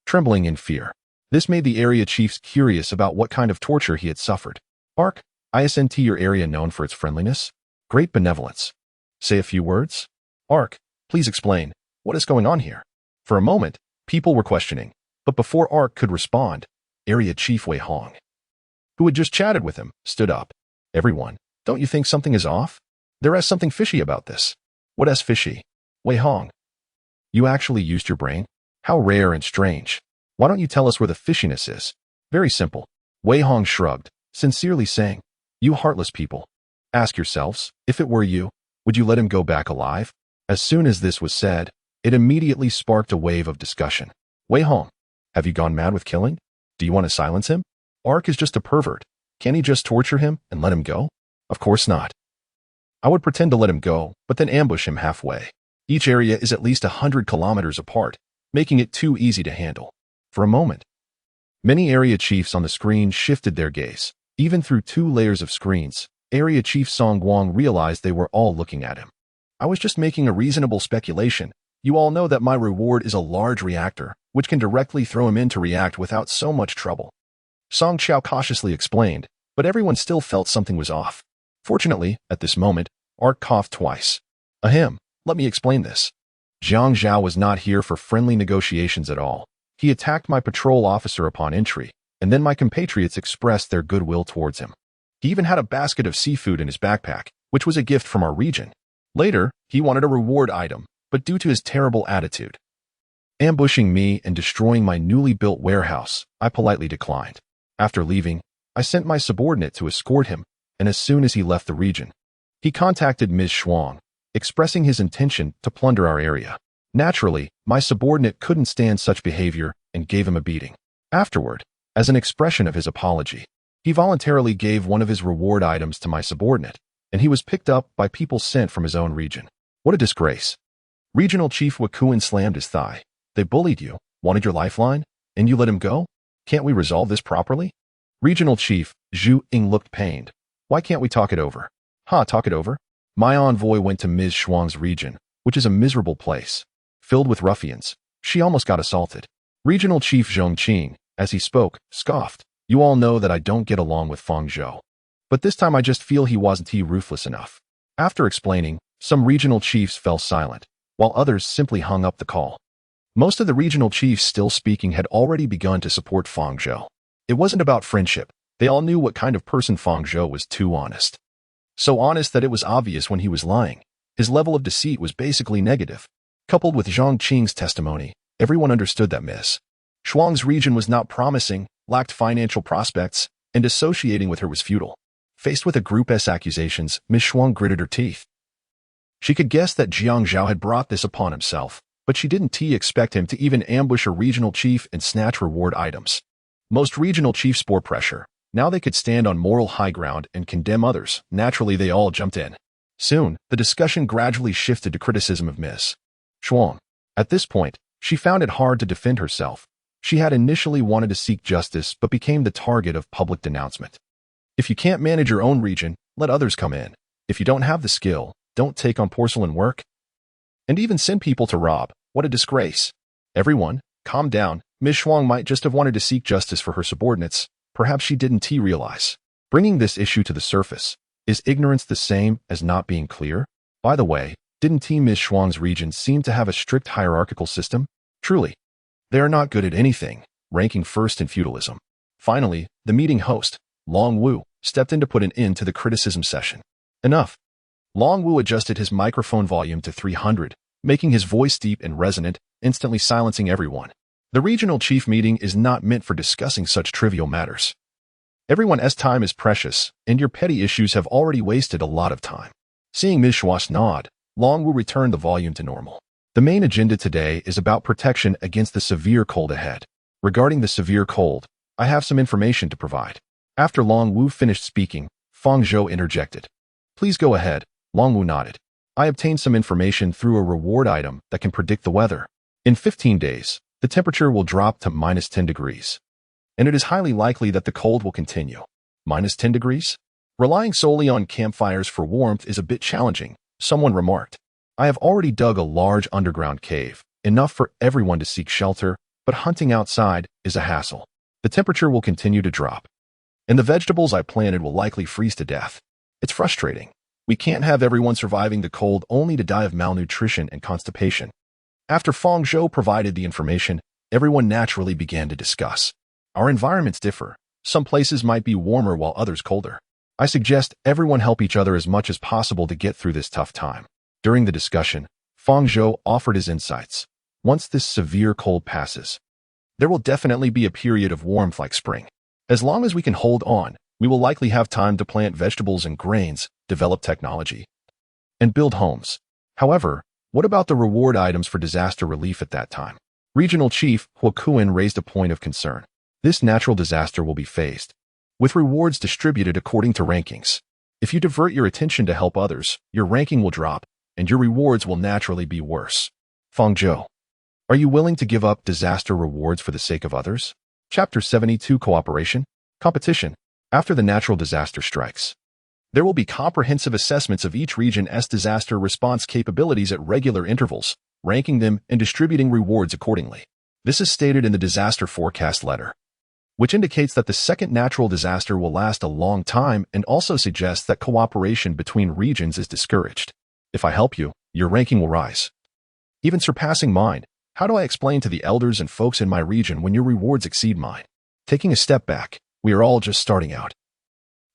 trembling in fear. This made the area chiefs curious about what kind of torture he had suffered. Ark, isn't your area known for its friendliness? Great benevolence. Say a few words? Ark, please explain, what is going on here? For a moment, people were questioning, but before Ark could respond, Area Chief Wei Hong, who had just chatted with him, stood up. Everyone, don't you think something is off? There is something fishy about this. What is fishy? Wei Hong, you actually used your brain? How rare and strange. Why don't you tell us where the fishiness is? Very simple. Wei Hong shrugged, sincerely saying, you heartless people. Ask yourselves, if it were you, would you let him go back alive? As soon as this was said, it immediately sparked a wave of discussion. Wei Hong, have you gone mad with killing? Do you want to silence him? Ark is just a pervert. Can't he just torture him and let him go? Of course not. I would pretend to let him go, but then ambush him halfway. Each area is at least 100 kilometers apart, making it too easy to handle. For a moment, many area chiefs on the screen shifted their gaze. Even through 2 layers of screens, Area Chief Song Guang realized they were all looking at him. I was just making a reasonable speculation. You all know that my reward is a large reactor, which can directly throw him in to react without so much trouble. Song Chao cautiously explained, but everyone still felt something was off. Fortunately, at this moment, Ark coughed twice. Ahem, let me explain this. Jiang Zhao was not here for friendly negotiations at all. He attacked my patrol officer upon entry, and then my compatriots expressed their goodwill towards him. He even had a basket of seafood in his backpack, which was a gift from our region. Later, he wanted a reward item, but due to his terrible attitude, ambushing me and destroying my newly built warehouse, I politely declined. After leaving, I sent my subordinate to escort him, and as soon as he left the region, he contacted Ms. Shuang, expressing his intention to plunder our area. Naturally, my subordinate couldn't stand such behavior and gave him a beating. Afterward, as an expression of his apology, he voluntarily gave one of his reward items to my subordinate, and he was picked up by people sent from his own region. What a disgrace. Regional Chief Wakuin slammed his thigh. They bullied you, wanted your lifeline, and you let him go? Can't we resolve this properly? Regional Chief Zhu Ying looked pained. Why can't we talk it over? Talk it over? My envoy went to Ms. Shuang's region, which is a miserable place, filled with ruffians. She almost got assaulted. Regional Chief Zhongqing, as he spoke, scoffed. You all know that I don't get along with Fang Zhou. But this time I just feel he wasn't ruthless enough. After explaining, some regional chiefs fell silent, while others simply hung up the call. Most of the regional chiefs still speaking had already begun to support Fang Zhou. It wasn't about friendship. They all knew what kind of person Fang Zhou was. Too honest. So honest that it was obvious when he was lying. His level of deceit was basically negative. Coupled with Zhang Qing's testimony, everyone understood that Ms. Shuang's region was not promising, lacked financial prospects, and associating with her was futile. Faced with a Group S accusations, Ms. Shuang gritted her teeth. She could guess that Jiang Zhao had brought this upon himself, but she didn't expect him to even ambush a regional chief and snatch reward items. Most regional chiefs bore pressure. Now they could stand on moral high ground and condemn others. Naturally, they all jumped in. Soon, the discussion gradually shifted to criticism of Ms. Shuang. At this point, she found it hard to defend herself. She had initially wanted to seek justice but became the target of public denouncement. If you can't manage your own region, let others come in. If you don't have the skill, don't take on porcelain work. And even send people to rob. What a disgrace. Everyone, calm down. Ms. Shuang might just have wanted to seek justice for her subordinates. Perhaps she didn't realize. Bringing this issue to the surface. Is ignorance the same as not being clear? By the way, didn't Ms. Shuang's region seem to have a strict hierarchical system? Truly. They are not good at anything, ranking first in feudalism. Finally, the meeting host, Long Wu, stepped in to put an end to the criticism session. Enough. Long Wu adjusted his microphone volume to 300, making his voice deep and resonant, instantly silencing everyone. The regional chief meeting is not meant for discussing such trivial matters. Everyone's time is precious, and your petty issues have already wasted a lot of time. Seeing Ms. Shuang nod, Long Wu returned the volume to normal. The main agenda today is about protection against the severe cold ahead. Regarding the severe cold, I have some information to provide. After Long Wu finished speaking, Fang Zhou interjected. Please go ahead. Long Wu nodded. I obtained some information through a reward item that can predict the weather. In 15 days, the temperature will drop to -10 degrees. And it is highly likely that the cold will continue. -10 degrees? Relying solely on campfires for warmth is a bit challenging, someone remarked. I have already dug a large underground cave, enough for everyone to seek shelter, but hunting outside is a hassle. The temperature will continue to drop. And the vegetables I planted will likely freeze to death. It's frustrating. We can't have everyone surviving the cold only to die of malnutrition and constipation. After Fang Zhou provided the information, everyone naturally began to discuss. Our environments differ. Some places might be warmer while others colder. I suggest everyone help each other as much as possible to get through this tough time. During the discussion, Fang Zhou offered his insights. Once this severe cold passes, there will definitely be a period of warmth like spring. As long as we can hold on, we will likely have time to plant vegetables and grains, develop technology, and build homes. However, what about the reward items for disaster relief at that time? Regional Chief Huokuan raised a point of concern. This natural disaster will be phased, with rewards distributed according to rankings. If you divert your attention to help others, your ranking will drop, and your rewards will naturally be worse. Fang Zhou, are you willing to give up disaster rewards for the sake of others? Chapter 72 Cooperation, Competition. After the natural disaster strikes, there will be comprehensive assessments of each region's disaster response capabilities at regular intervals, ranking them and distributing rewards accordingly. This is stated in the disaster forecast letter, which indicates that the second natural disaster will last a long time and also suggests that cooperation between regions is discouraged. If I help you, your ranking will rise, even surpassing mine. How do I explain to the elders and folks in my region when your rewards exceed mine? Taking a step back, we are all just starting out.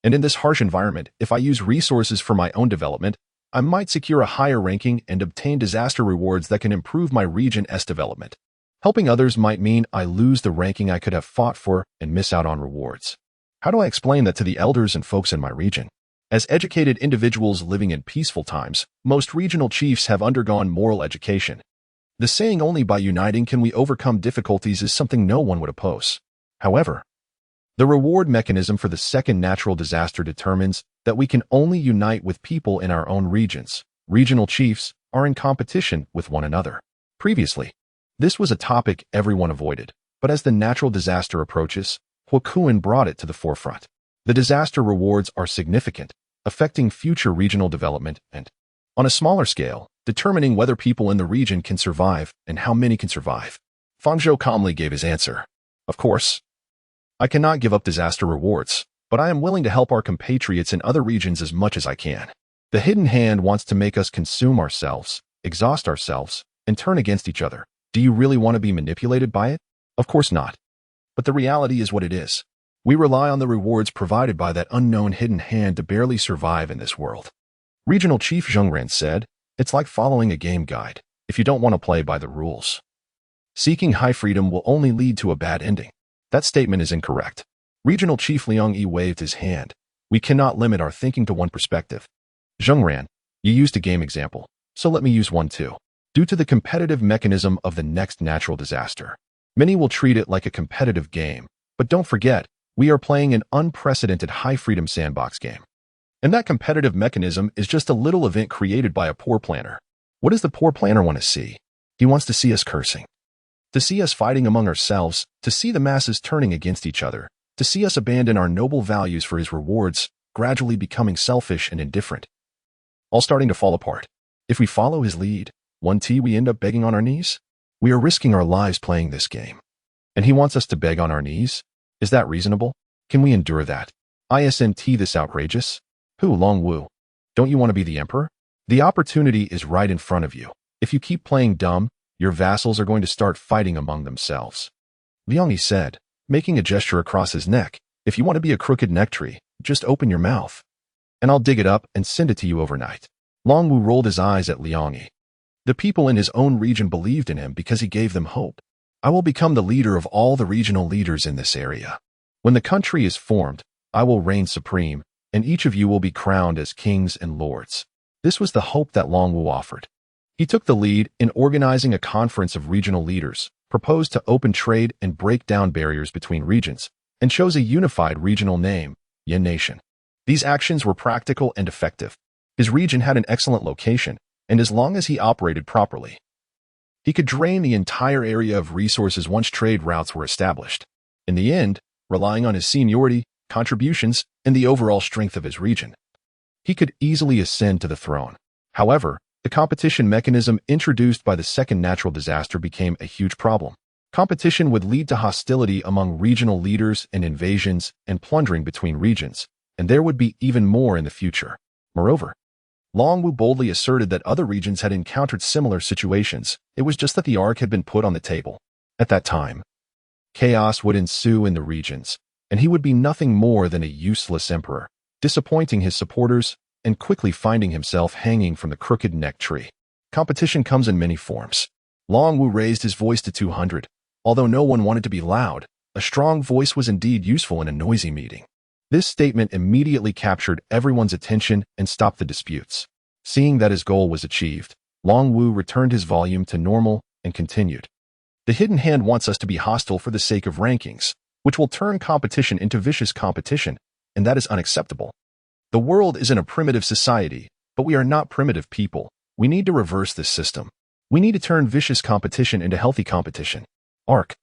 And in this harsh environment, if I use resources for my own development, I might secure a higher ranking and obtain disaster rewards that can improve my region's development. Helping others might mean I lose the ranking I could have fought for and miss out on rewards. How do I explain that to the elders and folks in my region? As educated individuals living in peaceful times, most regional chiefs have undergone moral education. The saying only by uniting can we overcome difficulties is something no one would oppose. However, the reward mechanism for the second natural disaster determines that we can only unite with people in our own regions. Regional chiefs are in competition with one another. Previously, this was a topic everyone avoided, but as the natural disaster approaches, Huokuen brought it to the forefront. The disaster rewards are significant, affecting future regional development and, on a smaller scale, determining whether people in the region can survive and how many can survive. Fang Zhou calmly gave his answer. Of course, I cannot give up disaster rewards, but I am willing to help our compatriots in other regions as much as I can. The hidden hand wants to make us consume ourselves, exhaust ourselves, and turn against each other. Do you really want to be manipulated by it? Of course not. But the reality is what it is. We rely on the rewards provided by that unknown hidden hand to barely survive in this world. Regional Chief Zhengran said, it's like following a game guide, if you don't want to play by the rules. Seeking high freedom will only lead to a bad ending. That statement is incorrect. Regional Chief Liang Yi waved his hand. We cannot limit our thinking to one perspective. Zhengran, you used a game example, so let me use one too. Due to the competitive mechanism of the next natural disaster, many will treat it like a competitive game. But don't forget, we are playing an unprecedented high-freedom sandbox game. And that competitive mechanism is just a little event created by a poor planner. What does the poor planner want to see? He wants to see us cursing, to see us fighting among ourselves, to see the masses turning against each other, to see us abandon our noble values for his rewards, gradually becoming selfish and indifferent, all starting to fall apart. If we follow his lead, we end up begging on our knees? We are risking our lives playing this game. And he wants us to beg on our knees? Is that reasonable? Can we endure that? Isn't this outrageous? Who, Long Wu? Don't you want to be the emperor? The opportunity is right in front of you. If you keep playing dumb, your vassals are going to start fighting among themselves. Liang Yi said, making a gesture across his neck. If you want to be a crooked neck tree, just open your mouth, and I'll dig it up and send it to you overnight. Long Wu rolled his eyes at Liang Yi. The people in his own region believed in him because he gave them hope. I will become the leader of all the regional leaders in this area. When the country is formed, I will reign supreme, and each of you will be crowned as kings and lords. This was the hope that Long Wu offered. He took the lead in organizing a conference of regional leaders, proposed to open trade and break down barriers between regions, and chose a unified regional name, Yan Nation. These actions were practical and effective. His region had an excellent location, and as long as he operated properly, he could drain the entire area of resources once trade routes were established. In the end, relying on his seniority, contributions, and the overall strength of his region, he could easily ascend to the throne. However, the competition mechanism introduced by the second natural disaster became a huge problem. Competition would lead to hostility among regional leaders and invasions and plundering between regions, and there would be even more in the future. Moreover, Long Wu boldly asserted that other regions had encountered similar situations. It was just that the arc had been put on the table. At that time, chaos would ensue in the regions, and he would be nothing more than a useless emperor, disappointing his supporters and quickly finding himself hanging from the crooked neck tree. Competition comes in many forms. Long Wu raised his voice to 200. Although no one wanted to be loud, a strong voice was indeed useful in a noisy meeting. This statement immediately captured everyone's attention and stopped the disputes. Seeing that his goal was achieved, Long Wu returned his volume to normal and continued. The hidden hand wants us to be hostile for the sake of rankings, which will turn competition into vicious competition, and that is unacceptable. The world is in a primitive society, but we are not primitive people. We need to reverse this system. We need to turn vicious competition into healthy competition. Arc.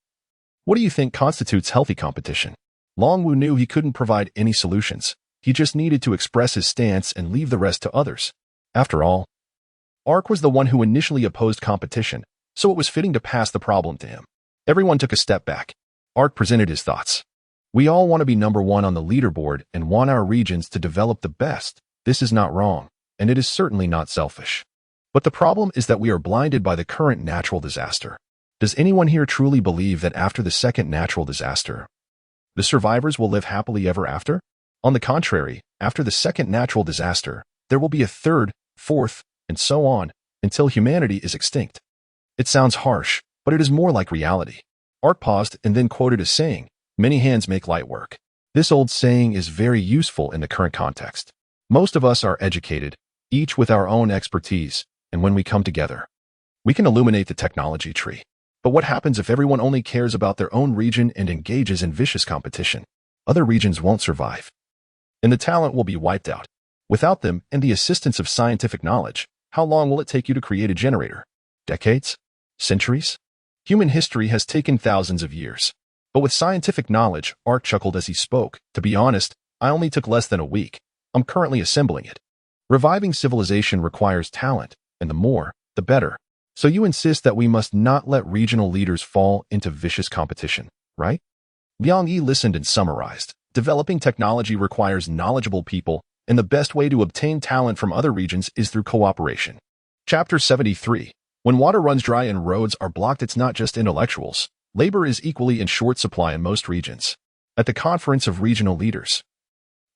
What do you think constitutes healthy competition? Long Wu knew he couldn't provide any solutions. He just needed to express his stance and leave the rest to others. After all, Arc was the one who initially opposed competition, so it was fitting to pass the problem to him. Everyone took a step back. Arc presented his thoughts. We all want to be number one on the leaderboard and want our regions to develop the best. This is not wrong, and it is certainly not selfish. But the problem is that we are blinded by the current natural disaster. Does anyone here truly believe that after the second natural disaster, the survivors will live happily ever after? On the contrary, after the second natural disaster, there will be a third, fourth, and so on, until humanity is extinct. It sounds harsh, but it is more like reality. Ark paused and then quoted a saying, "Many hands make light work." This old saying is very useful in the current context. Most of us are educated, each with our own expertise, and when we come together, we can illuminate the technology tree. But what happens if everyone only cares about their own region and engages in vicious competition? Other regions won't survive, and the talent will be wiped out. Without them and the assistance of scientific knowledge, how long will it take you to create a generator? Decades? Centuries? Human history has taken thousands of years. But with scientific knowledge, Ark chuckled as he spoke. To be honest, I only took less than a week. I'm currently assembling it. Reviving civilization requires talent, and the more, the better. So you insist that we must not let regional leaders fall into vicious competition, right? Liang Yi listened and summarized. Developing technology requires knowledgeable people, and the best way to obtain talent from other regions is through cooperation. Chapter 73. When water runs dry and roads are blocked, it's not just intellectuals. Labor is equally in short supply in most regions. At the conference of regional leaders,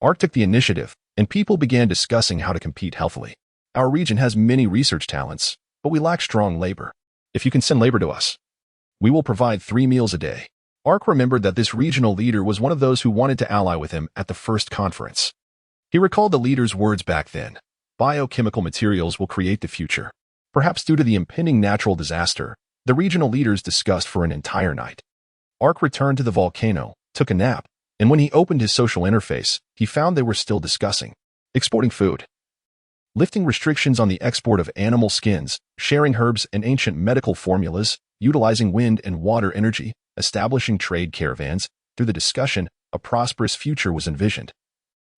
Ark took the initiative, and people began discussing how to compete healthily. Our region has many research talents, but we lack strong labor. If you can send labor to us, we will provide 3 meals a day. Ark remembered that this regional leader was one of those who wanted to ally with him at the first conference. He recalled the leader's words back then. Biochemical materials will create the future. Perhaps due to the impending natural disaster, the regional leaders discussed for an entire night. Ark returned to the volcano, took a nap, and when he opened his social interface, he found they were still discussing exporting food, lifting restrictions on the export of animal skins, sharing herbs and ancient medical formulas, utilizing wind and water energy, establishing trade caravans. Through the discussion, a prosperous future was envisioned,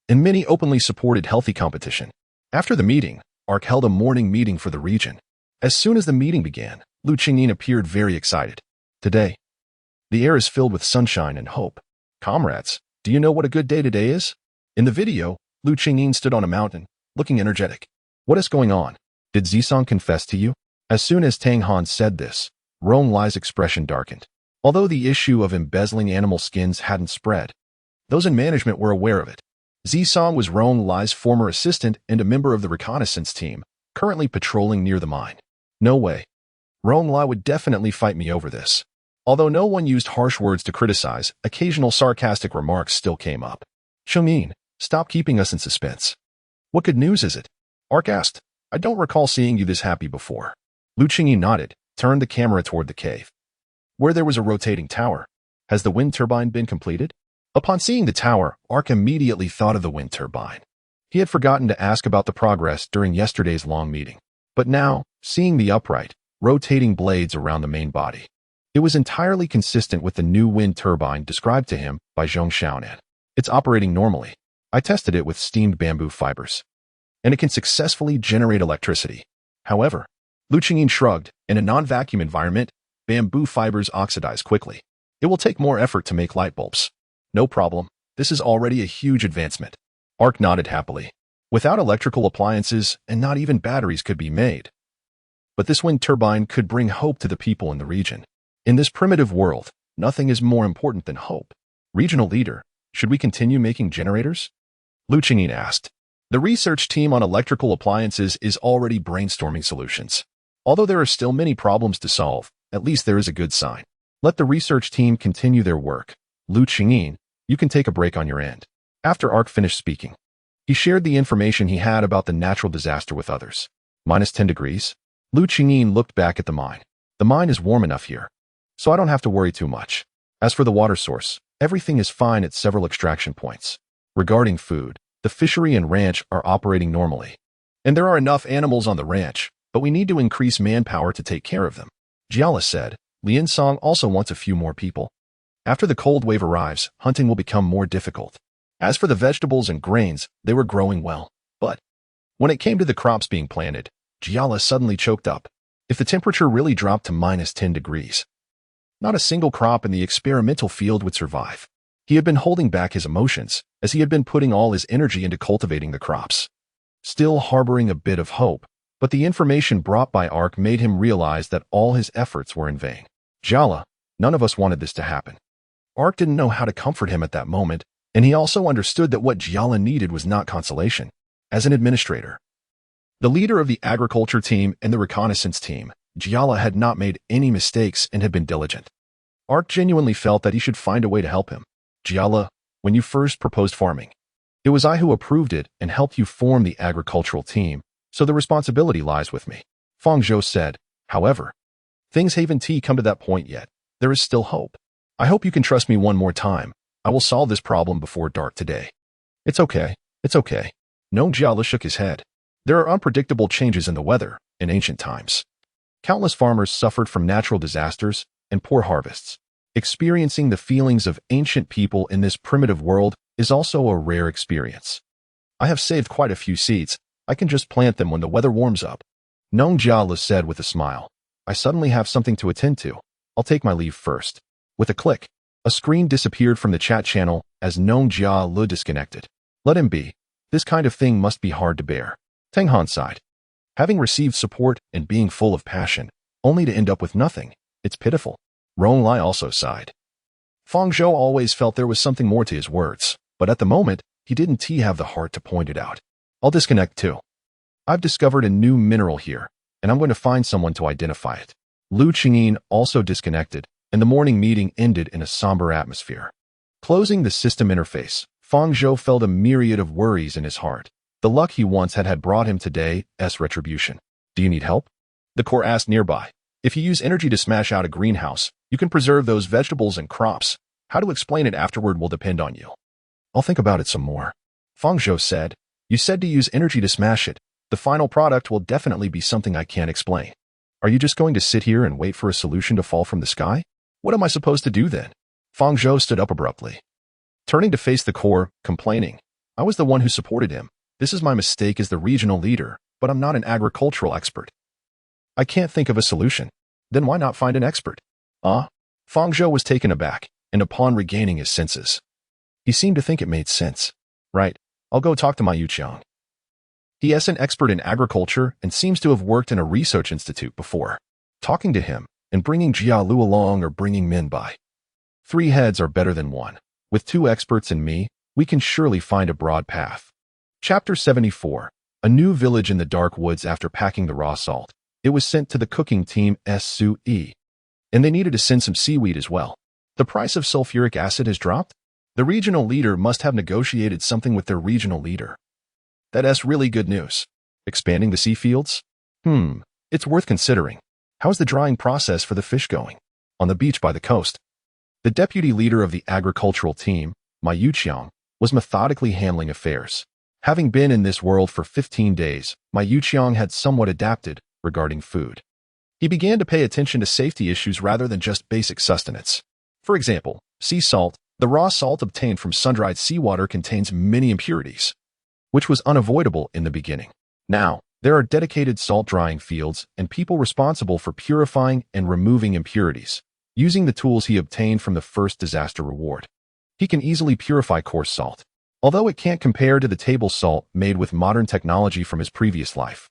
and many openly supported healthy competition. After the meeting, Ark held a morning meeting for the region. As soon as the meeting began, Lu Qingyin appeared very excited. Today, the air is filled with sunshine and hope. Comrades, do you know what a good day today is? In the video, Lu Qingyin stood on a mountain, looking energetic. What is going on? Did Zisong confess to you? As soon as Tang Han said this, Rong Lai's expression darkened. Although the issue of embezzling animal skins hadn't spread, those in management were aware of it. Zisong was Rong Lai's former assistant and a member of the reconnaissance team, currently patrolling near the mine. No way. Rong Lai would definitely fight me over this. Although no one used harsh words to criticize, occasional sarcastic remarks still came up. Xiongmin, stop keeping us in suspense. What good news is it? Ark asked. I don't recall seeing you this happy before. Lu Qingyi nodded, turned the camera toward the cave, where there was a rotating tower. Has the wind turbine been completed? Upon seeing the tower, Ark immediately thought of the wind turbine. He had forgotten to ask about the progress during yesterday's long meeting. But now, seeing the upright, rotating blades around the main body, it was entirely consistent with the new wind turbine described to him by Zhong Xiaonan. It's operating normally. I tested it with steamed bamboo fibers, and it can successfully generate electricity. However, Lu Qingyin shrugged. In a non-vacuum environment, bamboo fibers oxidize quickly. It will take more effort to make light bulbs. No problem. This is already a huge advancement. Ark nodded happily. Without electrical appliances, and not even batteries could be made. But this wind turbine could bring hope to the people in the region. In this primitive world, nothing is more important than hope. Regional leader, should we continue making generators? Lu Qingyin asked. The research team on electrical appliances is already brainstorming solutions. Although there are still many problems to solve, at least there is a good sign. Let the research team continue their work. Lu Qingyin, you can take a break on your end. After Ark finished speaking, he shared the information he had about the natural disaster with others. -10 degrees. Lu Qingyin looked back at the mine. The mine is warm enough here, so I don't have to worry too much. As for the water source, everything is fine at several extraction points. Regarding food, the fishery and ranch are operating normally. And there are enough animals on the ranch, but we need to increase manpower to take care of them. Jiala said. Lian Song also wants a few more people. After the cold wave arrives, hunting will become more difficult. As for the vegetables and grains, they were growing well. But when it came to the crops being planted, Jiala suddenly choked up. If the temperature really dropped to -10 degrees, not a single crop in the experimental field would survive. He had been holding back his emotions, as he had been putting all his energy into cultivating the crops. Still harboring a bit of hope, but the information brought by Ark made him realize that all his efforts were in vain. Jiala, none of us wanted this to happen. Ark didn't know how to comfort him at that moment, and he also understood that what Jiala needed was not consolation. As an administrator, The leader of the agriculture team and the reconnaissance team, Jiala, had not made any mistakes and had been diligent. Ark genuinely felt that he should find a way to help him. Jiala, when you first proposed farming, it was I who approved it and helped you form the agricultural team, so the responsibility lies with me. Fang Zhou said. However, things haven't come to that point yet. There is still hope. I hope you can trust me one more time. I will solve this problem before dark today. It's okay. It's okay. Nong Jiala shook his head. There are unpredictable changes in the weather in ancient times. Countless farmers suffered from natural disasters and poor harvests. Experiencing the feelings of ancient people in this primitive world is also a rare experience. I have saved quite a few seeds. I can just plant them when the weather warms up. Nong Jiala said with a smile. I suddenly have something to attend to. I'll take my leave first. With a click, a screen disappeared from the chat channel as Nong Jiala disconnected. Let him be. This kind of thing must be hard to bear. Tang Han sighed. Having received support and being full of passion, only to end up with nothing, it's pitiful. Rong Lai also sighed. Fang Zhou always felt there was something more to his words, but at the moment, he didn't have the heart to point it out. I'll disconnect too. I've discovered a new mineral here, and I'm going to find someone to identify it. Lu Qingyin also disconnected, and the morning meeting ended in a somber atmosphere. Closing the system interface, Fang Zhou felt a myriad of worries in his heart. The luck he once had brought him today's retribution. Do you need help? The core asked nearby. If you use energy to smash out a greenhouse, you can preserve those vegetables and crops. How to explain it afterward will depend on you. I'll think about it some more. Fang Zhou said. You said to use energy to smash it. The final product will definitely be something I can't explain. Are you just going to sit here and wait for a solution to fall from the sky? What am I supposed to do then? Fang Zhou stood up abruptly, turning to face the core, complaining. I was the one who supported him. This is my mistake as the regional leader, but I'm not an agricultural expert. I can't think of a solution. Then why not find an expert? Fang Zhou was taken aback, and upon regaining his senses, he seemed to think it made sense. Right, I'll go talk to my Yuqiang. He is an expert in agriculture and seems to have worked in a research institute before. Talking to him and bringing Jia Lu along or bringing Min by. 3 heads are better than 1. With 2 experts and me, we can surely find a broad path. Chapter 74. A new village in the dark woods. After packing the raw salt, it was sent to the cooking team SSS-tier. And they needed to send some seaweed as well. The price of sulfuric acid has dropped? The regional leader must have negotiated something with their regional leader. That's really good news. Expanding the sea fields? It's worth considering. How's the drying process for the fish going? On the beach by the coast. The deputy leader of the agricultural team, Ma Yuqiang, was methodically handling affairs. Having been in this world for 15 days, Ma Yuqiang had somewhat adapted regarding food. He began to pay attention to safety issues rather than just basic sustenance. For example, sea salt, the raw salt obtained from sun-dried seawater, contains many impurities, which was unavoidable in the beginning. Now, there are dedicated salt drying fields and people responsible for purifying and removing impurities, using the tools he obtained from the first disaster reward. He can easily purify coarse salt, although it can't compare to the table salt made with modern technology from his previous life.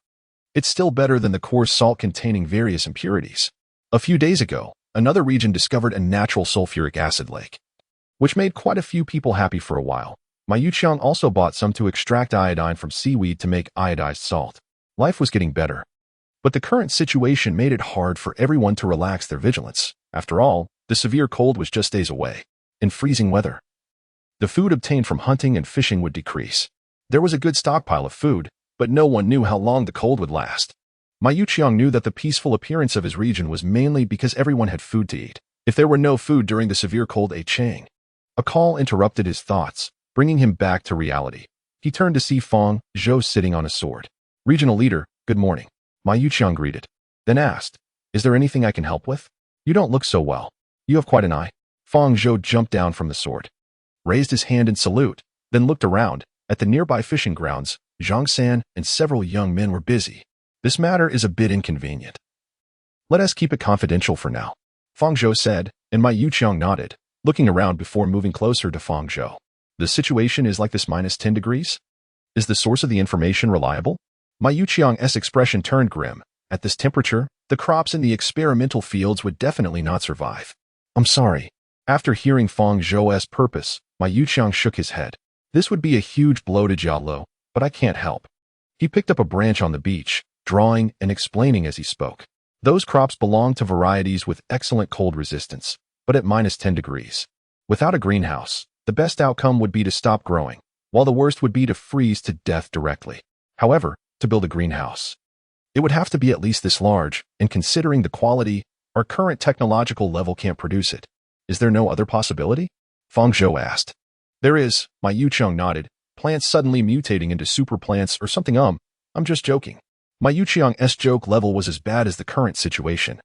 It's still better than the coarse salt containing various impurities. A few days ago, another region discovered a natural sulfuric acid lake, which made quite a few people happy for a while. Ma Yuqiang also bought some to extract iodine from seaweed to make iodized salt. Life was getting better, but the current situation made it hard for everyone to relax their vigilance. After all, the severe cold was just days away. In freezing weather, the food obtained from hunting and fishing would decrease. There was a good stockpile of food, but no one knew how long the cold would last. Ma Yuqiang knew that the peaceful appearance of his region was mainly because everyone had food to eat. If there were no food during the severe cold, a call interrupted his thoughts, bringing him back to reality. He turned to see Fang Zhou sitting on a sword. Regional leader, good morning. Ma Yuqiang greeted, then asked, is there anything I can help with? You don't look so well. You have quite an eye. Fang Zhou jumped down from the sword, raised his hand in salute, then looked around. At the nearby fishing grounds, Zhang San and several young men were busy. This matter is a bit inconvenient. Let us keep it confidential for now, Fang Zhou said, and Ma Yuqiang nodded, looking around before moving closer to Fang Zhou. The situation is like this -10 degrees? Is the source of the information reliable? Ma Yuqiang's expression turned grim. At this temperature, the crops in the experimental fields would definitely not survive. I'm sorry. After hearing Fang Zhou's purpose, Ma Yuqiang shook his head. This would be a huge blow to Jia Lu, but I can't help. He picked up a branch on the beach, drawing and explaining as he spoke. Those crops belong to varieties with excellent cold resistance, but at -10 degrees. Without a greenhouse, the best outcome would be to stop growing, while the worst would be to freeze to death directly. However, to build a greenhouse, it would have to be at least this large, and considering the quality, our current technological level can't produce it. Is there no other possibility? Fang Zhou asked. There is, my Yucheng nodded. Plants suddenly mutating into super plants or something. I'm just joking. My Yucheng's joke level was as bad as the current situation.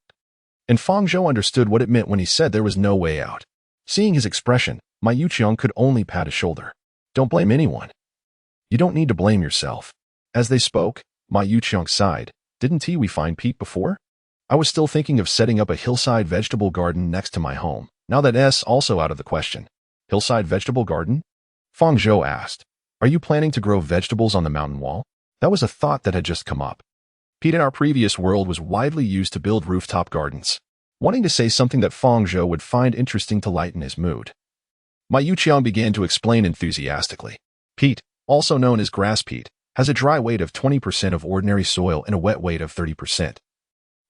And Fang Zhou understood what it meant when he said there was no way out. Seeing his expression, my Yucheng could only pat his shoulder. Don't blame anyone. You don't need to blame yourself. As they spoke, my Yucheng sighed. Didn't we find Pete before? I was still thinking of setting up a hillside vegetable garden next to my home. Now that's also out of the question. Hillside vegetable garden? Fang Zhou asked. Are you planning to grow vegetables on the mountain wall? That was a thought that had just come up. Pete in our previous world was widely used to build rooftop gardens. Wanting to say something that Fang Zhou would find interesting to lighten his mood, my Yucheng began to explain enthusiastically. Peat, also known as grass peat, has a dry weight of 20% of ordinary soil and a wet weight of 30%.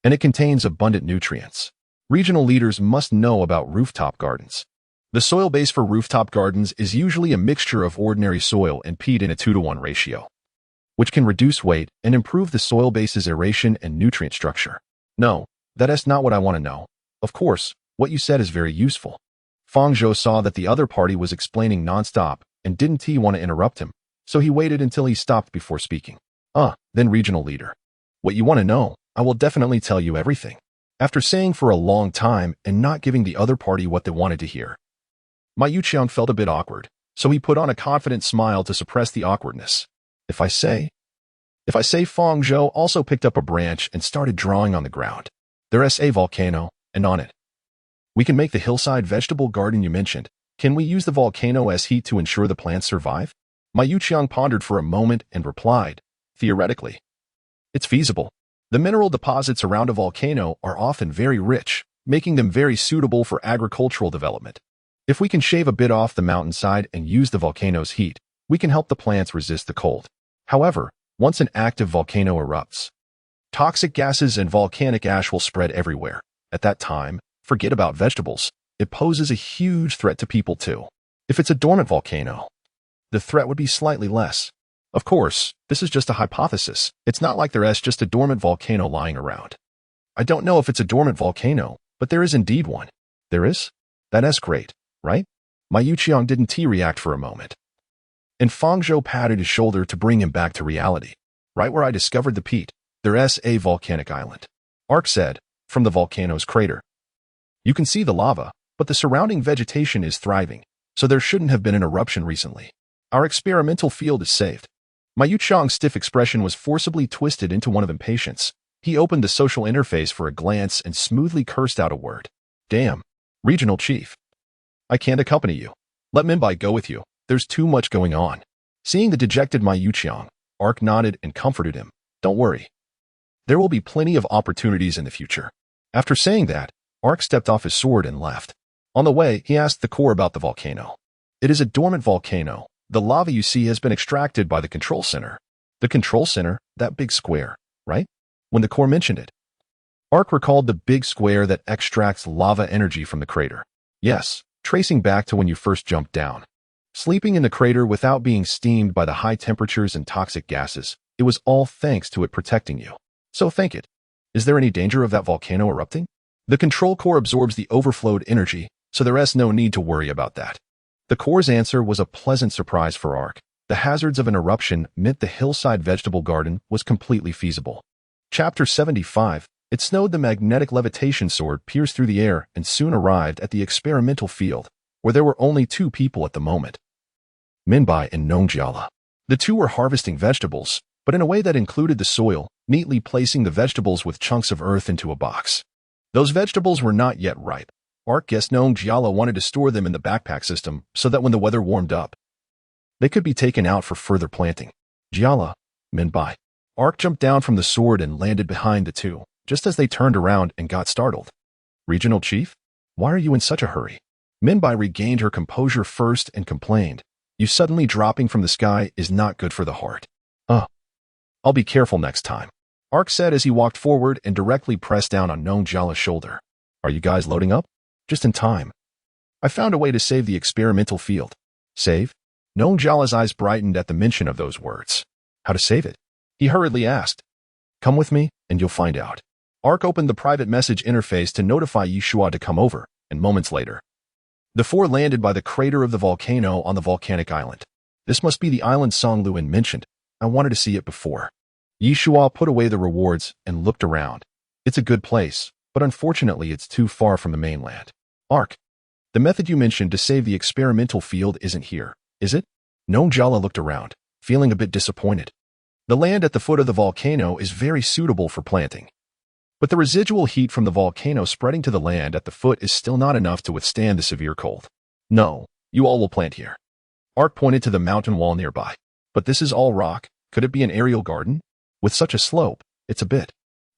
And it contains abundant nutrients. Regional leaders must know about rooftop gardens. The soil base for rooftop gardens is usually a mixture of ordinary soil and peat in a 2-to-1 ratio, which can reduce weight and improve the soil base's aeration and nutrient structure. No, that's not what I want to know. Of course, what you said is very useful. Fang Zhou saw that the other party was explaining non-stop and didn't want to interrupt him, so he waited until he stopped before speaking. Then regional leader. What you want to know, I will definitely tell you everything. After saying for a long time and not giving the other party what they wanted to hear, my Yucheng felt a bit awkward, so he put on a confident smile to suppress the awkwardness. If I say, Fang Zhou also picked up a branch and started drawing on the ground. There's a volcano, and on it, we can make the hillside vegetable garden you mentioned. Can we use the volcano's heat to ensure the plants survive? My Yucheng pondered for a moment and replied, theoretically, it's feasible. The mineral deposits around a volcano are often very rich, making them very suitable for agricultural development. If we can shave a bit off the mountainside and use the volcano's heat, we can help the plants resist the cold. However, once an active volcano erupts, toxic gases and volcanic ash will spread everywhere. At that time, forget about vegetables. It poses a huge threat to people too. If it's a dormant volcano, the threat would be slightly less. Of course, this is just a hypothesis. It's not like there's just a dormant volcano lying around. I don't know if it's a dormant volcano, but there is indeed one. There is? That's great, right? My Yucheng didn't react for a moment. And Fang Zhou patted his shoulder to bring him back to reality. Right where I discovered the peat, there's a volcanic island. Ark said, from the volcano's crater. You can see the lava, but the surrounding vegetation is thriving, so there shouldn't have been an eruption recently. Our experimental field is saved. My Yucheng's stiff expression was forcibly twisted into one of impatience. He opened the social interface for a glance and smoothly cursed out a word. Damn, regional chief. I can't accompany you. Let Minbai go with you. There's too much going on. Seeing the dejected my Yucheng, Ark nodded and comforted him. Don't worry. There will be plenty of opportunities in the future. After saying that, Ark stepped off his sword and left. On the way, he asked the core about the volcano. It is a dormant volcano. The lava you see has been extracted by the control center. The control center, that big square, right? When the core mentioned it, Ark recalled the big square that extracts lava energy from the crater. Yes, tracing back to when you first jumped down. Sleeping in the crater without being steamed by the high temperatures and toxic gases, it was all thanks to it protecting you. So think it. Is there any danger of that volcano erupting? The control core absorbs the overflowed energy, so there's no need to worry about that. The core's answer was a pleasant surprise for Ark. The hazards of an eruption meant the hillside vegetable garden was completely feasible. Chapter 75. It snowed. The magnetic levitation sword pierced through the air and soon arrived at the experimental field, where there were only 2 people at the moment. Minbai and Nongjiala. The 2 were harvesting vegetables, but in a way that included the soil, neatly placing the vegetables with chunks of earth into a box. Those vegetables were not yet ripe. Ark guessed Nongjiala wanted to store them in the backpack system so that when the weather warmed up, they could be taken out for further planting. Jiala, Minbai. Ark jumped down from the sword and landed behind the 2, just as they turned around and got startled. Regional Chief? Why are you in such a hurry? Minbai regained her composure first and complained. You suddenly dropping from the sky is not good for the heart. I'll be careful next time. Ark said as he walked forward and directly pressed down on Nong Jala's shoulder. Are you guys loading up? Just in time. I found a way to save the experimental field. Save? Nong Jala's eyes brightened at the mention of those words. How to save it? He hurriedly asked. Come with me, and you'll find out. Ark opened the private message interface to notify Yeshua to come over, and moments later, the four landed by the crater of the volcano on the volcanic island. This must be the island Song Luin mentioned. I wanted to see it before. Yeshua put away the rewards and looked around. It's a good place, but unfortunately it's too far from the mainland. Ark, the method you mentioned to save the experimental field isn't here, is it? Nong Jala looked around, feeling a bit disappointed. The land at the foot of the volcano is very suitable for planting. But the residual heat from the volcano spreading to the land at the foot is still not enough to withstand the severe cold. No, you all will plant here. Ark pointed to the mountain wall nearby. But this is all rock. Could it be an aerial garden? With such a slope, it's a bit.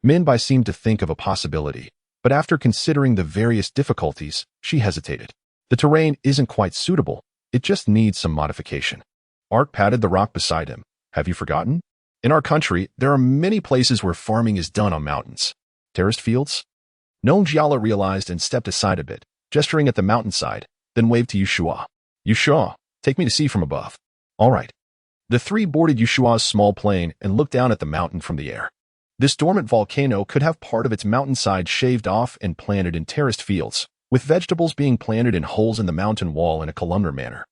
Minbai seemed to think of a possibility, but after considering the various difficulties, she hesitated. The terrain isn't quite suitable. It just needs some modification. Ark patted the rock beside him. Have you forgotten? In our country, there are many places where farming is done on mountains. Terraced fields? Nong Jala realized and stepped aside a bit, gesturing at the mountainside, then waved to Yeshua. Yeshua, take me to see from above. All right. The three boarded Yeshua's small plane and looked down at the mountain from the air. This dormant volcano could have part of its mountainside shaved off and planted in terraced fields, with vegetables being planted in holes in the mountain wall in a columnar manner.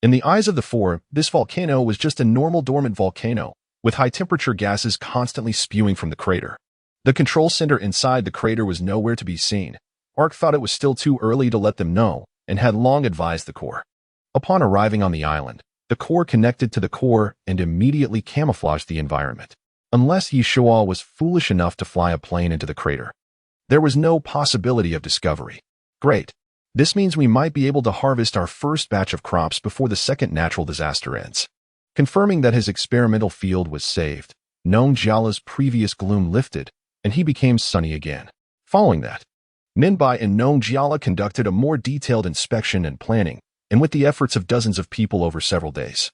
In the eyes of the four, this volcano was just a normal dormant volcano, with high-temperature gases constantly spewing from the crater. The control center inside the crater was nowhere to be seen. Ark thought it was still too early to let them know, and had long advised the core. Upon arriving on the island, the core connected to the core and immediately camouflaged the environment. Unless Yeshua was foolish enough to fly a plane into the crater, there was no possibility of discovery. Great. This means we might be able to harvest our first batch of crops before the second natural disaster ends. Confirming that his experimental field was saved, Nong Jala's previous gloom lifted, and he became sunny again. Following that, Minbai and Nong Jala conducted a more detailed inspection and planning, and with the efforts of dozens of people over several days.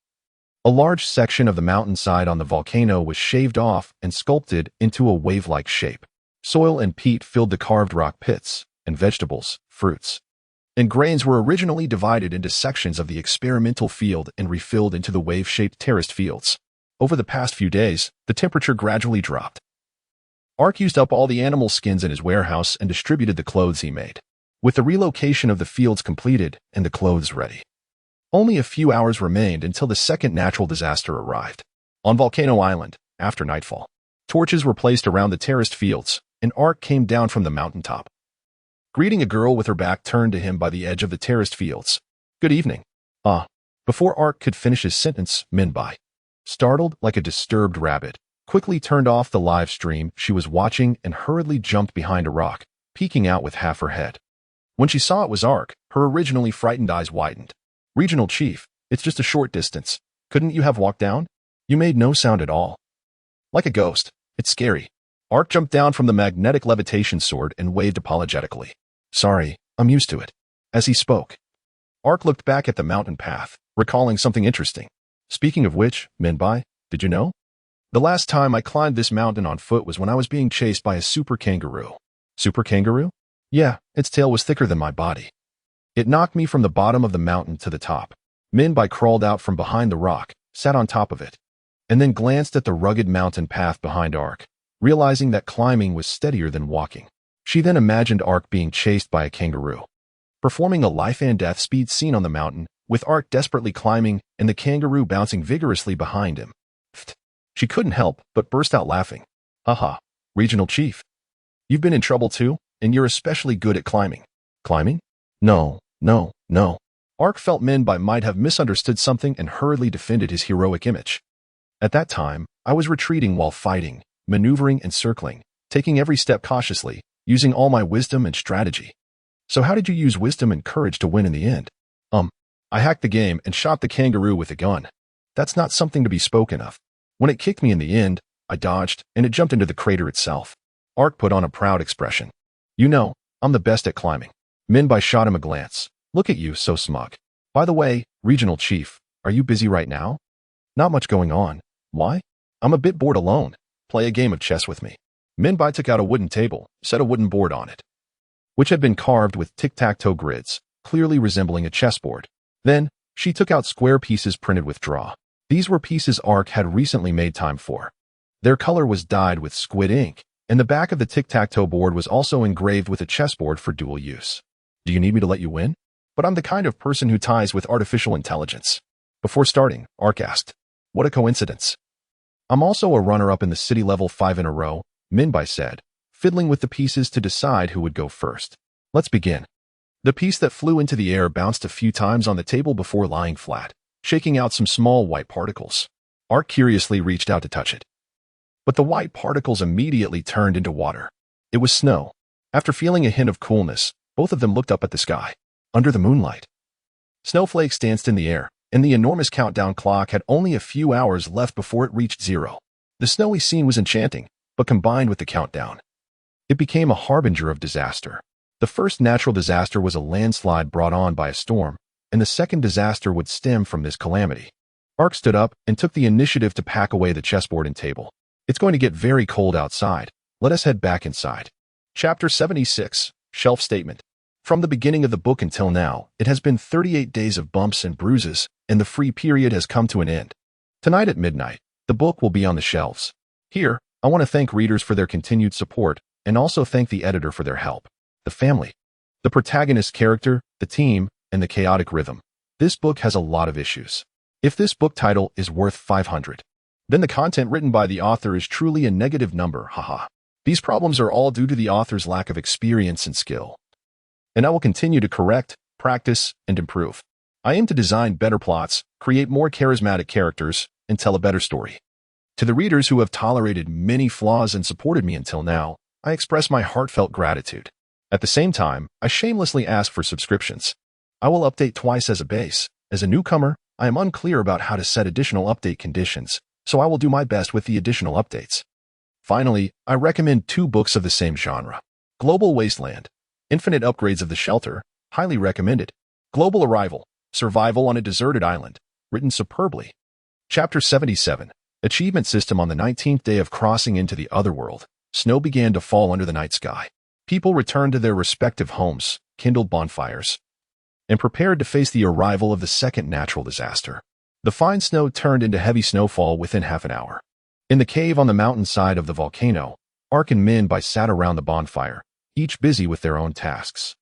A large section of the mountainside on the volcano was shaved off and sculpted into a wave-like shape. Soil and peat filled the carved rock pits, and vegetables, fruits, and grains were originally divided into sections of the experimental field and refilled into the wave-shaped terraced fields. Over the past few days, the temperature gradually dropped. Ark used up all the animal skins in his warehouse and distributed the clothes he made. With the relocation of the fields completed and the clothes ready, only a few hours remained until the second natural disaster arrived. On Volcano Island, after nightfall, torches were placed around the terraced fields, and Ark came down from the mountaintop, greeting a girl with her back turned to him by the edge of the terraced fields. Good evening. Before Ark could finish his sentence, Minbai, startled like a disturbed rabbit, quickly turned off the live stream she was watching and hurriedly jumped behind a rock, peeking out with half her head. When she saw it was Ark, her originally frightened eyes widened. Regional Chief, it's just a short distance. Couldn't you have walked down? You made no sound at all. Like a ghost. It's scary. Ark jumped down from the magnetic levitation sword and waved apologetically. Sorry, I'm used to it. As he spoke, Ark looked back at the mountain path, recalling something interesting. Speaking of which, Minbai, did you know? The last time I climbed this mountain on foot was when I was being chased by a super kangaroo. Super kangaroo? Yeah, its tail was thicker than my body. It knocked me from the bottom of the mountain to the top. Minbai crawled out from behind the rock, sat on top of it, and then glanced at the rugged mountain path behind Ark, realizing that climbing was steadier than walking. She then imagined Ark being chased by a kangaroo, performing a life-and-death speed scene on the mountain, with Ark desperately climbing and the kangaroo bouncing vigorously behind him. She couldn't help but burst out laughing. Haha, Regional Chief. You've been in trouble too, and you're especially good at climbing. Climbing? No. Ark felt Minbai might have misunderstood something and hurriedly defended his heroic image. At that time, I was retreating while fighting, maneuvering and circling, taking every step cautiously, using all my wisdom and strategy. So how did you use wisdom and courage to win in the end? I hacked the game and shot the kangaroo with a gun. That's not something to be spoken of. When it kicked me in the end, I dodged, and it jumped into the crater itself. Ark put on a proud expression. You know, I'm the best at climbing. Minbai shot him a glance. Look at you, so smug. By the way, Regional Chief, are you busy right now? Not much going on. Why? I'm a bit bored alone. Play a game of chess with me. Minbai took out a wooden table, set a wooden board on it, which had been carved with tic-tac-toe grids, clearly resembling a chessboard. Then, she took out square pieces printed with draw. These were pieces Ark had recently made time for. Their color was dyed with squid ink, and the back of the tic-tac-toe board was also engraved with a chessboard for dual use. Do you need me to let you win? But I'm the kind of person who ties with artificial intelligence. Before starting, Ark asked, "What a coincidence." I'm also a runner-up in the city level 5 in a row, Minbai said, fiddling with the pieces to decide who would go first. Let's begin. The piece that flew into the air bounced a few times on the table before lying flat, shaking out some small white particles. Ark curiously reached out to touch it. But the white particles immediately turned into water. It was snow. After feeling a hint of coolness, both of them looked up at the sky. Under the moonlight, snowflakes danced in the air, and the enormous countdown clock had only a few hours left before it reached 0. The snowy scene was enchanting, but combined with the countdown, it became a harbinger of disaster. The first natural disaster was a landslide brought on by a storm, and the second disaster would stem from this calamity. Ark stood up and took the initiative to pack away the chessboard and table. It's going to get very cold outside. Let us head back inside. Chapter 76, Shelf Statement. From the beginning of the book until now, it has been 38 days of bumps and bruises, and the free period has come to an end. Tonight at midnight, the book will be on the shelves. Here, I want to thank readers for their continued support, and also thank the editor for their help. The family, the protagonist character, the team, and the chaotic rhythm. This book has a lot of issues. If this book title is worth 500, then the content written by the author is truly a negative number, haha. These problems are all due to the author's lack of experience and skill. And I will continue to correct, practice, and improve. I aim to design better plots, create more charismatic characters, and tell a better story. To the readers who have tolerated many flaws and supported me until now, I express my heartfelt gratitude. At the same time, I shamelessly ask for subscriptions. I will update twice as a base. As a newcomer, I am unclear about how to set additional update conditions, so I will do my best with the additional updates. Finally, I recommend 2 books of the same genre. Global Wasteland, Infinite Upgrades of the Shelter, highly recommended. Global Arrival, Survival on a Deserted Island, written superbly. Chapter 77, Achievement System. On the 19th day of crossing into the otherworld, snow began to fall under the night sky. People returned to their respective homes, kindled bonfires, and prepared to face the arrival of the second natural disaster. The fine snow turned into heavy snowfall within half an hour. In the cave on the mountainside of the volcano, Ark and Minbai sat around the bonfire, each busy with their own tasks.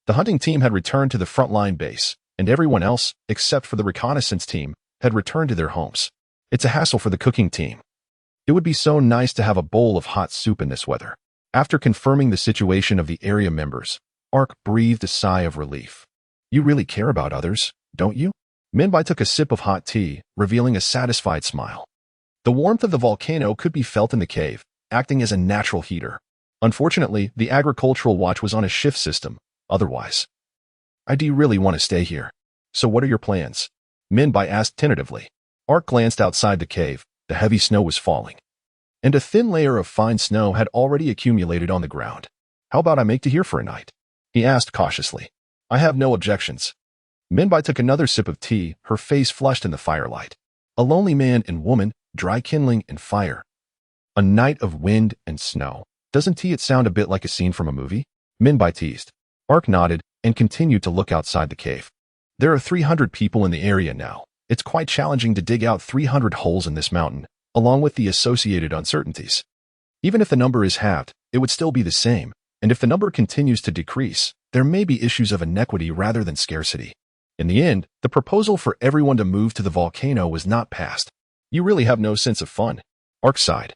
The hunting team had returned to the frontline base, and everyone else, except for the reconnaissance team, had returned to their homes. It's a hassle for the cooking team. It would be so nice to have a bowl of hot soup in this weather. After confirming the situation of the area members, Ark breathed a sigh of relief. You really care about others, don't you? Minbai took a sip of hot tea, revealing a satisfied smile. The warmth of the volcano could be felt in the cave, acting as a natural heater. Unfortunately, the agricultural watch was on a shift system. Otherwise, I do really want to stay here. So what are your plans? Minbai asked tentatively. Ark glanced outside the cave. The heavy snow was falling, and a thin layer of fine snow had already accumulated on the ground. How about I make to here for a night? He asked cautiously. I have no objections. Minbai took another sip of tea, her face flushed in the firelight. A lonely man and woman, dry kindling and fire. A night of wind and snow. Doesn't it sound a bit like a scene from a movie? Minbai teased. Ark nodded and continued to look outside the cave. There are 300 people in the area now. It's quite challenging to dig out 300 holes in this mountain, along with the associated uncertainties. Even if the number is halved, it would still be the same, and if the number continues to decrease, there may be issues of inequity rather than scarcity. In the end, the proposal for everyone to move to the volcano was not passed. You really have no sense of fun. Ark sighed.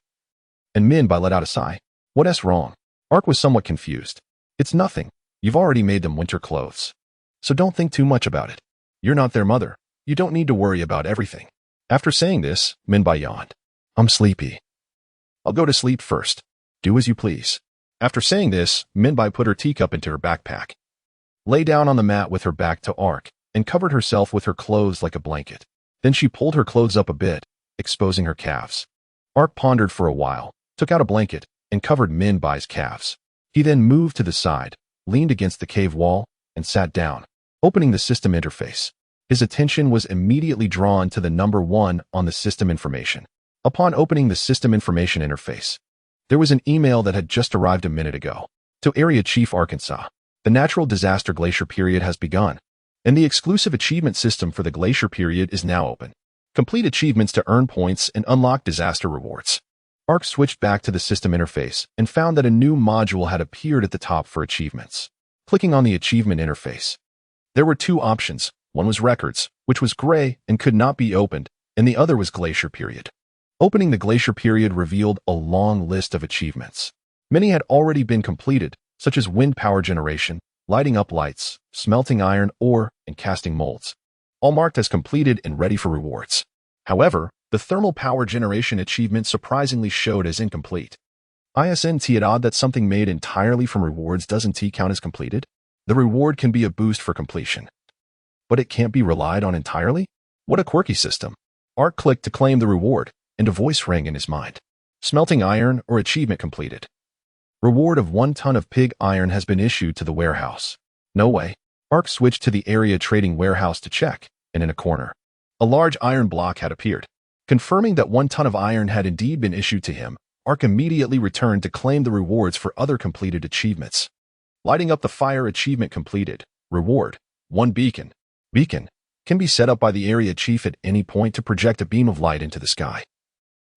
And Minbai let out a sigh. What's wrong? Ark was somewhat confused. It's nothing. You've already made them winter clothes. So don't think too much about it. You're not their mother. You don't need to worry about everything. After saying this, Minbai yawned. I'm sleepy. I'll go to sleep first. Do as you please. After saying this, Minbai put her teacup into her backpack, lay down on the mat with her back to Ark, and covered herself with her clothes like a blanket. Then she pulled her clothes up a bit, exposing her calves. Ark pondered for a while, took out a blanket, and covered Minbai's calves. He then moved to the side, leaned against the cave wall, and sat down, opening the system interface. His attention was immediately drawn to the number 1 on the system information. Upon opening the System Information Interface, there was an email that had just arrived a minute ago. To Area Chief Arkansas, the natural disaster glacier period has begun, and the exclusive achievement system for the glacier period is now open. Complete achievements to earn points and unlock disaster rewards. Ark switched back to the system interface and found that a new module had appeared at the top for achievements. Clicking on the achievement interface, there were two options. One was Records, which was gray and could not be opened, and the other was Glacier Period. Opening the Glacier Period revealed a long list of achievements. Many had already been completed, such as wind power generation, lighting up lights, smelting iron ore, and casting molds, all marked as completed and ready for rewards. However, the thermal power generation achievement surprisingly showed as incomplete. Isn't it odd that something made entirely from rewards doesn't count as completed? The reward can be a boost for completion, but it can't be relied on entirely? What a quirky system. Ark clicked to claim the reward, and a voice rang in his mind. Smelting iron or achievement completed. Reward of 1 ton of pig iron has been issued to the warehouse. No way. Ark switched to the area trading warehouse to check, and in a corner, a large iron block had appeared. Confirming that 1 ton of iron had indeed been issued to him, Ark immediately returned to claim the rewards for other completed achievements. Lighting up the fire achievement completed. Reward: 1 beacon. Beacon can be set up by the area chief at any point to project a beam of light into the sky.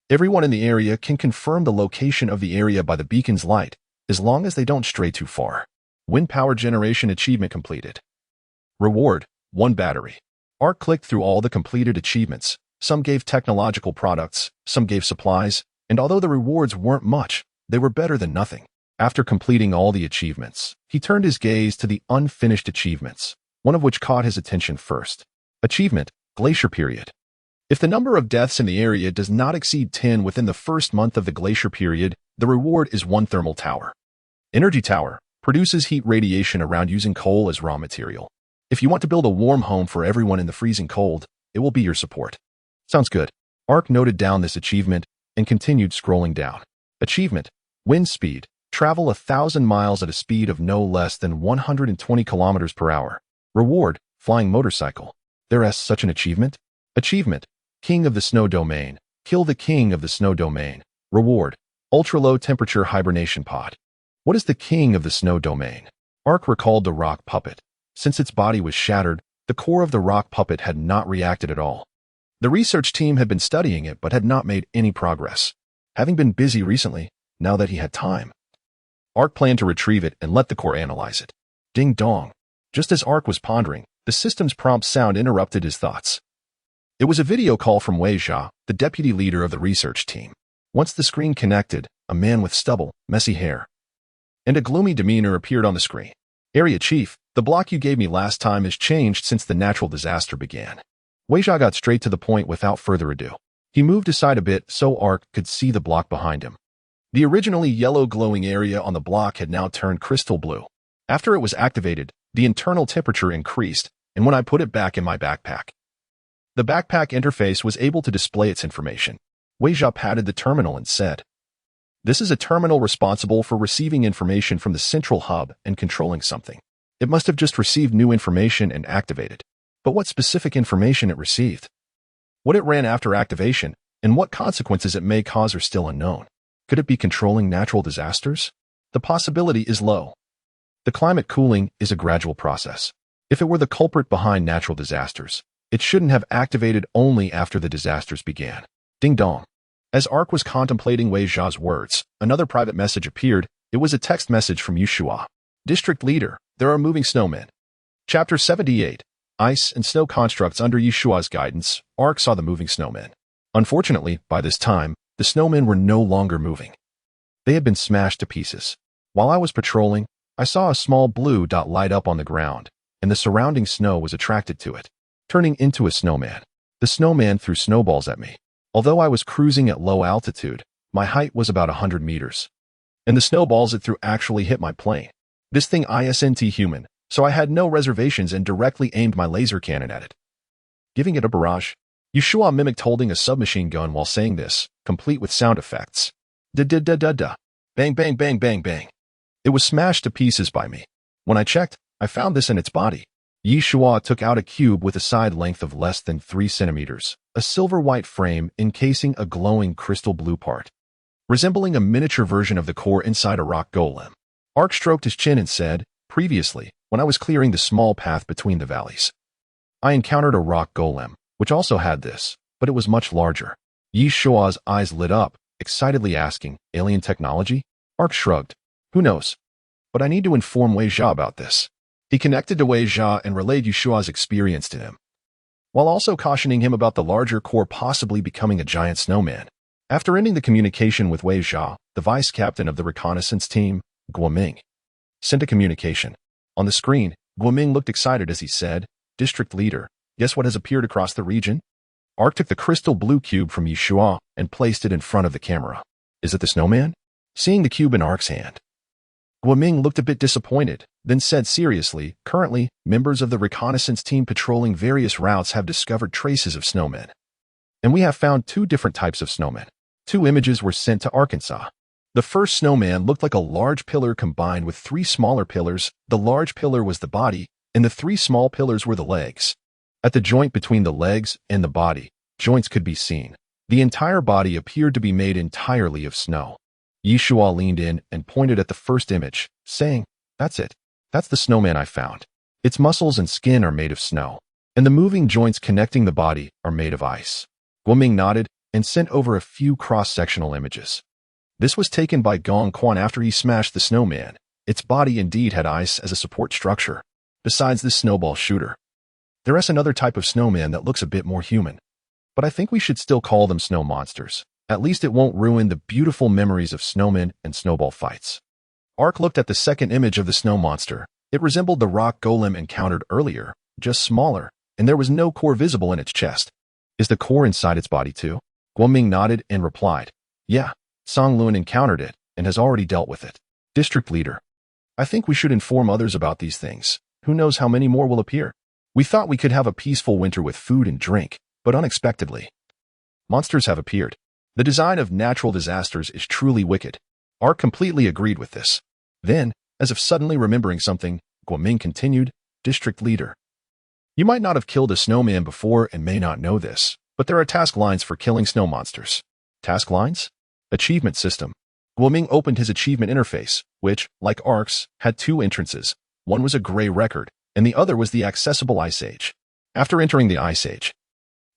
Everyone in the area can confirm the location of the area by the beacon's light, as long as they don't stray too far. Wind power generation achievement completed. Reward: 1 battery. Ark clicked through all the completed achievements. Some gave technological products, some gave supplies, and although the rewards weren't much, they were better than nothing. After completing all the achievements, he turned his gaze to the unfinished achievements, one of which caught his attention first. Achievement: Glacier Period. If the number of deaths in the area does not exceed 10 within the first month of the glacier period, the reward is 1 thermal tower. Energy tower produces heat radiation around using coal as raw material. If you want to build a warm home for everyone in the freezing cold, it will be your support. Sounds good. Ark noted down this achievement and continued scrolling down. Achievement: Wind speed. Travel 1,000 miles at a speed of no less than 120 kilometers per hour. Reward: Flying motorcycle. There is such an achievement? Achievement: King of the Snow Domain. Kill the King of the Snow Domain. Reward: Ultra-low temperature hibernation pod. What is the King of the Snow Domain? Ark recalled the rock puppet. Since its body was shattered, the core of the rock puppet had not reacted at all. The research team had been studying it but had not made any progress. Having been busy recently, now that he had time, Ark planned to retrieve it and let the core analyze it. Ding dong. Just as Ark was pondering, the system's prompt sound interrupted his thoughts. It was a video call from Wei Zhao, the deputy leader of the research team. Once the screen connected, a man with stubble, messy hair, and a gloomy demeanor appeared on the screen. Area Chief, the block you gave me last time has changed since the natural disaster began. Wei Zhao got straight to the point without further ado. He moved aside a bit so Ark could see the block behind him. The originally yellow glowing area on the block had now turned crystal blue. After it was activated, the internal temperature increased, and when I put it back in my backpack, the backpack interface was able to display its information. Wei Zhao patted the terminal and said, "This is a terminal responsible for receiving information from the central hub and controlling something. It must have just received new information and activated. But what specific information it received, what it ran after activation, and what consequences it may cause are still unknown. Could it be controlling natural disasters? The possibility is low. The climate cooling is a gradual process. If it were the culprit behind natural disasters, it shouldn't have activated only after the disasters began." Ding dong. As Ark was contemplating Wei Zhao's words, another private message appeared. It was a text message from Yushua. District Leader, there are moving snowmen. Chapter 78. Ice and Snow Constructs. Under Yeshua's guidance, Ark saw the moving snowmen. Unfortunately, by this time, the snowmen were no longer moving. They had been smashed to pieces. While I was patrolling, I saw a small blue dot light up on the ground, and the surrounding snow was attracted to it, turning into a snowman. The snowman threw snowballs at me. Although I was cruising at low altitude, my height was about 100 meters, and the snowballs it threw actually hit my plane. This thing isn't human, so I had no reservations and directly aimed my laser cannon at it, giving it a barrage. Yeshua mimicked holding a submachine gun while saying this, complete with sound effects. Da-da-da-da-da. Bang, bang, bang, bang, bang. It was smashed to pieces by me. When I checked, I found this in its body. Yi Shua took out a cube with a side length of less than 3 centimeters, a silver-white frame encasing a glowing crystal blue part, resembling a miniature version of the core inside a rock golem. Ark stroked his chin and said, "Previously, when I was clearing the small path between the valleys, I encountered a rock golem, which also had this, but it was much larger." Yi Shua's eyes lit up, excitedly asking, "Alien technology?" Ark shrugged. "Who knows? But I need to inform Wei Jia about this." He connected to Wei Jia and relayed Yi Shua's experience to him, while also cautioning him about the larger core possibly becoming a giant snowman. After ending the communication with Wei Jia, the vice captain of the reconnaissance team, Guoming, sent a communication. On the screen, Guoming looked excited as he said, "District leader, guess what has appeared across the region?" Ark took the crystal blue cube from Yi Shua and placed it in front of the camera. "Is it the snowman?" Seeing the cube in Ark's hand, Guoming looked a bit disappointed, then said seriously, "Currently, members of the reconnaissance team patrolling various routes have discovered traces of snowmen. And we have found 2 different types of snowmen." 2 images were sent to Arkansas. The first snowman looked like a large pillar combined with 3 smaller pillars. The large pillar was the body, and the 3 small pillars were the legs. At the joint between the legs and the body, joints could be seen. The entire body appeared to be made entirely of snow. Yi Shua leaned in and pointed at the first image, saying, "That's it. That's the snowman I found. Its muscles and skin are made of snow, and the moving joints connecting the body are made of ice." Guoming nodded and sent over a few cross-sectional images. This was taken by Gong Quan after he smashed the snowman. Its body indeed had ice as a support structure. Besides this snowball shooter, there is another type of snowman that looks a bit more human. But I think we should still call them snow monsters. At least it won't ruin the beautiful memories of snowmen and snowball fights. Ark looked at the second image of the snow monster. It resembled the rock golem encountered earlier, just smaller, and there was no core visible in its chest. "Is the core inside its body too?" Guoming nodded and replied, "Yeah, Song Lun encountered it and has already dealt with it." "District leader, I think we should inform others about these things. Who knows how many more will appear? We thought we could have a peaceful winter with food and drink, but unexpectedly, monsters have appeared. The design of natural disasters is truly wicked." Ark completely agreed with this. Then, as if suddenly remembering something, Guoming continued, "District leader, you might not have killed a snowman before and may not know this, but there are task lines for killing snow monsters." "Task lines?" "Achievement system." Guoming opened his achievement interface, which, like Ark's, had 2 entrances. One was a gray record, and the other was the accessible Ice Age. After entering the Ice Age,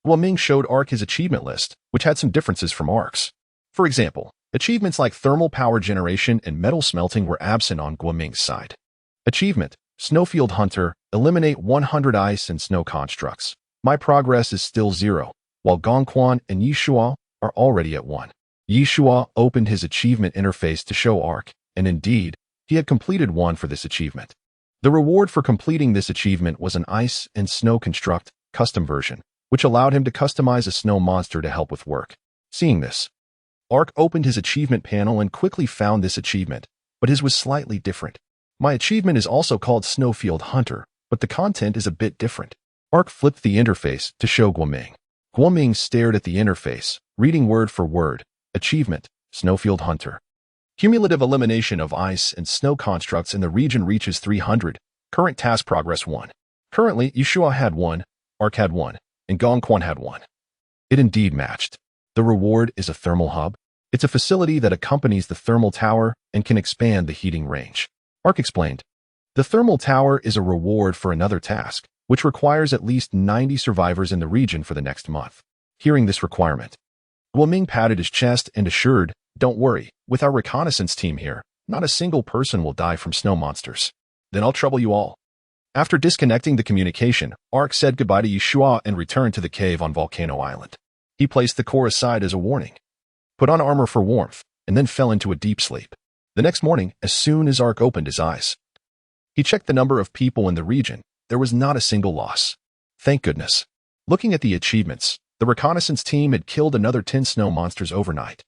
Guoming showed Ark his achievement list, which had some differences from Ark's. For example, achievements like thermal power generation and metal smelting were absent on Guoming's side. Achievement, Snowfield Hunter, eliminate 100 ice and snow constructs. My progress is still 0, while Gongquan and Yi Shua are already at 1. Yi Shua opened his achievement interface to show Ark, and indeed, he had completed 1 for this achievement. The reward for completing this achievement was an ice and snow construct custom version, which allowed him to customize a snow monster to help with work. Seeing this, Ark opened his achievement panel and quickly found this achievement, but his was slightly different. "My achievement is also called Snowfield Hunter, but the content is a bit different." Ark flipped the interface to show Guoming. Guoming stared at the interface, reading word for word. Achievement, Snowfield Hunter. Cumulative elimination of ice and snow constructs in the region reaches 300. Current task progress 1. Currently, Yi Shua had 1, Ark had 1, and Gongquan had 1. It indeed matched. The reward is a thermal hub. It's a facility that accompanies the thermal tower and can expand the heating range. Ark explained. The thermal tower is a reward for another task, which requires at least 90 survivors in the region for the next month. Hearing this requirement, Guoming patted his chest and assured, "Don't worry, with our reconnaissance team here, not a single person will die from snow monsters. Then I'll trouble you all." After disconnecting the communication, Ark said goodbye to Yi Shua and returned to the cave on Volcano Island. He placed the core aside as a warning, put on armor for warmth, and then fell into a deep sleep. The next morning, as soon as Ark opened his eyes, he checked the number of people in the region. There was not a single loss. Thank goodness. Looking at the achievements, the reconnaissance team had killed another 10 snow monsters overnight.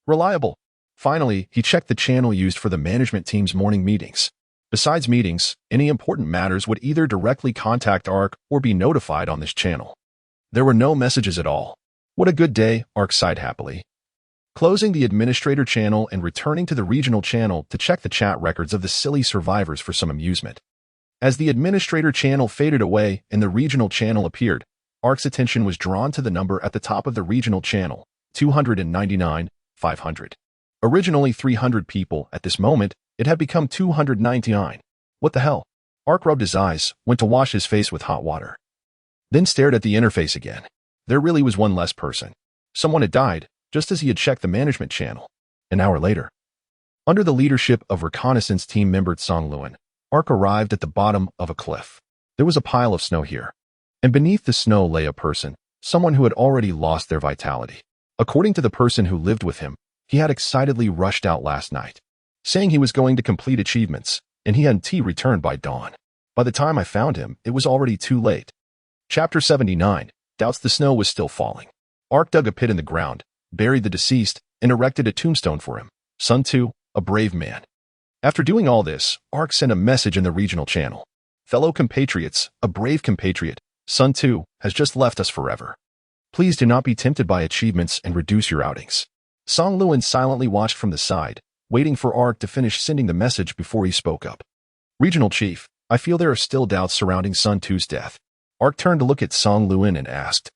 Reliable. Finally, he checked the channel used for the management team's morning meetings. Besides meetings, any important matters would either directly contact Ark or be notified on this channel. There were no messages at all. What a good day, Ark sighed happily. Closing the administrator channel and returning to the regional channel to check the chat records of the silly survivors for some amusement. As the administrator channel faded away and the regional channel appeared, ARC's attention was drawn to the number at the top of the regional channel, 299,500. Originally 300 people, at this moment, it had become 299. What the hell? ARC rubbed his eyes, went to wash his face with hot water. Then stared at the interface again. There really was one less person. Someone had died, just as he had checked the management channel. An hour later, under the leadership of reconnaissance team member Song Luan, ARC arrived at the bottom of a cliff. There was a pile of snow here, and beneath the snow lay a person, someone who had already lost their vitality. According to the person who lived with him, he had excitedly rushed out last night, saying he was going to complete achievements, and he hadn't returned by dawn. By the time I found him, it was already too late. Chapter 79, doubts the snow was still falling. ARC dug a pit in the ground, buried the deceased, and erected a tombstone for him. Sun Tzu, a brave man. After doing all this, ARC sent a message in the regional channel. Fellow compatriots, a brave compatriot, Sun Tzu, has just left us forever. Please do not be tempted by achievements and reduce your outings. Song Luan silently watched from the side, waiting for ARC to finish sending the message before he spoke up. Regional Chief, I feel there are still doubts surrounding Sun Tzu's death. ARC turned to look at Song Luan and asked.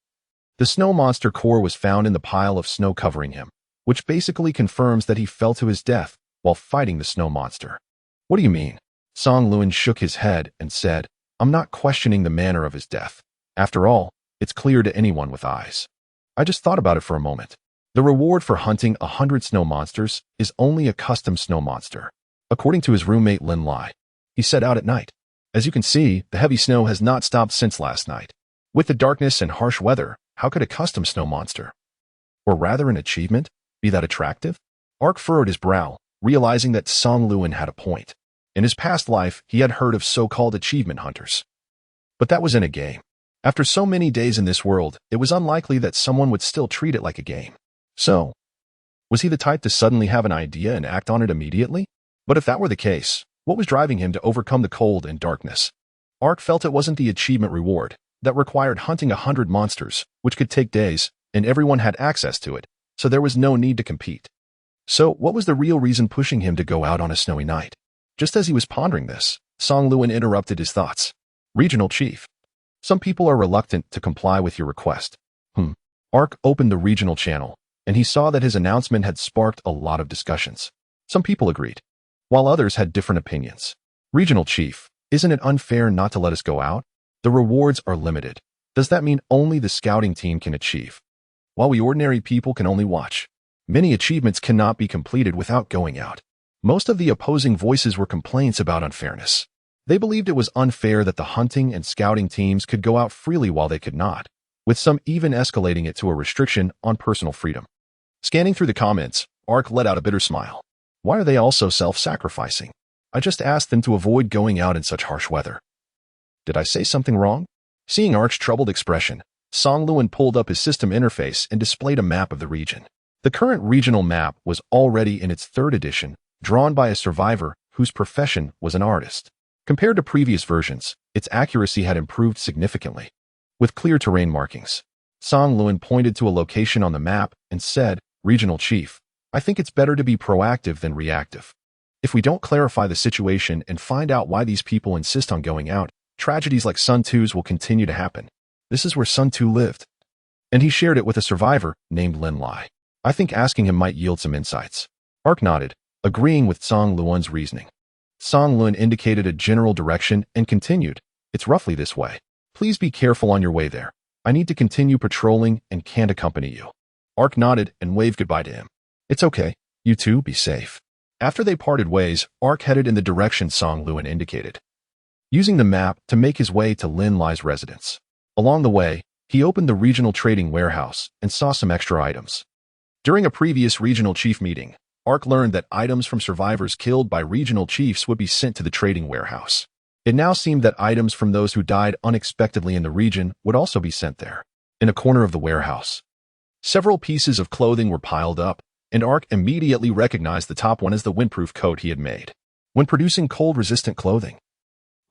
The snow monster core was found in the pile of snow covering him, which basically confirms that he fell to his death while fighting the snow monster. What do you mean? Song Luan shook his head and said, I'm not questioning the manner of his death. After all, it's clear to anyone with eyes. I just thought about it for a moment. The reward for hunting 100 snow monsters is only a custom snow monster. According to his roommate Lin Lai, he set out at night. As you can see, the heavy snow has not stopped since last night. With the darkness and harsh weather, how could a custom snow monster, or rather an achievement, be that attractive? ARC furrowed his brow, realizing that Song Luan had a point. In his past life, he had heard of so-called achievement hunters. But that was in a game. After so many days in this world, it was unlikely that someone would still treat it like a game. So, was he the type to suddenly have an idea and act on it immediately? But if that were the case, what was driving him to overcome the cold and darkness? ARC felt it wasn't the achievement reward that required hunting 100 monsters, which could take days, and everyone had access to it, so there was no need to compete. So, what was the real reason pushing him to go out on a snowy night? Just as he was pondering this, Song Luan interrupted his thoughts. Regional Chief, some people are reluctant to comply with your request. ARC opened the regional channel, and he saw that his announcement had sparked a lot of discussions. Some people agreed, while others had different opinions. Regional Chief, isn't it unfair not to let us go out? The rewards are limited. Does that mean only the scouting team can achieve, while we ordinary people can only watch? Many achievements cannot be completed without going out. Most of the opposing voices were complaints about unfairness. They believed it was unfair that the hunting and scouting teams could go out freely while they could not, with some even escalating it to a restriction on personal freedom. Scanning through the comments, ARC let out a bitter smile. Why are they all so self-sacrificing? I just asked them to avoid going out in such harsh weather. Did I say something wrong? Seeing ARC's troubled expression, Song Luan pulled up his system interface and displayed a map of the region. The current regional map was already in its 3rd edition, drawn by a survivor whose profession was an artist. Compared to previous versions, its accuracy had improved significantly. With clear terrain markings, Song Luan pointed to a location on the map and said, Regional Chief, I think it's better to be proactive than reactive. If we don't clarify the situation and find out why these people insist on going out, tragedies like Sun Tzu's will continue to happen. This is where Sun Tzu lived. And he shared it with a survivor named Lin Lai. I think asking him might yield some insights. ARC nodded, agreeing with Song Luan's reasoning. Song Luan indicated a general direction and continued, it's roughly this way. Please be careful on your way there. I need to continue patrolling and can't accompany you. ARC nodded and waved goodbye to him. It's okay. You two be safe. After they parted ways, ARC headed in the direction Song Luan indicated, using the map to make his way to Lin Lai's residence. Along the way, he opened the regional trading warehouse and saw some extra items. During a previous regional chief meeting, ARC learned that items from survivors killed by regional chiefs would be sent to the trading warehouse. It now seemed that items from those who died unexpectedly in the region would also be sent there. In a corner of the warehouse, several pieces of clothing were piled up, and ARC immediately recognized the top one as the windproof coat he had made. When producing cold-resistant clothing,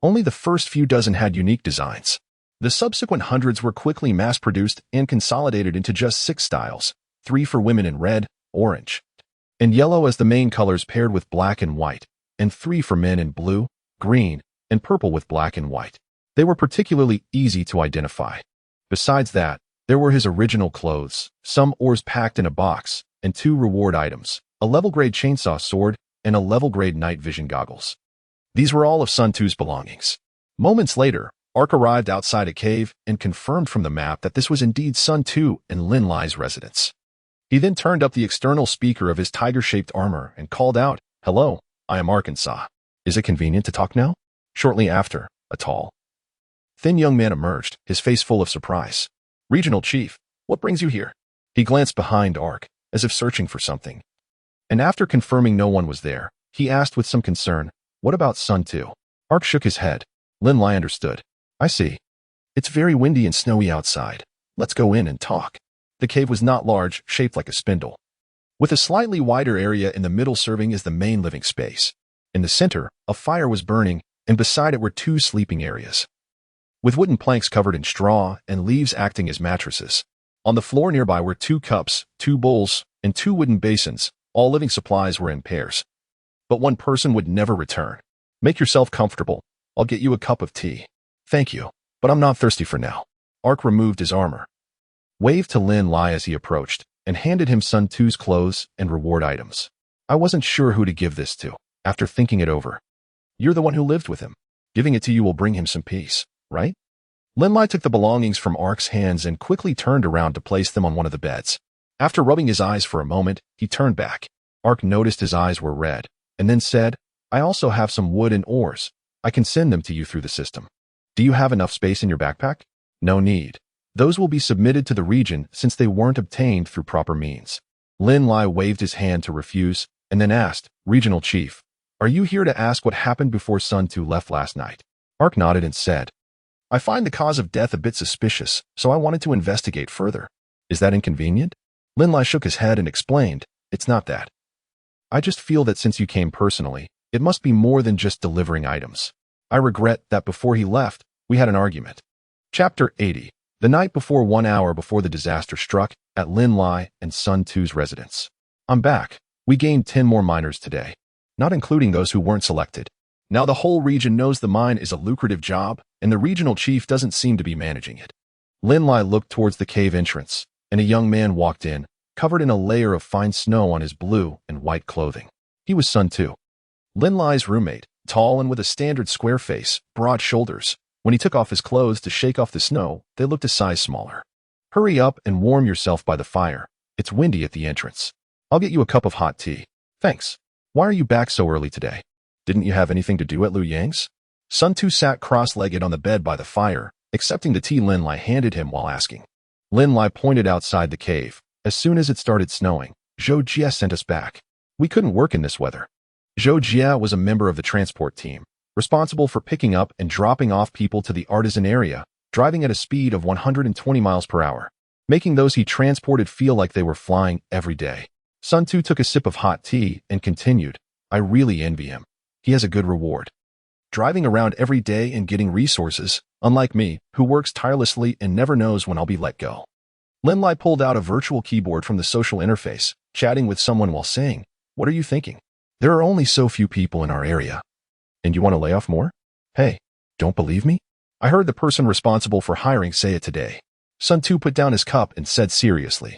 only the first few dozen had unique designs. The subsequent hundreds were quickly mass-produced and consolidated into just 6 styles, 3 for women in red, orange, and yellow as the main colors paired with black and white, and 3 for men in blue, green, and purple with black and white. They were particularly easy to identify. Besides that, there were his original clothes, some ores packed in a box, and 2 reward items, a level-grade chainsaw sword and a level-grade night vision goggles. These were all of Sun Tzu's belongings. Moments later, Ark arrived outside a cave and confirmed from the map that this was indeed Sun Tzu and Lin Lai's residence. He then turned up the external speaker of his tiger-shaped armor and called out, "Hello, I am Arkansas. Is it convenient to talk now?" Shortly after, a tall, thin young man emerged, his face full of surprise. "Regional Chief, what brings you here?" He glanced behind Ark, as if searching for something. And after confirming no one was there, he asked with some concern, "What about Sun Tzu?" Ark shook his head. Lin Lai understood. "I see. It's very windy and snowy outside. Let's go in and talk." The cave was not large, shaped like a spindle, with a slightly wider area in the middle serving as the main living space. In the center, a fire was burning, and beside it were 2 sleeping areas, with wooden planks covered in straw and leaves acting as mattresses. On the floor nearby were 2 cups, 2 bowls, and 2 wooden basins. All living supplies were in pairs. But one person would never return. "Make yourself comfortable. I'll get you a cup of tea." "Thank you, but I'm not thirsty for now." Ark removed his armor, waved to Lin Lai as he approached, and handed him Sun Tzu's clothes and reward items. "I wasn't sure who to give this to, after thinking it over. You're the one who lived with him. Giving it to you will bring him some peace, right?" Lin Lai took the belongings from Ark's hands and quickly turned around to place them on one of the beds. After rubbing his eyes for a moment, he turned back. Ark noticed his eyes were red, and then said, "I also have some wood and ores. I can send them to you through the system. Do you have enough space in your backpack?" "No need. Those will be submitted to the region since they weren't obtained through proper means." Lin Lai waved his hand to refuse, and then asked, "Regional Chief, are you here to ask what happened before Sun Tzu left last night?" Ark nodded and said, "I find the cause of death a bit suspicious, so I wanted to investigate further." "Is that inconvenient?" Lin Lai shook his head and explained, "It's not that. I just feel that since you came personally, it must be more than just delivering items. I regret that before he left, we had an argument." Chapter 80. The night before 1 hour before the disaster struck, at Lin Lai and Sun Tzu's residence. "I'm back. We gained 10 more miners today, not including those who weren't selected. Now the whole region knows the mine is a lucrative job, and the regional chief doesn't seem to be managing it." Lin Lai looked towards the cave entrance, and a young man walked in, covered in a layer of fine snow on his blue and white clothing. He was Sun Tzu, Lin Lai's roommate, tall and with a standard square face, broad shoulders. When he took off his clothes to shake off the snow, they looked a size smaller. "Hurry up and warm yourself by the fire. It's windy at the entrance. I'll get you a cup of hot tea." "Thanks. Why are you back so early today? Didn't you have anything to do at Liu Yang's?" Sun Tzu sat cross-legged on the bed by the fire, accepting the tea Lin Lai handed him while asking. Lin Lai pointed outside the cave. "As soon as it started snowing, Zhou Jie sent us back. We couldn't work in this weather." Zhou Jie was a member of the transport team, responsible for picking up and dropping off people to the artisan area, driving at a speed of 120 miles per hour, making those he transported feel like they were flying every day. Sun Tzu took a sip of hot tea and continued, "I really envy him. He has a good reward. Driving around every day and getting resources, unlike me, who works tirelessly and never knows when I'll be let go." Lin Lai pulled out a virtual keyboard from the social interface, chatting with someone while saying, "What are you thinking? There are only so few people in our area. And you want to lay off more? Hey, don't believe me? I heard the person responsible for hiring say it today." Sun Tzu put down his cup and said seriously.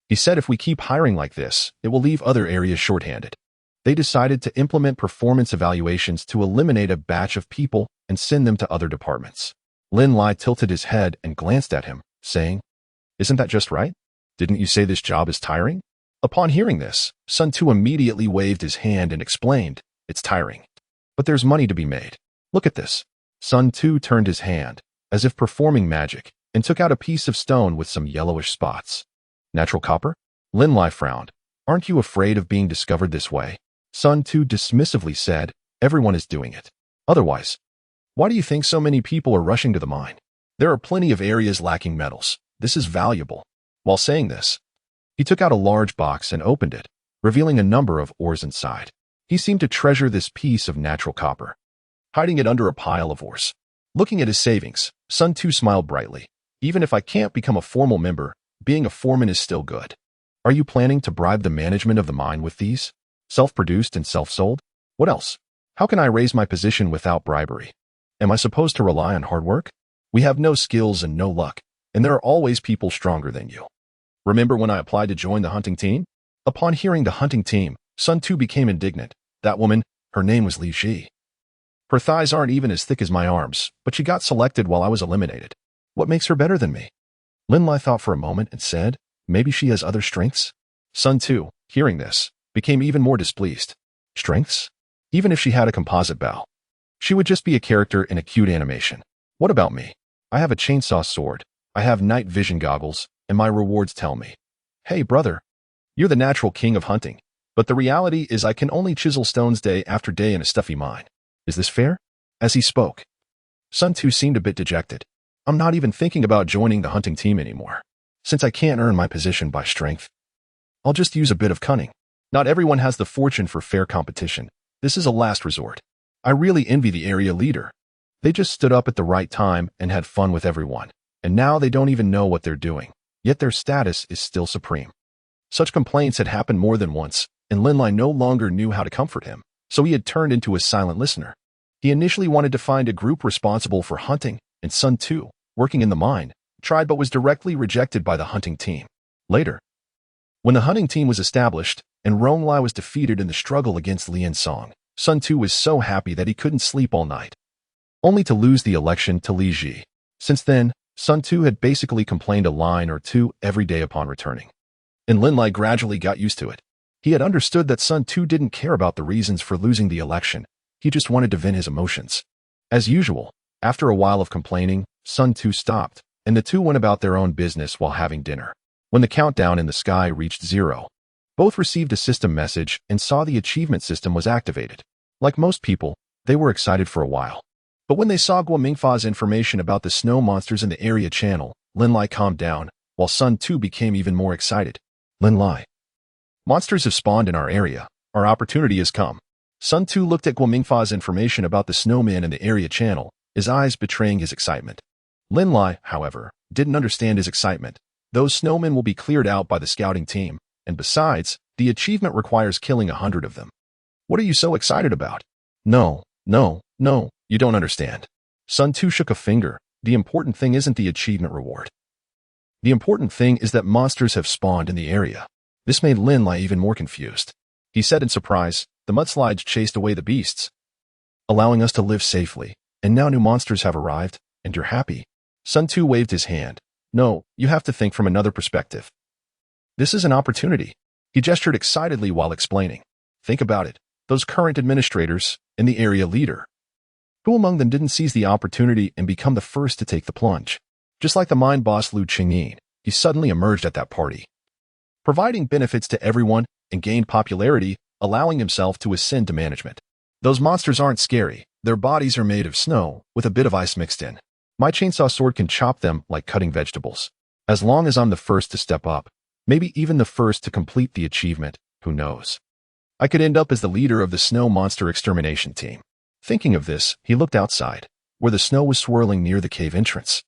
He said if we keep hiring like this, it will leave other areas shorthanded. They decided to implement performance evaluations to eliminate a batch of people and send them to other departments. Lin Lai tilted his head and glanced at him, saying, "Isn't that just right? Didn't you say this job is tiring?" Upon hearing this, Sun Tzu immediately waved his hand and explained, "It's tiring. But there's money to be made. Look at this." Sun Tzu turned his hand, as if performing magic, and took out a piece of stone with some yellowish spots. "Natural copper?" Lin Lai frowned. "Aren't you afraid of being discovered this way?" Sun Tzu dismissively said, "Everyone is doing it. Otherwise, why do you think so many people are rushing to the mine? There are plenty of areas lacking metals. This is valuable." While saying this, he took out a large box and opened it, revealing a number of ores inside. He seemed to treasure this piece of natural copper, hiding it under a pile of ores. Looking at his savings, Sun Tzu smiled brightly. "Even if I can't become a formal member, being a foreman is still good." "Are you planning to bribe the management of the mine with these? Self-produced and self-sold? What else?" How can I raise my position without bribery? Am I supposed to rely on hard work? We have no skills and no luck, and there are always people stronger than you. Remember when I applied to join the hunting team? Upon hearing the hunting team, Sun Tu became indignant. That woman, her name was Li Ji. Her thighs aren't even as thick as my arms, but she got selected while I was eliminated. What makes her better than me? Lin Lai thought for a moment and said, maybe she has other strengths? Sun Tu, hearing this, became even more displeased. Strengths? Even if she had a composite bow, she would just be a character in a cute animation. What about me? I have a chainsaw sword, I have night vision goggles, and my rewards tell me, hey brother, you're the natural king of hunting, but the reality is I can only chisel stones day after day in a stuffy mine. Is this fair? As he spoke, Sun Tu seemed a bit dejected. I'm not even thinking about joining the hunting team anymore. Since I can't earn my position by strength, I'll just use a bit of cunning. Not everyone has the fortune for fair competition. This is a last resort. I really envy the area leader. They just stood up at the right time and had fun with everyone, and now they don't even know what they're doing, yet their status is still supreme. Such complaints had happened more than once, and Lin Lai no longer knew how to comfort him, so he had turned into a silent listener. He initially wanted to find a group responsible for hunting, and Sun Tu, working in the mine, tried but was directly rejected by the hunting team. Later, when the hunting team was established, and Rong Lai was defeated in the struggle against Lian Song, Sun Tu was so happy that he couldn't sleep all night, only to lose the election to Li Ji. Since then, Sun Tu had basically complained a line or two every day upon returning, and Lin Lai gradually got used to it. He had understood that Sun Tu didn't care about the reasons for losing the election, he just wanted to vent his emotions. As usual, after a while of complaining, Sun Tu stopped, and the two went about their own business while having dinner. When the countdown in the sky reached 0, both received a system message and saw the achievement system was activated. Like most people, they were excited for a while. But when they saw Guo Mingfa's information about the snow monsters in the area channel, Lin Lai calmed down, while Sun Tu became even more excited. Lin Lai. Monsters have spawned in our area. Our opportunity has come. Sun Tu looked at Guo Mingfa's information about the snowman in the area channel, his eyes betraying his excitement. Lin Lai, however, didn't understand his excitement. Those snowmen will be cleared out by the scouting team, and besides, the achievement requires killing 100 of them. What are you so excited about? No, you don't understand. Sun Tu shook a finger. The important thing isn't the achievement reward. The important thing is that monsters have spawned in the area. This made Lin Lai even more confused. He said in surprise, the mudslides chased away the beasts, allowing us to live safely, and now new monsters have arrived, and you're happy. Sun Tu waved his hand. No, you have to think from another perspective. This is an opportunity. He gestured excitedly while explaining. Think about it. Those current administrators and the area leader. Who among them didn't seize the opportunity and become the first to take the plunge? Just like the mine boss Lu Qingyin, he suddenly emerged at that party, providing benefits to everyone and gained popularity, allowing himself to ascend to management. Those monsters aren't scary. Their bodies are made of snow, with a bit of ice mixed in. My chainsaw sword can chop them like cutting vegetables. As long as I'm the first to step up, maybe even the first to complete the achievement, who knows? I could end up as the leader of the snow monster extermination team. Thinking of this, he looked outside, where the snow was swirling near the cave entrance.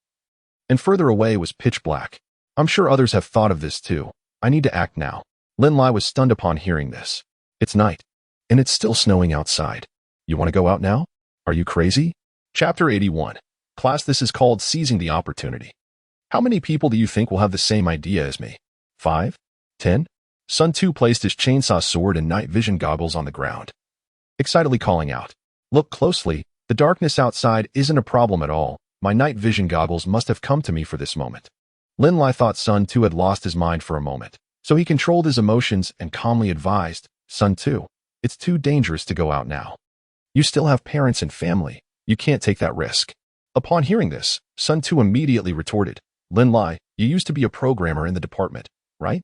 And further away was pitch black. I'm sure others have thought of this too. I need to act now. Lin Lai was stunned upon hearing this. It's night, and it's still snowing outside. You want to go out now? Are you crazy? Chapter 81. Class, this is called seizing the opportunity. How many people do you think will have the same idea as me? 5? 10? Sun Tu placed his chainsaw sword and night vision goggles on the ground, excitedly calling out. Look closely, the darkness outside isn't a problem at all. My night vision goggles must have come to me for this moment. Lin Lai thought Sun Tu had lost his mind for a moment, so he controlled his emotions and calmly advised, Sun Tu, it's too dangerous to go out now. You still have parents and family. You can't take that risk. Upon hearing this, Sun Tu immediately retorted, Lin Lai, you used to be a programmer in the department, right?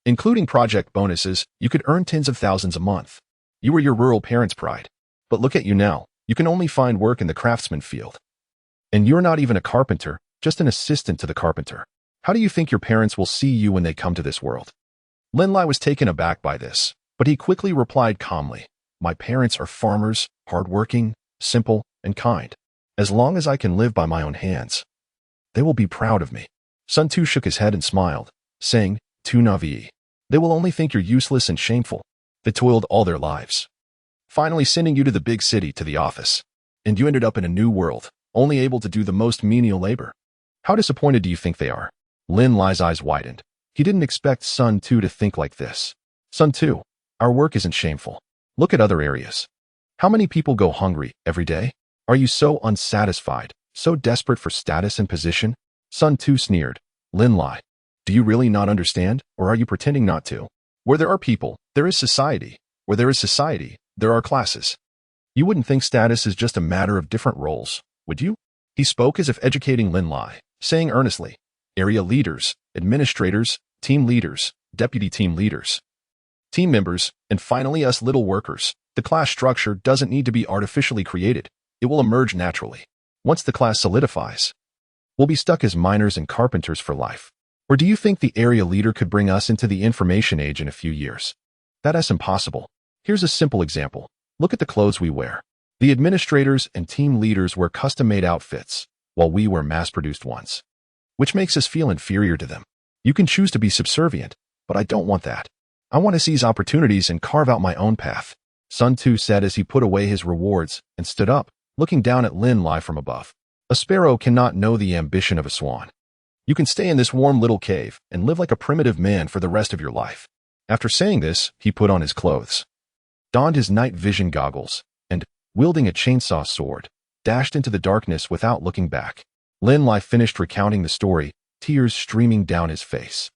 Including project bonuses, you could earn tens of thousands a month. You were your rural parents' pride. But look at you now. You can only find work in the craftsman field. And you're not even a carpenter, just an assistant to the carpenter. How do you think your parents will see you when they come to this world? Lin Lai was taken aback by this, but he quickly replied calmly, my parents are farmers, hardworking, simple, and kind. As long as I can live by my own hands, they will be proud of me. Sun Tu shook his head and smiled, saying, Tu navi. They will only think you're useless and shameful. They toiled all their lives. finally sending you to the big city, to the office. And you ended up in a new world, only able to do the most menial labor. How disappointed do you think they are? Lin Lai's eyes widened. He didn't expect Sun Tu to think like this. Sun Tu, our work isn't shameful. Look at other areas. How many people go hungry every day? Are you so unsatisfied, so desperate for status and position? Sun Tu sneered. Lin Lai, do you really not understand, or are you pretending not to? Where there are people, there is society. Where there is society, there are classes. You wouldn't think status is just a matter of different roles, would you? He spoke as if educating Lin Lai, saying earnestly, area leaders, administrators, team leaders, deputy team leaders, team members, and finally us little workers. The class structure doesn't need to be artificially created. It will emerge naturally. Once the class solidifies, we'll be stuck as miners and carpenters for life. Or do you think the area leader could bring us into the information age in a few years? That's impossible. Here's a simple example. Look at the clothes we wear. The administrators and team leaders wear custom-made outfits, while we wear mass-produced ones, which makes us feel inferior to them. You can choose to be subservient, but I don't want that. I want to seize opportunities and carve out my own path. Sun Tu said as he put away his rewards and stood up, looking down at Lin Lai from above. A sparrow cannot know the ambition of a swan. You can stay in this warm little cave and live like a primitive man for the rest of your life. After saying this, he put on his clothes, donned his night vision goggles, and, wielding a chainsaw sword, dashed into the darkness without looking back. Lin Lai finished recounting the story, tears streaming down his face.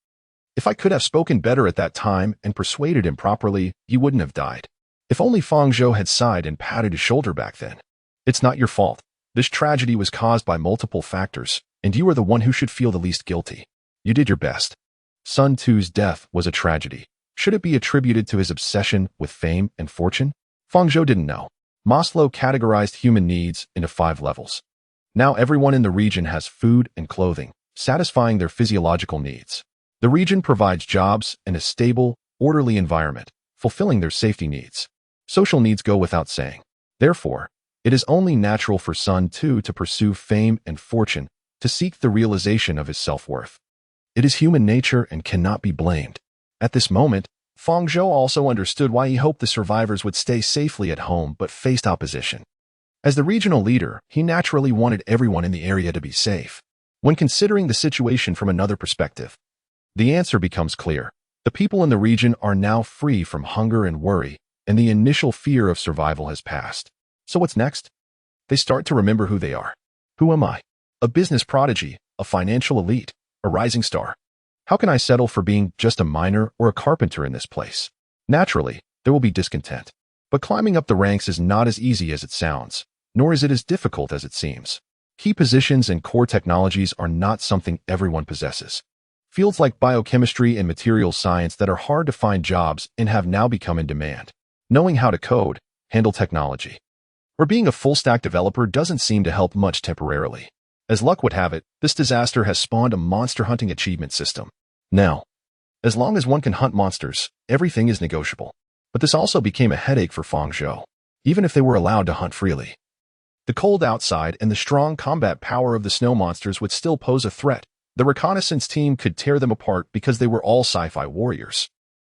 If I could have spoken better at that time and persuaded him properly, he wouldn't have died. If only Fang Zhou had sighed and patted his shoulder back then. It's not your fault. This tragedy was caused by multiple factors, and you are the one who should feel the least guilty. You did your best. Sun Tu's death was a tragedy. Should it be attributed to his obsession with fame and fortune? Fang Zhou didn't know. Maslow categorized human needs into 5 levels. Now everyone in the region has food and clothing, satisfying their physiological needs. The region provides jobs and a stable, orderly environment, fulfilling their safety needs. Social needs go without saying. Therefore, it is only natural for Sun Tu to pursue fame and fortune, to seek the realization of his self-worth. It is human nature and cannot be blamed. At this moment, Fang Zhou also understood why he hoped the survivors would stay safely at home but faced opposition. As the regional leader, he naturally wanted everyone in the area to be safe. When considering the situation from another perspective, the answer becomes clear. The people in the region are now free from hunger and worry, and the initial fear of survival has passed. So what's next? They start to remember who they are. Who am I? A business prodigy, a financial elite, a rising star. How can I settle for being just a miner or a carpenter in this place? Naturally, there will be discontent. But climbing up the ranks is not as easy as it sounds, nor is it as difficult as it seems. Key positions and core technologies are not something everyone possesses. Fields like biochemistry and materials science that are hard to find jobs and have now become in demand. Knowing how to code, handle technology, or being a full-stack developer doesn't seem to help much temporarily. As luck would have it, this disaster has spawned a monster hunting achievement system. Now, as long as one can hunt monsters, everything is negotiable. But this also became a headache for Fang Zhou, even if they were allowed to hunt freely. The cold outside and the strong combat power of the snow monsters would still pose a threat. The reconnaissance team could tear them apart because they were all sci-fi warriors.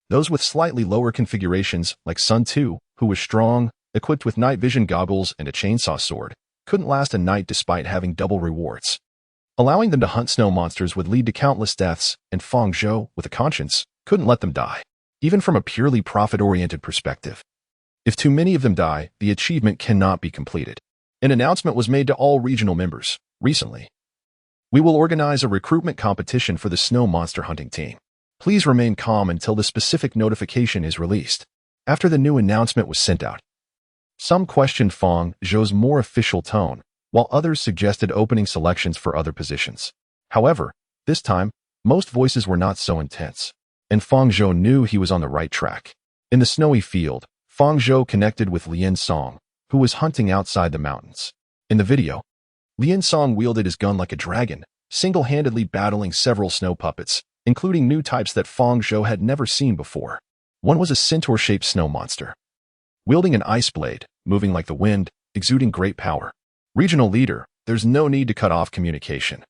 Those with slightly lower configurations, like Sun Tu, who was strong, equipped with night vision goggles and a chainsaw sword, couldn't last a night despite having double rewards. Allowing them to hunt snow monsters would lead to countless deaths, and Fang Zhou, with a conscience, couldn't let them die, even from a purely profit-oriented perspective. If too many of them die, the achievement cannot be completed. An announcement was made to all regional members recently. We will organize a recruitment competition for the snow monster hunting team. Please remain calm until the specific notification is released. After the new announcement was sent out, some questioned Fang Zhou's more official tone, while others suggested opening selections for other positions. However, this time, most voices were not so intense, and Fang Zhou knew he was on the right track. In the snowy field, Fang Zhou connected with Lian Song, who was hunting outside the mountains. In the video, Lian Song wielded his gun like a dragon, single-handedly battling several snow puppets, including new types that Fang Zhou had never seen before. One was a centaur-shaped snow monster, wielding an ice blade, moving like the wind, exuding great power. Regional leader, there's no need to cut off communication.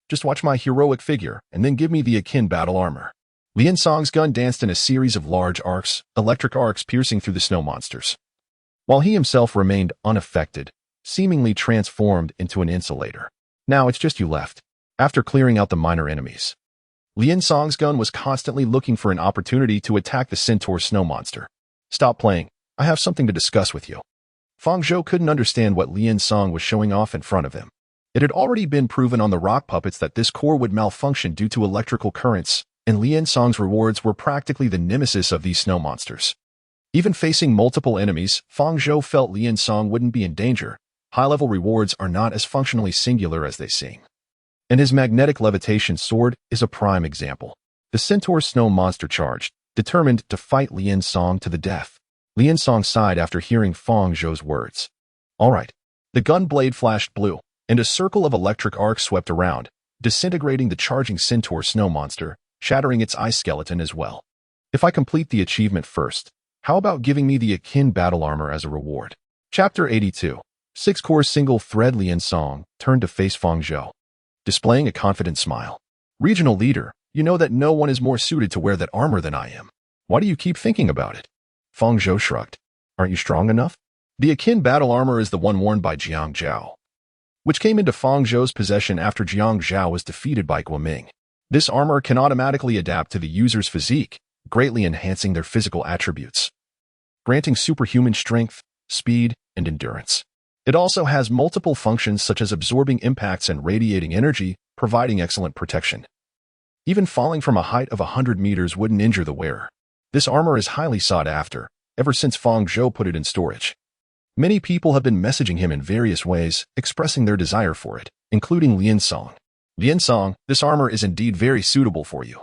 Just watch my heroic figure, and then give me the akin battle armor. Lian Song's gun danced in a series of large arcs, electric arcs piercing through the snow monsters. while he himself remained unaffected, seemingly transformed into an insulator. Now it's just you left. After clearing out the minor enemies, Lian Song's gun was constantly looking for an opportunity to attack the Centaur snow monster. Stop playing. I have something to discuss with you. Fang Zhou couldn't understand what Lian Song was showing off in front of him. It had already been proven on the rock puppets that this core would malfunction due to electrical currents, and Lian Song's rewards were practically the nemesis of these snow monsters. Even facing multiple enemies, Fang Zhou felt Lian Song wouldn't be in danger. High-level rewards are not as functionally singular as they seem. And his magnetic levitation sword is a prime example. The Centaur snow monster charged, determined to fight Lian Song to the death. Lian Song sighed after hearing Fang Zhou's words. All right. The gun blade flashed blue, and a circle of electric arc swept around, disintegrating the charging Centaur snow monster, shattering its eye skeleton as well. If I complete the achievement first, how about giving me the akin battle armor as a reward? Chapter 82. 6-core single-thread. Lian Song turned to face Fang Zhou, displaying a confident smile. Regional leader, you know that no one is more suited to wear that armor than I am. Why do you keep thinking about it? Fang Zhou shrugged. Aren't you strong enough? The akin battle armor is the one worn by Jiang Zhao, which came into Fang Zhou's possession after Jiang Zhao was defeated by Guoming. This armor can automatically adapt to the user's physique, greatly enhancing their physical attributes, granting superhuman strength, speed, and endurance. It also has multiple functions such as absorbing impacts and radiating energy, providing excellent protection. Even falling from a height of 100 meters wouldn't injure the wearer. This armor is highly sought after, ever since Fang Zhou put it in storage. Many people have been messaging him in various ways, expressing their desire for it, including Lian Song. Lian Song, this armor is indeed very suitable for you.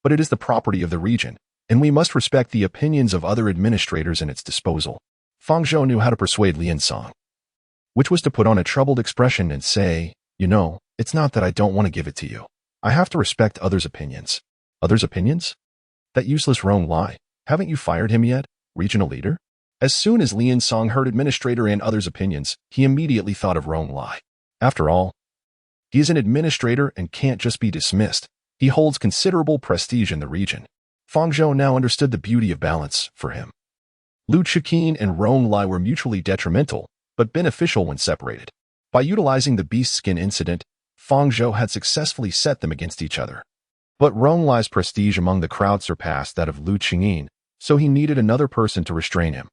But it is the property of the region, and we must respect the opinions of other administrators in its disposal. Fang Zhou knew how to persuade Lian Song, which was to put on a troubled expression and say, you know, it's not that I don't want to give it to you. I have to respect others' opinions. Others' opinions? That useless Rong Lai. Haven't you fired him yet, regional leader? As soon as Lian Song heard administrator and others' opinions, he immediately thought of Rong Lai. After all, he is an administrator and can't just be dismissed. He holds considerable prestige in the region. Fang Zhou now understood the beauty of balance for him. Lu Chiqin and Rong Lai were mutually detrimental, but beneficial when separated. By utilizing the beast skin incident, Fang Zhou had successfully set them against each other. But Rong Lai's prestige among the crowd surpassed that of Lu Qingyin, so he needed another person to restrain him.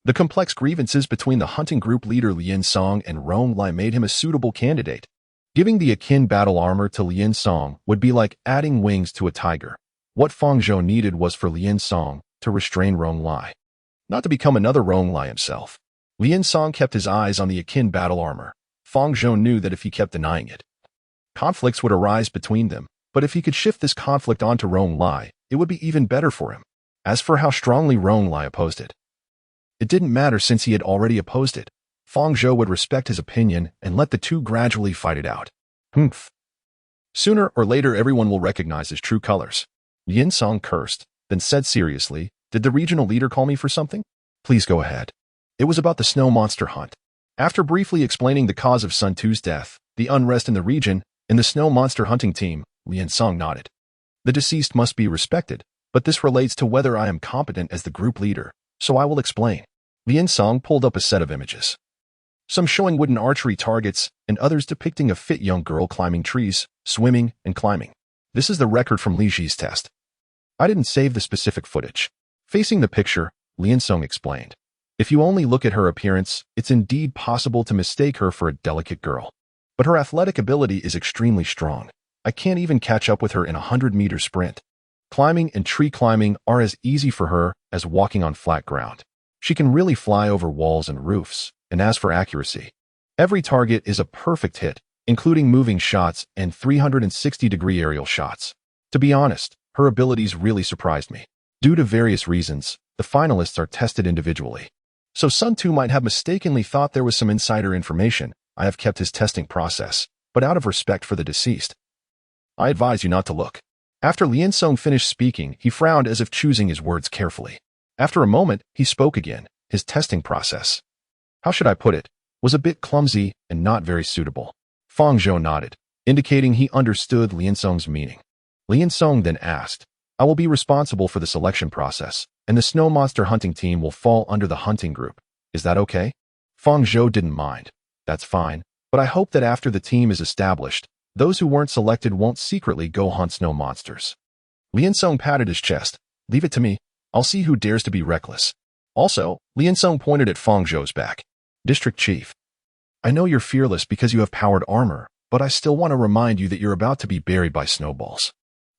The complex grievances between the hunting group leader Lian Song and Rong Lai made him a suitable candidate. Giving the akin battle armor to Lian Song would be like adding wings to a tiger. What Fang Zhou needed was for Lian Song to restrain Rong Lai, not to become another Rong Lai himself. Lian Song kept his eyes on the akin battle armor. Fang Zhou knew that if he kept denying it, conflicts would arise between them, but if he could shift this conflict onto Rong Lai, it would be even better for him. As for how strongly Rong Lai opposed it, it didn't matter since he had already opposed it. Fang Zhou would respect his opinion and let the two gradually fight it out. Humph. Sooner or later everyone will recognize his true colors. Lian Song cursed, then said seriously, did the regional leader call me for something? Please go ahead. It was about the snow monster hunt. After briefly explaining the cause of Sun Tu's death, the unrest in the region, and the snow monster hunting team, Lian Song nodded. The deceased must be respected, but this relates to whether I am competent as the group leader, so I will explain. Lian Song pulled up a set of images, some showing wooden archery targets, and others depicting a fit young girl climbing trees, swimming, and climbing. This is the record from Li Ji's test. I didn't save the specific footage. Facing the picture, Lian Song explained. If you only look at her appearance, it's indeed possible to mistake her for a delicate girl. But her athletic ability is extremely strong. I can't even catch up with her in a 100-meter sprint. Climbing and tree climbing are as easy for her as walking on flat ground. She can really fly over walls and roofs, and as for accuracy, every target is a perfect hit, including moving shots and 360-degree aerial shots. To be honest, her abilities really surprised me. Due to various reasons, the finalists are tested individually. So Sun Tu might have mistakenly thought there was some insider information. I have kept his testing process, but out of respect for the deceased, I advise you not to look. After Lian Song finished speaking, he frowned as if choosing his words carefully. After a moment, he spoke again. His testing process, how should I put it, was a bit clumsy and not very suitable. Fang Zhou nodded, indicating he understood Lian Song's meaning. Lian Song then asked, I will be responsible for the selection process, and the snow monster hunting team will fall under the hunting group. Is that okay? Fang Zhou didn't mind. That's fine, but I hope that after the team is established, those who weren't selected won't secretly go hunt snow monsters. Liansong patted his chest. Leave it to me. I'll see who dares to be reckless. Also, Liansong pointed at Fang Zhou's back. District Chief. I know you're fearless because you have powered armor, but I still want to remind you that you're about to be buried by snowballs.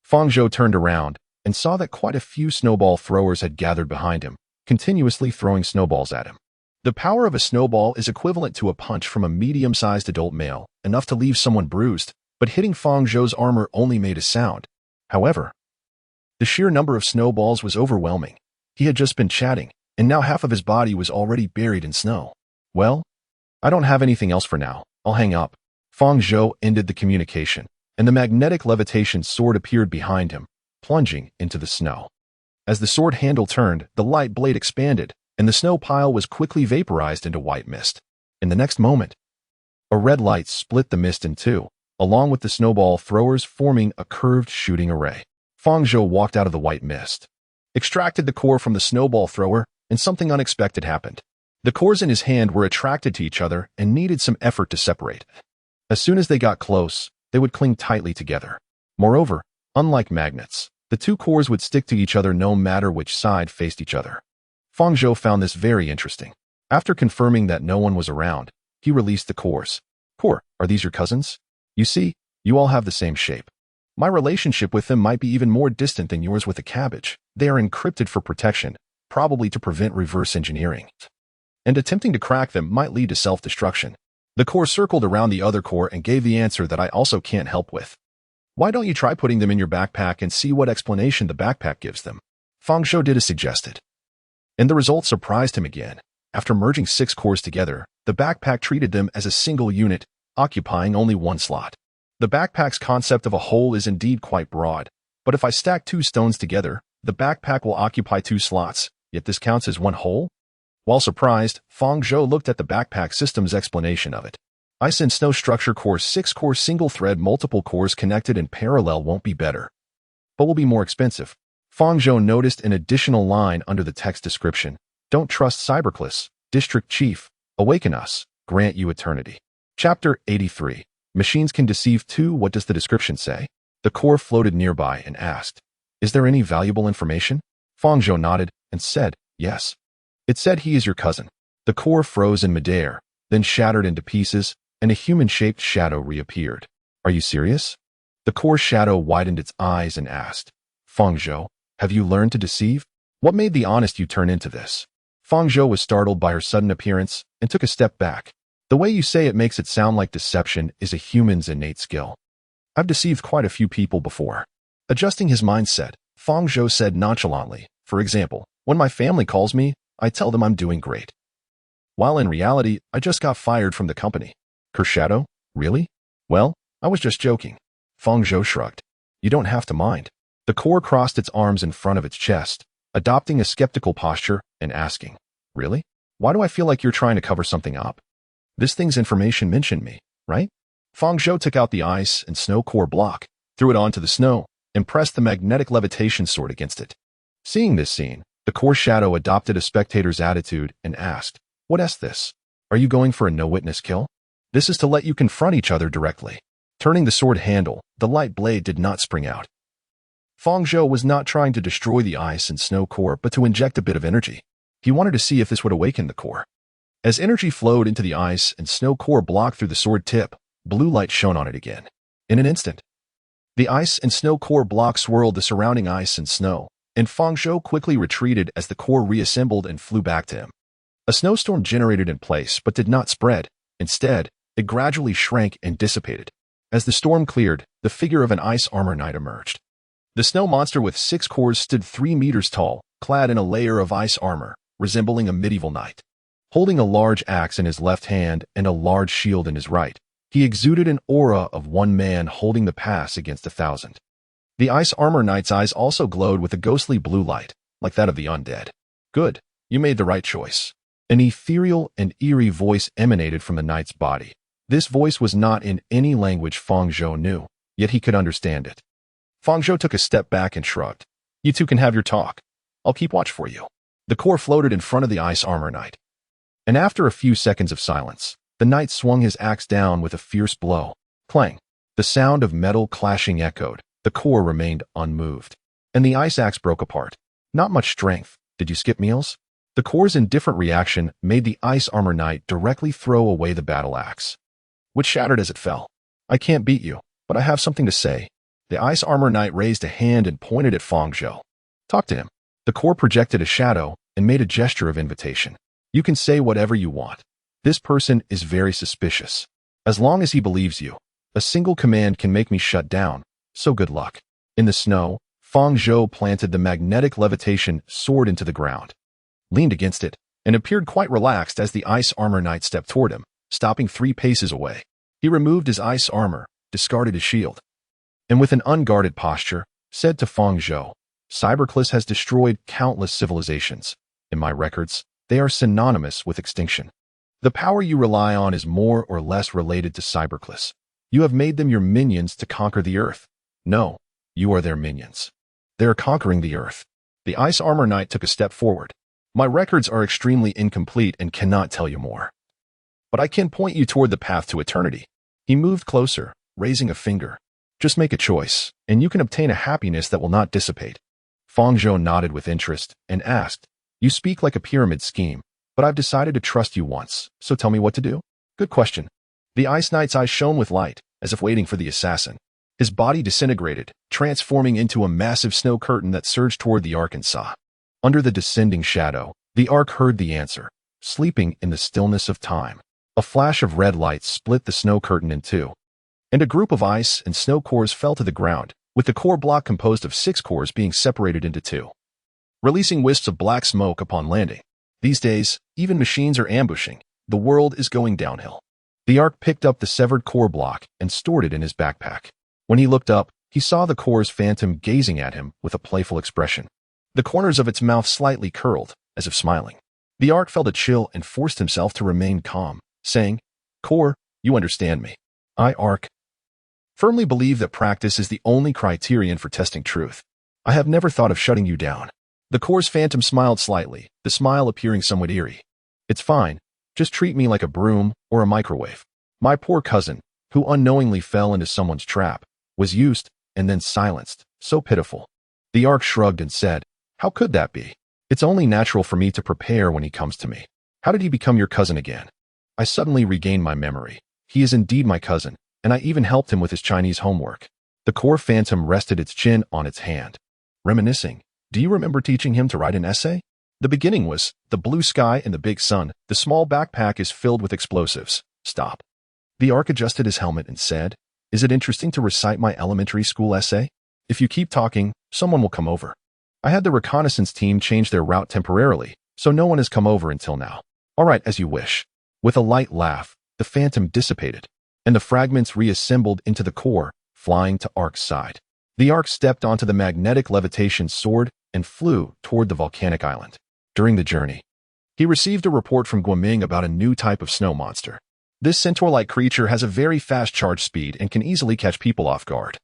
Fang Zhou turned around and saw that quite a few snowball throwers had gathered behind him, continuously throwing snowballs at him. The power of a snowball is equivalent to a punch from a medium-sized adult male, enough to leave someone bruised, but hitting Fang Zhou's armor only made a sound. However, the sheer number of snowballs was overwhelming. He had just been chatting, and now half of his body was already buried in snow. Well, I don't have anything else for now. I'll hang up. Fang Zhou ended the communication, and the magnetic levitation sword appeared behind him, plunging into the snow. As the sword handle turned, the light blade expanded, and the snow pile was quickly vaporized into white mist. In the next moment, a red light split the mist in two, along with the snowball throwers forming a curved shooting array. Fang Zhou walked out of the white mist, extracted the core from the snowball thrower, and something unexpected happened. The cores in his hand were attracted to each other and needed some effort to separate. As soon as they got close, they would cling tightly together. Moreover, unlike magnets, the two cores would stick to each other no matter which side faced each other. Fang Zhou found this very interesting. After confirming that no one was around, he released the cores. Core, are these your cousins? You see, you all have the same shape. My relationship with them might be even more distant than yours with a cabbage. They are encrypted for protection, probably to prevent reverse engineering. And attempting to crack them might lead to self-destruction. The core circled around the other core and gave the answer that I also can't help with. Why don't you try putting them in your backpack and see what explanation the backpack gives them? Fang Zhou did as suggested. And the result surprised him again. After merging 6 cores together, the backpack treated them as a single unit, occupying only one slot. The backpack's concept of a whole is indeed quite broad, but if I stack 2 stones together, the backpack will occupy 2 slots, yet this counts as one whole? While surprised, Fang Zhou looked at the backpack system's explanation of it. Ice and snow structure core 6-core single-thread multiple cores connected in parallel won't be better, but will be more expensive. Fang Zhou noticed an additional line under the text description. Don't trust Cybercliss, District Chief. Awaken us. Grant you eternity. Chapter 83. Machines can deceive too. What does the description say? The core floated nearby and asked, Is there any valuable information? Fang Zhou nodded and said, Yes. It said he is your cousin. The core froze in midair, then shattered into pieces, and a human-shaped shadow reappeared. Are you serious? The core shadow widened its eyes and asked, Fang Zhou, have you learned to deceive? What made the honest you turn into this? Fang Zhou was startled by her sudden appearance and took a step back. The way you say it makes it sound like deception is a human's innate skill. I've deceived quite a few people before. Adjusting his mindset, Fang Zhou said nonchalantly, for example, when my family calls me, I tell them I'm doing great. While in reality, I just got fired from the company. Shadow? Really? Well, I was just joking. Fang Zhou shrugged. You don't have to mind. The core crossed its arms in front of its chest, adopting a skeptical posture and asking, Really? Why do I feel like you're trying to cover something up? This thing's information mentioned me, right? Fang Zhou took out the ice and snow core block, threw it onto the snow, and pressed the magnetic levitation sword against it. Seeing this scene, the core shadow adopted a spectator's attitude and asked, What's this? Are you going for a no-witness kill? This is to let you confront each other directly. Turning the sword handle, the light blade did not spring out. Fang Zhou was not trying to destroy the ice and snow core, but to inject a bit of energy. He wanted to see if this would awaken the core. As energy flowed into the ice and snow core block through the sword tip, blue light shone on it again. In an instant, the ice and snow core block swirled the surrounding ice and snow, and Fang Zhou quickly retreated as the core reassembled and flew back to him. A snowstorm generated in place but did not spread. Instead, it gradually shrank and dissipated. As the storm cleared, the figure of an ice armor knight emerged. The snow monster with 6 cores stood 3 meters tall, clad in a layer of ice armor, resembling a medieval knight. Holding a large axe in his left hand and a large shield in his right, he exuded an aura of one man holding the pass against 1,000. The ice armor knight's eyes also glowed with a ghostly blue light, like that of the undead. Good, you made the right choice. An ethereal and eerie voice emanated from the knight's body. This voice was not in any language Fang Zhou knew, yet he could understand it. Fang Zhou took a step back and shrugged. You two can have your talk. I'll keep watch for you. The core floated in front of the ice armor knight. And after a few seconds of silence, the knight swung his axe down with a fierce blow. Clang! The sound of metal clashing echoed. The core remained unmoved. And the ice axe broke apart. Not much strength. Did you skip meals? The core's indifferent reaction made the ice armor knight directly throw away the battle axe, which shattered as it fell. I can't beat you, but I have something to say. The ice armor knight raised a hand and pointed at Fang Zhou. Talk to him. The core projected a shadow and made a gesture of invitation. You can say whatever you want. This person is very suspicious. As long as he believes you, a single command can make me shut down, so good luck. In the snow, Fang Zhou planted the magnetic levitation sword into the ground, leaned against it, and appeared quite relaxed as the ice armor knight stepped toward him, stopping 3 paces away. He removed his ice armor, discarded his shield, and with an unguarded posture, said to Fang Zhou, Cybercliss has destroyed countless civilizations. In my records, they are synonymous with extinction. The power you rely on is more or less related to Cybercliss. You have made them your minions to conquer the Earth. No, you are their minions. They are conquering the Earth. The ice armor knight took a step forward. My records are extremely incomplete and cannot tell you more. But I can point you toward the path to eternity. He moved closer, raising a finger. Just make a choice, and you can obtain a happiness that will not dissipate. Fang Zhou nodded with interest and asked, You speak like a pyramid scheme, but I've decided to trust you once, so tell me what to do. Good question. The ice knight's eyes shone with light, as if waiting for the assassin. His body disintegrated, transforming into a massive snow curtain that surged toward the Ark and saw. Under the descending shadow, the Ark heard the answer, sleeping in the stillness of time. A flash of red light split the snow curtain in two, and a group of ice and snow cores fell to the ground, with the core block composed of 6 cores being separated into 2, releasing wisps of black smoke upon landing. These days, even machines are ambushing. The world is going downhill. The Ark picked up the severed core block and stored it in his backpack. When he looked up, he saw the core's phantom gazing at him with a playful expression. The corners of its mouth slightly curled, as if smiling. The Ark felt a chill and forced himself to remain calm, saying, Core, you understand me. I, Ark, firmly believe that practice is the only criterion for testing truth. I have never thought of shutting you down. The core's phantom smiled slightly, the smile appearing somewhat eerie. It's fine. Just treat me like a broom or a microwave. My poor cousin, who unknowingly fell into someone's trap, was used and then silenced. So pitiful. The Ark shrugged and said, How could that be? It's only natural for me to prepare when he comes to me. How did he become your cousin again? I suddenly regained my memory. He is indeed my cousin, and I even helped him with his Chinese homework. The core phantom rested its chin on its hand. Reminiscing, do you remember teaching him to write an essay? The beginning was, the blue sky and the big sun, the small backpack is filled with explosives. Stop. The Ark adjusted his helmet and said, Is it interesting to recite my elementary school essay? If you keep talking, someone will come over. I had the reconnaissance team change their route temporarily, so no one has come over until now. All right, as you wish. With a light laugh, the phantom dissipated, and the fragments reassembled into the core, flying to Ark's side. The Ark stepped onto the magnetic levitation sword and flew toward the volcanic island. During the journey, he received a report from Guoming about a new type of snow monster. This centaur-like creature has a very fast charge speed and can easily catch people off guard.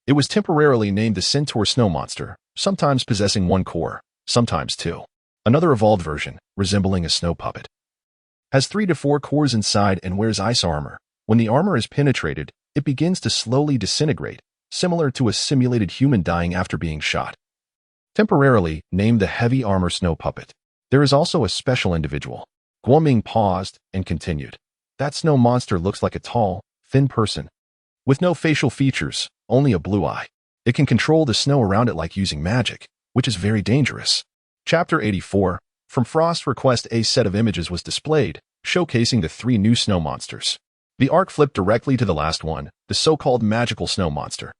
It was temporarily named the Centaur Snow Monster, sometimes possessing 1 core, sometimes 2. Another evolved version, resembling a snow puppet, has 3 to 4 cores inside and wears ice armor. When the armor is penetrated, it begins to slowly disintegrate, similar to a simulated human dying after being shot. Temporarily named the Heavy Armor Snow Puppet. There is also a special individual. Guoming paused and continued. That snow monster looks like a tall, thin person, with no facial features, only a blue eye. It can control the snow around it like using magic, which is very dangerous. Chapter 84. From Frost's request, a set of images was displayed, showcasing the 3 new snow monsters. The Ark flipped directly to the last one, the so-called magical snow monster.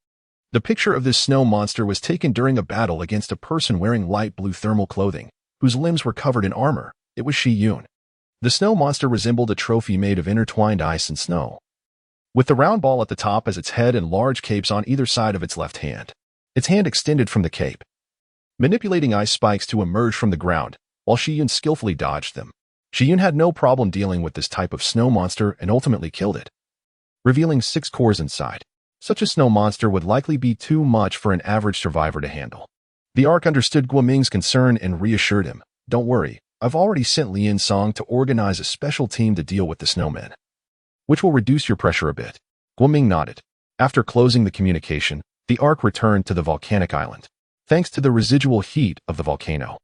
The picture of this snow monster was taken during a battle against a person wearing light blue thermal clothing, whose limbs were covered in armor. It was Shi Yun. The snow monster resembled a trophy made of intertwined ice and snow, with the round ball at the top as its head and large capes on either side of its left hand. Its hand extended from the cape, manipulating ice spikes to emerge from the ground, while Shi Yun skillfully dodged them. Shi Yun had no problem dealing with this type of snow monster and ultimately killed it, revealing 6 cores inside. Such a snow monster would likely be too much for an average survivor to handle. The Ark understood Guoming's concern and reassured him, Don't worry, I've already sent Lian Song to organize a special team to deal with the snowmen, which will reduce your pressure a bit. Guoming nodded. After closing the communication, the Ark returned to the volcanic island. Thanks to the residual heat of the volcano,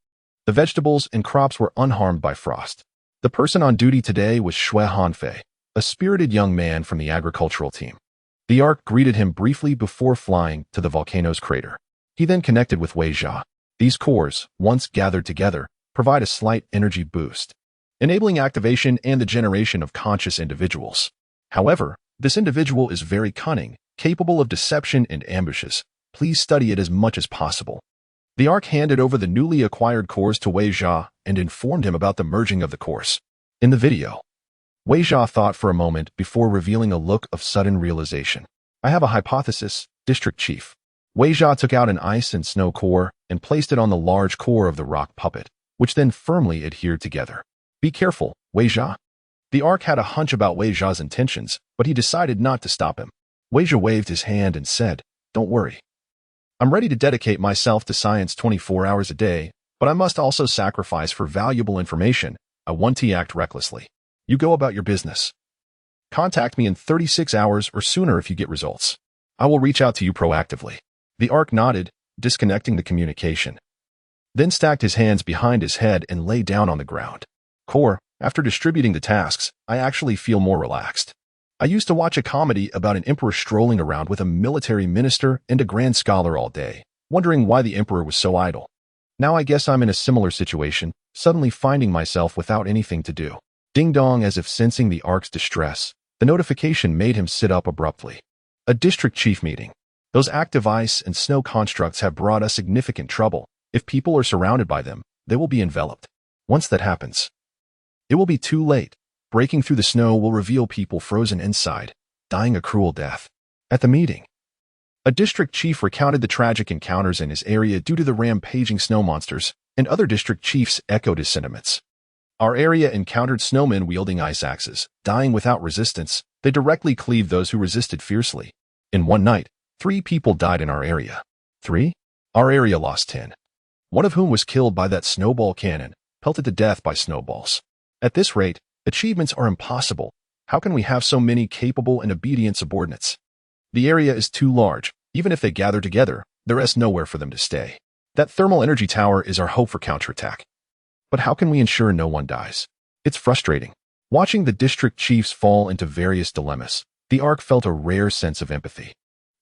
the vegetables and crops were unharmed by frost. The person on duty today was Shui Hanfei, a spirited young man from the agricultural team. The Ark greeted him briefly before flying to the volcano's crater. He then connected with Wei Jia. These cores, once gathered together, provide a slight energy boost, enabling activation and the generation of conscious individuals. However, this individual is very cunning, capable of deception and ambushes. Please study it as much as possible. The Ark handed over the newly acquired cores to Wei Jia and informed him about the merging of the cores. In the video, Wei Jia thought for a moment before revealing a look of sudden realization. I have a hypothesis, District Chief. Wei Jia took out an ice and snow core and placed it on the large core of the rock puppet, which then firmly adhered together. Be careful, Wei Jia. The Ark had a hunch about Wei Jia's intentions, but he decided not to stop him. Wei Jia waved his hand and said, "Don't worry. I'm ready to dedicate myself to science 24 hours a day, but I must also sacrifice for valuable information. I want to act recklessly. You go about your business. Contact me in 36 hours or sooner if you get results. I will reach out to you proactively." The Ark nodded, disconnecting the communication. Then stacked his hands behind his head and lay down on the ground. Core, after distributing the tasks, I actually feel more relaxed. I used to watch a comedy about an emperor strolling around with a military minister and a grand scholar all day, wondering why the emperor was so idle. Now I guess I'm in a similar situation, suddenly finding myself without anything to do. Ding dong, as if sensing the Ark's distress, the notification made him sit up abruptly. A district chief meeting. Those active ice and snow constructs have brought us significant trouble. If people are surrounded by them, they will be enveloped. Once that happens, it will be too late. Breaking through the snow will reveal people frozen inside, dying a cruel death. At the meeting, a district chief recounted the tragic encounters in his area due to the rampaging snow monsters, and other district chiefs echoed his sentiments. Our area encountered snowmen wielding ice axes, dying without resistance. They directly cleaved those who resisted fiercely. In one night, 3 people died in our area. 3? Our area lost 10. One of whom was killed by that snowball cannon, pelted to death by snowballs. At this rate, achievements are impossible. How can we have so many capable and obedient subordinates? The area is too large. Even if they gather together, there is nowhere for them to stay. That thermal energy tower is our hope for counterattack. But how can we ensure no one dies? It's frustrating. Watching the district chiefs fall into various dilemmas, the Ark felt a rare sense of empathy.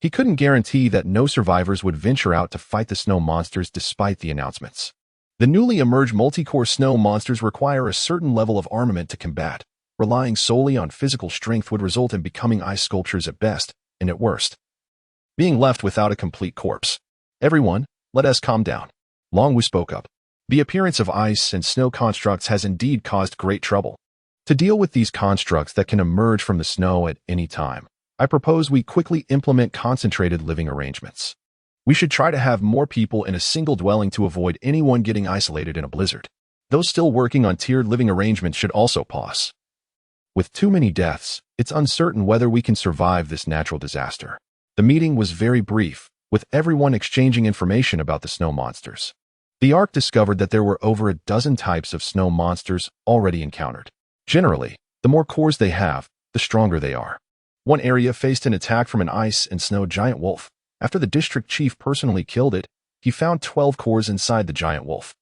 He couldn't guarantee that no survivors would venture out to fight the snow monsters despite the announcements. The newly emerged multi-core snow monsters require a certain level of armament to combat. Relying solely on physical strength would result in becoming ice sculptures at best, and at worst, being left without a complete corpse. Everyone, let us calm down. Long Wu spoke up. The appearance of ice and snow constructs has indeed caused great trouble. To deal with these constructs that can emerge from the snow at any time, I propose we quickly implement concentrated living arrangements. We should try to have more people in a single dwelling to avoid anyone getting isolated in a blizzard. Those still working on tiered living arrangements should also pause. With too many deaths, it's uncertain whether we can survive this natural disaster. The meeting was very brief, with everyone exchanging information about the snow monsters. The Ark discovered that there were over a dozen types of snow monsters already encountered. Generally, the more cores they have, the stronger they are. One area faced an attack from an ice and snow giant wolf. After the district chief personally killed it, he found 12 cores inside the giant wolf.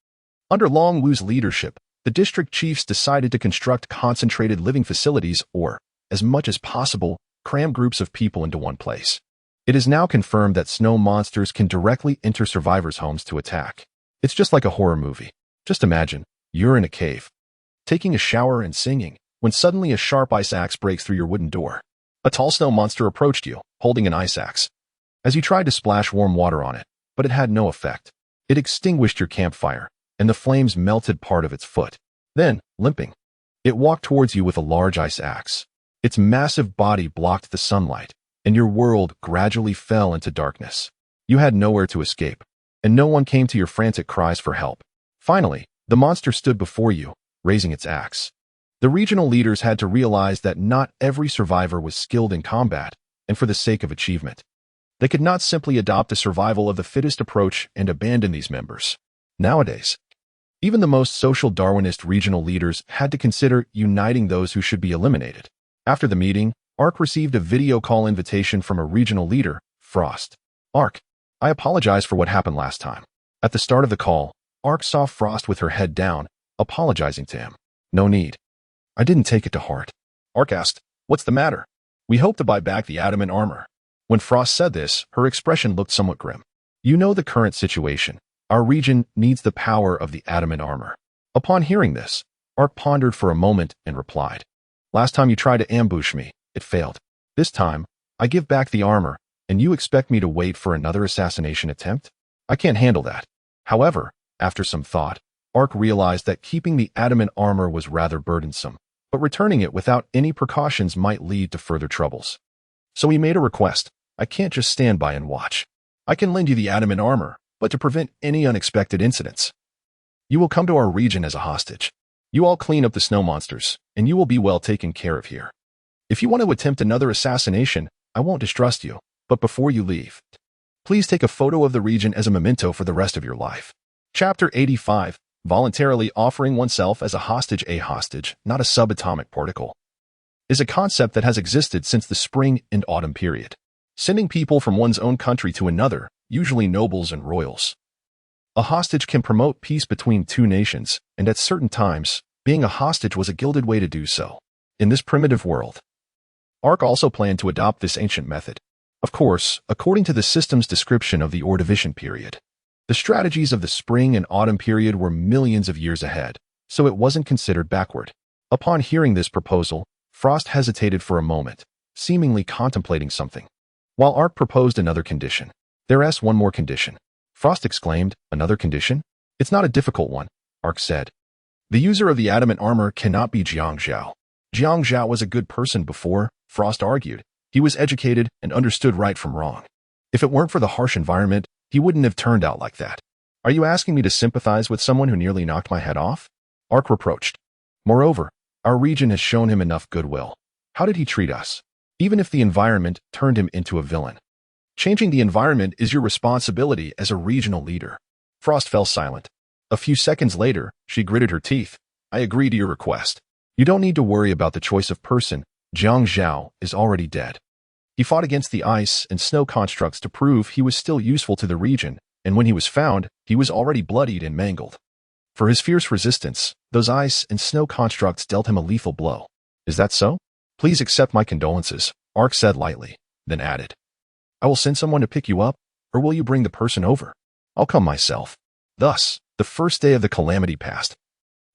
Under Long Wu's leadership, the district chiefs decided to construct concentrated living facilities or, as much as possible, cram groups of people into one place. It is now confirmed that snow monsters can directly enter survivors' homes to attack. It's just like a horror movie. Just imagine, you're in a cave, taking a shower and singing, when suddenly a sharp ice axe breaks through your wooden door. A tall snow monster approached you, holding an ice axe. As you tried to splash warm water on it, but it had no effect. It extinguished your campfire, and the flames melted part of its foot. Then, limping, it walked towards you with a large ice axe. Its massive body blocked the sunlight, and your world gradually fell into darkness. You had nowhere to escape, and no one came to your frantic cries for help. Finally, the monster stood before you, raising its axe. The regional leaders had to realize that not every survivor was skilled in combat, and for the sake of achievement, they could not simply adopt a survival of the fittest approach and abandon these members. Nowadays, Even the most social Darwinist regional leaders had to consider uniting those who should be eliminated. After the meeting, Ark received a video call invitation from a regional leader, Frost. Ark, I apologize for what happened last time. At the start of the call, Ark saw Frost with her head down, apologizing to him. No need. I didn't take it to heart. Ark asked, what's the matter? We hope to buy back the adamant armor. When Frost said this, her expression looked somewhat grim. You know the current situation. Our region needs the power of the adamant armor. Upon hearing this, Ark pondered for a moment and replied, last time you tried to ambush me, it failed. This time, I give back the armor, and you expect me to wait for another assassination attempt? I can't handle that. However, after some thought, Ark realized that keeping the adamant armor was rather burdensome, but returning it without any precautions might lead to further troubles. So he made a request. I can't just stand by and watch. I can lend you the adamant armor, but to prevent any unexpected incidents. You will come to our region as a hostage. You all clean up the snow monsters, and you will be well taken care of here. If you want to attempt another assassination, I won't distrust you, but before you leave, please take a photo of the region as a memento for the rest of your life. Chapter 85. Voluntarily offering oneself as a hostage, not a subatomic particle, is a concept that has existed since the spring and autumn period. Sending people from one's own country to another, usually nobles and royals. A hostage can promote peace between two nations, and at certain times, being a hostage was a gilded way to do so. In this primitive world, Ark also planned to adopt this ancient method. Of course, according to the system's description of the Ordovician period. The strategies of the spring and autumn period were millions of years ahead, so it wasn't considered backward. Upon hearing this proposal, Frost hesitated for a moment, seemingly contemplating something. While Ark proposed another condition. There asked one more condition. Frost exclaimed, another condition? It's not a difficult one, Ark said. The user of the adamant armor cannot be Jiang Zhao. Jiang Zhao was a good person before, Frost argued. He was educated and understood right from wrong. If it weren't for the harsh environment, he wouldn't have turned out like that. Are you asking me to sympathize with someone who nearly knocked my head off? Ark reproached. Moreover, our region has shown him enough goodwill. How did he treat us? Even if the environment turned him into a villain. Changing the environment is your responsibility as a regional leader. Frost fell silent. A few seconds later, she gritted her teeth. I agree to your request. You don't need to worry about the choice of person. Jiang Zhao is already dead. He fought against the ice and snow constructs to prove he was still useful to the region, and when he was found, he was already bloodied and mangled. For his fierce resistance, those ice and snow constructs dealt him a lethal blow. Is that so? Please accept my condolences, Ark said lightly, then added. I will send someone to pick you up, or will you bring the person over? I'll come myself. Thus, the first day of the calamity passed.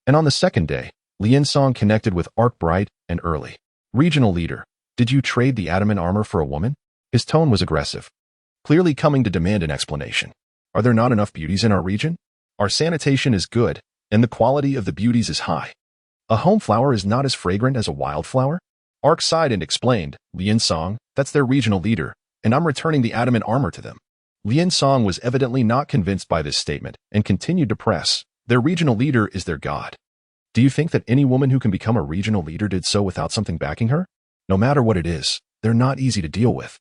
And on the second day, Lian Song connected with Ark bright and early. Regional leader, did you trade the adamant armor for a woman? His tone was aggressive, clearly coming to demand an explanation. Are there not enough beauties in our region? Our sanitation is good, and the quality of the beauties is high. A home flower is not as fragrant as a wildflower? Ark sighed and explained, Lian Song, that's their regional leader, and I'm returning the adamant armor to them. Lian Song was evidently not convinced by this statement and continued to press, their regional leader is their god. Do you think that any woman who can become a regional leader did so without something backing her? No matter what it is, they're not easy to deal with.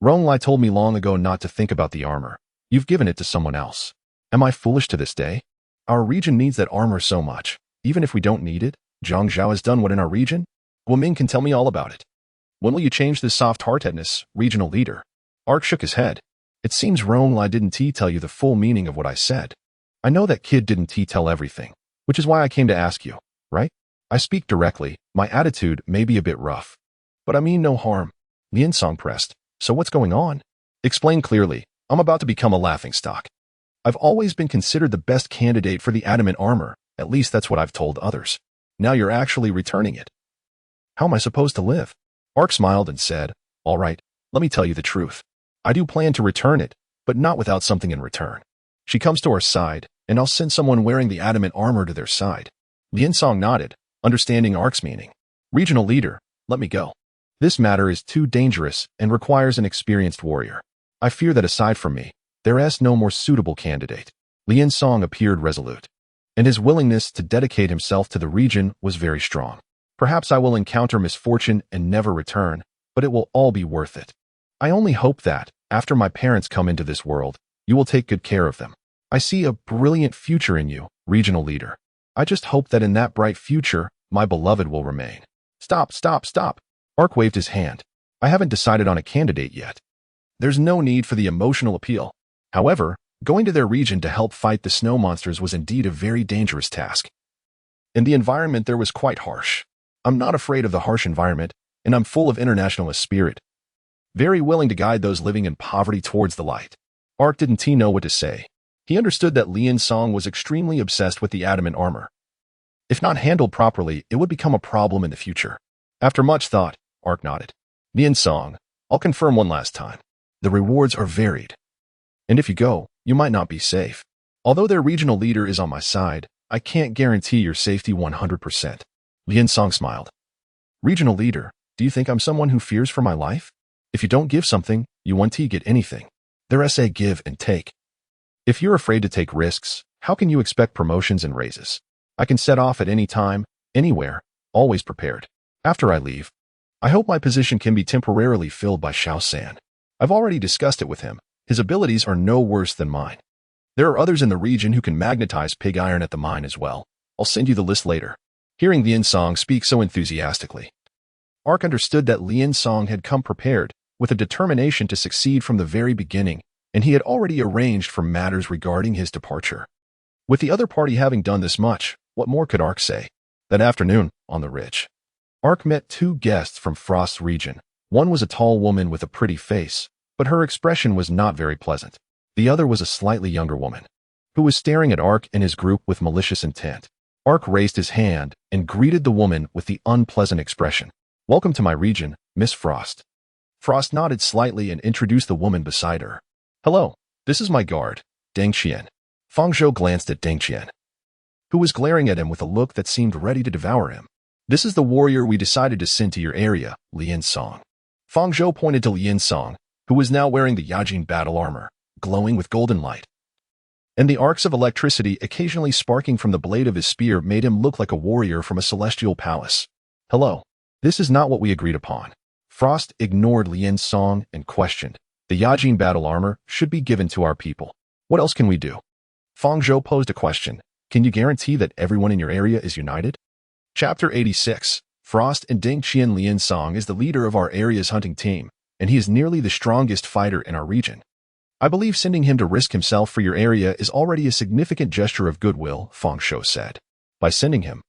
Ronglai told me long ago not to think about the armor. You've given it to someone else. Am I foolish to this day? Our region needs that armor so much. Even if we don't need it, Jiang Zhao has done what in our region? Ming can tell me all about it. When will you change this soft-heartedness, regional leader? Ark shook his head. It seems Ronglai didn't tell you the full meaning of what I said. I know that kid didn't tell everything, which is why I came to ask you, right? I speak directly, my attitude may be a bit rough. But I mean no harm. Lian Song pressed. So what's going on? Explain clearly. I'm about to become a laughingstock. I've always been considered the best candidate for the adamant armor. At least that's what I've told others. Now you're actually returning it. How am I supposed to live? Ark smiled and said, all right, let me tell you the truth. I do plan to return it, but not without something in return. She comes to our side, and I'll send someone wearing the adamant armor to their side. Lian Song nodded, understanding Ark's meaning. Regional leader, let me go. This matter is too dangerous and requires an experienced warrior. I fear that aside from me, there is no more suitable candidate. Lian Song appeared resolute, and his willingness to dedicate himself to the region was very strong. Perhaps I will encounter misfortune and never return, but it will all be worth it. I only hope that, after my parents come into this world, you will take good care of them. I see a brilliant future in you, Regional leader. I just hope that in that bright future, my beloved will remain. Stop, stop, stop. Ark waved his hand. I haven't decided on a candidate yet. There's no need for the emotional appeal. However, going to their region to help fight the snow monsters was indeed a very dangerous task. And the environment there was quite harsh. I'm not afraid of the harsh environment, and I'm full of internationalist spirit. Very willing to guide those living in poverty towards the light. Ark didn't know what to say. He understood that Lian Song was extremely obsessed with the adamant armor. If not handled properly, it would become a problem in the future. After much thought, Ark nodded. Lian Song, I'll confirm one last time. The rewards are varied. And if you go, you might not be safe. Although their regional leader is on my side, I can't guarantee your safety 100%. Lian Song smiled. Regional leader, do you think I'm someone who fears for my life? If you don't give something, you won't get anything. They're SA give and take. If you're afraid to take risks, how can you expect promotions and raises? I can set off at any time, anywhere, always prepared. After I leave, I hope my position can be temporarily filled by Xiao San. I've already discussed it with him. His abilities are no worse than mine. There are others in the region who can magnetize pig iron at the mine as well. I'll send you the list later. Hearing Lian Song speak so enthusiastically, Ark understood that Lian Song had come prepared, with a determination to succeed from the very beginning, and he had already arranged for matters regarding his departure. With the other party having done this much, what more could Ark say? That afternoon, on the ridge, Ark met two guests from Frost's region. One was a tall woman with a pretty face, but her expression was not very pleasant. The other was a slightly younger woman, who was staring at Ark and his group with malicious intent. Ark raised his hand and greeted the woman with the unpleasant expression. Welcome to my region, Miss Frost. Frost nodded slightly and introduced the woman beside her. Hello, this is my guard, Deng Qian. Fang Zhou glanced at Deng Qian, who was glaring at him with a look that seemed ready to devour him. This is the warrior we decided to send to your area, Lian Song. Fang Zhou pointed to Lian Song, who was now wearing the Yajin battle armor, glowing with golden light. And the arcs of electricity occasionally sparking from the blade of his spear made him look like a warrior from a celestial palace. Hello. This is not what we agreed upon. Frost ignored Lian Song and questioned. The Yajin battle armor should be given to our people. What else can we do? Fang Zhou posed a question. Can you guarantee that everyone in your area is united? Chapter 86. Frost and Deng Qian. Lian Song is the leader of our area's hunting team, and he is nearly the strongest fighter in our region. I believe sending him to risk himself for your area is already a significant gesture of goodwill, Fang Zhou said. By sending him,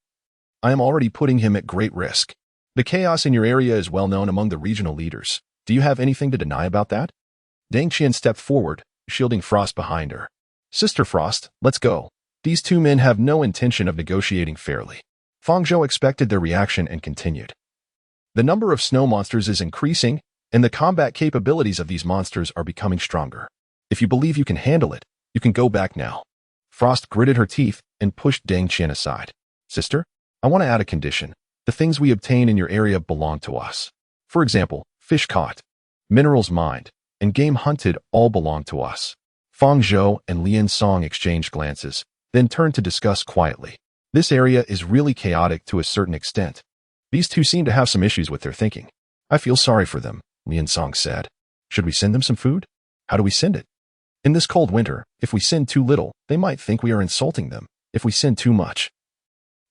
I am already putting him at great risk. The chaos in your area is well known among the regional leaders. Do you have anything to deny about that? Deng Qian stepped forward, shielding Frost behind her. Sister Frost, let's go. These two men have no intention of negotiating fairly. Fang Zhou expected their reaction and continued. The number of snow monsters is increasing, and the combat capabilities of these monsters are becoming stronger. If you believe you can handle it, you can go back now. Frost gritted her teeth and pushed Deng Qian aside. Sister, I want to add a condition. The things we obtain in your area belong to us. For example, fish caught, minerals mined, and game hunted all belong to us. Fang Zhou and Lian Song exchanged glances, then turned to discuss quietly. This area is really chaotic to a certain extent. These two seem to have some issues with their thinking. I feel sorry for them, Lian Song said. Should we send them some food? How do we send it? In this cold winter, if we send too little, they might think we are insulting them. If we send too much,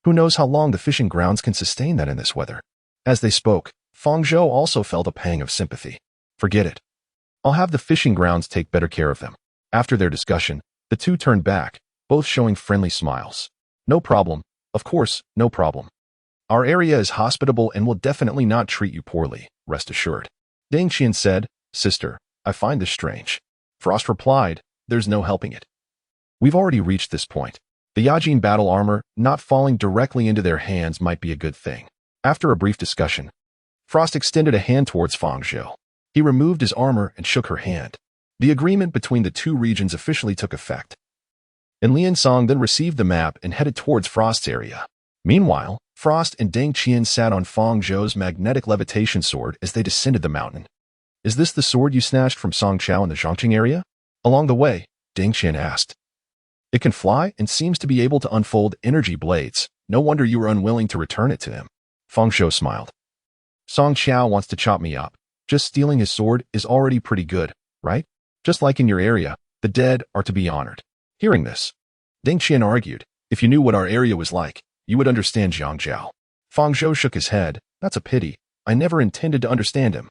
who knows how long the fishing grounds can sustain that in this weather? As they spoke, Fang Zhou also felt a pang of sympathy. Forget it. I'll have the fishing grounds take better care of them. After their discussion, the two turned back, both showing friendly smiles. No problem. Of course, no problem. Our area is hospitable and will definitely not treat you poorly, rest assured. Deng Qian said, Sister, I find this strange. Frost replied, There's no helping it. We've already reached this point. The Yajin battle armor not falling directly into their hands might be a good thing. After a brief discussion, Frost extended a hand towards Fang Zhou. He removed his armor and shook her hand. The agreement between the two regions officially took effect. And Lian Song then received the map and headed towards Frost's area. Meanwhile, Frost and Deng Qian sat on Fang Zhou's magnetic levitation sword as they descended the mountain. Is this the sword you snatched from Song Chao in the Zhongqing area? Along the way, Deng Qian asked. It can fly and seems to be able to unfold energy blades. No wonder you were unwilling to return it to him. Fang Zhou smiled. Song Chao wants to chop me up. Just stealing his sword is already pretty good, right? Just like in your area, the dead are to be honored. Hearing this, Deng Qian argued, If you knew what our area was like, you would understand Jiang Zhao. Fang Zhou shook his head. That's a pity. I never intended to understand him.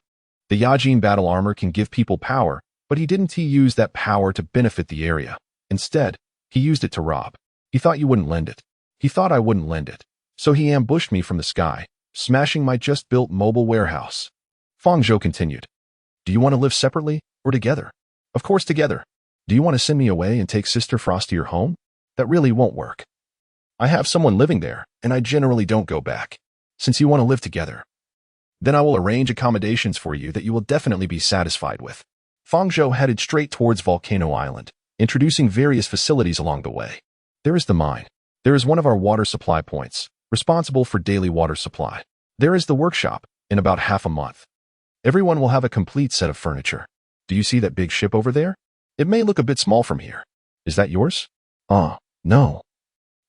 The Yajin battle armor can give people power, but he didn't use that power to benefit the area. Instead, he used it to rob. He thought you wouldn't lend it. He thought I wouldn't lend it. So he ambushed me from the sky, smashing my just-built mobile warehouse. Fang Zhou continued. Do you want to live separately or together? Of course together. Do you want to send me away and take Sister Frost to your home? That really won't work. I have someone living there, and I generally don't go back. Since you want to live together, then I will arrange accommodations for you that you will definitely be satisfied with. Fang Zhou headed straight towards Volcano Island, introducing various facilities along the way. There is the mine. There is one of our water supply points, responsible for daily water supply. There is the workshop, in about half a month. Everyone will have a complete set of furniture. Do you see that big ship over there? It may look a bit small from here. Is that yours? No.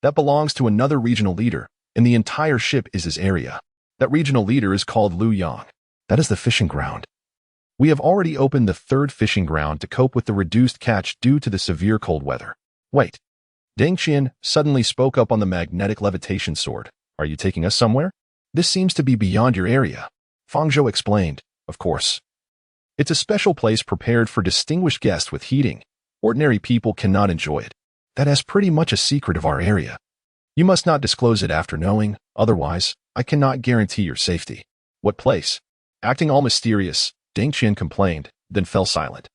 That belongs to another regional leader, and the entire ship is his area. That regional leader is called Liu Yang. That is the fishing ground. We have already opened the third fishing ground to cope with the reduced catch due to the severe cold weather. Wait. Deng Qian suddenly spoke up on the magnetic levitation sword. Are you taking us somewhere? This seems to be beyond your area. Fang Zhou explained. Of course. It's a special place prepared for distinguished guests with heating. Ordinary people cannot enjoy it. That is pretty much a secret of our area. You must not disclose it after knowing, otherwise, I cannot guarantee your safety. What place? Acting all mysterious, Deng Qian complained, then fell silent.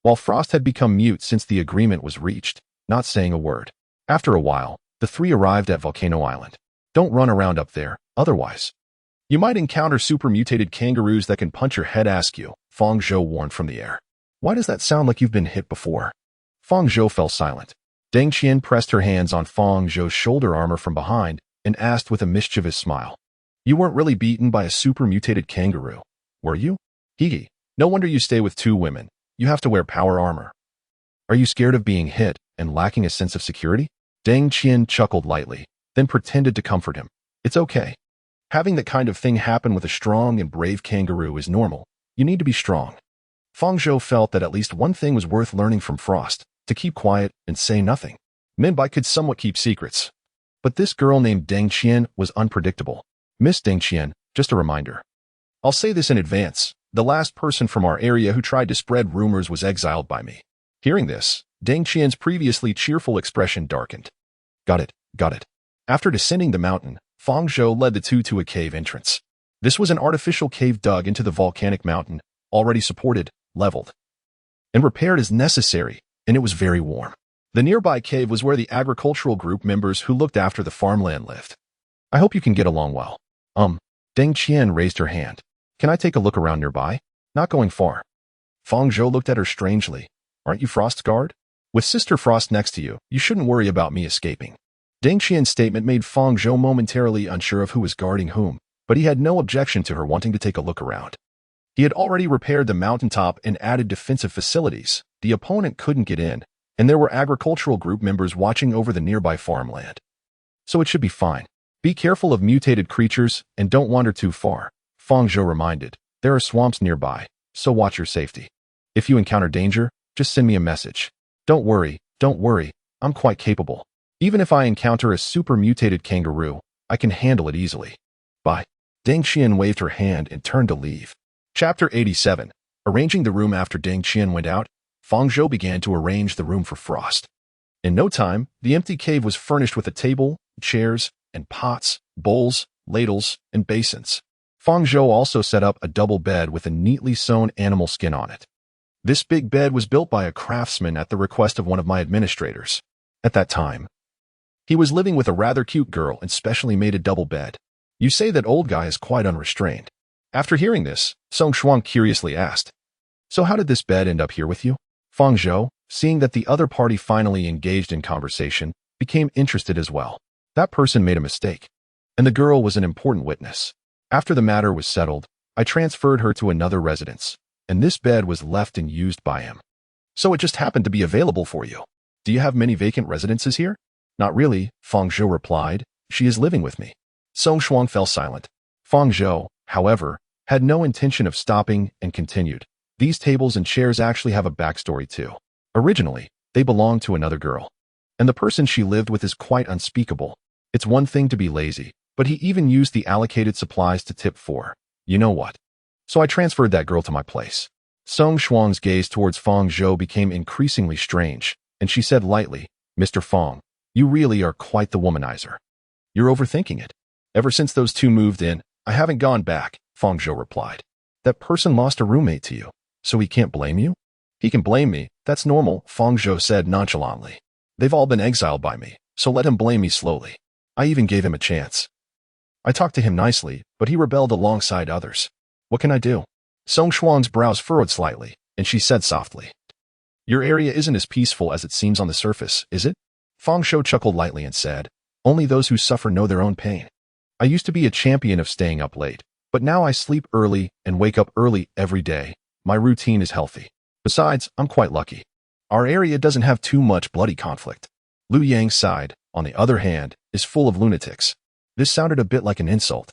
While Frost had become mute since the agreement was reached, not saying a word. After a while, the three arrived at Volcano Island. Don't run around up there, otherwise. You might encounter super mutated kangaroos that can punch your head, ask you, Fang Zhou warned from the air. Why does that sound like you've been hit before? Fang Zhou fell silent. Deng Qian pressed her hands on Fang Zhou's shoulder armor from behind and asked with a mischievous smile. You weren't really beaten by a super mutated kangaroo, were you? Hee. No wonder you stay with two women. You have to wear power armor. Are you scared of being hit and lacking a sense of security? Deng Qian chuckled lightly, then pretended to comfort him. It's okay. Having that kind of thing happen with a strong and brave kangaroo is normal. You need to be strong. Fang Zhou felt that at least one thing was worth learning from Frost, to keep quiet and say nothing. Minbai could somewhat keep secrets. But this girl named Deng Qian was unpredictable. Miss Deng Qian, just a reminder. I'll say this in advance. The last person from our area who tried to spread rumors was exiled by me. Hearing this, Deng Qian's previously cheerful expression darkened. Got it. After descending the mountain, Fang Zhou led the two to a cave entrance. This was an artificial cave dug into the volcanic mountain, already supported, leveled, and repaired as necessary, and it was very warm. The nearby cave was where the agricultural group members who looked after the farmland lived. I hope you can get along well. Deng Qian raised her hand. Can I take a look around nearby? Not going far. Fang Zhou looked at her strangely. Aren't you Frost's guard? With Sister Frost next to you, you shouldn't worry about me escaping. Deng Qian's statement made Fang Zhou momentarily unsure of who was guarding whom, but he had no objection to her wanting to take a look around. He had already repaired the mountaintop and added defensive facilities. The opponent couldn't get in, and there were agricultural group members watching over the nearby farmland. So it should be fine. Be careful of mutated creatures and don't wander too far. Fang Zhou reminded. There are swamps nearby, so watch your safety. If you encounter danger, just send me a message. Don't worry, I'm quite capable. Even if I encounter a super mutated kangaroo, I can handle it easily. Bye. Deng Qian waved her hand and turned to leave. Chapter 87. Arranging the room. After Deng Qian went out, Fang Zhou began to arrange the room for Frost. In no time, the empty cave was furnished with a table, chairs, and pots, bowls, ladles, and basins. Fang Zhou also set up a double bed with a neatly sewn animal skin on it. This big bed was built by a craftsman at the request of one of my administrators. At that time, he was living with a rather cute girl and specially made a double bed. You say that old guy is quite unrestrained. After hearing this, Song Shuang curiously asked, So how did this bed end up here with you? Fang Zhou, seeing that the other party finally engaged in conversation, became interested as well. That person made a mistake, and the girl was an important witness. After the matter was settled, I transferred her to another residence, and this bed was left and used by him. So it just happened to be available for you. Do you have many vacant residences here? Not really, Fang Zhou replied. She is living with me. Song Shuang fell silent. Fang Zhou, however, had no intention of stopping and continued. These tables and chairs actually have a backstory too. Originally, they belonged to another girl. And the person she lived with is quite unspeakable. It's one thing to be lazy, but he even used the allocated supplies to tip for. You know what? So I transferred that girl to my place. Song Shuang's gaze towards Fang Zhou became increasingly strange, and she said lightly, Mr. Fang, you really are quite the womanizer. You're overthinking it. Ever since those two moved in, I haven't gone back, Fang Zhou replied. That person lost a roommate to you, so he can't blame you? He can blame me, that's normal, Fang Zhou said nonchalantly. They've all been exiled by me, so let him blame me slowly. I even gave him a chance. I talked to him nicely, but he rebelled alongside others. What can I do? Song Shuang's brows furrowed slightly, and she said softly, Your area isn't as peaceful as it seems on the surface, is it? Fang Zhou chuckled lightly and said, Only those who suffer know their own pain. I used to be a champion of staying up late, but now I sleep early and wake up early every day. My routine is healthy. Besides, I'm quite lucky. Our area doesn't have too much bloody conflict. Liu Yang's side, on the other hand, is full of lunatics. This sounded a bit like an insult.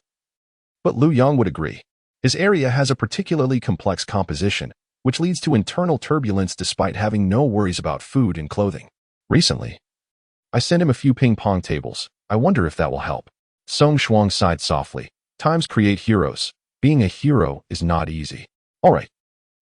But Liu Yang would agree. His area has a particularly complex composition, which leads to internal turbulence despite having no worries about food and clothing. Recently, I sent him a few ping-pong tables. I wonder if that will help. Song Shuang sighed softly. Times create heroes. Being a hero is not easy. All right.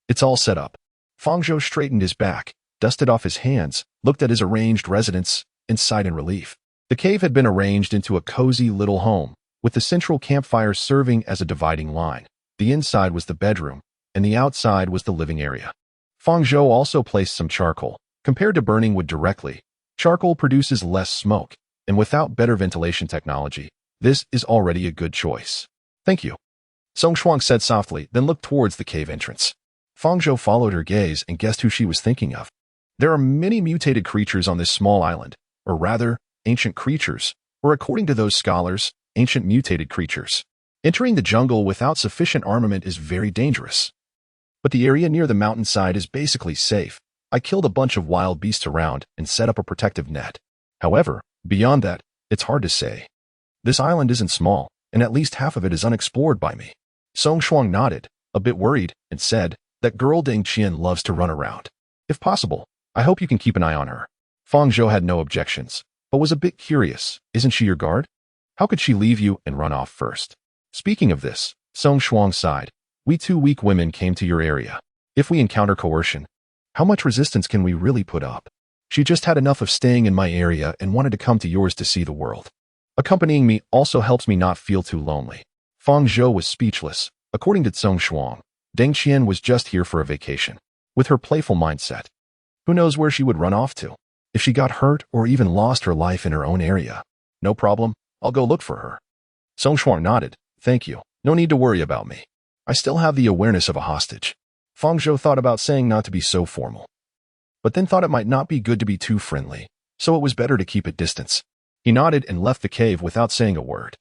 It's all set up. Fang Zhou straightened his back, dusted off his hands, looked at his arranged residence, and sighed in relief. The cave had been arranged into a cozy little home, with the central campfire serving as a dividing line. The inside was the bedroom, and the outside was the living area. Fang Zhou also placed some charcoal. Compared to burning wood directly, charcoal produces less smoke, and without better ventilation technology, this is already a good choice. Thank you. Song Shuang said softly, then looked towards the cave entrance. Fang Zhou followed her gaze and guessed who she was thinking of. There are many mutated creatures on this small island, or rather, ancient creatures, or according to those scholars, ancient mutated creatures. Entering the jungle without sufficient armament is very dangerous. But the area near the mountainside is basically safe. I killed a bunch of wild beasts around and set up a protective net. However, beyond that, it's hard to say. This island isn't small, and at least half of it is unexplored by me. Song Shuang nodded, a bit worried, and said, That girl Deng Qian loves to run around. If possible, I hope you can keep an eye on her. Fang Zhou had no objections, but was a bit curious. Isn't she your guard? How could she leave you and run off first? Speaking of this, Song Shuang sighed. We two weak women came to your area. If we encounter coercion, how much resistance can we really put up? She just had enough of staying in my area and wanted to come to yours to see the world. Accompanying me also helps me not feel too lonely. Fang Zhou was speechless. According to Song Shuang, Deng Qian was just here for a vacation. With her playful mindset, who knows where she would run off to? If she got hurt or even lost her life in her own area. No problem, I'll go look for her. Song Shuang nodded. Thank you. No need to worry about me. I still have the awareness of a hostage. Fang Zhou thought about saying not to be so formal, but then thought it might not be good to be too friendly, so it was better to keep at distance. He nodded and left the cave without saying a word.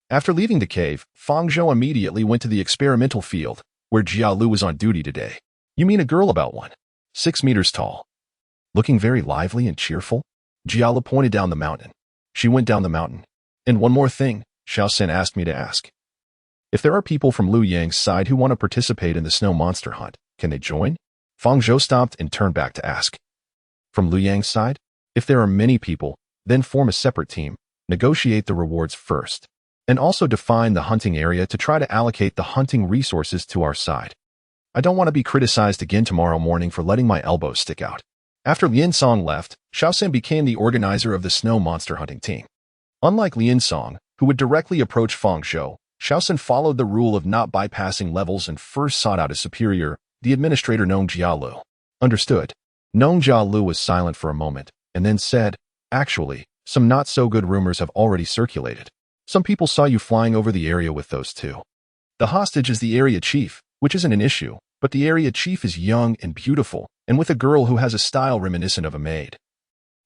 After leaving the cave, Fang Zhou immediately went to the experimental field, where Jia Lu was on duty today. You mean a girl about 6 meters tall, looking very lively and cheerful? Jia Lu pointed down the mountain. She went down the mountain. And one more thing, Xiao Sen asked me to ask. If there are people from Liu Yang's side who want to participate in the snow monster hunt, can they join? Fang Zhou stopped and turned back to ask. From Liu Yang's side? If there are many people, then form a separate team, negotiate the rewards first, and also define the hunting area to try to allocate the hunting resources to our side. I don't want to be criticized again tomorrow morning for letting my elbows stick out. After Lin Song left, Xiao Sen became the organizer of the snow monster hunting team. Unlike Lin Song, who would directly approach Fang Zhou, Xiao Sen followed the rule of not bypassing levels and first sought out his superior, the administrator Nong Jialu. Understood. Nong Jialu was silent for a moment, and then said, Actually, some not-so-good rumors have already circulated. Some people saw you flying over the area with those two. The hostage is the area chief, which isn't an issue, but the area chief is young and beautiful, and with a girl who has a style reminiscent of a maid.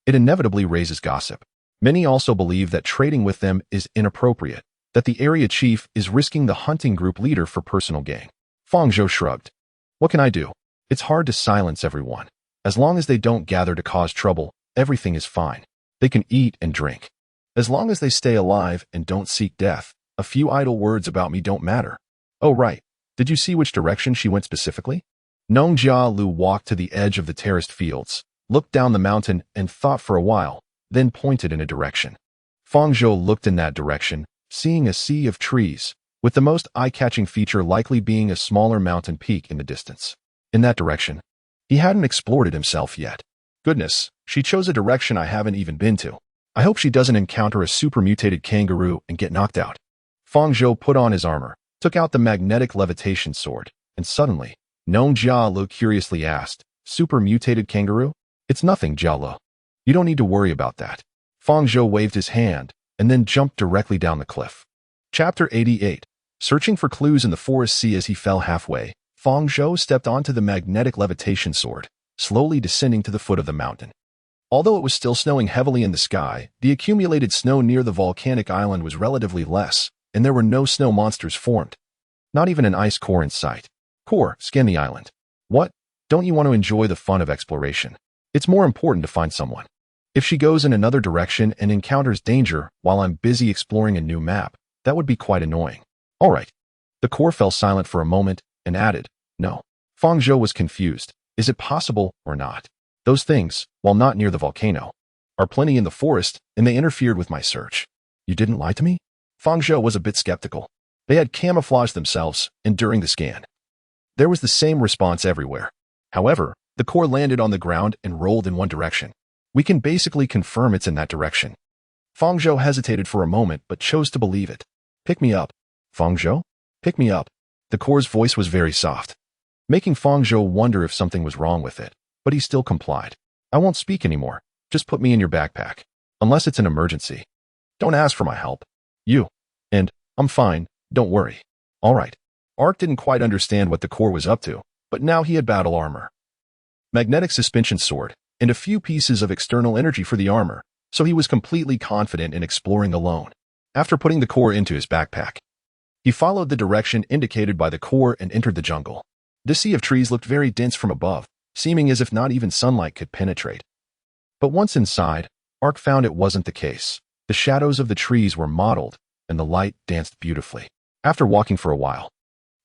It inevitably raises gossip. Many also believe that trading with them is inappropriate, that the area chief is risking the hunting group leader for personal gain. Fang Zhou shrugged. What can I do? It's hard to silence everyone. As long as they don't gather to cause trouble, everything is fine. They can eat and drink. As long as they stay alive and don't seek death, a few idle words about me don't matter. Oh right, did you see which direction she went specifically? Nong Jialu walked to the edge of the terraced fields, looked down the mountain and thought for a while, then pointed in a direction. Fang Zhou looked in that direction, seeing a sea of trees, with the most eye-catching feature likely being a smaller mountain peak in the distance. In that direction, he hadn't explored it himself yet. Goodness, she chose a direction I haven't even been to. I hope she doesn't encounter a super-mutated kangaroo and get knocked out. Fang Zhou put on his armor, took out the magnetic levitation sword, and suddenly, Nong Jialu curiously asked, "Super-mutated kangaroo? It's nothing, Jialu. You don't need to worry about that." Fang Zhou waved his hand, and then jumped directly down the cliff. Chapter 88. Searching for clues in the forest sea. As he fell halfway, Fang Zhou stepped onto the magnetic levitation sword, slowly descending to the foot of the mountain. Although it was still snowing heavily in the sky, the accumulated snow near the volcanic island was relatively less, and there were no snow monsters formed. Not even an ice core in sight. Core, scan the island. What? Don't you want to enjoy the fun of exploration? It's more important to find someone. If she goes in another direction and encounters danger while I'm busy exploring a new map, that would be quite annoying. All right. The core fell silent for a moment and added, "No." Fang Zhou was confused. Is it possible or not? Those things, while not near the volcano, are plenty in the forest, and they interfered with my search. You didn't lie to me? Fang Zhou was a bit skeptical. They had camouflaged themselves, and during the scan, there was the same response everywhere. However, the core landed on the ground and rolled in one direction. We can basically confirm it's in that direction. Fang Zhou hesitated for a moment but chose to believe it. Pick me up. Fang Zhou? Pick me up. The core's voice was very soft, making Fang Zhou wonder if something was wrong with it, but he still complied. I won't speak anymore. Just put me in your backpack. Unless it's an emergency. Don't ask for my help. And I'm fine, don't worry. All right. Ark didn't quite understand what the core was up to, but now he had battle armor, magnetic suspension sword, and a few pieces of external energy for the armor, so he was completely confident in exploring alone. After putting the core into his backpack, he followed the direction indicated by the core and entered the jungle. The sea of trees looked very dense from above, seeming as if not even sunlight could penetrate. But once inside, Ark found it wasn't the case. The shadows of the trees were mottled, and the light danced beautifully. After walking for a while,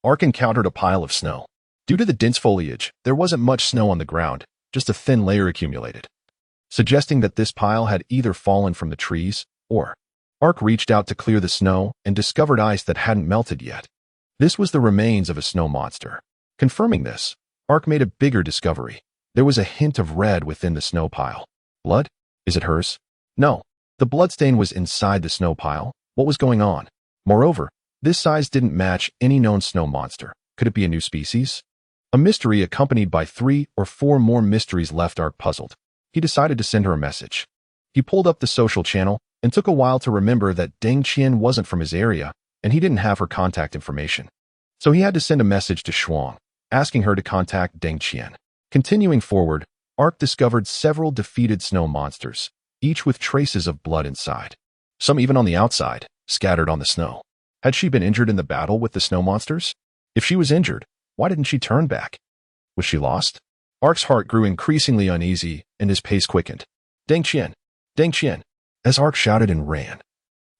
Ark encountered a pile of snow. Due to the dense foliage, there wasn't much snow on the ground, just a thin layer accumulated, suggesting that this pile had either fallen from the trees, or Ark reached out to clear the snow and discovered ice that hadn't melted yet. This was the remains of a snow monster. Confirming this, Ark made a bigger discovery. There was a hint of red within the snow pile. Blood? Is it hers? No. The bloodstain was inside the snow pile. What was going on? Moreover, this size didn't match any known snow monster. Could it be a new species? A mystery accompanied by 3 or 4 more mysteries left Ark puzzled. He decided to send her a message. He pulled up the social channel and took a while to remember that Deng Qian wasn't from his area and he didn't have her contact information. So he had to send a message to Shuang, asking her to contact Deng Qian. Continuing forward, Ark discovered several defeated snow monsters, each with traces of blood inside. Some even on the outside, scattered on the snow. Had she been injured in the battle with the snow monsters? If she was injured, why didn't she turn back? Was she lost? Ark's heart grew increasingly uneasy and his pace quickened. Deng Qian! Deng Qian! As Ark shouted and ran.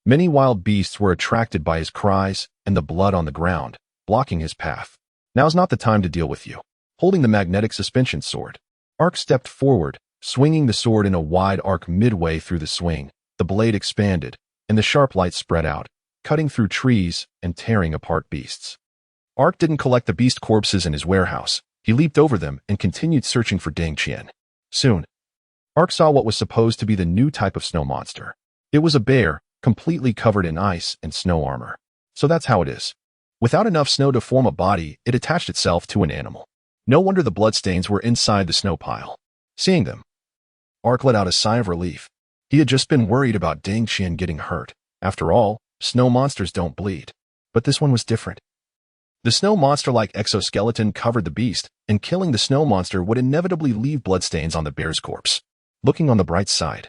Many wild beasts were attracted by his cries and the blood on the ground, blocking his path. Now's not the time to deal with you. Holding the magnetic suspension sword, Ark stepped forward, swinging the sword in a wide arc midway through the swing. The blade expanded, and the sharp light spread out, cutting through trees and tearing apart beasts. Ark didn't collect the beast corpses in his warehouse. He leaped over them and continued searching for Deng Qian. Soon, Ark saw what was supposed to be the new type of snow monster. It was a bear, completely covered in ice and snow armor. So that's how it is. Without enough snow to form a body, it attached itself to an animal. No wonder the bloodstains were inside the snow pile. Seeing them, Ark let out a sigh of relief. He had just been worried about Deng Qian getting hurt. After all, snow monsters don't bleed. But this one was different. The snow monster-like exoskeleton covered the beast, and killing the snow monster would inevitably leave bloodstains on the bear's corpse. Looking on the bright side,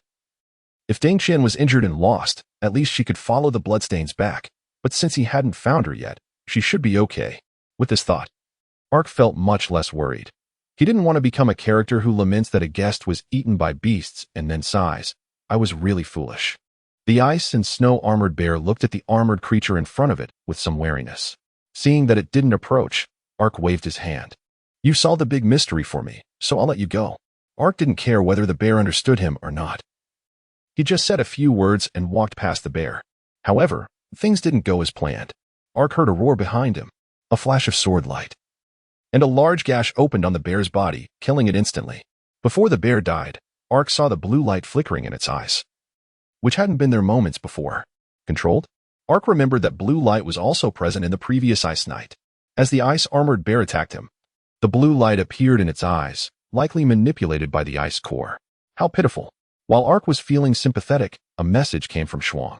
if Deng Qian was injured and lost, at least she could follow the bloodstains back. But since he hadn't found her yet, she should be okay. With this thought, Ark felt much less worried. He didn't want to become a character who laments that a guest was eaten by beasts and then sighs, "I was really foolish." The ice and snow-armored bear looked at the armored creature in front of it with some wariness. Seeing that it didn't approach, Ark waved his hand. "You solved the big mystery for me, so I'll let you go." Ark didn't care whether the bear understood him or not. He just said a few words and walked past the bear. However, things didn't go as planned. Ark heard a roar behind him, a flash of sword light, and a large gash opened on the bear's body, killing it instantly. Before the bear died, Ark saw the blue light flickering in its eyes, which hadn't been there moments before. Controlled? Ark remembered that blue light was also present in the previous ice night. As the ice-armored bear attacked him, the blue light appeared in its eyes, likely manipulated by the ice core. How pitiful. While Ark was feeling sympathetic, a message came from Shuang.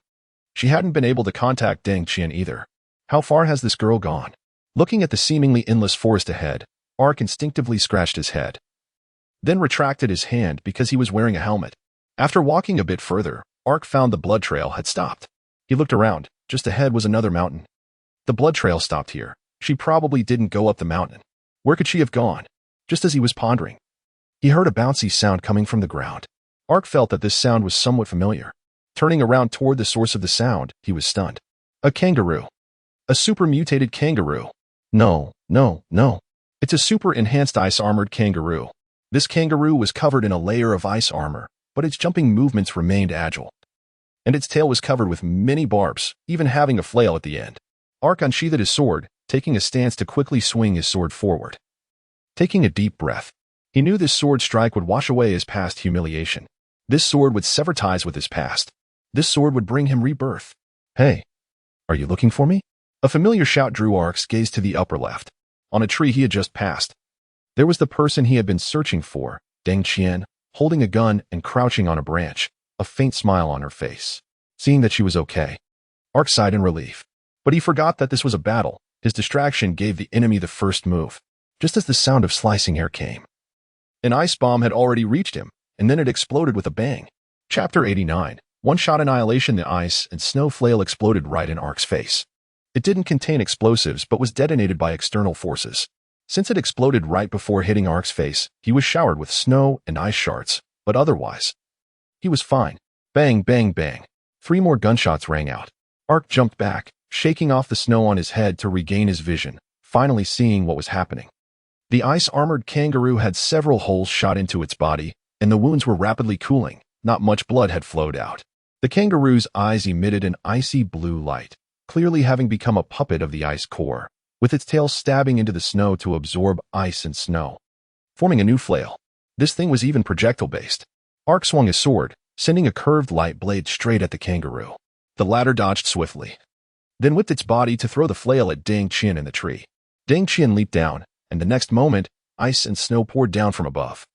She hadn't been able to contact Deng Qian either. How far has this girl gone? Looking at the seemingly endless forest ahead, Ark instinctively scratched his head, then retracted his hand because he was wearing a helmet. After walking a bit further, Ark found the blood trail had stopped. He looked around. Just ahead was another mountain. The blood trail stopped here. She probably didn't go up the mountain. Where could she have gone? Just as he was pondering, he heard a bouncy sound coming from the ground. Ark felt that this sound was somewhat familiar. Turning around toward the source of the sound, he was stunned. A kangaroo. A super mutated kangaroo. No. It's a super enhanced ice-armored kangaroo. This kangaroo was covered in a layer of ice armor, but its jumping movements remained agile. And its tail was covered with many barbs, even having a flail at the end. Ark unsheathed his sword, taking a stance to quickly swing his sword forward. Taking a deep breath, he knew this sword strike would wash away his past humiliation. This sword would sever ties with his past. This sword would bring him rebirth. Hey, are you looking for me? A familiar shout drew Ark's gaze to the upper left. On a tree he had just passed, there was the person he had been searching for, Deng Qian, holding a gun and crouching on a branch, a faint smile on her face. Seeing that she was okay, Ark sighed in relief. But he forgot that this was a battle. His distraction gave the enemy the first move, just as the sound of slicing air came. An ice bomb had already reached him, and then it exploded with a bang. Chapter 89. One-shot annihilation. The ice and snow flail exploded right in Ark's face. It didn't contain explosives but was detonated by external forces. Since it exploded right before hitting Ark's face, he was showered with snow and ice shards, but otherwise, he was fine. Bang, bang, bang. 3 more gunshots rang out. Ark jumped back, shaking off the snow on his head to regain his vision, finally seeing what was happening. The ice-armored kangaroo had several holes shot into its body, and the wounds were rapidly cooling. Not much blood had flowed out. The kangaroo's eyes emitted an icy blue light, clearly having become a puppet of the ice core, with its tail stabbing into the snow to absorb ice and snow, forming a new flail. This thing was even projectile-based. Ark swung his sword, sending a curved light blade straight at the kangaroo. The latter dodged swiftly, then whipped its body to throw the flail at Deng Qian in the tree. Deng Qian leaped down, and the next moment, ice and snow poured down from above,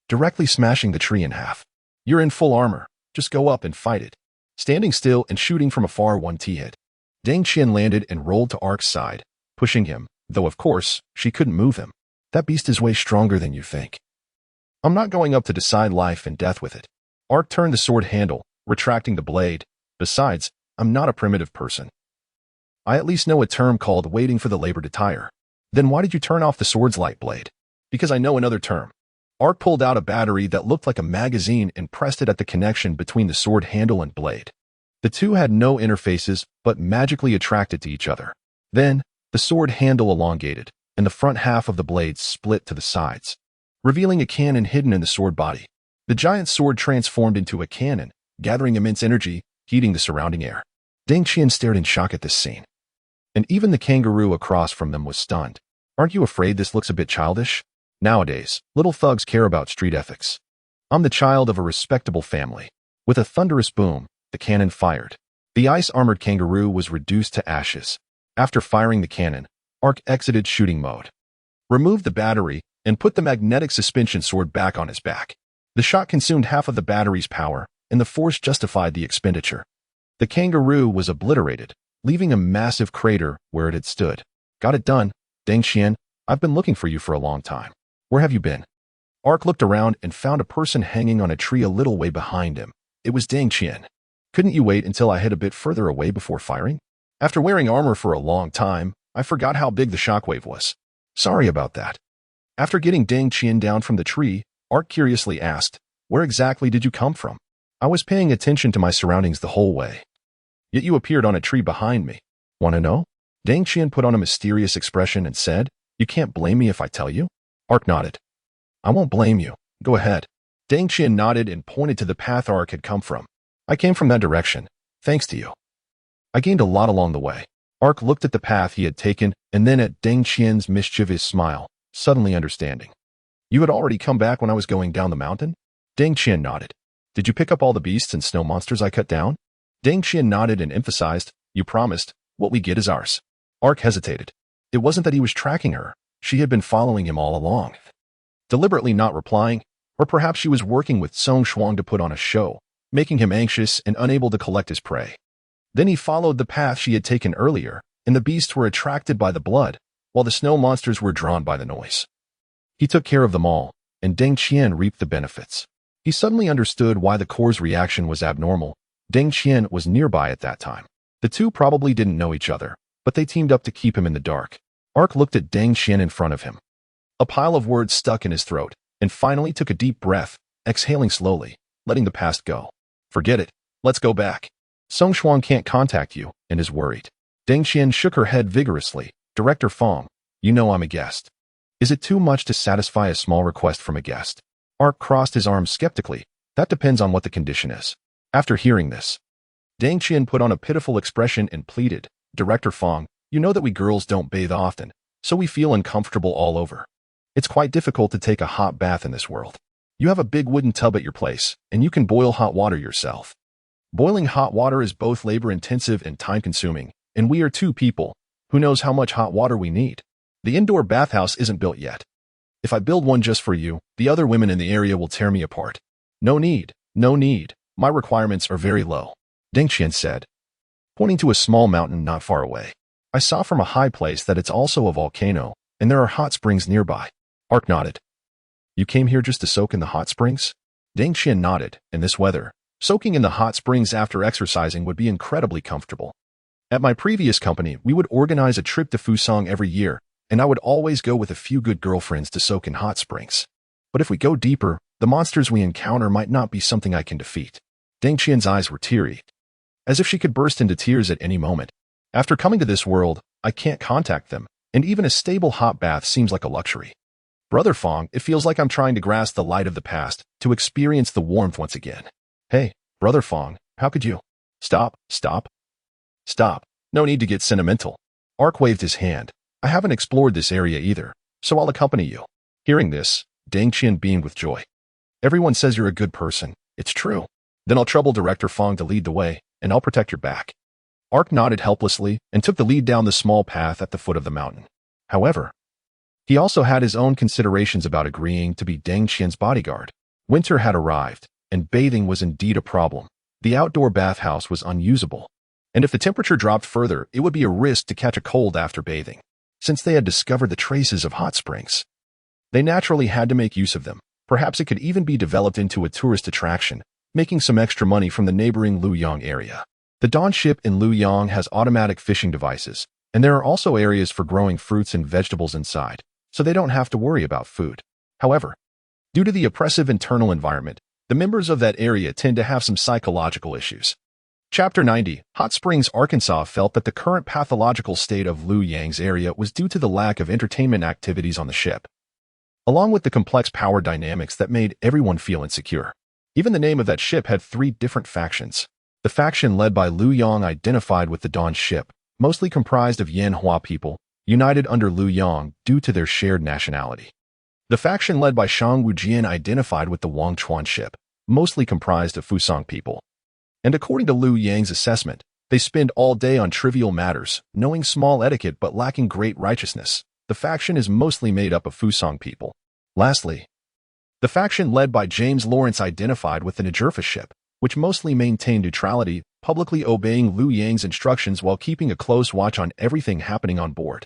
directly smashing the tree in half. You're in full armor. Just go up and fight it. Standing still and shooting from afar, one T hit. Deng Qian landed and rolled to Ark's side, pushing him, though of course, she couldn't move him. That beast is way stronger than you think. I'm not going up to decide life and death with it. Ark turned the sword handle, retracting the blade. Besides, I'm not a primitive person. I at least know a term called waiting for the labor to tire. Then why did you turn off the sword's light blade? Because I know another term. Ark pulled out a battery that looked like a magazine and pressed it at the connection between the sword handle and blade. The two had no interfaces, but magically attracted to each other. Then, the sword handle elongated, and the front half of the blade split to the sides, revealing a cannon hidden in the sword body. The giant sword transformed into a cannon, gathering immense energy, heating the surrounding air. Deng Qian stared in shock at this scene. And even the kangaroo across from them was stunned. Aren't you afraid this looks a bit childish? Nowadays, little thugs care about street ethics. I'm the child of a respectable family. With a thunderous boom, the cannon fired. The ice-armored kangaroo was reduced to ashes. After firing the cannon, Ark exited shooting mode, removed the battery, and put the magnetic suspension sword back on his back. The shot consumed half of the battery's power, and the force justified the expenditure. The kangaroo was obliterated, leaving a massive crater where it had stood. Got it done, Deng Qian. I've been looking for you for a long time. Where have you been? Ark looked around and found a person hanging on a tree a little way behind him. It was Deng Qian. Couldn't you wait until I hid a bit further away before firing? After wearing armor for a long time, I forgot how big the shockwave was. Sorry about that. After getting Deng Qian down from the tree, Ark curiously asked, where exactly did you come from? I was paying attention to my surroundings the whole way. Yet you appeared on a tree behind me. Want to know? Deng Qian put on a mysterious expression and said, you can't blame me if I tell you? Ark nodded. I won't blame you. Go ahead. Deng Qian nodded and pointed to the path Ark had come from. I came from that direction, thanks to you. I gained a lot along the way. Ark looked at the path he had taken and then at Deng Qian's mischievous smile, suddenly understanding. You had already come back when I was going down the mountain? Deng Qian nodded. Did you pick up all the beasts and snow monsters I cut down? Deng Qian nodded and emphasized, you promised, what we get is ours. Ark hesitated. It wasn't that he was tracking her. She had been following him all along. Deliberately not replying, or perhaps she was working with Song Shuang to put on a show, making him anxious and unable to collect his prey. Then he followed the path she had taken earlier, and the beasts were attracted by the blood, while the snow monsters were drawn by the noise. He took care of them all, and Deng Qian reaped the benefits. He suddenly understood why the core's reaction was abnormal. Deng Qian was nearby at that time. The two probably didn't know each other, but they teamed up to keep him in the dark. Ark looked at Deng Qian in front of him. A pile of words stuck in his throat, and finally took a deep breath, exhaling slowly, letting the past go. Forget it. Let's go back. Song Shuang can't contact you and is worried. Deng Qian shook her head vigorously. Director Fang, you know I'm a guest. Is it too much to satisfy a small request from a guest? Ark crossed his arms skeptically. That depends on what the condition is. After hearing this, Deng Qian put on a pitiful expression and pleaded, Director Fang, you know that we girls don't bathe often, so we feel uncomfortable all over. It's quite difficult to take a hot bath in this world. You have a big wooden tub at your place, and you can boil hot water yourself. Boiling hot water is both labor-intensive and time-consuming, and we are two people. Who knows how much hot water we need? The indoor bathhouse isn't built yet. If I build one just for you, the other women in the area will tear me apart. No need, no need. My requirements are very low, Deng Qian said, pointing to a small mountain not far away. I saw from a high place that it's also a volcano, and there are hot springs nearby. Ark nodded. You came here just to soak in the hot springs? Deng Qian nodded. In this weather, soaking in the hot springs after exercising would be incredibly comfortable. At my previous company, we would organize a trip to Fusang every year, and I would always go with a few good girlfriends to soak in hot springs. But if we go deeper, the monsters we encounter might not be something I can defeat. Deng Qian's eyes were teary, as if she could burst into tears at any moment. After coming to this world, I can't contact them, and even a stable hot bath seems like a luxury. Brother Fang, it feels like I'm trying to grasp the light of the past, to experience the warmth once again. Hey, Brother Fang, how could you? Stop. No need to get sentimental. Ark waved his hand. I haven't explored this area either, so I'll accompany you. Hearing this, Deng Qian beamed with joy. Everyone says you're a good person. It's true. Then I'll trouble Director Fang to lead the way, and I'll protect your back. Ark nodded helplessly and took the lead down the small path at the foot of the mountain. However, he also had his own considerations about agreeing to be Deng Qian's bodyguard. Winter had arrived, and bathing was indeed a problem. The outdoor bathhouse was unusable, and if the temperature dropped further, it would be a risk to catch a cold after bathing. Since they had discovered the traces of hot springs, they naturally had to make use of them. Perhaps it could even be developed into a tourist attraction, making some extra money from the neighboring Luoyang area. The Dawn ship in Luoyang has automatic fishing devices, and there are also areas for growing fruits and vegetables inside, so they don't have to worry about food. However, due to the oppressive internal environment, the members of that area tend to have some psychological issues. Chapter 90, Hot Springs, Arkansas felt that the current pathological state of Luoyang's area was due to the lack of entertainment activities on the ship, along with the complex power dynamics that made everyone feel insecure. Even the name of that ship had 3 different factions. The faction led by Luoyang identified with the Dawn ship, mostly comprised of Yanhua people, united under Luoyang due to their shared nationality. The faction led by Shang Wujian identified with the Wangchuan ship, mostly comprised of Fusang people. And according to Liu Yang's assessment, they spend all day on trivial matters, knowing small etiquette but lacking great righteousness. The faction is mostly made up of Fusang people. Lastly, the faction led by James Lawrence identified with the Najurfa ship, which mostly maintained neutrality, publicly obeying Liu Yang's instructions while keeping a close watch on everything happening on board.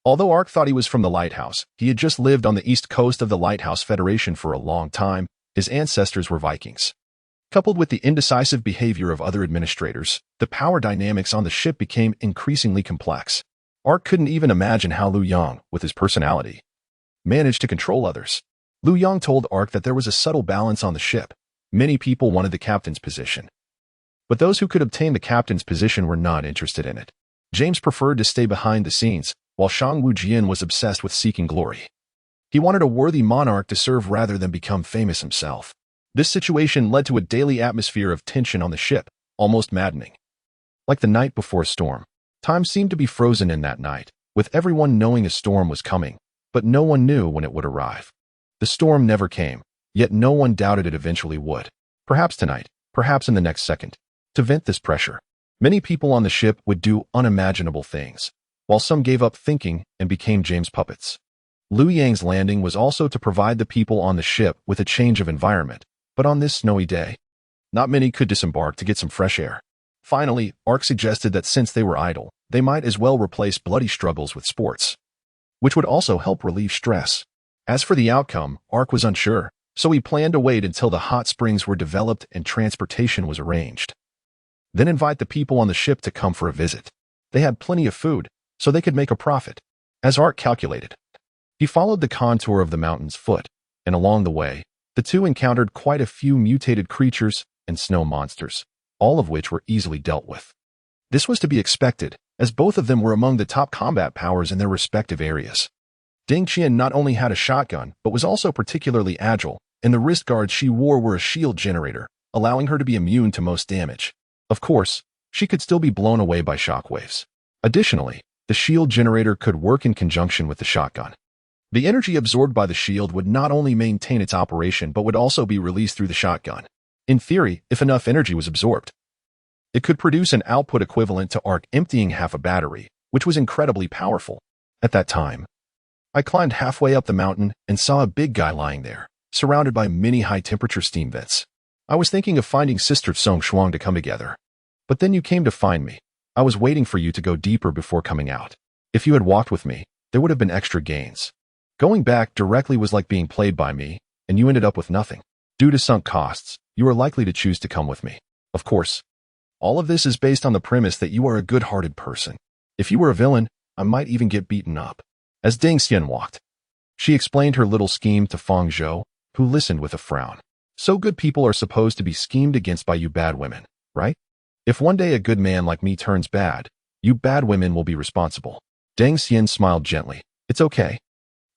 Although Ark thought he was from the Lighthouse, he had just lived on the east coast of the Lighthouse Federation for a long time. His ancestors were Vikings. Coupled with the indecisive behavior of other administrators, the power dynamics on the ship became increasingly complex. Ark couldn't even imagine how Liu Yang, with his personality, managed to control others. Liu Yang told Ark that there was a subtle balance on the ship. Many people wanted the captain's position, but those who could obtain the captain's position were not interested in it. James preferred to stay behind the scenes, while Shang Wujian was obsessed with seeking glory. He wanted a worthy monarch to serve rather than become famous himself. This situation led to a daily atmosphere of tension on the ship, almost maddening. Like the night before a storm, time seemed to be frozen in that night, with everyone knowing a storm was coming, but no one knew when it would arrive. The storm never came, yet no one doubted it eventually would. Perhaps tonight, perhaps in the next second. To vent this pressure, many people on the ship would do unimaginable things, while some gave up thinking and became James puppets. Liu Yang's landing was also to provide the people on the ship with a change of environment, but on this snowy day, not many could disembark to get some fresh air. Finally, Ark suggested that since they were idle, they might as well replace bloody struggles with sports, which would also help relieve stress. As for the outcome, Ark was unsure, so he planned to wait until the hot springs were developed and transportation was arranged. Then invite the people on the ship to come for a visit. They had plenty of food, so they could make a profit, as Ark calculated. He followed the contour of the mountain's foot, and along the way, the two encountered quite a few mutated creatures and snow monsters, all of which were easily dealt with. This was to be expected, as both of them were among the top combat powers in their respective areas. Deng Qian not only had a shotgun, but was also particularly agile, and the wrist guards she wore were a shield generator, allowing her to be immune to most damage. Of course, she could still be blown away by shockwaves. Additionally, the shield generator could work in conjunction with the shotgun. The energy absorbed by the shield would not only maintain its operation but would also be released through the shotgun. In theory, if enough energy was absorbed, it could produce an output equivalent to Ark emptying half a battery, which was incredibly powerful. At that time, I climbed halfway up the mountain and saw a big guy lying there, surrounded by many high-temperature steam vents. I was thinking of finding Sister Song Shuang to come together. But then you came to find me. I was waiting for you to go deeper before coming out. If you had walked with me, there would have been extra gains. Going back directly was like being played by me, and you ended up with nothing. Due to sunk costs, you are likely to choose to come with me. Of course, all of this is based on the premise that you are a good-hearted person. If you were a villain, I might even get beaten up. As Deng Xian walked, she explained her little scheme to Fang Zhou, who listened with a frown. So good people are supposed to be schemed against by you bad women, right? If one day a good man like me turns bad, you bad women will be responsible. Deng Xian smiled gently. It's okay.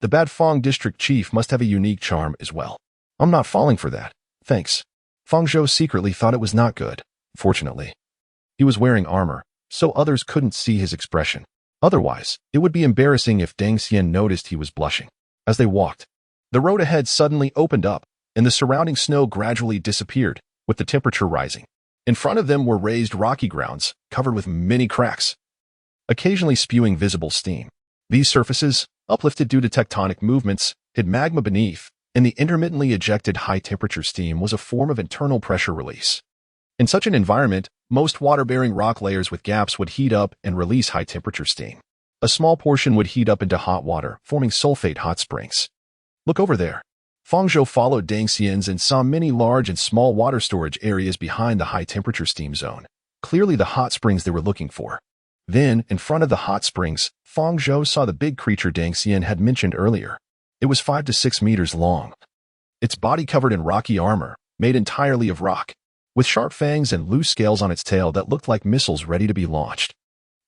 The bad Fang district chief must have a unique charm as well. I'm not falling for that. Thanks. Fang Zhou secretly thought it was not good. Fortunately, he was wearing armor, so others couldn't see his expression. Otherwise, it would be embarrassing if Deng Xian noticed he was blushing. As they walked, the road ahead suddenly opened up, and the surrounding snow gradually disappeared, with the temperature rising. In front of them were raised rocky grounds, covered with many cracks, occasionally spewing visible steam. These surfaces, uplifted due to tectonic movements, hid magma beneath, and the intermittently ejected high-temperature steam was a form of internal pressure release. In such an environment, most water-bearing rock layers with gaps would heat up and release high-temperature steam. A small portion would heat up into hot water, forming sulfate hot springs. Look over there. Fang Zhou followed Deng Xian's and saw many large and small water storage areas behind the high-temperature steam zone, clearly the hot springs they were looking for. Then, in front of the hot springs, Fang Zhou saw the big creature Deng Xian had mentioned earlier. It was 5 to 6 meters long. Its body covered in rocky armor, made entirely of rock, with sharp fangs and loose scales on its tail that looked like missiles ready to be launched.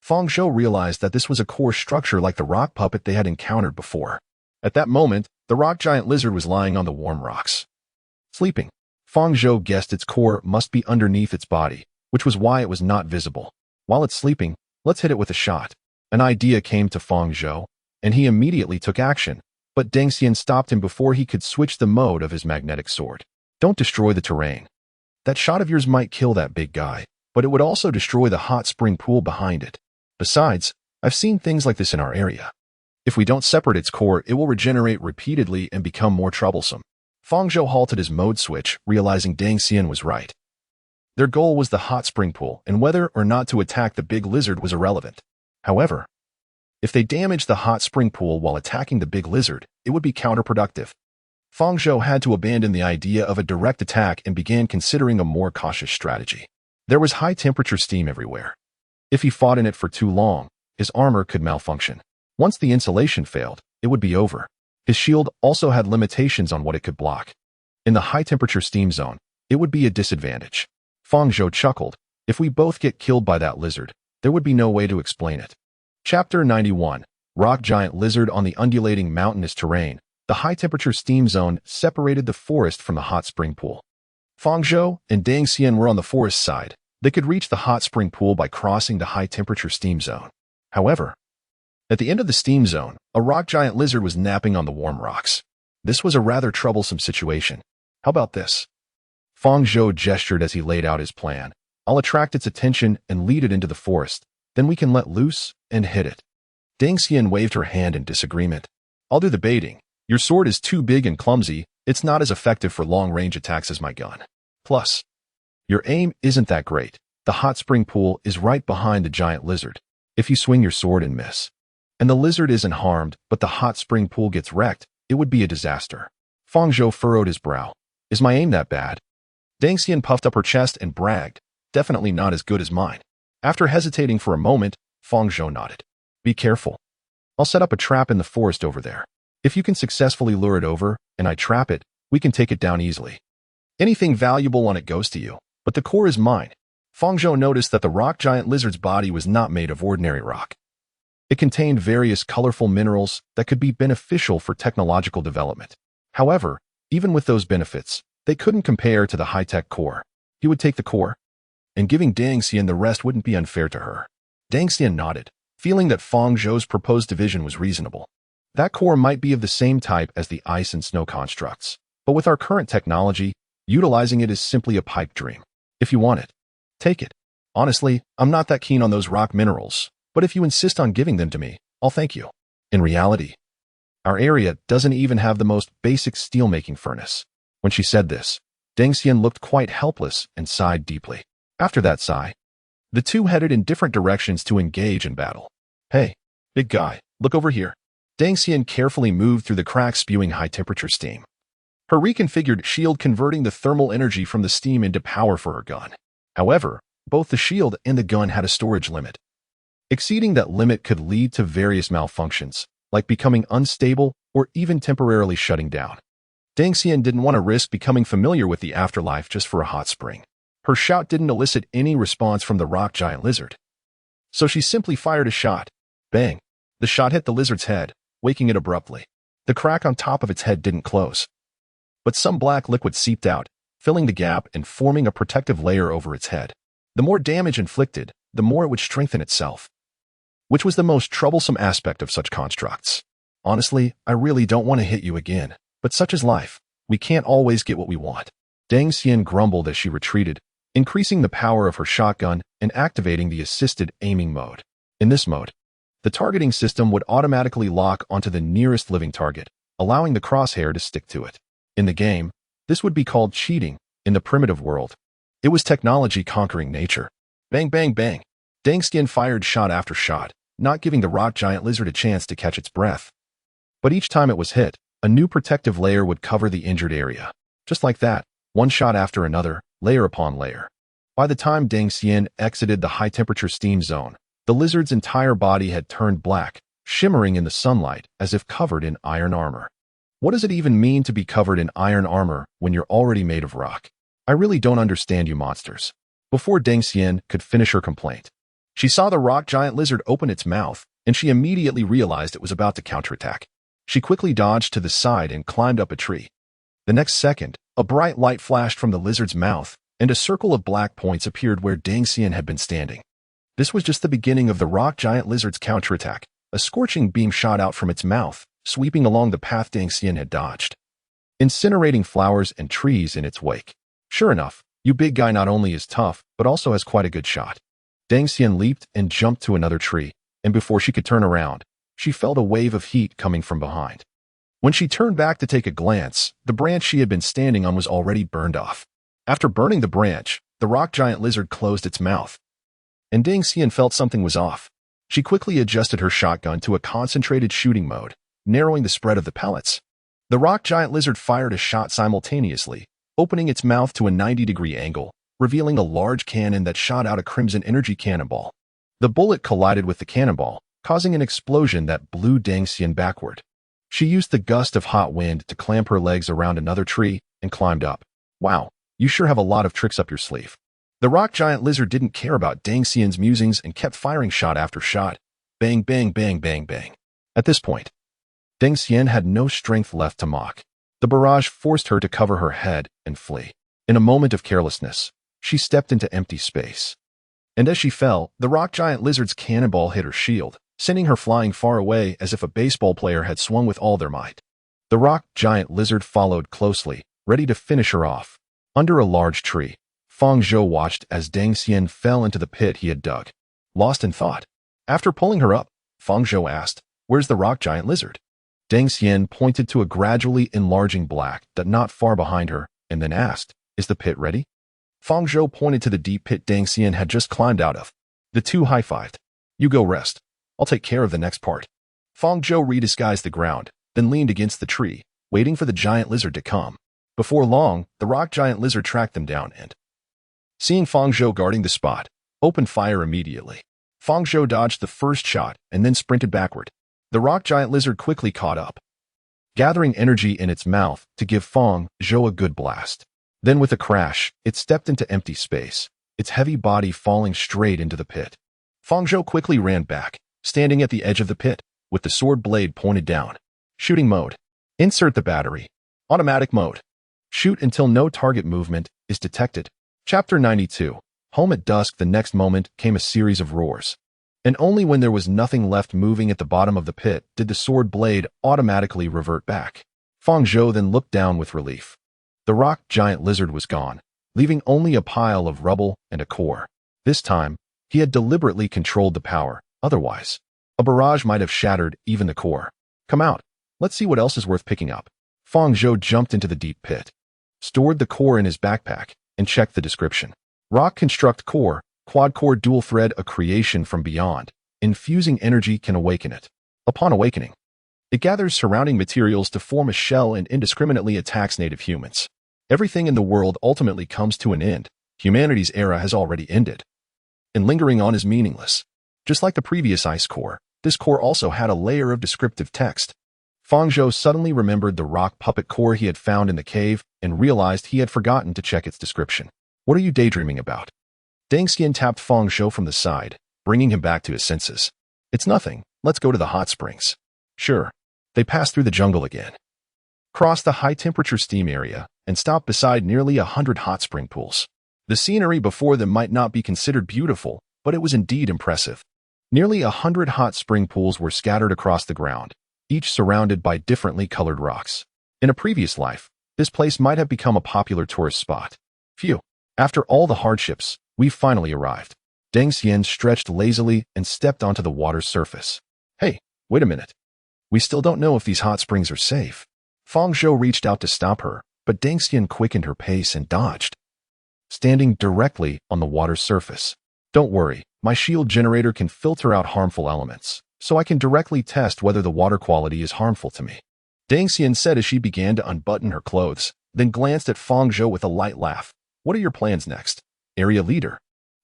Fang Zhou realized that this was a core structure like the rock puppet they had encountered before. At that moment, the rock giant lizard was lying on the warm rocks, sleeping. Fang Zhou guessed its core must be underneath its body, which was why it was not visible. While it's sleeping, let's hit it with a shot. An idea came to Fang Zhou, and he immediately took action, but Deng Xian stopped him before he could switch the mode of his magnetic sword. Don't destroy the terrain. That shot of yours might kill that big guy, but it would also destroy the hot spring pool behind it. Besides, I've seen things like this in our area. If we don't separate its core, it will regenerate repeatedly and become more troublesome. Fang Zhou halted his mode switch, realizing Deng Xian was right. Their goal was the hot spring pool, and whether or not to attack the big lizard was irrelevant. However, if they damaged the hot spring pool while attacking the big lizard, it would be counterproductive. Fang Zhou had to abandon the idea of a direct attack and began considering a more cautious strategy. There was high-temperature steam everywhere. If he fought in it for too long, his armor could malfunction. Once the insulation failed, it would be over. His shield also had limitations on what it could block. In the high-temperature steam zone, it would be a disadvantage. Fang Zhou chuckled. If we both get killed by that lizard, there would be no way to explain it. Chapter 91. Rock Giant Lizard on the undulating mountainous terrain. The high-temperature steam zone separated the forest from the hot spring pool. Fang Zhou and Dang Xian were on the forest side. They could reach the hot spring pool by crossing the high-temperature steam zone. However, at the end of the steam zone, a rock giant lizard was napping on the warm rocks. This was a rather troublesome situation. How about this? Fang Zhou gestured as he laid out his plan. I'll attract its attention and lead it into the forest. Then we can let loose and hit it. Dang Xian waved her hand in disagreement. I'll do the baiting. Your sword is too big and clumsy. It's not as effective for long-range attacks as my gun. Plus, your aim isn't that great. The hot spring pool is right behind the giant lizard. If you swing your sword and miss, and the lizard isn't harmed, but the hot spring pool gets wrecked, it would be a disaster. Fang Zhou furrowed his brow. Is my aim that bad? Dang Xian puffed up her chest and bragged. Definitely not as good as mine. After hesitating for a moment, Fang Zhou nodded. Be careful. I'll set up a trap in the forest over there. If you can successfully lure it over, and I trap it, we can take it down easily. Anything valuable on it goes to you, but the core is mine. Fang Zhou noticed that the rock giant lizard's body was not made of ordinary rock. It contained various colorful minerals that could be beneficial for technological development. However, even with those benefits, they couldn't compare to the high-tech core. He would take the core, and giving Dang Xian the rest wouldn't be unfair to her. Dang Xian nodded, feeling that Fang Zhou's proposed division was reasonable. That core might be of the same type as the ice and snow constructs, but with our current technology, utilizing it is simply a pipe dream. If you want it, take it. Honestly, I'm not that keen on those rock minerals, but if you insist on giving them to me, I'll thank you. In reality, our area doesn't even have the most basic steel-making furnace. When she said this, Dang Xian looked quite helpless and sighed deeply. After that sigh, the two headed in different directions to engage in battle. Hey, big guy, look over here. Dang Xian carefully moved through the cracks spewing high-temperature steam. Her reconfigured shield converting the thermal energy from the steam into power for her gun. However, both the shield and the gun had a storage limit. Exceeding that limit could lead to various malfunctions, like becoming unstable or even temporarily shutting down. Dang Xian didn't want to risk becoming familiar with the afterlife just for a hot spring. Her shout didn't elicit any response from the rock giant lizard. So she simply fired a shot. Bang! The shot hit the lizard's head, waking it abruptly. The crack on top of its head didn't close, but some black liquid seeped out, filling the gap and forming a protective layer over its head. The more damage inflicted, the more it would strengthen itself, which was the most troublesome aspect of such constructs. Honestly, I really don't want to hit you again, but such is life. We can't always get what we want. Dang Xian grumbled as she retreated, increasing the power of her shotgun and activating the assisted aiming mode. In this mode, the targeting system would automatically lock onto the nearest living target, allowing the crosshair to stick to it. In the game, this would be called cheating. In the primitive world, it was technology conquering nature. Bang, bang, bang. Dang Xian fired shot after shot, not giving the rock giant lizard a chance to catch its breath. But each time it was hit, a new protective layer would cover the injured area. Just like that, one shot after another, layer upon layer. By the time Dang Xian exited the high-temperature steam zone, the lizard's entire body had turned black, shimmering in the sunlight as if covered in iron armor. What does it even mean to be covered in iron armor when you're already made of rock? I really don't understand you monsters. Before Dang Xian could finish her complaint, she saw the rock giant lizard open its mouth, and she immediately realized it was about to counterattack. She quickly dodged to the side and climbed up a tree. The next second, a bright light flashed from the lizard's mouth, and a circle of black points appeared where Dang Xian had been standing. This was just the beginning of the rock giant lizard's counterattack. A scorching beam shot out from its mouth, sweeping along the path Dang Xian had dodged, incinerating flowers and trees in its wake. Sure enough, you big guy not only is tough, but also has quite a good shot. Dang Xian leaped and jumped to another tree, and before she could turn around, she felt a wave of heat coming from behind. When she turned back to take a glance, the branch she had been standing on was already burned off. After burning the branch, the rock giant lizard closed its mouth, and Dang Xian felt something was off. She quickly adjusted her shotgun to a concentrated shooting mode, narrowing the spread of the pellets. The rock giant lizard fired a shot simultaneously, opening its mouth to a 90-degree angle, revealing a large cannon that shot out a crimson energy cannonball. The bullet collided with the cannonball, causing an explosion that blew Dang Xian backward. She used the gust of hot wind to clamp her legs around another tree and climbed up. Wow, you sure have a lot of tricks up your sleeve. The rock giant lizard didn't care about Dang Xian's musings and kept firing shot after shot. Bang, bang, bang, bang, bang. At this point, Dang Xian had no strength left to mock. The barrage forced her to cover her head and flee. In a moment of carelessness, she stepped into empty space. And as she fell, the rock giant lizard's cannonball hit her shield, sending her flying far away as if a baseball player had swung with all their might. The rock giant lizard followed closely, ready to finish her off. Under a large tree, Fang Zhou watched as Deng Xian fell into the pit he had dug. Lost in thought. After pulling her up, Fang Zhou asked, "Where's the rock giant lizard?" Deng Xian pointed to a gradually enlarging black dot not far behind her, and then asked, "Is the pit ready?" Fang Zhou pointed to the deep pit Deng Xian had just climbed out of. The two high-fived. "You go rest. I'll take care of the next part." Fang Zhou redisguised the ground, then leaned against the tree, waiting for the giant lizard to come. Before long, the rock giant lizard tracked them down and, seeing Fang Zhou guarding the spot, opened fire immediately. Fang Zhou dodged the first shot and then sprinted backward. The rock giant lizard quickly caught up, gathering energy in its mouth to give Fang Zhou a good blast. Then with a crash, it stepped into empty space, its heavy body falling straight into the pit. Fang Zhou quickly ran back, standing at the edge of the pit, with the sword blade pointed down. Shooting mode. Insert the battery. Automatic mode. Shoot until no target movement is detected. Chapter 92. Home at dusk. The next moment came a series of roars. And only when there was nothing left moving at the bottom of the pit did the sword blade automatically revert back. Fang Zhou then looked down with relief. The rock giant lizard was gone, leaving only a pile of rubble and a core. This time, he had deliberately controlled the power. Otherwise, a barrage might have shattered even the core. "Come out. Let's see what else is worth picking up." Fang Zhou jumped into the deep pit, stored the core in his backpack, and checked the description. Rock construct core, quad-core dual thread, a creation from beyond. Infusing energy can awaken it. Upon awakening, it gathers surrounding materials to form a shell and indiscriminately attacks native humans. Everything in the world ultimately comes to an end. Humanity's era has already ended, and lingering on is meaningless. Just like the previous ice core, this core also had a layer of descriptive text. Fang Zhou suddenly remembered the rock puppet core he had found in the cave and realized he had forgotten to check its description. "What are you daydreaming about?" Deng Xian tapped Fang Zhou from the side, bringing him back to his senses. "It's nothing. Let's go to the hot springs." Sure. They passed through the jungle again, crossed the high-temperature steam area, and stopped beside nearly 100 hot spring pools. The scenery before them might not be considered beautiful, but it was indeed impressive. Nearly 100 hot spring pools were scattered across the ground, each surrounded by differently colored rocks. In a previous life, this place might have become a popular tourist spot. Phew. After all the hardships, we've finally arrived. Deng Xian stretched lazily and stepped onto the water's surface. "Hey, wait a minute. We still don't know if these hot springs are safe." Fang Zhou reached out to stop her, but Deng Xian quickened her pace and dodged, standing directly on the water's surface. "Don't worry, my shield generator can filter out harmful elements, so I can directly test whether the water quality is harmful to me," Deng Xian said as she began to unbutton her clothes, then glanced at Fang Zhou with a light laugh. "What are your plans next?" "Area leader."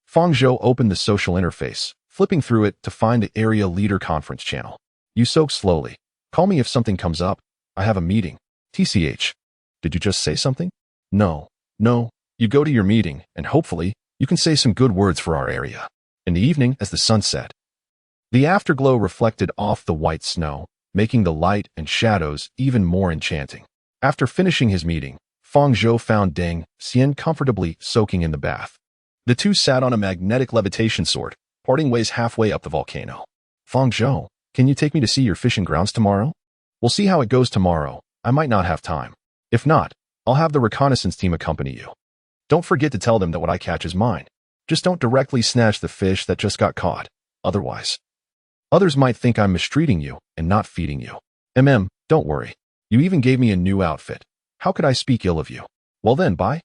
Fang Zhou opened the social interface, flipping through it to find the area leader conference channel. "You soak slowly. Call me if something comes up. I have a meeting." "TCH. Did you just say something?" No. You go to your meeting, and hopefully, you can say some good words for our area." In the evening, as the sun set, the afterglow reflected off the white snow, making the light and shadows even more enchanting. After finishing his meeting, Fang Zhou found Deng Xian comfortably soaking in the bath. The two sat on a magnetic levitation sword, parting ways halfway up the volcano. "Fang Zhou, can you take me to see your fishing grounds tomorrow?" "We'll see how it goes tomorrow. I might not have time. If not, I'll have the reconnaissance team accompany you. Don't forget to tell them that what I catch is mine. Just don't directly snatch the fish that just got caught. Otherwise, others might think I'm mistreating you and not feeding you." Don't worry. You even gave me a new outfit. How could I speak ill of you?" "Well then, bye."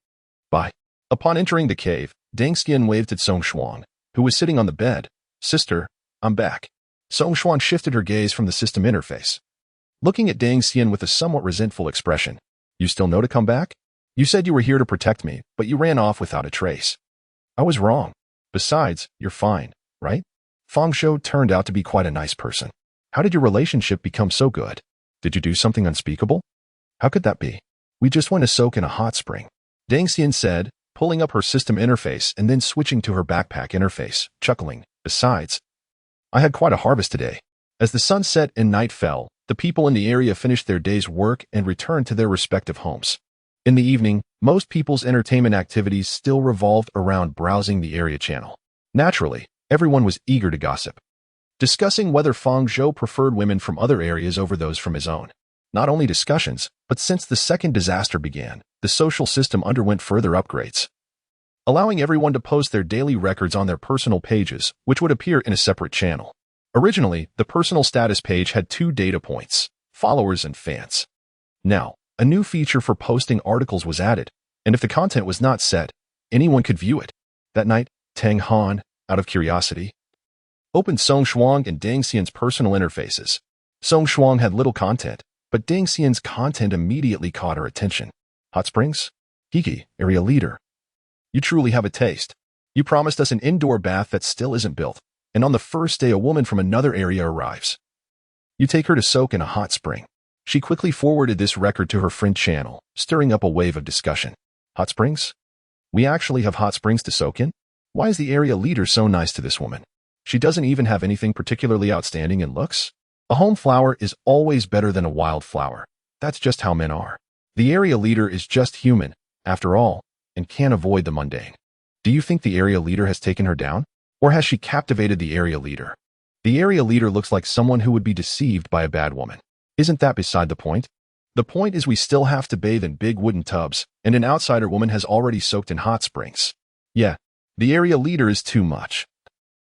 "Bye." Upon entering the cave, Deng Xian waved at Song Xuan, who was sitting on the bed. "Sister, I'm back." Song Xuan shifted her gaze from the system interface, looking at Deng Xian with a somewhat resentful expression. "You still know to come back? You said you were here to protect me, but you ran off without a trace." "I was wrong. Besides, you're fine, right?" Fang Zhou turned out to be quite a nice person. "How did your relationship become so good? Did you do something unspeakable?" "How could that be? We just went to soak in a hot spring," Deng Xian said, pulling up her system interface and then switching to her backpack interface, chuckling. "Besides, I had quite a harvest today." As the sun set and night fell, the people in the area finished their day's work and returned to their respective homes. In the evening, Most people's entertainment activities still revolved around browsing the area channel. Naturally, everyone was eager to gossip, discussing whether Fang Zhou preferred women from other areas over those from his own. Not only discussions, but since the second disaster began, the social system underwent further upgrades, allowing everyone to post their daily records on their personal pages, which would appear in a separate channel. Originally, the personal status page had 2 data points, followers and fans. Now, a new feature for posting articles was added, and if the content was not set, anyone could view it. That night, Tang Han, out of curiosity, opened Song Shuang and Deng Xian's personal interfaces. Song Shuang had little content, but Deng Xian's content immediately caught her attention. Hot springs? Kiki, area leader. You truly have a taste. You promised us an indoor bath that still isn't built, and on the first day a woman from another area arrives. You take her to soak in a hot spring. She quickly forwarded this record to her friend channel, stirring up a wave of discussion. Hot springs? We actually have hot springs to soak in? Why is the area leader so nice to this woman? She doesn't even have anything particularly outstanding in looks? A home flower is always better than a wild flower. That's just how men are. The area leader is just human, after all, and can't avoid the mundane. Do you think the area leader has taken her down? Or has she captivated the area leader? The area leader looks like someone who would be deceived by a bad woman. Isn't that beside the point? The point is we still have to bathe in big wooden tubs, and an outsider woman has already soaked in hot springs. Yeah, the area leader is too much.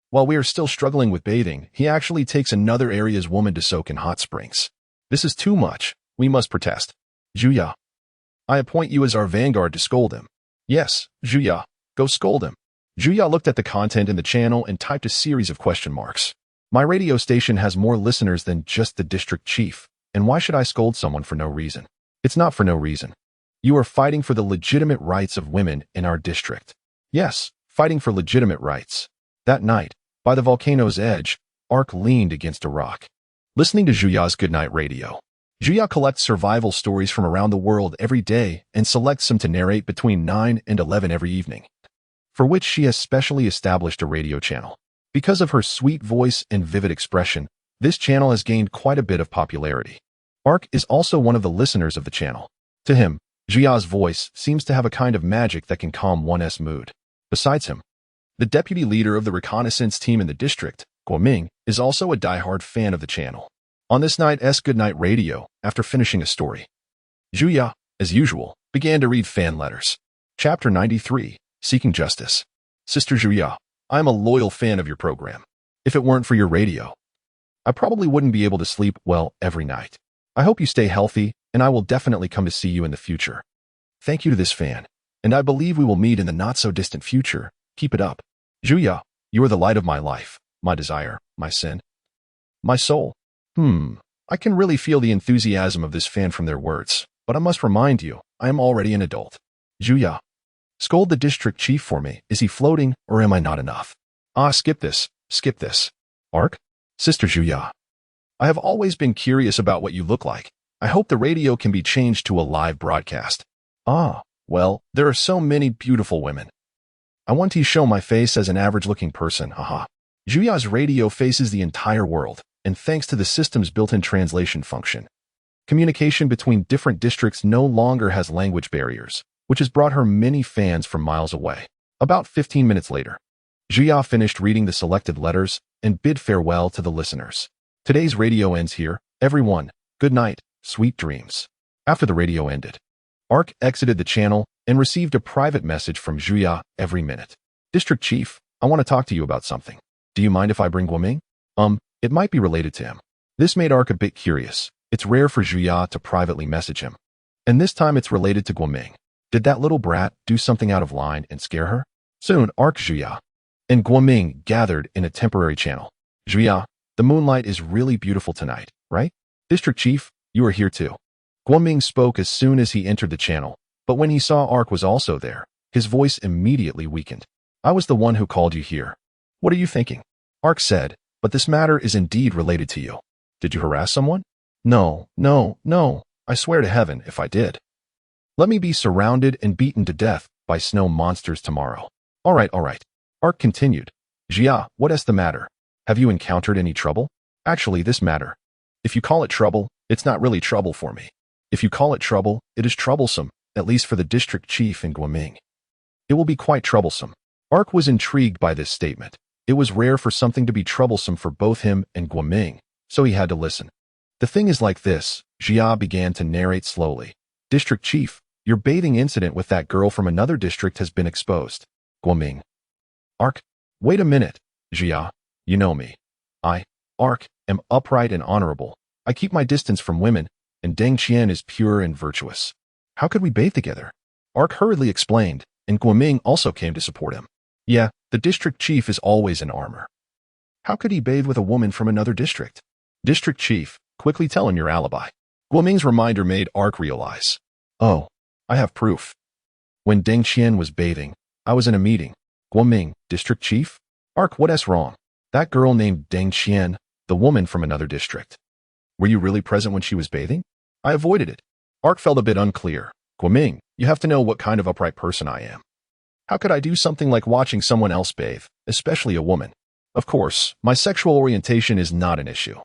While we are still struggling with bathing, he actually takes another area's woman to soak in hot springs. This is too much. We must protest. Zhuya, I appoint you as our vanguard to scold him. Yes, Zhuya, go scold him. Zhuya looked at the content in the channel and typed a series of question marks. My radio station has more listeners than just the district chief, and why should I scold someone for no reason? It's not for no reason. You are fighting for the legitimate rights of women in our district. Yes, fighting for legitimate rights. That night, by the volcano's edge, Ark leaned against a rock, listening to Zhuya's goodnight radio. Zhuya collects survival stories from around the world every day and selects some to narrate between 9 and 11 every evening, for which she has specially established a radio channel. Because of her sweet voice and vivid expression, this channel has gained quite a bit of popularity. Ark is also one of the listeners of the channel. To him, Zhuya's voice seems to have a kind of magic that can calm one's mood. Besides him, the deputy leader of the reconnaissance team in the district, Guoming, is also a diehard fan of the channel. On this night's goodnight radio, after finishing a story, Zhuya, as usual, began to read fan letters. Chapter 93, Seeking Justice. Sister Zhuya, I am a loyal fan of your program. If it weren't for your radio, I probably wouldn't be able to sleep well every night. I hope you stay healthy, and I will definitely come to see you in the future. Thank you to this fan, and I believe we will meet in the not-so-distant future. Keep it up. Zhuya, you are the light of my life, my desire, my sin, my soul. I can really feel the enthusiasm of this fan from their words, but I must remind you, I am already an adult. Zhuya, scold the district chief for me. Is he floating, or am I not enough? Skip this. Ark? Sister Zhuya, I have always been curious about what you look like. I hope the radio can be changed to a live broadcast. Well, there are so many beautiful women. I want to show my face as an average-looking person, haha. Zhuya's radio faces the entire world, and thanks to the system's built-in translation function, communication between different districts no longer has language barriers, which has brought her many fans from miles away. About 15 minutes later, Zhuya finished reading the selected letters and bid farewell to the listeners. Today's radio ends here. Everyone, good night, sweet dreams. After the radio ended, Ark exited the channel and received a private message from Zhuya every minute. District Chief, I want to talk to you about something. Do you mind if I bring Guoming? It might be related to him. This made Ark a bit curious. It's rare for Zhuya to privately message him. And this time it's related to Guoming. Did that little brat do something out of line and scare her? Soon, Ark, Zhuya, and Guoming gathered in a temporary channel. Zhuya, the moonlight is really beautiful tonight, right? District Chief, you are here too. Guoming spoke as soon as he entered the channel, but when he saw Ark was also there, his voice immediately weakened. I was the one who called you here. What are you thinking? Ark said, but this matter is indeed related to you. Did you harass someone? No. I swear to heaven if I did. Let me be surrounded and beaten to death by snow monsters tomorrow. All right. Ark continued. Zhuya, what is the matter? Have you encountered any trouble? Actually, this matter. If you call it trouble, it's not really trouble for me. If you call it trouble, it is troublesome, at least for the district chief in Guoming. It will be quite troublesome. Ark was intrigued by this statement. It was rare for something to be troublesome for both him and Guoming, so he had to listen. The thing is like this, Jia began to narrate slowly. District Chief, your bathing incident with that girl from another district has been exposed. Guoming. Ark, wait a minute, Jia, you know me. Ark, am upright and honorable. I keep my distance from women, and Deng Qian is pure and virtuous. How could we bathe together? Ark hurriedly explained, and Guoming also came to support him. Yeah, the district chief is always in armor. How could he bathe with a woman from another district? District chief, quickly tell him your alibi. Guoming's reminder made Ark realize. Oh, I have proof. When Deng Qian was bathing, I was in a meeting. Guoming, district chief? Ark, what's wrong? That girl named Deng Qian, the woman from another district. Were you really present when she was bathing? I avoided it. Ark felt a bit unclear. Guoming, you have to know what kind of upright person I am. How could I do something like watching someone else bathe, especially a woman? Of course, my sexual orientation is not an issue.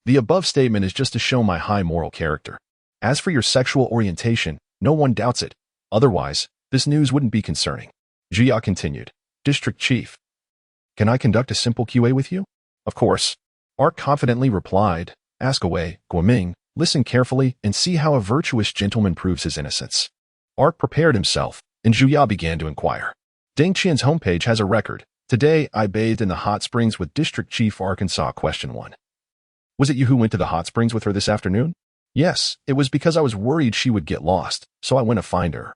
The above statement is just to show my high moral character. As for your sexual orientation, no one doubts it. Otherwise, this news wouldn't be concerning. Jia continued. District Chief. Can I conduct a simple QA with you? Of course. Ark confidently replied. Ask away, Guoming. Listen carefully and see how a virtuous gentleman proves his innocence. Ark prepared himself, and Jia began to inquire. Deng Qian's homepage has a record. Today, I bathed in the hot springs with District Chief Arkansas. Question 1. Was it you who went to the hot springs with her this afternoon? Yes, it was because I was worried she would get lost, so I went to find her.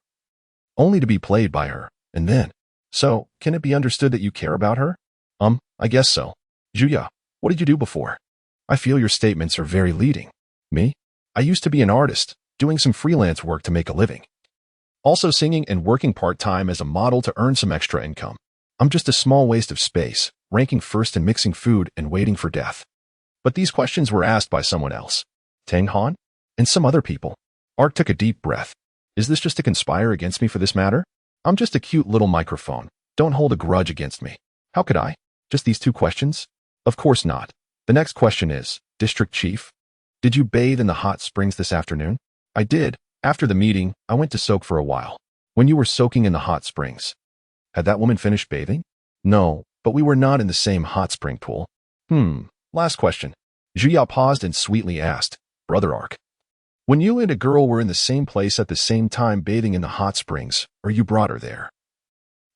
Only to be played by her, and then. So, can it be understood that you care about her? I guess so. Jia, what did you do before? I feel your statements are very leading. Me? I used to be an artist, doing some freelance work to make a living. Also singing and working part-time as a model to earn some extra income. I'm just a small waste of space, ranking first in mixing food and waiting for death. But these questions were asked by someone else. Tang Han? And some other people. Ark took a deep breath. Is this just to conspire against me for this matter? I'm just a cute little microphone. Don't hold a grudge against me. How could I? Just these 2 questions? Of course not. The next question is, District Chief, did you bathe in the hot springs this afternoon? I did. After the meeting, I went to soak for a while. When you were soaking in the hot springs, had that woman finished bathing? No, but we were not in the same hot spring pool. Last question. Jia paused and sweetly asked, Brother Ark, when you and a girl were in the same place at the same time bathing in the hot springs, or you brought her there,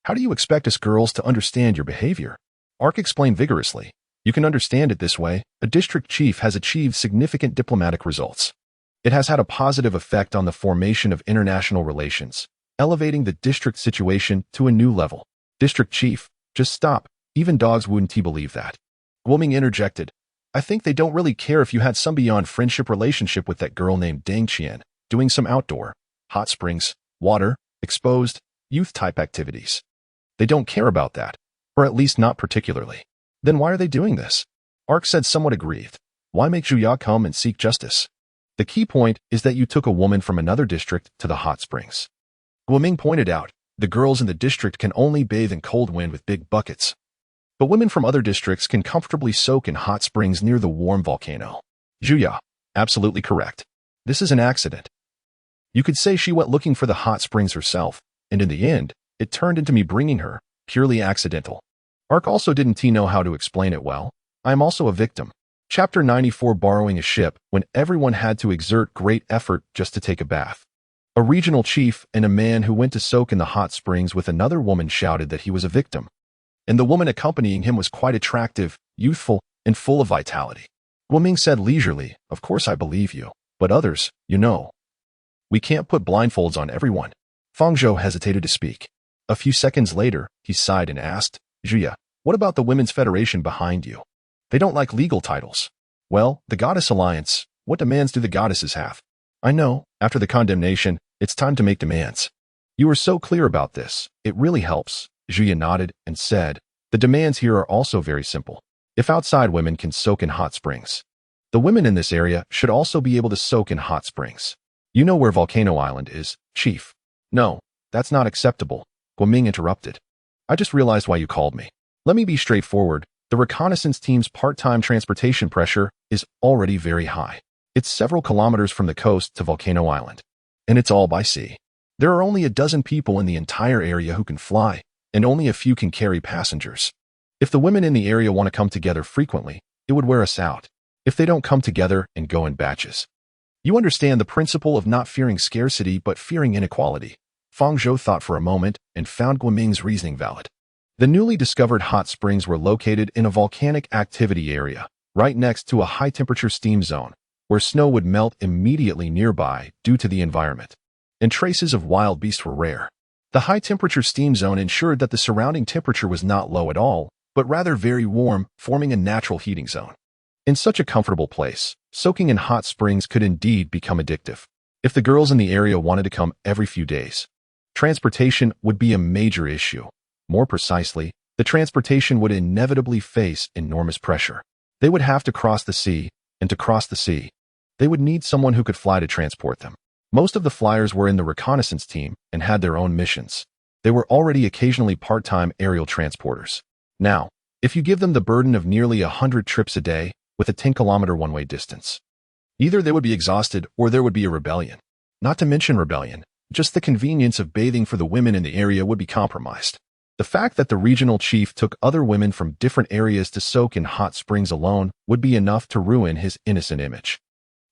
how do you expect us girls to understand your behavior? Ark explained vigorously. You can understand it this way. A district chief has achieved significant diplomatic results. It has had a positive effect on the formation of international relations, elevating the district situation to a new level. District chief, just stop. Even dogs wouldn't believe that. Guoming interjected. I think they don't really care if you had some beyond friendship relationship with that girl named Deng Qian, doing some outdoor, hot springs, water, exposed, youth-type activities. They don't care about that, or at least not particularly. Then why are they doing this? Ark said somewhat aggrieved. Why make Jia come and seek justice? The key point is that you took a woman from another district to the hot springs. Guoming pointed out, the girls in the district can only bathe in cold wind with big buckets. But women from other districts can comfortably soak in hot springs near the warm volcano. Jia, absolutely correct. This is an accident. You could say she went looking for the hot springs herself, and in the end, it turned into me bringing her, purely accidental. Ark also didn't know how to explain it well. I am also a victim. Chapter 94 Borrowing a ship when everyone had to exert great effort just to take a bath. A regional chief and a man who went to soak in the hot springs with another woman shouted that he was a victim. And the woman accompanying him was quite attractive, youthful, and full of vitality. Guoming said leisurely, Of course I believe you, but others, you know. We can't put blindfolds on everyone. Fang Zhou hesitated to speak. A few seconds later, he sighed and asked, Jia, what about the Women's Federation behind you? They don't like legal titles. Well, the Goddess Alliance, what demands do the goddesses have? I know, after the condemnation, it's time to make demands. You were so clear about this, it really helps. Jia nodded and said, the demands here are also very simple. If outside women can soak in hot springs, the women in this area should also be able to soak in hot springs. You know where Volcano Island is, Chief. No, that's not acceptable, Guoming interrupted. I just realized why you called me. Let me be straightforward. The reconnaissance team's part-time transportation pressure is already very high. It's several kilometers from the coast to Volcano Island. And it's all by sea. There are only a dozen people in the entire area who can fly, and only a few can carry passengers. If the women in the area want to come together frequently, it would wear us out. If they don't come together and go in batches. You understand the principle of not fearing scarcity but fearing inequality. Fang Zhou thought for a moment and found Guoming's reasoning valid. The newly discovered hot springs were located in a volcanic activity area, right next to a high-temperature steam zone, where snow would melt immediately nearby due to the environment, and traces of wild beasts were rare. The high-temperature steam zone ensured that the surrounding temperature was not low at all, but rather very warm, forming a natural heating zone. In such a comfortable place, soaking in hot springs could indeed become addictive. If the girls in the area wanted to come every few days, transportation would be a major issue. More precisely, the transportation would inevitably face enormous pressure. They would have to cross the sea, and to cross the sea, they would need someone who could fly to transport them. Most of the flyers were in the reconnaissance team and had their own missions. They were already occasionally part-time aerial transporters. Now, if you give them the burden of nearly 100 trips a day with a 10-kilometer one-way distance, either they would be exhausted or there would be a rebellion. Not to mention rebellion, just the convenience of bathing for the women in the area would be compromised. The fact that the regional chief took other women from different areas to soak in hot springs alone would be enough to ruin his innocent image.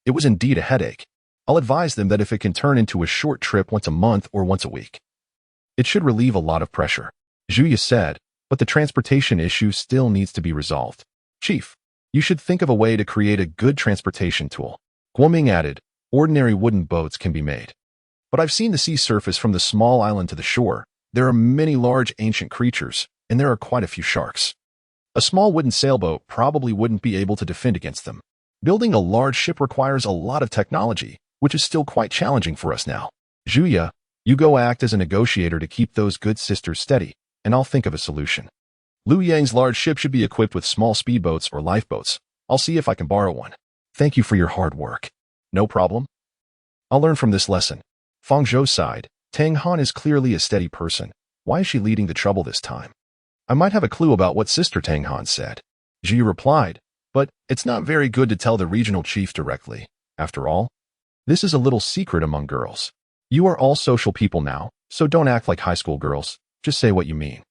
It was indeed a headache. I'll advise them that if it can turn into a short trip once a month or once a week, it should relieve a lot of pressure. Zhuya said, but the transportation issue still needs to be resolved. Chief, you should think of a way to create a good transportation tool. Guoming added, ordinary wooden boats can be made. But I've seen the sea surface from the small island to the shore. There are many large ancient creatures, and there are quite a few sharks. A small wooden sailboat probably wouldn't be able to defend against them. Building a large ship requires a lot of technology, which is still quite challenging for us now. Zhuya, you go act as a negotiator to keep those good sisters steady, and I'll think of a solution. Liu Yang's large ship should be equipped with small speedboats or lifeboats. I'll see if I can borrow one. Thank you for your hard work. No problem. I'll learn from this lesson. Fang Zhou sighed. Tang Han is clearly a steady person. Why is she leading the trouble this time? I might have a clue about what Sister Tang Han said. Zhi replied, but it's not very good to tell the regional chief directly. After all, this is a little secret among girls. You are all social people now, so don't act like high school girls. Just say what you mean.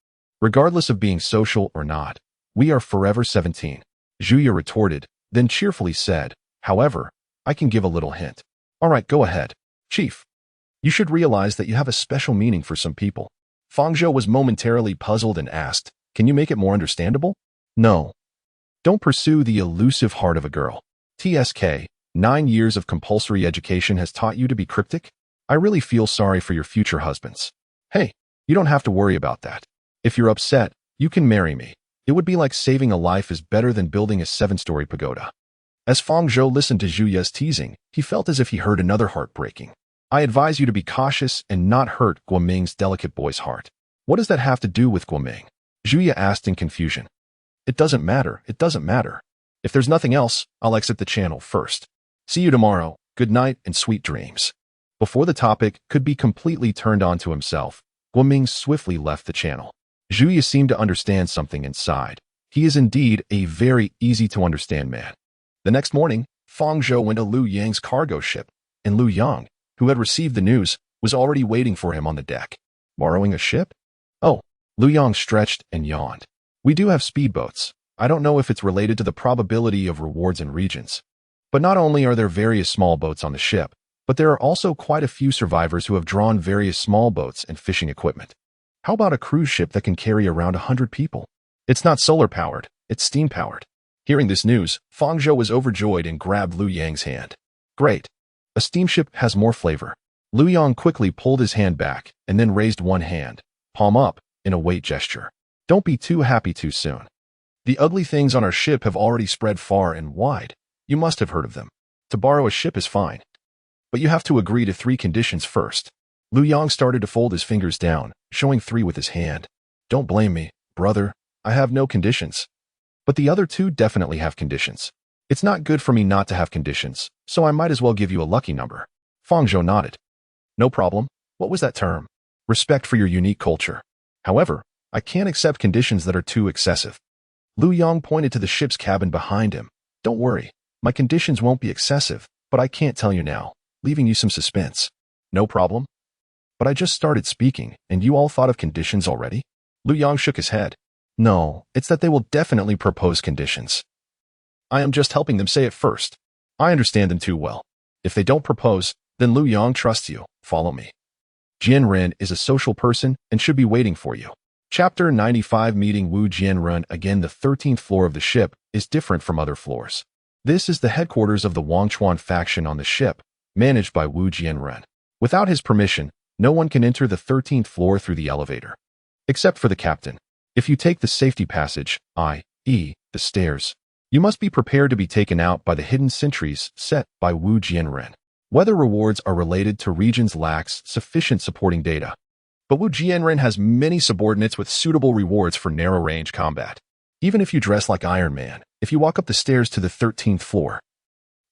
Regardless of being social or not, we are forever 17. Zhuya retorted, then cheerfully said, however, I can give a little hint. All right, go ahead. Chief. You should realize that you have a special meaning for some people. Fang Zhou was momentarily puzzled and asked, can you make it more understandable? No. Don't pursue the elusive heart of a girl. TSK, 9 years of compulsory education has taught you to be cryptic? I really feel sorry for your future husbands. Hey, you don't have to worry about that. If you're upset, you can marry me. It would be like saving a life is better than building a 7-story pagoda. As Fang Zhou listened to Zhuya's teasing, he felt as if he heard another heart breaking. I advise you to be cautious and not hurt Guoming's delicate boy's heart. What does that have to do with Guoming? Zhuya asked in confusion. It doesn't matter. It doesn't matter. If there's nothing else, I'll exit the channel first. See you tomorrow. Good night and sweet dreams. Before the topic could be completely turned on to himself, Guoming swiftly left the channel. Zhuya seemed to understand something inside. He is indeed a very easy-to-understand man. The next morning, Fang Zhou went to Liu Yang's cargo ship, and Liu Yang, who had received the news, was already waiting for him on the deck. Borrowing a ship? Oh, Liu Yang stretched and yawned. We do have speedboats. I don't know if it's related to the probability of rewards and regions. But not only are there various small boats on the ship, but there are also quite a few survivors who have drawn various small boats and fishing equipment. How about a cruise ship that can carry around 100 people? It's not solar-powered, it's steam-powered. Hearing this news, Fang Zhou was overjoyed and grabbed Liu Yang's hand. Great. A steamship has more flavor. Liu Yang quickly pulled his hand back and then raised one hand, palm up, in a wait gesture. Don't be too happy too soon. The ugly things on our ship have already spread far and wide. You must have heard of them. To borrow a ship is fine. But you have to agree to 3 conditions first. Liu Yang started to fold his fingers down, showing 3 with his hand. Don't blame me, brother. I have no conditions. But the other 2 definitely have conditions. It's not good for me not to have conditions, so I might as well give you a lucky number. Fang Zhou nodded. No problem. What was that term? Respect for your unique culture. However, I can't accept conditions that are too excessive. Liu Yang pointed to the ship's cabin behind him. Don't worry. My conditions won't be excessive, but I can't tell you now, leaving you some suspense. No problem. But I just started speaking, and you all thought of conditions already? Lu Yang shook his head. No, it's that they will definitely propose conditions. I am just helping them say it first. I understand them too well. If they don't propose, then Lu Yang trusts you. Follow me. Jianren is a social person and should be waiting for you. Chapter 95 Meeting Wu Jianren. Again, the 13th floor of the ship is different from other floors. This is the headquarters of the Wangchuan faction on the ship, managed by Wu Jianren. Without his permission, no one can enter the 13th floor through the elevator. Except for the captain. If you take the safety passage, i.e., the stairs, you must be prepared to be taken out by the hidden sentries set by Wu Jianren. Whether rewards are related to regions lacks sufficient supporting data. But Wu Jianren has many subordinates with suitable rewards for narrow-range combat. Even if you dress like Iron Man, if you walk up the stairs to the 13th floor,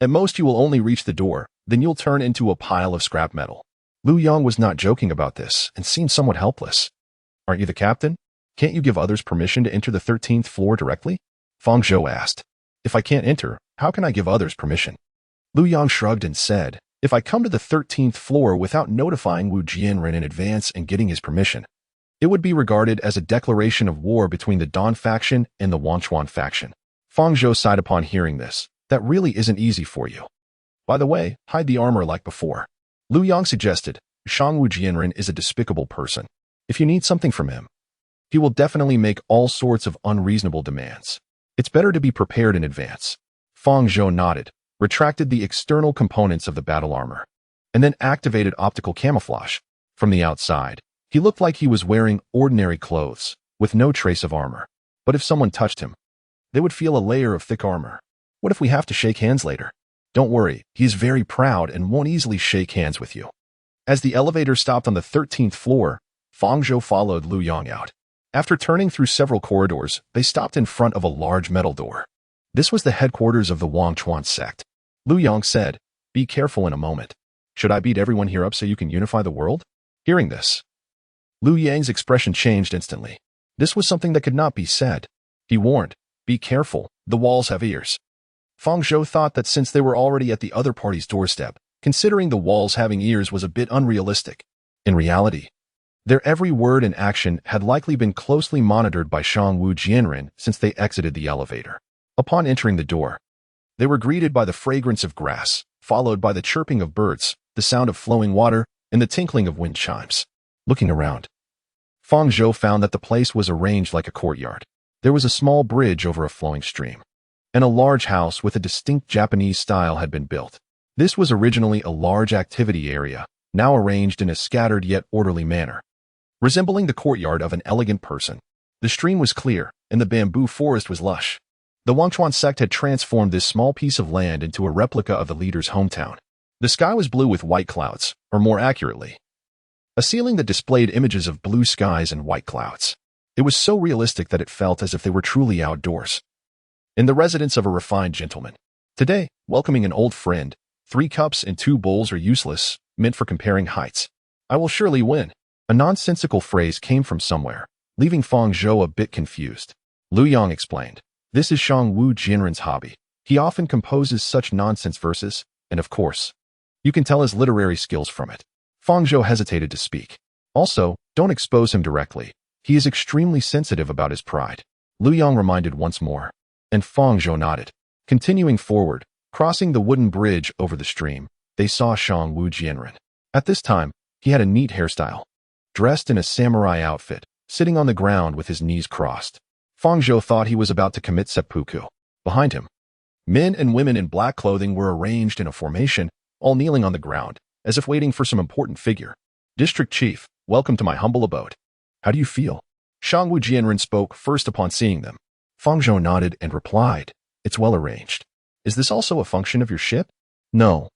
at most you will only reach the door, then you'll turn into a pile of scrap metal. Lu Yang was not joking about this and seemed somewhat helpless. Aren't you the captain? Can't you give others permission to enter the 13th floor directly? Fang Zhou asked. If I can't enter, how can I give others permission? Lu Yang shrugged and said, if I come to the 13th floor without notifying Wu Jianren in advance and getting his permission, it would be regarded as a declaration of war between the Dan faction and the Wangchuan faction. Fang Zhou sighed upon hearing this. That really isn't easy for you. By the way, hide the armor like before. Lu Yang suggested. Shang Wu Jianren is a despicable person. If you need something from him, he will definitely make all sorts of unreasonable demands. It's better to be prepared in advance. Fang Zhou nodded, retracted the external components of the battle armor, and then activated optical camouflage. From the outside, he looked like he was wearing ordinary clothes, with no trace of armor. But if someone touched him, they would feel a layer of thick armor. What if we have to shake hands later? Don't worry, he is very proud and won't easily shake hands with you. As the elevator stopped on the 13th floor, Fang Zhou followed Lu Yang out. After turning through several corridors, they stopped in front of a large metal door. This was the headquarters of the Wangchuan sect. Lu Yang said, be careful in a moment. Should I beat everyone here up so you can unify the world? Hearing this, Lu Yang's expression changed instantly. This was something that could not be said. He warned, be careful, the walls have ears. Fang Zhou thought that since they were already at the other party's doorstep, considering the walls having ears was a bit unrealistic. In reality, their every word and action had likely been closely monitored by Shang Wu Jianren since they exited the elevator. Upon entering the door, they were greeted by the fragrance of grass, followed by the chirping of birds, the sound of flowing water, and the tinkling of wind chimes. Looking around, Fang Zhou found that the place was arranged like a courtyard. There was a small bridge over a flowing stream, and a large house with a distinct Japanese style had been built. This was originally a large activity area, now arranged in a scattered yet orderly manner, resembling the courtyard of an elegant person. The stream was clear, and the bamboo forest was lush. The Wangchuan sect had transformed this small piece of land into a replica of the leader's hometown. The sky was blue with white clouds, or more accurately, a ceiling that displayed images of blue skies and white clouds. It was so realistic that it felt as if they were truly outdoors. In the residence of a refined gentleman. Today, welcoming an old friend, 3 cups and 2 bowls are useless, meant for comparing heights. I will surely win. A nonsensical phrase came from somewhere, leaving Fang Zhou a bit confused. Lu Yang explained, this is Shang Wu Jianren's hobby. He often composes such nonsense verses, and of course, you can tell his literary skills from it. Fang Zhou hesitated to speak. Also, don't expose him directly. He is extremely sensitive about his pride. Lu Yang reminded once more, and Fang Zhou nodded. Continuing forward, crossing the wooden bridge over the stream, they saw Shang Wu Jianren. At this time, he had a neat hairstyle, dressed in a samurai outfit, sitting on the ground with his knees crossed. Fang Zhou thought he was about to commit seppuku. Behind him, men and women in black clothing were arranged in a formation, all kneeling on the ground, as if waiting for some important figure. District Chief, welcome to my humble abode. How do you feel? Shang Wu Jianren spoke first upon seeing them. Fang Zhou nodded and replied, it's well arranged. Is this also a function of your ship? No.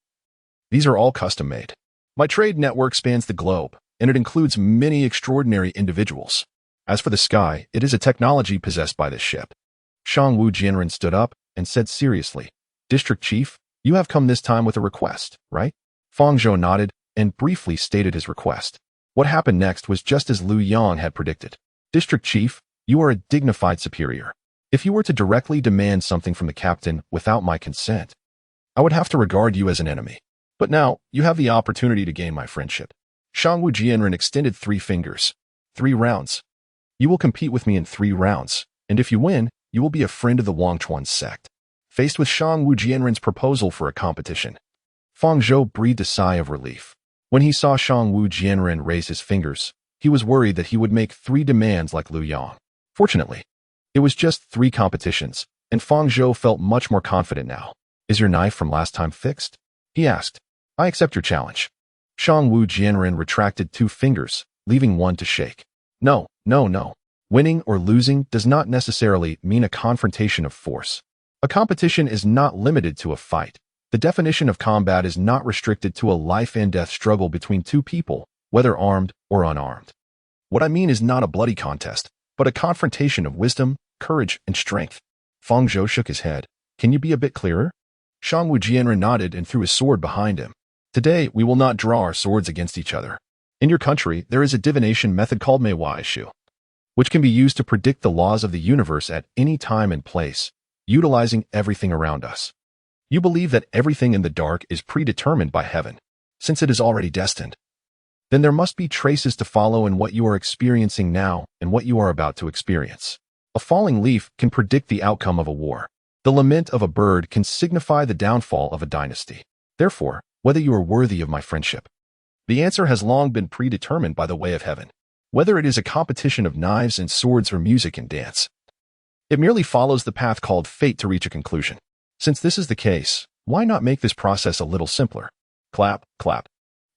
These are all custom-made. My trade network spans the globe, and it includes many extraordinary individuals. As for the sky, it is a technology possessed by this ship. Shang Wu Jianren stood up and said seriously, District Chief, you have come this time with a request, right? Fang Zhou nodded and briefly stated his request. What happened next was just as Lu Yang had predicted. District Chief, you are a dignified superior. If you were to directly demand something from the captain without my consent, I would have to regard you as an enemy. But now, you have the opportunity to gain my friendship. Shangwu Jianren extended 3 fingers. 3 rounds. You will compete with me in 3 rounds, and if you win, you will be a friend of the Wangchuan sect. Faced with Shangwu Jianren's proposal for a competition, Fang Zhou breathed a sigh of relief. When he saw Shangwu Jianren raise his fingers, he was worried that he would make 3 demands like Lu Yang. Fortunately, it was just 3 competitions, and Fang Zhou felt much more confident now. Is your knife from last time fixed? He asked. I accept your challenge. Shangwu Jianren retracted 2 fingers, leaving 1 to shake. No. Winning or losing does not necessarily mean a confrontation of force. A competition is not limited to a fight. The definition of combat is not restricted to a life-and-death struggle between 2 people, whether armed or unarmed. What I mean is not a bloody contest, but a confrontation of wisdom, courage, and strength. Fang Zhou shook his head. Can you be a bit clearer? Shangwu Jianren nodded and threw his sword behind him. Today, we will not draw our swords against each other. In your country, there is a divination method called Meiwaishu, which can be used to predict the laws of the universe at any time and place, utilizing everything around us. You believe that everything in the dark is predetermined by heaven, since it is already destined. Then there must be traces to follow in what you are experiencing now and what you are about to experience. A falling leaf can predict the outcome of a war. The lament of a bird can signify the downfall of a dynasty. Therefore, whether you are worthy of my friendship. The answer has long been predetermined by the way of heaven. Whether it is a competition of knives and swords or music and dance, it merely follows the path called fate to reach a conclusion. Since this is the case, why not make this process a little simpler? Clap, clap.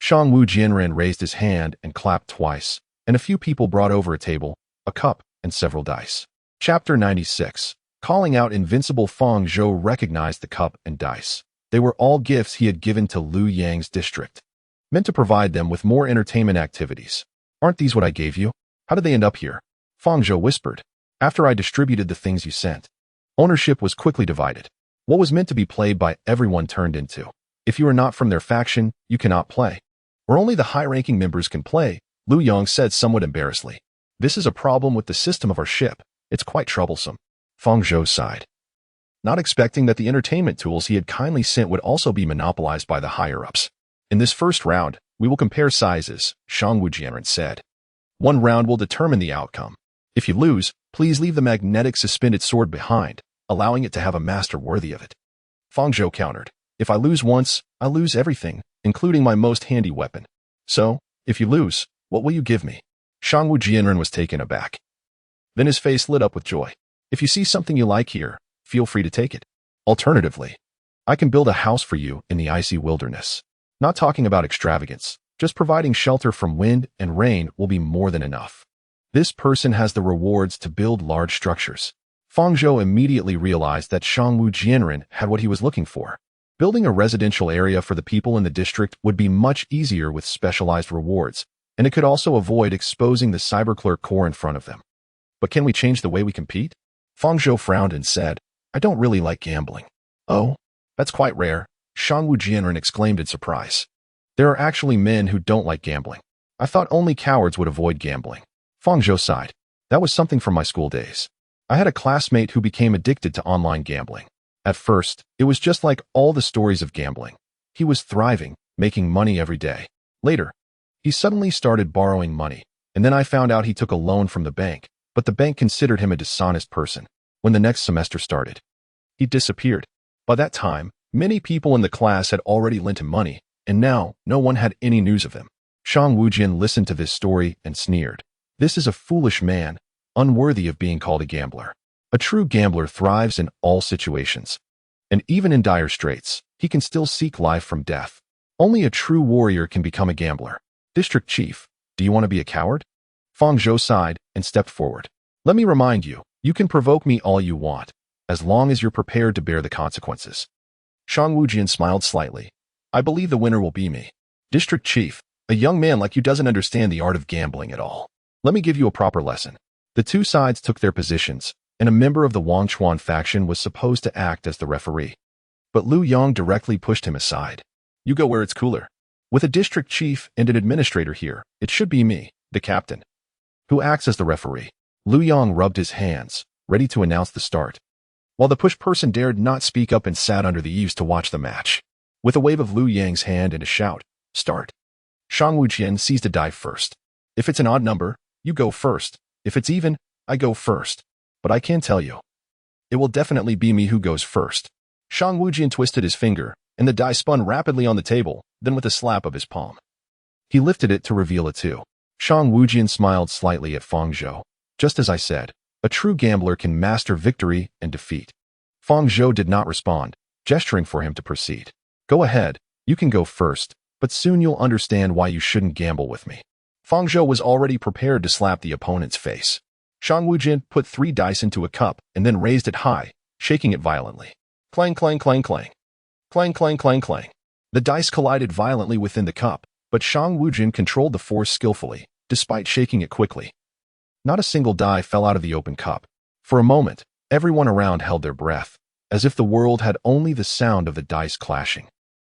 Shangwu Jianren raised his hand and clapped twice, and a few people brought over a table, a cup, and several dice. Chapter 96. Calling out invincible, Fang Zhou recognized the cup and dice. They were all gifts he had given to Lu Yang's district, meant to provide them with more entertainment activities. Aren't these what I gave you? How did they end up here? Fang Zhou whispered. After I distributed the things you sent. Ownership was quickly divided. What was meant to be played by everyone turned into. If you are not from their faction, you cannot play. Or only the high-ranking members can play, Lu Yang said somewhat embarrassedly. This is a problem with the system of our ship. It's quite troublesome. Fang Zhou sighed, not expecting that the entertainment tools he had kindly sent would also be monopolized by the higher-ups. In this first round, we will compare sizes, Shangwu Jianren said. 1 round will determine the outcome. If you lose, please leave the magnetic suspended sword behind, allowing it to have a master worthy of it. Fang Zhou countered. If I lose once, I lose everything, including my most handy weapon. So, if you lose, what will you give me? Shangwu Jianren was taken aback. Then his face lit up with joy. If you see something you like here, feel free to take it. Alternatively, I can build a house for you in the icy wilderness. Not talking about extravagance, just providing shelter from wind and rain will be more than enough. This person has the rewards to build large structures. Fang Zhou immediately realized that Shangwu Jianren had what he was looking for. Building a residential area for the people in the district would be much easier with specialized rewards, and it could also avoid exposing the cyberclerk core in front of them. But can we change the way we compete? Fang Zhou frowned and said, I don't really like gambling. Oh, that's quite rare, Shangwu Jianren exclaimed in surprise. There are actually men who don't like gambling. I thought only cowards would avoid gambling. Fang Zhou sighed. That was something from my school days. I had a classmate who became addicted to online gambling. At first, it was just like all the stories of gambling. He was thriving, making money every day. Later, he suddenly started borrowing money, and then I found out he took a loan from the bank, but the bank considered him a dishonest person. When the next semester started, he disappeared. By that time, many people in the class had already lent him money, and now no one had any news of him. Shangwu Jian listened to this story and sneered. This is a foolish man, unworthy of being called a gambler. A true gambler thrives in all situations. And even in dire straits, he can still seek life from death. Only a true warrior can become a gambler. District Chief, do you want to be a coward? Fang Zhou sighed and stepped forward. Let me remind you, you can provoke me all you want, as long as you're prepared to bear the consequences. Shangwu Jian smiled slightly. I believe the winner will be me. District Chief, a young man like you doesn't understand the art of gambling at all. Let me give you a proper lesson. The two sides took their positions, and a member of the Wangchuan faction was supposed to act as the referee. But Lu Yang directly pushed him aside. You go where it's cooler. With a district chief and an administrator here, it should be me, the captain, who acts as the referee. Lu Yang rubbed his hands, ready to announce the start, while the push person dared not speak up and sat under the eaves to watch the match. With a wave of Lu Yang's hand and a shout, start. Shang Wujian seized a die first. If it's an odd number, you go first. If it's even, I go first. But I can tell you, it will definitely be me who goes first. Shang Wujian twisted his finger, and the die spun rapidly on the table, then with a slap of his palm. He lifted it to reveal a 2. Shang Wujian smiled slightly at Fang Zhou. Just as I said, a true gambler can master victory and defeat. Fang Zhou did not respond, gesturing for him to proceed. Go ahead, you can go first, but soon you'll understand why you shouldn't gamble with me. Fang Zhou was already prepared to slap the opponent's face. Shang Wujian put 3 dice into a cup and then raised it high, shaking it violently. Clang, clang, clang, clang. Clang, clang, clang, clang. The dice collided violently within the cup, but Shang Wujian controlled the force skillfully, despite shaking it quickly. Not a single die fell out of the open cup. For a moment, everyone around held their breath, as if the world had only the sound of the dice clashing.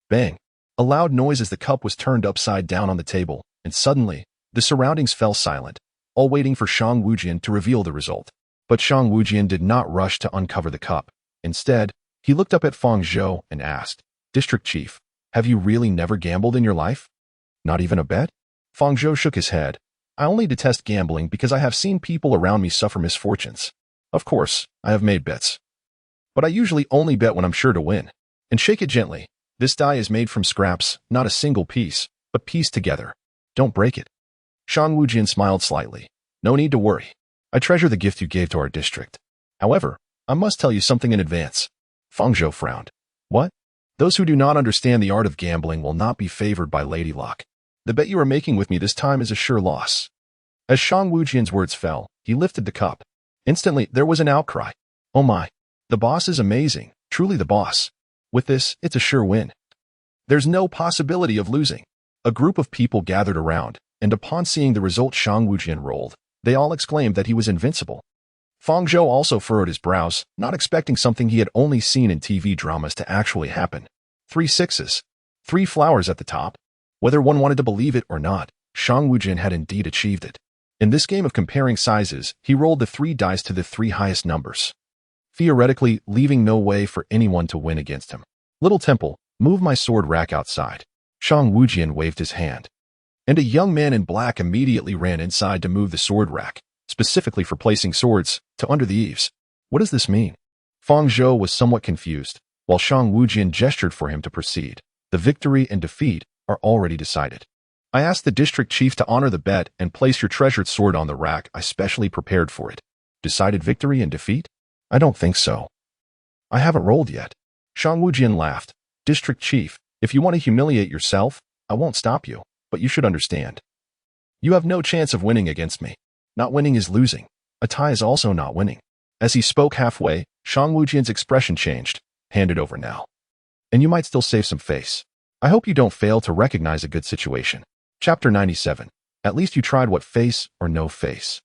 Bang! A loud noise as the cup was turned upside down on the table, and suddenly, the surroundings fell silent, all waiting for Shang Wujian to reveal the result. But Shang Wujian did not rush to uncover the cup. Instead, he looked up at Fang Zhou and asked, District Chief, have you really never gambled in your life? Not even a bet? Fang Zhou shook his head. I only detest gambling because I have seen people around me suffer misfortunes. Of course, I have made bets. But I usually only bet when I'm sure to win. And shake it gently. This die is made from scraps, not a single piece, but pieced together. Don't break it. Shang Wujian smiled slightly. No need to worry. I treasure the gift you gave to our district. However, I must tell you something in advance. Fang Zhou frowned. What? Those who do not understand the art of gambling will not be favored by Lady Luck. The bet you are making with me this time is a sure loss. As Shang Wujian's words fell, he lifted the cup. Instantly, there was an outcry. Oh my. The boss is amazing, truly the boss. With this, it's a sure win. There's no possibility of losing. A group of people gathered around, and upon seeing the result Shang Wujian rolled, they all exclaimed that he was invincible. Fang Zhou also furrowed his brows, not expecting something he had only seen in TV dramas to actually happen. 3 sixes. 3 flowers at the top. Whether one wanted to believe it or not, Shang Wujian had indeed achieved it. In this game of comparing sizes, he rolled the 3 dice to the 3 highest numbers, theoretically leaving no way for anyone to win against him. Little Temple, move my sword rack outside. Shang Wujian waved his hand. And a young man in black immediately ran inside to move the sword rack, specifically for placing swords, to under the eaves. What does this mean? Fang Zhou was somewhat confused, while Shang Wujian gestured for him to proceed. The victory and defeat are already decided. I asked the district chief to honor the bet and place your treasured sword on the rack I specially prepared for it. Decided victory and defeat? I don't think so. I haven't rolled yet. Shang Wujian laughed. District chief, if you want to humiliate yourself, I won't stop you, but you should understand. You have no chance of winning against me. Not winning is losing. A tie is also not winning. As he spoke halfway, Shang Wujian's expression changed. Hand it over now. And you might still save some face. I hope you don't fail to recognize a good situation. Chapter 97. At least you tried what face or no face.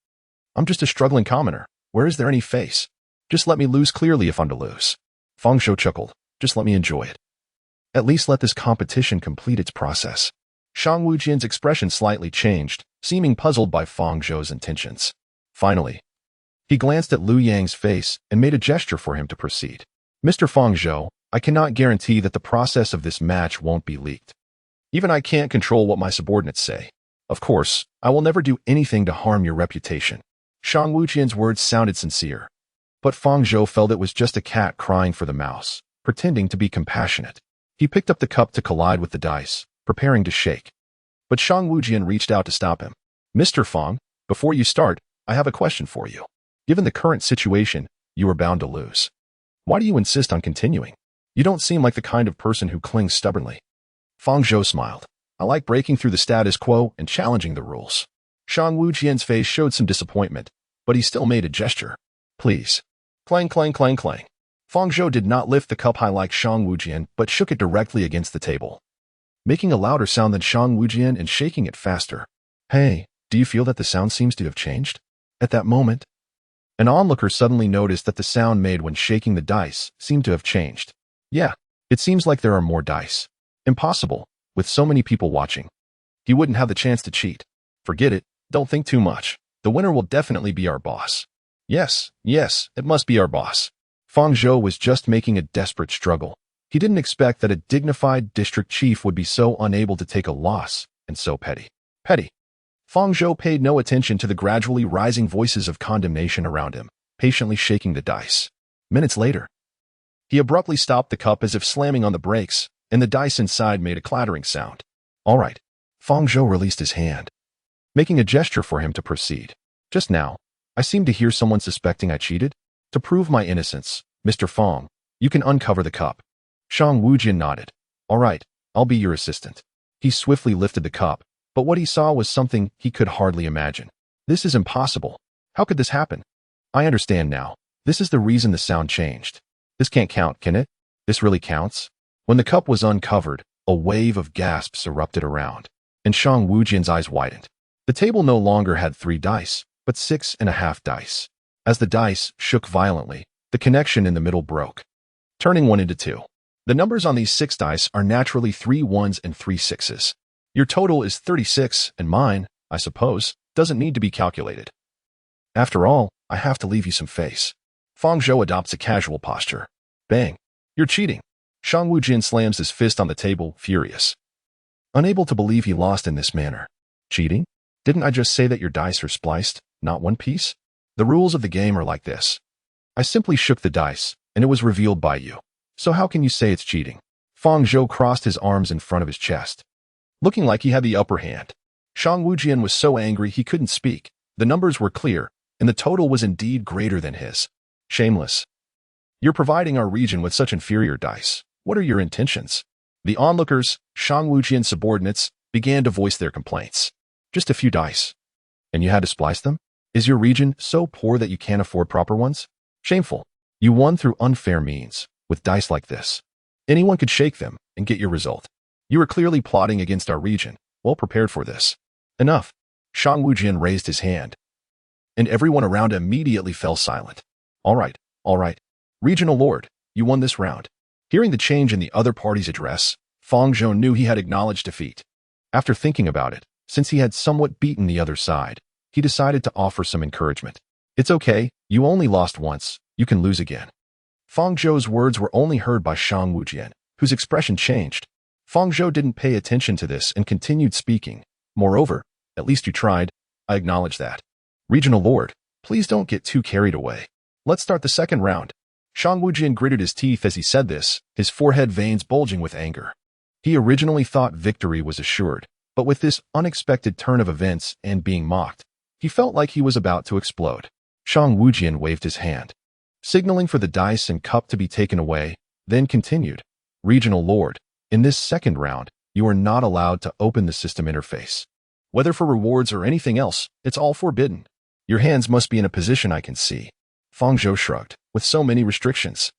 I'm just a struggling commoner. Where is there any face? Just let me lose clearly if I'm to lose. Fang Zhou chuckled. Just let me enjoy it. At least let this competition complete its process. Shang Wujian's expression slightly changed, seeming puzzled by Fang Zhou's intentions. Finally, he glanced at Liu Yang's face and made a gesture for him to proceed. Mr. Fang Zhou, I cannot guarantee that the process of this match won't be leaked. Even I can't control what my subordinates say. Of course, I will never do anything to harm your reputation. Shang Wujian's words sounded sincere. But Fang Zhou felt it was just a cat crying for the mouse, pretending to be compassionate. He picked up the cup to collide with the dice, preparing to shake. But Shang Wujian reached out to stop him. Mr. Fang, before you start, I have a question for you. Given the current situation, you are bound to lose. Why do you insist on continuing? You don't seem like the kind of person who clings stubbornly. Fang Zhou smiled. I like breaking through the status quo and challenging the rules. Shang Wujian's face showed some disappointment, but he still made a gesture. Please. Clang, clang, clang, clang. Fang Zhou did not lift the cup high like Shang Wujian, but shook it directly against the table, making a louder sound than Shang Wujian and shaking it faster. Hey, do you feel that the sound seems to have changed? At that moment, an onlooker suddenly noticed that the sound made when shaking the dice seemed to have changed. Yeah, it seems like there are more dice. Impossible, with so many people watching. He wouldn't have the chance to cheat. Forget it, don't think too much. The winner will definitely be our boss. Yes, it must be our boss. Fang Zhou was just making a desperate struggle. He didn't expect that a dignified district chief would be so unable to take a loss, and so petty. Petty. Fang Zhou paid no attention to the gradually rising voices of condemnation around him, patiently shaking the dice. Minutes later, he abruptly stopped the cup as if slamming on the brakes, and the dice inside made a clattering sound. All right. Fang Zhou released his hand, making a gesture for him to proceed. Just now, I seem to hear someone suspecting I cheated. To prove my innocence, Mr. Fang, you can uncover the cup. Shang Wujian nodded. All right, I'll be your assistant. He swiftly lifted the cup, but what he saw was something he could hardly imagine. This is impossible. How could this happen? I understand now. This is the reason the sound changed. This can't count, can it? This really counts? When the cup was uncovered, a wave of gasps erupted around, and Shang Wujian's eyes widened. The table no longer had 3 dice, but 6.5 dice. As the dice shook violently, the connection in the middle broke, turning 1 into 2. The numbers on these 6 dice are naturally 3 1s and 3 6s. Your total is 36, and mine, I suppose, doesn't need to be calculated. After all, I have to leave you some face. Fang Zhou adopts a casual posture. Bang. You're cheating. Shang Wujian slams his fist on the table, furious, unable to believe he lost in this manner. Cheating? Didn't I just say that your dice are spliced, not one piece? The rules of the game are like this. I simply shook the dice, and it was revealed by you. So how can you say it's cheating? Fang Zhou crossed his arms in front of his chest, looking like he had the upper hand. Shang Wujian was so angry he couldn't speak. The numbers were clear, and the total was indeed greater than his. Shameless. You're providing our region with such inferior dice. What are your intentions? The onlookers, Shang Wujian's subordinates, began to voice their complaints. Just a few dice. And you had to splice them? Is your region so poor that you can't afford proper ones? Shameful. You won through unfair means. With dice like this, anyone could shake them and get your result. You were clearly plotting against our region. Well prepared for this. Enough. Shang Wujian raised his hand, and everyone around immediately fell silent. All right. Regional Lord, you won this round. Hearing the change in the other party's address, Fang Zhou knew he had acknowledged defeat. After thinking about it, since he had somewhat beaten the other side, he decided to offer some encouragement. It's okay, you only lost once, you can lose again. Fang Zhou's words were only heard by Shang Wujian, whose expression changed. Fang Zhou didn't pay attention to this and continued speaking. Moreover, at least you tried. I acknowledge that. Regional Lord, please don't get too carried away. Let's start the second round. Shang Wujian gritted his teeth as he said this, his forehead veins bulging with anger. He originally thought victory was assured, but with this unexpected turn of events and being mocked, he felt like he was about to explode. Shang Wujian waved his hand, signaling for the dice and cup to be taken away, then continued. Regional Lord, in this second round, you are not allowed to open the system interface. Whether for rewards or anything else, it's all forbidden. Your hands must be in a position I can see. Fang Zhou shrugged. With so many restrictions,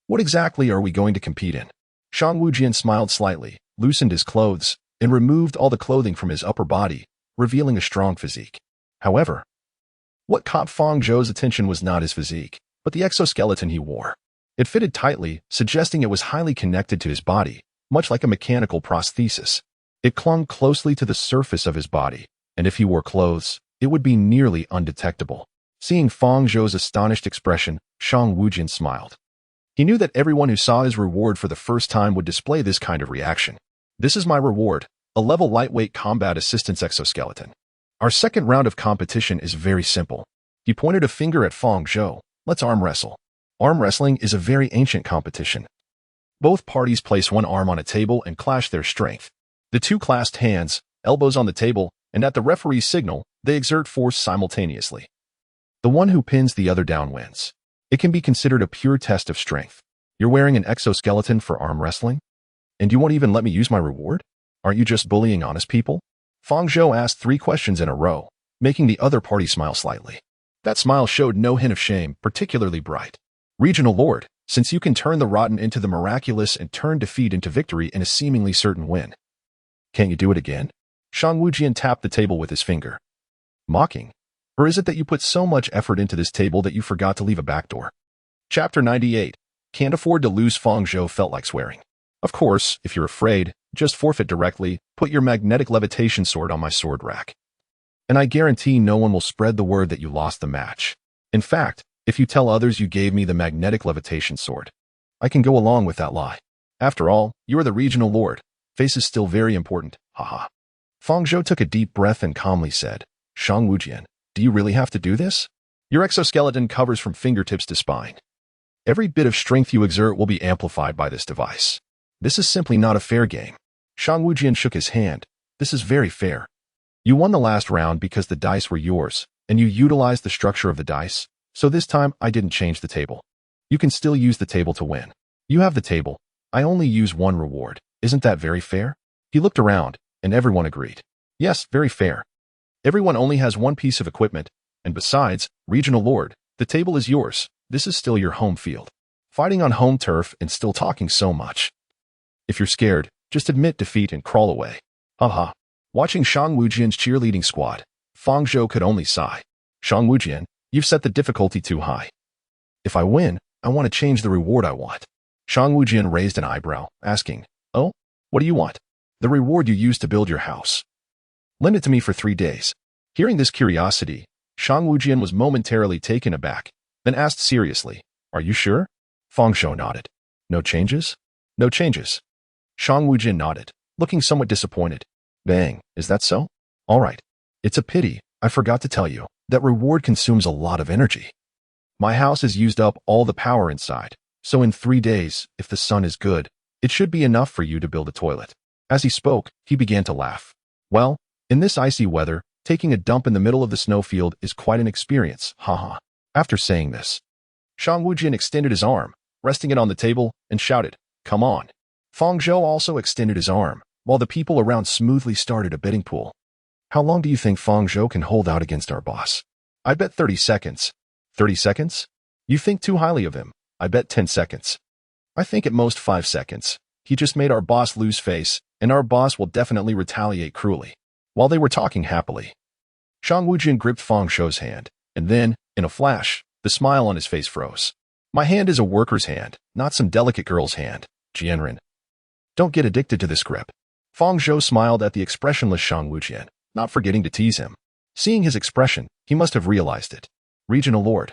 what exactly are we going to compete in? Shang Wujian smiled slightly, loosened his clothes, and removed all the clothing from his upper body, revealing a strong physique. However, what caught Fang Zhou's attention was not his physique, but the exoskeleton he wore. It fitted tightly, suggesting it was highly connected to his body, much like a mechanical prosthesis. It clung closely to the surface of his body, and if he wore clothes, it would be nearly undetectable. Seeing Fang Zhou's astonished expression, Shang Wujian smiled. He knew that everyone who saw his reward for the first time would display this kind of reaction. This is my reward, a level lightweight combat assistance exoskeleton. Our second round of competition is very simple. He pointed a finger at Fang Zhou. Let's arm wrestle. Arm wrestling is a very ancient competition. Both parties place one arm on a table and clash their strength. The two clasped hands, elbows on the table, and at the referee's signal, they exert force simultaneously. The one who pins the other down wins. It can be considered a pure test of strength. You're wearing an exoskeleton for arm wrestling? And you won't even let me use my reward? Aren't you just bullying honest people? Fang Zhou asked 3 questions in a row, making the other party smile slightly. That smile showed no hint of shame, particularly bright. Regional Lord, since you can turn the rotten into the miraculous and turn defeat into victory in a seemingly certain win. Can't you do it again? Shang Wujian tapped the table with his finger. Mocking. Or is it that you put so much effort into this table that you forgot to leave a back door? Chapter 98. Can't afford to lose. Fang Zhou felt like swearing. Of course, if you're afraid, just forfeit directly, put your magnetic levitation sword on my sword rack. And I guarantee no one will spread the word that you lost the match. In fact, if you tell others you gave me the magnetic levitation sword, I can go along with that lie. After all, you are the regional lord. Face is still very important, haha. Fang Zhou took a deep breath and calmly said, Shang Wujian, do you really have to do this? Your exoskeleton covers from fingertips to spine. Every bit of strength you exert will be amplified by this device. This is simply not a fair game. Shang Wujian shook his hand. This is very fair. You won the last round because the dice were yours, and you utilized the structure of the dice, so this time I didn't change the table. You can still use the table to win. You have the table. I only use one reward. Isn't that very fair? He looked around, and everyone agreed. Yes, very fair. Everyone only has one piece of equipment, and besides, Regional Lord, the table is yours. This is still your home field. Fighting on home turf and still talking so much. If you're scared, just admit defeat and crawl away. Haha. Watching Shang Wujian's cheerleading squad, Fang Zhou could only sigh. Shang Wujian, you've set the difficulty too high. If I win, I want to change the reward I want. Shang Wujian raised an eyebrow, asking, Oh, what do you want? The reward you used to build your house. Lend it to me for 3 days. Hearing this curiosity, Shang Wujian was momentarily taken aback, then asked seriously, Are you sure? Fang Zhou nodded. No changes? No changes. Shang Wujian nodded, looking somewhat disappointed. Bang, is that so? All right. It's a pity, I forgot to tell you, that reward consumes a lot of energy. My house has used up all the power inside, so in 3 days, if the sun is good, it should be enough for you to build a toilet. As he spoke, he began to laugh. Well, in this icy weather, taking a dump in the middle of the snowfield is quite an experience, haha. After saying this, Shang Wujian extended his arm, resting it on the table, and shouted, Come on. Fang Zhou also extended his arm, while the people around smoothly started a betting pool. How long do you think Fang Zhou can hold out against our boss? I bet 30 seconds. 30 seconds? You think too highly of him. I bet 10 seconds. I think at most 5 seconds. He just made our boss lose face, and our boss will definitely retaliate cruelly. While they were talking happily, Shang Wujian gripped Fang Zhou's hand, and then, in a flash, the smile on his face froze. My hand is a worker's hand, not some delicate girl's hand, Jianren. Don't get addicted to this grip. Fang Zhou smiled at the expressionless Shang Wujian, not forgetting to tease him. Seeing his expression, he must have realized it. Regional Lord.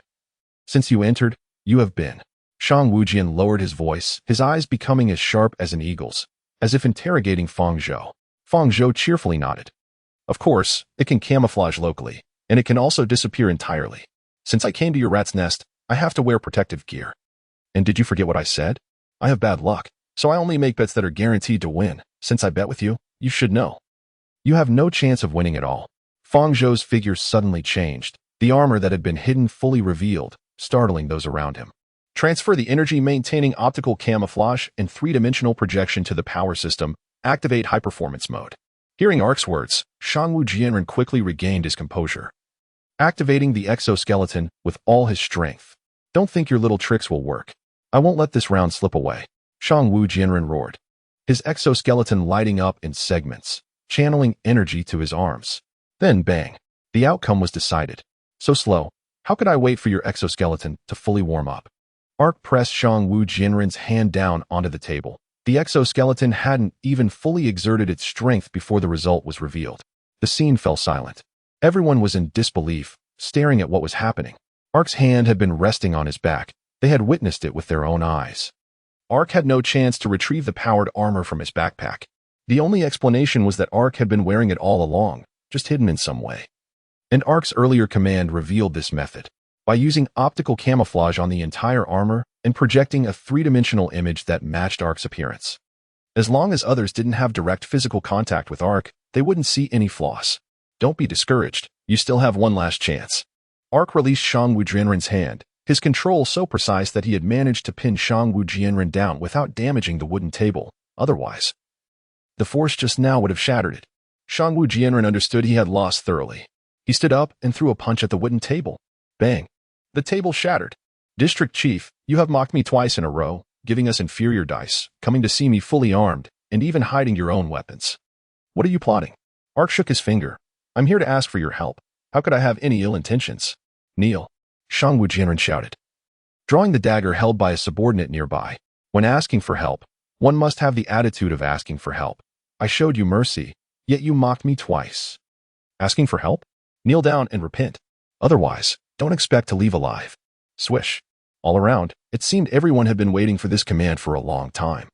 Since you entered, you have been. Shang Wujian lowered his voice, his eyes becoming as sharp as an eagle's, as if interrogating Fang Zhou. Fang Zhou cheerfully nodded. Of course, it can camouflage locally, and it can also disappear entirely. Since I came to your rat's nest, I have to wear protective gear. And did you forget what I said? I have bad luck, so I only make bets that are guaranteed to win. Since I bet with you, you should know. You have no chance of winning at all. Fang Zhou's figure suddenly changed, the armor that had been hidden fully revealed, startling those around him. Transfer the energy-maintaining optical camouflage and 3-dimensional projection to the power system. Activate high-performance mode. Hearing Ark's words, Shang Wujian quickly regained his composure. Activating the exoskeleton with all his strength. Don't think your little tricks will work. I won't let this round slip away. Shang Wujian roared, his exoskeleton lighting up in segments, channeling energy to his arms. Then bang. The outcome was decided. So slow. How could I wait for your exoskeleton to fully warm up? Ark pressed Shang Wujian's hand down onto the table. The exoskeleton hadn't even fully exerted its strength before the result was revealed. The scene fell silent. Everyone was in disbelief, staring at what was happening. Ark's hand had been resting on his back. They had witnessed it with their own eyes. Ark had no chance to retrieve the powered armor from his backpack. The only explanation was that Ark had been wearing it all along, just hidden in some way. And Ark's earlier command revealed this method. By using optical camouflage on the entire armor and projecting a 3-dimensional image that matched Ark's appearance. As long as others didn't have direct physical contact with Ark, they wouldn't see any flaws. Don't be discouraged, you still have one last chance. Ark released Shang Wujian's hand, his control so precise that he had managed to pin Shang Wujian down without damaging the wooden table. Otherwise, the force just now would have shattered it. Shang Wujian understood he had lost thoroughly. He stood up and threw a punch at the wooden table. Bang. The table shattered. District Chief, you have mocked me twice in a row, giving us inferior dice, coming to see me fully armed, and even hiding your own weapons. What are you plotting? Ark shook his finger. I'm here to ask for your help. How could I have any ill intentions? Kneel. Shang Wujian shouted, drawing the dagger held by a subordinate nearby. When asking for help, one must have the attitude of asking for help. I showed you mercy, yet you mocked me twice. Asking for help? Kneel down and repent. Otherwise, don't expect to leave alive. Swish. All around, it seemed everyone had been waiting for this command for a long time.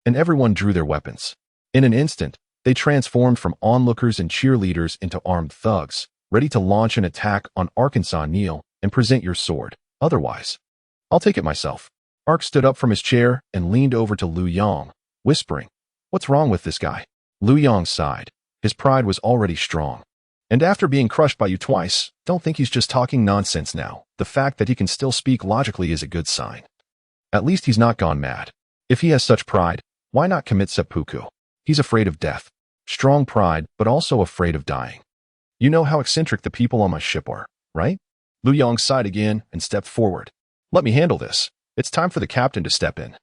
And everyone drew their weapons. In an instant, They transformed from onlookers and cheerleaders into armed thugs, ready to launch an attack on Arkansas. Kneel and present your sword. Otherwise, I'll take it myself. Ark stood up from his chair and leaned over to Liu Yang, whispering, "What's wrong with this guy?" Liu Yang sighed. His pride was already strong. "And after being crushed by you twice, don't think he's just talking nonsense now. The fact that he can still speak logically is a good sign. At least he's not gone mad. If he has such pride, why not commit seppuku? He's afraid of death. Strong pride, but also afraid of dying. You know how eccentric the people on my ship are, right?" Liu Yang sighed again and stepped forward. "Let me handle this. It's time for the captain to step in."